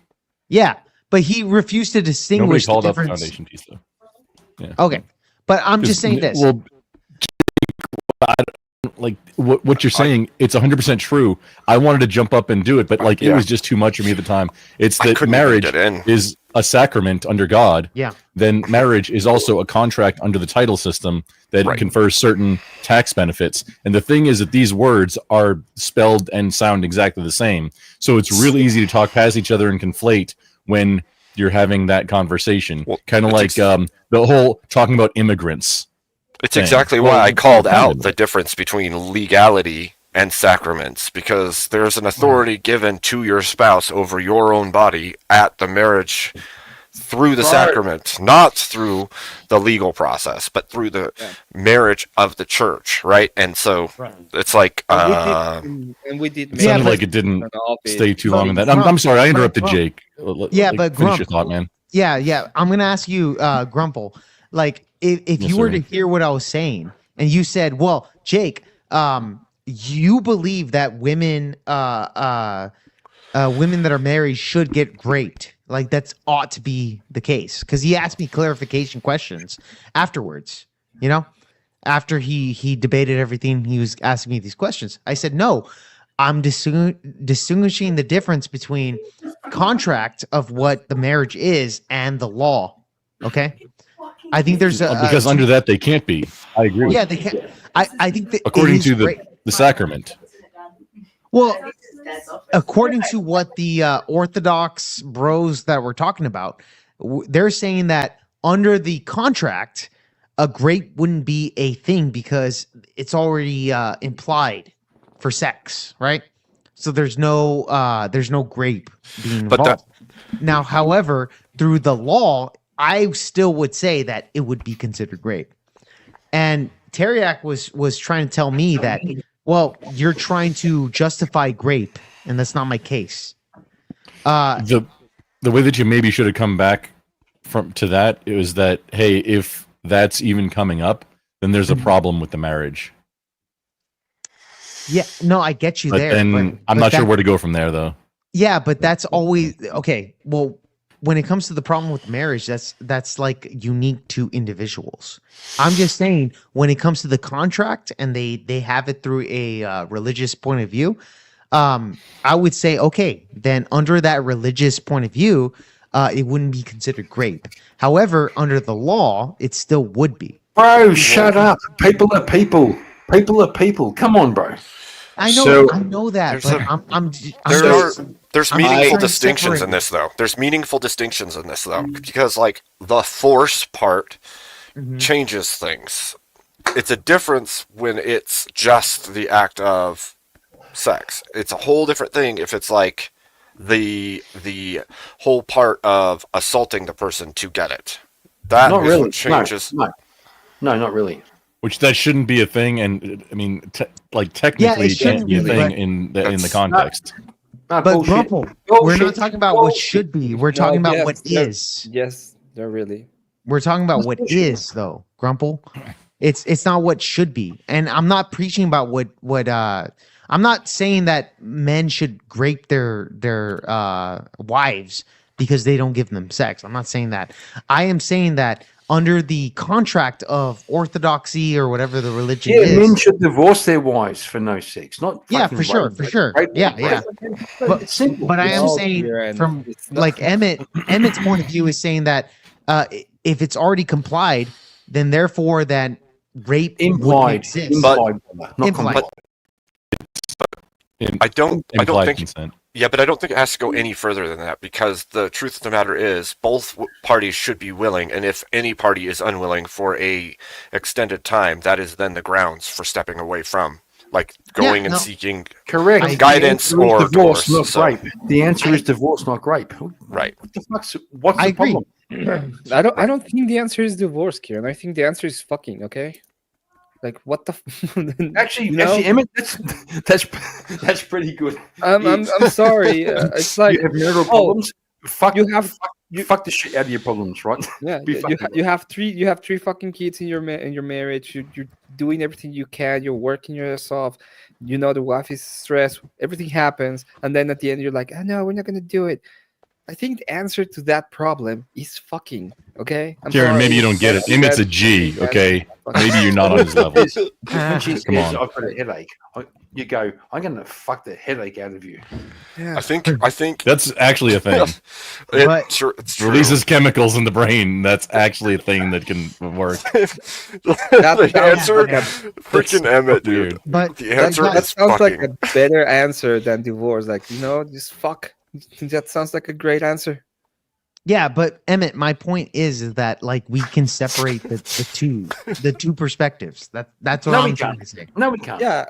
Yeah, but he refused to Nobody distinguish the called out the difference. foundation piece though. Yeah. Okay, but I'm just saying this. Well, like what you're saying, it's 100% true. I wanted to jump up and do it, but like it was just too much for me at the time. It's that marriage is a sacrament under God. Yeah. Then marriage is also a contract under the title system that confers certain tax benefits. And the thing is that these words are spelled and sound exactly the same. So it's really easy to talk past each other and conflate when you're having that conversation. Kind of like the whole talking about immigrants. It's exactly why I called out the difference between legality and sacraments, because there's an authority given to your spouse over your own body at the marriage through the sacrament, not through the legal process, but through the marriage of the church, right? And so it's like, and we did. It sounded like it didn't stay too long on that. I'm sorry, I interrupted Jake. Yeah, Like, but finish your thought, man. Yeah. I'm gonna ask you, Grumple. Like, if you were to hear what I was saying, and you said, "Well, Jake, you believe that women that are married should get raped. Like that's ought to be the case." Because he asked me clarification questions afterwards. You know, after he debated everything, he was asking me these questions. I said, "No, I'm distinguishing the difference between contract of what the marriage is and the law." Okay, I think there's because under that they can't be. I agree. Yeah, they can't. I think that according to the sacrament. Well, according to what the Orthodox bros that we're talking about, they're saying that under the contract, a grape wouldn't be a thing because it's already implied for sex, right? So there's no grape being involved. Now, however, through the law, I still would say that it would be considered grape. And Teriak was trying to tell me that, well, you're trying to justify grape, and that's not my case. The way that you maybe should have come back to that, it was that, hey, if that's even coming up, then there's a problem with the marriage. Yeah, no, I get you there. And I'm not sure where to go from there, though. Yeah, but that's always okay. Well, when it comes to the problem with marriage, that's like unique to individuals. I'm just saying when it comes to the contract and they have it through a religious point of view, I would say, okay, then under that religious point of view, it wouldn't be considered grape. However, under the law, it still would be. Bro, shut up. People are people. People are people. Come on, bro. I know that, but there's meaningful distinctions in this, though. There's meaningful distinctions in this, though, because like the force part changes things. It's a difference when it's just the act of sex. It's a whole different thing if it's like the whole part of assaulting the person to get it. That not is really. what changes. No, not really. Which that shouldn't be a thing, and I mean, technically, it can't be a thing in the context. But Grumple, we're not talking about what should be. We're talking about what is. Yes, they're really. We're talking about what is, though, Grumple. It's not what should be, and I'm not preaching about what. I'm not saying that men should grape their wives because they don't give them sex. I'm not saying that. I am saying that under the contract of orthodoxy or whatever the religion is. Men should divorce their wives for no sex. Not for sure. Right? Yeah. But I am saying from like Emmett's point of view is saying that if it's already complied, then therefore that rape wouldn't exist. Implied. I don't think consent. Yeah, but I don't think it has to go any further than that, because the truth of the matter is both parties should be willing, and if any party is unwilling for a extended time, that is then the grounds for stepping away from, like going and seeking guidance or divorce, not so. rape. The answer is divorce, not rape. Right. What's the problem? I don't think the answer is divorce, Kieran. I think the answer is fucking. Okay. Like what the? Actually, Emmett, that's pretty good. I'm sorry. It's like you have marital problems. Fuck the shit out of your problems, right? Yeah, you have three fucking kids in your marriage. You're doing everything you can. You're working your ass off. You know the wife is stressed. Everything happens, and then at the end you're like, oh no, we're not gonna do it. I think the answer to that problem is fucking. Okay, Karen, maybe you don't get it. Emmett's a G. Okay, maybe you're not on his level. When she Come on. I've got a headache. You go, I'm going to fuck the headache out of you. Yeah. I think that's actually a thing. It's true. Releases chemicals in the brain. That's actually a thing that can work. The answer, freaking Emmett, dude. But the answer that is sounds fucking. like a better answer than divorce. Like, just fuck. That sounds like a great answer. Yeah, but Emmett, my point is that like we can separate the two perspectives. That's what I'm trying to say. No, we can't. Yeah,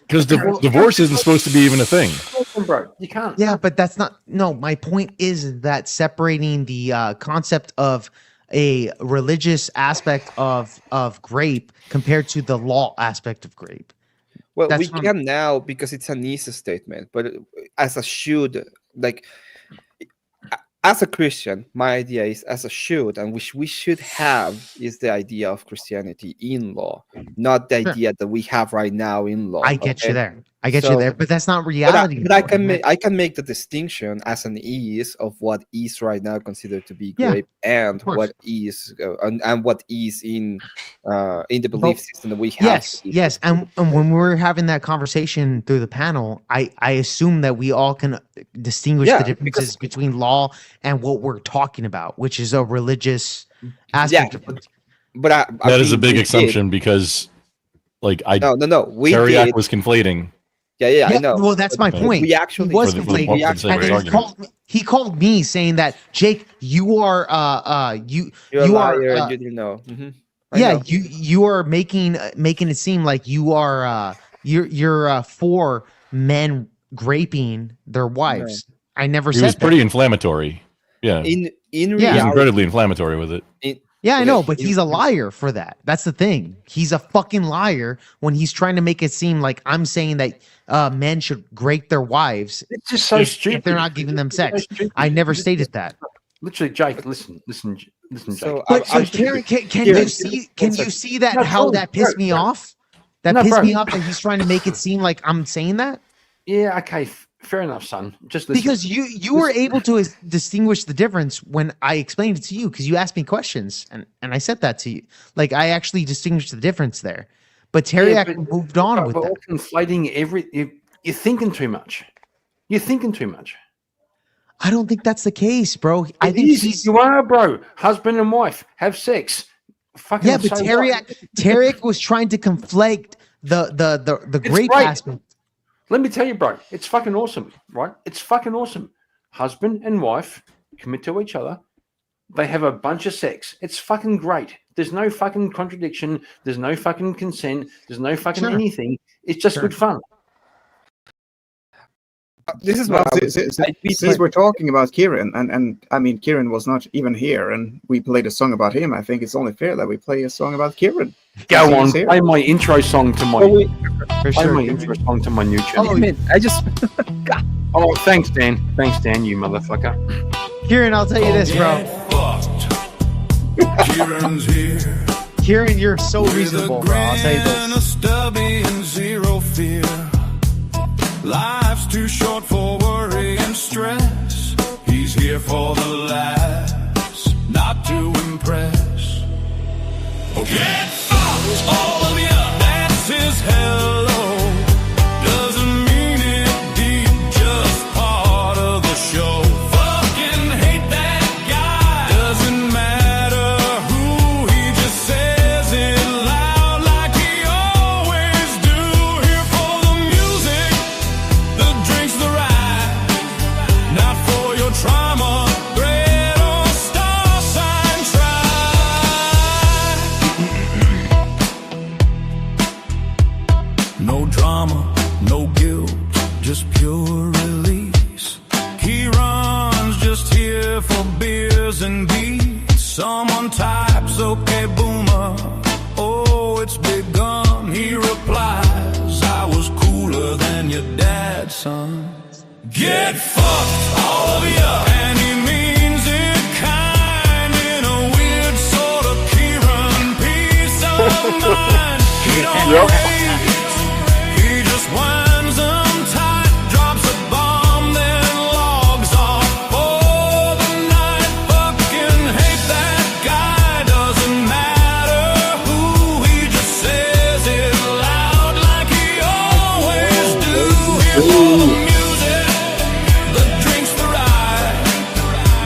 because divorce isn't supposed to be even a thing. listen, bro. You can't. Yeah, but that's not. No, my point is that separating the concept of a religious aspect of grape compared to the law aspect of grape. Well, That's we what I'm- can now because it's an easy statement, but as a should, like as a Christian, my idea is as a should, and which we should have is the idea of Christianity in law, not the Sure. idea that we have right now in law. I get you okay? there. I get you there, but that's not reality. But I though, can isn't make it? I can make the distinction as an is of what is right now considered to be Yeah, grape and course. what is and what is in the belief system that we have. Yes, yes. And when we're having that conversation through the panel, I assume that we all can distinguish Yeah, the differences between law and what we're talking about, which is a religious aspect of it. But That is a big assumption because, like, No, we Teriak did. was conflating. Yeah, I know. Well, that's my But point. We actually he was For the conflating. purpose of And this he called me saying that, Jake, you are You're a you liar are and you didn't know. I yeah, know. you are making it seem like you are you're for men raping their wives. I never He said was that. pretty inflammatory. Yeah. In He was reality- incredibly inflammatory with it. Yeah, I know, but he's a liar for that. That's the thing. He's a fucking liar when he's trying to make it seem like I'm saying that men should rape their wives. It's just so if stupid. they're not giving them It's so sex. stupid. I never stated that. Literally, Jake. Listen, Jake. But so Karen, can you see that No, how bro, that pissed bro, me bro. off? That No, pissed bro. me off that he's trying to make it seem like I'm saying that. Yeah, okay, fair enough, son. Just listen. Because you were able to distinguish the difference when I explained it to you because you asked me questions and I said that to you. Like I actually distinguished the difference there. But Teriak moved on with but that. all conflating you're thinking too much. You're thinking too much. I don't think that's the case, bro. I It think is. You are, bro. Husband and wife have sex. Fucking yeah, but so what? Teriak was trying to conflate the It's grape great. aspect. Let me tell you, bro. It's fucking awesome, right? It's fucking awesome. Husband and wife commit to each other. They have a bunch of sex. It's fucking great. There's no fucking contradiction. There's no fucking consent. There's no fucking Sure. anything. It's just good fun. This is Well, what I was- since we're talking about Kieran, and I mean Kieran was not even here, and we played a song about him. I think it's only fair that we play a song about Kieran. Go on, He's here. play my intro song to my For play sure, my dude. intro song to my new channel. I just Oh, thanks, Dan. Thanks, Dan, you motherfucker. Kieran, I'll tell you this, bro. Kieran's here. Kieran, you're so reasonable, bro. I'll tell you And a this. stubby and zero fear. Life's too short for worry and stress. He's here for the laughs, not to impress. Oh, get fucked, all of ya. That's his hello. Doesn't mean it deep, just part of the show. Fucking hate that guy. Doesn't matter who, he just says it loud like he always do. Here for the music, the drinks, the ride. Not for your trauma, bread or star sign, no drama, no guilt, just pure release. He runs just here for beers and beats. Someone types, okay, boomer. Oh, it's begun. He replies, I was cooler than your dad, son. Get fucked, all of ya. And he means it kind in a weird sort of Kieran peace of mind. He don't hate, he just winds them tight, drops a bomb, then logs off for the night. Fucking hate that guy, doesn't matter who, he just says it loud like he always do. Here for the music, the drinks, the ride,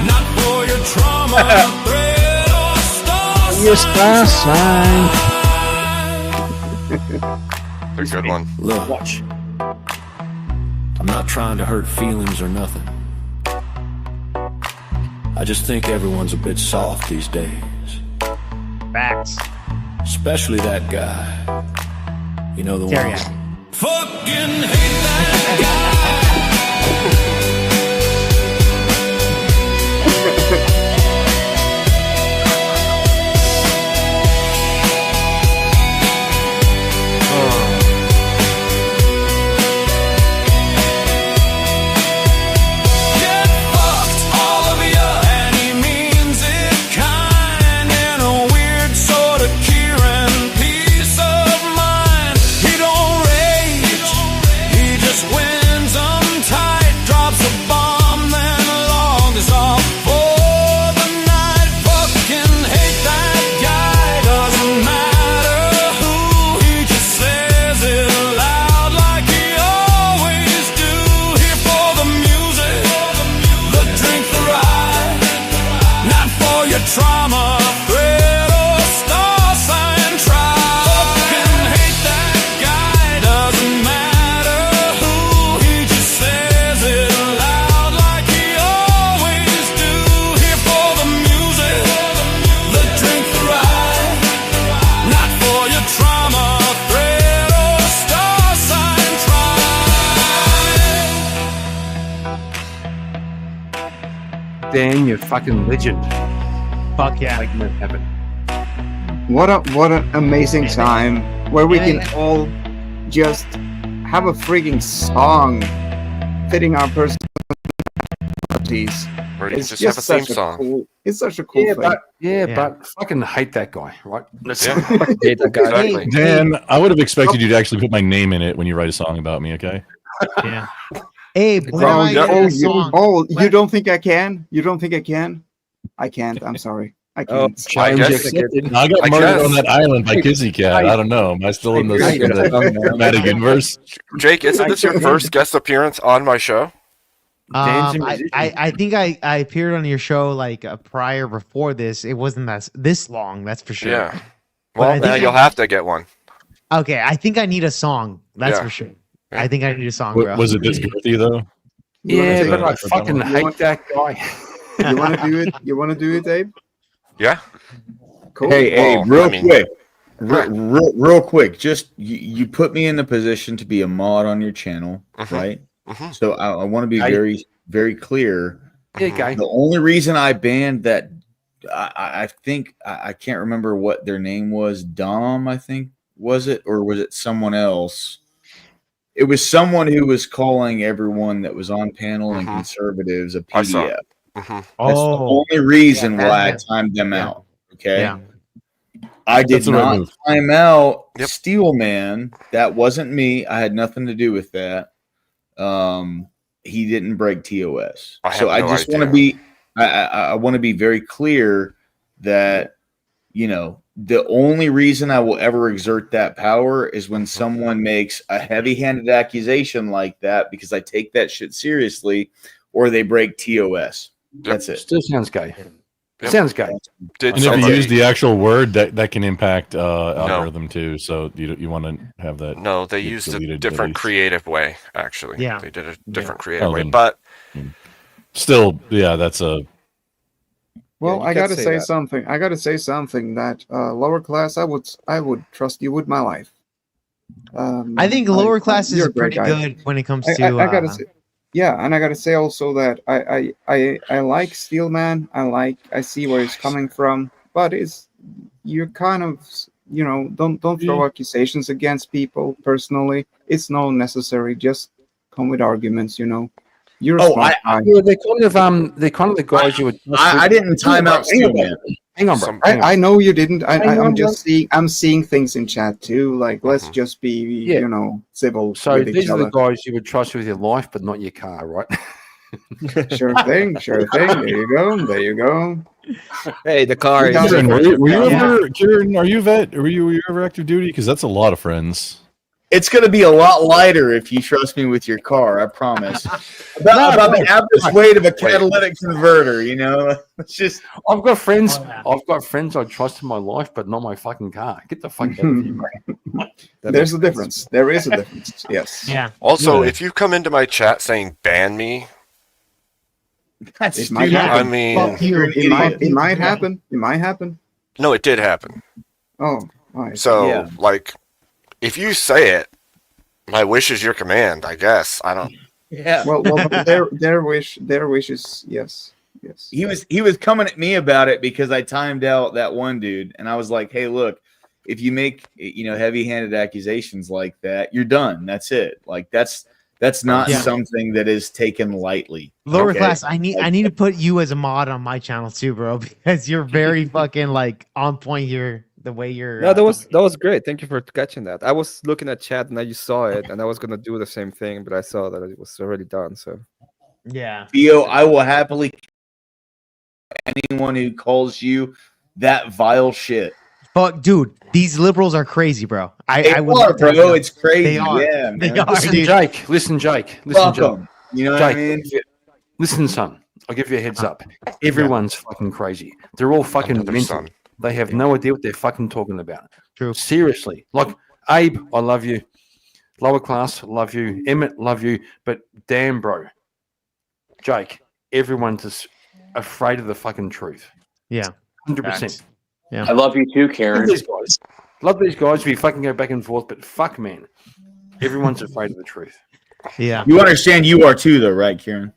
not for your trauma, bread or star Your star sign. A good one. Look, watch. I'm not trying to hurt feelings or nothing. I just think everyone's a bit soft these days. Facts. Especially that guy. You know the one. Fucking hate that guy. Get fucked, all of ya, and he means it kind, in a weird sort of Kieran peace of mind. He don't rage, he just wins 'em tight, drops a bomb, then logs off for the night. Fucking hate that guy, doesn't matter who, he just says it loud like he always do. Here for the music, the drink, the ride, not for your trauma, threat, or star sign try. Fucking hate that guy, doesn't matter who, he just says it loud like he always do. Here for the music, the drink, the ride, not for your trauma, threat, or star sign try. Dan, you fucking legend. Fuck yeah. Making it happen. What an amazing time where we can all just have a freaking song fitting our personalities. Or you It's just have a theme such a song. cool. It's such a cool Yeah, thing. but fucking hate that guy, right? Yeah. Hate that guy. Exactly. Dan, I would have expected you to actually put my name in it when you write a song about me. Okay. Yeah. Abe, when am I getting a song? You don't think I can? You don't think I can? I can't. I'm sorry. I Oh, can't. I guess- got murdered on that island by Kizzy Cat. I don't know. Am I still in the dramatic universe? Jake, isn't this your first guest appearance on my show? I think I appeared on your show like prior before this. It wasn't this long, that's for sure. Yeah. But Well, I now think you'll have to get one. Okay, I think I need a song. That's Yeah. for sure. I think I need a song, Wa- bro. Was it this girthy though? Yeah, but I Is that- fucking hate that guy. You want to do it? You want to do it, Abe? Yeah. Cool. Hey, Well, Abe, real I mean- quick. Real quick. Just you put me in the position to be a mod on your channel, right? So I want to be very, very clear. Yeah, guy. The only reason I banned that, I think I can't remember what their name was. Dom, I think, was it, or was it someone else? It was someone who was calling everyone that was on panel and conservatives a I saw PDF. it. That's the only reason why I timed them out. Okay. Yeah. I did That's the right not move. time out Steelman. That wasn't me. I had nothing to do with that. He didn't break TOS. So I just want to be I want to be very clear that, you know, the only reason I will ever exert that power is when someone makes a heavy-handed accusation like that, because I take that shit seriously, or they break TOS. That's it. Still sounds gay. Sounds gay. Did And if you somebody- use the actual word, that can impact algorithm too. So you want to have that. No, they get used a deleted at different least. creative way, actually. Yeah. They did a different creative Oh, way. then- But Still, yeah, that's a. Well, you I can't gotta say say that. something. I gotta say something that lower class. I would trust you with my life. I think lower class you're is a great pretty guy. good when it comes to. I gotta say, yeah, and I gotta say also that I like Steelman. I see where he's coming from, but you're kind of, you know, don't throw accusations against people personally. It's not necessary. Just come with arguments. You know, you're a smart guy. Yeah, they're kind of the guys you would. I didn't time out Steelman. Hang on, bro. Hang on. I know you didn't. Hang on, I'm seeing things in chat too. Like, let's just be, you know, civil So with each these are other. the guys you would trust with your life, but not your car, right? Sure thing. There you go. There you go. Hey, the car is. Kieran, were you ever? Kieran, are you vet? Were you ever active duty? Because that's a lot of friends. It's going to be a lot lighter if you trust me with your car. I promise. About the average weight of a catalytic converter. You know, it's just. I've got friends. I've got friends I trust in my life, but not my fucking car. Get the fuck out of here, bro. There's a difference. There is a difference. Yes. Yeah. also, if you come into my chat saying ban me, That's It might stupid. happen. I mean, It might happen. It might happen. no, it did happen. Oh, all right. So, like, if you say it, my wish is your command, I guess. I don't. Yeah. Well, their wish is yes. He was coming at me about it because I timed out that one dude, and I was like, "Hey, look, if you make heavy-handed accusations like that, you're done. That's it. Like that's not something that is taken lightly." Lower class, I need to put you as a mod on my channel too, bro, because you're very fucking like on point here. The way you're No, that was great. Thank you for catching that. I was looking at chat and I just saw it, and I was gonna do the same thing, but I saw that it was already done. So yeah, Theo, I will happily anyone who calls you that vile shit. Fuck, dude, these liberals are crazy, bro. I would are, love to have bro. them. It's crazy. They are. Yeah, They man. are, Listen, dude. Jake. Listen, Jake. Fuck Jake. 'em. You know what Jake, I mean? Listen, son. I'll give you a heads up. Everyone's fucking crazy. They're all fucking mental. They have no idea what they're fucking talking about. True. Seriously. Like, Abe, I love you. Lower class, love you. Emmett, love you. But damn, bro. Jake, everyone's just afraid of the fucking truth. Yeah. 100%. Yeah. I love you too, Karen. Love these guys. We fucking go back and forth, but fuck, man. Everyone's afraid of the truth. Yeah. You understand you are too, though, right, Kieran?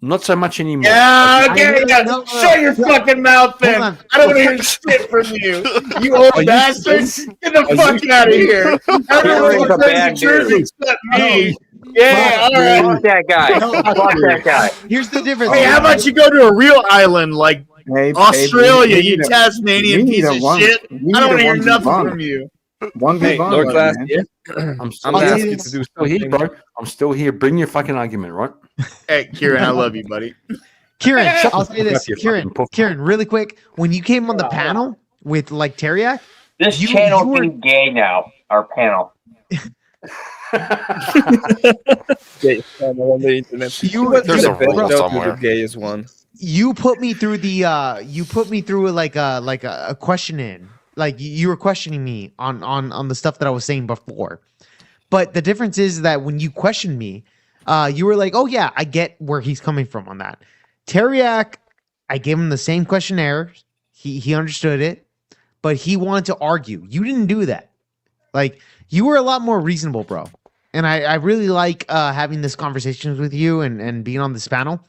Not so much anymore. Yeah, okay, shut your fucking mouth then. I don't want to hear shit from you. You old bastard. Get the fuck out of here. Everyone's a bad the truth dude. except me. Yeah, all right. Fuck that guy. Fuck that guy. Here's the difference. Hey, how about you go to a real island like Australia, Abe, you Tasmanian piece of shit? I don't want to hear nothing from you. Hey, Lord Class, I'm I'm asking you to do still here, something. bro. I'm still here. Bring your fucking argument, right? Hey, Kieran, I love you, buddy. Kieran, Shut I'll the say fuck this, up, you Kieran, fucking puff. Kieran, really quick. When you came on the panel with like Teriak, This you channel were- being gay now. Our panel. Gay channel on the internet. There's a rule somewhere. The gayest one. you put me through like a question in. Like you were questioning me on the stuff that I was saying before. But the difference is that when you questioned me, you were like, "Oh yeah, I get where he's coming from on that." Teriak, I gave him the same questionnaire. He understood it, but he wanted to argue. You didn't do that. Like you were a lot more reasonable, bro. And I really like having this conversations with you and being on this panel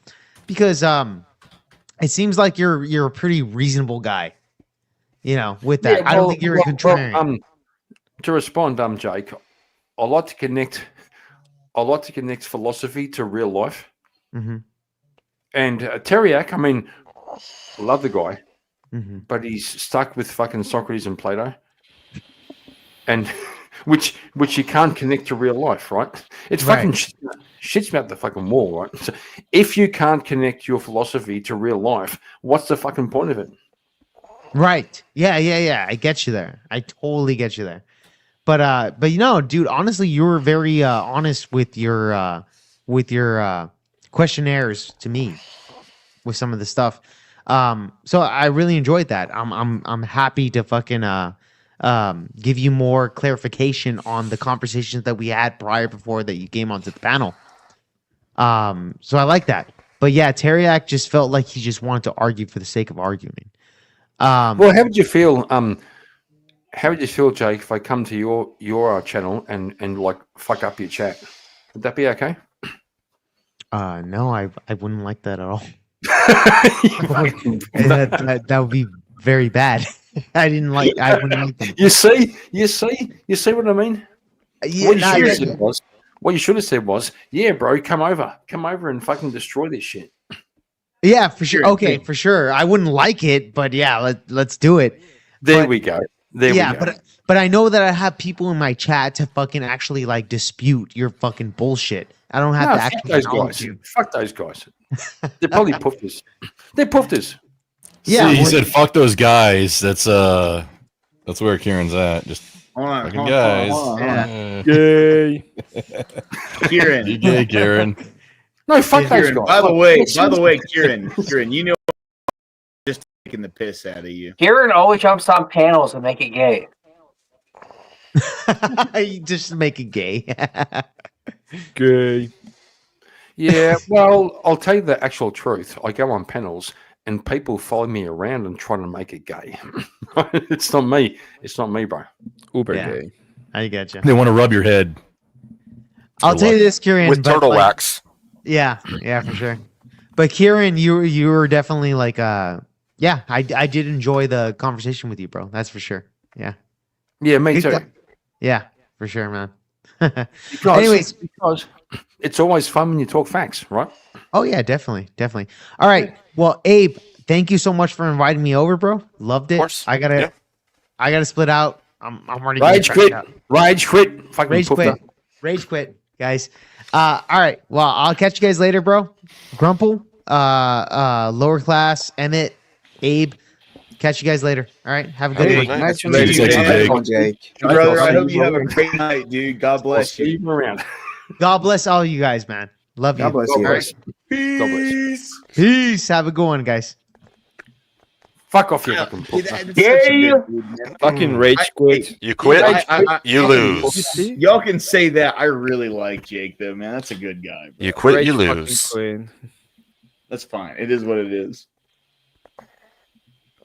because it seems like you're a pretty reasonable guy. You know, with that, I don't think you're a contrarian. To respond, Jake, I like to connect philosophy to real life. Mm-hmm. And Teriak, I mean, I love the guy, Mm-hmm. but he's stuck with fucking Socrates and Plato, and which you can't connect to real life, right? It's fucking shits about the fucking wall, right? So if you can't connect your philosophy to real life, what's the fucking point of it? Right. Yeah. I get you there. I totally get you there. But you know, dude, honestly, you were very honest with your questionnaires to me with some of the stuff. So I really enjoyed that. I'm happy to fucking give you more clarification on the conversations that we had prior before that you came onto the panel. So I like that. But yeah, Teriak just felt like he just wanted to argue for the sake of arguing. Well, how would you feel? How would you feel, Jake, if I come to your channel and like fuck up your chat? Would that be okay? No, I wouldn't like that at all. that would be very bad. I wouldn't like them. You see what I mean? Yeah, What you should have said was, yeah, bro, come over and fucking destroy this shit. Yeah, for sure. Okay, for sure. I wouldn't like it, but yeah, let's do it. There we go. There we go. But I know that I have people in my chat to fucking actually like dispute your fucking bullshit. I don't have to fuck actually those acknowledge guys. you. Fuck those guys. They're probably poofters. They're poofters. Yeah, he said, "Fuck those guys." That's where Kieran's at. Just fucking guys. Gay. Kieran. You gay, Kieran. No, fuck those Kieran, guys. by the way, Kieran, you know, just taking the piss out of you. Kieran always jumps on panels and make it gay. You just make it gay. Gay. Yeah, well, I'll tell you the actual truth. I go on panels and people follow me around and try to make it gay. It's not me. It's not me, bro. Uber Yeah. gay. I get you. They want to rub your head. I'll tell you this, Kieran. With but, turtle like, wax. Yeah, for sure. But Kieran, you were definitely like yeah, I did enjoy the conversation with you, bro. That's for sure. Yeah. Yeah, me too. Yeah, for sure, man. Because, Anyways, because it's always fun when you talk facts, right? oh yeah, definitely. All right. Well, Abe, thank you so much for inviting me over, bro. Loved it. Of course. I gotta split out. I'm already Rage quit. Rage quit. Fucking Rage quit. Rage quit, guys. All right. Well, I'll catch you guys later, bro. Grumple, lower class, Emmett, Abe. Catch you guys later. All right. Have a good Hey, one. nice to meet you, Jake. Brother, I hope you have a great night, dude. God bless you. Around. God bless all you guys, man. Love you. God bless you. All right. Peace. Peace. Have a good one, guys. Fuck off, you fucking poop. Fucking rage quit. You quit, you lose. Y'all can say that. I really like Jake, though, man. That's a good guy. Bro. You quit, you Rage fucking lose. quit. That's fine. It is what it is.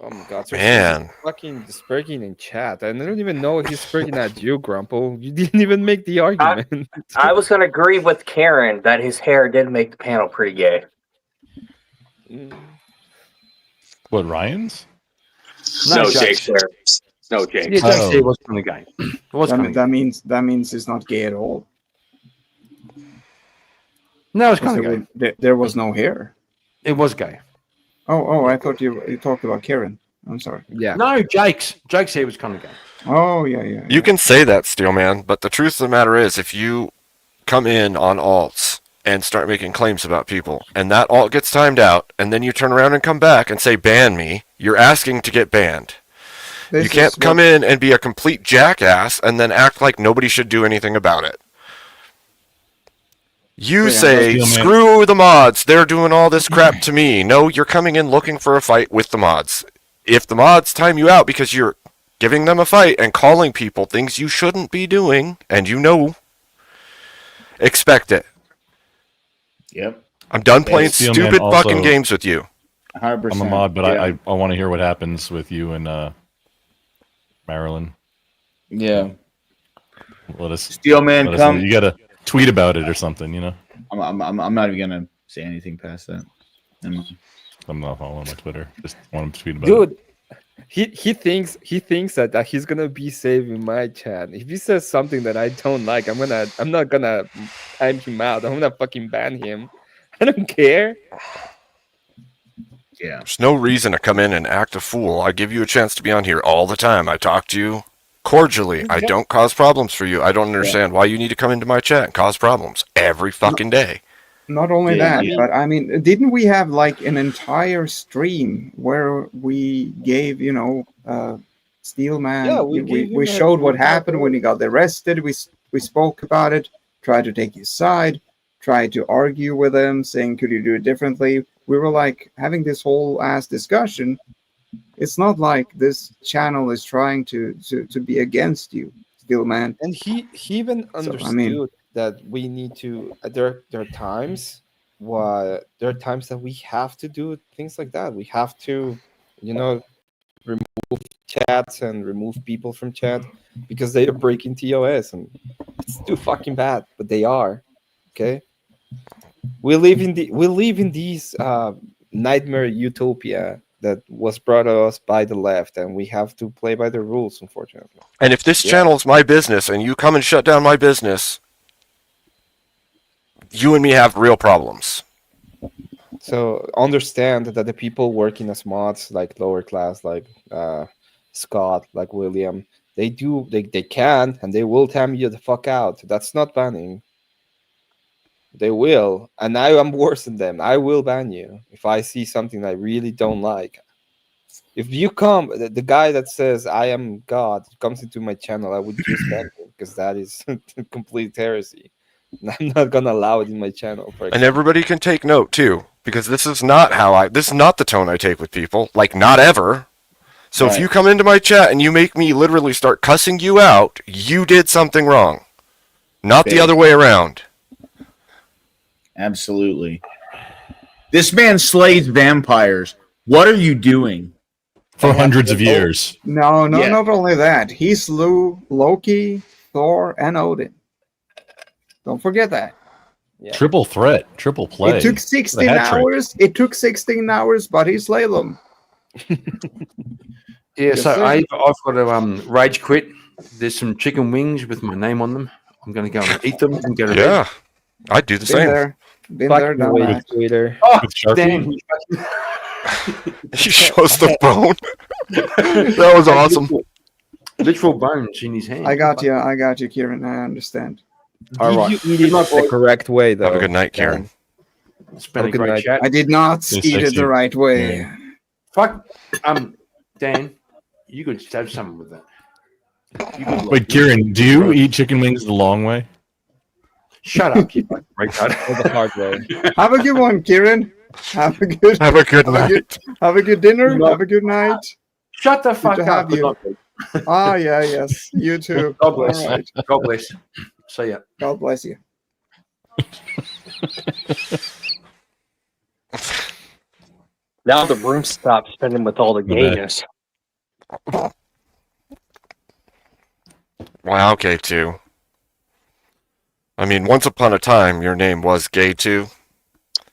Oh my god, so Man. fucking speaking in chat. I don't even know he's speaking at you, Grumple. You didn't even make the argument. I was going to agree with Karen that his hair did make the panel pretty gay. What, Ryan's? No, Jake's hair. No, Jake. Yeah, Jake it was kind of gay. It was kind of That means it's not gay at all. No, it's kind of gay. There was no hair. It was gay. Oh, I thought you talked about Karen. I'm sorry. Yeah. No, Jake's hair was kind of gay. Oh, yeah. You can say that, Steelman, but the truth of the matter is, if you come in on alts and start making claims about people, and that alt gets timed out, and then you turn around and come back and say, ban me, you're asking to get banned. You can't come in and be a complete jackass and then act like nobody should do anything about it. You say, screw the mods, they're doing all this crap to me. No, you're coming in looking for a fight with the mods. If the mods time you out because you're giving them a fight and calling people things you shouldn't be doing, and you know, expect it. Yep. I'm done playing Steelman stupid also- fucking games with you. 100%. I'm a mod, but yeah. I want to hear what happens with you and Marilyn. Yeah. Let us. Steelman, let us come. know. You gotta tweet about it or something, you know. I'm not even gonna say anything past that. I'm not following my Twitter. Just want him to tweet about it. Dude, he thinks that he's gonna be saving my chat. If he says something that I don't like, I'm not gonna time him out. I'm gonna fucking ban him. I don't care. Yeah. There's no reason to come in and act a fool. I give you a chance to be on here all the time. I talk to you cordially. I don't cause problems for you. I don't understand why you need to come into my chat and cause problems every fucking day. Not only that, but I mean, didn't we have like an entire stream where we gave, Steelman, Yeah, we showed what happened when he got arrested. We spoke about it, tried to take his side, tried to argue with him, saying, could you do it differently? We were like having this whole ass discussion. It's not like this channel is trying to be against you, Steelman. And he even understood that we need to. There are times that we have to do things like that. We have to, remove chats and remove people from chat because they are breaking TOS, and it's too fucking bad. But they are. Okay. We live in these nightmare utopia that was brought to us by the left, and we have to play by the rules, unfortunately. And if this channel is my business and you come and shut down my business, you and me have real problems. So understand that the people working as mods, like lower class, like Scott, like William, they can and they will time you the fuck out. That's not banning. They will, and I am worse than them. I will ban you if I see something I really don't like. If you come, the guy that says I am God comes into my channel, I would just ban him because that is complete heresy. And I'm not gonna allow it in my channel. And everybody can take note too, because this is not the tone I take with people. Like, not ever. So if you come into my chat and you make me literally start cussing you out, you did something wrong. Not the other way around. Absolutely. This man slays vampires. What are you doing? For hundreds of years. No, not only that. He slew Loki, Thor, and Odin. Don't forget that. Yeah. Triple threat, triple play. It took The 16 hat trick. hours. It took 16 hours, but he slayed them. Yeah, Yes, so sir. I've got to rage quit. There's some chicken wings with my name on them. I'm going to go and eat them and go to bed. Yeah, I'd do the Been same. there. Been Fuck there, the done way that. Twitter. Oh, With Sharpie? damn. He shows the bone. That was awesome. Literal bones in his hand. I got you, Kieran. I understand. All right. Did you eat it the correct way, though? Have a good night, Karen. It's been Have a a good great night. chat. I did not Yes, eat I it see. the right way. Yeah. Fuck. Dan, you could have something with that. You could Wait, Kieran, do you eat chicken wings the long way? Shut up, you fucking retard. Or the hard way. Have a good one, Kieran. Have a good night. Have a good dinner. Have a good night. Shut the Good fuck to up. have you. Yes. You too. God bless. All right. God bless. See ya. God bless you. Now the room stops spinning with all the gayness. Wow, gay too. I mean, once upon a time, your name was gay too.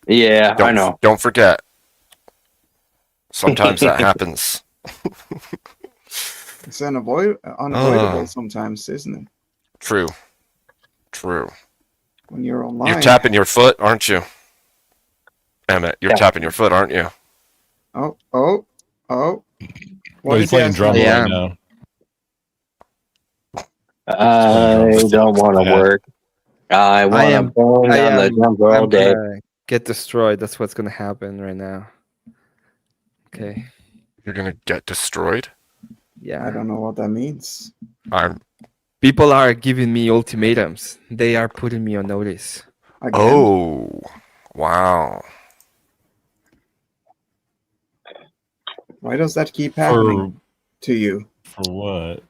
Yeah, I know. Don't forget. Sometimes that happens. It's unavoidable sometimes, isn't it? True. True. When you're online. You're tapping your foot, aren't you? Emmett, you're tapping your foot, aren't you? Oh. Well, What he's is he playing asking? drums Yeah. right now. I don't want to work. I want to burn on the drums all day. Get destroyed. That's what's gonna happen right now. Okay. You're gonna get destroyed? Yeah. I don't know what that means. People are giving me ultimatums. They are putting me on notice. Again. Oh, wow. Why does that keep happening to you? For what?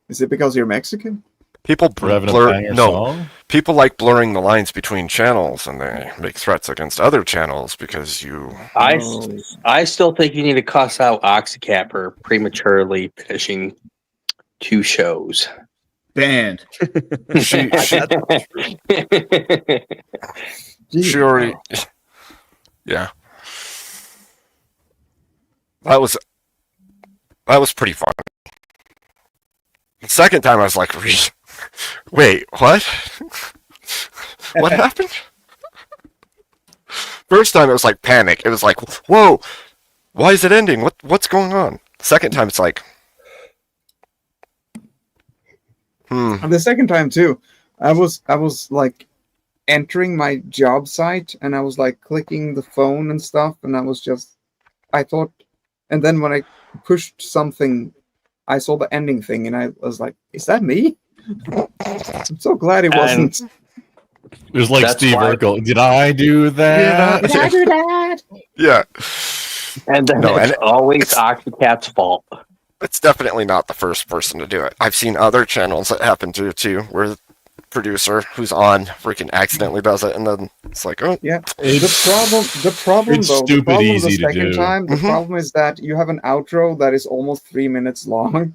Is it because you're Mexican? People For having a blur. banger No, song? people like blurring the lines between channels, and they make threats against other channels because you. I still think you need to cuss out Oxycat for prematurely finishing 2 shows. Banned. She already. Yeah. That was pretty fun. The second time I was like, wait, what? What happened? First time it was like panic. It was like, whoa, why is it ending? What's going on? Second time it's like, And the second time too, I was like entering my job site and I was like clicking the phone and stuff, and I thought, and then when I pushed something, I saw the ending thing and I was like, is that me? I'm so glad it wasn't. It was like That's Steve why- Urkel. Did I do that? Did I do that? yeah. And then No, it's and always Oxycat's fault. It's definitely not the first person to do it. I've seen other channels that happen to it too, where the producer who's on freaking accidentally does it, and then it's like, oh, Yeah. It's The problem it's though, the stupid problem easy the to second do. time, the problem is that you have an outro that is almost 3 minutes long.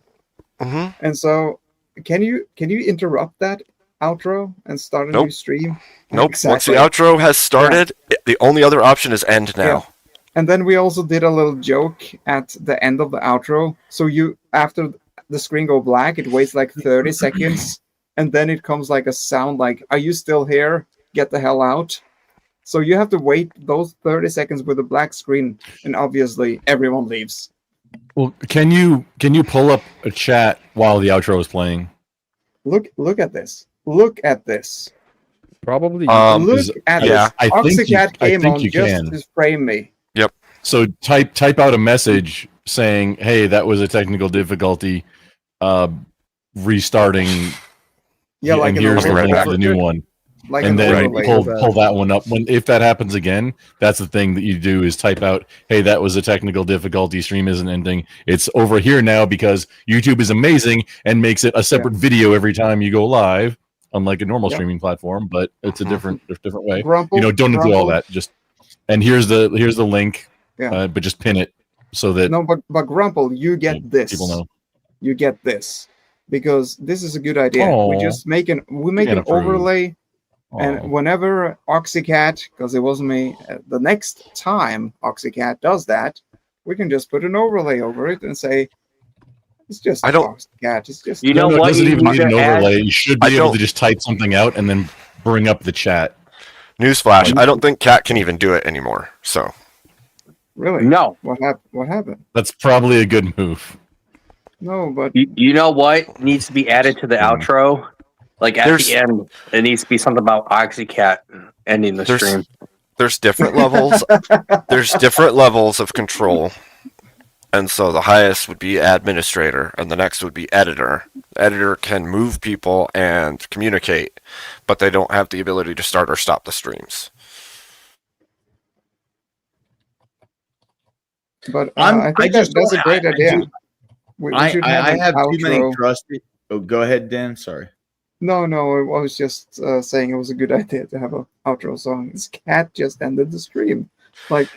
And so can you interrupt that outro and start a new Nope. stream? Nope. Exactly. Once the outro has started, the only other option is end now. Yeah. And then we also did a little joke at the end of the outro. So after the screen go black, it waits like 30 seconds, and then it comes like a sound like, "Are you still here? Get the hell out." So you have to wait those 30 seconds with a black screen, and obviously everyone leaves. Well, can you pull up a chat while the outro is playing? Look at this. Look at this. Probably. Look at yeah. this. I think Oxycat I came think on you just can. to frame me. Yep. So type out a message saying, "Hey, that was a technical difficulty. Restarting. Yeah, like and an here's the link overlay. to the new one." Like and an then overlay. pull that one up. If that happens again, that's the thing that you do is type out, "Hey, that was a technical difficulty. Stream isn't ending. It's over here now because YouTube is amazing and makes it a separate video every time you go live, unlike a normal streaming platform. But it's a different way. Grumple, Don't do all Grumple. that. Just and here's the link. Yeah. But just pin it so that No, but Grumple, you get this. people know. You get this. because this is a good idea. We Aw. just make an approve. overlay, Aw. and whenever Oxycat, because it wasn't me, the next time Oxycat does that, we can just put an overlay over it and say it's just Oxycat. It's just No, it doesn't even need an overlay. You should be able to just type something out and then bring up the chat. Newsflash, I don't think Cat can even do it anymore. So Really? No. What happened? That's probably a good move. No, but You know what needs to be added to the outro? Like at the end, it needs to be something about Oxycat ending the stream. There's different levels. There's different levels of control. And so the highest would be administrator, and the next would be editor. The editor can move people and communicate, but they don't have the ability to start or stop the streams. But I think that's a great idea. We should have I an have too many outro. trusted. Oh, go ahead, Dan. Sorry. No, I was just saying it was a good idea to have an outro song. This cat just ended the stream. Like,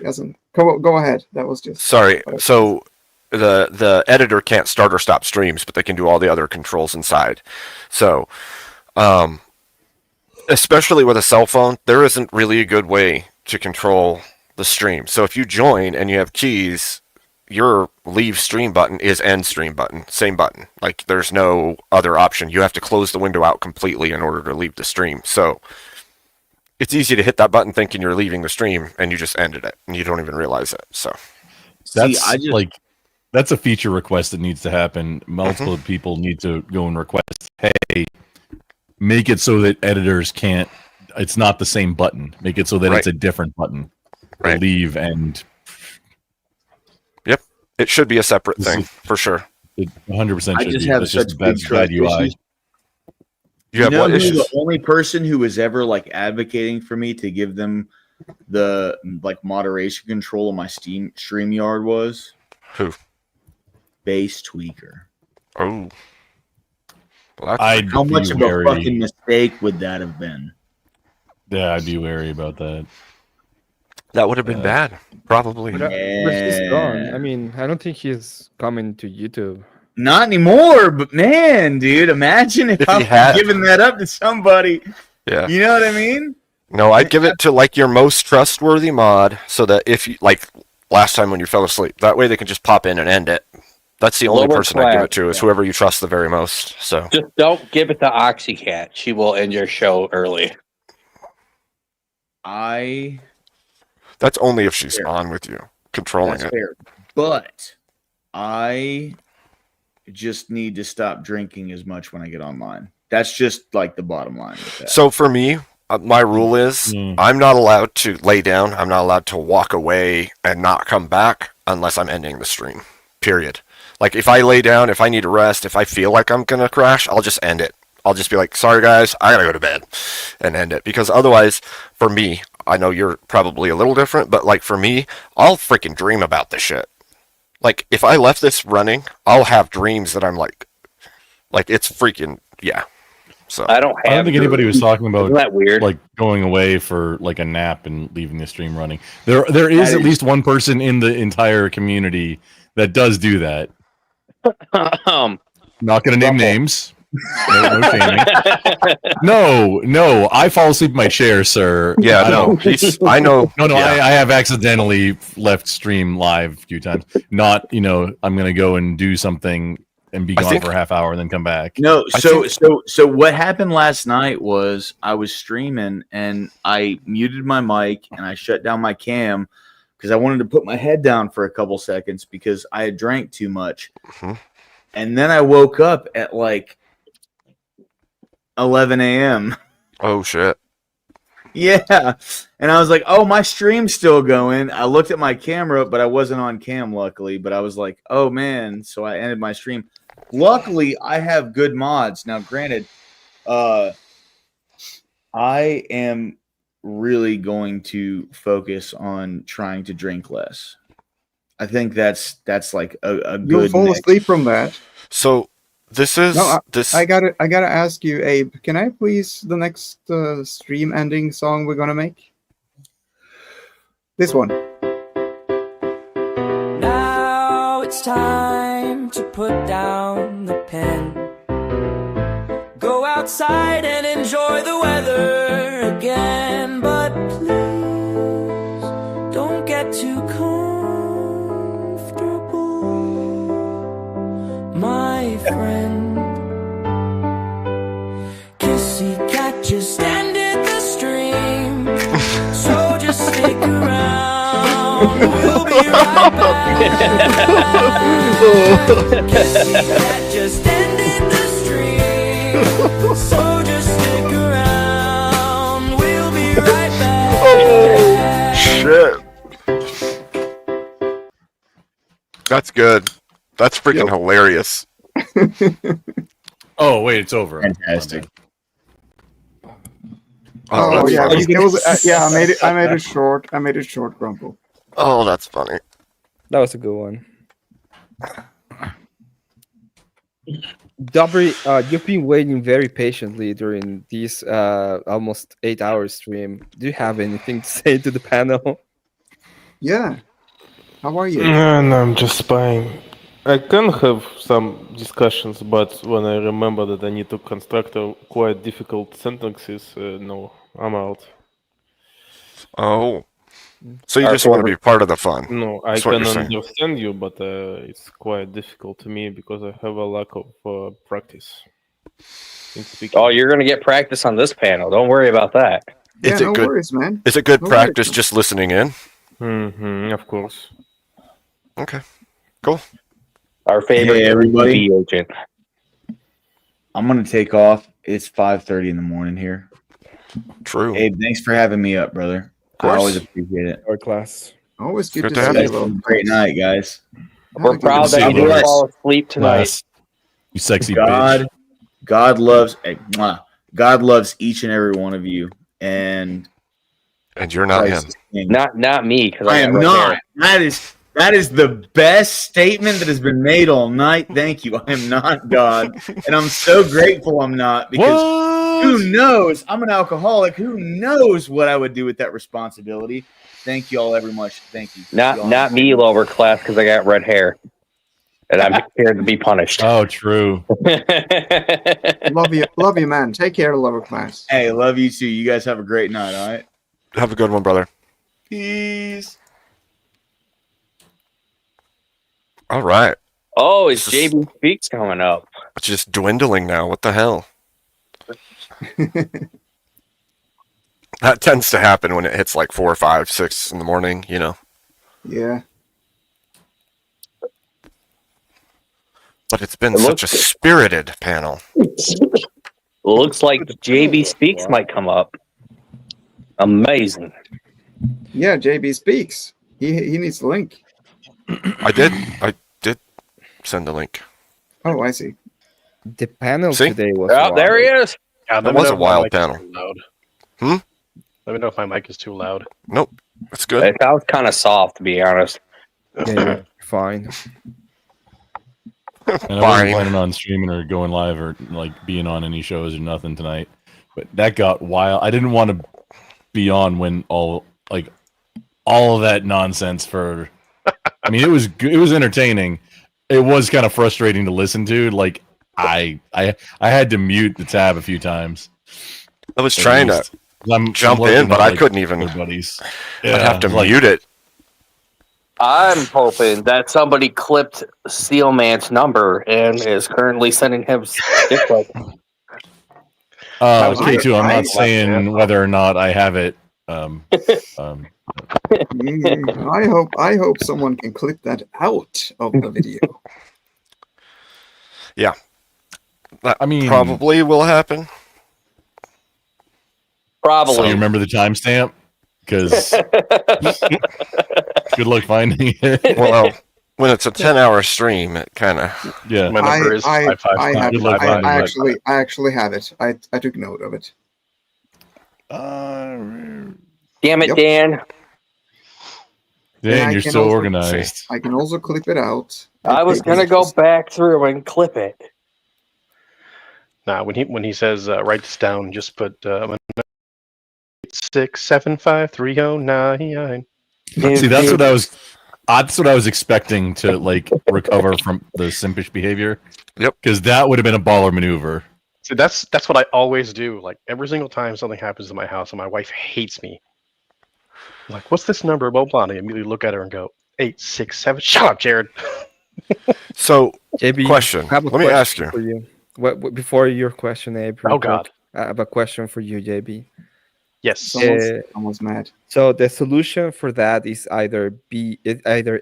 go ahead. That was just Sorry. So the editor can't start or stop streams, but they can do all the other controls inside. So, especially with a cell phone, there isn't really a good way to control the stream. So if you join and you have keys, your leave stream button is end stream button, same button. Like there's no other option. You have to close the window out completely in order to leave the stream. So it's easy to hit that button thinking you're leaving the stream and you just ended it and you don't even realize it. So that's a feature request that needs to happen. Multiple people need to go and request, hey, make it so that editors can't, it's not the same button. Make it so that it's a different button. Right. Leave and it should be a separate thing for sure. It 100% I should just be. have It's such just big bad trust UI. issues. You have know what who issues? the only person who was ever like advocating for me to give them the like moderation control of my StreamYard was? Who? Base Tweaker. Oh. Well, how much of a fucking mistake would that have been? Yeah, I'd be wary about that. That would have been bad, probably. But he's gone. I mean, I don't think he's coming to YouTube. Not anymore, but man, dude, imagine if I he had. was giving that up to somebody. Yeah. You know what I mean? No, I'd give it to like your most trustworthy mod so that if you, like last time when you fell asleep, that way they can just pop in and end it. That's the only Lower person I'd give class, it to is whoever you trust the very most. So Just don't give it to Oxycat. She will end your show early. that's only if she's on with you, controlling That's it. fair. But I just need to stop drinking as much when I get online. That's just like the bottom line with that. So for me, my rule is I'm not allowed to lay down. I'm not allowed to walk away and not come back unless I'm ending the stream. Period. Like if I lay down, if I need a rest, if I feel like I'm gonna crash, I'll just end it. I'll just be like, sorry guys, I gotta go to bed and end it. Because otherwise, for me, I know you're probably a little different, but like for me, I'll freaking dream about this shit. Like if I left this running, I'll have dreams that I'm like it's freaking, yeah. So I don't think anybody was talking about Isn't that weird? like going away for like a nap and leaving the stream running. There is at least one person in the entire community that does do that. Not going to name names. No shaming. No, I fall asleep in my chair, sir. Yeah, no, I know. No, yeah. I have accidentally left stream live a few times. Not, I'm going to go and do something and be gone for a half hour and then come back. No, so what happened last night was I was streaming and I muted my mic and I shut down my cam because I wanted to put my head down for a couple seconds because I had drank too much. Mm-hmm. And then I woke up at like 11 a.m. Oh shit. Yeah. And I was like, oh, my stream's still going. I looked at my camera, but I wasn't on cam, luckily. But I was like, oh, man. So I ended my stream. Luckily, I have good mods. Now, granted, I am really going to focus on trying to drink less. I think that's like a good You'll fall asleep from that. So this is I gotta ask you, Abe, can I please the next stream ending song we're gonna make? This one. Now it's time to put down the pen. outside and enjoy the weather again. But please don't get too comfortable, my friend. Kissy cat just ended the stream, so just stick around. We'll be right back. Kissy cat just ended the stream, so just stick around. We'll be right back. Shit. That's good. That's freaking hilarious. Oh wait, it's over. Fantastic. Oh, that's yeah, funny. it was. Yeah, I made it short. I made it short, Grumple. Oh, that's funny. That was a good one. Dobry, you've been waiting very patiently during these almost 8-hour stream. Do you have anything to say to the panel? Yeah. How are you? And I'm just spying. I can have some discussions, but when I remember that I need to construct a quite difficult sentences, no, I'm out. Oh. So you just want to be part of the fun. No, I That's what can you're saying. understand you, but it's quite difficult to me because I have a lack of practice in speaking. Oh, you're gonna get practice on this panel. Don't worry about that. Is it good? man. Is it good No practice worries. just listening in? Of course. Okay. Cool. Our favorite Hey, everybody. TV agent. I'm gonna take off. It's 5:30 in the morning here. True. Abe, thanks for having me up, brother. I course. always appreciate it. Our class. Always good, Good to to have see you. you. Will. Great night, guys. We're proud that you didn't fall asleep tonight. You sexy God, bitch. God loves, God loves each and every one of you, and you're not Christ him. is king. Not me, because I am not. That is the best statement that has been made all night. Thank you. I am not God, and I'm so grateful I'm not, because who knows? I'm an alcoholic. Who knows what I would do with that responsibility? Thank you all very much. Thank you. Not me, lower class, because I got red hair, and I'm here to be punished. Oh, true. Love you, man. Take care, lower class. Hey, love you too. You guys have a great night. All right. Have a good one, brother. Peace. All right. Oh, is JB Speaks coming up? It's just dwindling now. What the hell? That tends to happen when it hits like 4 or 5, 6 in the morning, you know. Yeah. But it's been such a spirited panel. Looks like JB Speaks might come up. Amazing. Yeah, JB Speaks. He needs the link. I did send the link. Oh, I see. The panel See? today was. Oh, there he is. Yeah, That was a wild panel. Hmm? Let me know if my mic is too loud. Nope. It's good. It sounds kind of soft, to be honest. Yeah, fine. And I wasn't planning on streaming or going live or like being on any shows or nothing tonight, but that got wild. I didn't want to be on when all of that nonsense for. I mean, it was entertaining. It was kind of frustrating to listen to. Like I had to mute the tab a few times. I was trying to jump in, but I couldn't even. Buddies. I'd have to mute it. I'm hoping that somebody clipped Steelman's number and is currently sending him dick pics. K2, I'm not saying whether or not I have it. I hope someone can clip that out of the video. Yeah. That I mean, probably will happen. Probably. So you remember the timestamp? Because good luck finding it. Well, when it's a 10-hour stream, it kind of yeah. I actually have it. I took note of it. Damn it, Yep. Dan. Dan, you're so organized. I can also clip it out. I was gonna go back through and clip it. Nah, when he says write this down, just put 6753099. See, that's what I was expecting to like recover from the simpish behavior. Yep. Because that would have been a baller maneuver. So that's what I always do. Like every single time something happens in my house and my wife hates me. I'm like, what's this number? Blah blah. And I immediately look at her and go, 867. Shut up, Jared. So, JB, question. I have a Let me question ask you. for you. Before your question, Abe. real Oh, God. quick, I have a question for you, JB. Yes. Someone's mad. So the solution for that is either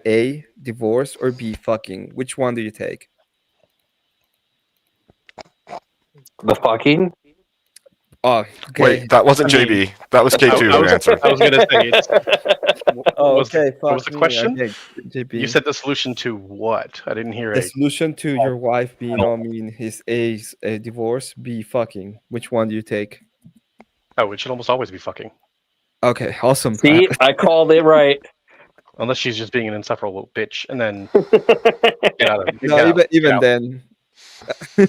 A, divorce, or B, fucking. Which one do you take? The fucking. Oh, okay. Wait, that wasn't JB. That was K2 who answered. I was gonna say. Oh, what okay. what was the question? Okay, JB. You said the solution to what? I didn't hear The a. solution to your wife being on me is A, divorce, B, fucking. Which one do you take? Oh, it should almost always be fucking. Okay, awesome. See, I called it right. Unless she's just being an insufferable bitch, and then get out of No, get even out. then.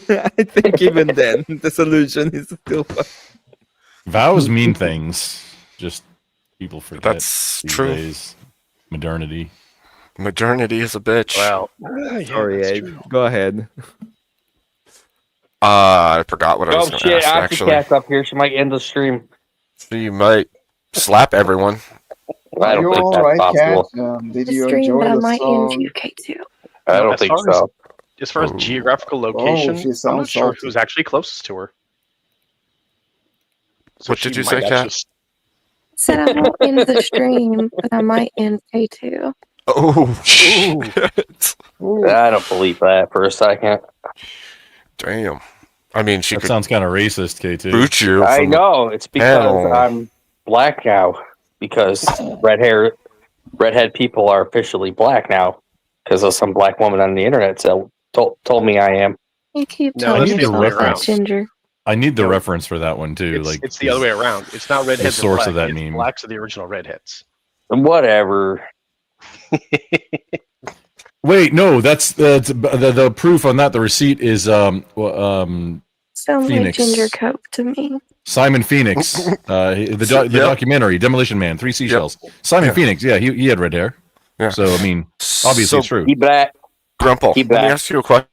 I think even then, the solution is still fucking. Vows mean things. Just people forget. That's these true. days. Modernity. Modernity is a bitch. Well, Sorry, Abe. Go ahead. I forgot what I was Oh going to shit! ask, actually. Cat's up here. She might end the stream. So you might slap everyone. I don't You're think all that's right, possible. Cat. Did The you stream, enjoy but I the might song? end UK2. I don't as think far so. As far as geographical location, she I'm sounds not sure salty. who's actually closest to her. So What she did you might say, Kat? actually- Said I won't end the stream, but I might end K2. Oh, shit. I don't believe that for a second. Damn. I mean, she That could sounds kind of racist, KT. boot you. I from the know it's because panel. I'm black now. Because redhead people are officially black now. Because of some black woman on the internet told me I am. You keep No, telling it's the other way yourself that, around. Ginger. I need the reference for that one too. It's the other way around. It's not redheads the source and of black. that It's meme. blacks are the original redheads. Whatever. Wait, no, that's the proof on that. The receipt is Sound Phoenix. like Ginger Coke to me. Simon Phoenix, the documentary Demolition Man, 3 seashells. Simon Phoenix, yeah, he had red hair. Yeah. So I mean, obviously it's true. He black. Grumple, He let me black. ask you a question.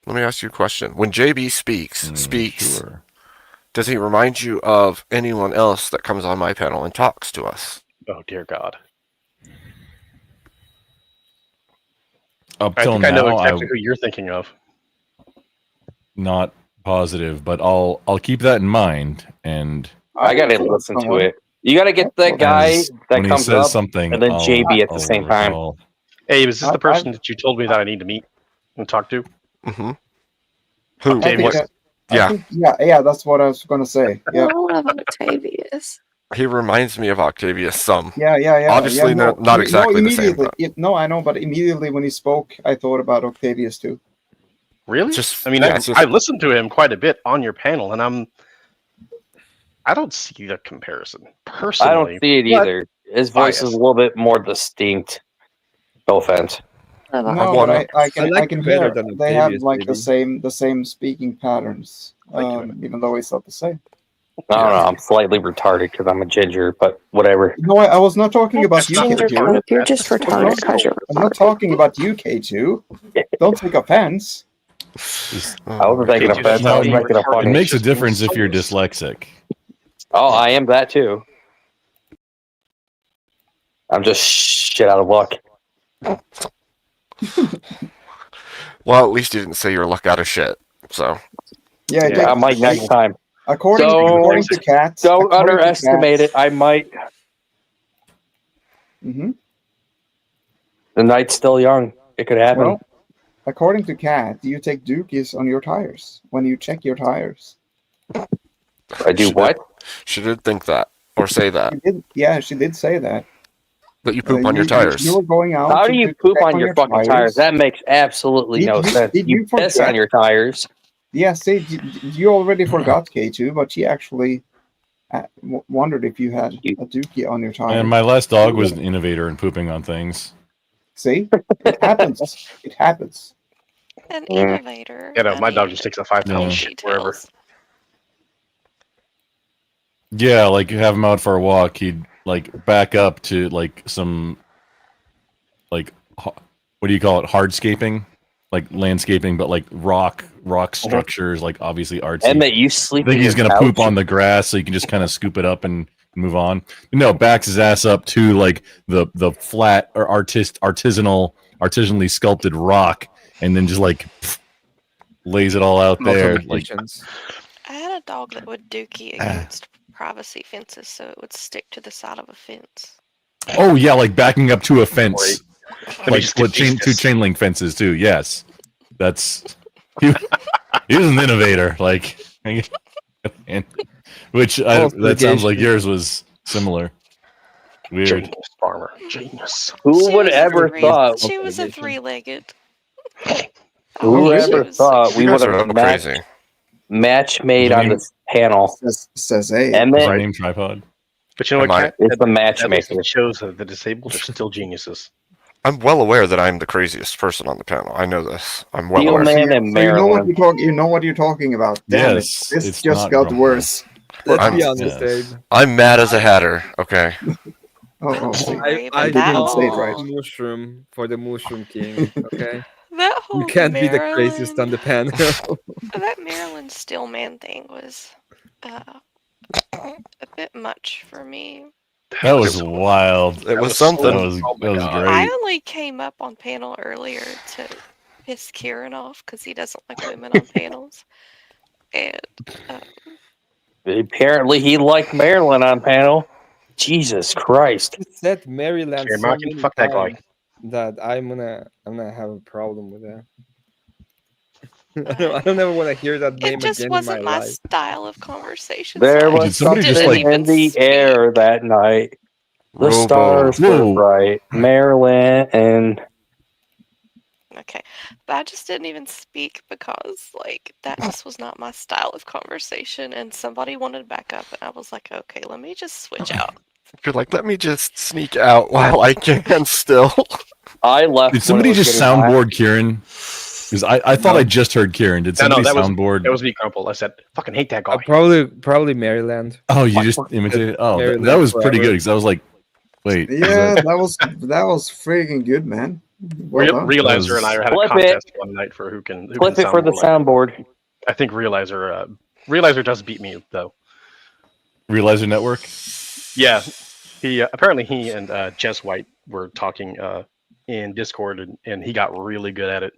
Let me ask you a question. When JB speaks, Sure. does he remind you of anyone else that comes on my panel and talks to us? Oh dear God! Up I till think I know now, exactly who you're thinking of. not positive, but I'll keep that in mind. And I gotta listen to it. You gotta get that guy as- that when he comes says up, something, and then I'll- JB at the I'll same time. recall. Hey, is this the I- person that you told me that I need to meet and talk to? Mm-hmm. Who? I think What? that- Yeah. yeah, that's what I was gonna say. I Yeah, love Octavius. He reminds me of Octavius some. yeah. Obviously, yeah, not exactly the same. immediately. No, I know, but immediately when he spoke, I thought about Octavius too. Really? Just, I mean, yeah, it's just- I listened to him quite a bit on your panel, and I don't see the comparison personally. I don't see it but- either. His voice is a little bit more distinct. No offense. No, but I can better hear than they have Octavius, like maybe. the same speaking patterns, even though it's not the same. I don't know. I'm slightly retarded because I'm a ginger, but whatever. No, I was not talking about you, Ginger K2. Coke, you're just retarded because you're I'm not talking about you, K2. Don't take offense. I wasn't taking offense. I was making a It funny. makes a difference if you're dyslexic. Oh, I am that too. I'm just shit out of luck. Well, at least you didn't say your luck out of shit. So. Yeah, I might next time. According to Cats, don't underestimate it. I might. Mm-hmm. The night's still young. It could happen. Well, according to Cat, you take dookies on your tires when you check your tires. I do what? She did think that or say that. She did say that. That you poop on your tires. You were going out. How to do you check poop on your fucking tires? That makes absolutely no sense. did You you piss forget? on your tires. Yeah, see, you already forgot K2, but she actually wondered if you had a dookie on your tires. And my last dog was an innovator in pooping on things. See, it happens. It happens. an innovator. You know, my dog just takes a 5-pound Yeah. shit wherever. Yeah, like you have him out for a walk, he'd like back up to like some what do you call it? Hardscaping, like landscaping, but like rock rock structures, like obviously artsy. And that you sleep. I think in he's your gonna poop couch? on the grass, so you can just kind of scoop it up and move on. No, backs his ass up to like the flat or artisanally sculpted rock, and then just like lays it all out there. Like, I had a dog that would dookie against privacy fences, so it would stick to the side of a fence. oh yeah, like backing up to a fence, me like just with defeat two chain link fences too. Yes, that's he was an innovator. Like, and, which that sounds like yours was similar. Weird. Genius, farmer. Genius. Who would ever thought? She was a three-legged. Whoever thought we You would guys are have crazy. match made on this panel? Says Abe. Emmett, Name tripod. But you know what? Kat? it's the At matchmaker. least it shows that the disabled are still geniuses. I'm well aware that I'm the craziest person on the panel. I know this. I'm well Steel aware. Man and So you know what Maryland. you talk. You know what you're talking about. Damn Yes, it. This it's just not got grumpy. worse. Let's be I'm- honest, Abe. I'm mad as a hatter. Okay. Oh, sorry, I you didn't vote say it right. Mushroom for the Mushroom King. Okay, That whole you can't be the craziest on the panel. That Maryland Stillman thing was a bit much for me. That was wild. It was something. That was I great. only came up on panel earlier to piss Kieran off because he doesn't like women on panels. And Apparently, he liked Maryland on panel. Jesus Christ! He said Maryland Here, so Malcolm, many fuck that guy. times that I'm gonna have a problem with that. I don't ever want to hear that name it just again wasn't in my my life. style of conversation. There so I was Did somebody something just, like- in the air that night. The Robo. stars Whoa. were bright. Maryland and Okay, but I just didn't even speak because like that just was not my style of conversation, and somebody wanted to back up, and I was like, okay, let me just switch out. You're like, let me just sneak out while I can still. I left. Did somebody just soundboard Kieran? Because I thought I just heard Kieran. Did No, somebody that was soundboard? that was me, Crumple. I said, "Fucking hate that guy." Probably Maryland. Oh, you just imitated. Oh, Maryland that was pretty forever. good. Because I was like, wait. is Yeah, that- that was freaking good, man. Well done. Realizer and I had a Flip contest one night for who can Flip it for the soundboard. I think Realizer does beat me though. Realizer Network. Yeah, he apparently he and Jess White were talking in Discord, and he got really good at it.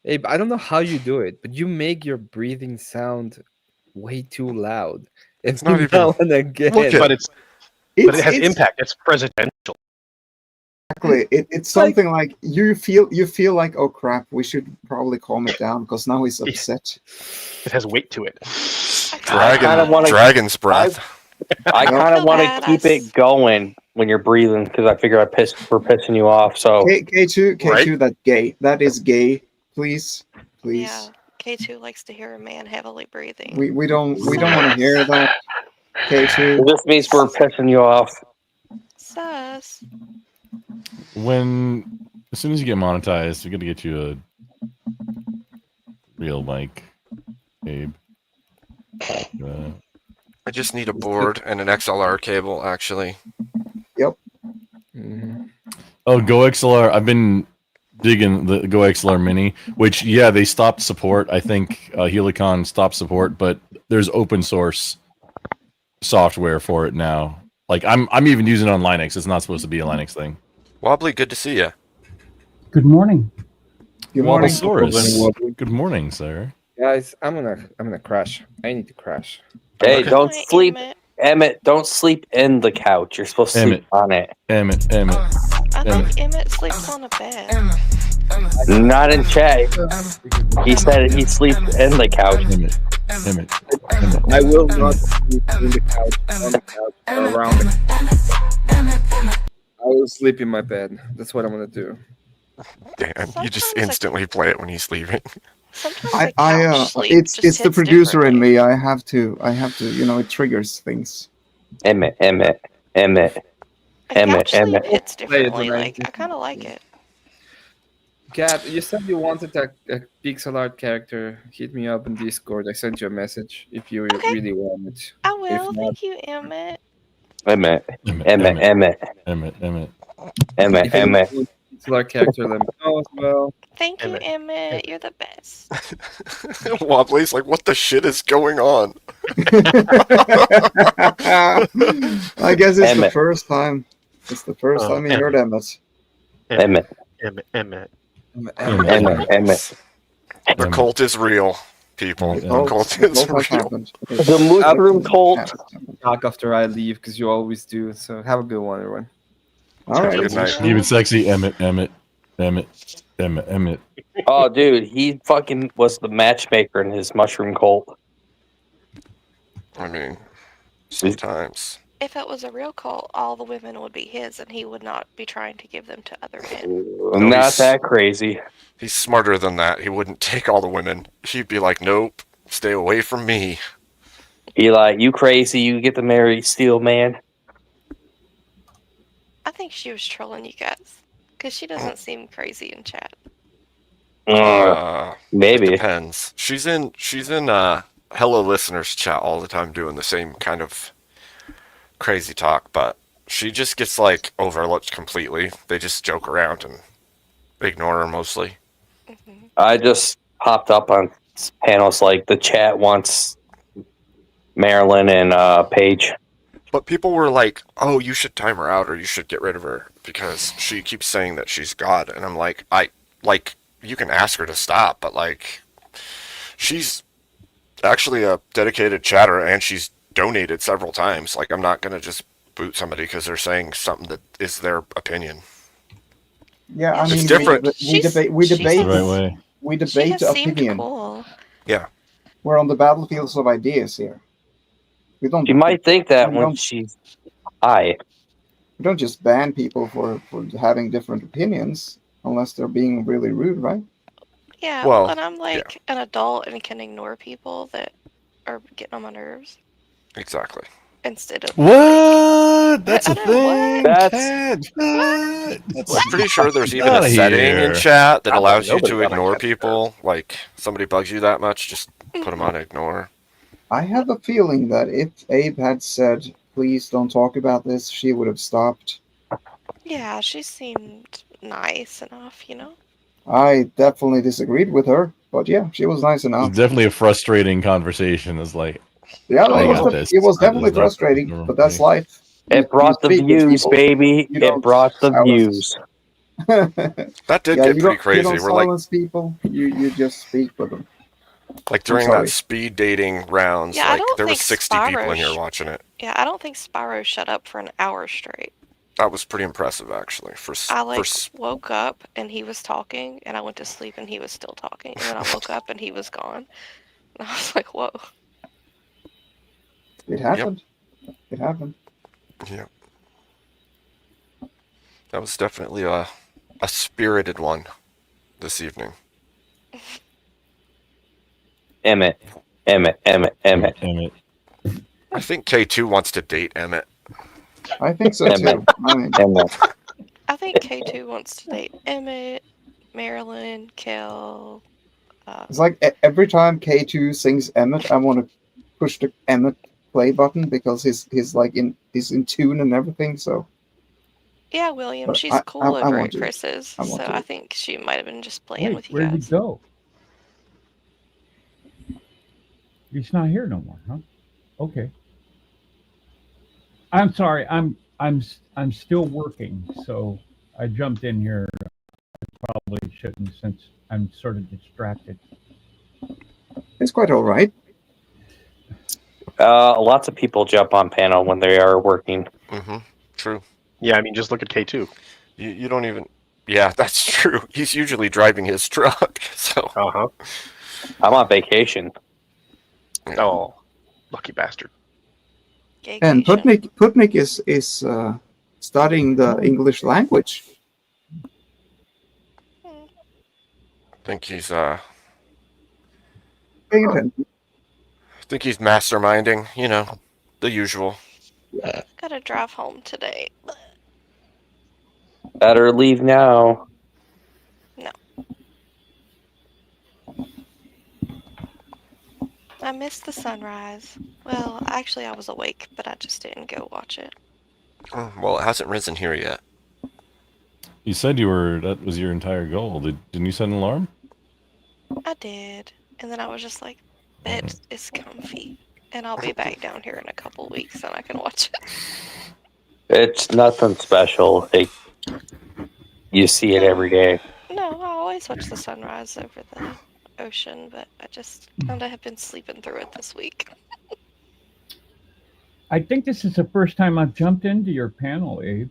Abe, I don't know how you do it, but you make your breathing sound way too loud. It's not even- now and again. But it has impact. It's presidential. Exactly. It's something like you feel like, oh crap, we should probably calm it down because now he's upset. It has weight to it. Dragon's breath. I kind of want to keep it going when you're breathing because I figure we're pissing you off. So K2, that gay. That is gay. Please. Yeah, K2 likes to hear a man heavily breathing. We don't want to hear that. K2. This means we're pissing you off. Sus. As soon as you get monetized, we're gonna get you a real mic, Abe. I just need a board and an XLR cable, actually. Yep. Oh, Go XLR. I've been digging the Go XLR Mini, which they stopped support. I think Helicon stopped support, but there's open source software for it now. Like I'm even using it on Linux. It's not supposed to be a Linux thing. Wobbly, good to see you. Good morning. Good morning. Wobblesaurus. Good morning, sir. Guys, I'm gonna crash. I need to crash. Hey, don't sleep, Emmett. Don't sleep in the couch. You're supposed to sleep on it. Emmett. I think Emmett sleeps on a bed. Not in chat. He said he sleeps in the couch. Emmett. I will not sleep in the couch, on the couch, or around it. I will sleep in my bed. That's what I'm gonna do. Damn, you just instantly play it when he's leaving. It's the producer in me. I have to, it triggers things. Emmett. Hits differently. Like I kind of like it. Kat, you said you wanted a pixel art character. Hit me up in Discord. I sent you a message if you really want it. I will. Thank you, Emmett. Emmett. So our character, let me know as well. Thank you, Emmett. You're the best. Wobbly's like, what the shit is going on? I guess it's the Emmett. first time. It's the first time he heard Emmett. Emmett. Emmett. The cult is real, people. The cult is real. The mushroom cult. Talk after I leave because you always do. So have a good one, everyone. All right. Good night. Keep it sexy, Emmett. Oh, dude, he fucking was the matchmaker in his mushroom cult. I mean, sometimes. If it was a real cult, all the women would be his, and he would not be trying to give them to other men. Not that crazy. He's smarter than that. He wouldn't take all the women. He'd be like, nope, stay away from me. He like, you crazy, you get to marry Steel Man. I think she was trolling you guys, because she doesn't seem crazy in chat. Maybe. It depends. She's in Hello Listeners chat all the time doing the same kind of crazy talk, but she just gets like overlooked completely. They just joke around and ignore her mostly. I just popped up on panels like the chat wants Marilyn and Paige. But people were like, oh, you should time her out or you should get rid of her because she keeps saying that she's God. And I'm like, you can ask her to stop, but like, she's actually a dedicated chatter and she's donated several times. Like, I'm not going to just boot somebody because they're saying something that is their opinion. Yeah, I It's mean, different. We debate Right way. We debate opinion. Cool. Yeah. We're on the battlefields of ideas here. We don't. You might think that we when don't- she's high. We don't just ban people for having different opinions unless they're being really rude, right? Yeah, Well, and I'm like an adult and can ignore people that are getting on my nerves Exactly. instead of What? That's I a know, thing. That's Ted. I'm pretty sure there's even Outta a setting here. in chat that I thought allows you nobody to got ignore like that. people. Like, somebody bugs you that much, just put them on ignore. I have a feeling that if Abe had said, "Please don't talk about this," she would have stopped. Yeah, she seemed nice enough, you know? I definitely disagreed with her, but yeah, she was nice It's enough. definitely a frustrating conversation. It's like, Yeah, I got it this. was I definitely just dropped it. frustrating, but that's life. It brought the speak with views, people. baby. You It don't brought the silence- views. That did Yeah, get you pretty don't crazy. We're like, silence people. You just speak with them. during sorry. that speed dating rounds, Yeah, I like don't there was think 60 people in Spyro here sh- watching it. Yeah, I don't think Spyro shut up for an hour straight. That was pretty impressive, actually. I like woke up and he was talking, and I went to sleep and he was still talking, and then I woke up and he was gone. And I was like, whoa. It happened. It happened. Yeah. That was definitely a spirited one this evening. Emmett. Emmett. I think K2 wants to date Emmett. I think so too. I mean, I think K2 wants to date Emmett, Marilyn, Kel. it's like every time K2 sings Emmett, I want to push the Emmett play button because he's in tune and everything. So Yeah, William, But she's I cool I over want at to. Chris's, I want so to. I think she might have been just playing Wait, with you where did guys. he go? He's not here no more, huh? Okay. I'm sorry. I'm still working, so I jumped in here. I probably shouldn't since I'm sort of distracted. it's quite all right. Lots of people jump on panel when they are working. Mm-hmm. True. Yeah, I mean, just look at K2. You don't even... Yeah, that's true. He's usually driving his truck, so... Uh-huh. I'm on vacation. Oh, lucky bastard. And Putnik is studying the English language. I think he's Paying attention. masterminding, the usual. Gotta drive home today. Better leave now. No. I missed the sunrise. Well, actually, I was awake, but I just didn't go watch it. Oh, well, it hasn't risen here yet. You said that was your entire goal. Didn't you set an alarm? I did. And then I was just like, bet it's comfy. And I'll be back down here in a couple weeks and I can watch it. It's nothing special. You see it every day. No, I always watch the sunrise over the ocean, but I just kind of have been sleeping through it this week. I think this is the first time I've jumped into your panel, Abe.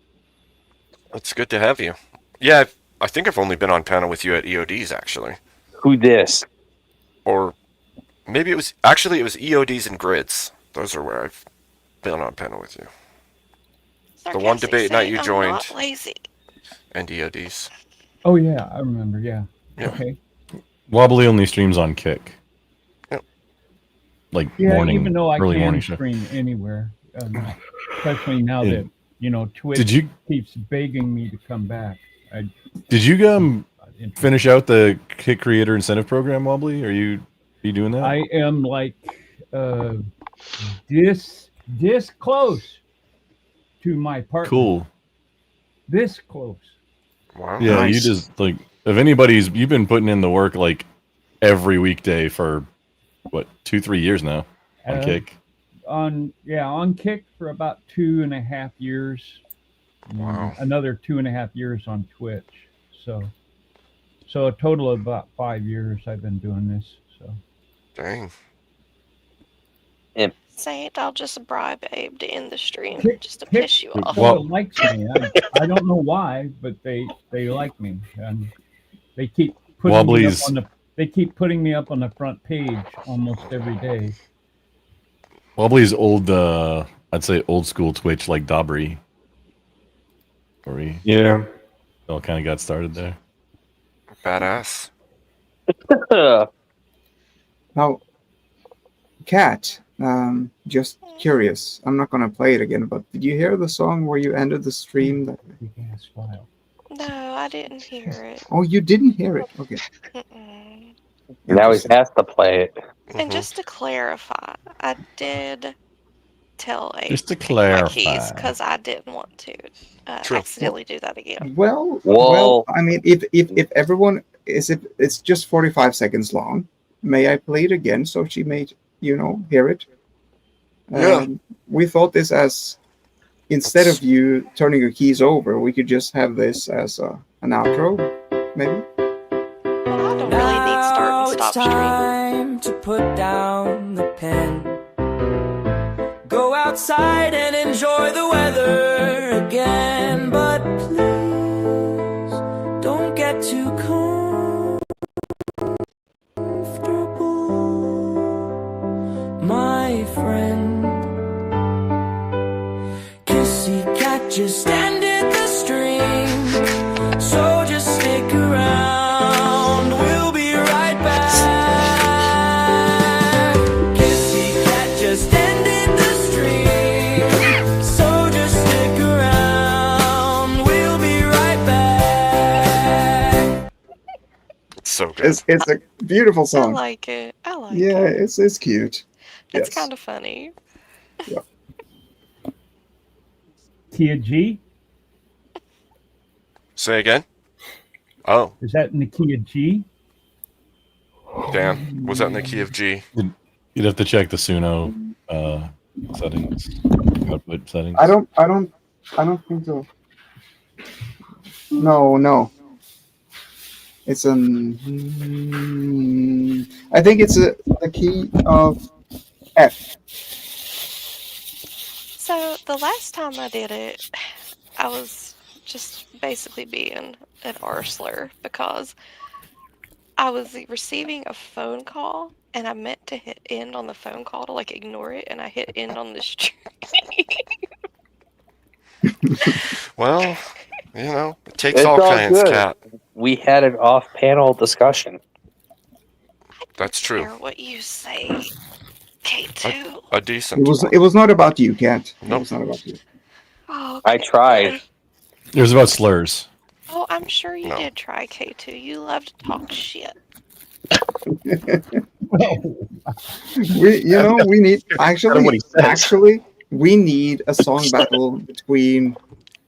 It's good to have you. Yeah, I think I've only been on panel with you at EODs, actually. Who this? Or maybe it was EODs and grids. Those are where I've been on panel with you. The one debate night you joined. I'm not lazy. And EODs. Oh yeah, I remember. Yeah. Yeah. Okay. Wobbly only streams on Kick. Yep. Like Yeah, morning, even though I early can morning show. stream anywhere, especially now Yeah. that Twitch Did you- keeps begging me to come back. Did you finish out the Kick Creator Incentive Program, Wobbly? Are you doing that? I am like this close to my partner. Cool. This close. Wow. Yeah, Nice. you just like you've been putting in the work like every weekday for what 2-3 years now on Kick. On Kick for about 2.5 years. Wow. Another 2.5 years on Twitch. So a total of about 5 years I've been doing this. So Dang. Saint, I'll just bribe Abe to end the stream just to Kick piss you off. likes me. I don't know why, but they like me, and they keep putting me up Wobbly's- on the putting me up on the front page almost every day. Wobbly's old, I'd say old school Twitch like Dobry. Where we all kind of got started there. Badass. Now, Kat, just curious. I'm not gonna play it again, but did you hear the song where you ended the stream? No, I didn't hear it. Oh, you didn't hear it. Okay. Now he's asked to play it. And just to clarify, I did tell Abe Just to to take my keys clarify. because I didn't want to accidentally do that again. Well, I mean, if everyone if it's just 45 seconds long, may I play it again so she may hear it? Yeah. We thought this as instead of you turning your keys over, we could just have this as an outro, maybe. I don't really need start and stop stream. Time to put down the pen. Go outside and enjoy the weather again, but please don't get too comfortable, my friend. Kissy cat just ended the stream, so just stick around. We'll be right back. Kissy cat just ended the stream, so just stick around. We'll be right back. So good. It's a beautiful I song. like it. I like Yeah, it. it's cute. It's Yes. kind of funny. Tia G, Say again? Oh, is that Nakia G? damn. Was that in the key of G? You'd have to check the Suno settings. Output settings. I don't think so. No. It's I think it's the key of F. So the last time I did it, I was just basically being an arsler because I was receiving a phone call and I meant to hit end on the phone call to like ignore it, and I hit end on the stream. Well, it takes It's all all kinds, good. Cat. We had an off-panel discussion. That's Care true. what you say, K2. A decent It was not about you, Kat. It Nope. was not about you. Oh, I tried. It was about slurs. oh, I'm sure you No. did try, K2. You love to talk shit. We need what he says. actually we need a song battle between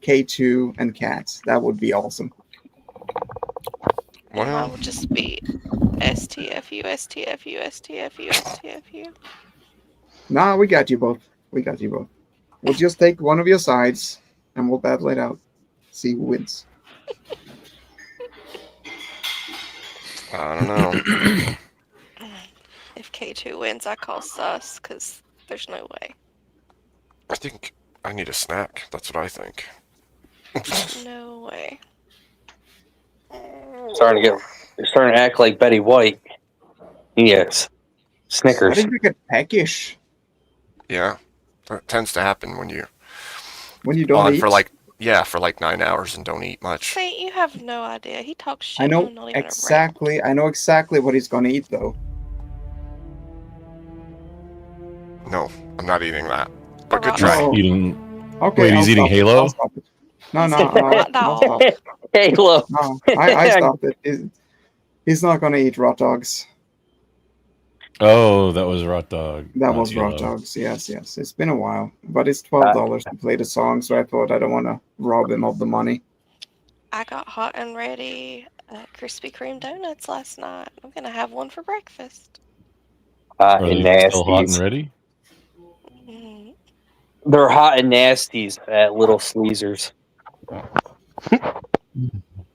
K2 and Kat. That would be awesome. Mine will just be STFU, STFU, STFU, STFU. Nah, we got you both. We got you both. We'll just take one of your sides and we'll battle it out. See who wins. I don't know. If K2 wins, I call sus, because there's no way. I think I need a snack. That's what I think. No way. You're starting to act like Betty White. Yes. Snickers. I think we get peckish Yeah, that tends to happen when you don't on eat. for like 9 hours and don't eat much. See, you have no idea. He talks shit. I know I'm not even exactly. I know exactly what he's gonna eat though. No, I'm not eating that. But good Alright. try. No. Eating. Okay, Wait, I'll he's eating stop it. Halo? I'll stop it. No, I'll stop. Halo. No, I stopped it. He's not gonna eat raw dogs. Oh, that was Rot Dog. That not was raw Halo. dogs. Yes. It's been a while, but it's $12 to play the song, so I thought I don't want to rob him of the money. I got hot and ready Krispy Kreme donuts last night. I'm gonna have one for breakfast. Are And they still hot and nasties. ready? They're hot and nasties at Little Sleezers.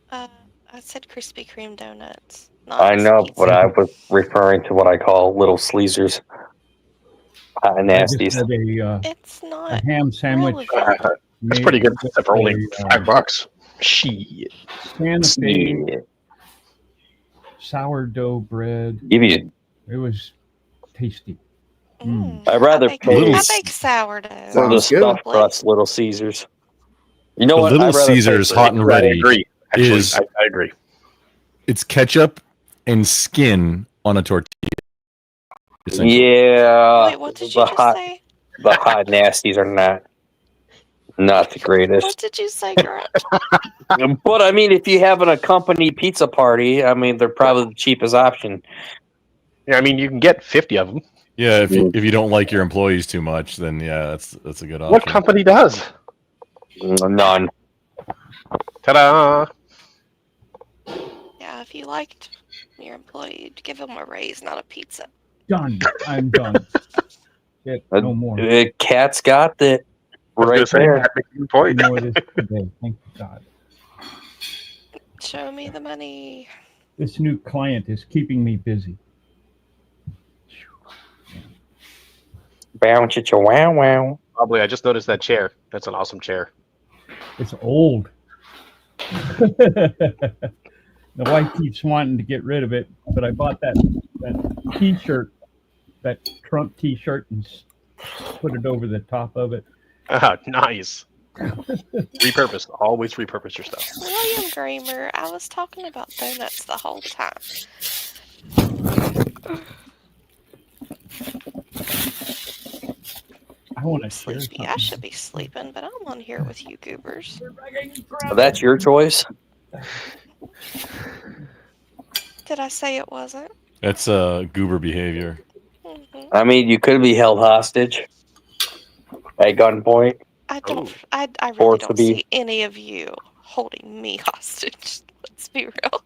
I said Krispy Kreme donuts. I know, but I was referring to what I call Little Sleezers. Hot and I just nasties. had It's not a ham sandwich. That's pretty good for only $5. Shit. Santa Fe Yeah. sourdough bread. It was tasty. I'd rather pay I bake sourdough. for the stuffed crust Little Caesars. You know The what? Little I'd rather pay Caesars for- hot and ready. I agree. Actually, is I agree. it's ketchup and skin on a tortilla. essentially. Yeah. Wait, what did you just say? The hot nasties are not the greatest. What did you say, Grant? But I mean, if you have an accompany pizza party, I mean, they're probably the cheapest option. Yeah, I mean, you can get 50 of them. Yeah, if you don't like your employees too much, then yeah, that's a good option. What company does? None. Ta-da! Yeah, if you liked your employee, you'd give him a raise, not a pizza. Done. I'm done. No more. Cat's got that right there. You know it is today. Thank God. Show me the money. This new client is keeping me busy. Bounce it, wow wow. Probably, I just noticed that chair. That's an awesome chair. It's old. The wife keeps wanting to get rid of it, but I bought that T-shirt, that Trump T-shirt, and put it over the top of it. Ah, nice. Repurpose. Always repurpose your stuff. William Gramer, I was talking about donuts the whole time. I want to Sleepy. I should be sleeping, but I'm on here with you goobers. So that's your choice. Did I say it wasn't? That's goober behavior. I mean, you could be held hostage at gunpoint. I don't. I really Forced to don't be. see any of you holding me hostage. Let's be real.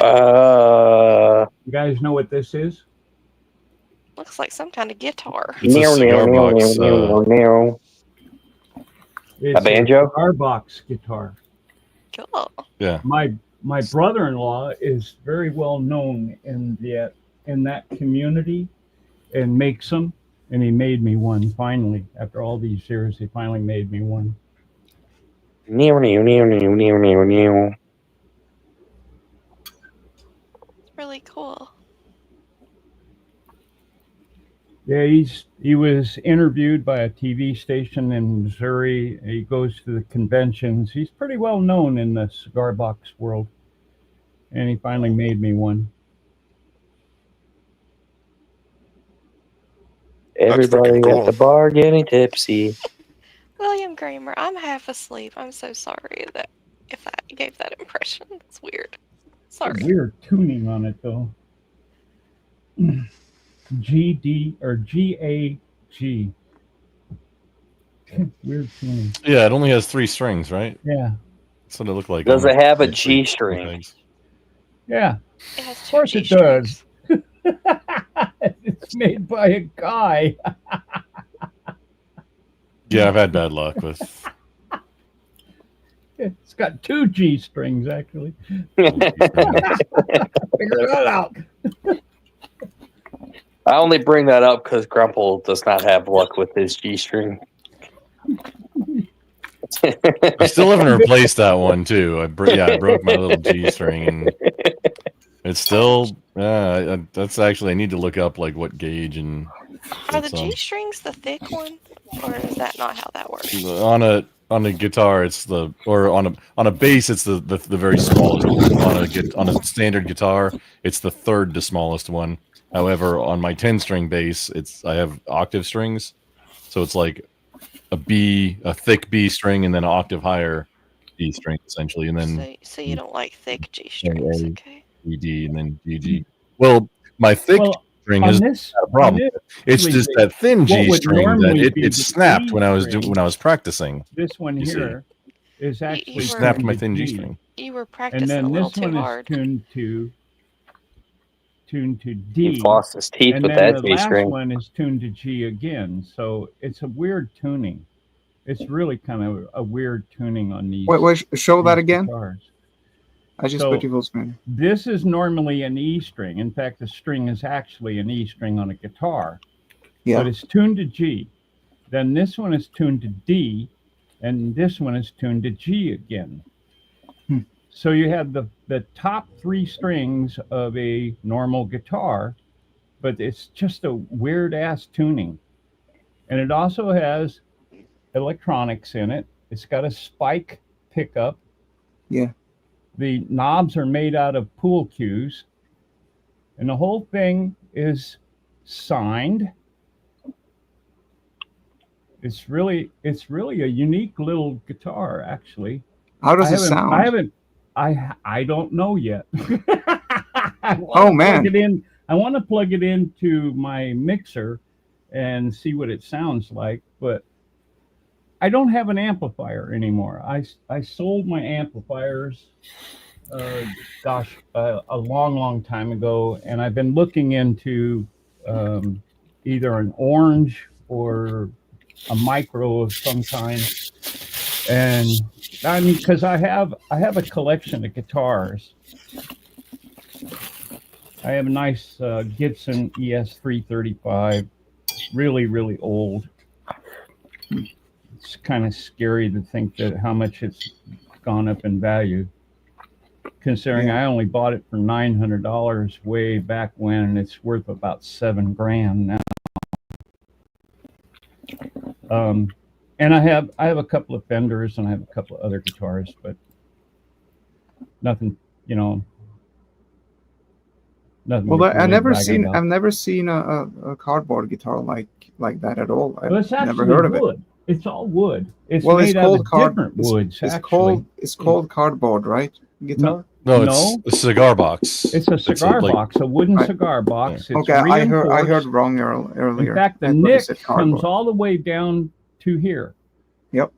You guys know what this is? Looks like some kind of guitar. It's a cigar box. It's A banjo? Starbucks guitar. Cool. Yeah. My brother-in-law is very well known in that community and makes them. And he made me one finally. After all these years, he finally made me one. It's really cool. Yeah, he was interviewed by a TV station in Missouri. He goes to the conventions. He's pretty well known in the cigar box world. And he finally made me one. Everybody at the bar getting tipsy. William Gramer, I'm half asleep. I'm so sorry that if I gave that impression. It's weird. Sorry. Weird tuning on it though. GD or GAG. Weird tuning. Yeah, it only has 3 strings, right? Yeah. That's what it looked like. Does on it have a the G string? things. Yeah, It has of two course G it does. strings. It's made by a guy. Yeah, I've had bad luck with. It's got two G strings, actually. I Figure that out. only bring that up because Grumple does not have luck with his G string. I still haven't replaced that one too. I broke my little G string, and it's still. That's actually I need to look up like what gauge and. Are the G strings the thick one, or is that not how that works? On a guitar, it's on a bass, it's the very smallest one. On a standard guitar, it's the third to smallest one. However, on my 10-string bass, I have octave strings, so it's like a thick B string, and then an octave higher D string, essentially, and then So you don't like thick G strings, okay? E, D, and then G, G. Well, my thick string on is this- not a problem. on It's this, just that thin what G would string that normally be it the snapped D when I was string, practicing. This one you see. here is actually were- snapped my tuned to thin G G. string. You were And practicing then a little this too one hard. is tuned to D. He lost his teeth and with then that the G last string. one is tuned to G again. So it's a weird tuning. It's really kind of a weird tuning on these. Wait, show that again. Guitars. I just So, put you full screen. This is normally an E string. In fact, the string is actually an E string on a guitar. Yeah. But it's tuned to G. Then this one is tuned to D, and this one is tuned to G again. So you have the top three strings of a normal guitar, but it's just a weird ass tuning. And it also has electronics in it. It's got a spike pickup. Yeah. The knobs are made out of pool cues. And the whole thing is signed. It's really a unique little guitar, actually. How does it sound? I don't know yet. Oh man! I want to plug it into my mixer and see what it sounds like, but I don't have an amplifier anymore. I sold my amplifiers, a long time ago, and I've been looking into either an orange or a micro of some kind. And I mean, because I have a collection of guitars. I have a nice Gibson ES-335, really old. It's kind of scary to think that how much it's gone up in value, considering I only bought it for $900 way back when, and it's worth about $7,000 now. And I have a couple of Fenders, and I have a couple of other guitars, but nothing, nothing. Well, to really I've never brag seen a cardboard guitar like that at all. I've Well, it's never actually heard of wood. it. It's all wood. It's Well, made out of different it's, woods. It's actually, called cardboard, right? Guitar. No, it's a cigar box. It's a cigar box, a wooden cigar box. It's Okay, I heard reinforced. wrong earlier. In fact, the I thought you nick said comes cardboard. all the way down to here. Yep.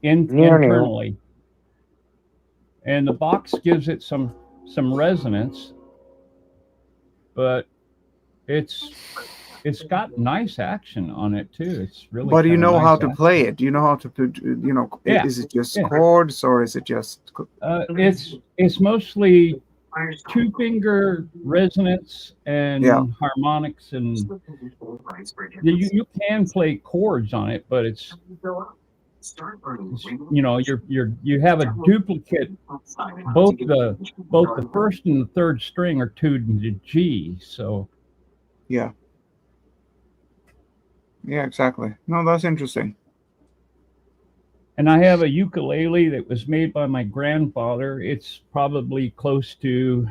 Internally, and the box gives it some resonance, but it's got nice action on it too. It's really. But do you kinda know nice how to action. play it? Do you know how to put? Yeah. Is it just Yeah. chords or is it just? It's mostly two-finger resonance and harmonics, and you can play chords on it, but it's you have a duplicate. Both the first and the third string are tuned to G, so Yeah. Yeah, exactly. No, that's interesting. And I have a ukulele that was made by my grandfather. It's probably close to,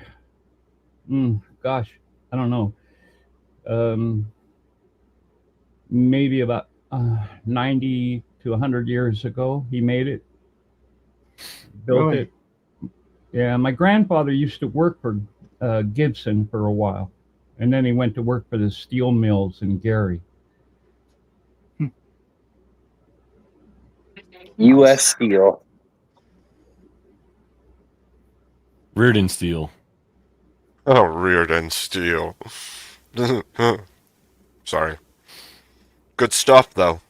I don't know, maybe about 90 to 100 years ago. He made it, built Really? it. Yeah, my grandfather used to work for Gibson for a while, and then he went to work for the steel mills in Gary. U.S. Steel. Reardon Steel. Oh, Reardon Steel. Sorry. Good stuff, though.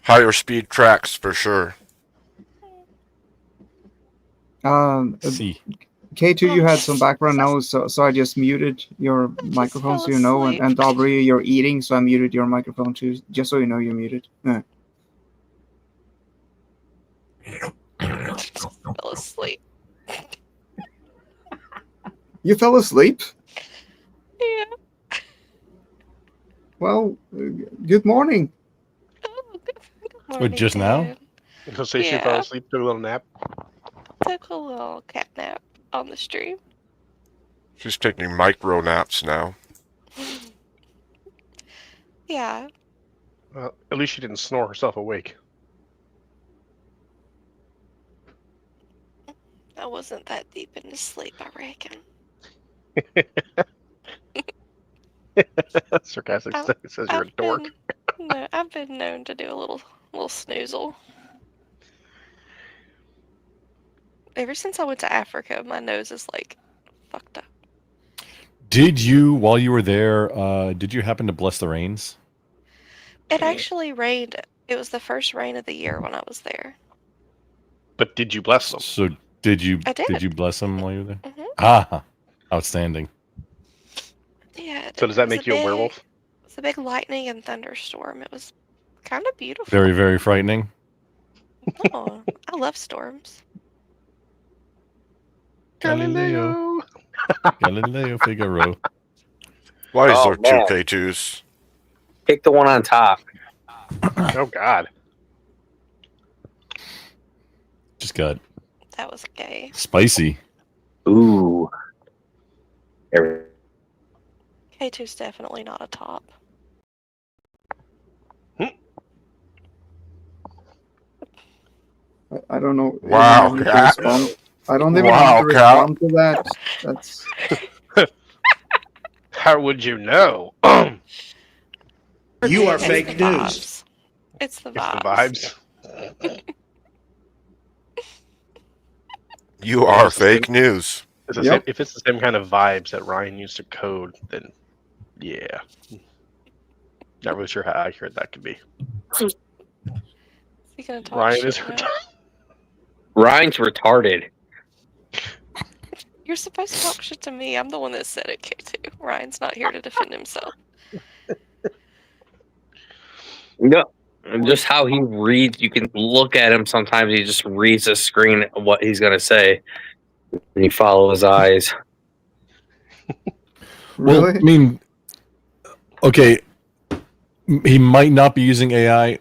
Higher speed tracks for sure. See. K2, you had some background noise, so I just muted your microphone so you know. And Aubrey, you're eating, so I muted your microphone too, just so you know you're muted. Yeah. Fell asleep. You fell asleep? Yeah. Well, good morning. What, just now? So say she fell Yeah. asleep, took a little nap. Took a little cat nap on the stream. She's taking micro naps now. Yeah. Well, at least she didn't snore herself awake. I wasn't that deep into sleep, I reckon. Sarcastic I've- says you're a dork. No, I've been known to do a little snoozle. Ever since I went to Africa, my nose is like fucked up. Did you, while you were there, did you happen to bless the rains? It actually rained. It was the first rain of the year when I was there. But did you bless them? So did you? I did. You bless them while you were there? Mhm. Ah, outstanding. Yeah. So does that make you a werewolf? It was a big lightning and thunderstorm. It was kind of beautiful. Very, very frightening. Oh, I love storms. Galileo. Galileo Figaro. Why is Oh, there man. two K2s? Pick the one on top. Oh God. Just got That was gay. spicy. Ooh. K2's definitely not a top. I don't know. Wow, even Cat. how to respond. I don't even know Wow, how to Cat. respond to that. That's How would you know? You are It's fake the news. vibes. It's the It's vibes. the vibes. You are fake news. It's the Yep. same, if it's the same kind of vibes that Ryan used to code, then yeah. Not really sure how accurate that could be. Is he gonna talk Ryan shit is now? Ryan's retarded. You're supposed to talk shit to me. I'm the one that said it, K2. Ryan's not here to defend himself. No, just how he reads. You can look at him. Sometimes he just reads the screen of what he's gonna say, and you follow his eyes. Well, I mean, okay, he might not be using AI.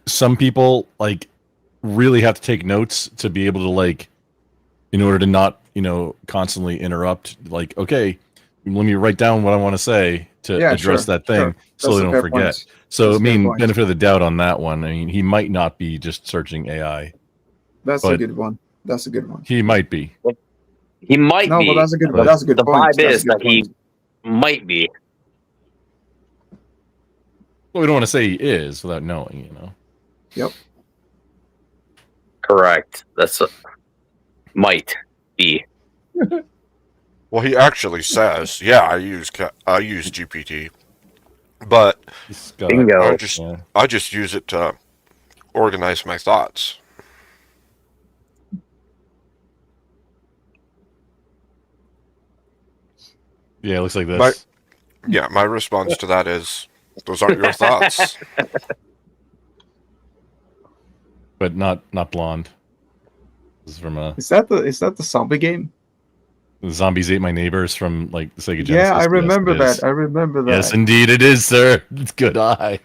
Some people like really have to take notes to be able to like, in order to not, constantly interrupt. Like, okay, let me write down what I want to say to Yeah, address sure, that thing, sure. so That's they a don't fair forget. point. So, That's I a fair mean, point. benefit of the doubt on that one. I mean, he might not be just searching AI. That's a But good one. That's a good one. he might be. He might No, be. but that's a good. but That's a good the point. vibe That's is a good that he point. might be. Well, we don't want to say he is without knowing, Yep. Correct. That's might be. Well, he actually says, "Yeah, I use GPT, but Bingo. I just use it to organize my thoughts." Yeah, it looks like this. My response to that is, "Those aren't your thoughts." But not blonde. This is from Is that the zombie game? Zombies Ate My Neighbors from like the Sega Genesis. Yeah, I Yes, remember it is. that. I remember that. Yes, indeed, it is, sir. It's good eye.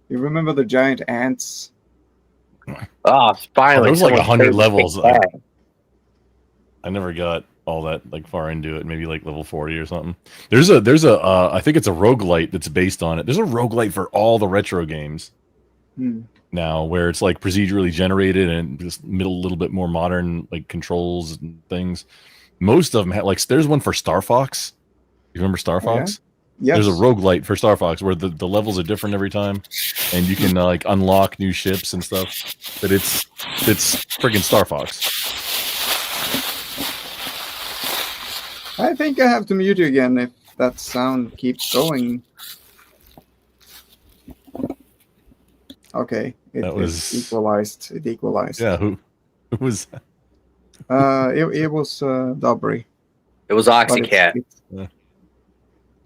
You remember the giant ants? Oh, finally. There was like someone 100 paid to levels. take that. I never got all that like far into it. Maybe like level 40 or something. There's a I think it's a roguelite that's based on it. There's a roguelite for all the retro games now, where it's like procedurally generated and just little bit more modern like controls and things. Most of them have like there's one for Star Fox. You remember Star Oh, yeah? Fox? There's a roguelite for Star Fox where the levels are different every time, and you can like unlock new ships and stuff. But it's friggin' Star Fox. I think I have to mute you again if that sound keeps going. Okay, it equalized. It equalized. Yeah, who was that? It was Dobry. It was Oxycat.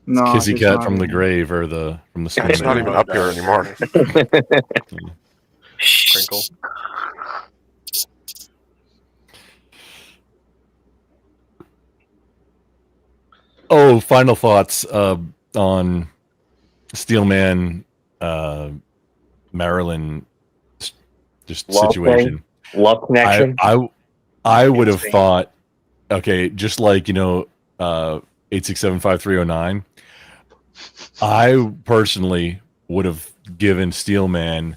No, Kissy he's Cat not from the in. grave or from the. It's not even up here anymore. Crinkle. Oh, final thoughts on Steelman, Maryland, just Love situation. thing? Love connection? I would have thought, okay, just like 8675309. I personally would have given Steelman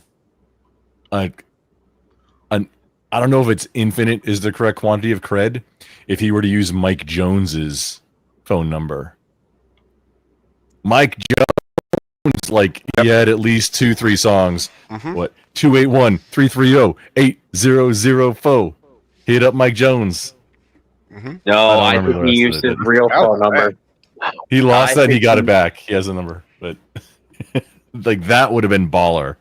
I don't know if it's infinite is the correct quantity of cred if he were to use Mike Jones's phone number. Mike Jones, like he had at least 2-3 songs. What? 281-330-8004. Hit up Mike Jones. No, I think he used his real phone number. He lost I that. He think got he- it back. He has a number, but like that would have been baller.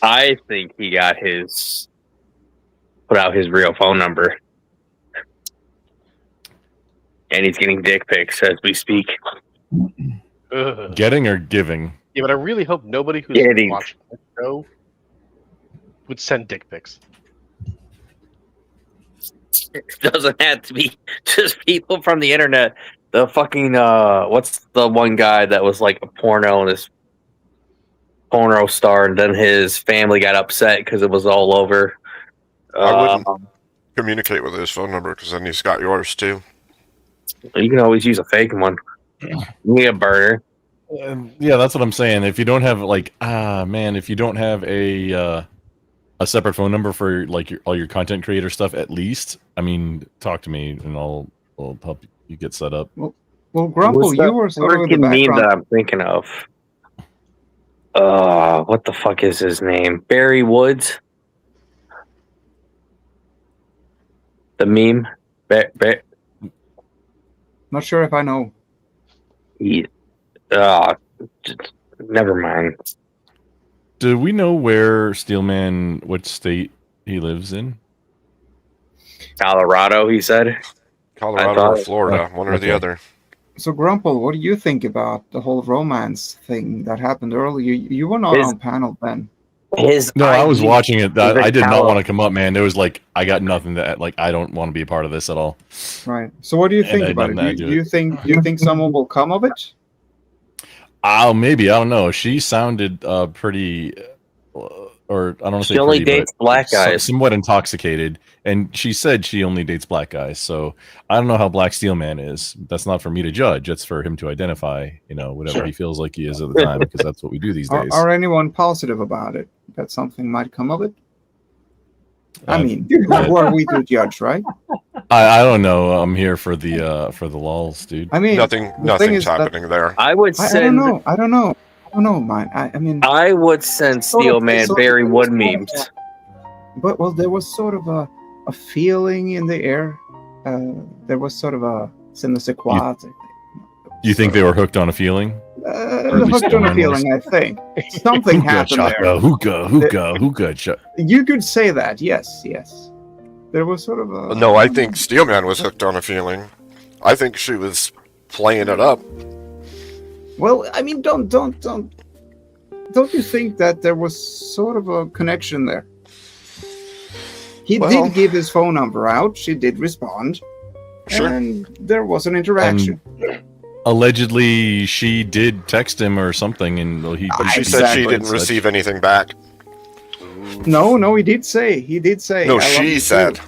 I think he put out his real phone number. And he's getting dick pics as we speak. Ugh. Getting or giving? Yeah, but I really hope nobody who's Getting. watching this show would send dick pics. It doesn't have to be just people from the internet. The fucking what's the one guy that was like a porno and his porno star, and then his family got upset because it was all over. I wouldn't communicate with his phone number because then he's got yours too. You can always use a fake one. You need a burner. Yeah, that's what I'm saying. If you don't have if you don't have a separate phone number for like all your content creator stuff, at least, I mean, talk to me and I'll help you get set up. Well, Grumple, What's you were sort of in the freaking meme that background. I'm thinking of. What the fuck is his name? Barry Woods. The meme. Not sure if I know. Never mind. Do we know where Steelman, what state he lives in? Colorado, he said. Colorado or Florida, one or the other. So, Grumple, what do you think about the whole romance thing that happened earlier? You were not on panel then. I was watching it. I did not Calo. want to come up, man. There was like I got nothing that like I don't want to be a part of this at all. Right. So, what do you And think I about did it? not Do do you think someone will come of it? Oh, maybe I don't know. She sounded pretty, or I don't want to say She only pretty, dates but black guys. somewhat intoxicated, and she said she only dates black guys. So I don't know how Black Steelman is. That's not for me to judge. That's for him to identify. Whatever Sure. he feels like he is at the time, because that's what we do these days. Are anyone positive about it? That something might come of it? I mean, yeah. who are we to judge, right? I don't know. I'm here for the lulz, dude. I mean, the thing nothing's is that- happening there. I would I send. don't know, man. I mean, I would send Steel Man Barry Wood memes. But there was sort of a feeling in the air. There was sort of a sinister You think they were hooked on a feeling? hooked on a feeling. I think something happened there. Hookah. You could say that. Yes. There was sort of a. No, I think Steelman was hooked on a feeling. I think she was playing it up. Well, I mean, don't you think that there was sort of a connection there? He did give his phone number out. She did respond, and there was an interaction. Allegedly, she did text him or something, and But she said she didn't receive anything back. No, he did say. No, "I love she you said. too."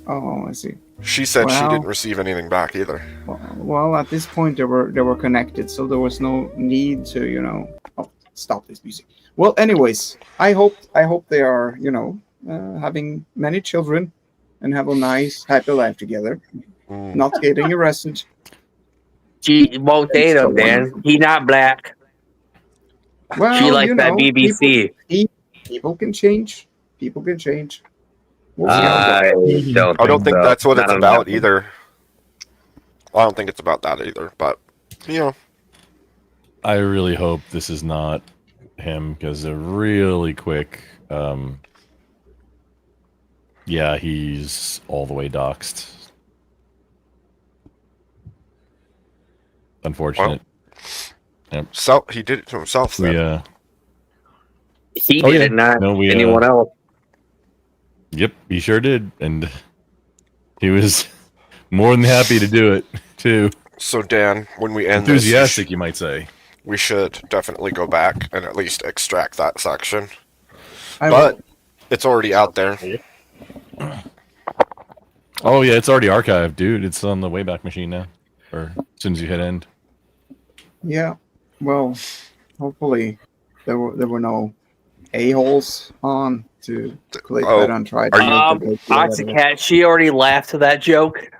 Oh, I see. She said she Well- didn't receive anything back either. Well, at this point, they were connected, so there was no need to, stop this music. Well, anyways, I hope they are, having many children and have a nice, happy life together, not getting arrested. She won't date him, Dan. He not black. Well, She likes that BBC. People can change. People can change. We'll see how I it goes. I don't think so. that's what Not it's on about that one. either. I don't think it's about that either. But you know, I really hope this is not him because a really quick. Yeah, he's all the way doxxed. Unfortunate. Yep. So he did it to himself. Then. Yeah. He did it, not anyone else. Yep, he sure did, and he was more than happy to do it too. So Dan, when we end enthusiastic, this, you might say. We should definitely go back and at least extract that section. I But it's already out there. Oh yeah, it's already archived, dude. It's on the Wayback Machine now, or as soon as you hit end. Yeah. Well, hopefully there were no a-holes on to click that and try to Oxycat, she already laughed at that joke.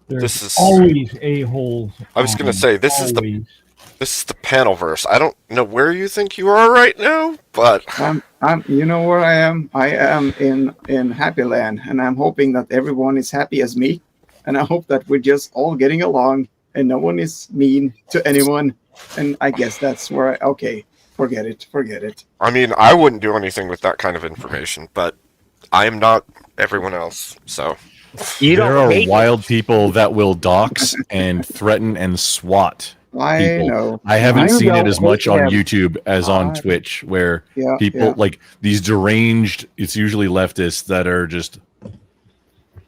This is always a-holes. I was gonna say this is the panel verse. I don't know where you think you are right now, but I'm you know where I am? I am in Happy Land, and I'm hoping that everyone is happy as me, and I hope that we're just all getting along and no one is mean to anyone. And I guess that's where forget it. I mean, I wouldn't do anything with that kind of information, but I am not everyone else, so There are wild people that will dox and threaten and swat I people. know. I haven't I seen it don't as much on hate them. YouTube as on Twitch, where Yeah, people yeah. like these deranged. It's usually leftists that are just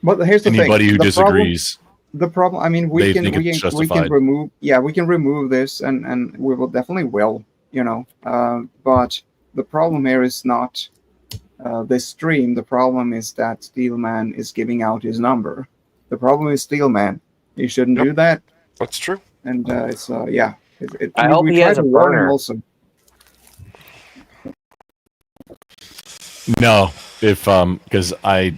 But here's the anybody thing. who The problem- disagrees. The problem, I mean, They think it's we justified. can remove, we can remove this, and we will definitely will, but the problem here is not this stream. The problem is that Steelman is giving out his number. The problem is Steelman. He shouldn't do that. That's true. And it's I hope he try has to a warn him burner. also. No, if because I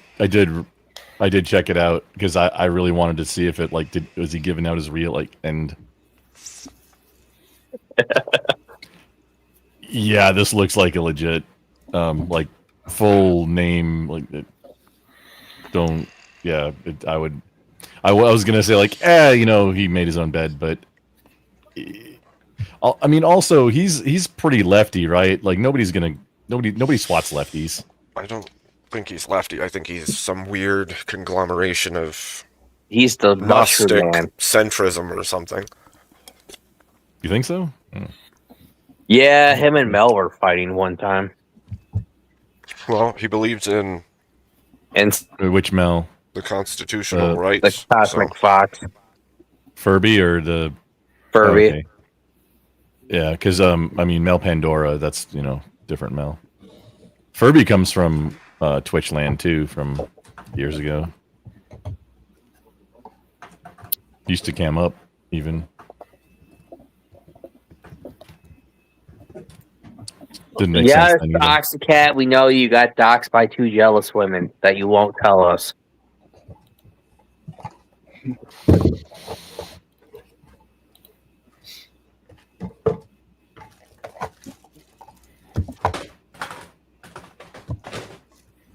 did check it out because I really wanted to see if it was he giving out his real and yeah, this looks like a legit full name I was gonna say he made his own bed, but I mean also he's pretty lefty, right? Like nobody swats lefties. I don't think he's lefty. I think he's some weird conglomeration of He's the mushroom Gnostic man. centrism or something. You think so? Yeah, him and Mel were fighting one time. Well, he believes in Which Mel? the constitutional The rights. Cosmic Fox. Furby or the Furby. Okay. Yeah, because I mean Mel Pandora, that's different Mel. Furby comes from Twitch land too, from years ago. Used to cam up even. Didn't make Yes, sense then either. Oxycat, we know you got doxxed by 2 jealous women that you won't tell us.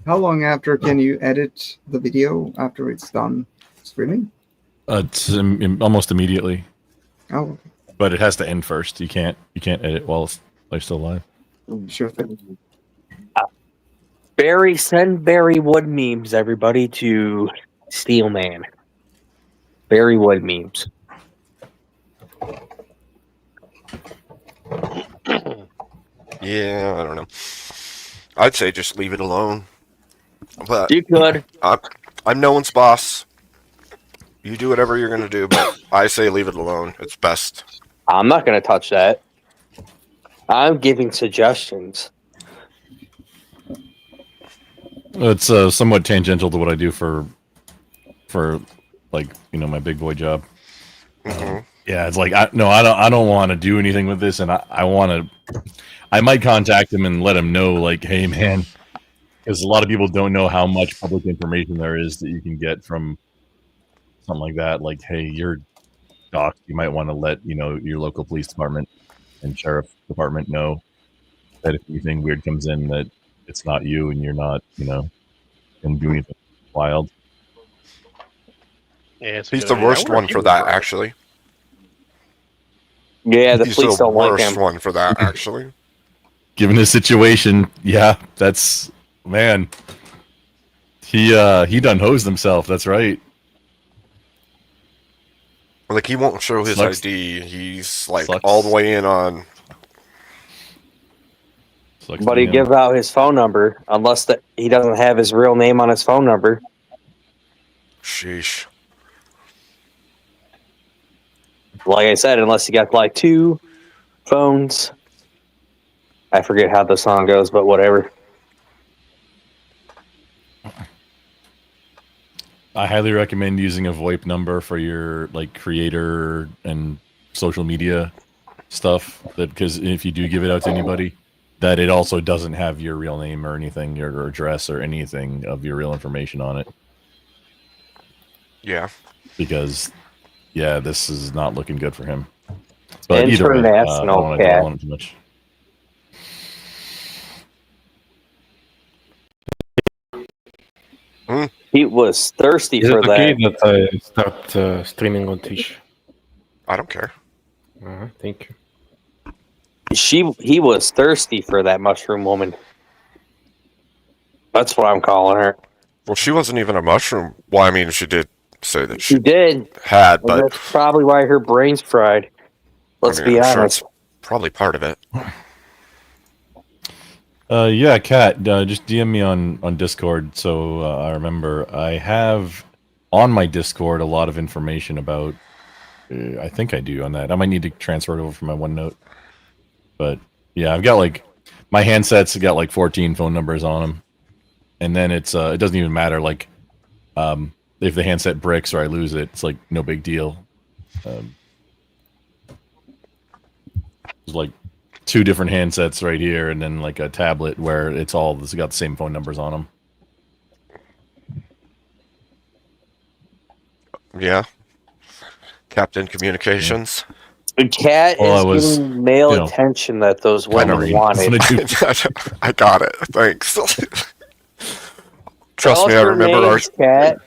How long after can you edit the video after it's done streaming? It's almost immediately, Oh, but it has to end first. You can't edit while they're still live. sure thing. Send Barry Wood memes, everybody, to Steelman. Barry Wood memes. Yeah, I don't know. I'd say just leave it alone. But You could. I'm no one's boss. You do whatever you're gonna do, but I say leave it alone. It's best. I'm not going to touch that. I'm giving suggestions. It's somewhat tangential to what I do for my big boy job. Mm-hmm. Yeah, it's I don't want to do anything with this, and I might contact him and let him know, hey man, because a lot of people don't know how much public information there is that you can get from something like that. Hey, doxxed, you might want to let your local police department and sheriff department know that if anything weird comes in, that it's not you and you're not, and do anything wild. Yeah, it's He's the worst one for that, actually. Yeah, the He's police the don't like worst him. one for that, actually. Given his situation, yeah, that's man. He done hosed himself. That's right. Like, he won't show his Sucks. ID. He's like Sucks. all the way in on. But he gives out his phone number unless he doesn't have his real name on his phone number. Sheesh. Like I said, unless you got like 2 phones. I forget how the song goes, but whatever. I highly recommend using a VoIP number for your like creator and social media stuff. Because if you do give it out to anybody, that it also doesn't have your real name or anything, your address or anything of your real information on it. Yeah. Because, yeah, this is not looking good for him. But either way, I don't International want to dwell on it too much. He was thirsty Is for it okay that. that I start streaming on Twitch? I don't care. Thank you. He was thirsty for that mushroom woman. That's what I'm calling her. Well, she wasn't even a mushroom. Well, I mean, she did say that She did. had, And but that's probably why her brain's fried. Let's I mean, be I'm sure honest. it's probably part of it. Yeah, Kat, just DM me on Discord. So I remember I have on my Discord a lot of information about. I think I do on that. I might need to transfer it over from my OneNote. But yeah, I've got like my handsets got like 14 phone numbers on them, and then it doesn't even matter like if the handset breaks or I lose it, it's like no big deal. There's like 2 different handsets right here, and then like a tablet where it's got the same phone numbers on them. Yeah. Captain Communications. The cat is giving male attention that those women wanted. I got it. Thanks. Trust Tell me, us I their remember names, Cat.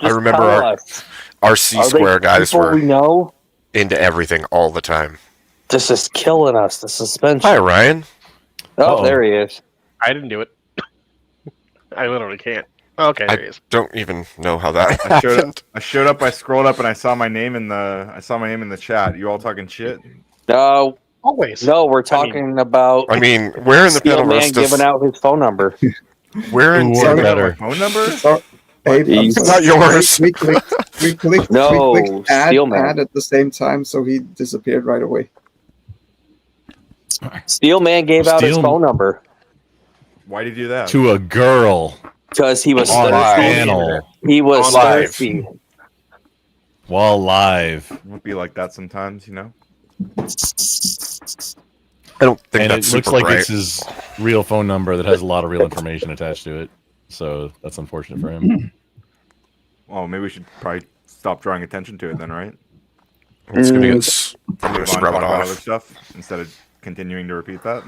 I Just remember tell our us. our C Are they Square guys people were we know? into everything all the time. This is killing us. The suspension. Hi, Ryan. Oh, Uh-oh. there he is. I didn't do it. I literally can't. Okay, there he is. Don't even know how that I showed happened. up. I scrolled up and I saw my name in the chat. You all talking shit? No. Always. No, we're talking about. I mean, where in the Steel Man Pentaverse does giving out his phone number. where in Sorry, better? phone number? He's not yours. We clicked No, add Steelman. at the same time, so he disappeared right away. Steel Man gave out his phone number Why did you do that? To a girl because he was on thirsty. panel He was On live. thirsty. while live. It would be like that sometimes, you know. I don't think And that's it looks super like bright. it's his real phone number that has a lot of real information attached to it. So that's unfortunate for him. Well, maybe we should probably stop drawing attention to it then, right? It's gonna get Move I'm gonna on, scrub talk it about other off. stuff instead of continuing to repeat that.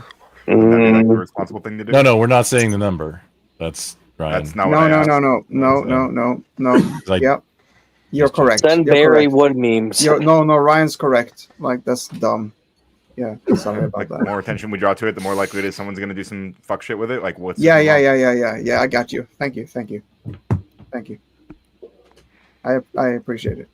Wouldn't that be like the responsible thing to do? No, we're not saying the number. That's Ryan. That's not what I asked. No. Like- Yep. You're correct. Send You're Barry correct. Wood memes. No, Ryan's correct. Like, that's dumb. Yeah, sorry about Like, that. the more attention we draw to it, the more likely it is someone's gonna do some fuck shit with it. Like, what's Yeah, I got you. Thank you. I appreciate it.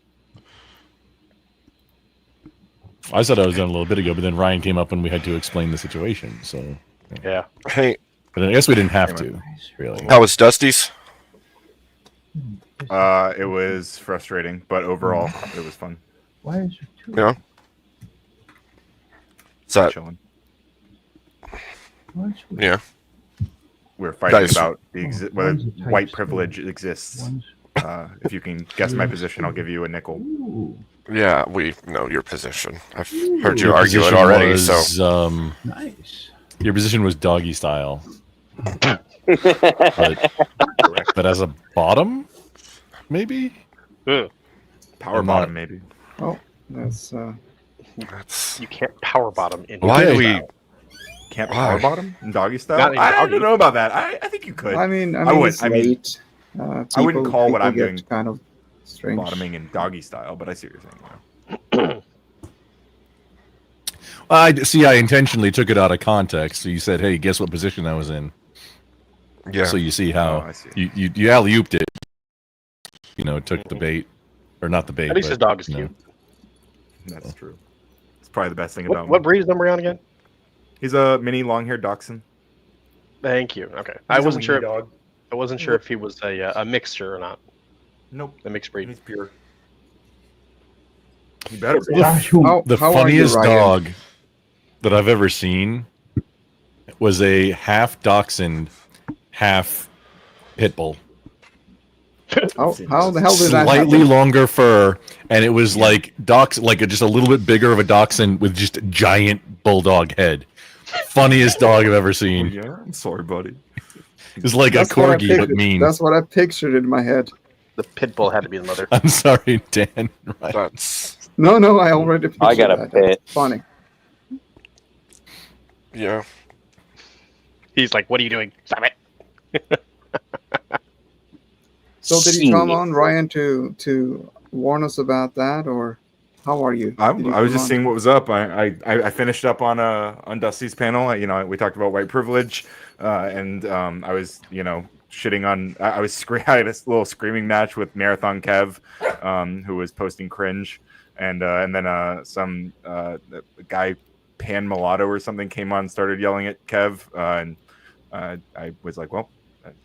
I said I was done a little bit ago, but then Ryan came up and we had to explain the situation. So Yeah. Hey, but I guess we didn't have to, really. how was Dusty's? It was frustrating, but overall, it was fun. Why is there 2? Yeah. What's that? Chilling. Yeah. We're fighting Guys. about whether One's a type white C. privilege exists. One's- If you can guess my position, I'll give you a nickel. Yeah, we know your position. I've heard you Your argue it position already, was, so Nice. Your position was doggy style. but as a bottom, maybe? Power I'm bottom, not- maybe. Oh, That's You can't power bottom in Why do doggy we? style. Can't Why? power bottom in doggy style? Not in I doggy. don't know about that. I think you could. I mean, would. it's late. I wouldn't call what people I'm get doing kind of strange. bottoming in doggy style, but I see what you're saying. I intentionally took it out of context. So you said, "Hey, guess what position I was in?" Yeah. So you see how I see. you alley-ooped it. You know, took the bait, or not the bait. At least but, his dog is you know. cute. That's true. It's probably the best thing about him. What breed is number on again? He's a mini long-haired dachshund. Thank you. Okay, He's I a wasn't sure. weenie dog. I wasn't sure if he was a mixture or not. Nope. A mixed breed. He's pure. He better be. The How are you, funniest Ryan? dog that I've ever seen was a half dachshund, half pit bull. How the hell did that Slightly happen? longer fur, and it was like just a little bit bigger of a dachshund with just a giant bulldog head. Funniest dog I've ever seen. Yeah, I'm sorry, buddy. It's like That's a what I corgi, but pictured. mean. That's what I pictured in my head. The pit bull had to be the mother. I'm sorry, Dan. Right. That's No, I already pictured I got a that. pit. That's funny. yeah. He's like, "What are you doing? Stop it!" So did you come on, Ryan, to warn us about that, or how are you? I Did you was come just on? seeing what was up. I finished up on Dusty's panel. You know, we talked about white privilege, and I was shitting on. I I had a little screaming match with Marathon Kev, who was posting cringe, and then some guy Pan Mulatto or something came on and started yelling at Kev, and I was like, well,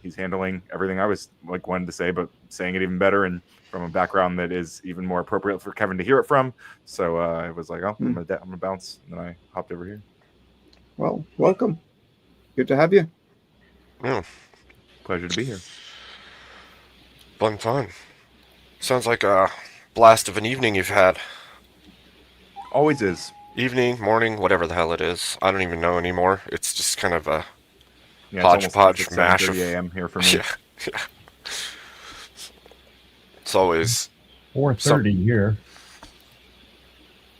he's handling everything I was like wanted to say, but saying it even better and from a background that is even more appropriate for Kevin to hear it from. So I was like, oh, I'm gonna bounce, and then I hopped over here. Well, welcome. Good to have you. Yeah. Pleasure to be here. Fun. Sounds like a blast of an evening you've had. Always is. Evening, morning, whatever the hell it is. I don't even know anymore. It's just kind of a Hodgepodge mash of 7:30 a.m. here for me. Yeah. It's always 4:30 here.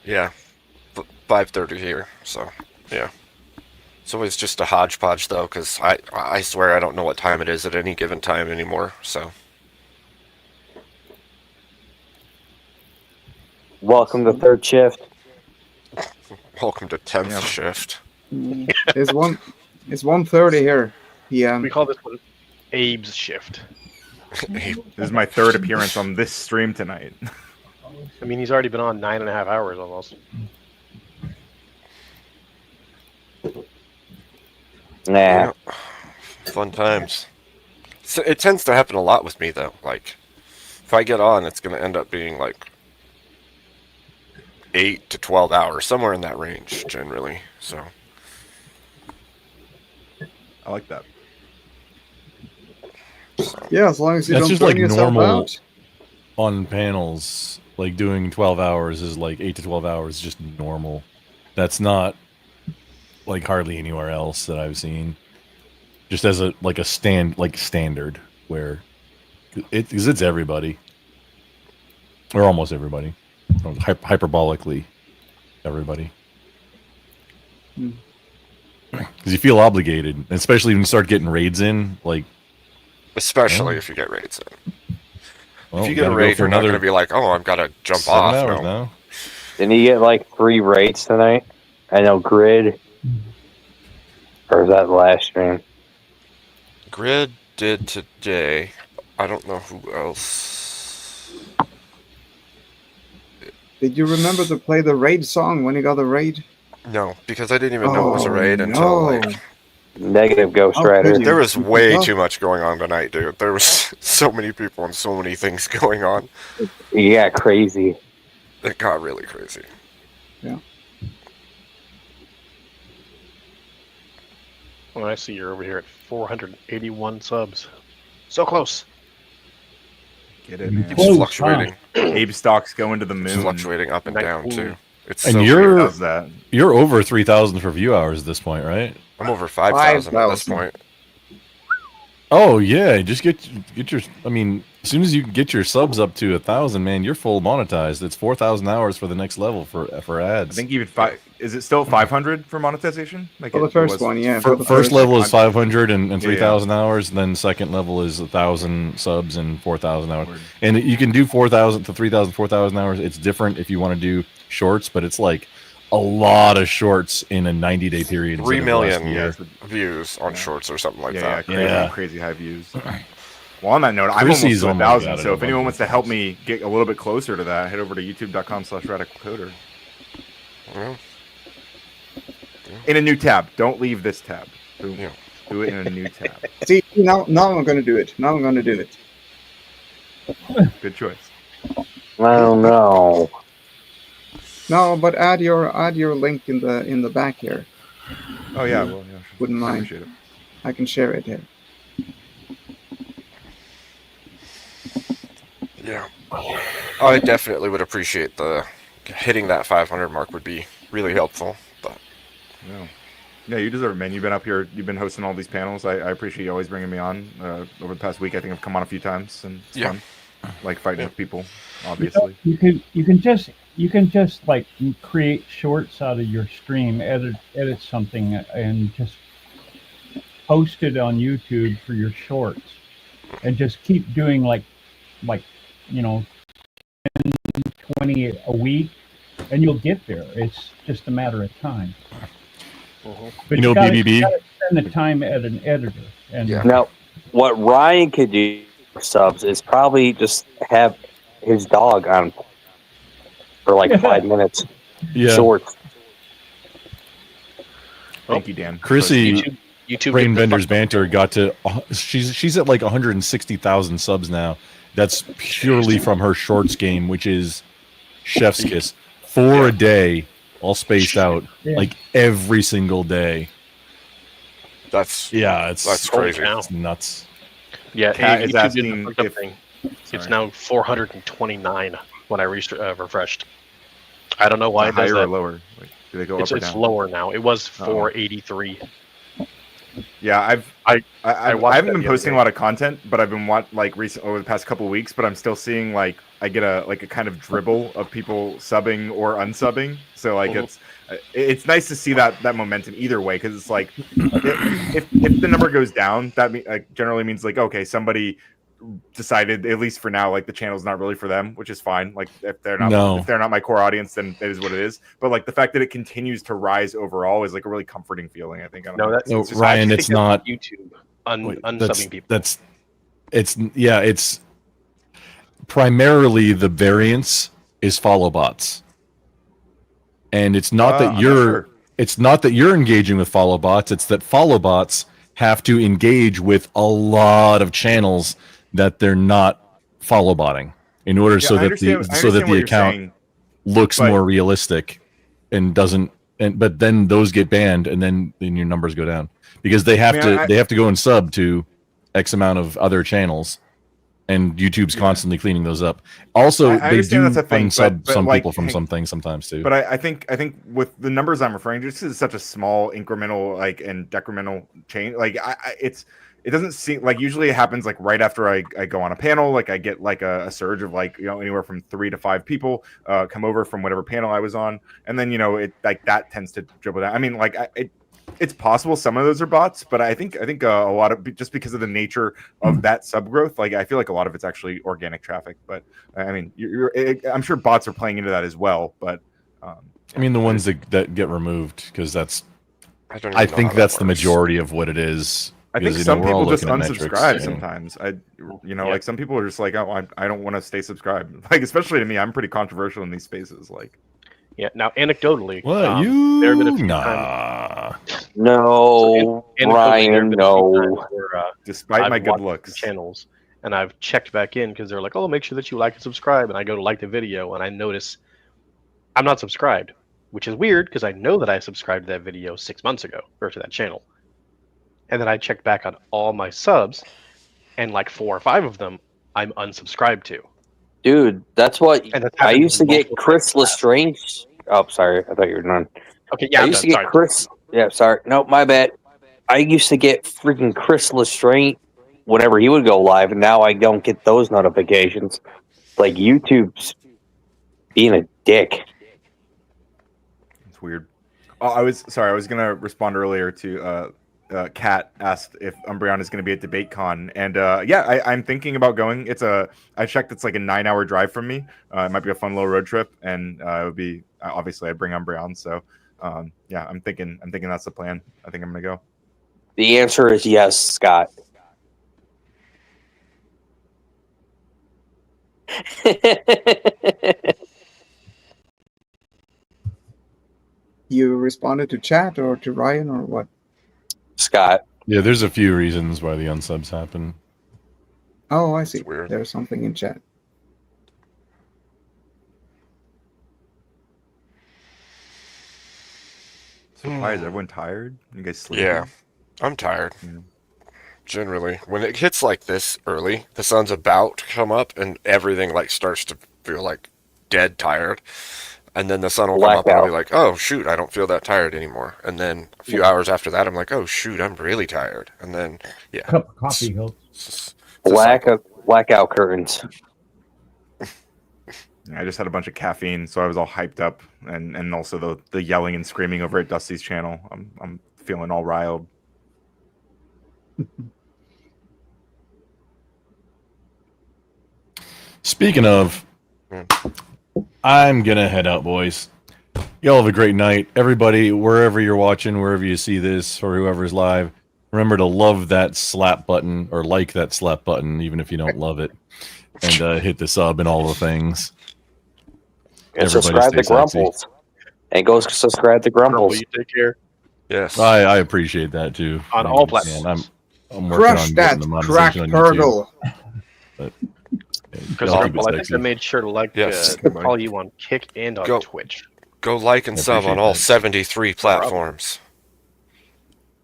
Yeah, 5:30 here. So yeah, it's always just a hodgepodge though, because I swear I don't know what time it is at any given time anymore. So Welcome to third shift. welcome to 10th shift. It's 1:30 here p.m. We call this one Abe's shift. This is my third appearance on this stream tonight. I mean, he's already been on 9.5 hours almost. Nah. Yeah. Fun times. So it tends to happen a lot with me though. Like, if I get on, it's going to end up being like 8 to 12 hours, somewhere in that range, generally. So I like that. Yeah, as long as you That's don't just burn like yourself normal out. on panels. Like doing 12 hours is like 8 to 12 hours, just normal. That's not like hardly anywhere else that I've seen. Just as a standard where it's everybody or almost everybody, hyperbolically everybody. Because you feel obligated, especially when you start getting raids in, like. especially if you get raids in. Well, If you get a raid, you're not going to be like, oh, I've got to jump 7 off. hours No. now. Didn't you get like 3 raids tonight? I know Grid. Or was that the last stream? Grid did today. I don't know who else. Did you remember to play the raid song when you got the raid? No, because I didn't even know it was a raid until like. Negative Ghost How could Rider. you? There was way Oh. too much going on tonight, dude. There was so many people and so many things going on. Yeah, crazy. It got really crazy. Yeah. Well, I see you're over here at 481 subs. So close. Get it, man. It's fluctuating. Abe stocks going to the It's moon. fluctuating up and down too. It's And so you're weird. Does that? you're over 3,000 for view hours at this point, right? I'm over 5,000 at this 5,000. point. Oh yeah, just get your. I mean, as soon as you get your subs up to 1,000, man, you're full monetized. It's 4,000 hours for the next level for ads. I think even is it still 500 for monetization? Like For the first one, yeah. For the First first level is 500 and Yeah, 3,000 hours. And then second level is 1,000 subs and 4,000 hours. And you can do 4,000 to 3,000, 4,000 hours. It's different if you want to do shorts, but it's like a lot of shorts in a 90-day period. 3 instead of last million year. views on shorts or something like yeah, that. crazy high views. Well, on that note, I'm Chrissy's almost to almost 1,000. got it So a if anyone bunch wants to help me get a little bit closer to that, head over to youtube.com/radicalcoder. In a new tab. Don't leave this tab. Do it in a new tab. See, now I'm going to do it. Now I'm going to do it. Good choice. I don't know. No, but add your link in the back here. Oh yeah, well, yeah, wouldn't I mind. appreciate it. I can share it here. Yeah. I definitely would appreciate hitting that 500 mark would be really helpful. But yeah, you deserve it, man. You've been up here. You've been hosting all these panels. I appreciate you always bringing me on. Over the past week, I think I've come on a few times, and it's fun. Like fighting with people, obviously. You can just like create shorts out of your stream, edit something, and just post it on YouTube for your shorts, and just keep doing like 10, 20 a week, and you'll get there. It's just a matter of time. But you gotta spend the time at an editor. And Now, what Ryan could do for subs is probably just have his dog on for like 5 minutes. Shorts. Thank you, Dan. Chrissy, YouTube Brain Bender's Banter got to. She's at like 160,000 subs now. That's purely from her shorts game, which is Chef's Kiss. 4 a day, all spaced out, like every single day. That's crazy. cow. It's nuts. Yeah, Cat is YouTube did the asking fucked up if- thing. It's now 429 when I refreshed. I don't know why it does higher that. or lower? Like, do they go up or It's down? lower now. It was Oh. 483. Yeah, I watched haven't that been the posting a other lot of content, but I've been recent over the past couple of weeks. But I'm still seeing like I get a kind of dribble of people subbing or unsubbing. So like it's nice to see that momentum either way, because it's like if the number goes down, that generally means like, okay, somebody decided, at least for now, like the channel's not really for them, which is fine. Like if they're not my core audience, then it is what it is. But like the fact that it continues to rise overall is like a really comforting feeling, I think. Ryan, it's not YouTube unsubbing people. It's primarily the variance is follow bots, and it's not that you're engaging with follow bots. It's that follow bots have to engage with a lot of channels that they're not follow botting in order so that the account looks more realistic and doesn't. But then those get banned, and then your numbers go down because they have to go and sub to X amount of other channels, and YouTube's constantly cleaning those up. Also, they do unsub some people from some things sometimes too. But I think with the numbers I'm referring to, this is such a small incremental and decremental change. Like it doesn't seem like usually it happens like right after I go on a panel. Like I get like a surge of like anywhere from 3 to 5 people come over from whatever panel I was on, and then it like that tends to dribble down. I mean, like it's possible some of those are bots, but I think a lot of, just because of the nature of that sub growth, like I feel like a lot of it's actually organic traffic. But I mean, I'm sure bots are playing into that as well. But I mean, the ones that get removed, because that's I think that's the majority of what it is. I think Because, some we're all people just looking at metrics, unsubscribe and- sometimes. Like some people are just like, oh, I don't want to stay subscribed. Like especially to me, I'm pretty controversial in these spaces. Like, Yeah. Now, anecdotally, What there have been a few nah. No, Ryan, no. Despite my good watched looks. channels, and I've checked back in because they're like, "Oh, make sure that you like and subscribe." And I go to like the video, and I notice I'm not subscribed, which is weird because I know that I subscribed to that video 6 months ago or to that channel. And then I checked back on all my subs, and like 4 or 5 of them I'm unsubscribed to. Dude, that's what And that's I happened used to get. multiple Chris Lestrange. Oh, sorry, I thought you were done. Okay, yeah, I I'm used to done, get sorry. Chris. Yeah, sorry. No, my bad. I used to get freaking Chris Lestrange whenever he would go live, and now I don't get those notifications. Like YouTube's being a dick. It's weird. Oh, I was gonna respond earlier to Kat asked if Umbreon is gonna be at DebateCon, and yeah, I'm thinking about going. I checked, it's like a 9-hour drive from me. It might be a fun little road trip, and it would be obviously I'd bring Umbreon. So yeah, I'm thinking that's the plan. I think I'm gonna go. The answer is yes, Scott. You responded to chat or to Ryan or what? Scott. Yeah, there's a few reasons why the unsubs happen. Oh, I see. weird. There's something in chat. So why is everyone tired? You guys sleeping? Yeah, I'm tired. Generally, when it hits like this early, the sun's about to come up, and everything like starts to feel like dead tired. And then the sun will come up, and I'll be like, "Oh shoot, I don't feel that tired anymore." And then a few hours after that, I'm like, "Oh shoot, I'm really tired." And then yeah, Cup of coffee helps. Blackout curtains. I just had a bunch of caffeine, so I was all hyped up, and also the yelling and screaming over at Dusty's channel. I'm feeling all riled. Speaking of, I'm gonna head out, boys. Y'all have a great night. Everybody, wherever you're watching, wherever you see this, or whoever's live, remember to love that slap button, or like that slap button, even if you don't love it, and hit the sub and all the things. And Everybody subscribe stay to sexy. Grumbles. And go subscribe to Grumbles. You take care. Yes, I appreciate that too. On all platforms. I'm working Crush on that getting the crack monetization on YouTube. turtle. But Because y'all keep it I think sexy. I made sure to Yes. follow you on Kick and on Twitch. Go like and I sub on appreciate all that. 73 platforms.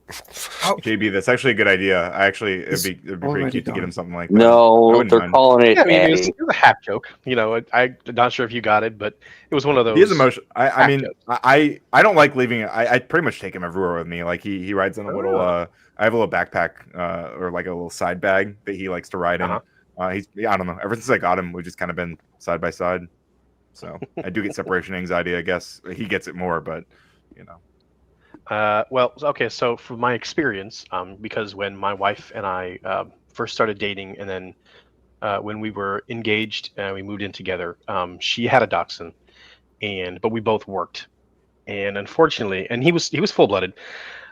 JB, that's actually a good idea. It'd be pretty already cute to get done. him something like that. I No, wouldn't they're mind. calling it Yeah, I mean, it was Addy. a half joke. You know, I'm not sure if you got it, but it was one of those. He is emotional. I half mean, jokes. I don't like leaving it. I pretty much take him everywhere with me. Like he rides in a little. I have a little backpack or like a little side bag that he likes to ride in. I don't know. Ever since I got him, we've just kind of been side by side. So I do get separation anxiety. I guess he gets it more, but you know. Well, okay. So from my experience, because when my wife and I first started dating, and then when we were engaged and we moved in together, she had a dachshund, but we both worked, and unfortunately, and he was full blooded.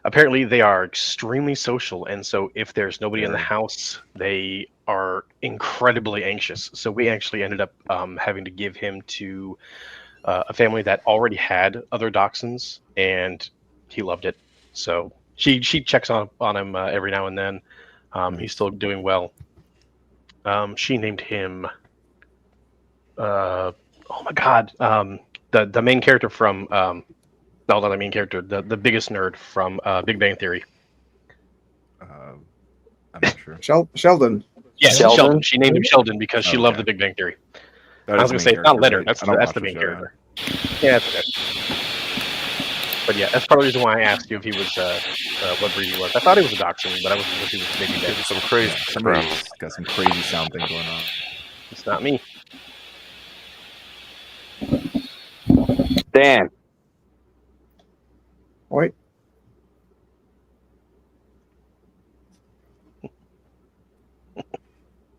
Apparently, they are extremely social, and so if there's nobody in the house, they are incredibly anxious. So we actually ended up having to give him to a family that already had other dachshunds, and he loved it. So she checks on him every now and then. He's still doing well. She named him. Oh my God! The main character from no, not the main character. The biggest nerd from Big Bang Theory. I'm not sure. Sheldon. Yeah, Sheldon? Sheldon. She named him Sheldon because she Oh, loved okay. the Big Bang Theory. That I is was the gonna say main it's not character, Leonard. right? That's I don't the watch the main show, character. Yeah, that's okay. But yeah, that's part of the reason why I asked you if he was what breed he was. I thought he was a dachshund, but I wasn't sure if he was maybe dead. Some crazy. Somebody's got some crazy sound thing going on. It's not me. Dan. Wait.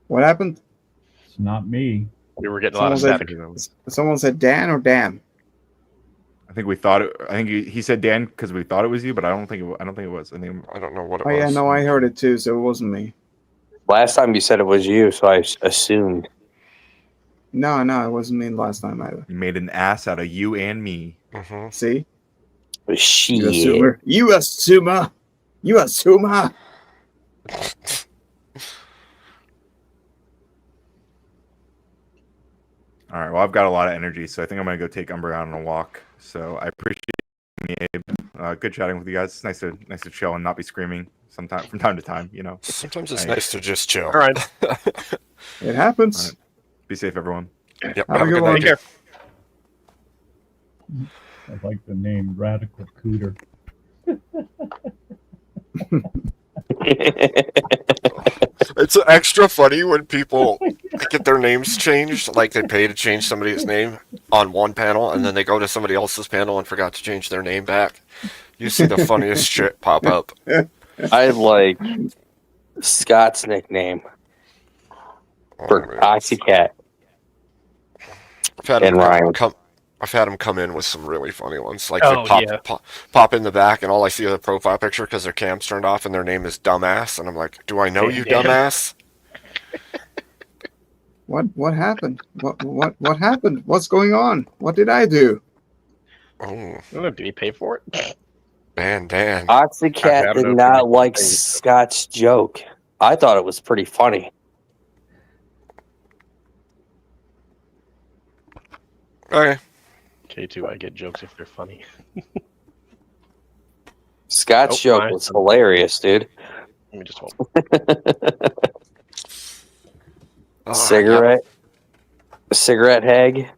What happened? It's not me. We were getting a lot of static. Someone said Dan or damn. I think we thought it. I think he said Dan because we thought it was you, but I don't think it was. I don't know what it Oh was. yeah, no, I heard it too, so it wasn't me. Last time you said it was you, so I assumed. No, it wasn't me last time either. You made an ass out of you and me. See? Shit. You assumer. You assumer. You assumer. All right. Well, I've got a lot of energy, so I think I'm gonna go take Umbreon on a walk. So I appreciate me, Abe. Good chatting with you guys. It's nice to chill and not be screaming from time to time. You know. Sometimes it's nice to just chill. All right. It happens. All right. Be safe, everyone. Yep. Have a good one. Take care. I like the name Radical Cooter. It's extra funny when people get their names changed, like they pay to change somebody's name on one panel, and then they go to somebody else's panel and forgot to change their name back. You see the funniest shit pop up. I like Scott's nickname for Oxycat. I've had him come in with some really funny ones. Like Oh, they yeah. pop in the back, and all I see is a profile picture because their cam's turned off, and their name is Dumbass, and I'm like, do I know you, Damn. dumbass? What happened? What happened? What's going on? What did I do? Oh, I don't know, did he pay for it? Dan. Oxycat did not like Scott's joke. I thought it was pretty funny. Okay. K2, I get jokes if they're funny. Scott's joke was hilarious, dude. Let me just hold. Cigarette hag.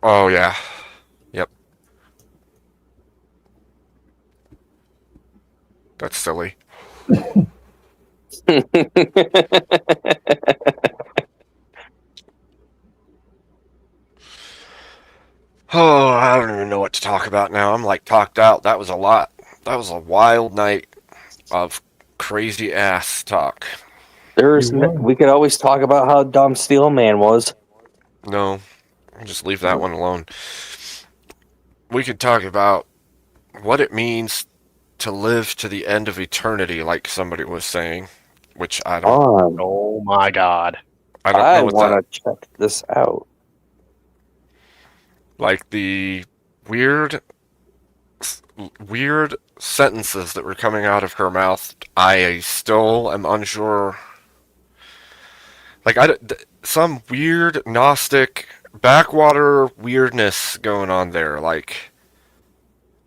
Oh yeah. Yep. That's silly. Oh, I don't even know what to talk about now. I'm like talked out. That was a lot. That was a wild night of crazy ass talk. We could always talk about how dumb Steel Man was. No, just leave that one alone. We could talk about what it means to live to the end of eternity, like somebody was saying, which I don't. Oh my god! I don't know what that. I want to check this out. Like the weird sentences that were coming out of her mouth. I still am unsure. Like some weird Gnostic backwater weirdness going on there. Like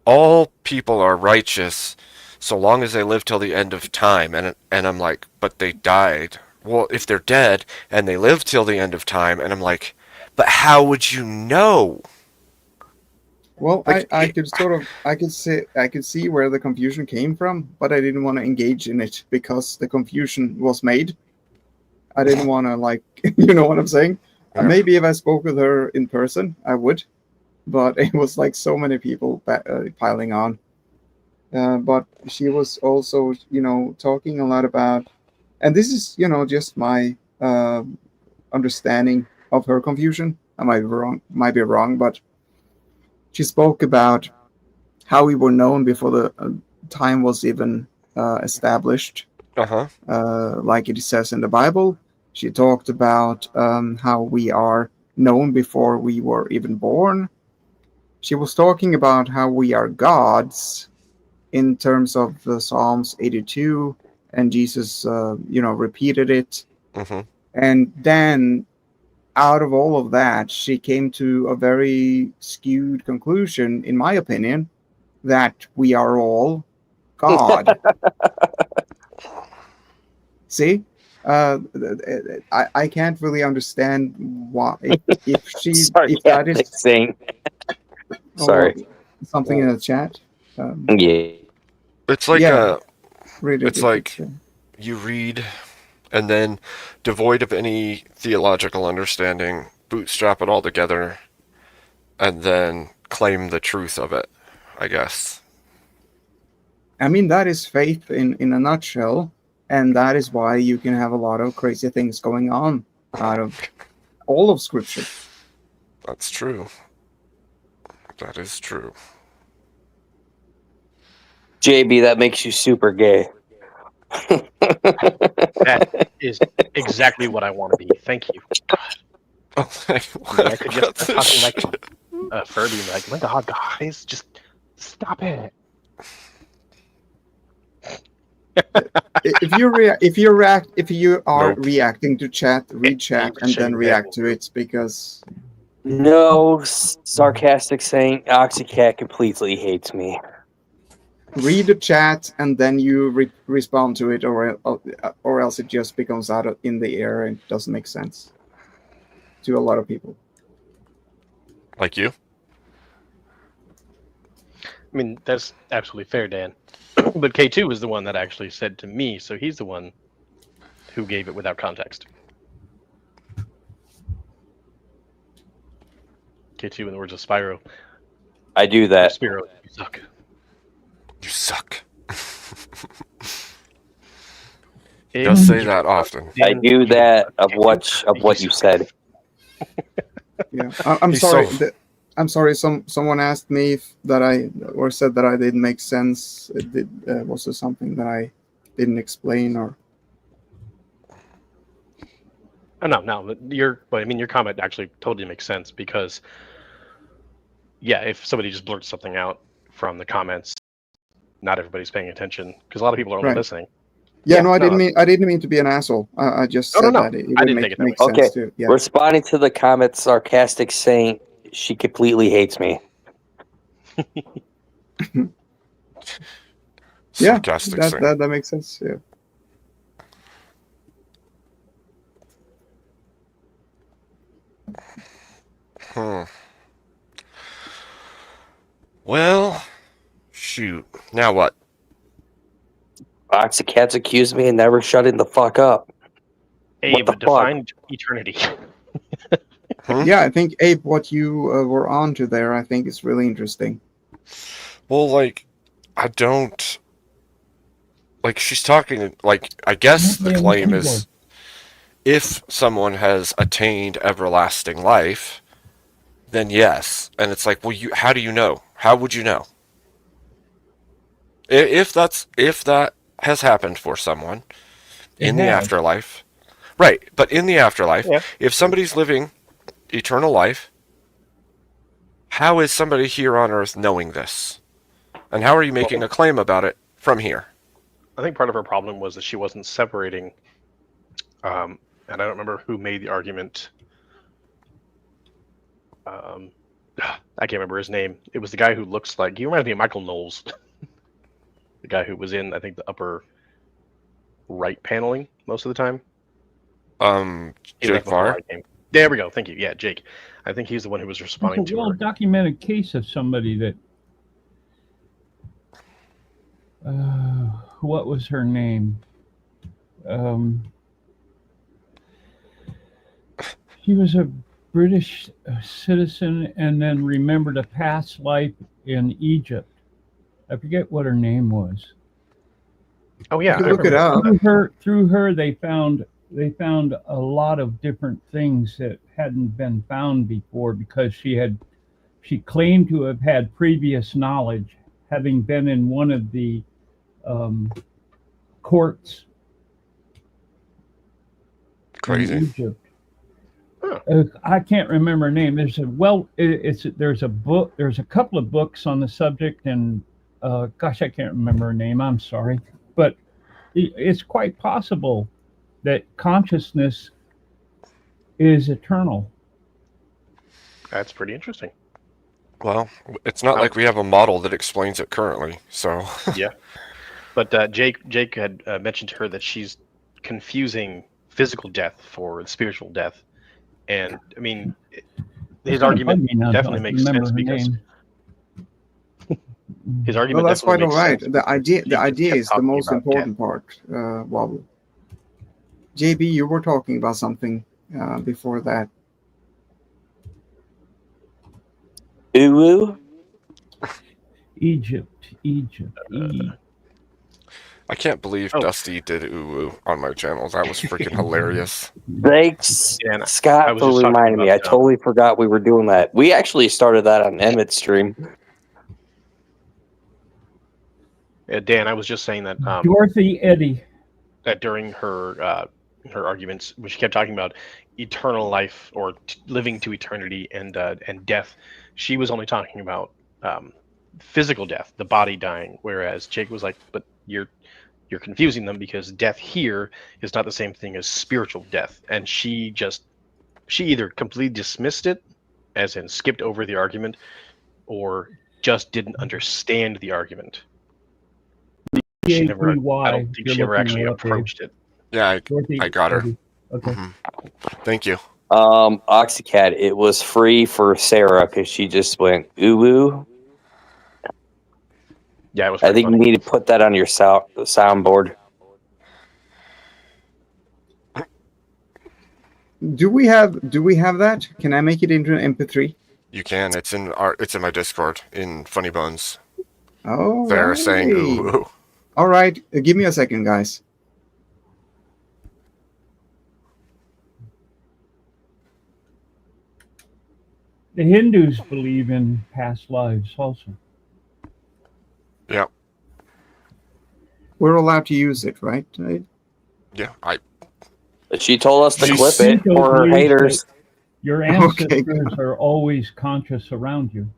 all people are righteous so long as they live till the end of time, and I'm like, but they died. Well, if they're dead and they live till the end of time, and I'm like, but how would you know? Well, Like, I could see where the confusion came from, but I didn't want to engage in it because the confusion was made. I didn't want to you know what I'm saying? Yeah. Maybe if I spoke with her in person, I would, but it was like so many people piling on. But she was also, talking a lot about, and this is, just my understanding of her confusion. I might be wrong, but she spoke about how we were known before the time was even established. Like it says in the Bible. She talked about how we are known before we were even born. She was talking about how we are gods in terms of the Psalms 82, and Jesus, repeated it. And then out of all of that, she came to a very skewed conclusion, in my opinion, that we are all God. See? I can't really understand why if that is saying. Sorry. Something in the chat. Yeah. It's like read it it's like you read and then, devoid of any theological understanding, bootstrap it all together and then claim the truth of it, I guess. I mean, that is faith in a nutshell, and that is why you can have a lot of crazy things going on out of all of Scripture. That's true. That is true. JB, that makes you super gay. That is exactly what I want to be. Thank you. Oh, I could just start talking like Furby, like, my God, guys, just stop it. If you are reacting to chat, read chat and then react to it, because no sarcastic saying Oxycat completely hates me. Read the chat and then you respond to it, or else it just becomes in the air and doesn't make sense to a lot of people. Like you? I mean, that's absolutely fair, Dan. But K2 was the one that actually said to me, so he's the one who gave it without context. K2, in the words of Spyro. I do that. Spyro, you suck. You suck. He does say that often. I do that of what you said. Yeah, I'm He's sorry. so- I'm sorry. Someone asked me if that I or said that I didn't make sense. Was there something that I didn't explain or? Oh, no. Your comment actually totally makes sense because, yeah, if somebody just blurts something out from the comments, not everybody's paying attention because a lot of people are only Right. listening. Yeah, no, I didn't mean to be an asshole. I just said no. that it I would didn't take it that make way. sense Okay, too. Yeah. responding to the comments, sarcastic saying she completely hates me. Yeah, Sarcastic that, thing. that makes sense. Yeah. Well, shoot. Now what? Oxycats accused me of never shutting the fuck up. Abe, the fuck? define eternity. Yeah, I think Abe, what you were on to there, I think is really interesting. Well, like, I don't. Like, she's talking. Like, I guess the claim is if someone has attained everlasting life, then yes. And it's like, well, how do you know? How would you know? If that has happened for someone in the afterlife, right? But in the afterlife, if somebody's living eternal life, how is somebody here on Earth knowing this? And how are you making a claim about it from here? I think part of her problem was that she wasn't separating, and I don't remember who made the argument. I can't remember his name. It was the guy who looks like, he reminds me of Michael Knowles. The guy who was in, I think, the upper right paneling most of the time. Jake Varr? There we go. Thank you. Yeah, Jake. I think he's the one who was responding It's a to her. well-documented case of somebody that. What was her name? She was a British citizen and then remembered a past life in Egypt. I forget what her name was. Oh yeah, look it up. Through her, they found a lot of different things that hadn't been found before because she claimed to have had previous knowledge, having been in one of the courts Crazy. in Egypt. I can't remember her name. There's a book. There's a couple of books on the subject, and gosh, I can't remember her name. I'm sorry, but it's quite possible that consciousness is eternal. That's pretty interesting. Well, it's not like we have a model that explains it currently, so. Yeah. But Jake had mentioned to her that she's confusing physical death for spiritual death. And, I mean, his argument definitely makes sense because... His argument Well, that's quite all definitely right. makes sense. The idea is the talking most about important part. Well, JB, you were talking about something before that. Uwu? Egypt. I can't believe Dusty did uwu on my channel. That was freaking hilarious. Thanks, Scott, for reminding me. I totally forgot we were doing that. We actually started that on Emmett's stream. Dan, I was just saying that Dorothy Eddy. that during her arguments, when she kept talking about eternal life or living to eternity and death, she was only talking about physical death, the body dying, whereas Jake was like, "But you're confusing them because death here is not the same thing as spiritual death," and she either completely dismissed it, as in skipped over the argument, or just didn't understand the argument. She never, I don't think she ever actually approached it. Yeah, I got her. Okay. Thank you. Oxycat, it was free for Sarah because she just went, ooh. Yeah, it was. I think you need to put that on your soundboard. Do we have that? Can I make it into an MP3? You can. It's in my Discord in Funny Bones. Oh, They're saying ooh. All right, give me a second, guys. The Hindus believe in past lives also. Yeah. We're allowed to use it, right? Yeah, But she told us to The clip it Shinto for her believes haters. that Your ancestors are always conscious around you.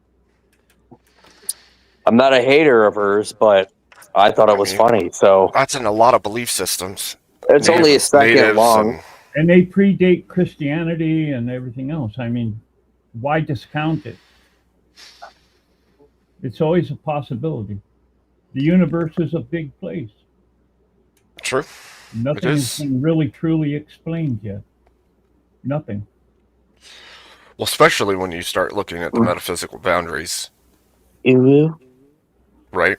I'm not a hater of hers, but I thought it was funny. So that's in a lot of belief systems. It's only a second long. And they predate Christianity and everything else. I mean, why discount it? It's always a possibility. The universe is a big place. True. Nothing has been really truly explained yet. Nothing. Well, especially when you start looking at the metaphysical boundaries. Right?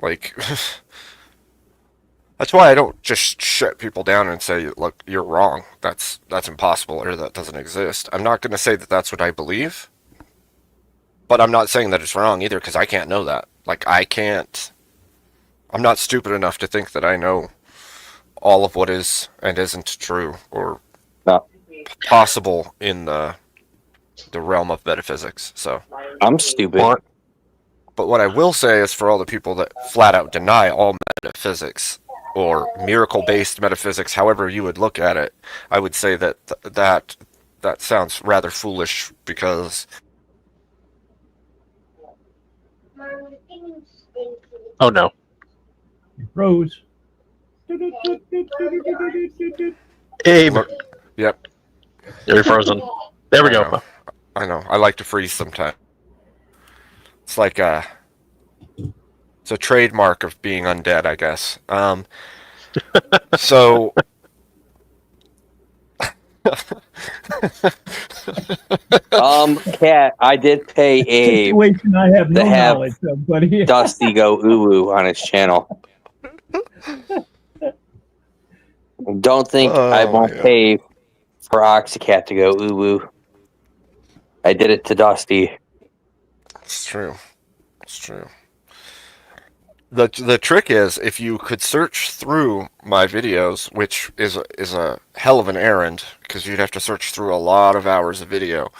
Like, that's why I don't just shut people down and say, look, you're wrong. That's impossible, or that doesn't exist. I'm not going to say that that's what I believe, but I'm not saying that it's wrong either, because I can't know that. Like, I'm not stupid enough to think that I know all of what is and isn't true or possible in the realm of metaphysics. So I'm stupid. But what I will say is, for all the people that flat out deny all metaphysics or miracle-based metaphysics, however you would look at it, I would say that that sounds rather foolish, because Oh no. Rose. Abe. Yep. You're frozen. There we go. I know. I like to freeze sometimes. It's like it's a trademark of being undead, I guess. So Cat, I did pay Abe Situation I have no to have knowledge of, but he... Dusty go uwu on his channel. Don't think I won't pay for Oxycat to go uwu. I did it to Dusty. It's true. It's true. The trick is, if you could search through my videos, which is a hell of an errand, because you'd have to search through a lot of hours of video.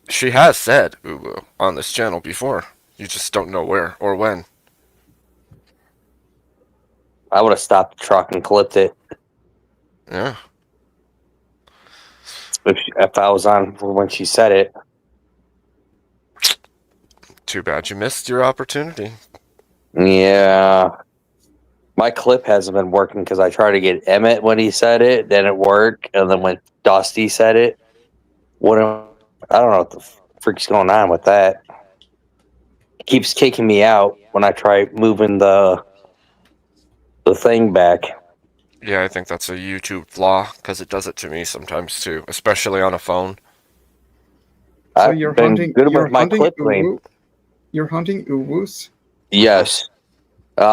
She has said uwu on this channel before. You just don't know where or when. I would have stopped the truck and clipped it. Yeah. If I was on when she said it. Too bad you missed your opportunity. Yeah. My clip hasn't been working because I tried to get Emmett when he said it, then it worked, and then when Dusty said it, I don't know what the freak's going on with that. It keeps kicking me out when I try moving the thing back. Yeah, I think that's a YouTube flaw, because it does it to me sometimes too, especially on a phone. So you're hunting. You're hunting clip uwu. lane. You're hunting uwus. Yes. We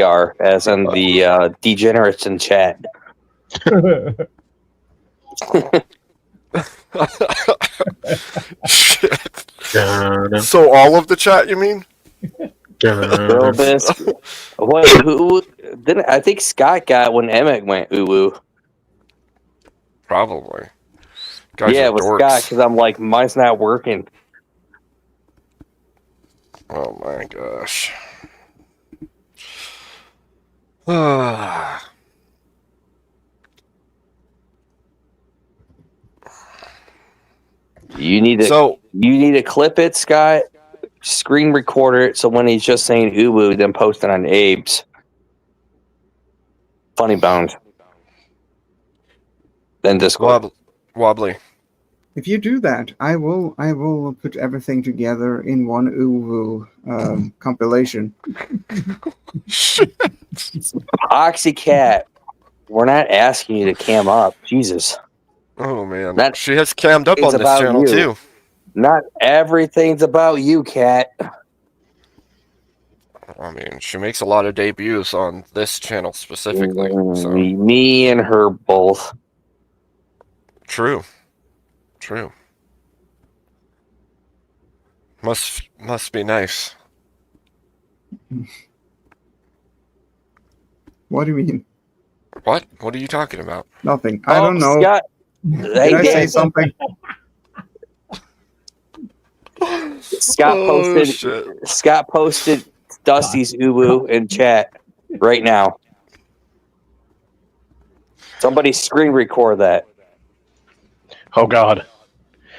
are, as in the degenerates in chat. Shit. So all of the chat, you mean? Girl biscuit. Wait, who didn't? I think Scott got when Emmett went uwu. Probably. Guys Yeah, are it was dorks. Scott, because I'm like, mine's not working. Oh my gosh. You need to clip it, Scott. Screen recorder it, so when he's just saying uwu, then post it on Abe's Funny Bones. Then Discord. Wobbly. If you do that, I will put everything together in one uwu compilation. Oxycat, we're not asking you to cam up. Jesus. Oh man, she has cammed up on this channel too. Not everything's about you, Cat. I mean, she makes a lot of debuts on this channel specifically. So Me and her both. true. Must be nice. What do you mean? What? What are you talking about? Nothing. I don't know. Scott. Did I say something? Scott posted Dusty's uwu in chat right now. Somebody screen record that. Oh God.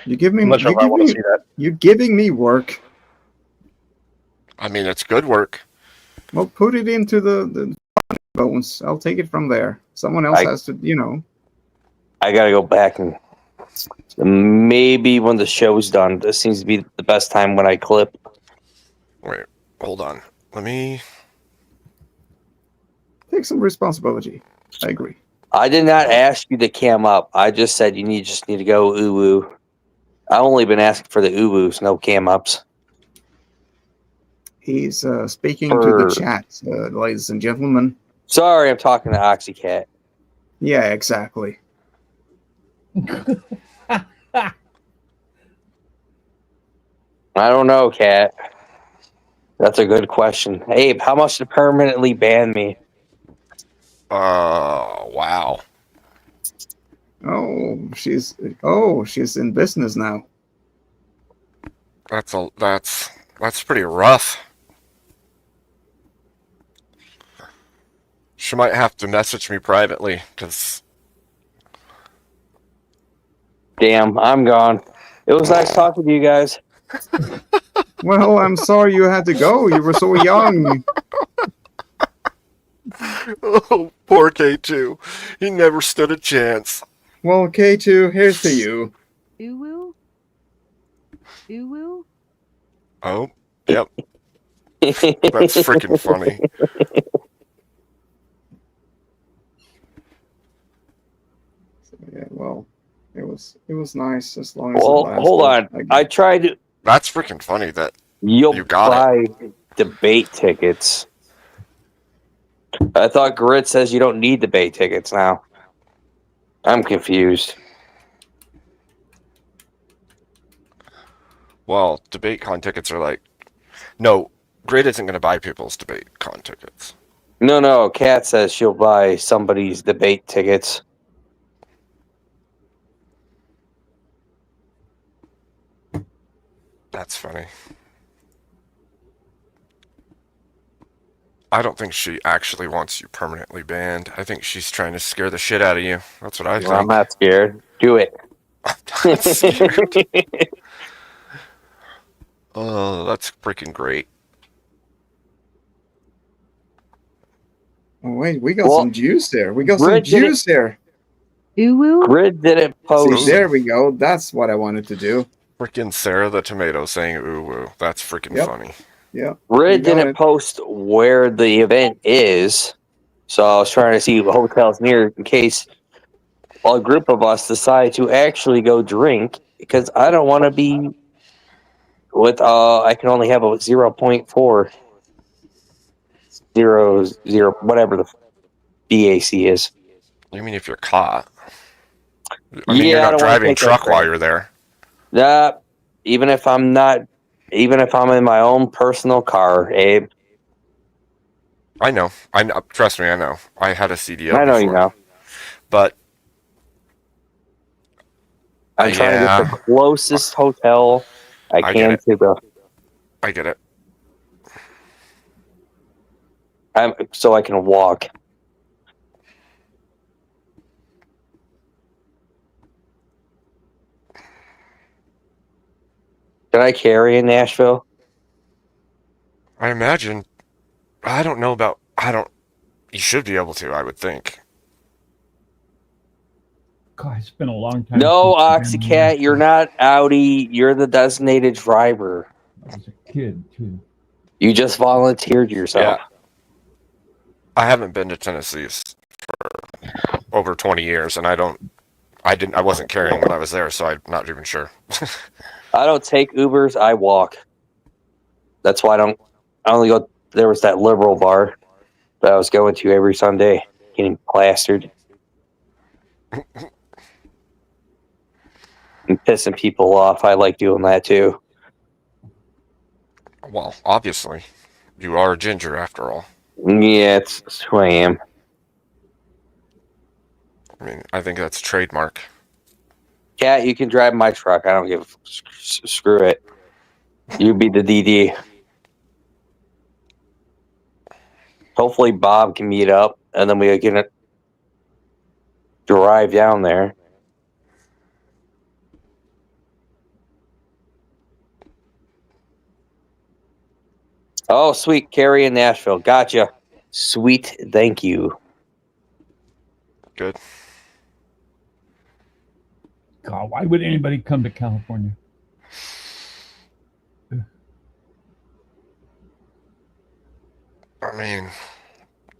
You give me. I'm not sure if I want to see that. You're giving me work. I mean, it's good work. Well, put it into the bones. I'll take it from there. Someone else has to, you know. I gotta go back and maybe when the show's done. This seems to be the best time when I clip. Wait, hold on. Let me take some responsibility. I agree. I did not ask you to cam up. I just said you just need to go uwu. I've only been asking for the uwus, no cam ups. He's speaking to the chat, ladies and gentlemen. Sorry, I'm talking to Oxycat. Yeah, exactly. I don't know, Cat. That's a good question. Abe, how much to permanently ban me? Wow. She's in business now. That's pretty rough. She might have to message me privately, because... Damn, I'm gone. It was nice talking to you guys. Well, I'm sorry you had to go. You were so young. Oh, poor K2. He never stood a chance. Well, K2, here's to you. Uwu? Uwu? Oh, yep. That's freaking funny. Yeah, well, it was nice as long as Well, it lasted. hold on. I tried to. That's freaking funny that you got buy debate tickets. I thought Grit says you don't need debate tickets now. I'm confused. Well, debate con tickets are like... No, Grid isn't going to buy people's debate con tickets. No. Kat says she'll buy somebody's debate tickets. That's funny. I don't think she actually wants you permanently banned. I think she's trying to scare the shit out of you. That's what I think. I'm not scared. Do it. I'm not scared. Oh, that's freaking great. Oh, wait, we got some juice there. We got some juice there. Uwu? Grid didn't post. See, there we go. That's what I wanted to do. Freaking Sarah the Tomato saying ooh woo. That's freaking funny. Yeah. Grid didn't post where the event is, so I was trying to see what hotels near in case a group of us decide to actually go drink, because I don't want to be with I can only have a 0.4 whatever the BAC is. You mean if you're caught? I mean, you're I not don't wanna driving take that truck while chance. you're there. Nah, even if I'm in my own personal car, Abe. I know. Trust me, I know. I had a CDL I know before. you know. But I'm trying to get the closest hotel I get can it. to the. I get it. So I can walk. Can I carry in Nashville? I imagine. I don't know about. You should be able to, I would think. God, it's been a long time. No, since I've been there. Oxycat, you're not Audi. You're the designated driver. I was a kid, too. You just volunteered yourself. Yeah. I haven't been to Tennessee for over 20 years, and I wasn't carrying when I was there, so I'm not even sure. I don't take Ubers. I walk. That's why I only go there was that liberal bar that I was going to every Sunday, getting plastered and pissing people off. I like doing that too. Well, obviously, you are a ginger after all. Yeah, it's who I am. I mean, I think that's a trademark. Cat, you can drive my truck. I don't give. Screw it. You be the DD. Hopefully, Bob can meet up, and then we can drive down there. Oh, sweet. Carrie in Nashville. Gotcha. Sweet. Thank you. Good. God, why would anybody come to California? I mean,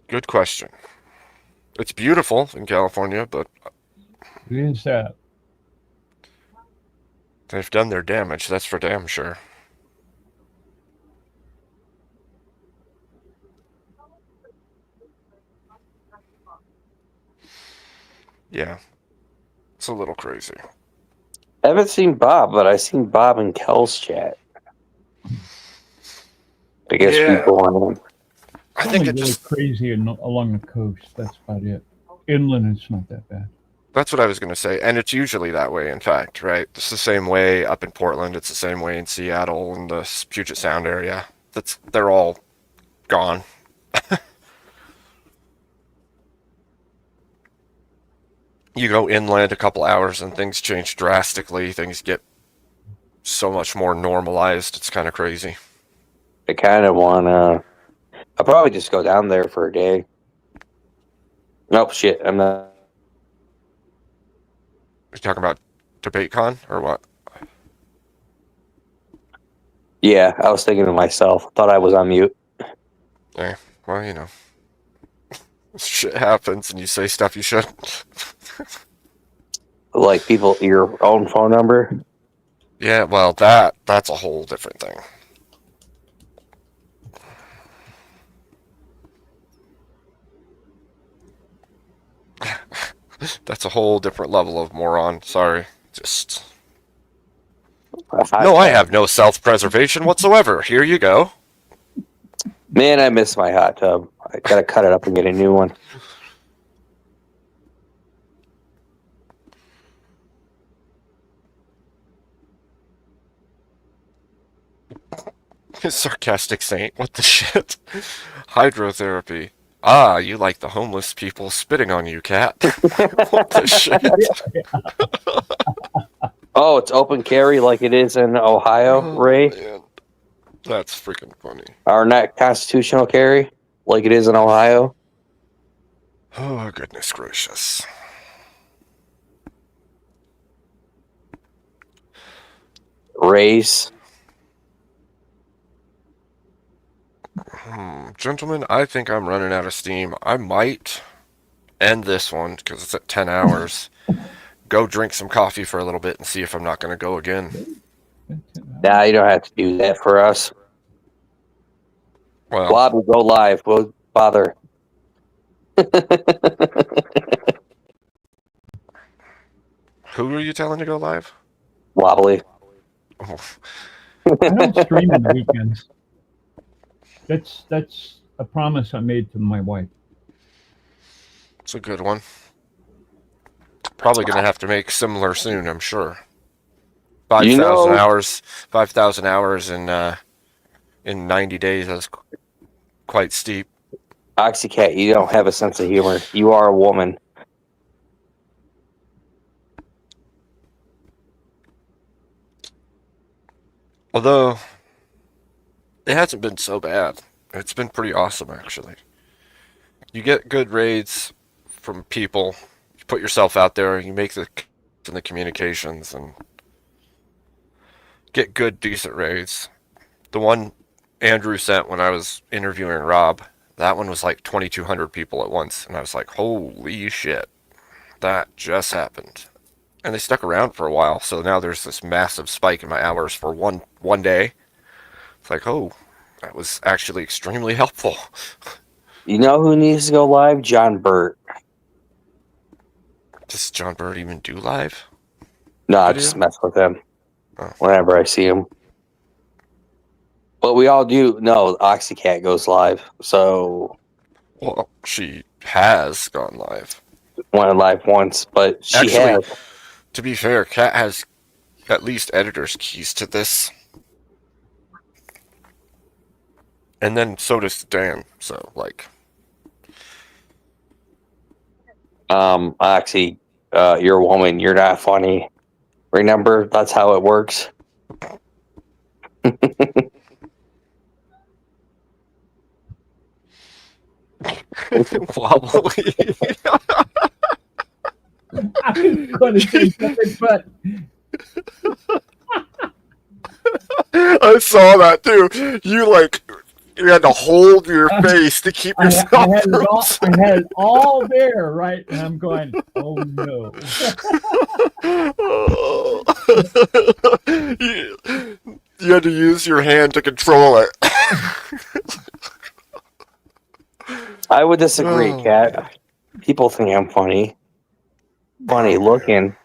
good question. It's beautiful in California, but It is that. they've done their damage, that's for damn sure. Yeah. It's a little crazy. I haven't seen Bob, but I've seen Bob and Kel's chat. I guess Yeah. It's I think only it really just crazy along the coast. That's about it. Inland, it's not that bad. That's what I was going to say. And it's usually that way, in fact, right? It's the same way up in Portland. It's the same way in Seattle and the Puget Sound area. They're all gone. You go inland a couple hours and things change drastically. Things get so much more normalized. It's kind of crazy. I kind of want to. I'll probably just go down there for a day. Nope, shit. I'm not. You talking about DebateCon or what? Yeah, I was thinking to myself. Thought I was on mute. Yeah, well, you know. Shit happens and you say stuff you shouldn't. Like people, your own phone number. Yeah, well, that's a whole different thing. That's a whole different level of moron. Sorry. Just. No, I have no self-preservation whatsoever. Here you go. Man, I miss my hot tub. I gotta cut it up and get a new one. Sarcastic saint. What the shit? Hydrotherapy. Ah, you like the homeless people spitting on you, cat. What the shit? Oh, it's open carry like it is in Ohio, Ray. Man. That's freaking funny. Or not constitutional carry like it is in Ohio. Oh, goodness gracious. Race. Gentlemen, I think I'm running out of steam. I might end this one because it's at 10 hours. Go drink some coffee for a little bit and see if I'm not going to go again. Nah, you don't have to do that for us. Well, Wobbly, go live. We'll bother. Who are you telling to go live? Wobbly. Oh. I don't stream on the weekends. That's a promise I made to my wife. It's a good one. Probably going to have to make similar soon, I'm sure. 5,000 hours. 5,000 hours in 90 days. That's quite steep. Oxycat, you don't have a sense of humor. You are a woman. Although, it hasn't been so bad. It's been pretty awesome, actually. You get good raids from people. You put yourself out there, you make the communications, and get good, decent raids. The one Andrew sent when I was interviewing Rob, that one was like 2,200 people at once, and I was like, holy shit, that just happened. And they stuck around for a while, so now there's this massive spike in my hours for one day. It's like, oh, That was actually extremely helpful. You know who needs to go live? John Burt. Does John Burt even do live? No, I Video? just mess with him Oh. whenever I see him. But we all do know Oxycat goes live, so Well, she has gone live. went live once, but she Actually, has. to be fair, Kat has at least editor's keys to this. And then so does Dan, so, like... Oxy, you're a woman, you're not funny. Remember, that's how it works. Wobbly. I was going to say something, but I saw that too. You had to hold your face to keep I yourself had from I had it all there, right? And I'm going, oh no. You had to use your hand to control it. I would disagree, Oh. Kat. People think I'm funny. Funny looking.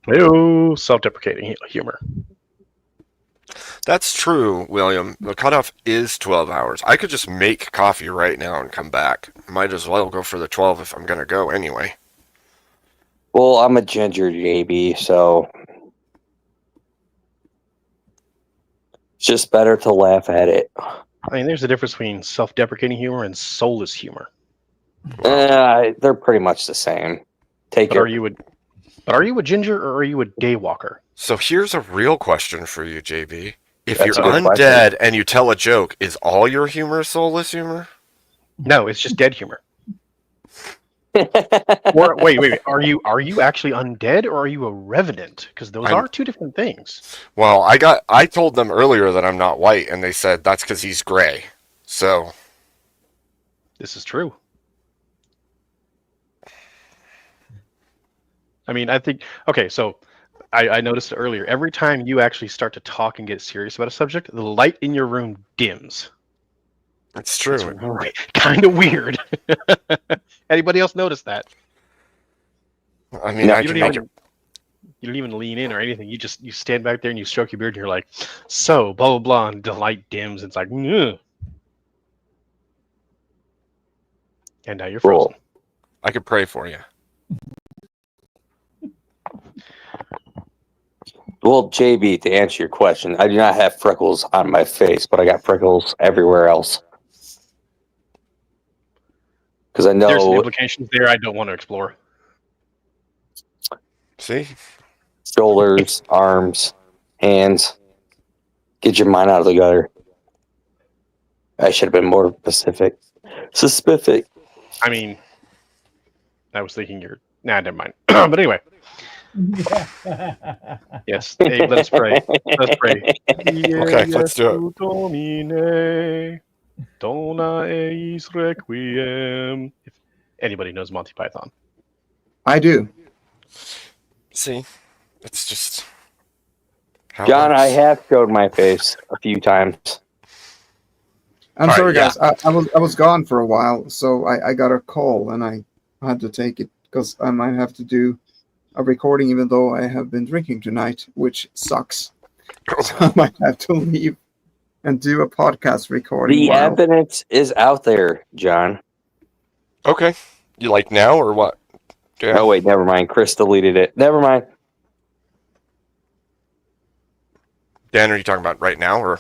Ew, self-deprecating humor. That's true, William. The cutoff is 12 hours. I could just make coffee right now and come back. Might as well go for the 12 if I'm going to go anyway. Well, I'm a ginger JB, so it's just better to laugh at it. I mean, there's a difference between self-deprecating humor and soulless humor. They're pretty much the same. But are you a ginger or are you a daywalker? So here's a real question for you, JB. If That's you're a good undead question. and you tell a joke, is all your humor soulless humor? No, it's just dead humor. Or, wait. Are you actually undead or are you a revenant? Because those are two different things. Well, I told them earlier that I'm not white, and they said that's because he's gray. So This is true. I mean, I think okay. So I noticed it earlier. Every time you actually start to talk and get serious about a subject, the light in your room dims. It's true. It's kind of weird. Anybody else notice that? I mean, you don't even lean in or anything. You stand back there and you stroke your beard and you're like, so blah blah blah, and the light dims. And it's like, ugh. And now you're frozen. I could pray for you. Well, JB, to answer your question, I do not have freckles on my face, but I got freckles everywhere else. Because I know There's some implications there I don't want to explore. See? Shoulders, arms, hands. Get your mind out of the gutter. I should have been more specific. I mean, I was thinking never mind. But anyway. Yes, Abe, let us pray. Let's pray. Okay, let's do it. Domine, dona eis requiem. If anybody knows Monty Python. I do. See? It's just... John, I have showed my face a few times. I'm All sorry, right, guys. I was gone for a while, so I got a call and I had to take it because I might have to do a recording, even though I have been drinking tonight, which sucks. So I might have to leave and do a podcast recording. The evidence is out there, John. Okay. You like now or what? Yeah. Oh, wait, never mind. Chris deleted it. Never mind. Dan, are you talking about right now or?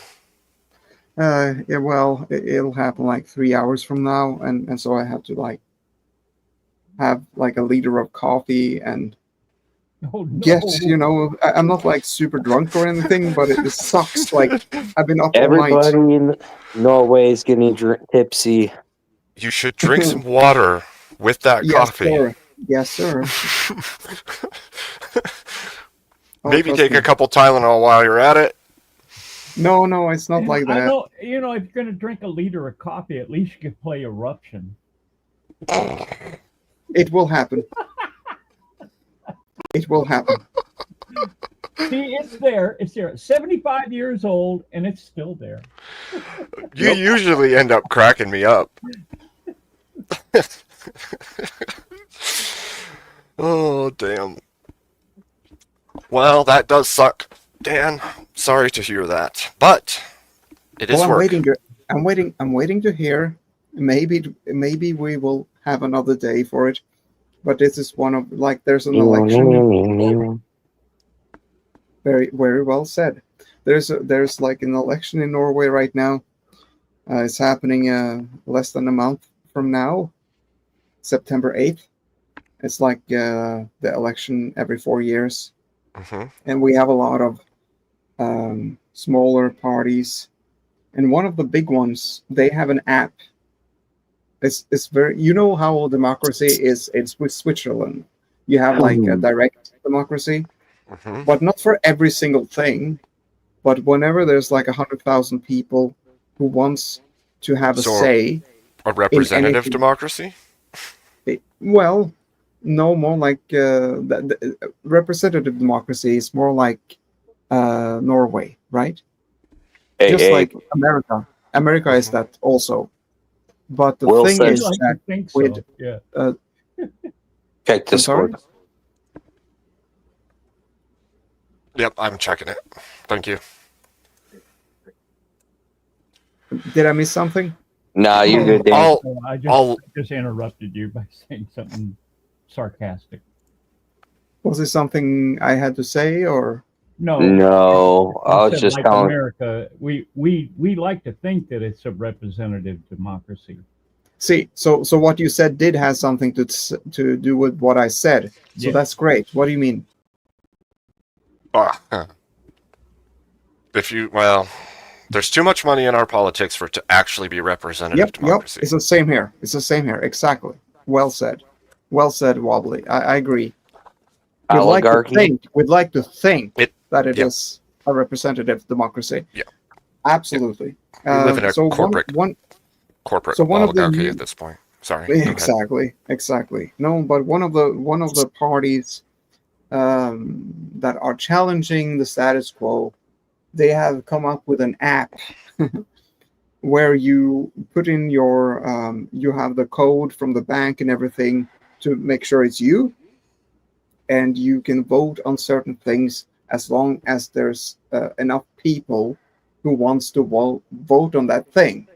Yeah, well, it'll happen like 3 hours from now, and so I have to have a liter of coffee and get, I'm not super drunk or anything, but it sucks. I've been up all night. Everybody in Norway is getting tipsy. You should drink some water with that coffee. Sir. Yes, sir. Maybe take a couple Tylenol while you're at it. No, it's not like I that. know, if you're going to drink a liter of coffee, at least you could play Eruption. It will happen. It will happen. See, it's there. It's there. 75 years old, and it's still there. You usually end up cracking me up. Oh, damn. Well, that does suck. Dan, sorry to hear that. But it is Well, work. I'm waiting to hear. Maybe we will have another day for it. But this is one of like there's an election. Very very well said. There's like an election in Norway right now. It's happening less than a month from now, September 8th. It's like the election every 4 years, and we have a lot of smaller parties. And one of the big ones, they have an app. It's very, you know how democracy is. It's with Switzerland. You have like a direct democracy, but not for every single thing. But whenever there's like 100,000 people who wants to have a say, a representative democracy. Well, no, more like the representative democracy is more like Norway, right? Just like America. America is that also. But the thing is that with check Discord. Yep, I'm checking it. Thank you. Did I miss something? Nah, you're good, Dan. I just interrupted you by saying something sarcastic. Was it something I had to say, or no? No, I was just like telling. America, we like to think that it's a representative democracy. See, so what you said did have something to do with what I said. So that's great. What do you mean? There's too much money in our politics for it to actually be representative democracy. It's the same here. It's the same here. Exactly. Well said. Well said, Wobbly. I agree. We'd like to think that it is a representative democracy. Yeah. Absolutely. We live in a corporate oligarchy at this point. Sorry. Exactly. No, but one of the parties that are challenging the status quo, they have come up with an app where you put in your you have the code from the bank and everything to make sure it's you, and you can vote on certain things as long as there's enough people who wants to vote on that thing,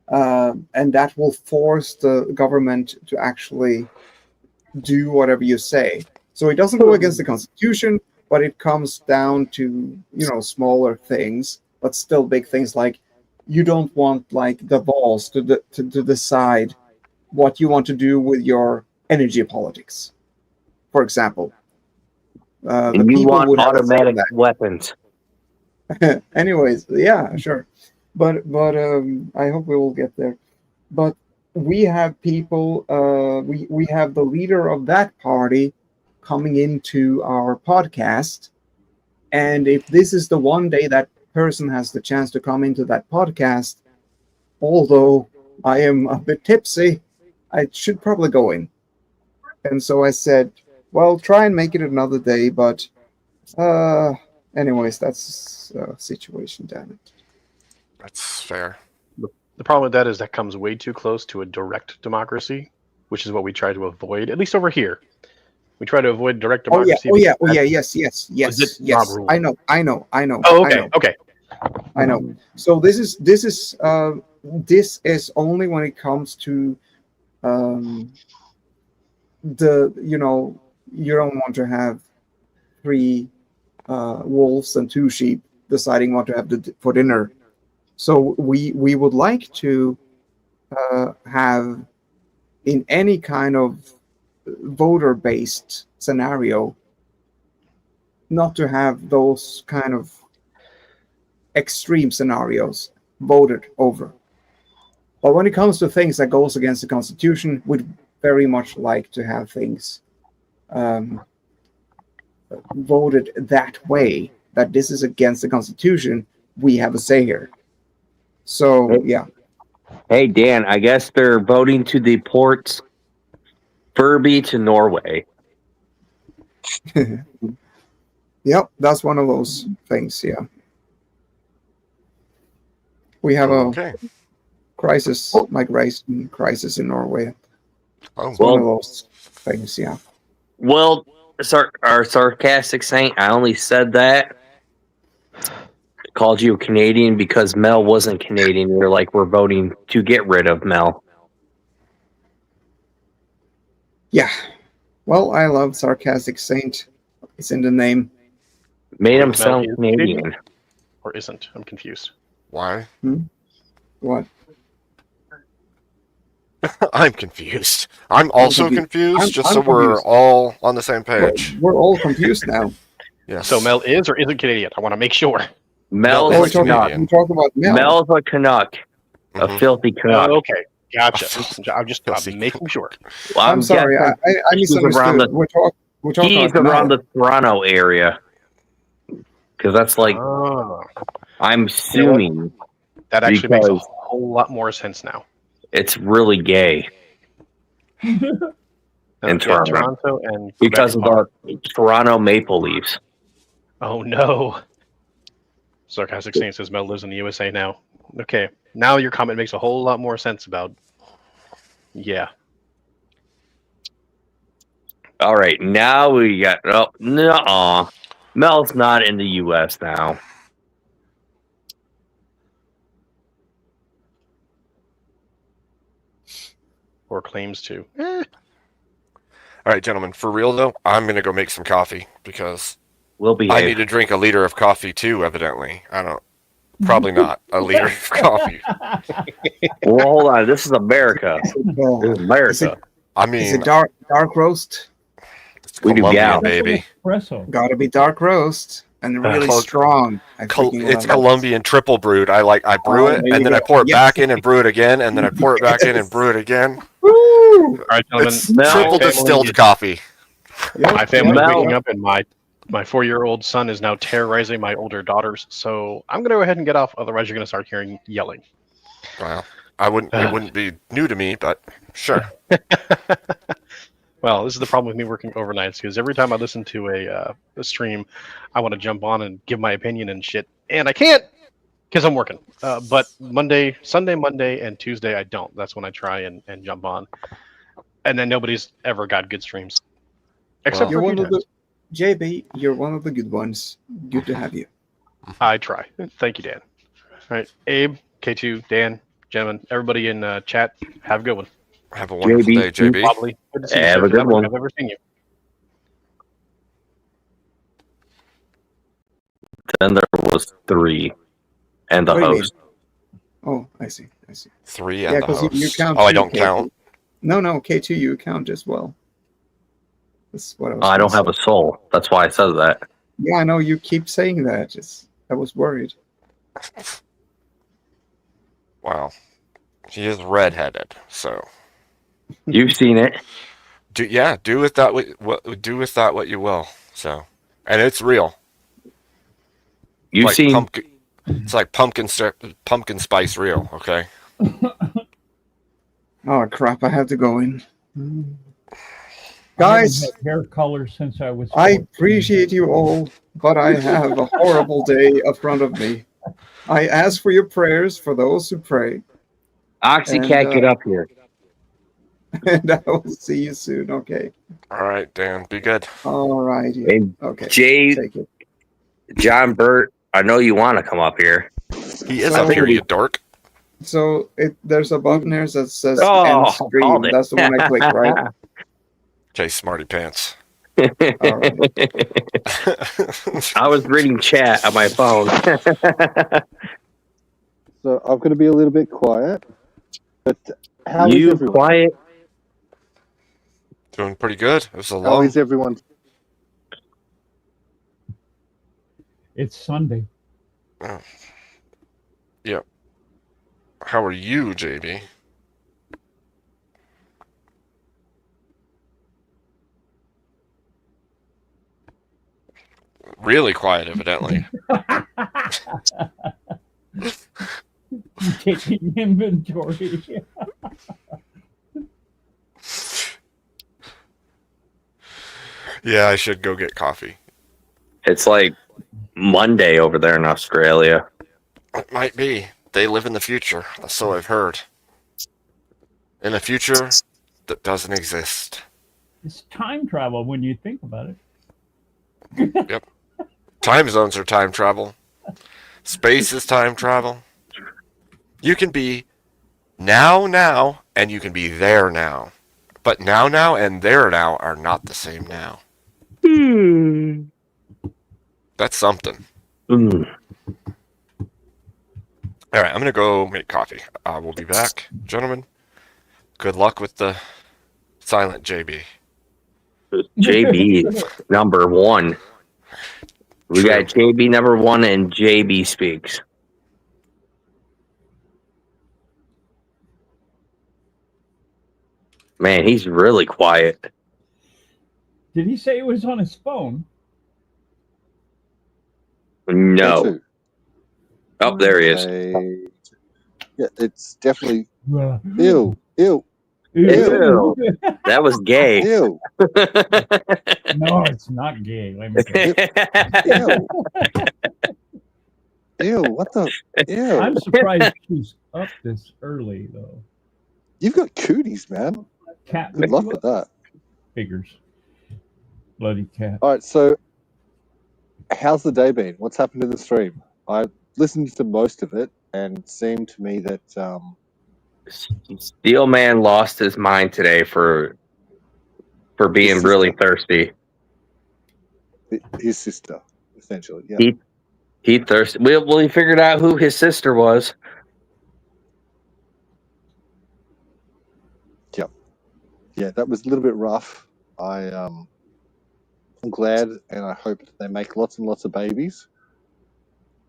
and that will force the government to actually do whatever you say. So it doesn't go against the Constitution, but it comes down to, smaller things, but still big things, like you don't want like the boss to decide what you want to do with your energy politics, for example. And you want automatic weapons. Anyways, yeah, sure. But I hope we will get there. But we have people, we have the leader of that party coming into our podcast. And if this is the one day that person has the chance to come into that podcast, although I am a bit tipsy, I should probably go in. And so I said, well, try and make it another day. But anyways, that's a situation, damn it. That's fair. The problem with that is that comes way too close to a direct democracy, which is what we try to avoid, at least over here. We try to avoid direct democracy. Yes. I know. Oh, okay. I know. So this is only when it comes to you don't want to have 3 wolves and 2 sheep deciding what to have for dinner. So we would like to have, in any kind of voter-based scenario, not to have those kind of extreme scenarios voted over. But when it comes to things that goes against the Constitution, we'd very much like to have things voted that way, that this is against the Constitution. We have a say here. So, yeah. Hey, Dan, I guess they're voting to deport Furby to Norway. Yep, that's one of those things. Yeah, we have Okay. a crisis, migration crisis in Norway. Oh, It's one of those things. Yeah. Well, our sarcastic saint, I only said that. Called you a Canadian because Mel wasn't Canadian. They're like, we're voting to get rid of Mel. Yeah. Well, I love sarcastic saint. It's in the name. Made him Mel sound is Canadian. or isn't? I'm confused. Why? What? I'm confused. I'm also confused, just so I'm we're confused. all on the same page. We're all confused now. Yes. So Mel is or isn't Canadian? I want to make sure. Mel's Mel a is Canuck. Canadian. Talk about Mel. Mel's a Canuck. A filthy Canuck. Oh, okay, gotcha. I'm just making sure. Well, I'm sorry, I he's around misunderstood. We're talking he's about around Mel. the Toronto area. Because that's like, I'm assuming That actually makes a because whole lot more sense now. it's really gay in Yeah, Toronto. Toronto and Because of Quebec the Toronto Maple Leafs. Oh no. Sarcastic Saint says Mel lives in the USA now. Okay, now your comment makes a whole lot more sense about. Yeah. All right, now we got. Oh, no. Mel's not in the U.S. now. Or claims to. All right, gentlemen. For real though, I'm gonna go make some coffee because we'll be. I need to drink a liter of coffee too. Evidently, I don't. Probably not a liter of coffee. Well, hold on. This is America. This is America. I mean, Is it dark roast? We do gal, baby. Espresso. Gotta be dark roast and really Col- strong. I freaking It's love it. Colombian triple brewed. I brew it there and you then I go. pour it Yes. back in and brew it again and then I pour it back in and brew it again. Woo! All right, gentlemen. It's triple distilled coffee. My family Mel- waking up and my 4-year-old son is now terrorizing my older daughters. So I'm gonna go ahead and get off. Otherwise, you're gonna start hearing yelling. Well, it wouldn't be new to me, but sure. Well, this is the problem with me working overnights because every time I listen to a stream, I want to jump on and give my opinion and shit, and I can't because I'm working. But Sunday, Monday, and Tuesday I don't. That's when I try and jump on, and then nobody's ever got good streams, except You're for one you of the JB. You're one of the good ones. Good to have you. I try. Thank you, Dan. All right, Abe, K2, Dan, gentlemen, everybody in chat, have a good one. Have a wonderful day, JB. Probably. Good to see you, Have sir. a good I don't think one. I've ever seen you. Then there was 3. And the What do you mean? host. Oh, I see. 3 Yeah, and the 'cause you host. count. Oh, I too, don't K2. count. No, K2, you count as well. That's what I was. I don't gonna have say. a soul. That's why I said that. Yeah, I know you keep saying that. I was worried. Wow. He is redheaded, so You've seen it. do with that what you will. So, and it's real. You've Like seen pumpkin. It's like pumpkin spice real. Okay. Oh crap! I have to go in. I haven't Guys, had hair color since I was. I 14. appreciate you all, but I have a horrible day in front of me. I ask for your prayers for those who pray, Oxy And, can't get up here. and I will see you soon. Okay. All right, Dan. Be good. All right. Yeah. And Okay. Jay, Take it. John Burt, I know you want to come up here. He is So- up here, you dork. So there's a button here that says Oh, end called stream. it. That's the one I click, right? Okay, smarty pants. All right. I was reading chat on my phone. So I'm going to be a little bit quiet. But how is You everyone? quiet? Doing pretty good. It was a How long. is everyone? It's Sunday. Oh. Yeah. How are you, JB? Really quiet, evidently. Taking inventory. Yeah, I should go get coffee. It's like Monday over there in Australia. It might be. They live in the future. So I've heard. In a future that doesn't exist. It's time travel when you think about it. Yep. Time zones are time travel. Space is time travel. You can be now, and you can be there now. But now, and there now are not the same now. That's something. All right, I'm going to go make coffee. We'll be back, gentlemen. Good luck with the silent JB. JB number one. We got JB number one and JB speaks. Man, he's really quiet. Did he say it was on his phone? No. Oh, there he is. Yeah, it's definitely. Ew. Ew. Ew. That was gay. Ew. No, it's not gay. Let me Ew. What the? Ew. I'm surprised she's up this early, though. You've got cooties, man. Cat. Good luck with that. Figures. Bloody cat. All right, so how's the day been? What's happened in the stream? I listened to most of it, and it seemed to me that Steel Man lost his mind today for being really thirsty. his sister, essentially, yeah. He thirsty. Well, he figured out who his sister was. Yep. Yeah, that was a little bit rough. I'm glad, and I hope that they make lots and lots of babies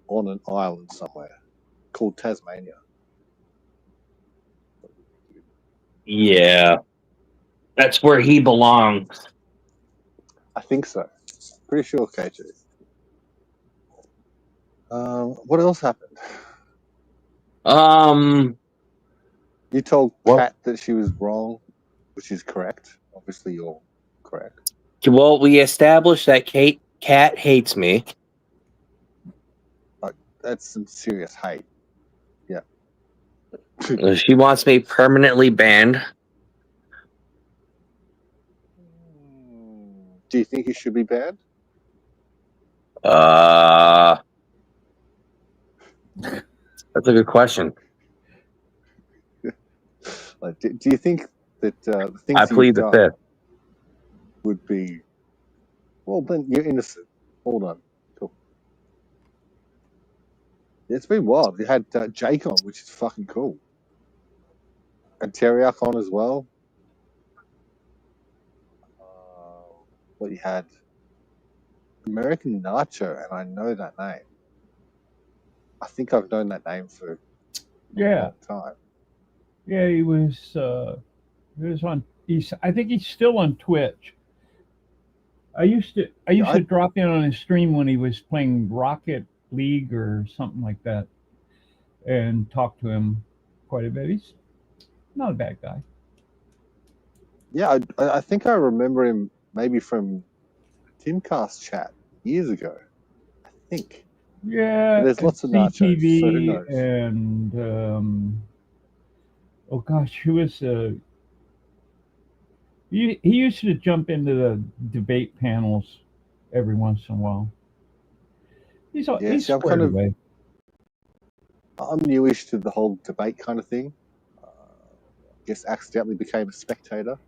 on an island somewhere called Tasmania. Yeah. That's where he belongs. I think so. Pretty sure, KJ. What else happened? You told Kat that she was wrong, which is correct. Obviously, you're correct. Well, we established that Cat hates me. That's some serious hate. Yeah. She wants me permanently banned. Do you think you should be banned? That's a good question. Like, do you think that the things I plead the fifth. would be? Well, then you're innocent. Hold on. Cool. It's been wild. You had Jake on, which is fucking cool, and Teriak on as well. Well, you had American Nacho, and I know that name. I think I've known that name for a long time. Yeah, he was on. I think he's still on Twitch. I used to drop in on his stream when he was playing Rocket League or something like that, and talk to him quite a bit. He's not a bad guy. Yeah, I think I remember him maybe from Timcast chat years ago. I think. Yeah, But there's lots of nachos, CTV so who knows? and oh gosh, who was he used to jump into the debate panels every once in a while. He's see, squared away. I'm newish to the whole debate kind of thing. I guess accidentally became a spectator.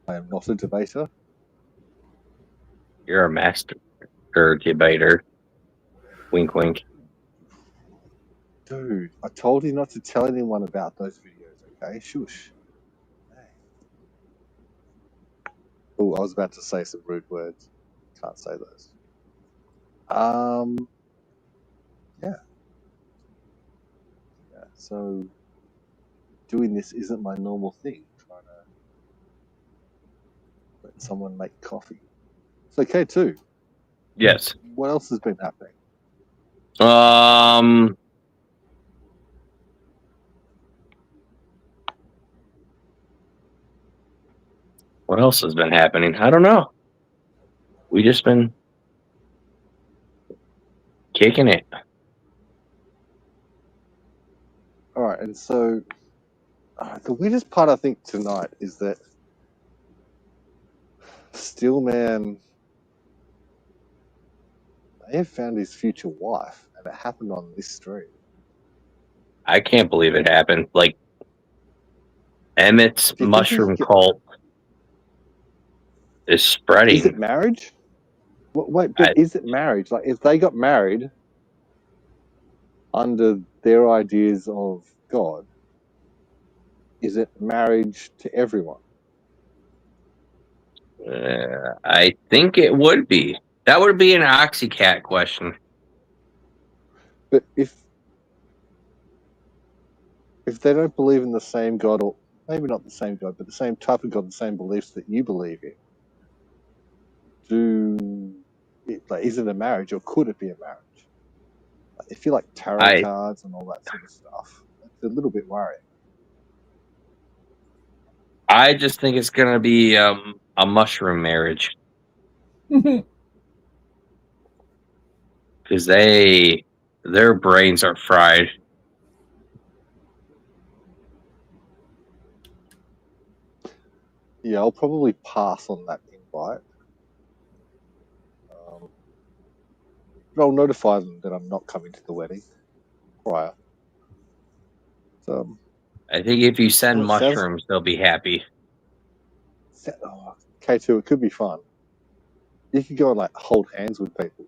I am not a debater. You're a master debater. Wink, wink. Dude, I told you not to tell anyone about those videos, okay? Shush. Oh, I was about to say some rude words. Can't say those. Yeah. So doing this isn't my normal thing. Trying to let someone make coffee. It's okay too. Yes. What else has been happening? What else has been happening? I don't know. We just been Kicking it. All right, and so the weirdest part I think tonight is that Steelman may have found his future wife, and it happened on this stream. I can't believe it happened. Like Emmett's Do you think mushroom cult is spreading. Is it marriage? Wait, but is it marriage? Like, if they got married under their ideas of God, is it marriage to everyone? I think it would be. That would be an Oxycat question. But if they don't believe in the same God, or maybe not the same God, but the same type of God, the same beliefs that you believe in, is it a marriage, or could it be a marriage? Like, if you like tarot cards and all that sort of stuff, it's a little bit worrying. I just think it's gonna be a mushroom marriage because their brains are fried. Yeah, I'll probably pass on that invite. But I'll notify them that I'm not coming to the wedding prior. So, I think if you send well, it sounds- mushrooms, they'll be happy. K2, it could be fun. You could go and like hold hands with people.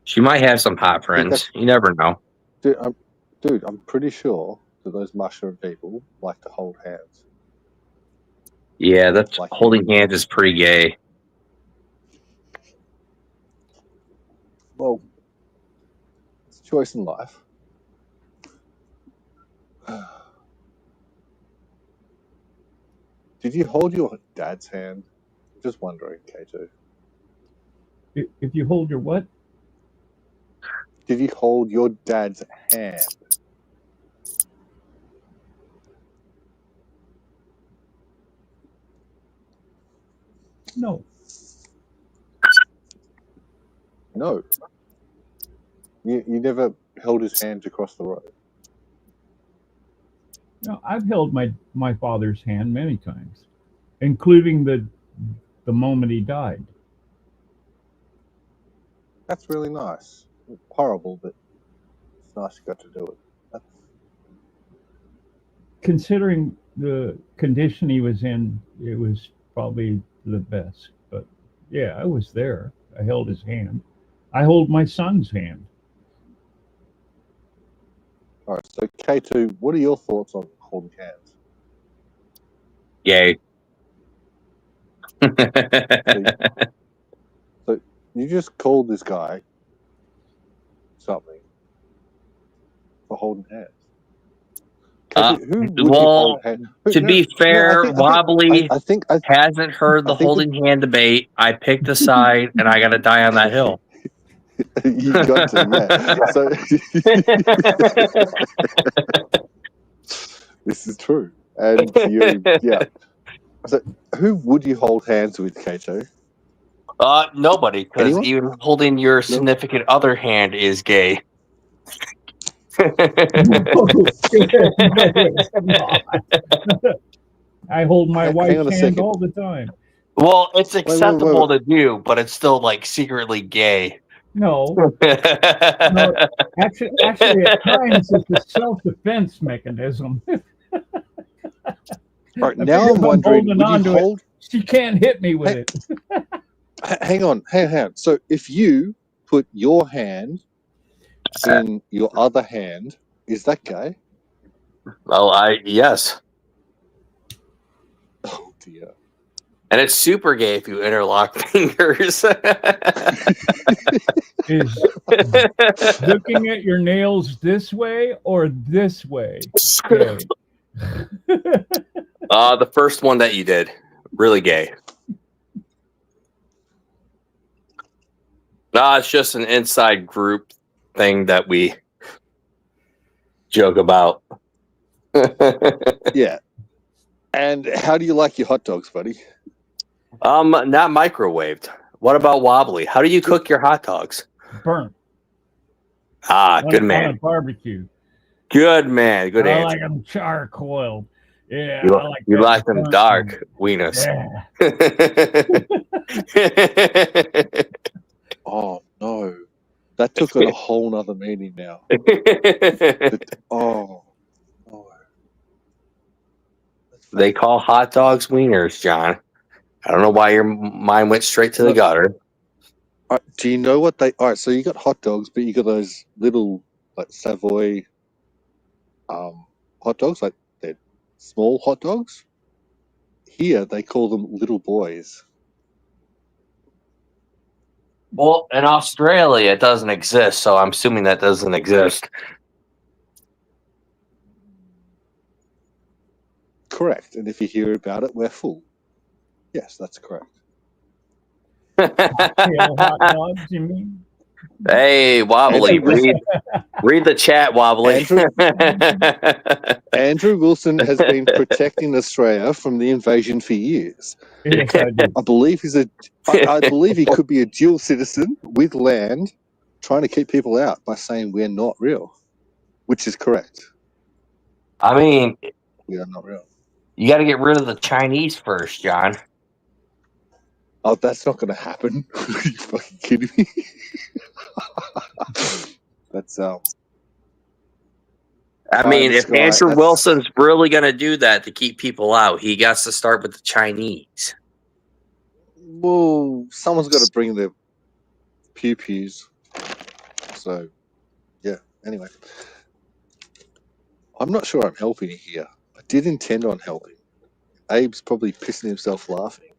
She might have some hot friends. You never know. Dude, I'm pretty sure that those mushroom people like to hold hands. Yeah, that's holding hands is pretty gay. Well, it's a choice in life. Did you hold your dad's hand? Just wondering, K2. If you hold your what? Did you hold your dad's hand? No. No. You never held his hand to cross the road? No, I've held my father's hand many times, including the moment he died. That's really nice. Horrible, but it's nice you got to do it. Considering the condition he was in, it was probably the best. But yeah, I was there. I held his hand. I hold my son's hand. All right, so K2, what are your thoughts on holding hands? Gay. So you just called this guy something for holding hands. Well, to be fair, Wobbly hasn't heard the holding hand debate. I picked a side, and I got to die on that hill. You got to, yeah. So this is true, and yeah. So who would you hold hands with, Kato? Nobody, because even holding your significant other hand is gay. I hold my wife's hand all the time. Well, it's acceptable to do, but it's still like secretly gay. No. No, actually, at times it's a self-defense mechanism. Right, now I'm wondering, would you hold? She can't hit me with it. Hang on. So if you put your hand in your other hand, is that gay? Well, yes. Oh dear. And it's super gay if you interlock fingers. Is looking at your nails this way or this way gay? The first one that you did, really gay. No, it's just an inside group thing that we joke about. Yeah. And how do you like your hot dogs, buddy? Not microwaved. What about wobbly? How do you cook your hot dogs? burnt Ah, good on a man. barbecue. Good man. Good I answer. like them charcoaled. Yeah, You, I like you that like them burnt dark wieners. Yeah. Oh no, that took on a whole nother meaning now. Oh, They call hot dogs wieners, John. I don't know why your mind went straight to the gutter. do you know what they? All right, so you got hot dogs, but you got those little like Savoy hot dogs, like they're small hot dogs. Here they call them little boys. Well, in Australia, it doesn't exist, so I'm assuming that doesn't exist. Correct. And if you hear about it, we're full. Yes, that's correct. Cocktail hot dogs, you mean? Hey, Wobbly, read the chat, Wobbly. Andrew Wilson has been protecting Australia from the invasion for years. Yes, I do. I believe I believe he could be a dual citizen with land, trying to keep people out by saying we're not real, which is correct. I mean, We are not real. you got to get rid of the Chinese first, John. Oh, that's not going to happen. Are you fucking kidding me? That's I mean, if Sky, Andrew that's- Wilson's really going to do that to keep people out, he got to start with the Chinese. Well, someone's got to bring their pew-pews. So, yeah. Anyway, I'm not sure I'm helping here. I did intend on helping. Abe's probably pissing himself laughing.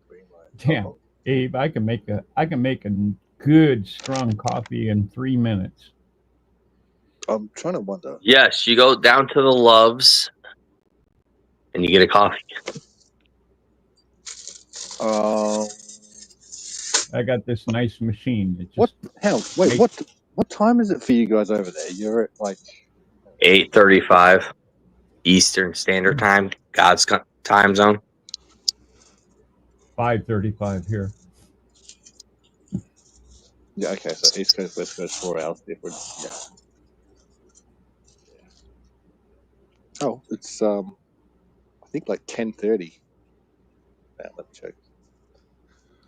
Damn, Abe, I can make a good strong coffee in 3 minutes. I'm trying to wonder. Yes, you go down to the Loves and you get a coffee. I got this nice machine. That just What hell? Wait, what time is it for you guys over there? You're at like 8:35 Eastern Standard Time, God's time zone. 5:35 here. Yeah, okay, so East Coast, West Coast, 4 hours difference. Yeah. Oh, it's I think like 10:30. Let me check.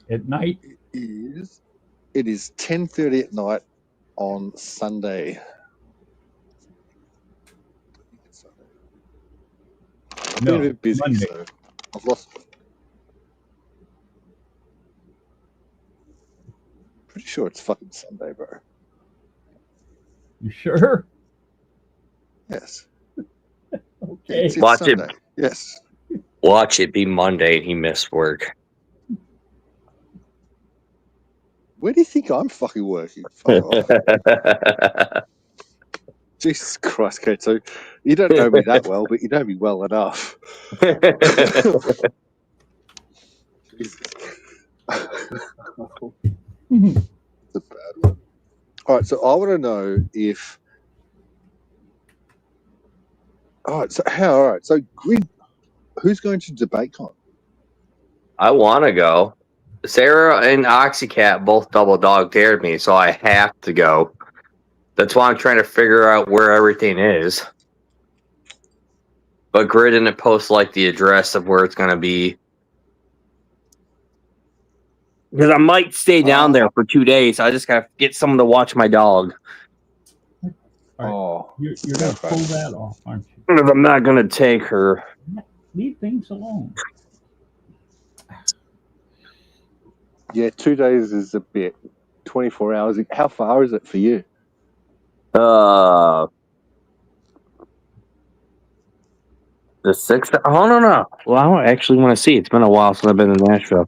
At night? It is 10:30 at night on Sunday. I've been a bit busy, Monday. so I've lost. Pretty sure it's fucking Sunday, bro. You sure? Yes. Okay. It's Watch Sunday. it. Yes. Watch it be Monday and he missed work. Where do you think I'm fucking working? Fuck off. Jesus Christ, Kate. So you don't know me that well, but you know me well enough. Jesus. It's a bad one. All right, so I want to know if. All right, so who's going to DebateCon? I want to go. Sarah and Oxycat both double dog dared me, so I have to go. That's why I'm trying to figure out where everything is. But Grid didn't post like the address of where it's going to be. Because I might stay down there for 2 days. I just got to get someone to watch my dog. Oh, you're going to pull that off, aren't you? Because I'm not going to take her. Leave things alone. Yeah, 2 days is a bit. 24 hours. How far is it for you? The 6th? Oh, no. Well, I actually want to see. It's been a while since I've been in Nashville.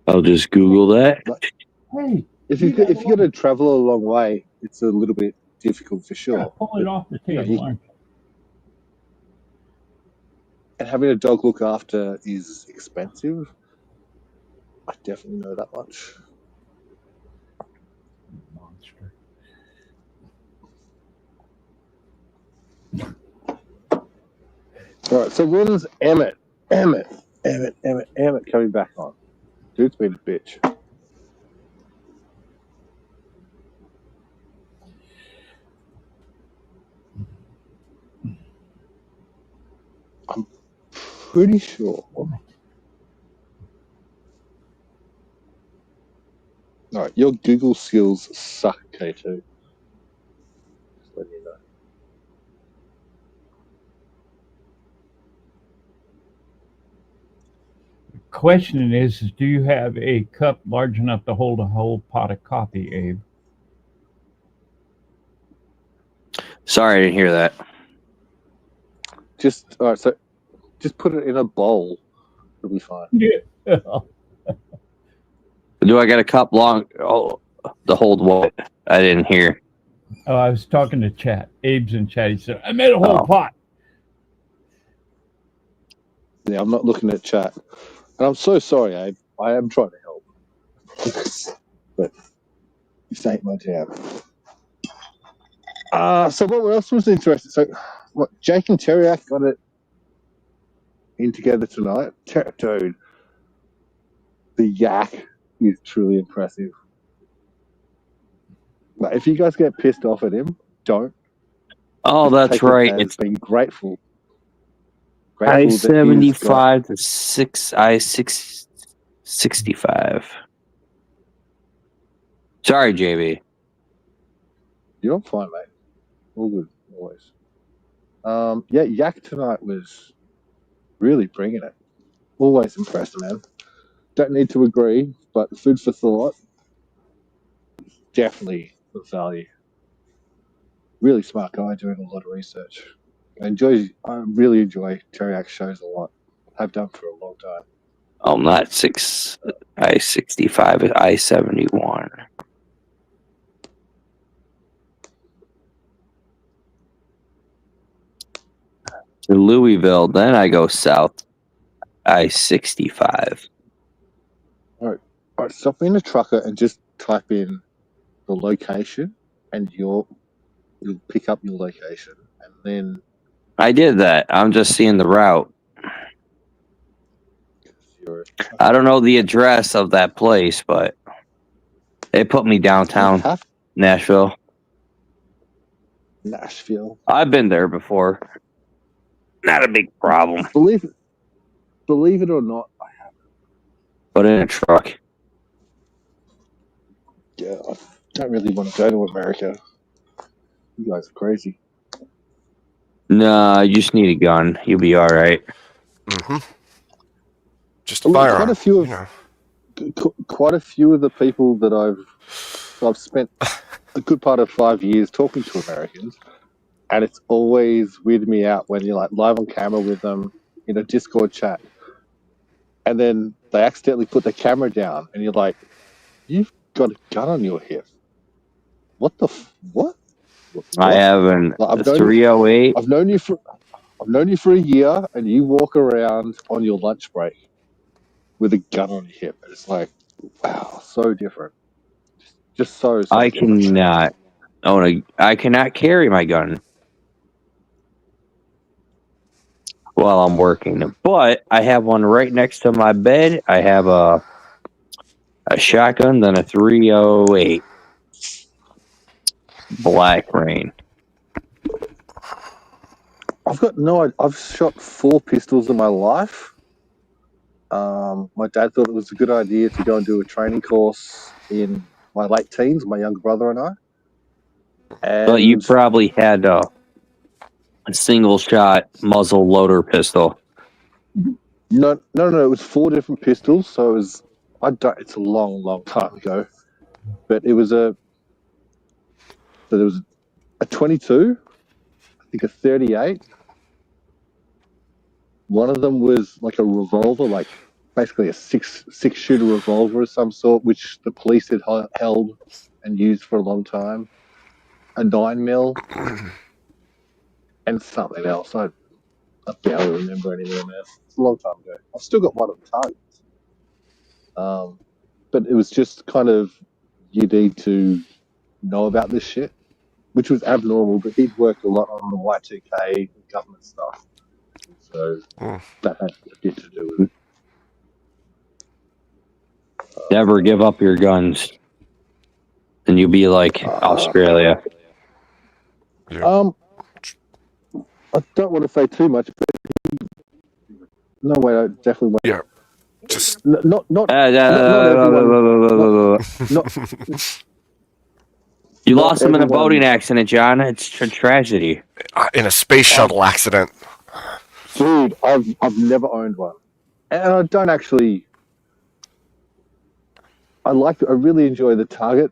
I'll just Google that. Hey, If you're going to travel a long way, it's a little bit difficult for sure. Yeah, pull it off the table, aren't you? And having a dog look after is expensive. I definitely know that much. Monster. All right, so when is Emmett coming back on? Dude's been a bitch. pretty sure. All right, your Google skills suck, K2. Just letting you know. Question is do you have a cup large enough to hold a whole pot of coffee, Abe? Sorry, I didn't hear that. Just all right. So just put it in a bowl. It'll be fine. Yeah. Do I got a cup long? Oh, to hold what? I didn't hear. Oh, I was talking to chat. Abe's in chat. He said, I made a whole pot. Yeah, I'm not looking at chat, and I'm so sorry, Abe. I am trying to help, but this ain't my jam. So what else was interesting? So, what Jake and Teriak got it in together tonight, dude. The yak is truly impressive. But if you guys get pissed off at him, don't. Oh, Just that's take right. It as It's being grateful. I-75 to 6 I-665. Sorry, JB. You're fine, mate. All good, always. Yeah, Yak tonight was really bringing it. Always impressed, man. Don't need to agree, but food for thought. Definitely of value. Really smart guy doing a lot of research. I really enjoy Teriak's shows a lot. Have done for a long time. Oh, not 6 I-65, it's I-71. To Louisville, then I go south. I-65. All right. Stop being a trucker and just type in the location, and you'll pick up your location, and then I did that. I'm just seeing the route. I don't know the address of that place, but it put me downtown Nashville. I've been there before. Not a big problem. Believe it or not, I haven't. But in a truck. Yeah, I don't really want to go to America. You guys are crazy. No, you just need a gun. You'll be all right. Mm-hmm. Just a firearm. Quite a few of the people that I've spent a good part of 5 years talking to Americans, and it's always weirded me out when you're like live on camera with them in a Discord chat, and then they accidentally put the camera down, and you're like, "You've got a gun on your hip. What the what?" I have an Like, 308. I've known you for a year, and you walk around on your lunch break with a gun on your hip. And it's like, wow, so different. Just so I different. cannot own I cannot carry my gun while I'm working, but I have one right next to my bed. I have a shotgun, then a 308 Black Rain. I've shot 4 pistols in my life. My dad thought it was a good idea to go and do a training course in my late teens, my younger brother and I. But you probably had a single shot muzzle loader pistol. No, it was 4 different pistols, so it was it's a long time ago. But there was a 22, I think a 38. One of them was like a revolver, like basically a six shooter revolver of some sort, which the police had held and used for a long time. A 9mm and something else. I barely remember anymore, man. It's a long time ago. I've still got one of the targets. But it was just kind of, you need to know about this shit, which was abnormal, but he'd worked a lot on the Y2K government stuff. So that had a bit to do with it. Never give up your guns, and you'll be like Australia. I don't want to say too much, but No, wait, I definitely went. Yeah, just not everyone. You not lost him in a everyone- boating accident, John. It's a tragedy. In a space shuttle accident. Dude, I've never owned one, and I don't actually. I really enjoy the target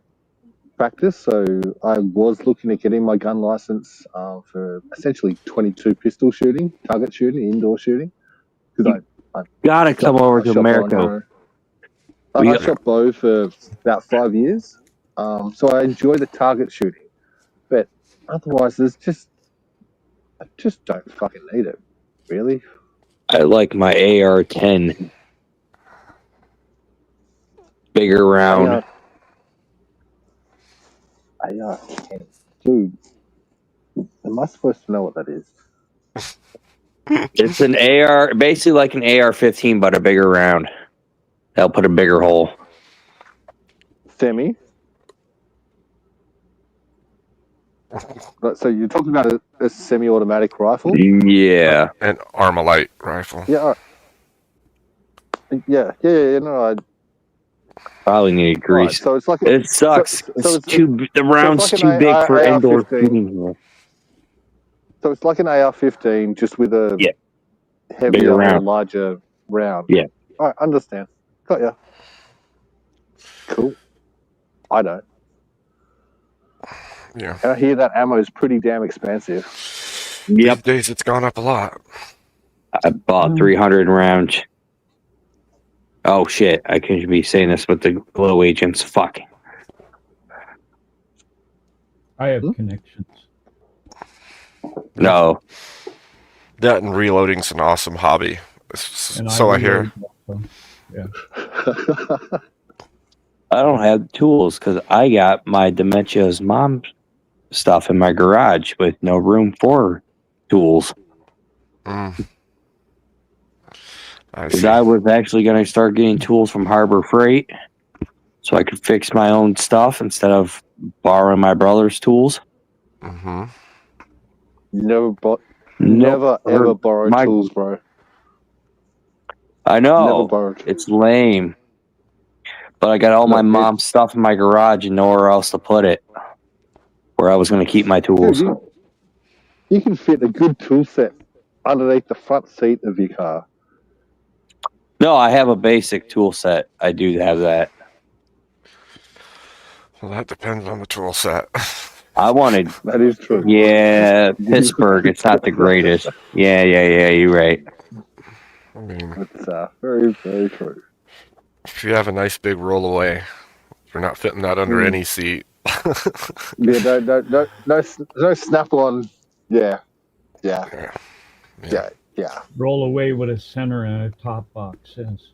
practice, so I was looking at getting my gun license for essentially 22 pistol shooting, target shooting, indoor shooting. Because I gotta come over to shot America. I shot bow for about 5 years, so I enjoy the target shooting. But otherwise, I just don't fucking need it, really. I like my AR-10. Bigger round. AR-10. Dude, am I supposed to know what that is? It's an AR, basically like an AR-15, but a bigger round. They'll put a bigger hole. Semi? So you're talking about a semi-automatic rifle? Yeah. An Armalite rifle. Yeah. Yeah. No, I probably need grease. Right, so it's like it sucks. The round's like too big for indoor AR-15. shooting. So it's like an AR-15, just with a heavier or larger round. Yeah. I understand. Got ya. Cool. I don't. Yeah. And I hear that ammo is pretty damn expensive. Yep. These days it's gone up a lot. I bought 300 rounds. Oh shit! I could be saying this with the glow agents. Fuck. I have connections. No. That and reloading's an awesome hobby. And So I hear. Yeah. I don't have tools because I got my dementia's mom stuff in my garage with no room for tools. I was actually going to start getting tools from Harbor Freight so I could fix my own stuff instead of borrowing my brother's tools. Mm-hmm. Never ever borrow tools, bro. I know. Never borrowed. It's lame. But I got all my mom's stuff in my garage and nowhere else to put it. Where I was going to keep my tools. Dude, you can fit a good tool set underneath the front seat of your car. No, I have a basic tool set. I do have that. Well, that depends on the tool set. I wanted. That is true. Yeah, Pittsburgh. It's not the greatest. Yeah. You're right. I mean, it's very, very true. If you have a nice big rollaway, you're not fitting that under any seat. Yeah, no snap-on. Yeah. Roll away with a center and a top box. Yes.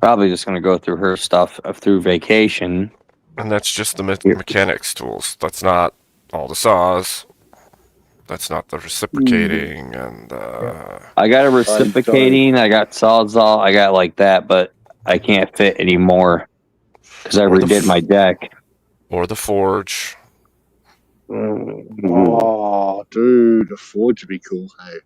Probably just going to go through her stuff through vacation. And that's just the mechanics tools. That's not all the saws. That's not the reciprocating and. I got a reciprocating. I got sawzall. I got like that, but I can't fit anymore because I redid my deck. Or the forge. Oh, dude, a forge would be cool. Hey,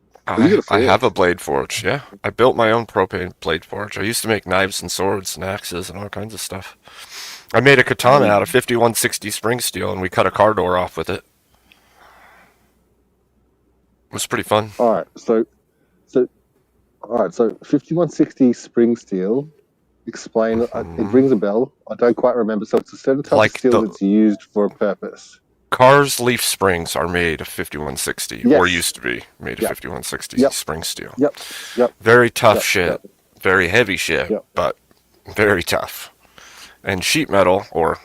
I have a blade forge. Yeah, I built my own propane blade forge. I used to make knives and swords and axes and all kinds of stuff. I made a katana out of 5160 spring steel, and we cut a car door off with it. It was pretty fun. All right, so 5160 spring steel. Explain. It rings a bell. I don't quite remember. So it's a certain type of steel that's used for a purpose. Cars' leaf springs are made of 5160, or used to be made of 5160 spring steel. Yep. Very tough shit. Very heavy shit, but very tough. And sheet metal, or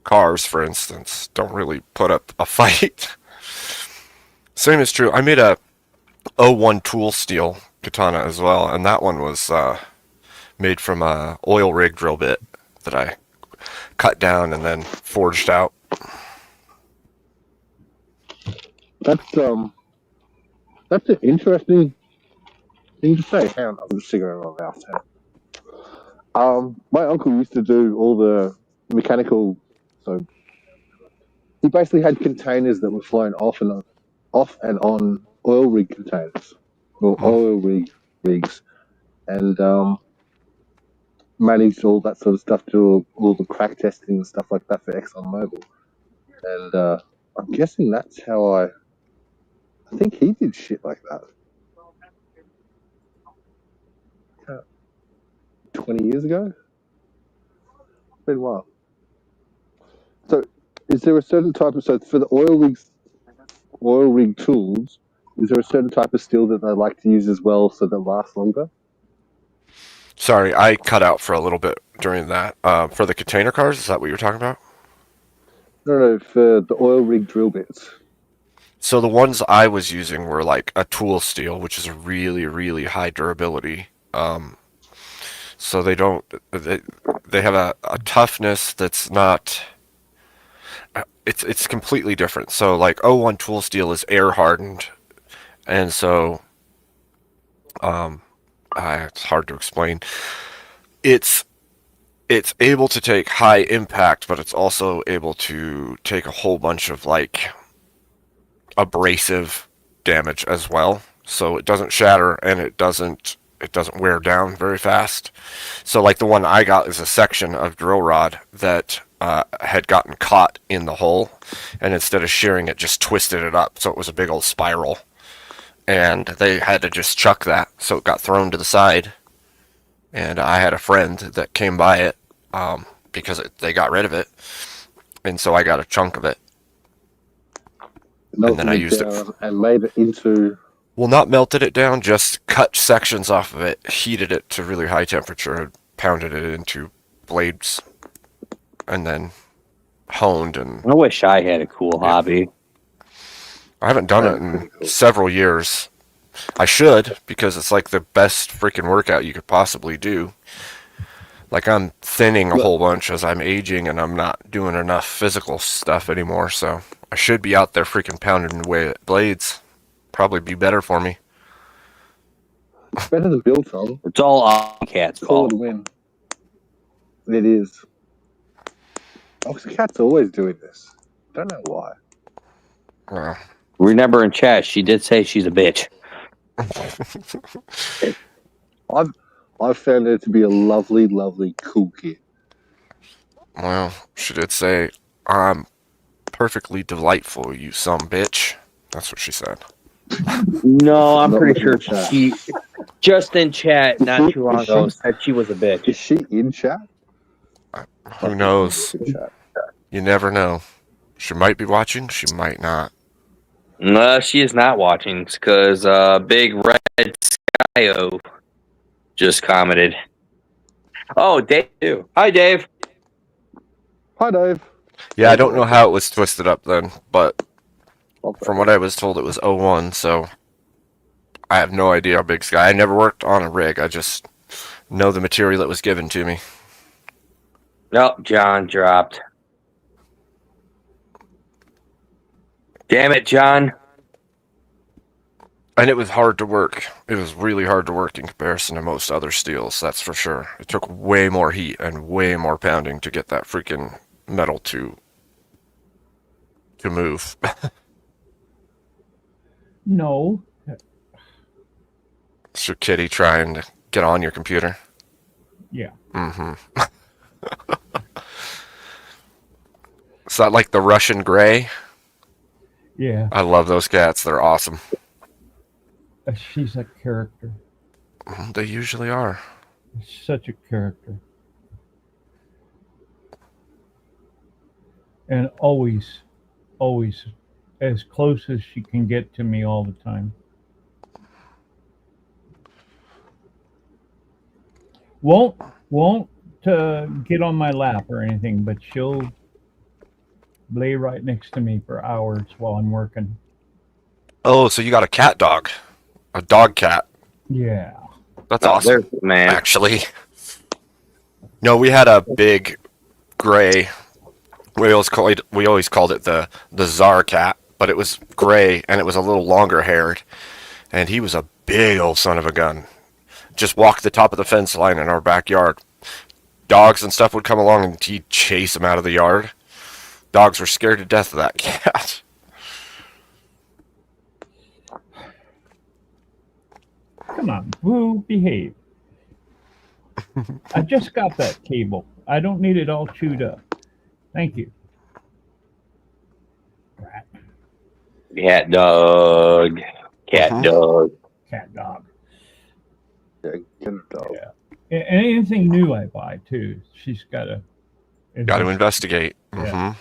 cars, for instance, don't really put up a fight. Same is true. I made a 01 tool steel katana as well, and that one was made from a oil rig drill bit that I cut down and then forged out. That's an interesting thing to say. Hang on, I'm just figuring it out. My uncle used to do all the mechanical. So he basically had containers that were flown off and on oil rig containers or oil rigs, and managed all that sort of stuff, do all the crack testing and stuff like that for ExxonMobil. And I'm guessing that's how I think he did shit like that. 20 years ago? It's been a while. So, is there a certain type of, so for the oil rig tools, is there a certain type of steel that they like to use as well so that lasts longer? Sorry, I cut out for a little bit during that. For the container cars, is that what you're talking about? No, for the oil rig drill bits. So the ones I was using were like a tool steel, which is a really, really high durability. So they don't, they have a toughness that's not, it's completely different. So like O1 tool steel is air hardened, and so it's hard to explain. It's able to take high impact, but it's also able to take a whole bunch of like abrasive damage as well. So it doesn't shatter and it doesn't wear down very fast. So like the one I got is a section of drill rod that had gotten caught in the hole, and instead of shearing it, just twisted it up, so it was a big old spiral. And they had to just chuck that, so it got thrown to the side. And I had a friend that came by it because they got rid of it, and so I got a chunk of it. And then I used it and made it into. Well, not melted it down, just cut sections off of it, heated it to really high temperature, pounded it into blades, and then honed. And I wish I had a cool hobby. I haven't done it in several years. I should, because it's like the best freaking workout you could possibly do. Like, I'm thinning a whole bunch as I'm aging, and I'm not doing enough physical stuff anymore, so I should be out there freaking pounding away at blades. Probably be better for me. It's better than build some. It's all Cat's fault. Win. It is. Cat's always doing this. Don't know why. Well, remember in chat, she did say she's a bitch. I've found her to be a lovely, lovely, cool kid. Well, she did say, "I'm perfectly delightful, you some bitch." That's what she said. No, I'm pretty sure she just in chat not too long ago said she was a bitch. Is she in chat? Who knows? You never know. She might be watching, she might not. No, she is not watching because Big Red Skyo just commented. Oh, Dave too. Hi, Dave. Hi, Dave. Yeah, I don't know how it was twisted up then, but from what I was told, it was 01, so I have no idea how big Sky. I never worked on a rig. I just know the material that was given to me. Nope, John dropped. Damn it, John. And it was hard to work. It was really hard to work in comparison to most other steels, that's for sure. It took way more heat and way more pounding to get that freaking metal to move. No. It's your kitty trying to get on your computer. Yeah. Mm-hmm. Is that like the Russian Grey? Yeah. I love those cats. They're awesome. She's a character. They usually are. Such a character. And always as close as she can get to me all the time. Won't get on my lap or anything, but she'll lay right next to me for hours while I'm working. Oh, so you got a cat dog. A dog cat. Yeah. That's awesome, man. Actually. No, we had a big gray. We always called it the Tsar cat, but it was gray and it was a little longer haired, and he was a big old son of a gun. Just walked the top of the fence line in our backyard. Dogs and stuff would come along and he'd chase them out of the yard. Dogs were scared to death of that cat. Come on, Boo, behave. I just got that cable. I don't need it all chewed up. Thank you. Cat dog. Cat dog. Cat dog. Yeah, get a dog. Yeah. And anything new I buy too, she's got to. Got to investigate. Yeah.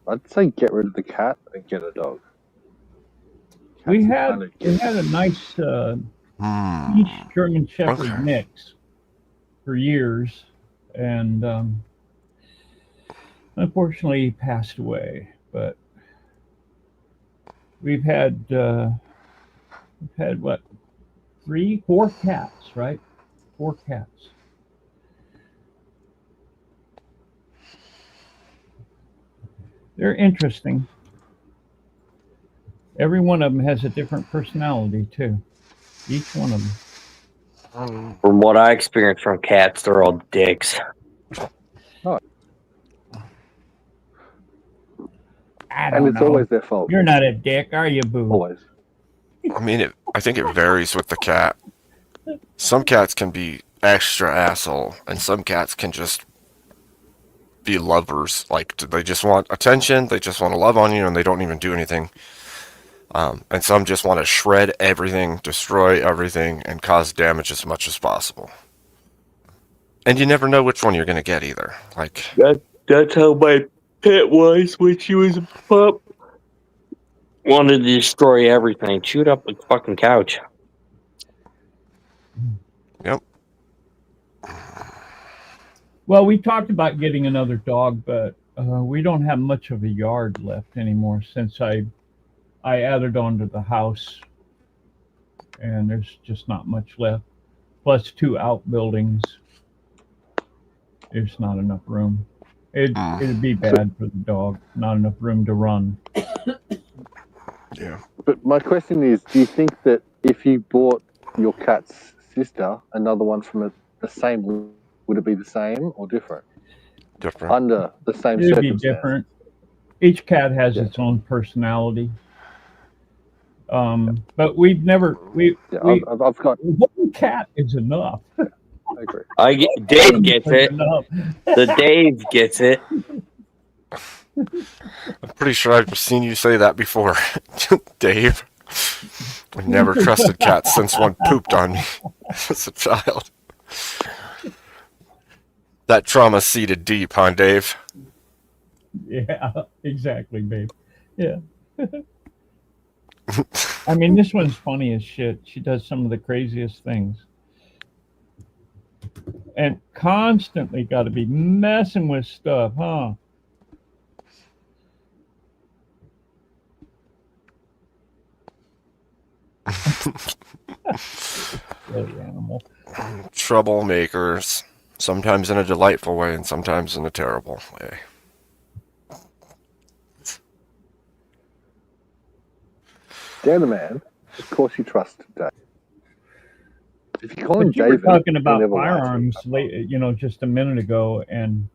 I'd say get rid of the cat and get a dog. We had a nice East German Shepherd mix for years, and unfortunately he passed away. But we've had what, 4 cats, right? 4 cats. They're interesting. Every one of them has a different personality too. Each one of them. From what I experienced from cats, they're all dicks. I And don't it's know. always their fault. You're not a dick, are you, Boo? Always. I mean, I think it varies with the cat. Some cats can be extra asshole, and some cats can just be lovers. Like, they just want attention, they just want to love on you, and they don't even do anything. And some just want to shred everything, destroy everything, and cause damage as much as possible. And you never know which one you're going to get either. Like, That's how my pet was when she was a pup. Wanted to destroy everything. Chewed up the fucking couch. Yep. Well, we talked about getting another dog, but we don't have much of a yard left anymore since I added on to the house, and there's just not much left. Plus 2 outbuildings. There's not enough room. It'd be bad for the dog. Not enough room to run. Yeah. But my question is, do you think that if you bought your cat's sister another one from the same, would it be the same or different? Different. Under the same It'd be circumstance. different. Each cat has its own personality. But we've never I've got one cat is enough. I agree. Dave gets it. The Dave gets it. I'm pretty sure I've seen you say that before, Dave. I've never trusted cats since one pooped on me as a child. That trauma seated deep, huh, Dave? Yeah, exactly, babe. Yeah. I mean, this one's funny as shit. She does some of the craziest things. And constantly got to be messing with stuff, huh? Silly animal. Troublemakers. Sometimes in a delightful way and sometimes in a terrible way. Dan the man, of course you trust Dave. If you call him But you were David, talking he'll about never lie to you. firearms, just a minute ago, and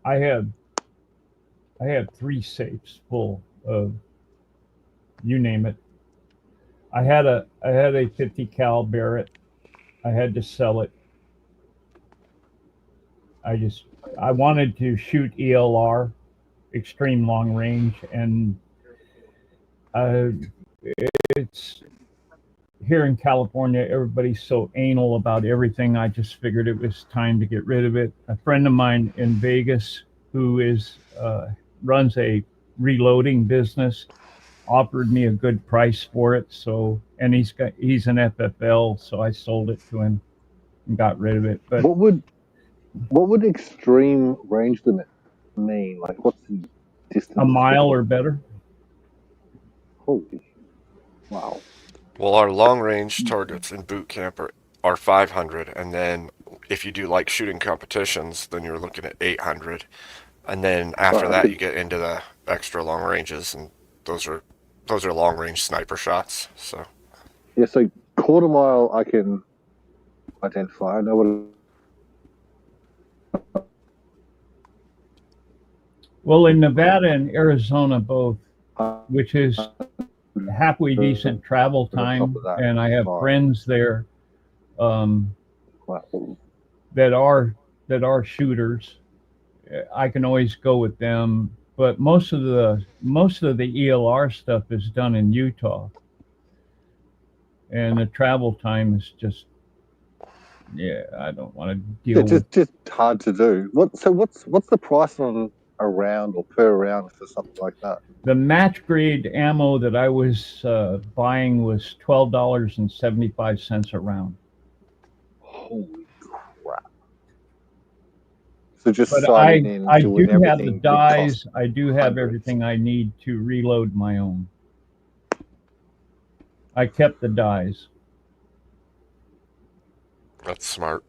I have 3 safes full of, you name it. I had a 50 cal Barrett. I had to sell it. I wanted to shoot ELR, extreme long range, and it's here in California, everybody's so anal about everything. I just figured it was time to get rid of it. A friend of mine in Vegas who runs a reloading business offered me a good price for it. So, and he's an FFL, so I sold it to him and got rid of it. But what would extreme range limit mean? Like, what's the distance? a mile or better. Holy, wow! Well, our long-range targets in boot camp are 500, and then if you do like shooting competitions, then you're looking at 800, and then after that you get into the extra long ranges, and those are long-range sniper shots. So yeah, so quarter mile I can identify. I know what. Well, in Nevada and Arizona both, which is halfway decent travel time, and I have friends there that are shooters. I can always go with them, but most of the ELR stuff is done in Utah, and the travel time is just, yeah, I don't want to deal with. Just hard to do. What's the price on a round or per round for something like that? The match grade ammo that I was buying was $12.75 a round. Holy crap! So just But sighting in, I doing do have the everything would dies. cost I do have hundreds. everything I need to reload my own. I kept the dies. That's smart.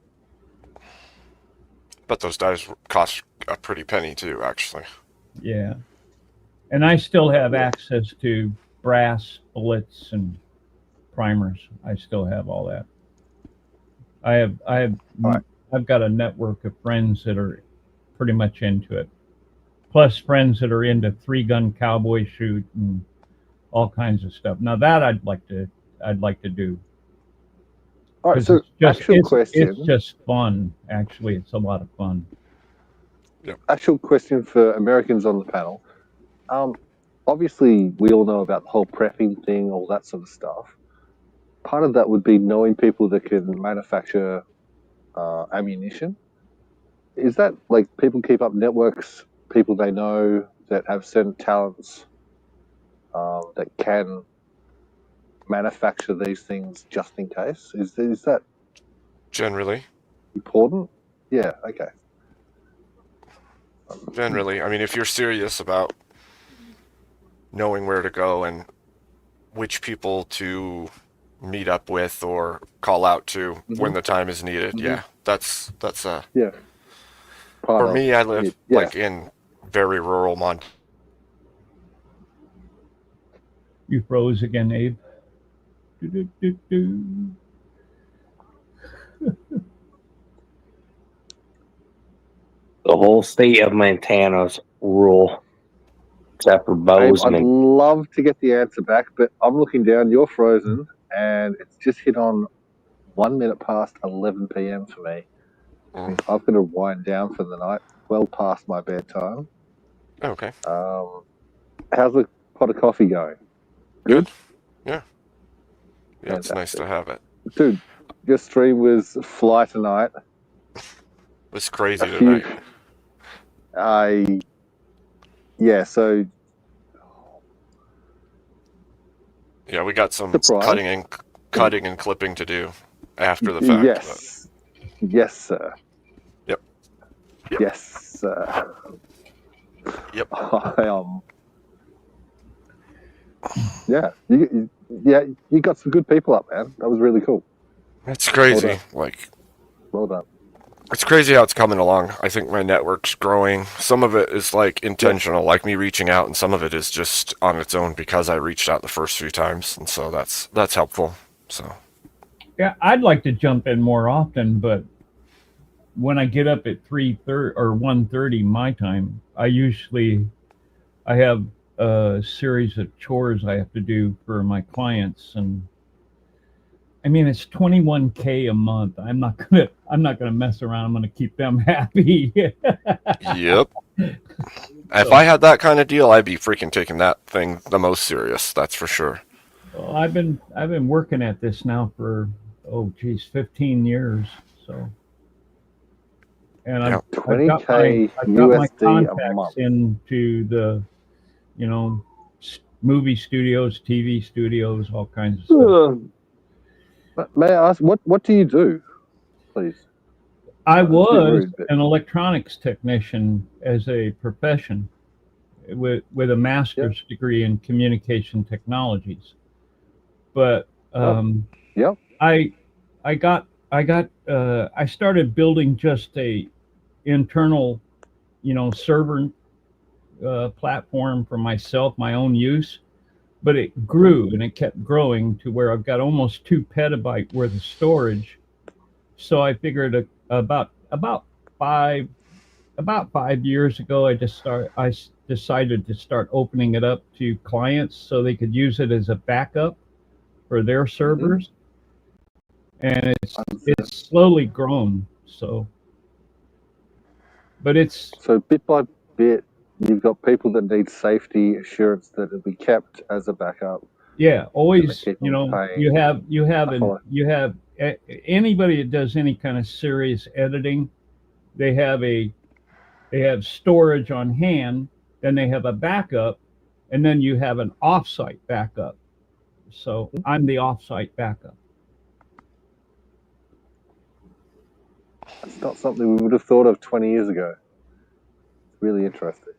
But those dice cost a pretty penny too, actually. Yeah. And I still have access to brass bullets and primers. I still have all that. I've got a network of friends that are pretty much into it. Plus friends that are into 3-gun cowboy shoot and all kinds of stuff. Now that I'd like to do. All right, so actual question. It's just fun. Actually, it's a lot of fun. Actual question for Americans on the panel. Obviously, we all know about the whole prepping thing, all that sort of stuff. Part of that would be knowing people that can manufacture ammunition. Is that like people keep up networks, people they know that have certain talents that can manufacture these things just in case? Is that generally important? Yeah. Okay. Generally, I mean, if you're serious about knowing where to go and which people to meet up with or call out to when the time is needed, yeah, that's yeah. For me, I live like in very rural Montana. You froze again, Abe. Do-do-do-do. The whole state of Montana's rural, except for I'd Bozeman. love to get the answer back, but I'm looking down. You're frozen, and it's just hit on 1 minute past 11 p.m. for me. I've got to wind down for the night, well past my bedtime. Okay. How's the pot of coffee going? Good? Yeah. Yeah, it's nice to have it. Dude, your stream was fly tonight. It's crazy tonight. So yeah, we got some Surprise. cutting and clipping to do after the fact. Yes. Yes, sir. Yep. Yes, sir. Yep. You got some good people up, man. That was really cool. It's crazy. Well done. It's crazy how it's coming along. I think my network's growing. Some of it is like intentional, like me reaching out, and some of it is just on its own because I reached out the first few times, and so that's helpful. So yeah, I'd like to jump in more often, but when I get up at 3:30 or 1:30 my time, I have a series of chores I have to do for my clients, and I mean it's $21K a month. I'm not gonna mess around. I'm gonna keep them happy. Yep. If I had that kind of deal, I'd be freaking taking that thing the most serious. That's for sure. Well, I've been working at this now for 15 years. So, and I've got my contacts into the, movie studios, TV studios, all kinds of stuff. May I ask, what do you do, please? I was an electronics technician as a profession with a master's degree in communication technologies. But I started building just a internal, server platform for myself, my own use. But it grew and it kept growing to where I've got almost 2 petabyte worth of storage. So I figured about about 5 years ago, I decided to start opening it up to clients so they could use it as a backup for their servers, and it's slowly grown. So, but it's So bit by bit, you've got people that need safety assurance that it'll be kept as a backup. yeah, always, keep you on know, paying. you have follow. anybody that does any kind of serious editing, they have storage on hand, then they have a backup, and then you have an offsite backup. So I'm the offsite backup. It's not something we would have thought of 20 years ago. It's really interesting.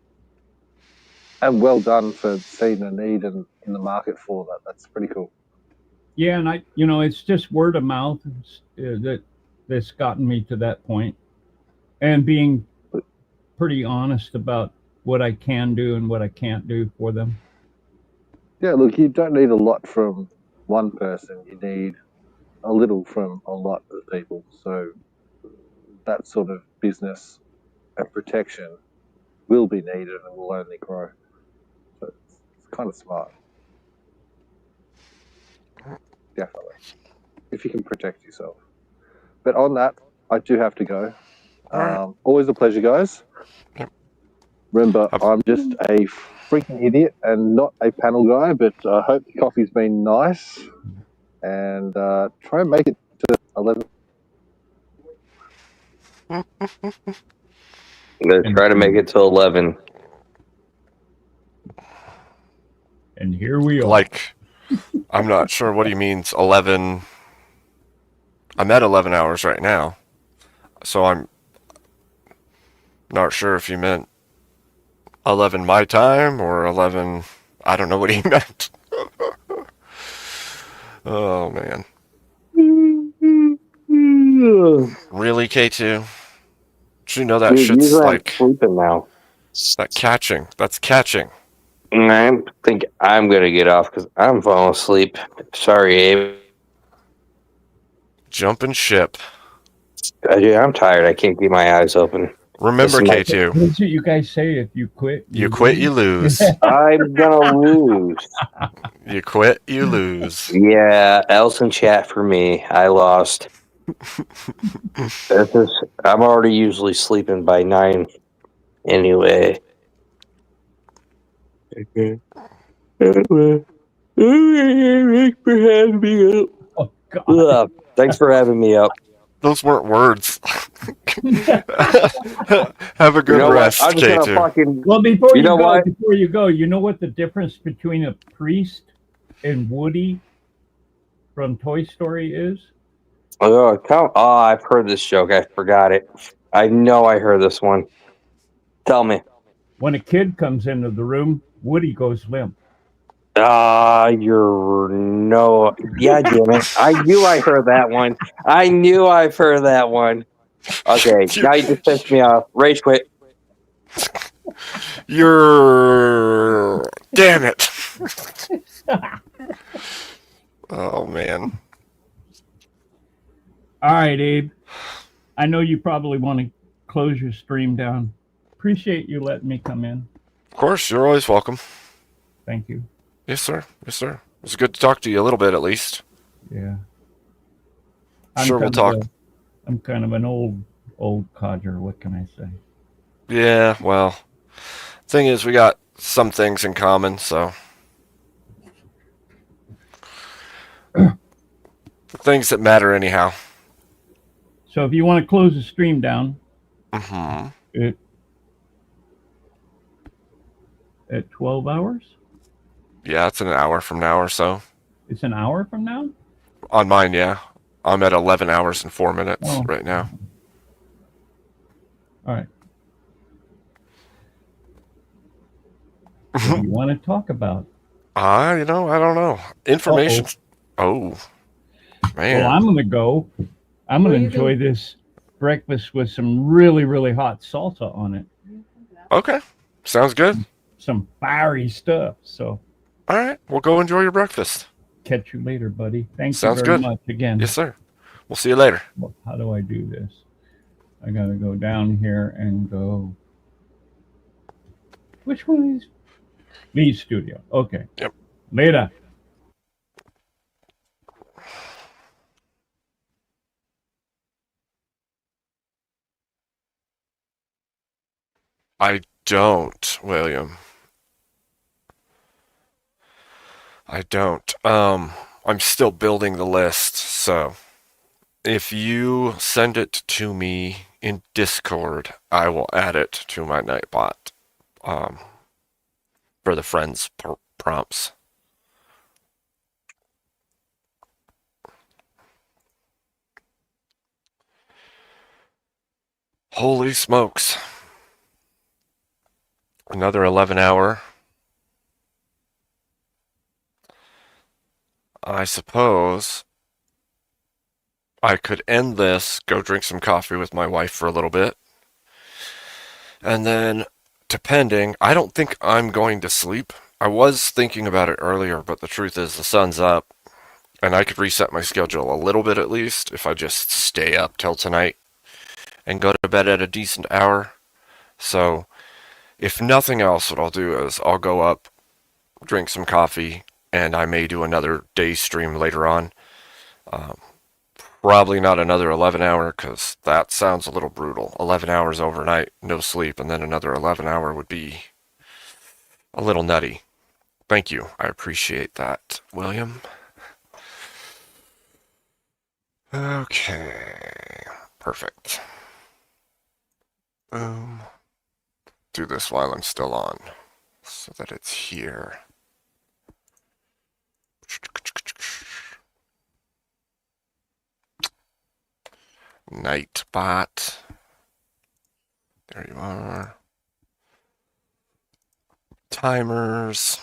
And well done for seeing a need in the market for that. That's pretty cool. Yeah, and it's just word of mouth that's gotten me to that point, and being pretty honest about what I can do and what I can't do for them. Yeah, look, you don't need a lot from one person. You need a little from a lot of people. So that sort of business and protection will be needed and will only grow. So it's kind of smart. Definitely. If you can protect yourself. But on that, I do have to go. Always a pleasure, guys. Remember, I'm just a freaking idiot and not a panel guy, but I hope the coffee's been nice. And try and make it to 11. Let's try to make it to 11. And here we are. Like, I'm not sure what he means 11. I'm at 11 hours right now. So I'm not sure if he meant 11 my time or 11. I don't know what he meant. Oh, man. Really, K2? Did you know that Dude, shit's usually like. I'm sleeping now. That catching. That's catching. I think I'm going to get off because I'm falling asleep. Sorry, Abe. Jumping ship. Dude, I'm tired. I can't keep my eyes open. Remember, What K2. is it you guys say? If you quit, You quit, you lose. I'm gonna lose. You quit, you lose. Yeah, else in chat for me. I lost. I'm already usually sleeping by 9 anyway. Okay. Thanks for having me up. Oh, God. Thanks for having me up. Those weren't words. Have a good rest, I'm just K2. gonna fucking. Well, before You know what? before you go, you know what the difference between a priest and Woody from Toy Story is? I've heard this joke. I forgot it. I know I heard this one. Tell me. When a kid comes into the room, Woody goes limp. You're no. Yeah, damn it. I knew I heard that one. I've heard that one. Okay, now you just pissed me off. Rage quit. You're. Damn it. Oh, man. All right, Abe. I know you probably want to close your stream down. Appreciate you letting me come in. Of course, you're always welcome. Thank you. Yes, sir. Yes, sir. It was good to talk to you a little bit, at least. Yeah. Sure, we'll talk. I'm kind of an old codger. What can I say? Yeah, well, thing is, we got some things in common, so. Things that matter anyhow. So if you want to close the stream down, at 12 hours? Yeah, it's an hour from now or so. It's an hour from now? On mine, yeah. I'm at 11 hours and 4 minutes right now. All right. What do you want to talk about? I don't know. Information. Oh, man. Well, I'm going to go. I'm going to enjoy this breakfast with some really, really hot salsa on it. Okay. Sounds good. Some fiery stuff. So. All right. Well, go enjoy your breakfast. Catch you later, buddy. Thanks Sounds very good. much again. Yes, sir. We'll see you later. Well, how do I do this? I gotta go down here and go. Which one is Lead Studio? Okay. Yep. Later. I don't, William. I don't. I'm still building the list, so if you send it to me in Discord, I will add it to my Nightbot for the friends prompts. Holy smokes. Another 11 hour. I suppose I could end this, go drink some coffee with my wife for a little bit, and then, depending, I don't think I'm going to sleep. I was thinking about it earlier, but the truth is the sun's up, and I could reset my schedule a little bit at least if I just stay up till tonight and go to bed at a decent hour. So, if nothing else, what I'll do is I'll go up, drink some coffee, and I may do another day stream later on. Probably not another 11 hour, because that sounds a little brutal. 11 hours overnight, no sleep, and then another 11 hour would be a little nutty. Thank you. I appreciate that, William. Okay. Perfect. Boom. Do this while I'm still on, so that it's here. Nightbot. There you are. Timers.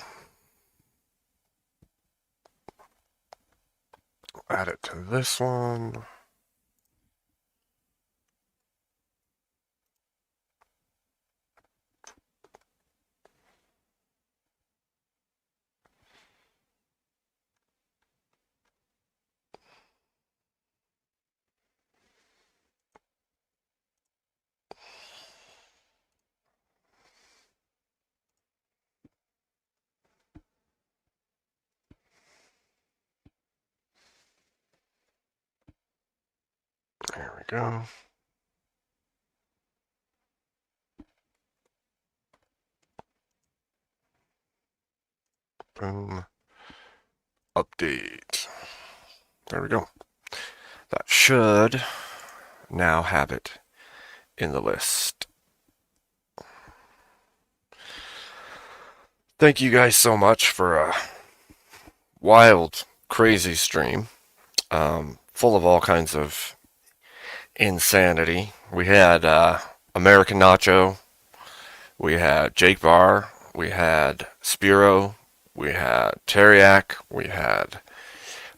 Add it to this one. There we go. Boom. Update. There we go. That should now have it in the list. Thank you guys so much for a wild, crazy stream, full of all kinds of insanity. We had American Nacho, we had Jake Barr, we had Spiro, we had Teriak, we had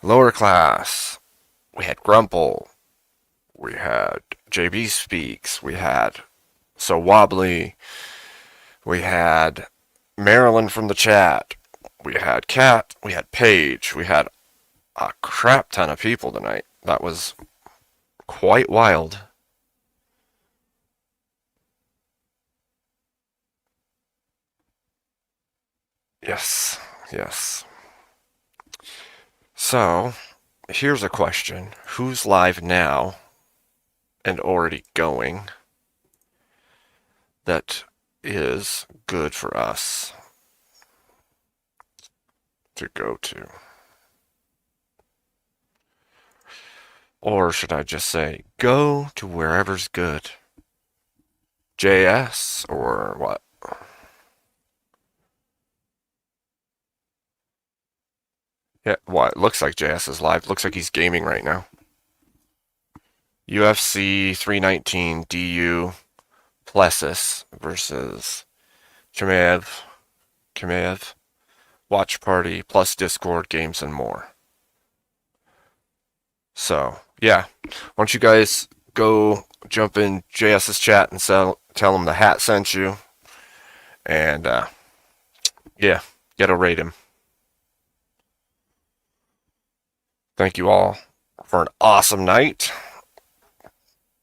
Lower Class, we had Grumple, we had JB Speaks, we had So Wobbly, we had Marilyn from the chat, we had Kat, we had Paige, we had a crap ton of people tonight. That was quite wild. Yes, yes. So, here's a question. Who's live now and already going that is good for us to go to? Or should I just say, go to wherever's good? JS or what? Yeah, what? Looks like JS is live. Looks like he's gaming right now. UFC 319 DU Plessis versus Chimaev. Watch party plus Discord games and more. So, yeah. Why don't you guys go jump in JS's chat and tell him the hat sent you. And, yeah, get to rate him. Thank you all for an awesome night.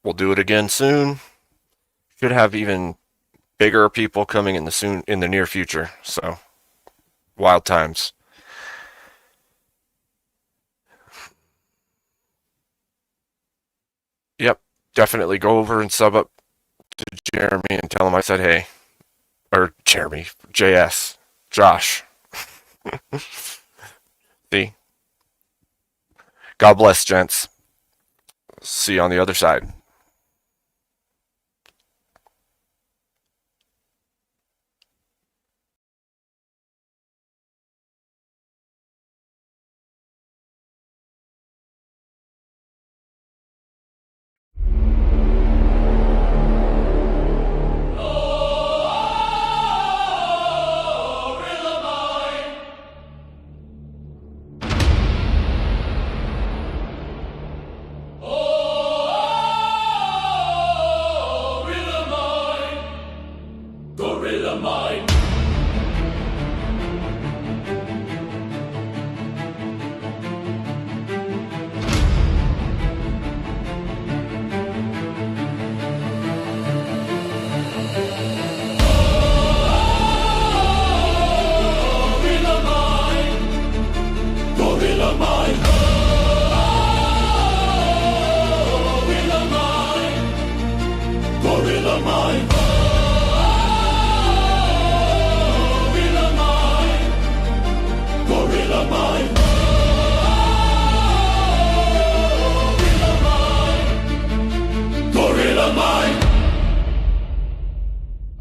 We'll do it again soon. Should have even bigger people coming in the near future. So, wild times. Yep, definitely go over and sub up to Jeremy and tell him I said hey. Or Jeremy, JS, Josh. See? God bless, gents. See you on the other side.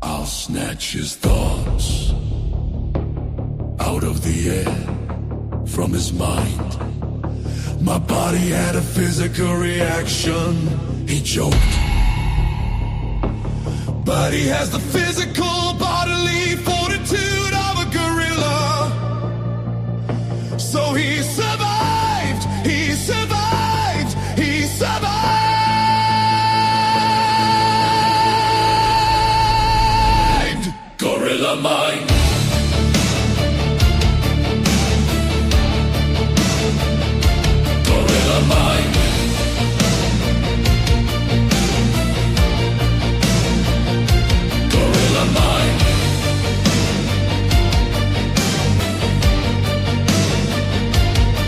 I'll snatch his thoughts out of the air from his mind. My body had a physical reaction. He choked. But he has the physical bodily fortitude of a gorilla. So he survived. He survived. He survived. Gorilla mind. Gorilla mind. Gorilla mind.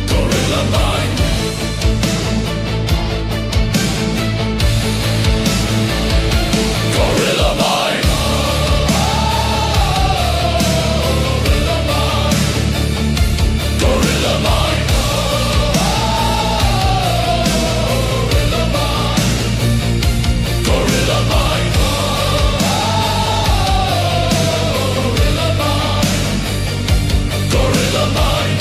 Gorilla mind. Gorilla mind. Gorilla mind. Gorilla mind. Gorilla mind. Gorilla mind. Gorilla mind.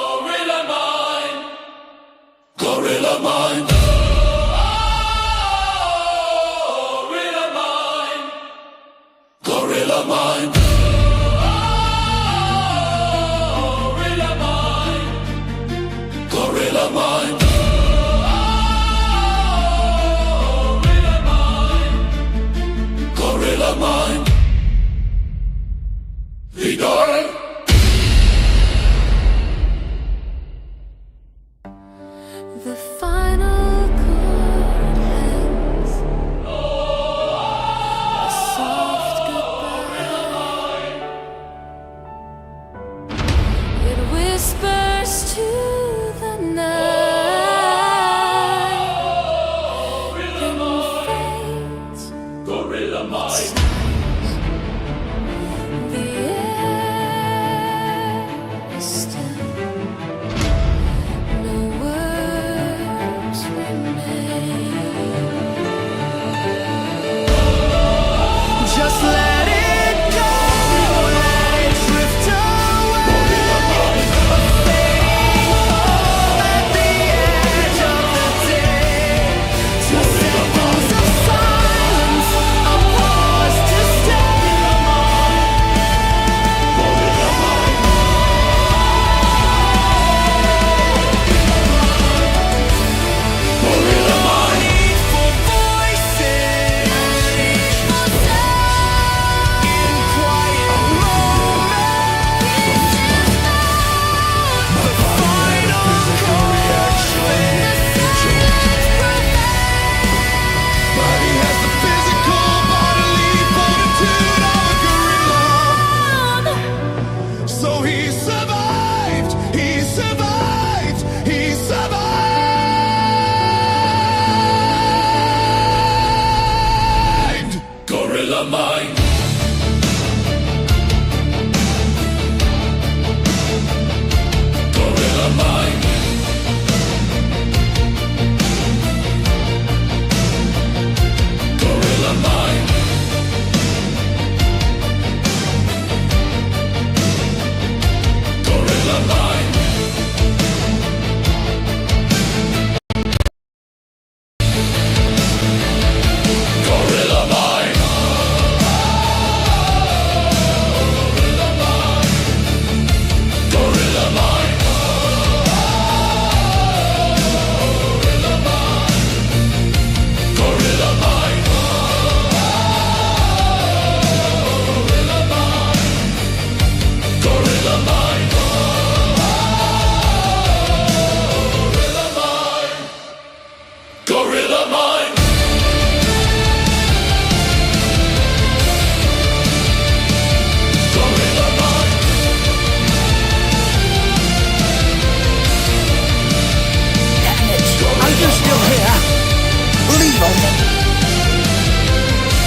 Gorilla mind. Gorilla mind. Gorilla mind. Gorilla mind. Gorilla mind. Gorilla mind. Gorilla mind. He died. The final chord ends. A soft goodbye. It whispers to